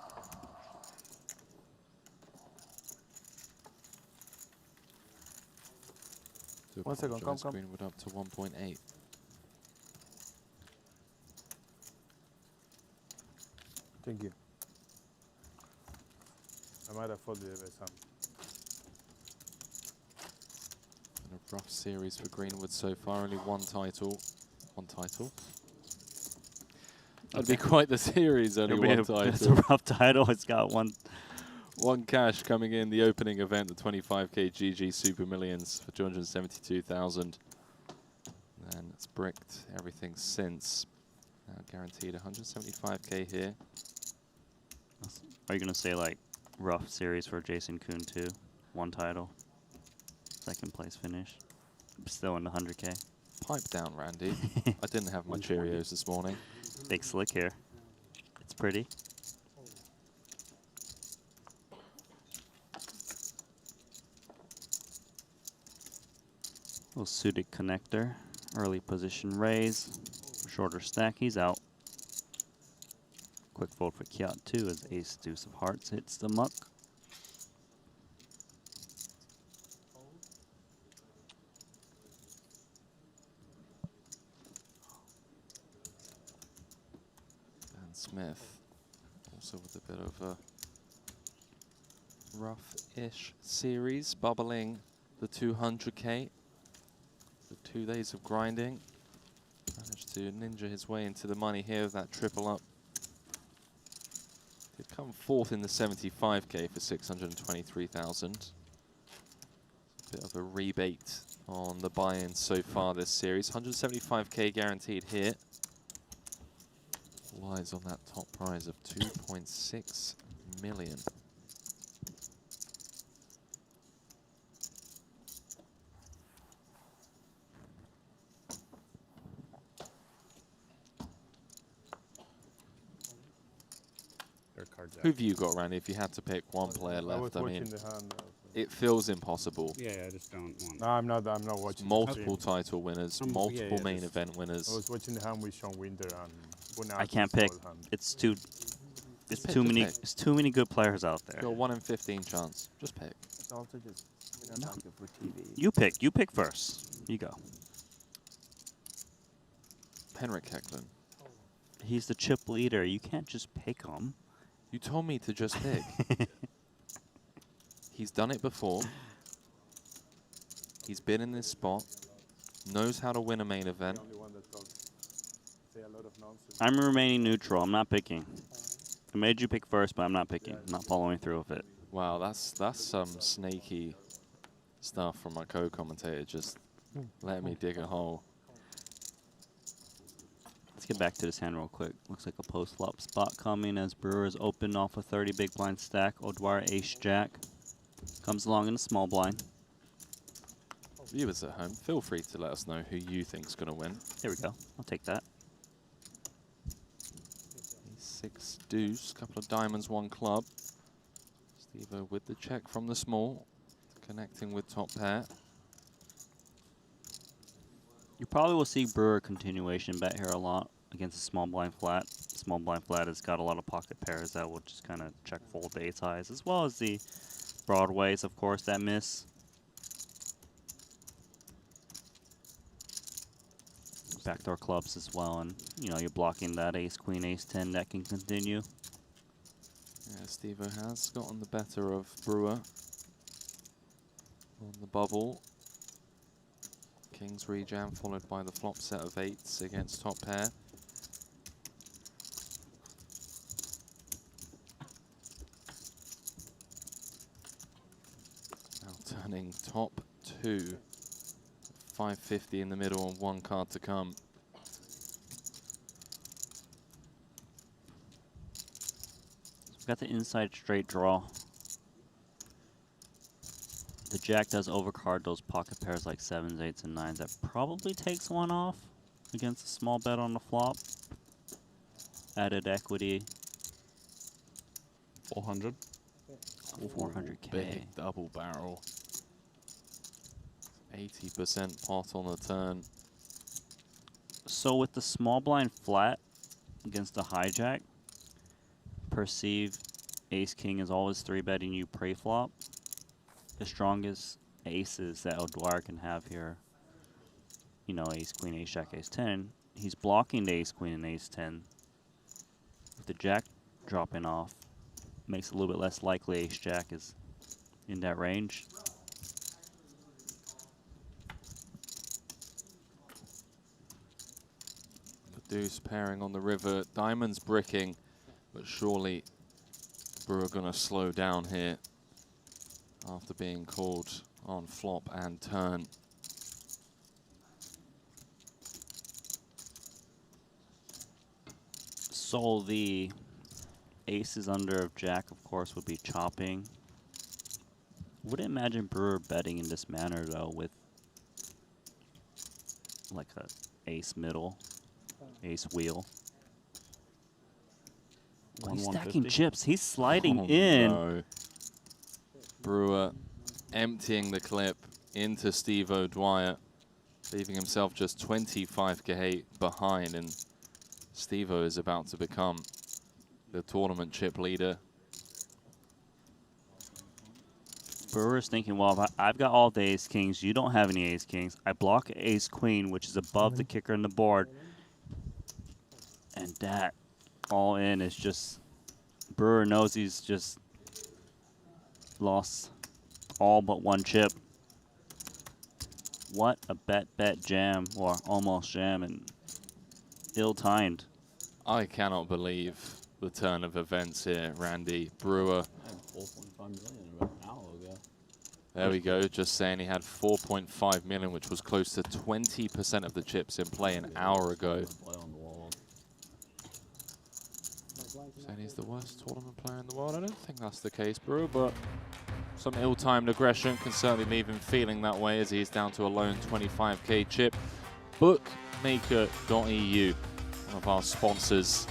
One second, come. Greenwood up to 1.8. Thank you. I might have folded it by some. Been a rough series for Greenwood so far. Only one title. That'd be quite the series. Only one title. It's a rough title. It's got one cash coming in the opening event, the 25k GG Super Millions for 272,000. And it's bricked everything since. Now guaranteed 175k here. Are you going to say, like, rough series for Jason Kuhn, too? 1 title. 2nd place finish. Still in the 100k. Pipe down, Randy. I didn't have my Cheerios this morning. Big slick here. It's pretty. Little suited connector. Early position raise. Shorter stack. He's out. Quick fold for Kiat too as ace deuce of hearts hits the muck. Dan Smith also with a bit of a rough-ish series, bubbling the 200k. The 2 days of grinding. Managed to ninja his way into the money here with that triple up. Did come 4th in the 75k for 623,000. Bit of a rebate on the buy-in so far this series. 175k guaranteed here. Lies on that top prize of 2.6 million. Who've you got, Randy, if you had to pick one player left? I mean, it feels impossible. Yeah, I just don't want. No, I'm not watching. Multiple title winners, multiple yeah, main event winners. I was watching the hand with Sean Winter and I can't pick. It's too. It's too many. It's too many good players out there. You're 1 in 15 chance. Just pick. It's also just we don't like it for TV. You pick. You pick first. You go. Henrik Hecklin. He's the chip leader. You can't just pick him. You told me to just pick. He's done it before. He's been in this spot. Knows how to win a main event. I'm remaining neutral. I'm not picking. I made you pick first, but I'm not picking. I'm not following through with it. Wow, that's some snaky stuff from my co-commentator. Just let me dig a hole. Let's get back to this hand real quick. Looks like a post-flop spot coming as Brewers open off a 30 big blind stack. O'Dwyer ace-jack comes along in a small blind. Viewers at home, feel free to let us know who you think's going to win. There we go. I'll take that. 6 deuce, couple of diamonds, 1 club. Steve-O with the check from the small, connecting with top pair. You probably will see Brewer continuation bet here a lot against a small blind flat. Small blind flat has got a lot of pocket pairs that will just kind of check fold ace highs, as well as the broadways, of course, that miss. Backdoor clubs as well, and you know, you're blocking that ace, queen, ace 10 that can continue. Yeah, Steve-O has gotten the better of Brewer on the bubble. King's rejam followed by the flop set of 8s against top pair. Now turning top 2. 550 in the middle and 1 card to come. We've got the inside straight draw. The jack does overcard those pocket pairs like 7s, 8s, and 9s. That probably takes one off against a small bet on the flop. Added equity. 400. 400k. Big double barrel. 80% pot on the turn. So with the small blind flat against the hijack, perceive ace king is always 3-betting you pre-flop. The strongest aces that O'Dwyer can have here, you know, ace queen, ace jack, ace 10. He's blocking the ace queen and ace 10. With the jack dropping off, makes it a little bit less likely ace jack is in that range. The deuce pairing on the river. Diamonds bricking, but surely Brewer gonna slow down here after being called on flop and turn. So the aces under of Jack, of course, would be chopping. Wouldn't imagine Brewer betting in this manner, though, with like a ace middle, ace wheel. Oh, he's stacking chips. He's sliding in. No. Brewer emptying the clip into Steve O'Dwyer, leaving himself just 25k behind, and Steve O is about to become the tournament chip leader. Brewer's thinking, well, if I've got all the ace kings, you don't have any ace kings. I block ace queen, which is above the kicker in the board. And that all in is just, Brewer knows he's just lost all but one chip. What a bet jam, or almost jam, and ill-timed. I cannot believe the turn of events here, Randy. Brewer. 4.5 million about an hour ago. There we go, just saying he had 4.5 million, which was close to 20% of the chips in play an hour ago. Saying he's the worst tournament player in the world. I don't think that's the case, Brewer, but some ill-timed aggression can certainly leave him feeling that way as he's down to a lone 25k chip. Bookmaker.eu, one of our sponsors,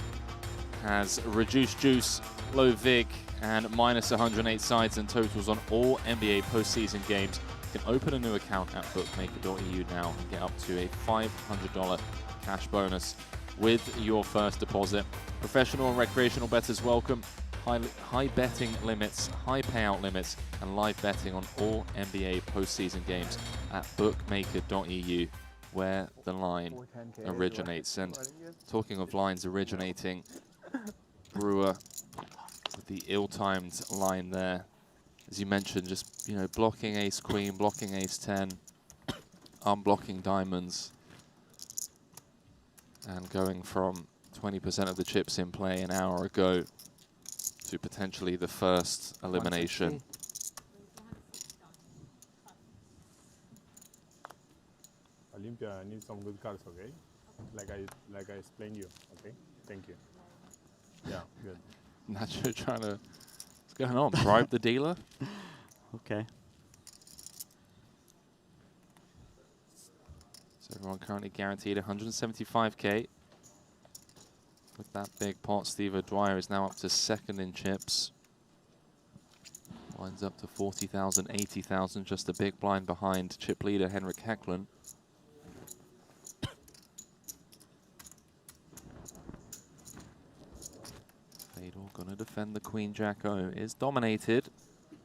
has reduced juice, low vig, and minus 108 sides and totals on all NBA postseason games. You can open a new account at bookmaker.eu now and get up to a $500 cash bonus with your first deposit. Professional and recreational bettors welcome. High betting limits, high payout limits, and live betting on all NBA postseason games at bookmaker.eu, where the line originates. And talking of lines originating, Brewer with the ill-timed line there. As you mentioned, just, you know, blocking ace-queen, blocking ace-10, unblocking diamonds, and going from 20% of the chips in play an hour ago to potentially the first elimination. Olympia, I need some good cards, okay? Like I explained you, okay? Thank you. Yeah, good. Nacho trying to, what's going on? Bribe the dealer? Okay. So everyone currently guaranteed 175k. With that big pot, Steve O'Dwyer is now up to second in chips. Lines up to 40,000, 80,000, just a big blind behind chip leader Henrik Hecklund. Fedor gonna defend the Queen Jack O. Is dominated.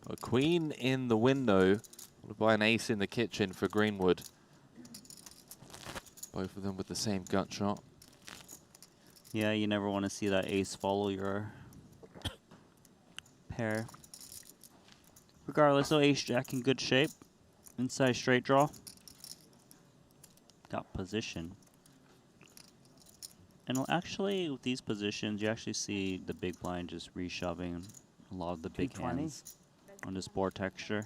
A queen in the window, followed by an ace in the kitchen for Greenwood. Both of them with the same gut shot. Yeah, you never want to see that ace follow your pair. Regardless, though, ace-jack in good shape. Inside straight draw. Got position. And actually, with these positions, you actually see the big blind just reshoving a lot of the big 220. hands on this board texture.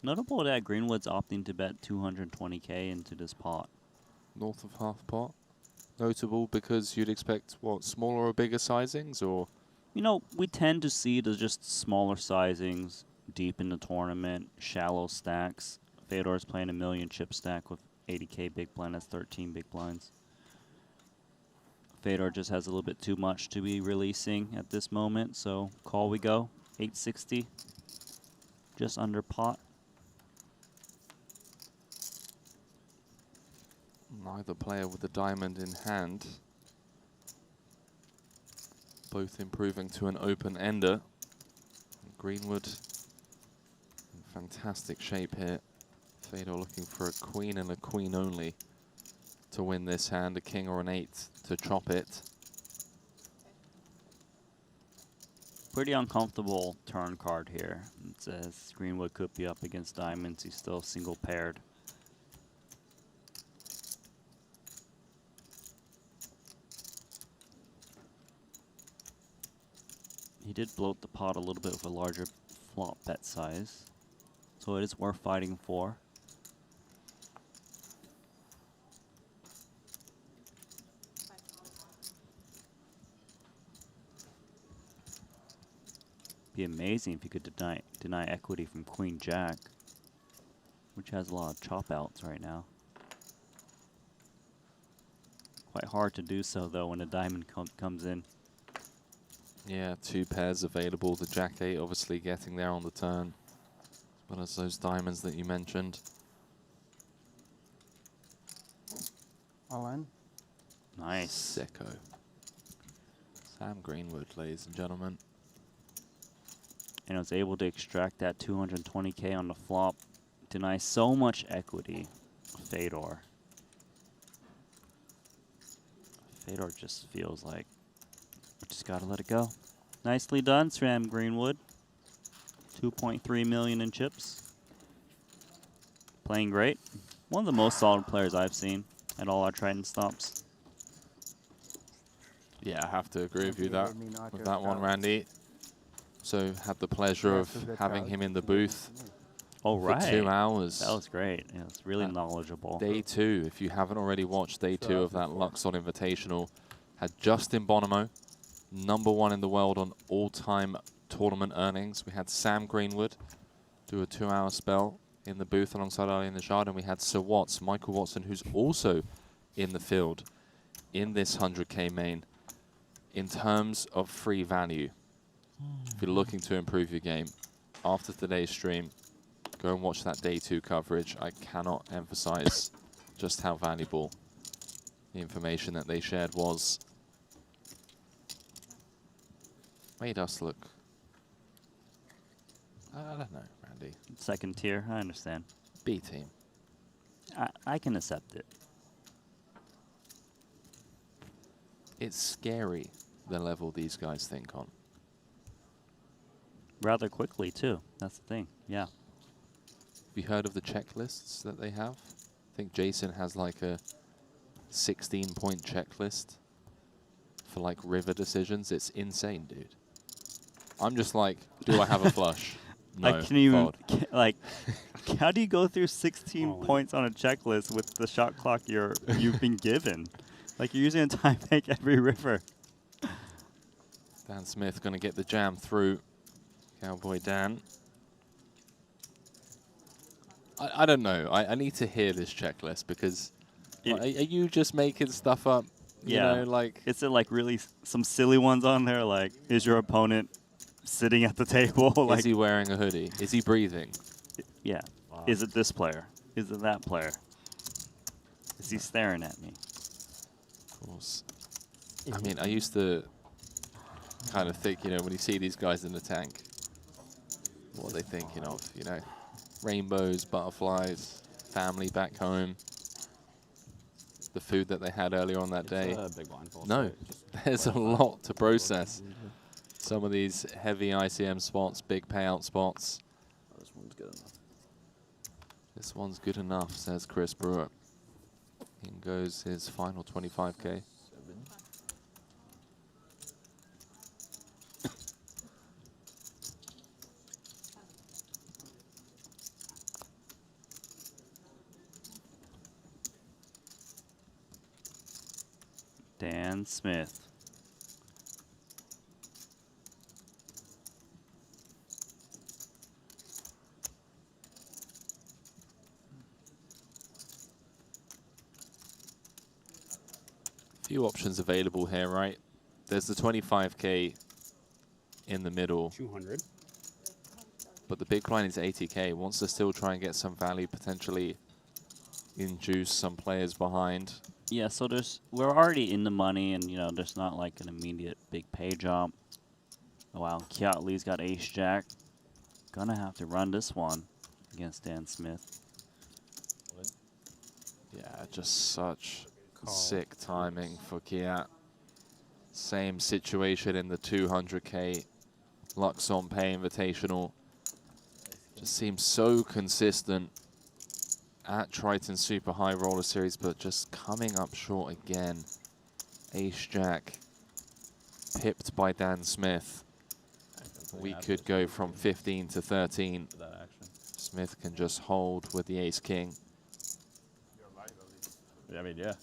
Notable that Greenwood's opting to bet 220k into this pot. North of half pot. Notable because you'd expect, what, smaller or bigger sizings, or? You know, we tend to see the just smaller sizings deep in the tournament, shallow stacks. Fedor's playing a million chip stack with 80k big blind. That's 13 big blinds. Fedor just has a little bit too much to be releasing at this moment, so call we go. 860, just under pot. Neither player with the diamond in hand. Both improving to an open ender. Greenwood in fantastic shape here. Fedor looking for a queen and a queen only to win this hand, a king or an 8 to chop it. Pretty uncomfortable turn card here. It says Greenwood could be up against diamonds. He's still single paired. He did bloat the pot a little bit with a larger flop bet size, so it is worth fighting for. Be amazing if you could deny equity from Queen Jack, which has a lot of chop outs right now. Quite hard to do so though when a diamond comes in. Yeah, 2 pairs available. The Jack 8 obviously getting there on the turn, as well as those diamonds that you mentioned. All in. Nice. Sicko. Sam Greenwood, ladies and gentlemen. And was able to extract that 220k on the flop. Deny so much equity. Fedor. Fedor just feels like we just gotta let it go. Nicely done, Sam Greenwood. 2.3 million in chips. Playing great. One of the most solid players I've seen at all our Triton stops. Yeah, I have to agree with you with that one, out. Randy. So had the pleasure of having him in the booth for 2 hours. That was great. Yeah, it's really knowledgeable. Day 2, if you haven't already watched day 2 of that Luxon Invitational, had Justin Bonomo, #1 in the world on all-time tournament earnings. We had Sam Greenwood do a 2-hour spell in the booth alongside Ali Najad, and we had Sir Watts, Michael Watson, who's also in the field in this 100k main. In terms of free value, if you're looking to improve your game, after today's stream, go and watch that day 2 coverage. I cannot emphasize just how valuable the information that they shared was. Made us look, I don't know, Randy. Second tier, I understand. B team. I can accept it. It's scary the level these guys think on. Rather quickly too, that's the thing, yeah. Have you heard of the checklists that they have? I think Jason has like a 16-point checklist for like river decisions. It's insane, dude. I'm just like, do I have a flush? No. I can't even, like, how do you go through 16 points on a checklist with the shot clock you've been given? Like, you're using a time bank every river. Dan Smith going to get the jam through. Cowboy Dan. I don't know. I need to hear this checklist because are you just making stuff up? You know, like, is it like really some silly ones on there? Like, is your opponent sitting at the table? Like, is he wearing a hoodie? Is he breathing? Yeah. Wow. Is it this player? Is it that player? Is he staring at me? Of course. I mean, I used to kind of think, you know, when you see these guys in the tank, what are they thinking of? You know, rainbows, butterflies, family back home, the food that they had earlier on that day. Big blindfold, no, so there's a lot to process. Some of these heavy ICM spots, big payout spots. Oh, this one's good enough. This one's good enough, says Chris Brewer. In goes his final 25k. Dan Smith. Few options available here, right? There's the 25k in the middle. 200. But the big blind is 80k. Wants to still try and get some value, potentially induce some players behind. Yeah, so we're already in the money, and you know, there's not like an immediate big pay jump. Oh, wow, Kiat Lee's got ace jack. Gonna have to run this one against Dan Smith. Yeah, just such sick timing for Kiat. Same situation in the 200k Luxon Pay Invitational. Just seems so consistent at Triton Super High Roller Series, but just coming up short again. Ace Jack, pipped by Dan Smith. We could go from 15 to 13. Smith can just hold with the Ace King. I mean, yeah.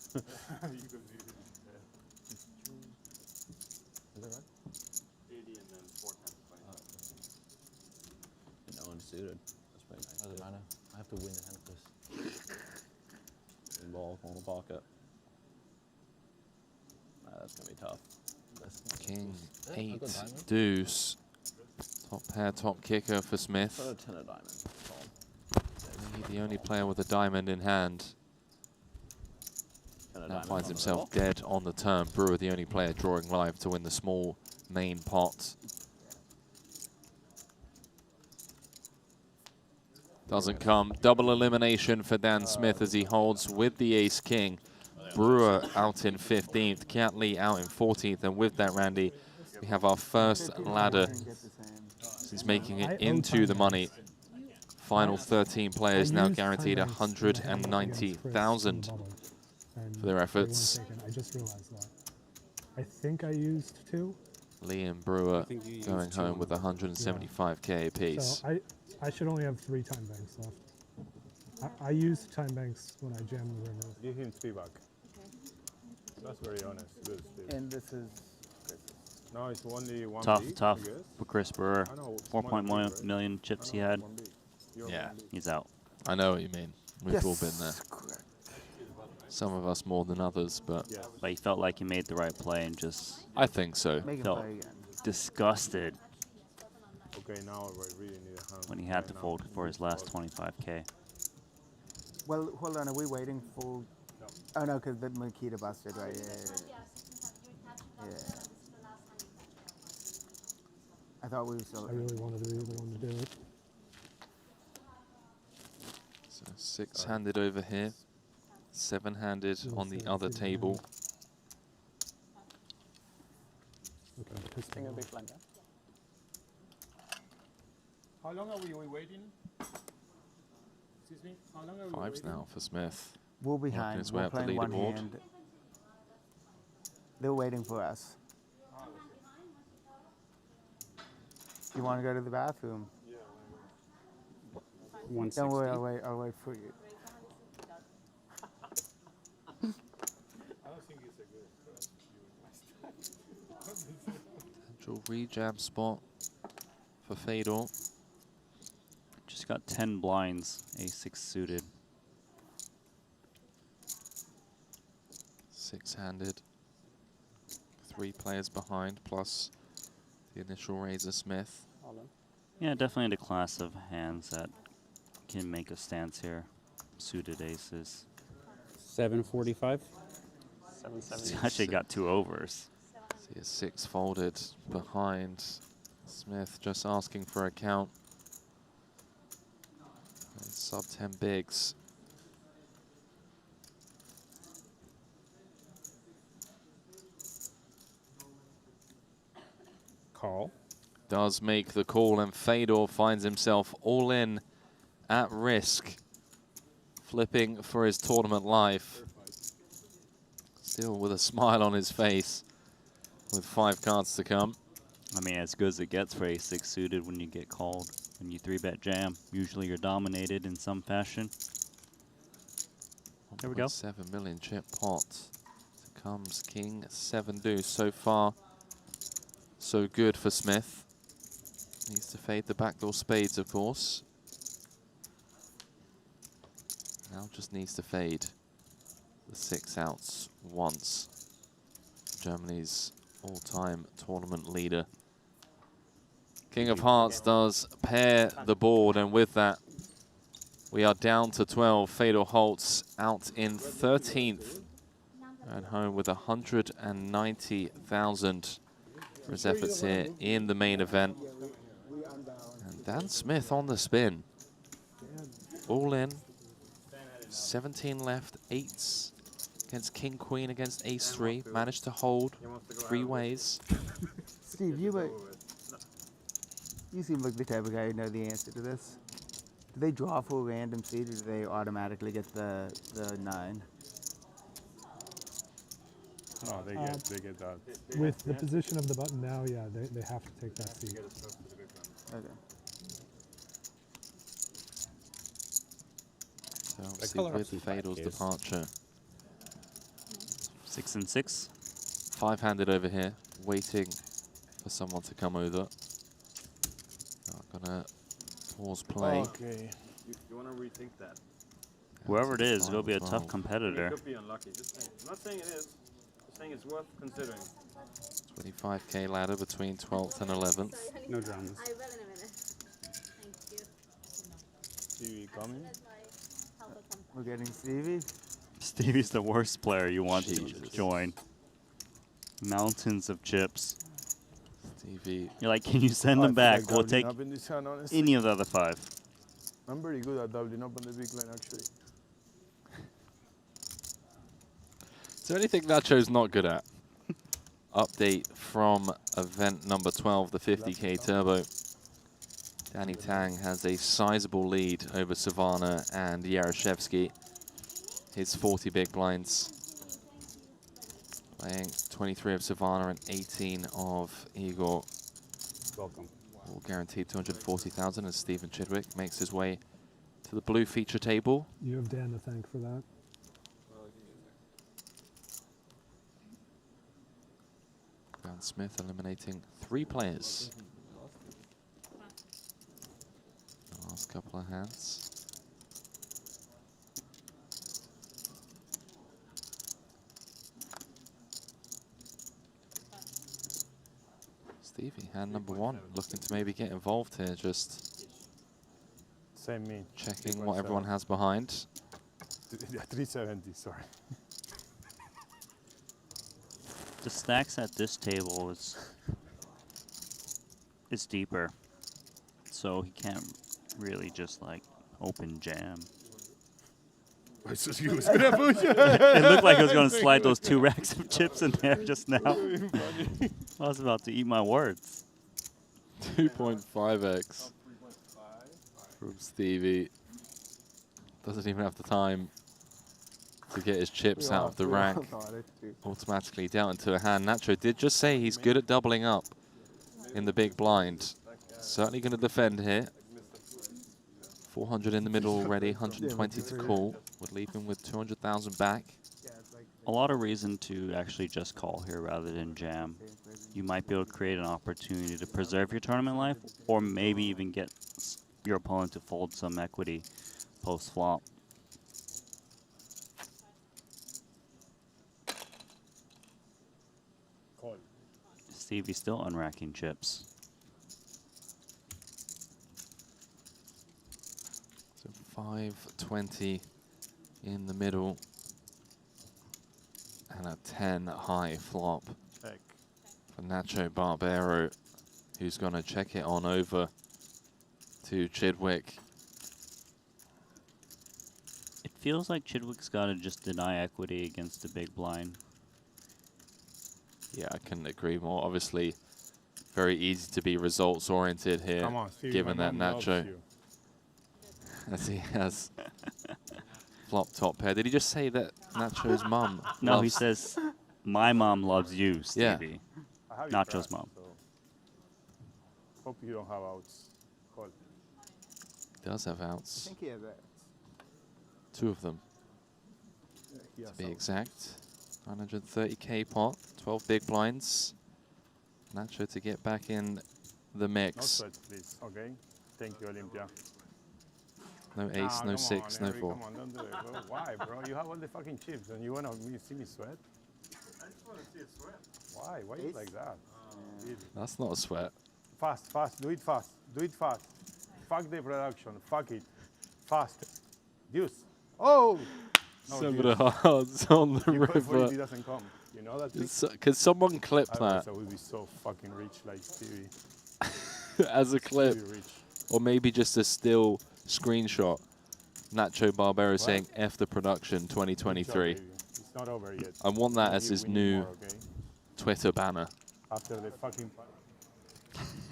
suited. That's pretty nice. Doesn't matter. I have to win the hand first. Ball, corner pocket. That's gonna be tough. King, Yeah, I've got 8, diamond. deuce. Top pair, top kicker for Smith. Put a 10 of diamonds. He the only player with a diamond in hand. Now finds himself dead on the turn. Brewer the only player drawing live to win the small main pot. Doesn't come. Double elimination for Dan Smith as he holds with the ace-king. Brewer out in 15th, Catley out in 14th, and with that, Randy, we have our first ladder since making it into the money. Final 13 players now guaranteed 190,000 for their efforts. I just realized that. I think I used 2. Lee and Brewer going home with 175k apiece. So I should only have 3 time banks left. I used time banks when I jammed the river. Give him 3 back. That's very honest. Good, Steve. And this is... No, it's only 1 Tough, B, tough I guess. for Chris Brewer. I know, 4.1 million chips he had. Yeah, he's out. I know what you mean. We've all been there. Some of us more than others, but he felt like he made the right play and just I think so. Felt disgusted Okay, now I really need a hand. when he had to fold for his last 25k. Well, hold on. Are we waiting for... Oh, no, because the Makita busted, right? Yeah. I thought we were still... I really wanted to be the one to do it. So 6-handed over here, 7-handed on the other table. Finger big blind, How long are we waiting? Excuse me? How long are we 5s waiting? now for Smith. We're Working behind. his way We're up the playing one leaderboard. hand. They're waiting for us. You want to go to the bathroom? Don't worry, I'll wait for you. I don't think it's a good Potential rejab spot for Fedor. Just got 10 blinds, a6 suited. 6-handed. 3 players behind, plus the initial raiser Smith. Yeah, definitely the class of hands that can make a stance here. Suited aces. 745. 770. He's actually got 2 overs. See a 6 folded behind Smith, just asking for a count. And sub 10 bigs. Call. Does make the call, and Fedor finds himself all in at risk, flipping for his tournament life. Still with a smile on his face, with 5 cards to come. I mean, as good as it gets for a6 suited when you get called. When you 3-bet jam, usually you're dominated in some fashion. There we go. 7 million chip pot. Comes King 7 deuce. So far, so good for Smith. Needs to fade the backdoor spades, of course. Now just needs to fade the 6 outs once. Germany's all-time tournament leader. King of Hearts does pair the board, and with that, we are down to 12. Fedor Holtz out in 13th and home with 190,000 for his efforts here in the main event. And Dan Smith on the spin. All in. 17 left, 8s against King Queen against Ace 3. Managed to hold 3 ways. Steve, you seem like the type of guy who know the answer to this. Do they draw for a random seed, or do they automatically get the 9? No, they get that. With the position of the button now, yeah, they have to take that seat. Okay. So obviously with Fedor's departure. 6 and 6. 5-handed over here, waiting for someone to come over. Not gonna Pause play. Okay. You want to rethink that. Whoever it is, it'll be a 12. tough competitor. It could be unlucky. Just saying. I'm not saying it is. Just saying it's worth considering. 25k ladder between 12th and 11th. No dramas. I will in a minute. Thank you. Stevie coming? We're getting Stevie. Stevie's the worst player you want to join. Mountains of chips. Stevie. You're like, can you send them back? We'll take Up in this hand, honestly. any of the other 5. I'm pretty good at doubling up on the big line, actually. Is there anything Nacho's not good at? Update from event number 12, the 50k turbo. Danny Tang has a sizable lead over Savannah and Yaroshevsky. His 40 big blinds. Playing 23 of Savannah and 18 of Igor. Welcome. All guaranteed 240,000 as Stephen Chidwick makes his way to the blue feature table. You have Dan to thank for that. Dan Smith eliminating 3 players. The last couple of hands. Stevie, hand number 1, looking to maybe get involved here, just Same me. checking what everyone has behind. 370, sorry. The stacks at this table is deeper, so he can't really just like open jam. It It looked like he was going to slide those 2 racks of chips in there just now. I was about to eat my words. 2.5x from Stevie. Doesn't even have the time to get his chips out of the rack. Automatically dealt into a hand. Nacho did just say he's good at doubling up in the big blind. Certainly going to defend here. 400 in the middle already, 120 to call. Would leave him with 200,000 back. A lot of reason to actually just call here rather than jam. You might be able to create an opportunity to preserve your tournament life, or maybe even get your opponent to fold some equity post-flop. Stevie's still unracking chips. So 520 in the middle. And a 10 high flop Heck. for Nacho Barbero, who's going to check it on over to Chidwick. It feels like Chidwick's got to just deny equity against the big blind. Yeah, I couldn't agree more. Obviously, very easy to be results oriented here, Come on, Stevie, given my that mom loves Nacho, you. as he has flop top pair. Did he just say that Nacho's mum? No, he loves- says, my mom loves you, Yeah. Stevie. I have Nacho's your mom. so hope you don't have outs. Call. Does have I outs. think he has that. 2 of them, He to has be outs. exact. 930k pot, 12 big blinds. Nacho to get back in the No mix. sweat, please. Okay. Thank you, Olympia. No ace, Nah, no come 6, on, no Henry, 4. Come on, don't do it, bro. Why, bro? You have all the fucking chips and you want to see me sweat? I just want to see it sweat. Why? Why you like that? Easy. That's not a sweat. Fast, fast. Do it fast. Do it fast. Fuck the production. Fuck it. Fast. Deuce. Oh! No, Some of deuce. the hearts on the You call for it, he river. doesn't come. You know that trick? Could someone clip I that wish I would be so fucking rich like Stevie. as a clip? Stevie rich. Or maybe just a still screenshot. Nacho Barbero saying F the production 2023. It's not over yet. I want that We as need- his we need new more, okay? Twitter banner. After the fucking...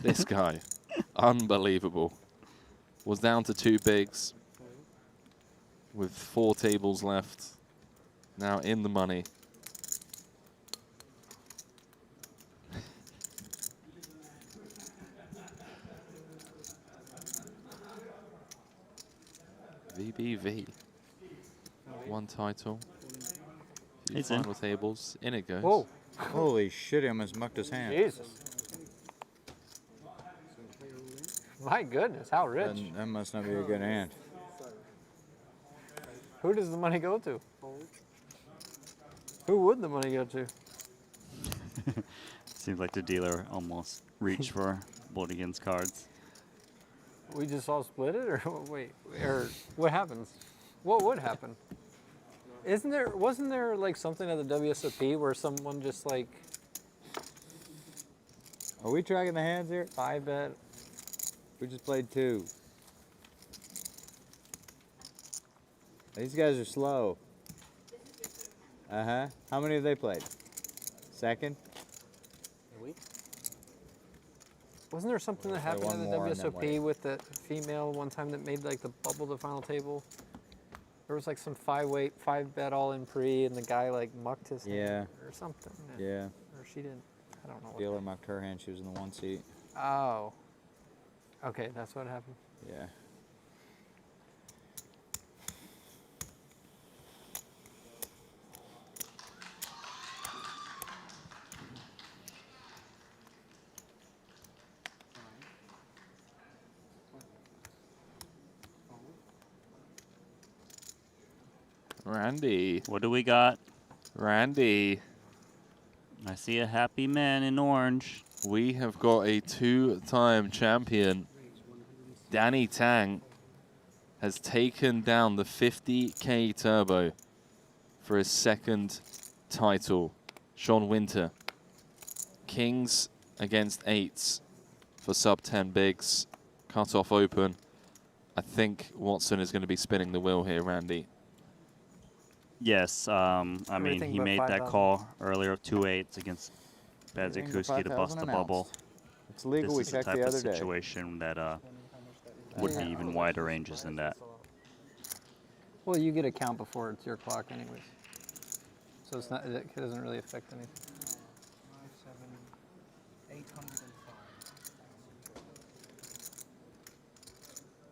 This guy, unbelievable. Was down to 2 bigs with 4 tables left. Now in the money. VBV. 1 title. Few It's in. final tables. In it goes. Whoa. Holy shit, he almost mucked his hand. Jesus. My goodness, how rich. That must not be a good hand. Who does the money go to? Who would the money go to? Seems like the dealer almost reached for both against cards. We just all split it, or wait, or what happens? What would happen? Wasn't there like something at the WSOP where someone just like... Are we tracking the hands here? 5-bet. We just played 2. These guys are slow. Uh-huh. How many have they played? Second? A week? Wasn't there something that happened one at the more and then wait. WSOP with the female one time that made like the bubble to the final table? There was like some 5-bet all in pre, and the guy like mucked his hand or something. Yeah. Or she didn't. I don't know. Dealer mucked her hand. She was in the 1 seat. Oh. Okay, that's what happened. Yeah. Randy. What do we got? Randy. I see a happy man in orange. We have got a 2-time champion. Danny Tang has taken down the 50K Turbo for his 2nd title. Sean Winter. Kings against 8s for sub 10 bigs. Cut off open. I think Watson is going to be spinning the wheel here, Randy. Yes, I mean, he made that call earlier, 2-8s against Badzikuski to bust the bubble. It's legal, we This is the checked type the of other day. situation that would be even wider ranges than that. Well, you get a count before it's your clock anyways. So it's not, it doesn't really affect anything. 805.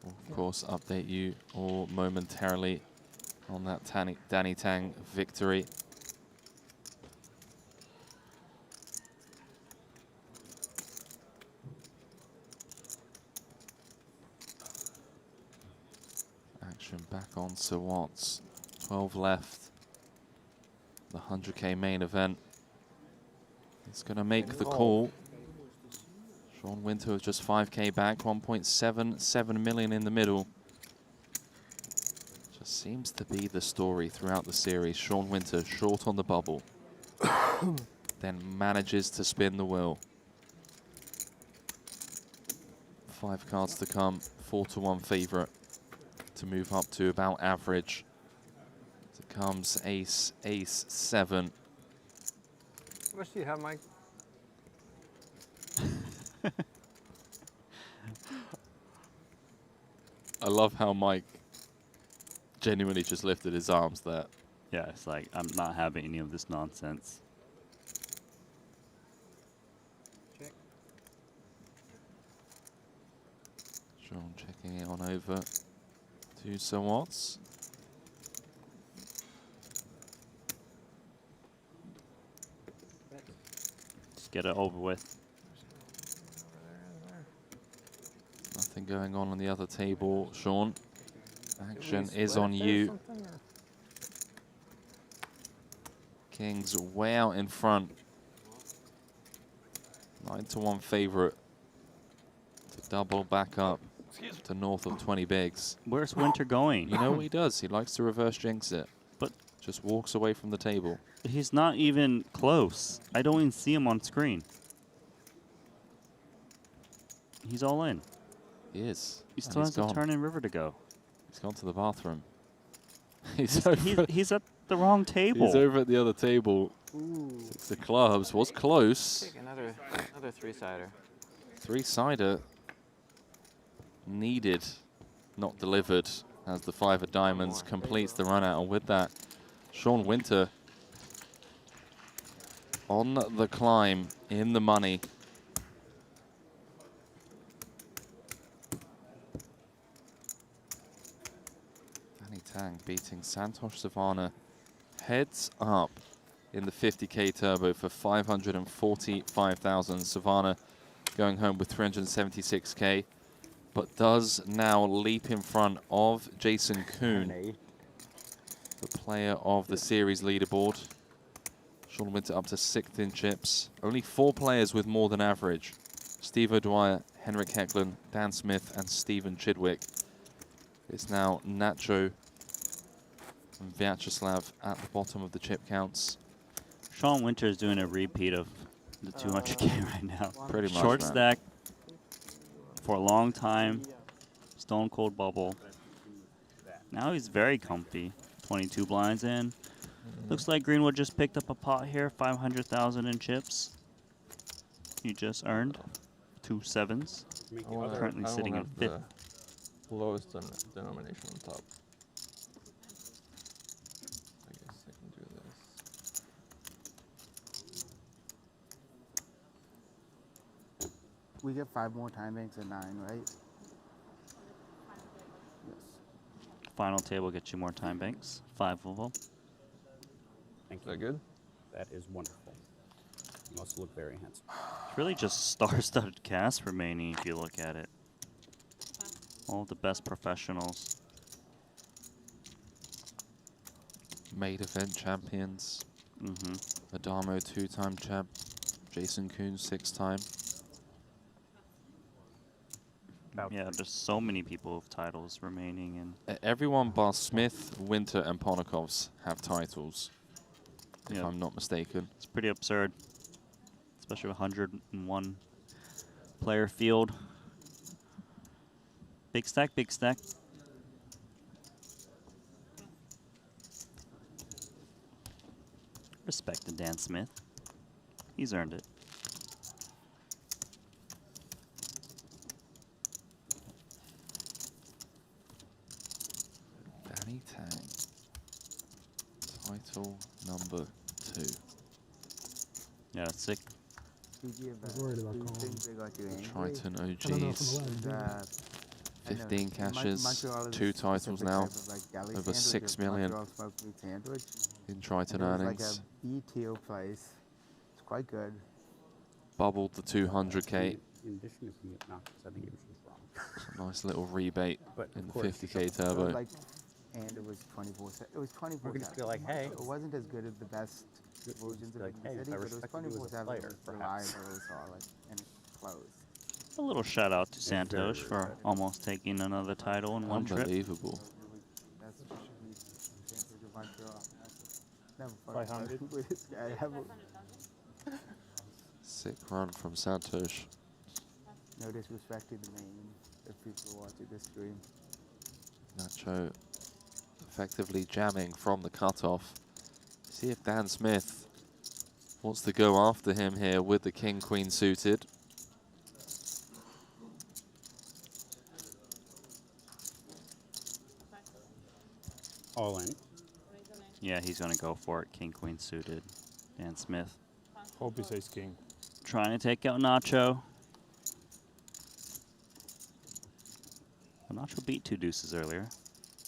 We'll, of course, update you all momentarily on that Danny Tang victory. Action back on Sir Watts. 12 left. The 100K main event. It's going to make the call. Sean Winter was just 5K back, 1.77 million in the middle. Just seems to be the story throughout the series. Sean Winter short on the bubble. Then manages to spin the wheel. 5 cards to come, 4-1 favorite to move up to about average. So comes ace, ace, 7. How much do you have, Mike? I love how Mike genuinely just lifted his arms there. Yeah, it's like, I'm not having any of this nonsense. Sean checking it on over to Sir Watts. Just get it over with. Nothing going on the other table, Sean. Action is on you. Kings way out in front. 9-1 favorite to double back up to north of 20 bigs. Where's Winter going? You know what he does? He likes to reverse jinx it. But just walks away from the table. He's not even close. I don't even see him on screen. He's all in. He is. He still has a turn in river to go. He's gone to the bathroom. He's at the wrong table. He's over at the other table. Ooh. 6 of clubs was close. Take another 3-sider. 3-sider needed, not delivered, as the 5 of diamonds completes the run out. And with that, Sean Winter on the climb, in the money. Danny Tang beating Santosh Savannah heads up in the 50K Turbo for 545,000. Savannah going home with 376K. but does now leap in front of Jason Kuhn, the player of the series leaderboard. Sean Winter up to 6th in chips. Only 4 players with more than average. Steve O'Dwyer, Henrik Hecklund, Dan Smith, and Stephen Chidwick. It's now Nacho and Vyacheslav at the bottom of the chip counts. Sean Winter is doing a repeat of the 200K right now. Pretty much, Short man. stack for a long time. Stone cold bubble. Now he's very comfy. 22 blinds in. Looks like Greenwood just picked up a pot here. 500,000 in chips. He just earned 2 sevens. Currently sitting in 5th. Lowest denomination on top. I guess I can do this. We get 5 more time banks at 9, right? Final table gets you more time banks. 5 of them. Thank you. Is that good? That is wonderful. You also look very handsome. It's really just star-studded cast remaining if you look at it. All of the best professionals. Main event champions. Adamo 2-time champ. Jason Kuhn 6-time. Yeah, there's so many people with titles remaining. And Everyone bar Smith, Winter, and Ponakovs have titles, if I'm not mistaken. It's pretty absurd, especially with 101 player field. Big stack, big stack. Respect to Dan Smith. He's earned it. Danny Tang. Title number 2. Yeah, that's sick. Triton OGs. 15 caches, 2 titles now, over 6 million in Triton earnings. Like a BTO place. It's quite good. Bubbled the 200K. In addition, if you get knocked, I think it was just wrong. A nice little rebate in the 50K turbo. Like, and it was 24. It was 24. We're gonna feel like, hey, it wasn't as good as the best versions of like, the hey, city, I but it was respect you as a 24/7. player, It was perhaps. reliable, solid, and close. A little shout out to Santos for almost taking another title in one trip. Unbelievable. Never 500. with this guy ever. Sick run from Santos. No disrespect to the name if people are watching this stream. Nacho effectively jamming from the cutoff. See if Dan Smith wants to go after him here with the King-Queen suited. All in. Yeah, he's going to go for it. King, Queen suited. Dan Smith. Hope he says king. Trying to take out Nacho. Well, Nacho beat 2 deuces earlier.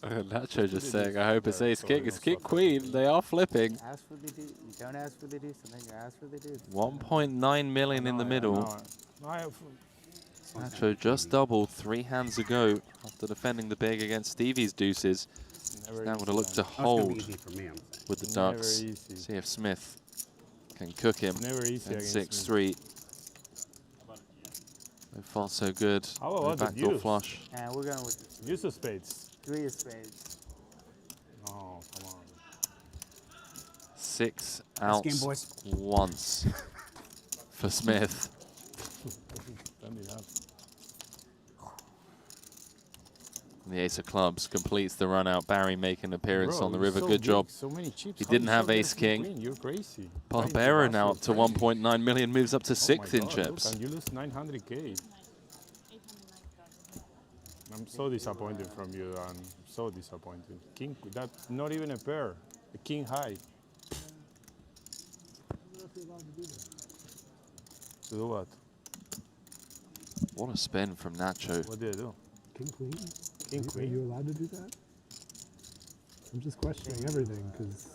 Nacho just saying, I hope it's ace king. It's king queen. They are flipping. Ask for the deuce. You don't ask for the deuce, and then you ask for the deuce. 1.9 million in the middle. Nacho just doubled 3 hands ago after defending the big against Stevie's deuces. He's now going to look to hold with the ducks. See if Smith can cook him. Never easy And against 6-3. So far, so good. How about the Backdoor deuce? flush. And we're going with Use of spades. 3 of spades. Oh, come on. 6 game, outs boys. once for Smith. Done enough. And the ace of clubs completes the run out. Barry making an appearance Bro, on the you're river. so Good big, job. so many chips. He How didn't you have still ace get king. queen? You're crazy. Barbero now up to 1.9 million, moves up to 6th in Look, chips. and you lose 900K. I'm so disappointed from you, and so disappointed. King, that's not even a pair. A king high. To do what? What a spin from Nacho. What did I do? King queen? King Are queen. you allowed to do that? I'm just questioning everything because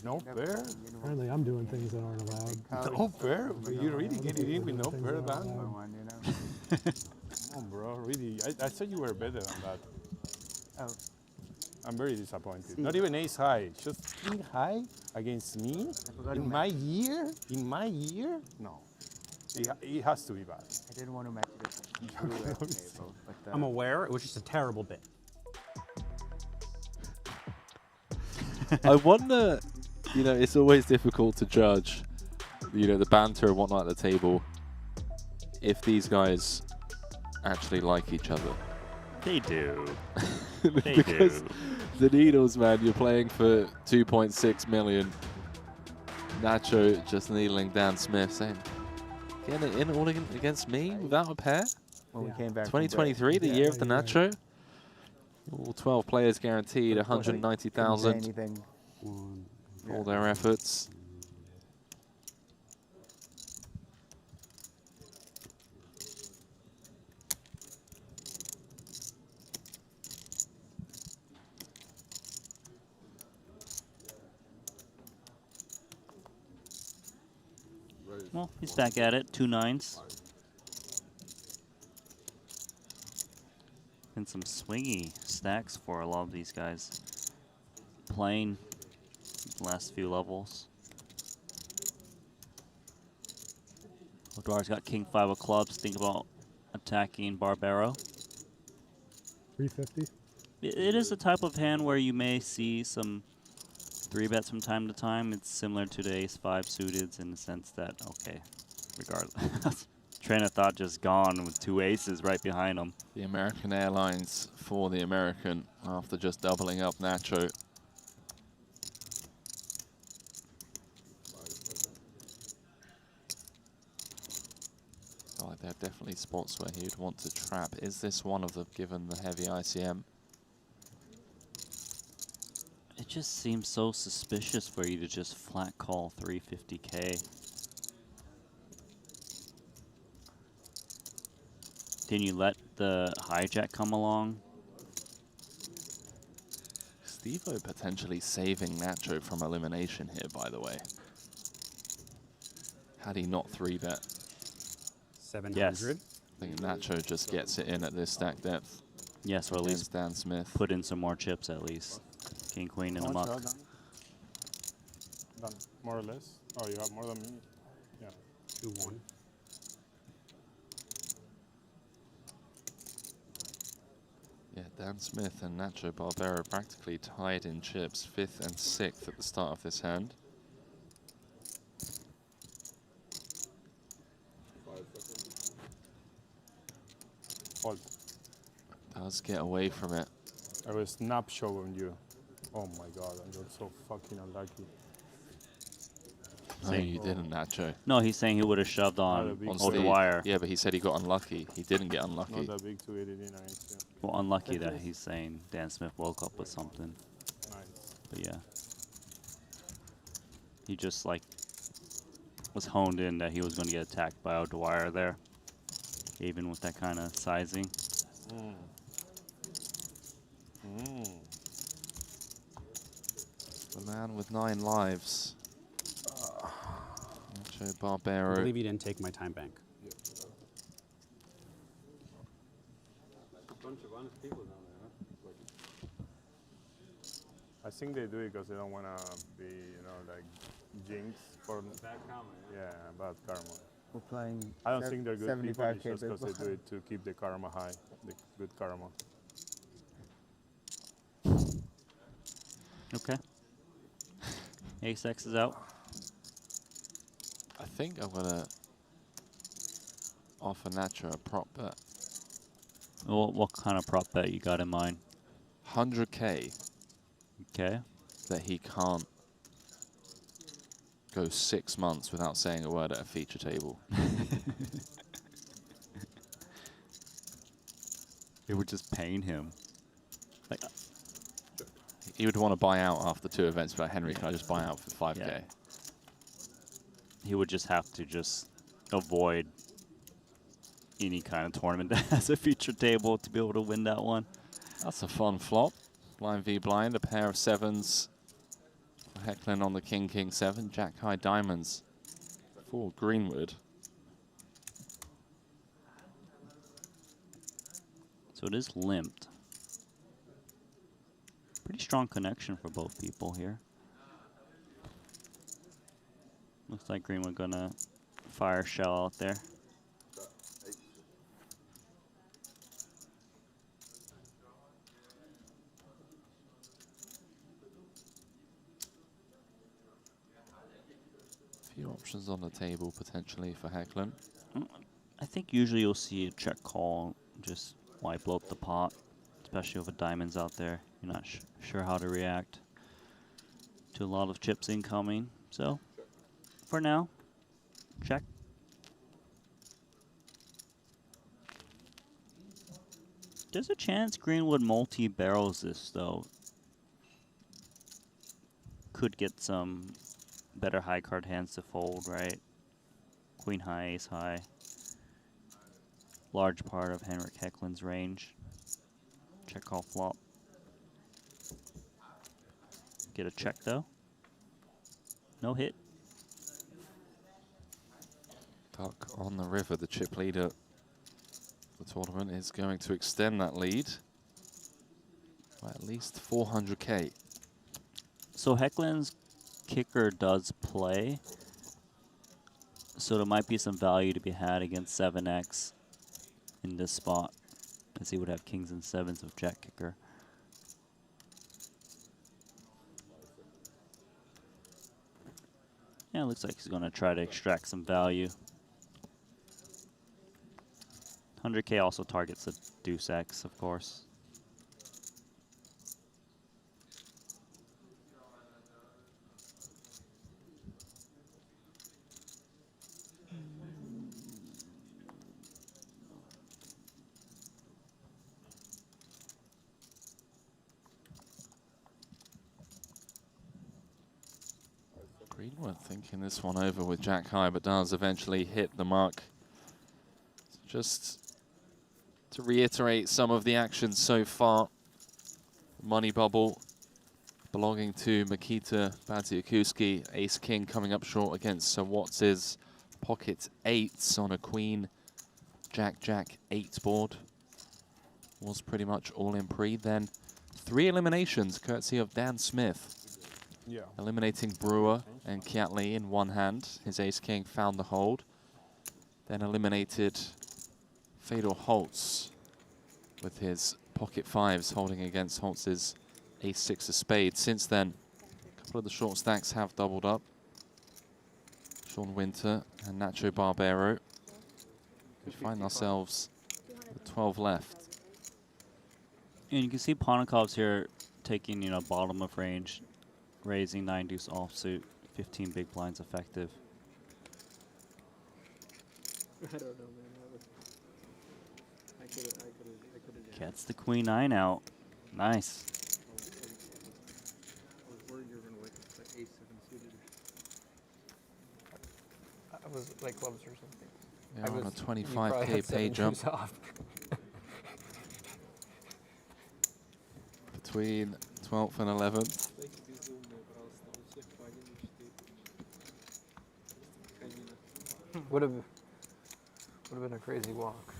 No fair? Apparently I'm doing things that aren't allowed. No fair? But you really get it in with no fair that than? Come on, bro. Really, I thought you were better than that. Oh. I'm very disappointed. Not even ace high. Just king high against me? In my year? In my year? No. It has to be bad. I didn't want to match it. I'm aware it was just a terrible bit. I wonder, you know, it's always difficult to judge, you know, the banter and whatnot at the table if these guys actually like each other. They do. Because the Needles, man, you're playing for 2.6 million. Nacho just needling Dan Smith, saying, getting it in all against me without a pair? When we came back 2023, the year of the Nacho. All 12 players guaranteed 190,000 for all their efforts. Well, he's back at it. 2 9s. And some swingy stacks for a lot of these guys playing the last few levels. O'Dwyer's got king 5 of clubs. Think about attacking Barbaro. 350. It is a type of hand where you may see some 3-bets from time to time. It's similar to the ace-5 suiteds in the sense that, okay, regardless. Train of thought just gone with 2 aces right behind him. The American Airlines for the American after just doubling up Nacho. Oh, there are definitely spots where he would want to trap. Is this one of them, given the heavy ICM? It just seems so suspicious for you to just flat call 350k. Didn't you let the hijack come along? Steve-O potentially saving Nacho from elimination here, by the way. Had he not 3-bet. 700. Yes. I think Nacho just gets it in at this stack depth. Yes, or at least Dan Smith. Put in some more chips at least. King, queen in the muck. Done, more or less. Oh, you have more than me. Yeah. 2-1. Yeah, Dan Smith and Nacho Barbero practically tied in chips, 5th and 6th at the start of this hand. Fold. Does get away from it. I was snap showing you. Oh my god, I got so fucking unlucky. No, you didn't, Nacho. No, he's saying he would have shoved on O'Dwyer. Yeah, but he said he got unlucky. He didn't get unlucky. Not that big to 89. Yeah. Well, unlucky that he's saying Dan Smith woke up with something. Nice. But yeah. He just like was honed in that he was going to get attacked by O'Dwyer there. Even with that kind of sizing. The man with 9 lives. Nacho Barbero. I believe you didn't take my time bank. A bunch of honest people down there, huh? I think they do it because they don't want to be, you know, like jinx for bad karma. Yeah, bad karma. We're playing. I don't think they're good people. It's 75K just because they people. do it to keep the karma high, the good karma. Okay. Ace-X is out. I think I'm going to offer Nacho a prop bet. Well, what kind of prop bet you got in mind? 100k. Okay. That he can't go 6 months without saying a word at a feature table. It would just pain him. Like, he would want to buy out after 2 events, but Henry, can I just buy out for 5k? Yeah. He would just have to just avoid any kind of tournament that has a feature table to be able to win that one. That's a fun flop. Blind v blind, a pair of 7s for Hecklin on the King, King 7, Jack High Diamonds for Greenwood. So it is limped. Pretty strong connection for both people here. Looks like Greenwood gonna fire shell out there. Few options on the table potentially for Hecklin. I think usually you'll see a check call, just wipe out the pot, especially with diamonds out there. You're not sure how to react to a lot of chips incoming. So, for now, check. There's a chance Greenwood multi-barrels this, though. Could get some better high card hands to fold, right? Queen high, ace high. Large part of Henrik Hecklin's range. Check call flop. Get a check though. No hit. Duck on the river, the chip leader. The tournament is going to extend that lead by at least 400k. So Hecklin's kicker does play. So there might be some value to be had against 7x in this spot, as he would have kings and sevens with jack kicker. Yeah, it looks like he's going to try to extract some value. 100k also targets the deuce x, of course. Greenwood thinking this one over with Jack High, but does eventually hit the mark. Just to reiterate some of the actions so far. Money bubble belonging to Mikita Badziakuski. Ace King coming up short against Sir Watts's pocket eights on a Queen Jack Jack 8 board. Was pretty much all in pre. Then 3 eliminations courtesy of Dan Smith. Yeah. Eliminating Brewer and Kiatley in one hand. His Ace King found the hold. Then eliminated Fedor Holtz with his pocket fives holding against Holtz's Ace 6 of spades. Since then, a couple of the short stacks have doubled up. Sean Winter and Nacho Barbero. We find ourselves with 12 left. And you can see Ponikov's here taking, you know, bottom of range, raising 9 deuce offsuit, 15 big blinds effective. I don't know, man. I could have. Gets the queen 9 out. Nice. I was worried you were gonna wake up to ace 7 suited. I was like clubs or something. Yeah, on a 25k pay jump. Between 12th and 11th. Would have been a crazy walk.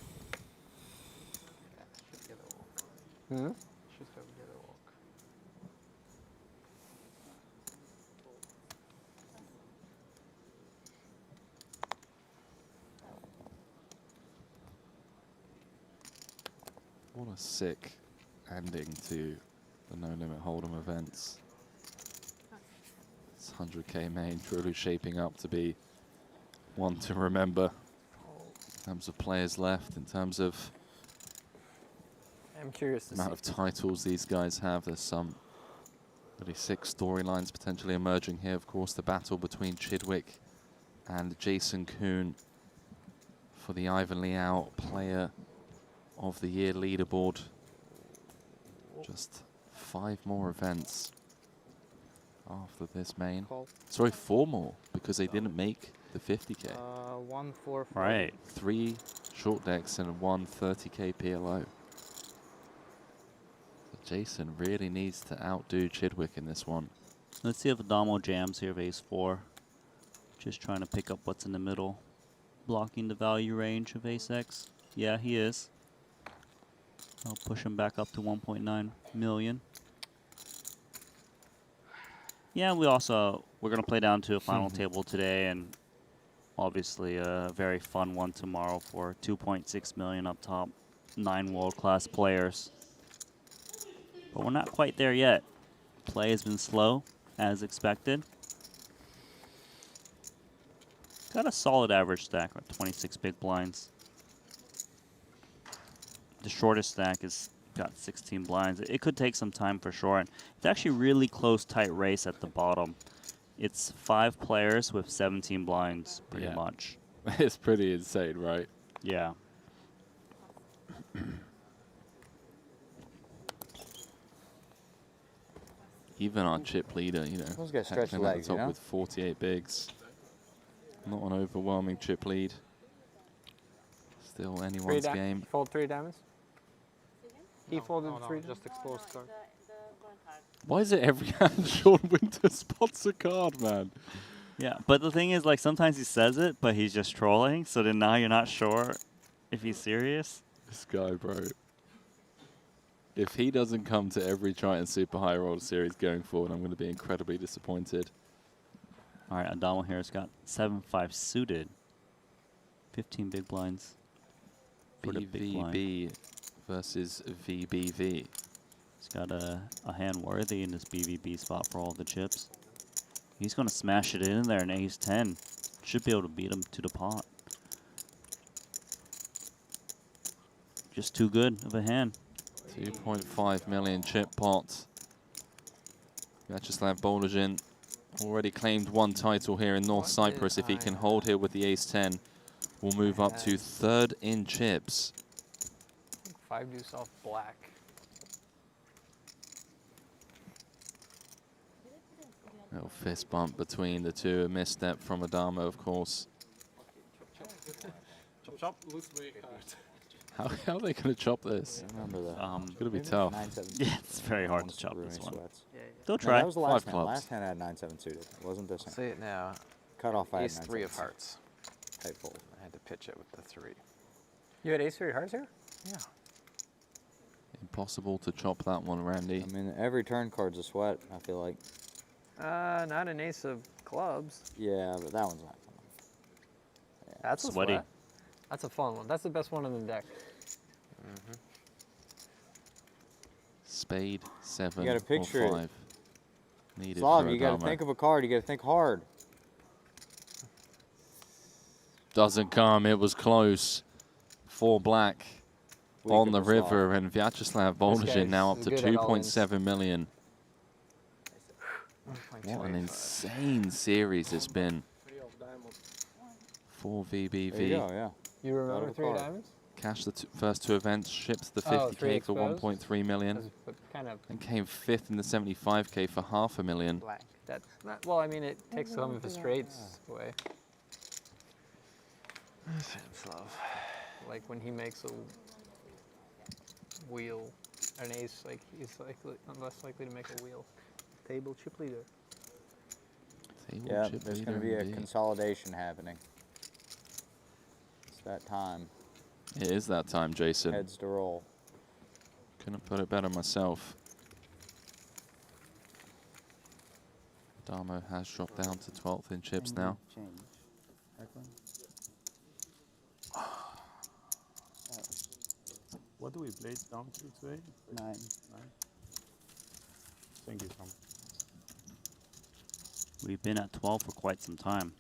Hmm? Should have get a walk. What a sick ending to the No Limit Hold'em events. This 100k main truly shaping up to be one to remember in terms of players left, in terms of I'm curious the amount of titles these guys have. There's some really sick storylines potentially emerging here. Of course, the battle between Chidwick and Jason Kuhn for the Ivan Liao Player of the Year leaderboard. Just 5 more events after this main. Sorry, 4 more, because they didn't make the 50k. 1, 4, 5. Right. 3 short decks and 1 30k PLO. So Jason really needs to outdo Chidwick in this one. Let's see if Adamo jams here of ace-4. Just trying to pick up what's in the middle. Blocking the value range of ace-x. Yeah, he is. I'll push him back up to 1.9 million. Yeah, we're going to play down to a final table today, and obviously a very fun one tomorrow for 2.6 million up top. 9 world-class players. But we're not quite there yet. Play has been slow, as expected. Got a solid average stack at 26 big blinds. The shortest stack is got 16 blinds. It could take some time for sure. And it's actually really close, tight race at the bottom. It's 5 players with 17 blinds, pretty much. It's pretty insane, right? Yeah. Even our chip leader, you know, Those guys stretch heckling legs, at the top you know? with 48 bigs. Not an overwhelming chip lead. Still anyone's game. Fold 3 diamonds. He folded 3. Just exposed card. Why is it every hand Sean Winter spots a card, man? Yeah, but the thing is, like, sometimes he says it, but he's just trolling, so then now you're not sure if he's serious. This guy, bro. If he doesn't come to every Triton Super High Roll series going forward, I'm going to be incredibly disappointed. All right, Adamo here has got 7-5 suited. 15 big blinds. For the big blind. BVB versus VBV. He's got a hand worthy in this BVB spot for all the chips. He's going to smash it in there, an ace-10. Should be able to beat him to the pot. Just too good of a hand. 2.5 million chip pot. Vyacheslav Bolozhin already claimed 1 title here in North Cyprus. If he can hold here with the ace-10, we'll move up to 3rd in chips. 5 deuce off black. Little fist bump between the two. A misstep from Adamo, of course. Chop, chop, lose my card. How are they going to chop this? Remember that. It's going to be tough. 9-7. Yeah, it's very hard to chop this one. They'll No, try. that was the last 5 hand. clubs. Last hand I had 9-7 suited. It wasn't this hand. See it now. Cut off. I had Ace 3 of 9-7. hearts. Tight fold. I had to pitch it with the 3. You had ace 3 hearts here? Yeah. Impossible to chop that one, Randy. I mean, every turn card's a sweat, I feel like. Not an ace of clubs. Yeah, but that one's not fun. Yeah. That's a Sweaty. sweat. That's a fun one. That's the best one in the deck. Spade, 7 You gotta picture or it. 5. Needed Slog, for you gotta Adamo. think of a card. You gotta think hard. Doesn't come. It was close. 4 black Weak on of the a slog. river, and Vyacheslav Bolozhin guy's now up to good at all-ins. 2.7 million. 1.25. What an insane series it's been. 4 There you go, VBV. yeah. You remember of a 3 card. diamonds? Cashed the first 2 events, shipped the Oh, 50K 3 for exposed? 1.3 million, Kind of and came 5th in the 75K for $500,000. black. That's not, well, I mean, it takes some of the straights away. Like when he makes a wheel, an ace, like he's less likely to make a wheel. Table chip leader. Table Yeah, chip there's leader gonna be a indeed. consolidation happening. It's that time. It is that time, Jason. Heads to roll. Couldn't put it better myself. Adamo has dropped down to 12th in chips now. Change. What do we play down to today? 9. Thank you, Tom. We've been at 12 for quite some time.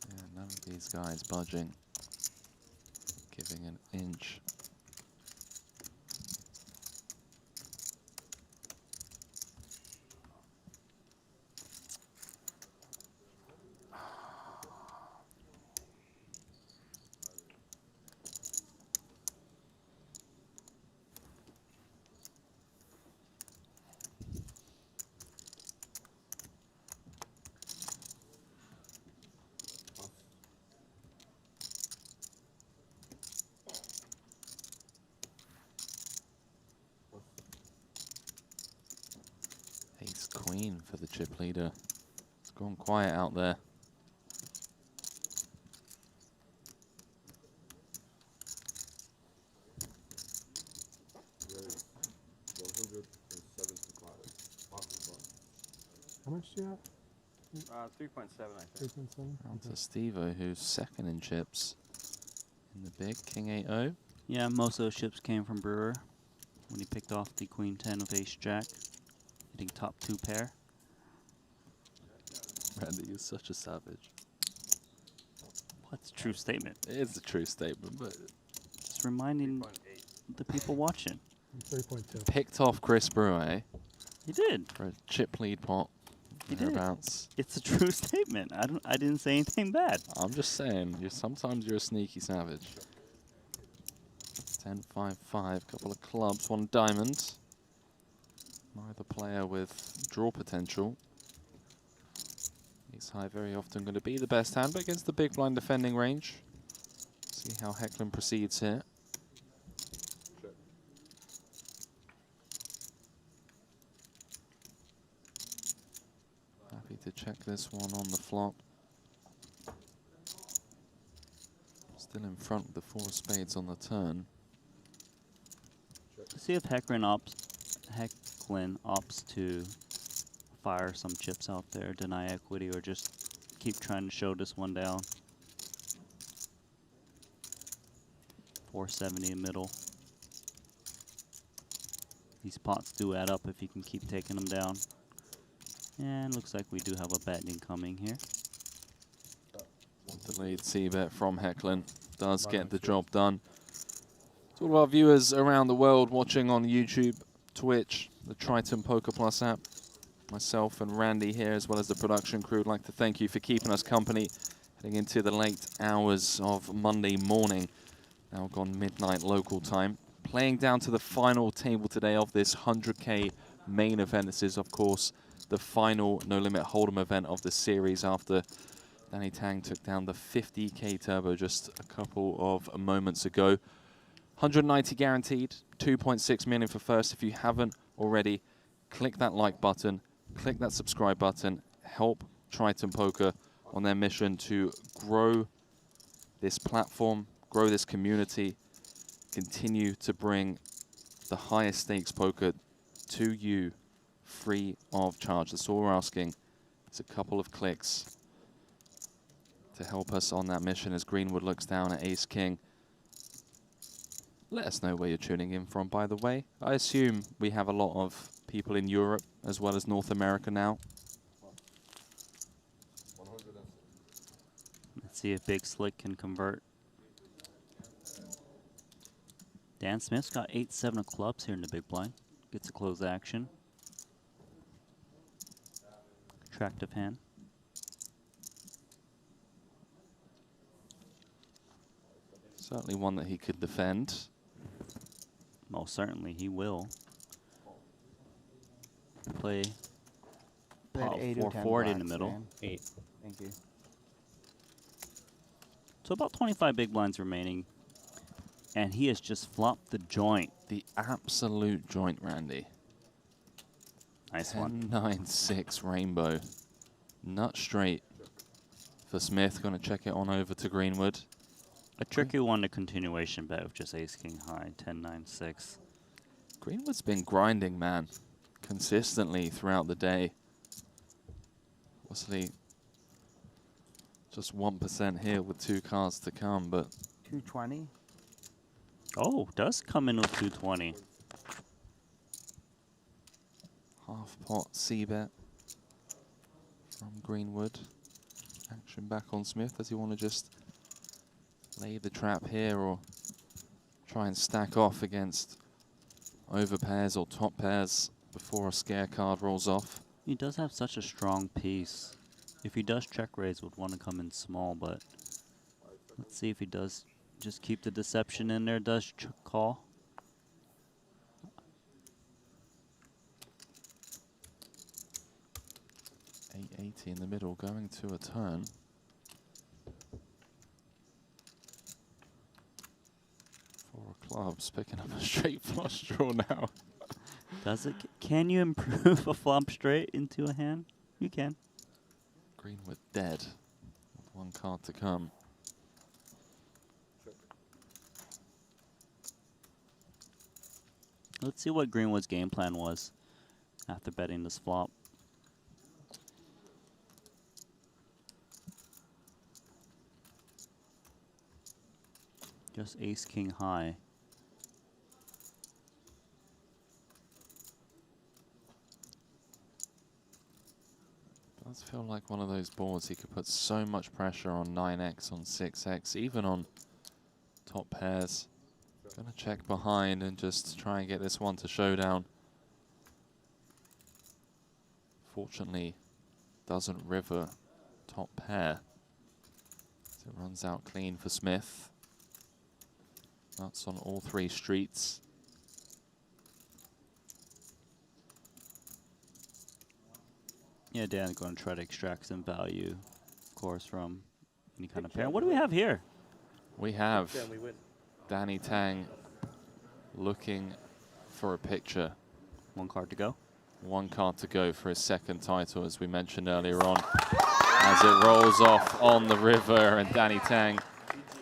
Yeah, none of these guys budging. Giving an inch. queen for the chip leader. It's gone quiet out there. How much do you have? 3.7, I think. 3.7. Down to Steve-O, who's second in chips in the big King 8-0. Yeah, most of those chips came from Brewer when he picked off the Queen 10 of Ace Jack, hitting top 2 pair. Randy, you're such a savage. What's a true statement? It is a true statement, but just reminding the people watching. 3.2. Picked off Chris Brewer. He did For a chip lead pot. He did. Thereabouts. It's a true statement. I didn't say anything bad. I'm just saying, sometimes you're a sneaky savage. 10-5-5, couple of clubs, 1 diamond. Neither player with draw potential. Ace high very often going to be the best hand, but against the big blind defending range. See how Hecklin proceeds here. Happy to check this one on the flop. Still in front with the 4 of spades on the turn. See if Hecklin opts to fire some chips out there, deny equity, or just keep trying to show this one down. 470 in middle. These pots do add up if you can keep taking them down. And looks like we do have a bet incoming here. Delayed c-bet from Hecklin does get the job done. To all our viewers around the world watching on YouTube, Twitch, the Triton Poker Plus app, myself and Randy here, as well as the production crew, would like to thank you for keeping us company heading into the late hours of Monday morning. Now gone midnight local time. Playing down to the final table today of this 100K main event. This is, of course, the final No Limit Hold'em event of the series after Danny Tang took down the 50K turbo just a couple of moments ago. 190 guaranteed, 2.6 million for first. If you haven't already, click that like button, click that subscribe button, help Triton Poker on their mission to grow this platform, grow this community, continue to bring the highest stakes poker to you free of charge. That's all we're asking. It's a couple of clicks to help us on that mission as Greenwood looks down at Ace King. Let us know where you're tuning in from, by the way. I assume we have a lot of people in Europe as well as North America now. Let's see if Big Slick can convert. Dan Smith's got 8-7 of clubs here in the big blind. Gets a close action. Attractive hand. Certainly one that he could defend. Most certainly he will. Play pot 4 forward in the middle. 8. Thank you. So about 25 big blinds remaining. And he has just flopped the joint. The absolute joint, Randy. Nice one. 10-9-6 rainbow. Nut straight for Smith. Going to check it on over to Greenwood. A tricky one to continuation bet with just Ace King high, 10-9-6. Greenwood's been grinding, man, consistently throughout the day. Obviously, just 1% here with 2 cards to come, but 220. Oh, does come in with 220. Half pot c-bet from Greenwood. Action back on Smith. Does he want to just lay the trap here or try and stack off against over pairs or top pairs before a scare card rolls off? He does have such a strong piece. If he does check raise, would want to come in small, but let's see if he does just keep the deception in there. Does call. $880 in the middle, going to a turn. 4 of clubs, picking up a straight flush draw now. Does it? Can you improve a flop straight into a hand? You can. Greenwood dead. With one card to come. Let's see what Greenwood's game plan was after betting this flop. Just ace king high. Does feel like one of those boards he could put so much pressure on 9x, on 6x, even on top pairs. Gonna check behind and just try and get this one to showdown. Fortunately, doesn't river top pair. So it runs out clean for Smith. Nuts on all three streets. Yeah, Dan's going to try to extract some value, of course, from any kind of pair. What do we have here? We have Danny Tang looking for a picture. One card to go. One card to go for his second title, as we mentioned earlier on. As it rolls off on the river, and Danny Tang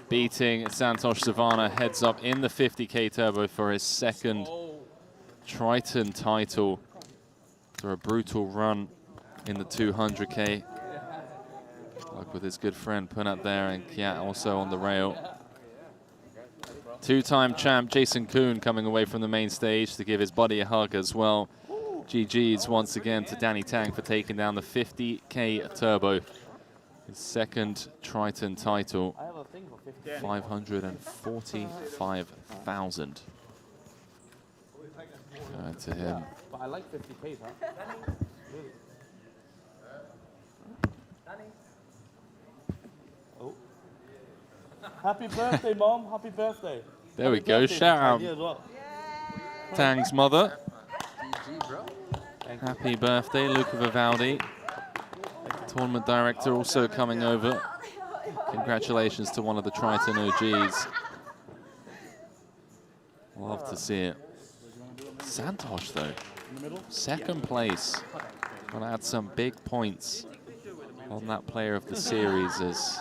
beating Santosh Savana, heads up in the 50k turbo for his second Triton title. After a brutal run in the 200k. Like with his good friend Punat there, and Kiat also on the rail. Two-time champ Jason Kuhn coming away from the main stage to give his buddy a hug as well. GG's once again to Danny Tang for taking down the 50k turbo. His second Triton title. 545,000. Going to him. But I like 50k, huh? Oh. Happy birthday, Mom. Happy birthday. There we go. Shout out Tang's mother. Happy birthday, Luca Vivaldi. Tournament director also coming over. Congratulations to one of the Triton OGs. Love to see it. Santosh, though, second place. Gonna add some big points on that player of the series as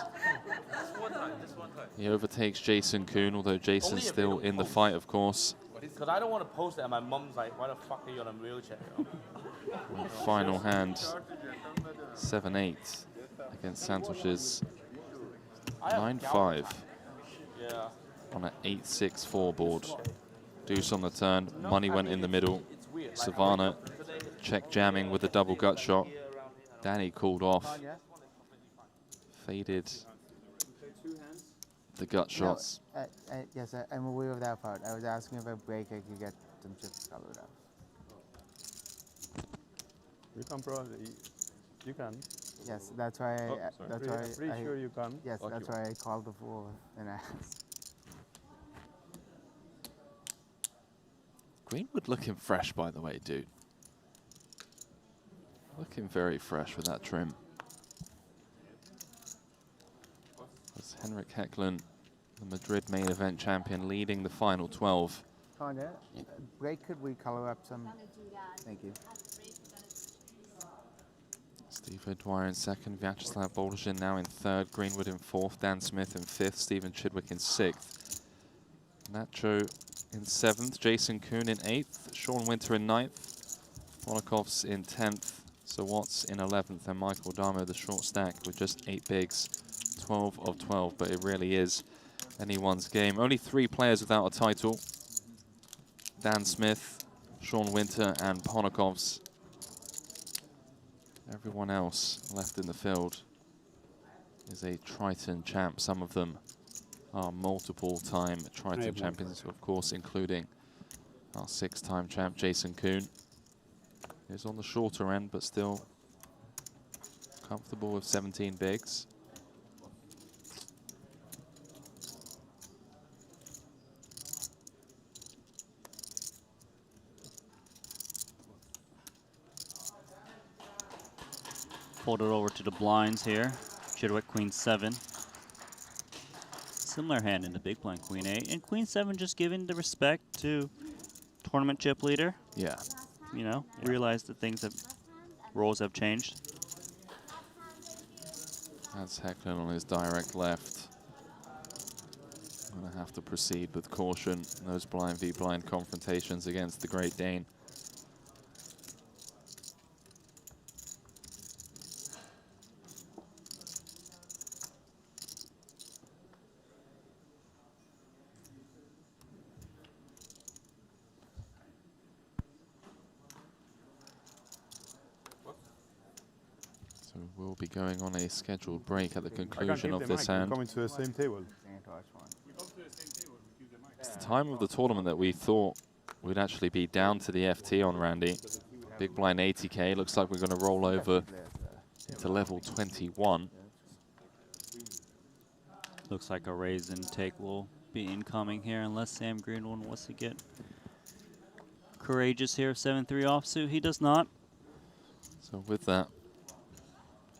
he overtakes Jason Kuhn, although Jason's still in the fight, of course. Because I don't want to post it, and my mom's like, why the fuck are you on a wheelchair? Final hand, 7-8 against Santosh's 9-5 on an 8-6-4 board. Deuce on the turn, money went in the middle. Savannah check jamming with a double gut shot. Danny called off, faded the gut shots. No, yes, I'm aware of that part. I was asking if I break, I could get some chips colored up. You can probably, you can. Yes, that's why. That's why. Pretty sure you can. Yes, that's why I called before and asked. Greenwood looking fresh, by the way, dude. Looking very fresh with that trim. That's Henrik Hecklin, the Madrid main event champion, leading the final 12. Conrad, break, could we color up some? Thank you. Steve O'Dwyer in second, Vyacheslav Boldazhin now in third, Greenwood in fourth, Dan Smith in fifth, Stephen Chidwick in sixth. Nacho in seventh, Jason Kuhn in eighth, Sean Winter in ninth, Ponikov's in 10th, Sir Watts in 11th, and Michael Damo the short stack with just 8 bigs, 12 of 12, but it really is anyone's game. Only 3 players without a title. Dan Smith, Sean Winter, and Ponikov's. Everyone else left in the field is a Triton champ. Some of them are multiple-time Triton champions, of course, including our 6-time champ, Jason Kuhn. He's on the shorter end, but still comfortable with 17 bigs. Fold it over to the blinds here. Chidwick, Queen 7. Similar hand in the big blind, Queen 8. And Queen 7 just giving the respect to tournament chip leader. Yeah. you know, realize that roles have changed. That's Hecklin on his direct left. Gonna have to proceed with caution. Those blind v blind confrontations against the Great Dane. So we'll be going on a scheduled break at the conclusion of this hand. Coming to the same table. It's the time of the tournament that we thought we'd actually be down to the FT on Randy. Big blind 80k. Looks like we're going to roll over to level 21. Looks like a raise intake will be incoming here unless Sam Greenwood wants to get courageous here. 7-3 offsuit. He does not. So with that,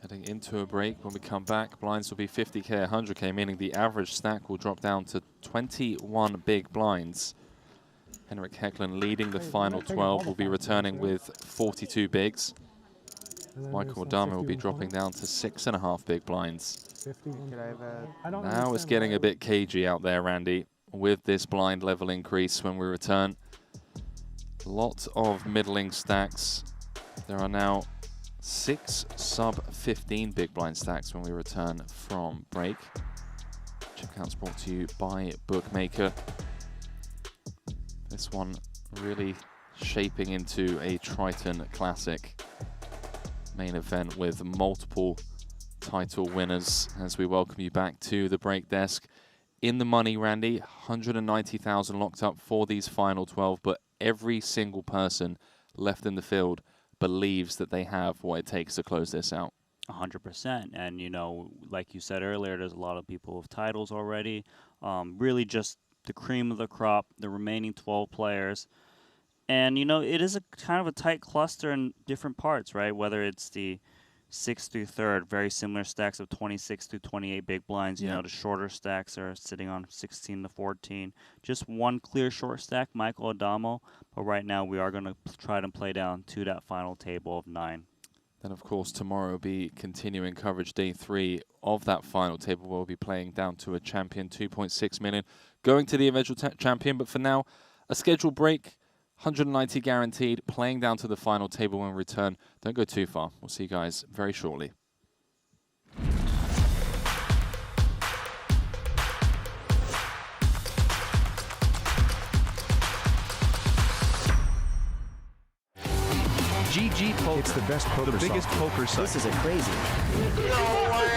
heading into a break. When we come back, blinds will be 50k, 100k, meaning the average stack will drop down to 21 big blinds. Henrik Hecklin leading the final 12 will be returning with 42 bigs. Michael Adama will be dropping down to 6.5 big blinds. Now it's getting a bit cagey out there, Randy, with this blind level increase when we return. Lots of middling stacks. There are now 6 sub-15 big blind stacks when we return from break. Checkout's brought to you by Bookmaker. This one really shaping into a Triton Classic main event with multiple title winners as we welcome you back to the break desk. In the money, Randy, 190,000 locked up for these final 12, but every single person left in the field believes that they have what it takes to close this out. 100%. And, you know, like you said earlier, there's a lot of people with titles already. Really just the cream of the crop, the remaining 12 players. And, you know, it is a kind of a tight cluster in different parts, right? Whether it's the 6th through 3rd, very similar stacks of 26 through 28 big blinds. You know, the shorter stacks are sitting on 16 to 14. Just one clear short stack, Michael Adamo. But right now we are going to try to play down to that final table of 9. Then, of course, tomorrow will be continuing coverage day 3 of that final table. We'll be playing down to a champion, 2.6 million, going to the eventual champion. But for now, a scheduled break. 190 guaranteed, playing down to the final table when we return. Don't go too far. We'll see you guys very shortly. GG Poker. It's the best poker. The biggest poker site. This is a crazy. No way!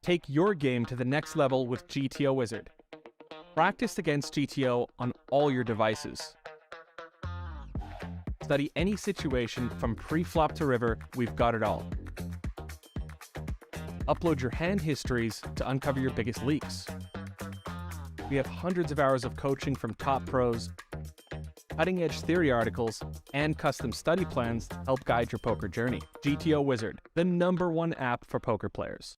Take your game to the next level with GTO Wizard. Practice against GTO on all your devices. Study any situation from pre-flop to river, we've got it all. Upload your hand histories to uncover your biggest leaks. We have hundreds of hours of coaching from top pros, cutting-edge theory articles, and custom study plans to help guide your poker journey. GTO Wizard, the #1 app for poker players.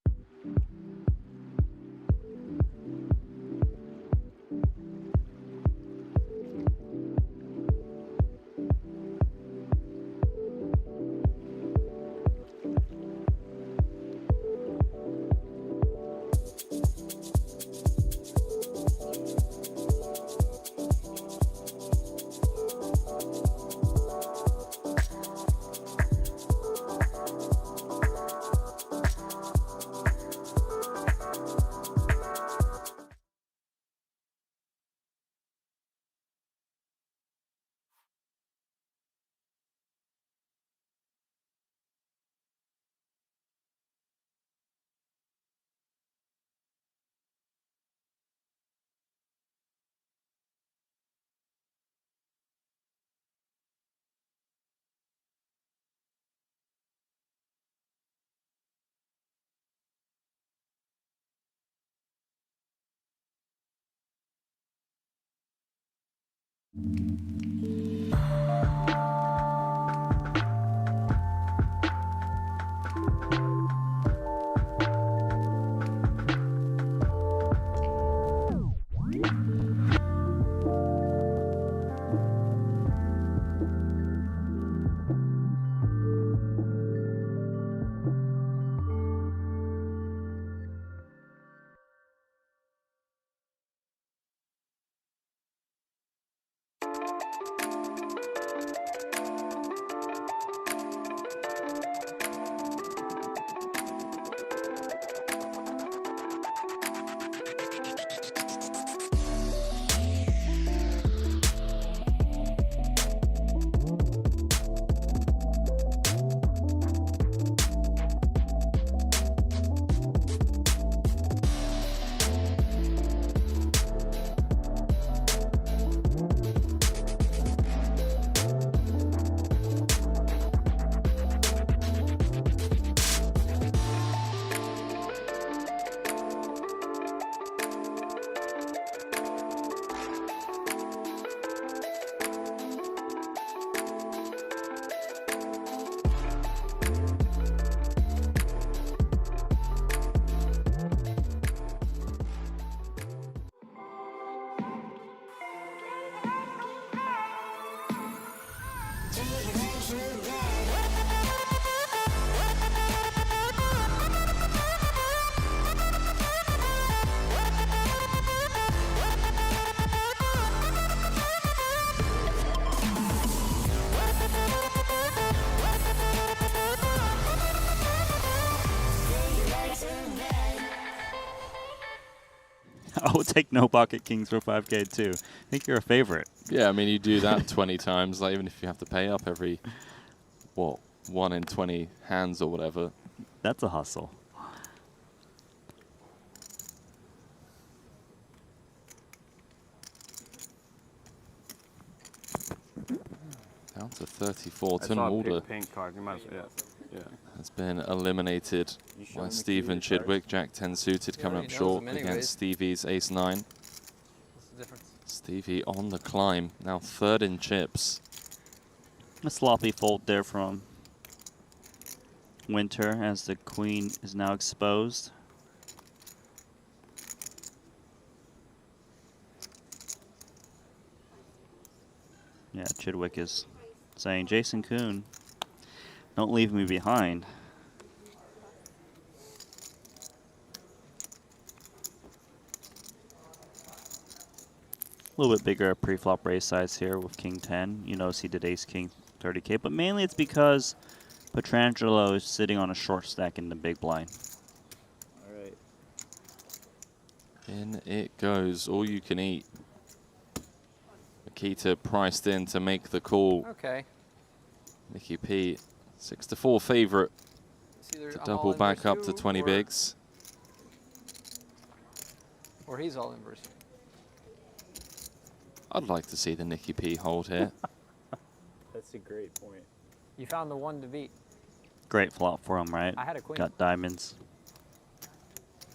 I would take no pocket kings for 5K too. I think you're a favorite. Yeah, I mean, you do that 20 times, like, even if you have to pay up every, what, 1 in 20 hands or whatever. That's a hustle. Down to 34. I saw a Mulder pink card. You might as well, yeah. has been eliminated by Stephen Chidwick. Jack 10 suited coming up short against Stevie's ace 9. What's the difference? Stevie on the climb, now 3rd in chips. A sloppy fold there from Winter as the queen is now exposed. Yeah, Chidwick is saying, Jason Kuhn, don't leave me behind. A little bit bigger pre-flop raise size here with King 10. You notice he did Ace King 30K, but mainly it's because Petrangelo is sitting on a short stack in the big blind. All right. In it goes, all you can eat. Makita priced in to make the call. Okay. Nicky P, 6-4 favorite either to I'm double all in back versus up to you 20 or- bigs. Or he's all in versus you. I'd like to see the Nicky P hold here. That's a great point. You found the one to beat. Great flop for him, right? I had a queen. Got diamonds.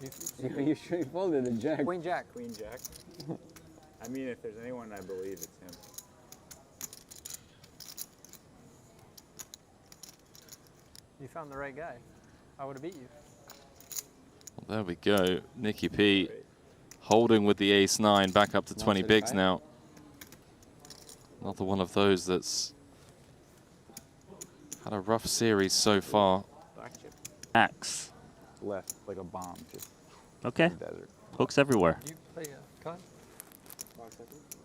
You straight folded a jack. Queen jack. Queen jack. I mean, if there's anyone I believe, it's him. You found the right guy. I would have beat you. Well, there we go. Nicky P holding with the ace 9, back up to 20 bigs now. Another one of those that's had a rough series so far. Black chip. Axe. Left, like a bomb. Just Okay. in the desert. Hooks everywhere. You play a card?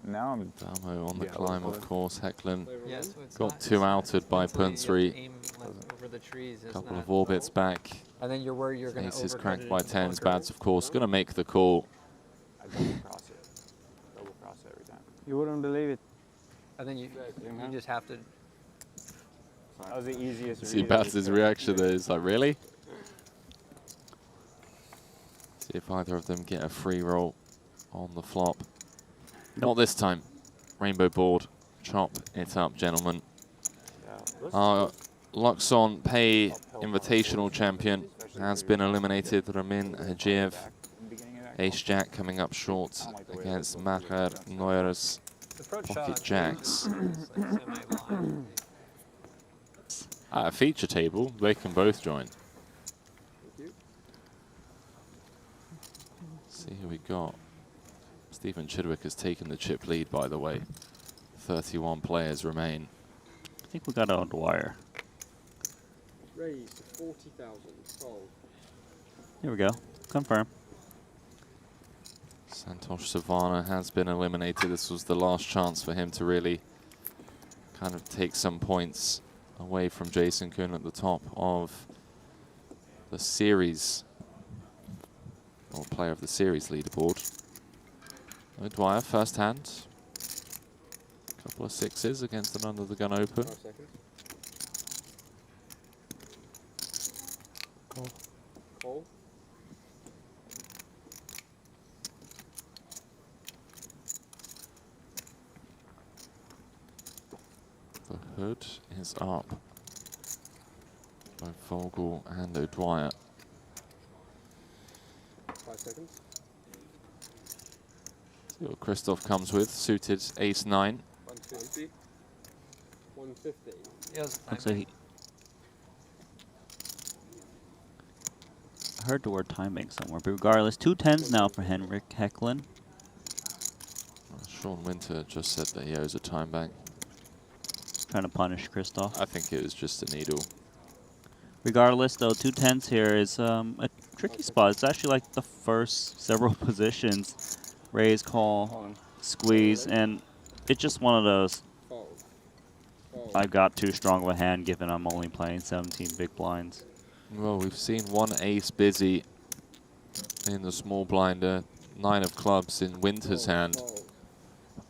Now I'm Damo on the Yeah, climb, well, of course. Hecklin Yeah, so it's got not- 2 outed by mentally you have to Punsri. aim over the trees, it's Couple not- of orbits back. And then you're worried you're going to Aces overcut cracked it by in the 10s. bunker. Bads, of course, going to make the call. I double cross it. Double cross it every time. You wouldn't believe it. And then you just have to. That was the easiest. See Bads' reaction there. He's like, really? See if either of them get a free roll on the flop. Not this time. Rainbow board. Chop it up, gentlemen. Our Luxon Pay Invitational champion has been eliminated. Ramin Hajiev. Ace Jack coming up short against Maher Noyers. Pocket jacks. At a feature table, they can both join. See who we got. Stephen Chidwick has taken the chip lead, by the way. 31 players remain. I think we got on the wire. Raise to 40,000. Fold. Here we go. Confirm. Santosh Savana has been eliminated. This was the last chance for him to really kind of take some points away from Jason Kuhn at the top of the series, or player of the series leaderboard. O'Dwyer, first hand. Couple of sixes against an under the gun open. 5 seconds. Call. Call. The hood is up by Vogel and O'Dwyer. 5 seconds. See what Christoph comes with, suited ace 9. 150. 150. Looks like I heard the word timing somewhere, but regardless, 2 10s now for Henrik Hecklin. Sean Winter just said that he owes a time bank. Trying to punish Christoph. I think it was just a needle. Regardless, though, 2 10s here is a tricky spot. It's actually like the first several positions. Raise, call, squeeze, and it's just one of those. I've got too strong of a hand given I'm only playing 17 big blinds. Well, we've seen one ace busy in the small blinder, 9 of clubs in Winter's hand.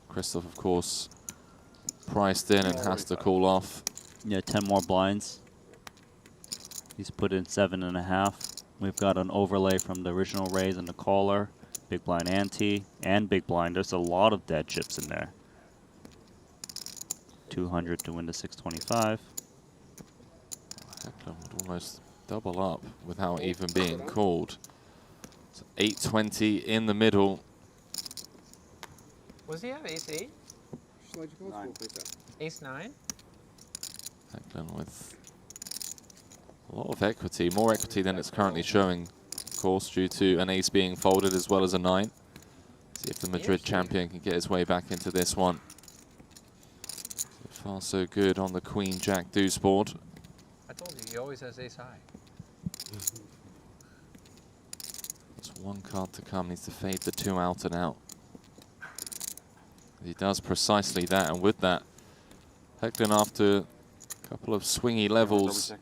Christoph, of course, priced in and has to call off. Yeah, 10 more blinds. He's put in 7.5. We've got an overlay from the original raise and the caller, big blind ante, and big blind. There's a lot of dead chips in there. 200 to win to 625. Hecklin would almost double up without even being called. So 820 in the middle. Was he have ace 8? Ace 9? Hecklin with a lot of equity, more equity than it's currently showing, of course, due to an ace being folded as well as a 9. See if the Madrid champion can get his way back into this one. So far so good on the Queen Jack deuce board. I told you, he always has ace high. There's one card to come, needs to fade the 2 out and out. He does precisely that, and with that, Hecklin, after a couple of swingy levels,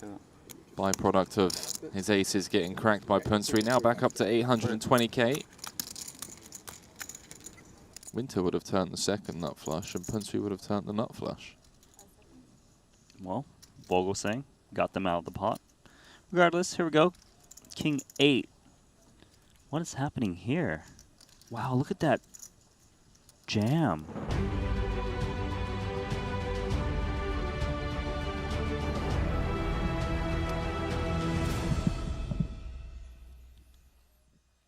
byproduct of his aces getting cracked by Punsri, now back up to 820k. Winter would have turned the second nut flush, and Punsri would have turned the nut flush. Well, Vogel saying, got them out of the pot. Regardless, here we go. King 8. What is happening here? Wow, look at that jam.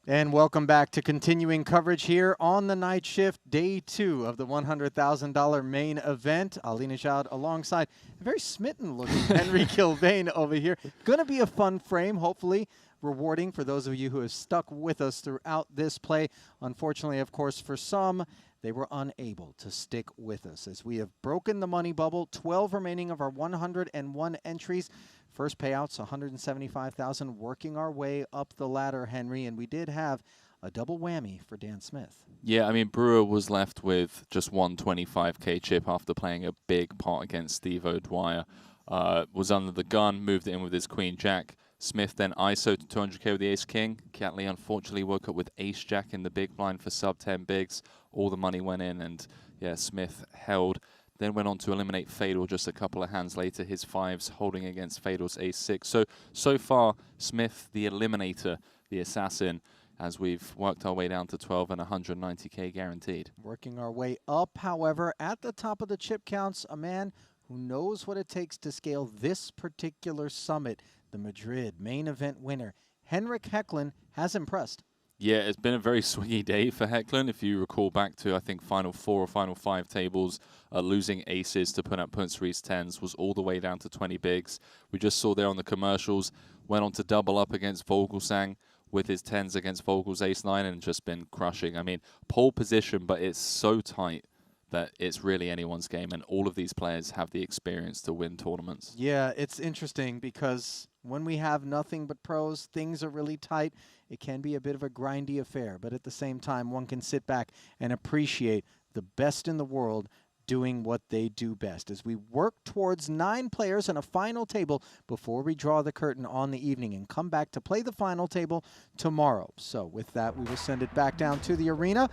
And welcome back to continuing coverage here on the night shift, day 2 of the $100,000 main event. Ali Nejad alongside a very smitten-looking Henry Kilbane over here. Going to be a fun frame, hopefully rewarding for those of you who have stuck with us throughout this play. Unfortunately, of course, for some, they were unable to stick with us as we have broken the money bubble. 12 remaining of our 101 entries. First payouts, $175,000, working our way up the ladder, Henry, and we did have a double whammy for Dan Smith. Yeah, I mean, Brewer was left with just one 25k chip after playing a big pot against Steve O'Dwyer. Was under the gun, moved it in with his Queen Jack. Smith then ISO to 200k with the Ace King. Catley unfortunately woke up with Ace Jack in the big blind for sub 10 bigs. All the money went in, and yeah, Smith held. Then went on to eliminate Fatal just a couple of hands later. His 5s holding against Fatal's ace 6. So far, Smith, the eliminator, the assassin, as we've worked our way down to 12 and 190k guaranteed. Working our way up, however, at the top of the chip counts, a man who knows what it takes to scale this particular summit, the Madrid main event winner. Henrik Hecklin has impressed. Yeah, it's been a very swingy day for Hecklin. If you recall back to, I think, Final 4 or Final 5 tables, losing aces to put up Punch Reese 10s was all the way down to 20 bigs. We just saw there on the commercials, went on to double up against Vogelsang with his 10s against Vogel's ace-9 and just been crushing. I mean, pole position, but it's so tight that it's really anyone's game, and all of these players have the experience to win tournaments. Yeah, it's interesting because when we have nothing but pros, things are really tight. It can be a bit of a grindy affair, but at the same time, one can sit back and appreciate the best in the world doing what they do best as we work towards 9 players and a final table before we draw the curtain on the evening and come back to play the final table tomorrow. So with that, we will send it back down to the arena.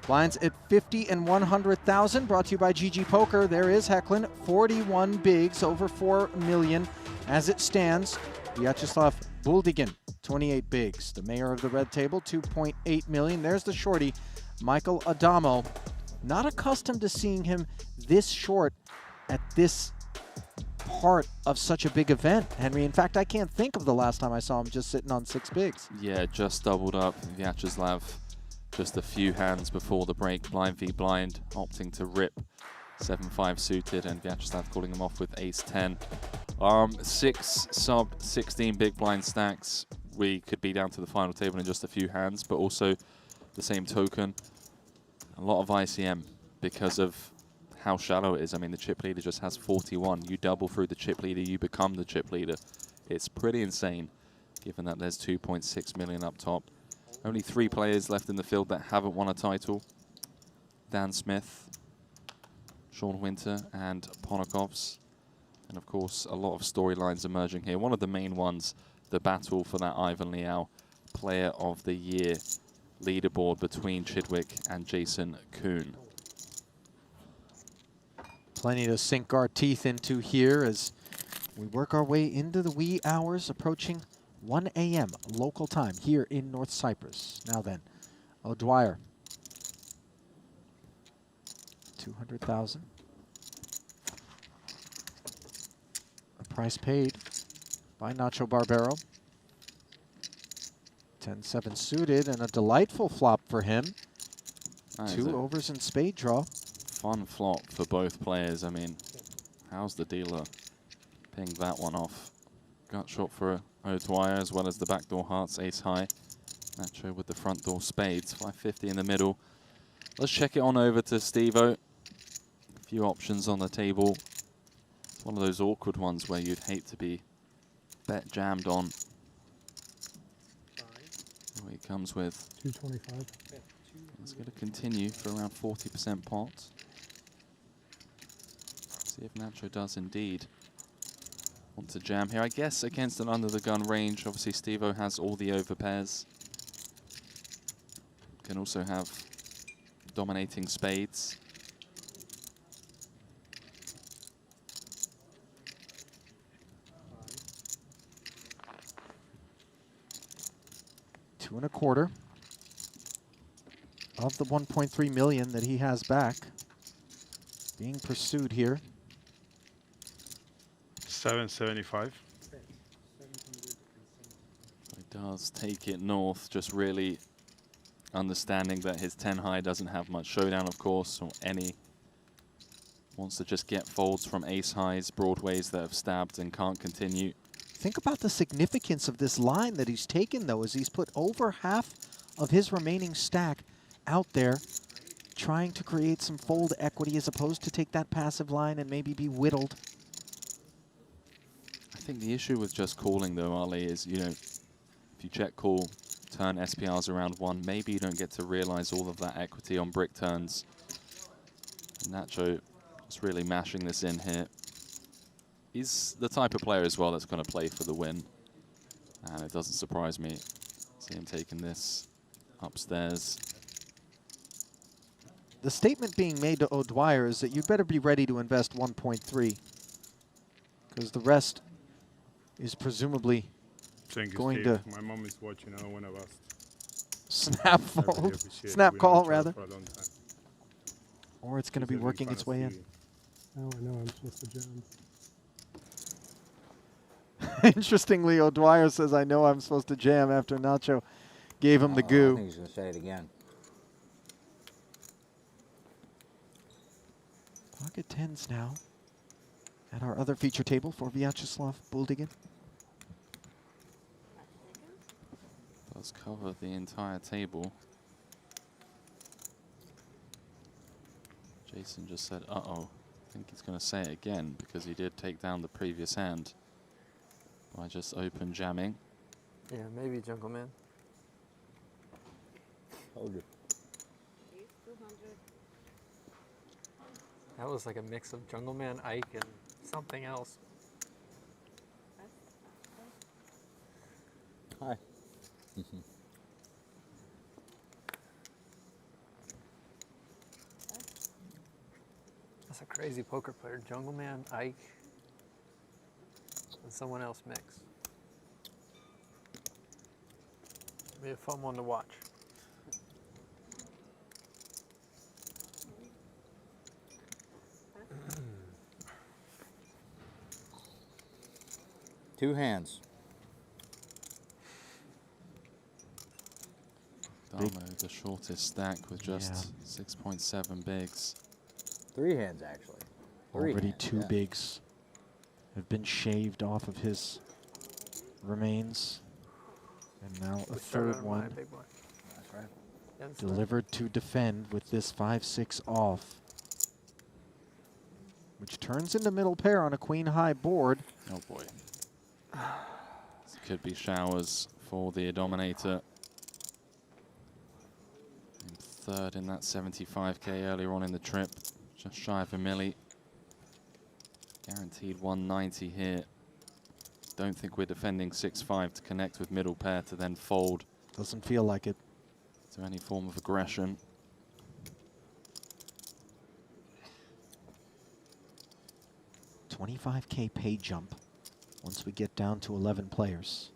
Blinds at 50 and 100,000, brought to you by GG Poker. There is Hecklin, 41 bigs, over 4 million. As it stands, Vyacheslav Buldigin, 28 bigs. The mayor of the red table, 2.8 million. There's the shorty, Michael Adamo. Not accustomed to seeing him this short at this part of such a big event, Henry. In fact, I can't think of the last time I saw him just sitting on 6 bigs. Yeah, just doubled up. Vyacheslav just a few hands before the break, blind v blind, opting to rip 7-5 suited, and Vyacheslav calling him off with ace-10. 6 sub 16 big blind stacks. We could be down to the final table in just a few hands, but also the same token, a lot of ICM because of how shallow it is. I mean, the chip leader just has 41. You double through the chip leader, you become the chip leader. It's pretty insane, given that there's 2.6 million up top. Only 3 players left in the field that haven't won a title. Dan Smith, Sean Winter, and Ponokovs. And of course, a lot of storylines emerging here. One of the main ones, the battle for that Ivan Liao Player of the Year leaderboard between Chidwick and Jason Kuhn. Plenty to sink our teeth into here as we work our way into the wee hours, approaching 1 a.m. local time here in North Cyprus. Now then, O'Dwyer, 200,000. A price paid by Nacho Barbero. 10-7 suited and a delightful flop for him. 2 overs and spade draw. Fun flop for both players. I mean, how's the dealer pinged that one off? Gut shot for O'Dwyer as well as the backdoor hearts, ace high. Nacho with the front door spades, 550 in the middle. Let's check it on over to Steve-O. A few options on the table. It's one of those awkward ones where you'd hate to be bet jammed on. He comes with 225. It's going to continue for around 40% pot. See if Nacho does indeed want to jam here. I guess against an under the gun range, obviously Steve-O has all the overpairs. Can also have dominating spades. Two and a quarter of the 1.3 million that he has back. Being pursued here. 775. He does take it north, just really understanding that his 10 high doesn't have much showdown, of course, or any. Wants to just get folds from ace highs, broadways that have stabbed and can't continue. Think about the significance of this line that he's taken, though, as he's put over half of his remaining stack out there, trying to create some fold equity as opposed to take that passive line and maybe be whittled. I think the issue with just calling, though, Ali, is, you know, if you check call, turn SPRs around 1, maybe you don't get to realize all of that equity on brick turns. Nacho is really mashing this in here. He's the type of player as well that's going to play for the win. And it doesn't surprise me. See him taking this upstairs. The statement being made to O'Dwyer is that you'd better be ready to invest 1.3, because the rest is presumably going to My mom is watching. I don't want to bust. snap fold, snap call rather, or it's going to be working its way in. Oh, I know I'm supposed to jam. Interestingly, O'Dwyer says, I know I'm supposed to jam after Nacho Gave him the I goo. think he's going to say it again. Pocket tens now at our other feature table for Vyacheslav Buldigin. Does cover the entire table. Jason just said, uh-oh. I think he's going to say it again because he did take down the previous hand by just open jamming. Yeah, maybe Jungle Man. Told you. That was like a mix of Jungle Man, Ike, and something else. Hi. That's a crazy poker player. Jungle Man, Ike, and someone else mix. Be a fun one to watch. Two hands. Damo, the shortest stack with just 6.7 bigs. Three hands, actually. Three Already hands, two bigs have been shaved off of his remains. And now a third one That's right. delivered to defend with this 5-6 off, which turns into middle pair on a queen-high board. Oh boy. This could be showers for the Dominator. In third in that 75k earlier on in the trip, just shy of a milli. Guaranteed 190 here. Don't think we're defending 6-5 to connect with middle pair to then fold. Doesn't feel like it. To any form of aggression. $25K pay jump once we get down to 11 players.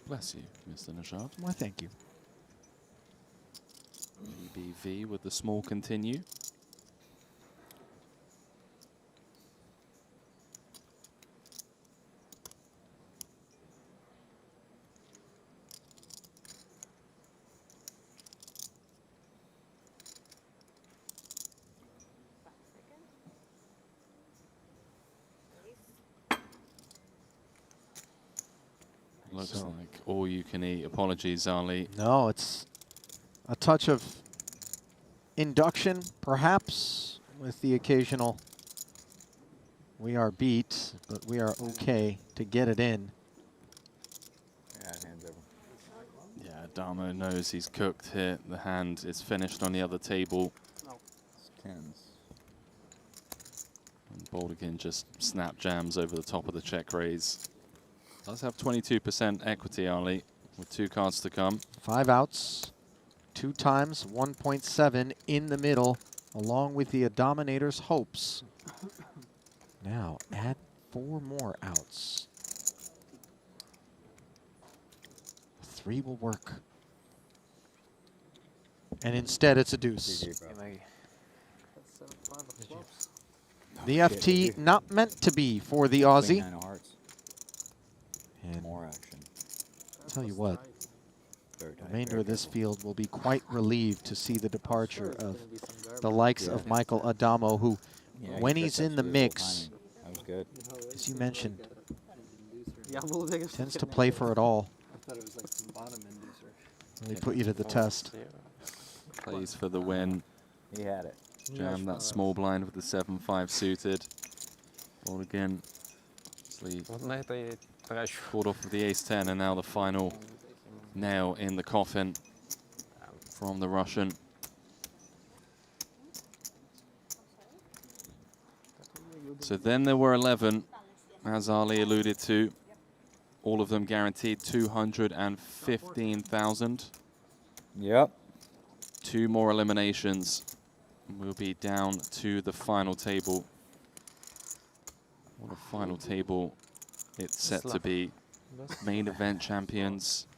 Bless you, Mr. Nishad. Why, thank you. BV with the small continue. Looks like all you can eat. Apologies, Ali. No, it's a touch of induction, perhaps, with the occasional we are beat, but we are okay to get it in. Yeah, hands over. Yeah, Damo knows he's cooked here. The hand is finished on the other table. It's tens. And Baldigan just snap jams over the top of the check raise. Does have 22% equity, Ali, with two cards to come. 5 outs, 2 times 1.7 in the middle, along with the Dominator's hopes. Now add 4 more outs. 3 will work. And instead it's a deuce. The FT not meant to be for the Aussie. Queen nine of hearts. And more action. I'll tell you what, Very the tight, remainder very of this careful. field will be quite relieved to see the departure of the likes of Michael Adamo, who, Yeah, when you he's took in that the beautiful mix, timing. That was good. as you mentioned, Yeah, tends to play for it all. I thought it was like some bottom inducer. They put you to the test. Plays for the win. He had it. Jam that small blind with the 7-5 suited. Baldigan caught off with the ace-10, and now the final nail in the coffin from the Russian. So then there were 11, as Ali alluded to. All of them guaranteed 215,000. Yep. 2 more eliminations. We'll be down to the final table. What a final table it's set to be. Main event champions.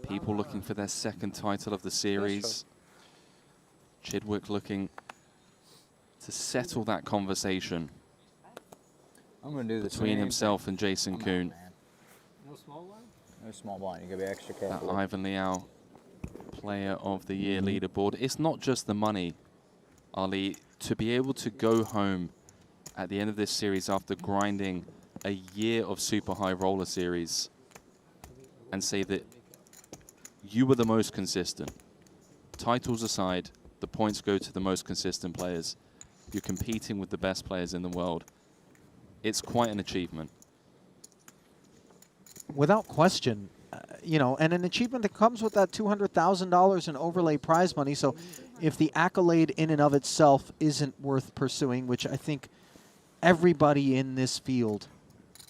People looking for their second title of the series. Chidwick looking to settle that conversation I'm gonna do the between same himself and Jason Kuhn. a small blind? No small blind. You gotta be extra That careful. Ivan Liao Player of the Year leaderboard. It's not just the money, Ali. To be able to go home at the end of this series after grinding a year of super high roller series and say that you were the most consistent. Titles aside, the points go to the most consistent players. You're competing with the best players in the world. It's quite an achievement. Without question, you know, and an achievement that comes with that $200,000 in overlay prize money. So if the accolade in and of itself isn't worth pursuing, which I think everybody in this field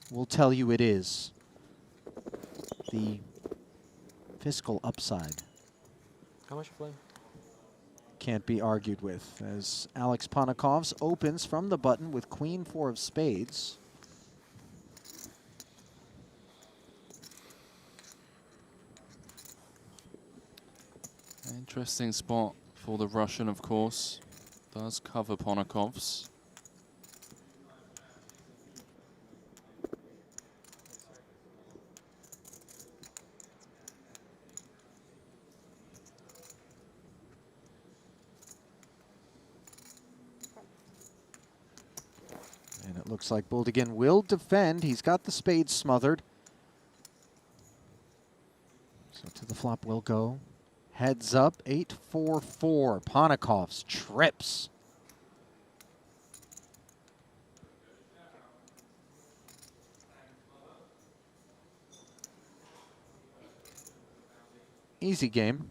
will tell you it is, the fiscal upside How much you playing? can't be argued with, as Alex Ponikovs opens from the button with Queen 4 of spades. Interesting spot for the Russian, of course. Does cover Ponikovs. And it looks like Buldigan will defend. He's got the spades smothered. So to the flop will go. Heads up, 8-4-4. Ponikovs trips. Easy game.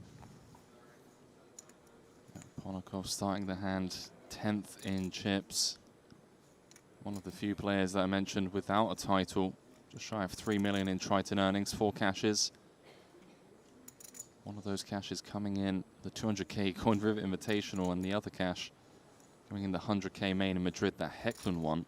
Ponikov starting the hand 10th in chips. One of the few players that I mentioned without a title. Just shy of 3 million in Triton earnings, 4 cashes. One of those cashes coming in the 200k Coin River Invitational, and the other cash coming in the 100k main in Madrid that Hecklin won.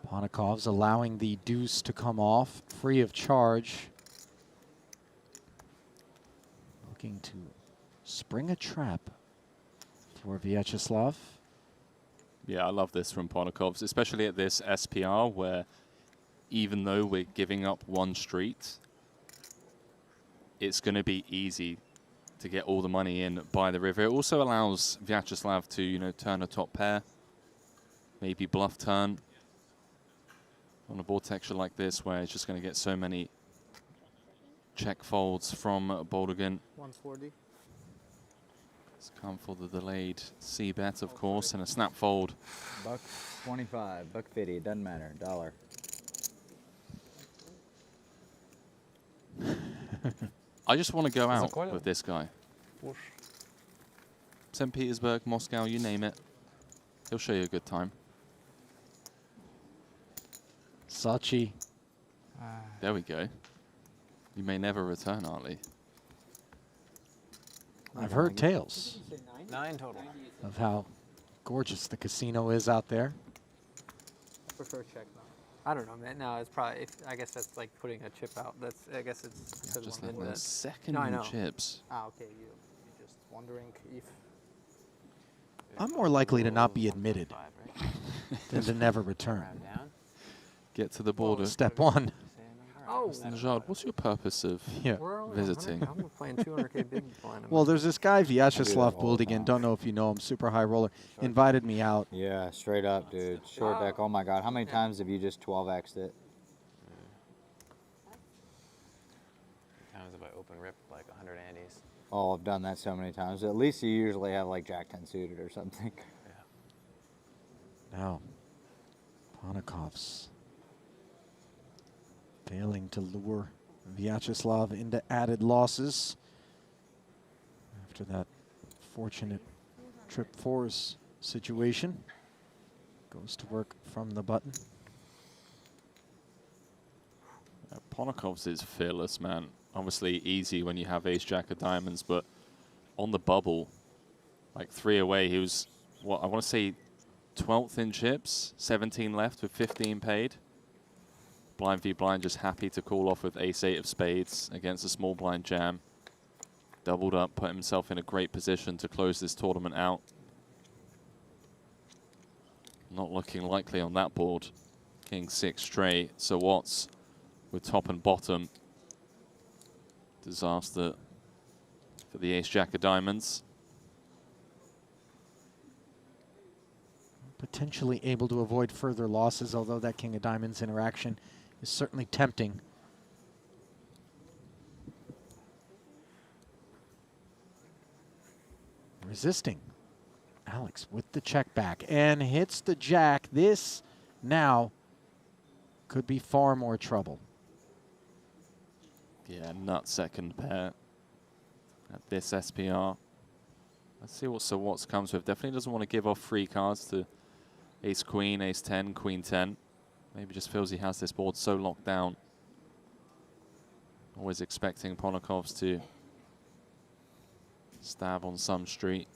Ponikovs allowing the deuce to come off free of charge. Looking to spring a trap for Vyacheslav. Yeah, I love this from Ponikovs, especially at this SPR where even though we're giving up one street, it's going to be easy to get all the money in by the river. It also allows Vyacheslav to, you know, turn a top pair, maybe bluff turn on a board texture like this where it's just going to get so many check folds from Buldigan. 140. It's come for the delayed C bet, of course, and a snap fold. $1.25, $1.50, it doesn't matter, dollar. I just want to go out with this guy. St. Petersburg, Moscow, you name it. He'll show you a good time. Sachi. There we go. You may never return, Ali. I've heard tales 9 total. of how gorgeous the casino is out there. I prefer check now. I don't know, man. No, it's probably. I guess that's like putting a chip out. That's. I guess it's. Just one like in the that. second No, I in know. chips. Ah, okay. You're just wondering if. I'm more likely to not be admitted than to never return. Get to the border. Step one. Oh, Najad, what's your purpose of visiting? I'm playing 200k big blind. Well, there's this guy, Vyacheslav Buldigan, don't know if you know him, super high roller, invited me out. Yeah, straight up, dude. Short deck, oh my god. How many times have you just 12x'd it? Times if I open rip like 100 andes. Oh, I've done that so many times. At least you usually have like Jack 10 suited or something. Now, Ponikovs failing to lure Vyacheslav into added losses after that fortunate trip fours situation. Goes to work from the button. Ponikovs is fearless, man. Obviously easy when you have ace-jack of diamonds, but on the bubble, like 3 away, he was, what, I want to say 12th in chips, 17 left with 15 paid. Blind v blind, just happy to call off with ace-8 of spades against a small blind jam. Doubled up, put himself in a great position to close this tournament out. Not looking likely on that board. King 6 straight. So Watts with top and bottom. Disaster for the ace-jack of diamonds. Potentially able to avoid further losses, although that king of diamonds interaction is certainly tempting. Resisting. Alex with the check back and hits the jack. This now could be far more trouble. Yeah, nut second pair at this SPR. Let's see what Sir Watts comes with. Definitely doesn't want to give off free cards to ace queen, ace 10, queen 10. Maybe just feels he has this board so locked down. Always expecting Ponokovs to stab on some street.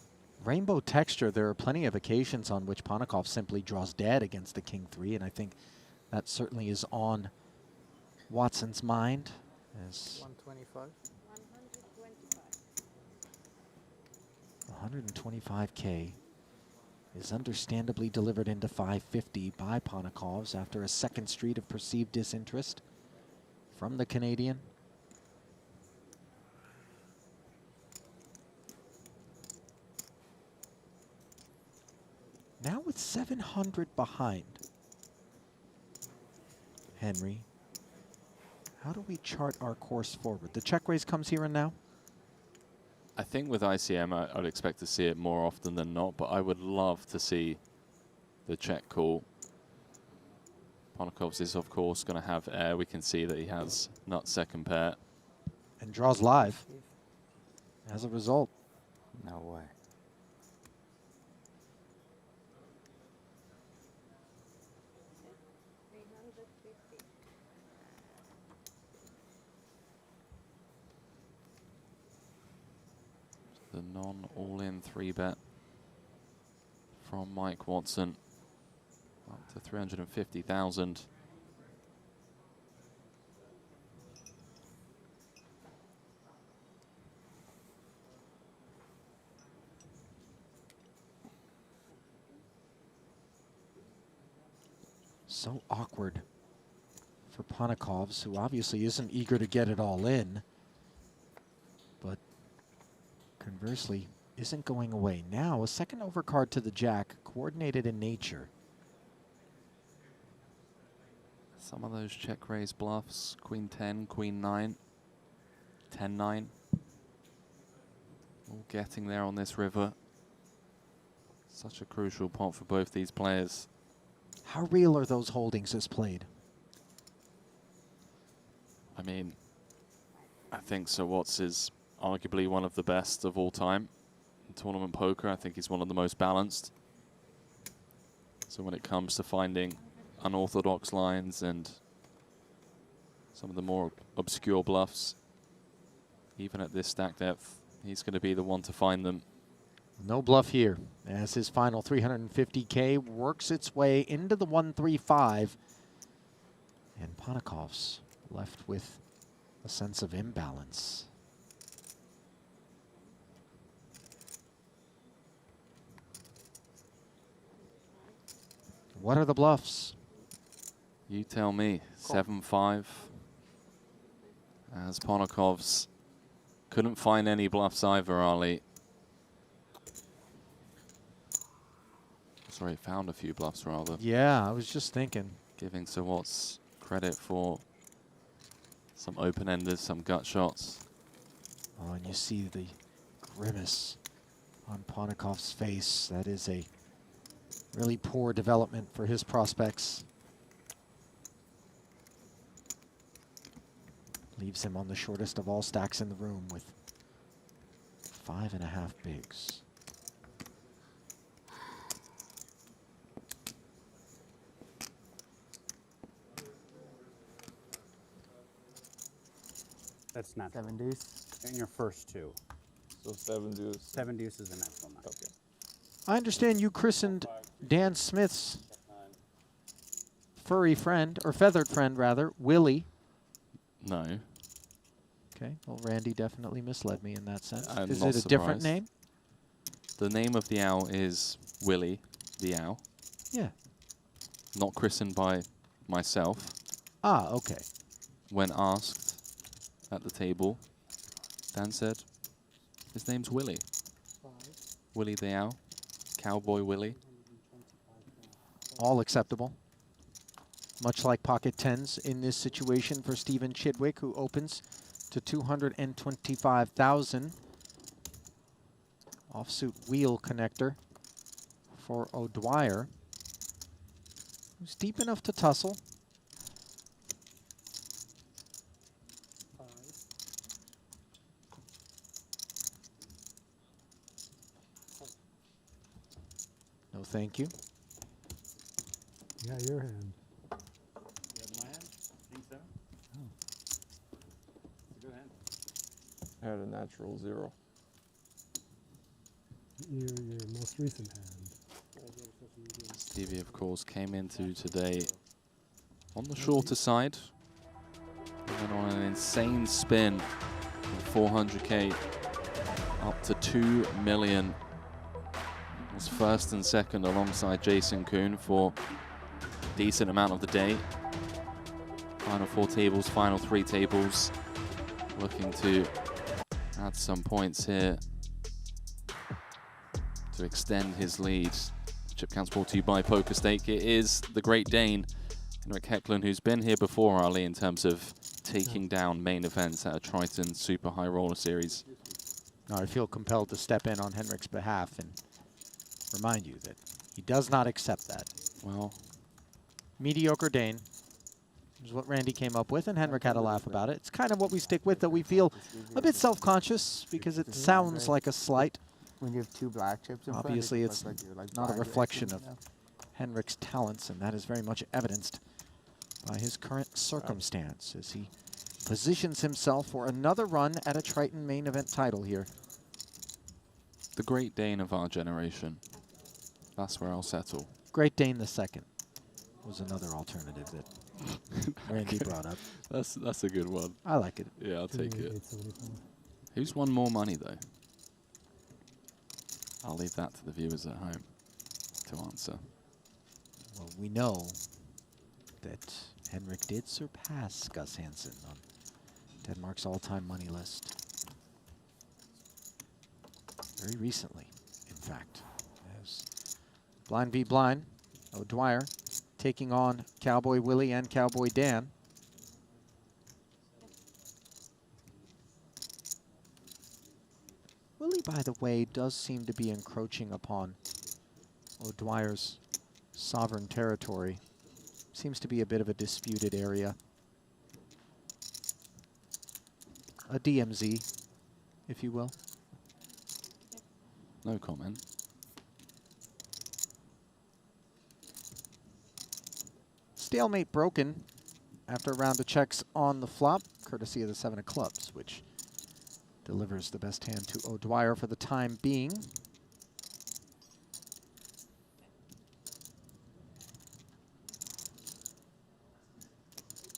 Rainbow texture, there are plenty of occasions on which Ponokov simply draws dead against the king 3, and I think that certainly is on Watson's mind. As 125. 125K is understandably delivered into 550 by Ponokovs after a second street of perceived disinterest from the Canadian. Now with 700 behind. Henry, how do we chart our course forward? The check raise comes here and now? I think with ICM, I'd expect to see it more often than not, but I would love to see the check call. Ponokovs is, of course, going to have air. We can see that he has nut second pair. And draws live as a result. No way. The non-all-in 3-bet from Mike Watson up to 350,000. So awkward for Ponokovs, who obviously isn't eager to get it all in, but conversely isn't going away. Now a second overcard to the jack, coordinated in nature. Some of those check raise bluffs, queen 10, queen 9, 10-9. All getting there on this river. Such a crucial pot for both these players. How real are those holdings as played? I mean, I think Sir Watts is arguably one of the best of all time in tournament poker. I think he's one of the most balanced. So when it comes to finding unorthodox lines and some of the more obscure bluffs, even at this stack depth, he's going to be the one to find them. No bluff here, as his final 350K works its way into the 135. And Ponokov's left with a sense of imbalance. What are the bluffs? You tell me. 7-5. As Ponokov's couldn't find any bluffs either, Ali. Sorry, found a few bluffs rather. Yeah, I was just thinking. Giving Sir Watts credit for some open-enders, some gut shots. Oh, and you see the grimace on Ponokov's face. That is a really poor development for his prospects. Leaves him on the shortest of all stacks in the room with 5.5 bigs. That's not 7 deuce. in your first two. So 7 deuce. 7 deuce is the natural nine. Okay. I understand you christened Dan Smith's furry friend, or feathered friend rather, Willie. No. Okay, well, Randy definitely misled me in that sense. I'm Is not it a different surprised. name? The name of the owl is Willie the owl. Yeah. Not christened by myself. Ah, okay. When asked at the table, Dan said, his name's Willie. Willie the owl. Cowboy Willie. All acceptable. Much like pocket tens in this situation for Stephen Chidwick, who opens to 225,000. Offsuit wheel connector for O'Dwyer, who's deep enough to tussle. No, thank you. Yeah, your hand. I had a natural 0. Your most recent hand. Stevie, of course, came into today on the shorter side. And then on an insane spin from 400k up to 2 million. Was first and second alongside Jason Kuhn for a decent amount of the day. Final 4 tables, final 3 tables. Looking to add some points here to extend his lead. Chip counts brought to you by Poker Stake. It is the Great Dane, Henrik Hecklund, who's been here before, Ali, in terms of taking down main events at a Triton Super High Roller Series. Now I feel compelled to step in on Henrik's behalf and remind you that he does not accept that. Well, mediocre Dane is what Randy came up with, and Henrik had a laugh about it. It's kind of what we stick with, that we feel a bit self-conscious because it sounds like a slight. When you have 2 black chips in front, Obviously, it it's looks like you're, like, not a blind reflection racing, of you know? Henrik's talents, and that is very much evidenced by his current circumstance as he positions himself for another run at a Triton main event title here. The Great Dane of our generation. That's where I'll settle. Great Dane II was another alternative that Randy brought up. That's a good one. I like it. Yeah, I'll take it. Who's won more money, though? I'll leave that to the viewers at home to answer. Well, we know that Henrik did surpass Gus Hansen on Denmark's all-time money list. Very recently, in fact. As Blind v Blind, O'Dwyer taking on Cowboy Willie and Cowboy Dan. Willie, by the way, does seem to be encroaching upon O'Dwyer's sovereign territory. Seems to be a bit of a disputed area. A DMZ, if you will. No comment. Stalemate broken after a round of checks on the flop, courtesy of the 7 of clubs, which delivers the best hand to O'Dwyer for the time being.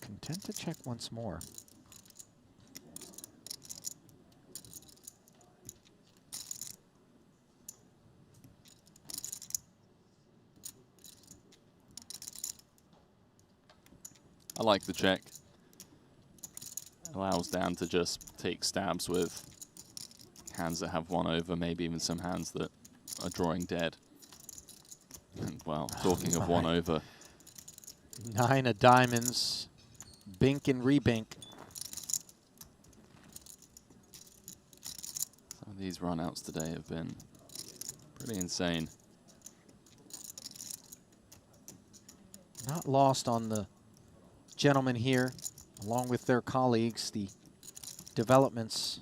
Content to check once more. I like the check. Allows Dan to just take stabs with hands that have 1 over, maybe even some hands that are drawing dead. And well, talking of 1 over. 9 of diamonds. Bink and rebink. Some of these runouts today have been pretty insane. Not lost on the gentlemen here, along with their colleagues, the developments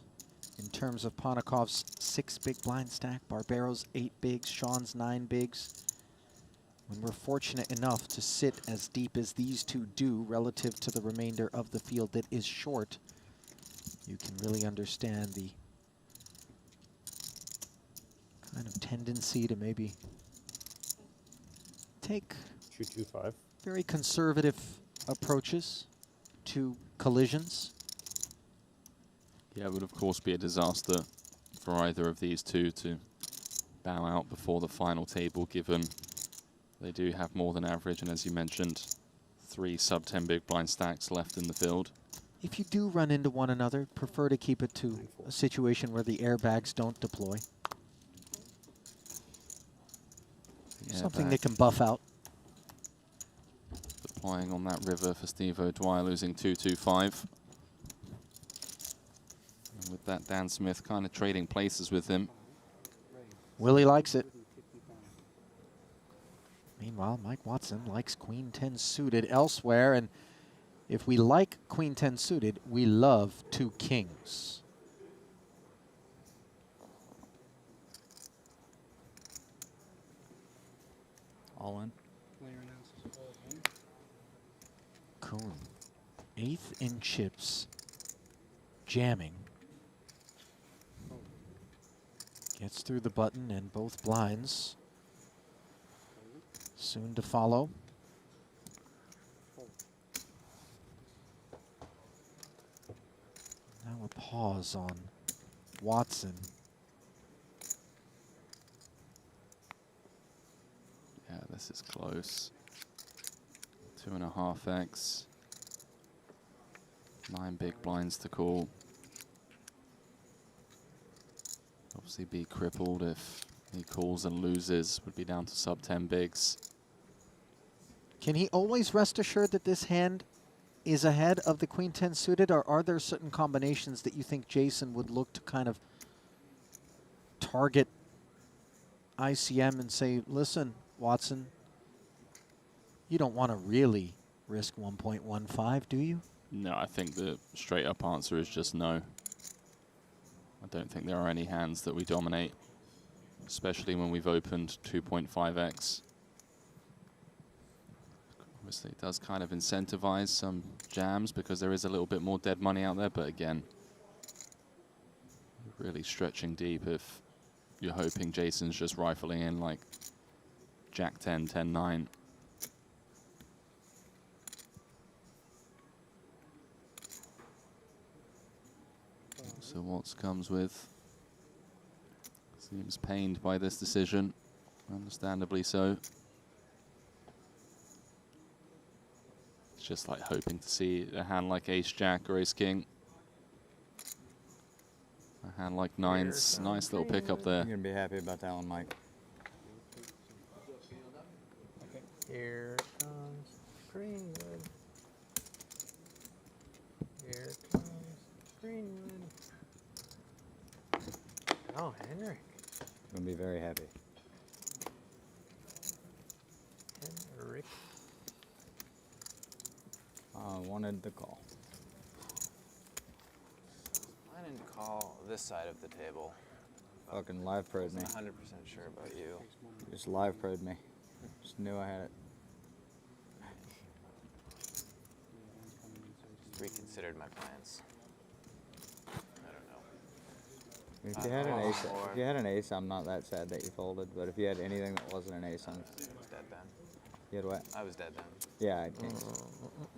in terms of Ponikov's 6 big blind stack, Barbero's 8 bigs, Sean's 9 bigs. When we're fortunate enough to sit as deep as these two do relative to the remainder of the field that is short, you can really understand the kind of tendency to maybe take 225. very conservative approaches to collisions. Yeah, it would of course be a disaster for either of these two to bow out before the final table, given they do have more than average, and as you mentioned, 3 sub-10 big blind stacks left in the field. If you do run into one another, prefer to keep it to a situation where the airbags don't deploy. Something they can buff out. Deploying on that river for Steve O'Dwyer, losing 2-2-5. And with that, Dan Smith kind of trading places with him. Willie likes it. Meanwhile, Mike Watson likes Queen 10 suited elsewhere, and if we like Queen 10 suited, we love 2 kings. All in. Kuhn, 8th in chips, jamming. Gets through the button and both blinds. Soon to follow. Now a pause on Watson. Yeah, this is close. 2.5x. 9 big blinds to call. Obviously be crippled if he calls and loses, would be down to sub-10 bigs. Can he always rest assured that this hand is ahead of the Queen 10 suited, or are there certain combinations that you think Jason would look to kind of target ICM and say, listen, Watson, you don't want to really risk 1.15, do you? No, I think the straight up answer is just no. I don't think there are any hands that we dominate, especially when we've opened 2.5x. Obviously, it does kind of incentivize some jams because there is a little bit more dead money out there, but again, really stretching deep if you're hoping Jason's just rifling in like Jack 10, 10, 9. So Watts comes with, seems pained by this decision, understandably so. It's just like hoping to see a hand like Ace-Jack or Ace-King. A hand like Nines, nice little pickup there. You're going to be happy about that one, Mike. Here comes Greenwood. Here comes Greenwood. Oh, Henrik. Going to be very happy. Henrik. I wanted the call. I didn't call this side of the table. Fucking live pro'd me. I'm 100% sure about you. Just live pro'd me. Just knew I had it. Reconsidered my plans. I don't know. If you had an ace, if you had an ace, I'm not that sad that you folded. But if you had anything that wasn't an ace, I'm dead then. You had what? I was dead then. Yeah, I had kings.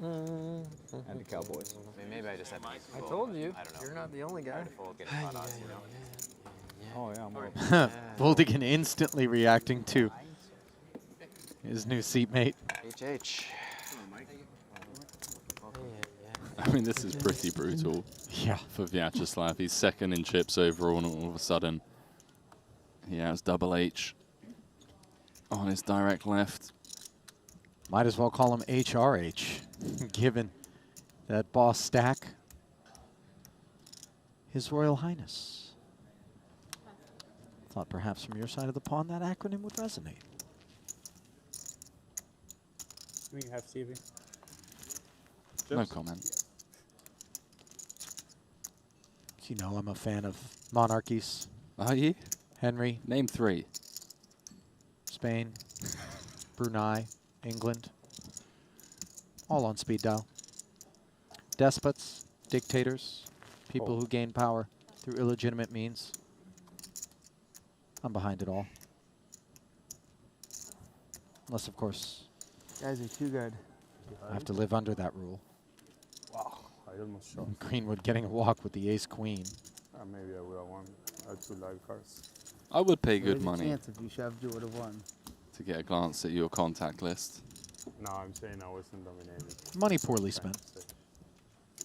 And the Cowboys. I mean, maybe I just had to I told you. I don't know. You're not the only guy. Oh yeah, I'm all Voldigan instantly reacting to his new seatmate. HH. I mean, this is pretty brutal. Yeah. For Vyacheslav. He's second in chips overall, and all of a sudden, he has double H on his direct left. Might as well call him HRH, given that boss stack. His Royal Highness. Thought perhaps from your side of the pond that acronym would resonate. We have Stevie. No comment. You know, I'm a fan of monarchies. Are you? Henry. Name 3. Spain, Brunei, England. All on speed dial. Despots, dictators, people who gain power through illegitimate means. I'm behind it all. Unless, of course, Guys are too good. I have to live under that rule. Wow, I almost shot. Greenwood getting a walk with the ace-queen. Maybe I would have won. I had 2 live cards. I would pay good There's money a chance if you shoved, you would have won. to get a glance at your contact list. No, I'm saying I wasn't dominated. Money poorly spent.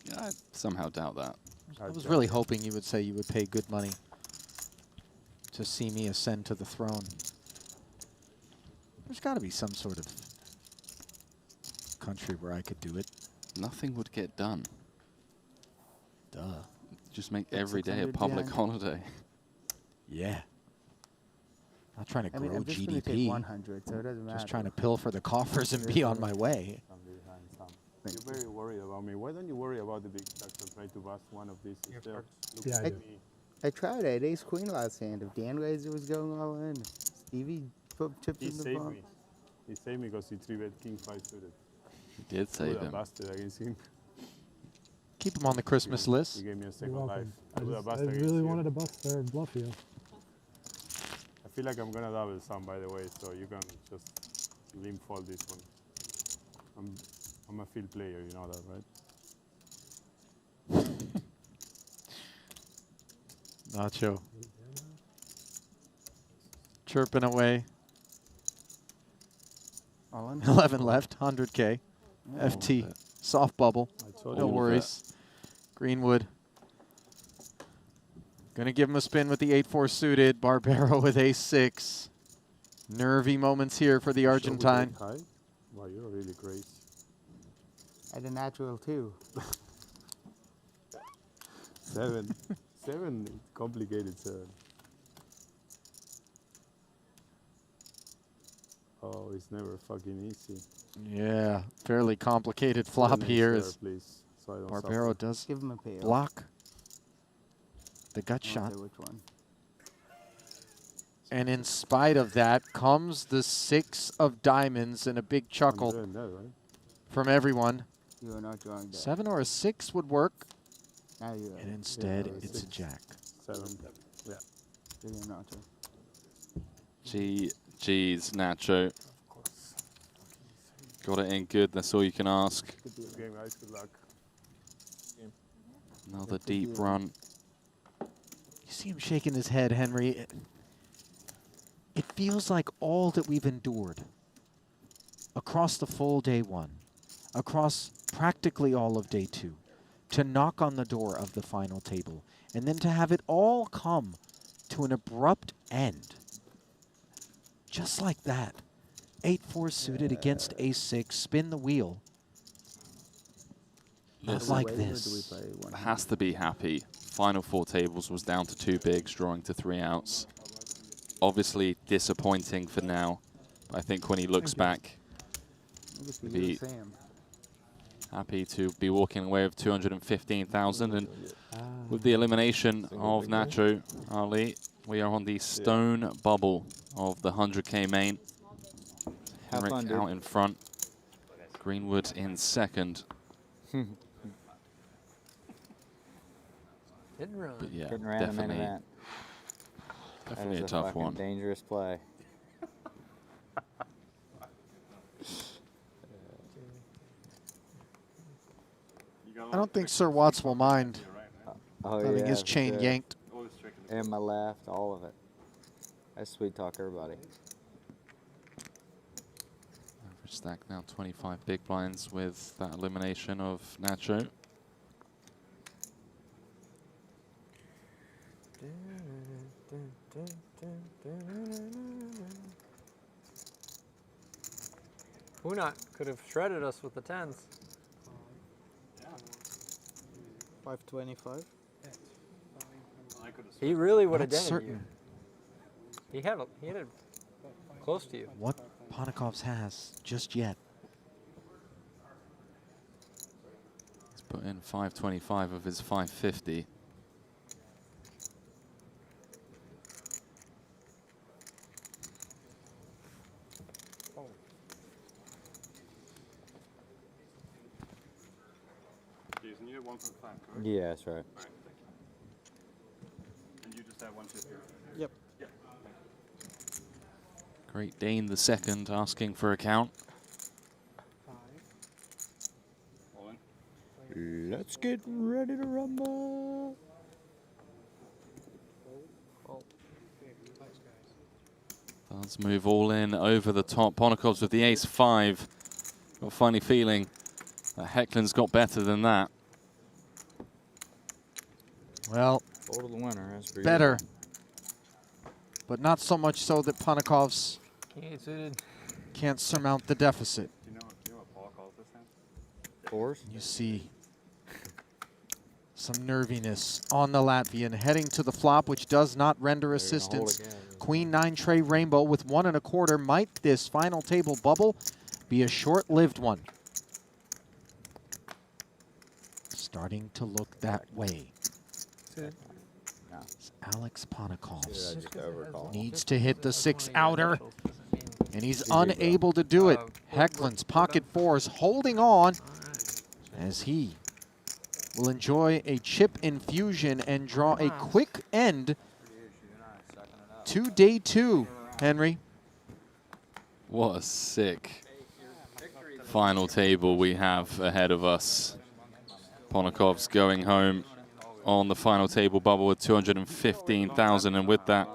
Yeah, I somehow doubt that. I was really hoping you would say you would pay good money to see me ascend to the throne. There's got to be some sort of country where I could do it. Nothing would get done. Duh. Just make every day a public holiday. Yeah. Not trying to I mean, grow I'm just gonna GDP. take 100, so it doesn't matter. Just trying to pilfer the coffers and be on my way. You're very worried about me. Why don't you worry about the big stacks and try to bust one of these instead? Yeah, I do. I tried. I had ace queen last hand. If Dan Razor was going all in, Stevie put chips He in the saved box. me. He saved me because he 3-bet king 5 suited. He did save him. Busted against him. Keep him on the Christmas list. He gave me a You're second life. welcome. I would have I bust against really you. wanted to bust their bluff you. I feel like I'm gonna double some, by the way, so you can just limp fold this one. I'm a field player, you know that, right? Nacho. Chirping away. All in. 11 left, 100K. FT, soft bubble. No worries. Greenwood. Gonna give him a spin with the 8-4 suited. Barbero with ace-6. Nervy moments here for the Argentine. Wow, you're really great. I had a natural too. 7. 7, complicated 7. Oh, it's never fucking easy. Yeah, fairly complicated flop here. As Please, so I don't Barbero suffer. does Give him a payoff. block the gut I don't shot. say which one. And in spite of that comes the 6 of diamonds and a big chuckle I'm doing that, right? from everyone. You are not drawing that. 7 or a 6 would work. Now you are. And instead, Yeah, it's a 6. jack. 7. Yeah. You're not drawing. GG's, Nacho. Got it in good, that's all you can ask. Good game, guys. Good luck. Another deep run. You see him shaking his head, Henry. It feels like all that we've endured across the full day 1, across practically all of day 2, to knock on the door of the final table, and then to have it all come to an abrupt end. Just like that. 8-4 suited against ace-6, spin the wheel. Not This like this. has to be happy. Final 4 tables was down to 2 bigs, drawing to 3 outs. Obviously disappointing for now. But I think when he looks back, he'll be happy to be walking away with 215,000. And with the elimination of Nacho Ali, we are on the stone bubble of the 100K main. Henrik out in front. Greenwood in second. Didn't run. But yeah, Couldn't random definitely, event. definitely a That is tough fucking one. dangerous play. I don't think Sir Watts will mind Oh, having yeah, his for chain sure. yanked. And my left, all of it. I sweet talk everybody. Average stack now 25 big blinds with that elimination of Nacho. Hunat could have shredded us with the 10s. 525. He really would have Not dented certain you. He had it close to you. what Ponikovs has just yet. He's put in 525 of his 550. Jason, you had 1.5, correct? Yeah, that's right. And you just had 150. Yep. Yeah. Great Dane the second asking for a count. Let's get ready to rumble. Let's move all in over the top. Ponokov's with the ace-5. Got a funny feeling that Hecklin's got better than that. Well, Fold of the winner, as per better, usual. but not so much so that Ponokov's can't surmount the deficit. Do you know what Paul calls this hand? Fours? You see some nerviness on the Latvian heading to the flop, which does not render assistance. Queen 9 tray rainbow with 1 1/4. Might this final table bubble be a short-lived one? Starting to look that way. Alex Ponokov needs to hit the 6-outer, and he's unable to do it. Hecklin's pocket fours holding on as he will enjoy a chip infusion and draw a quick end to day 2, Henry. What a sick final table we have ahead of us. Ponokov's going home on the final table bubble with 215,000, and with that,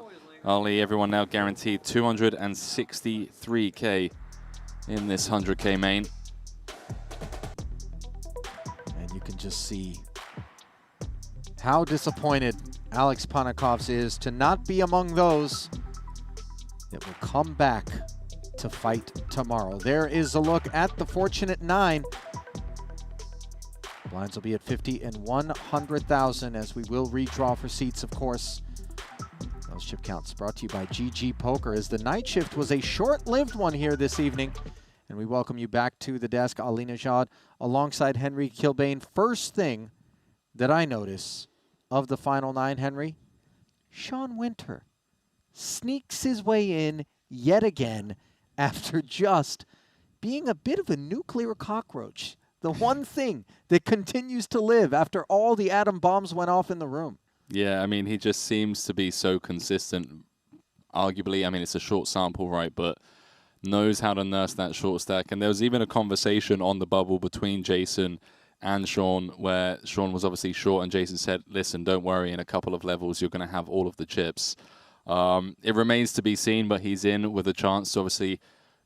Ali, everyone now guaranteed 263K in this 100K main. And you can just see how disappointed Alex Ponokovs is to not be among those that will come back to fight tomorrow. There is a look at the fortunate 9. Blinds will be at 50 and 100,000 as we will redraw for seats, of course. Those chip counts brought to you by GG Poker, as the night shift was a short-lived one here this evening. And we welcome you back to the desk, Ali Najad, alongside Henry Kilbane. First thing that I notice of the final 9, Henry, Sean Winter sneaks his way in yet again after just being a bit of a nuclear cockroach. The one thing that continues to live after all the atom bombs went off in the room. Yeah, I mean, he just seems to be so consistent. Arguably, I mean, it's a short sample, right, but knows how to nurse that short stack. And there was even a conversation on the bubble between Jason and Sean, where Sean was obviously short, and Jason said, listen, don't worry, in a couple of levels, you're going to have all of the chips. It remains to be seen, but he's in with a chance to obviously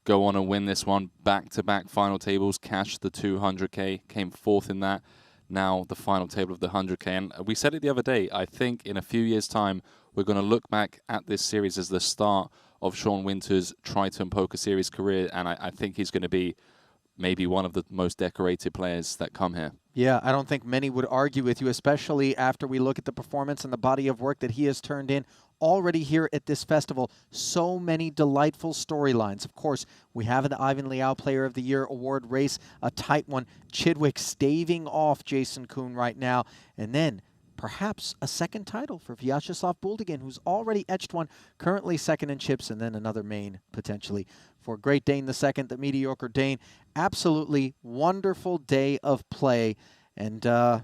go on and win this one. Back-to-back final tables, cashed the 200K, came 4th in that. Now the final table of the 100K. And we said it the other day, I think in a few years' time, we're going to look back at this series as the start of Sean Winter's Triton Poker Series career, and I think he's going to be maybe one of the most decorated players that come here. Yeah, I don't think many would argue with you, especially after we look at the performance and the body of work that he has turned in already here at this festival. So many delightful storylines. Of course, we have an Ivan Liao Player of the Year award race, a tight one. Chidwick staving off Jason Kuhn right now. And then perhaps a second title for Vyacheslav Buldigin, who's already etched one, currently second in chips, and then another main potentially for Great Dane II, the mediocre Dane. Absolutely wonderful day of play. And I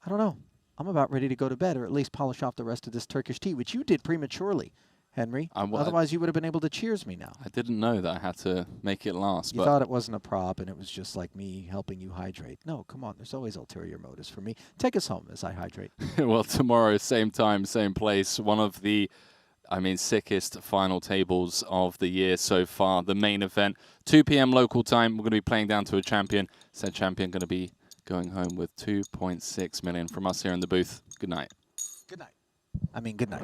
don't know. I'm about ready to go to bed, or at least polish off the rest of this Turkish tea, which you did prematurely, Henry. Otherwise, you would have been able to cheers me now. I didn't know that I had to make it last. You thought it wasn't a prop, and it was just like me helping you hydrate. No, come on. There's always ulterior motives for me. Take us home as I hydrate. Well, tomorrow, same time, same place. One of the, sickest final tables of the year so far. The main event, 2 p.m. local time. We're going to be playing down to a champion. Said champion going to be going home with 2.6 million from us here in the booth. Good night. Good night. Good night.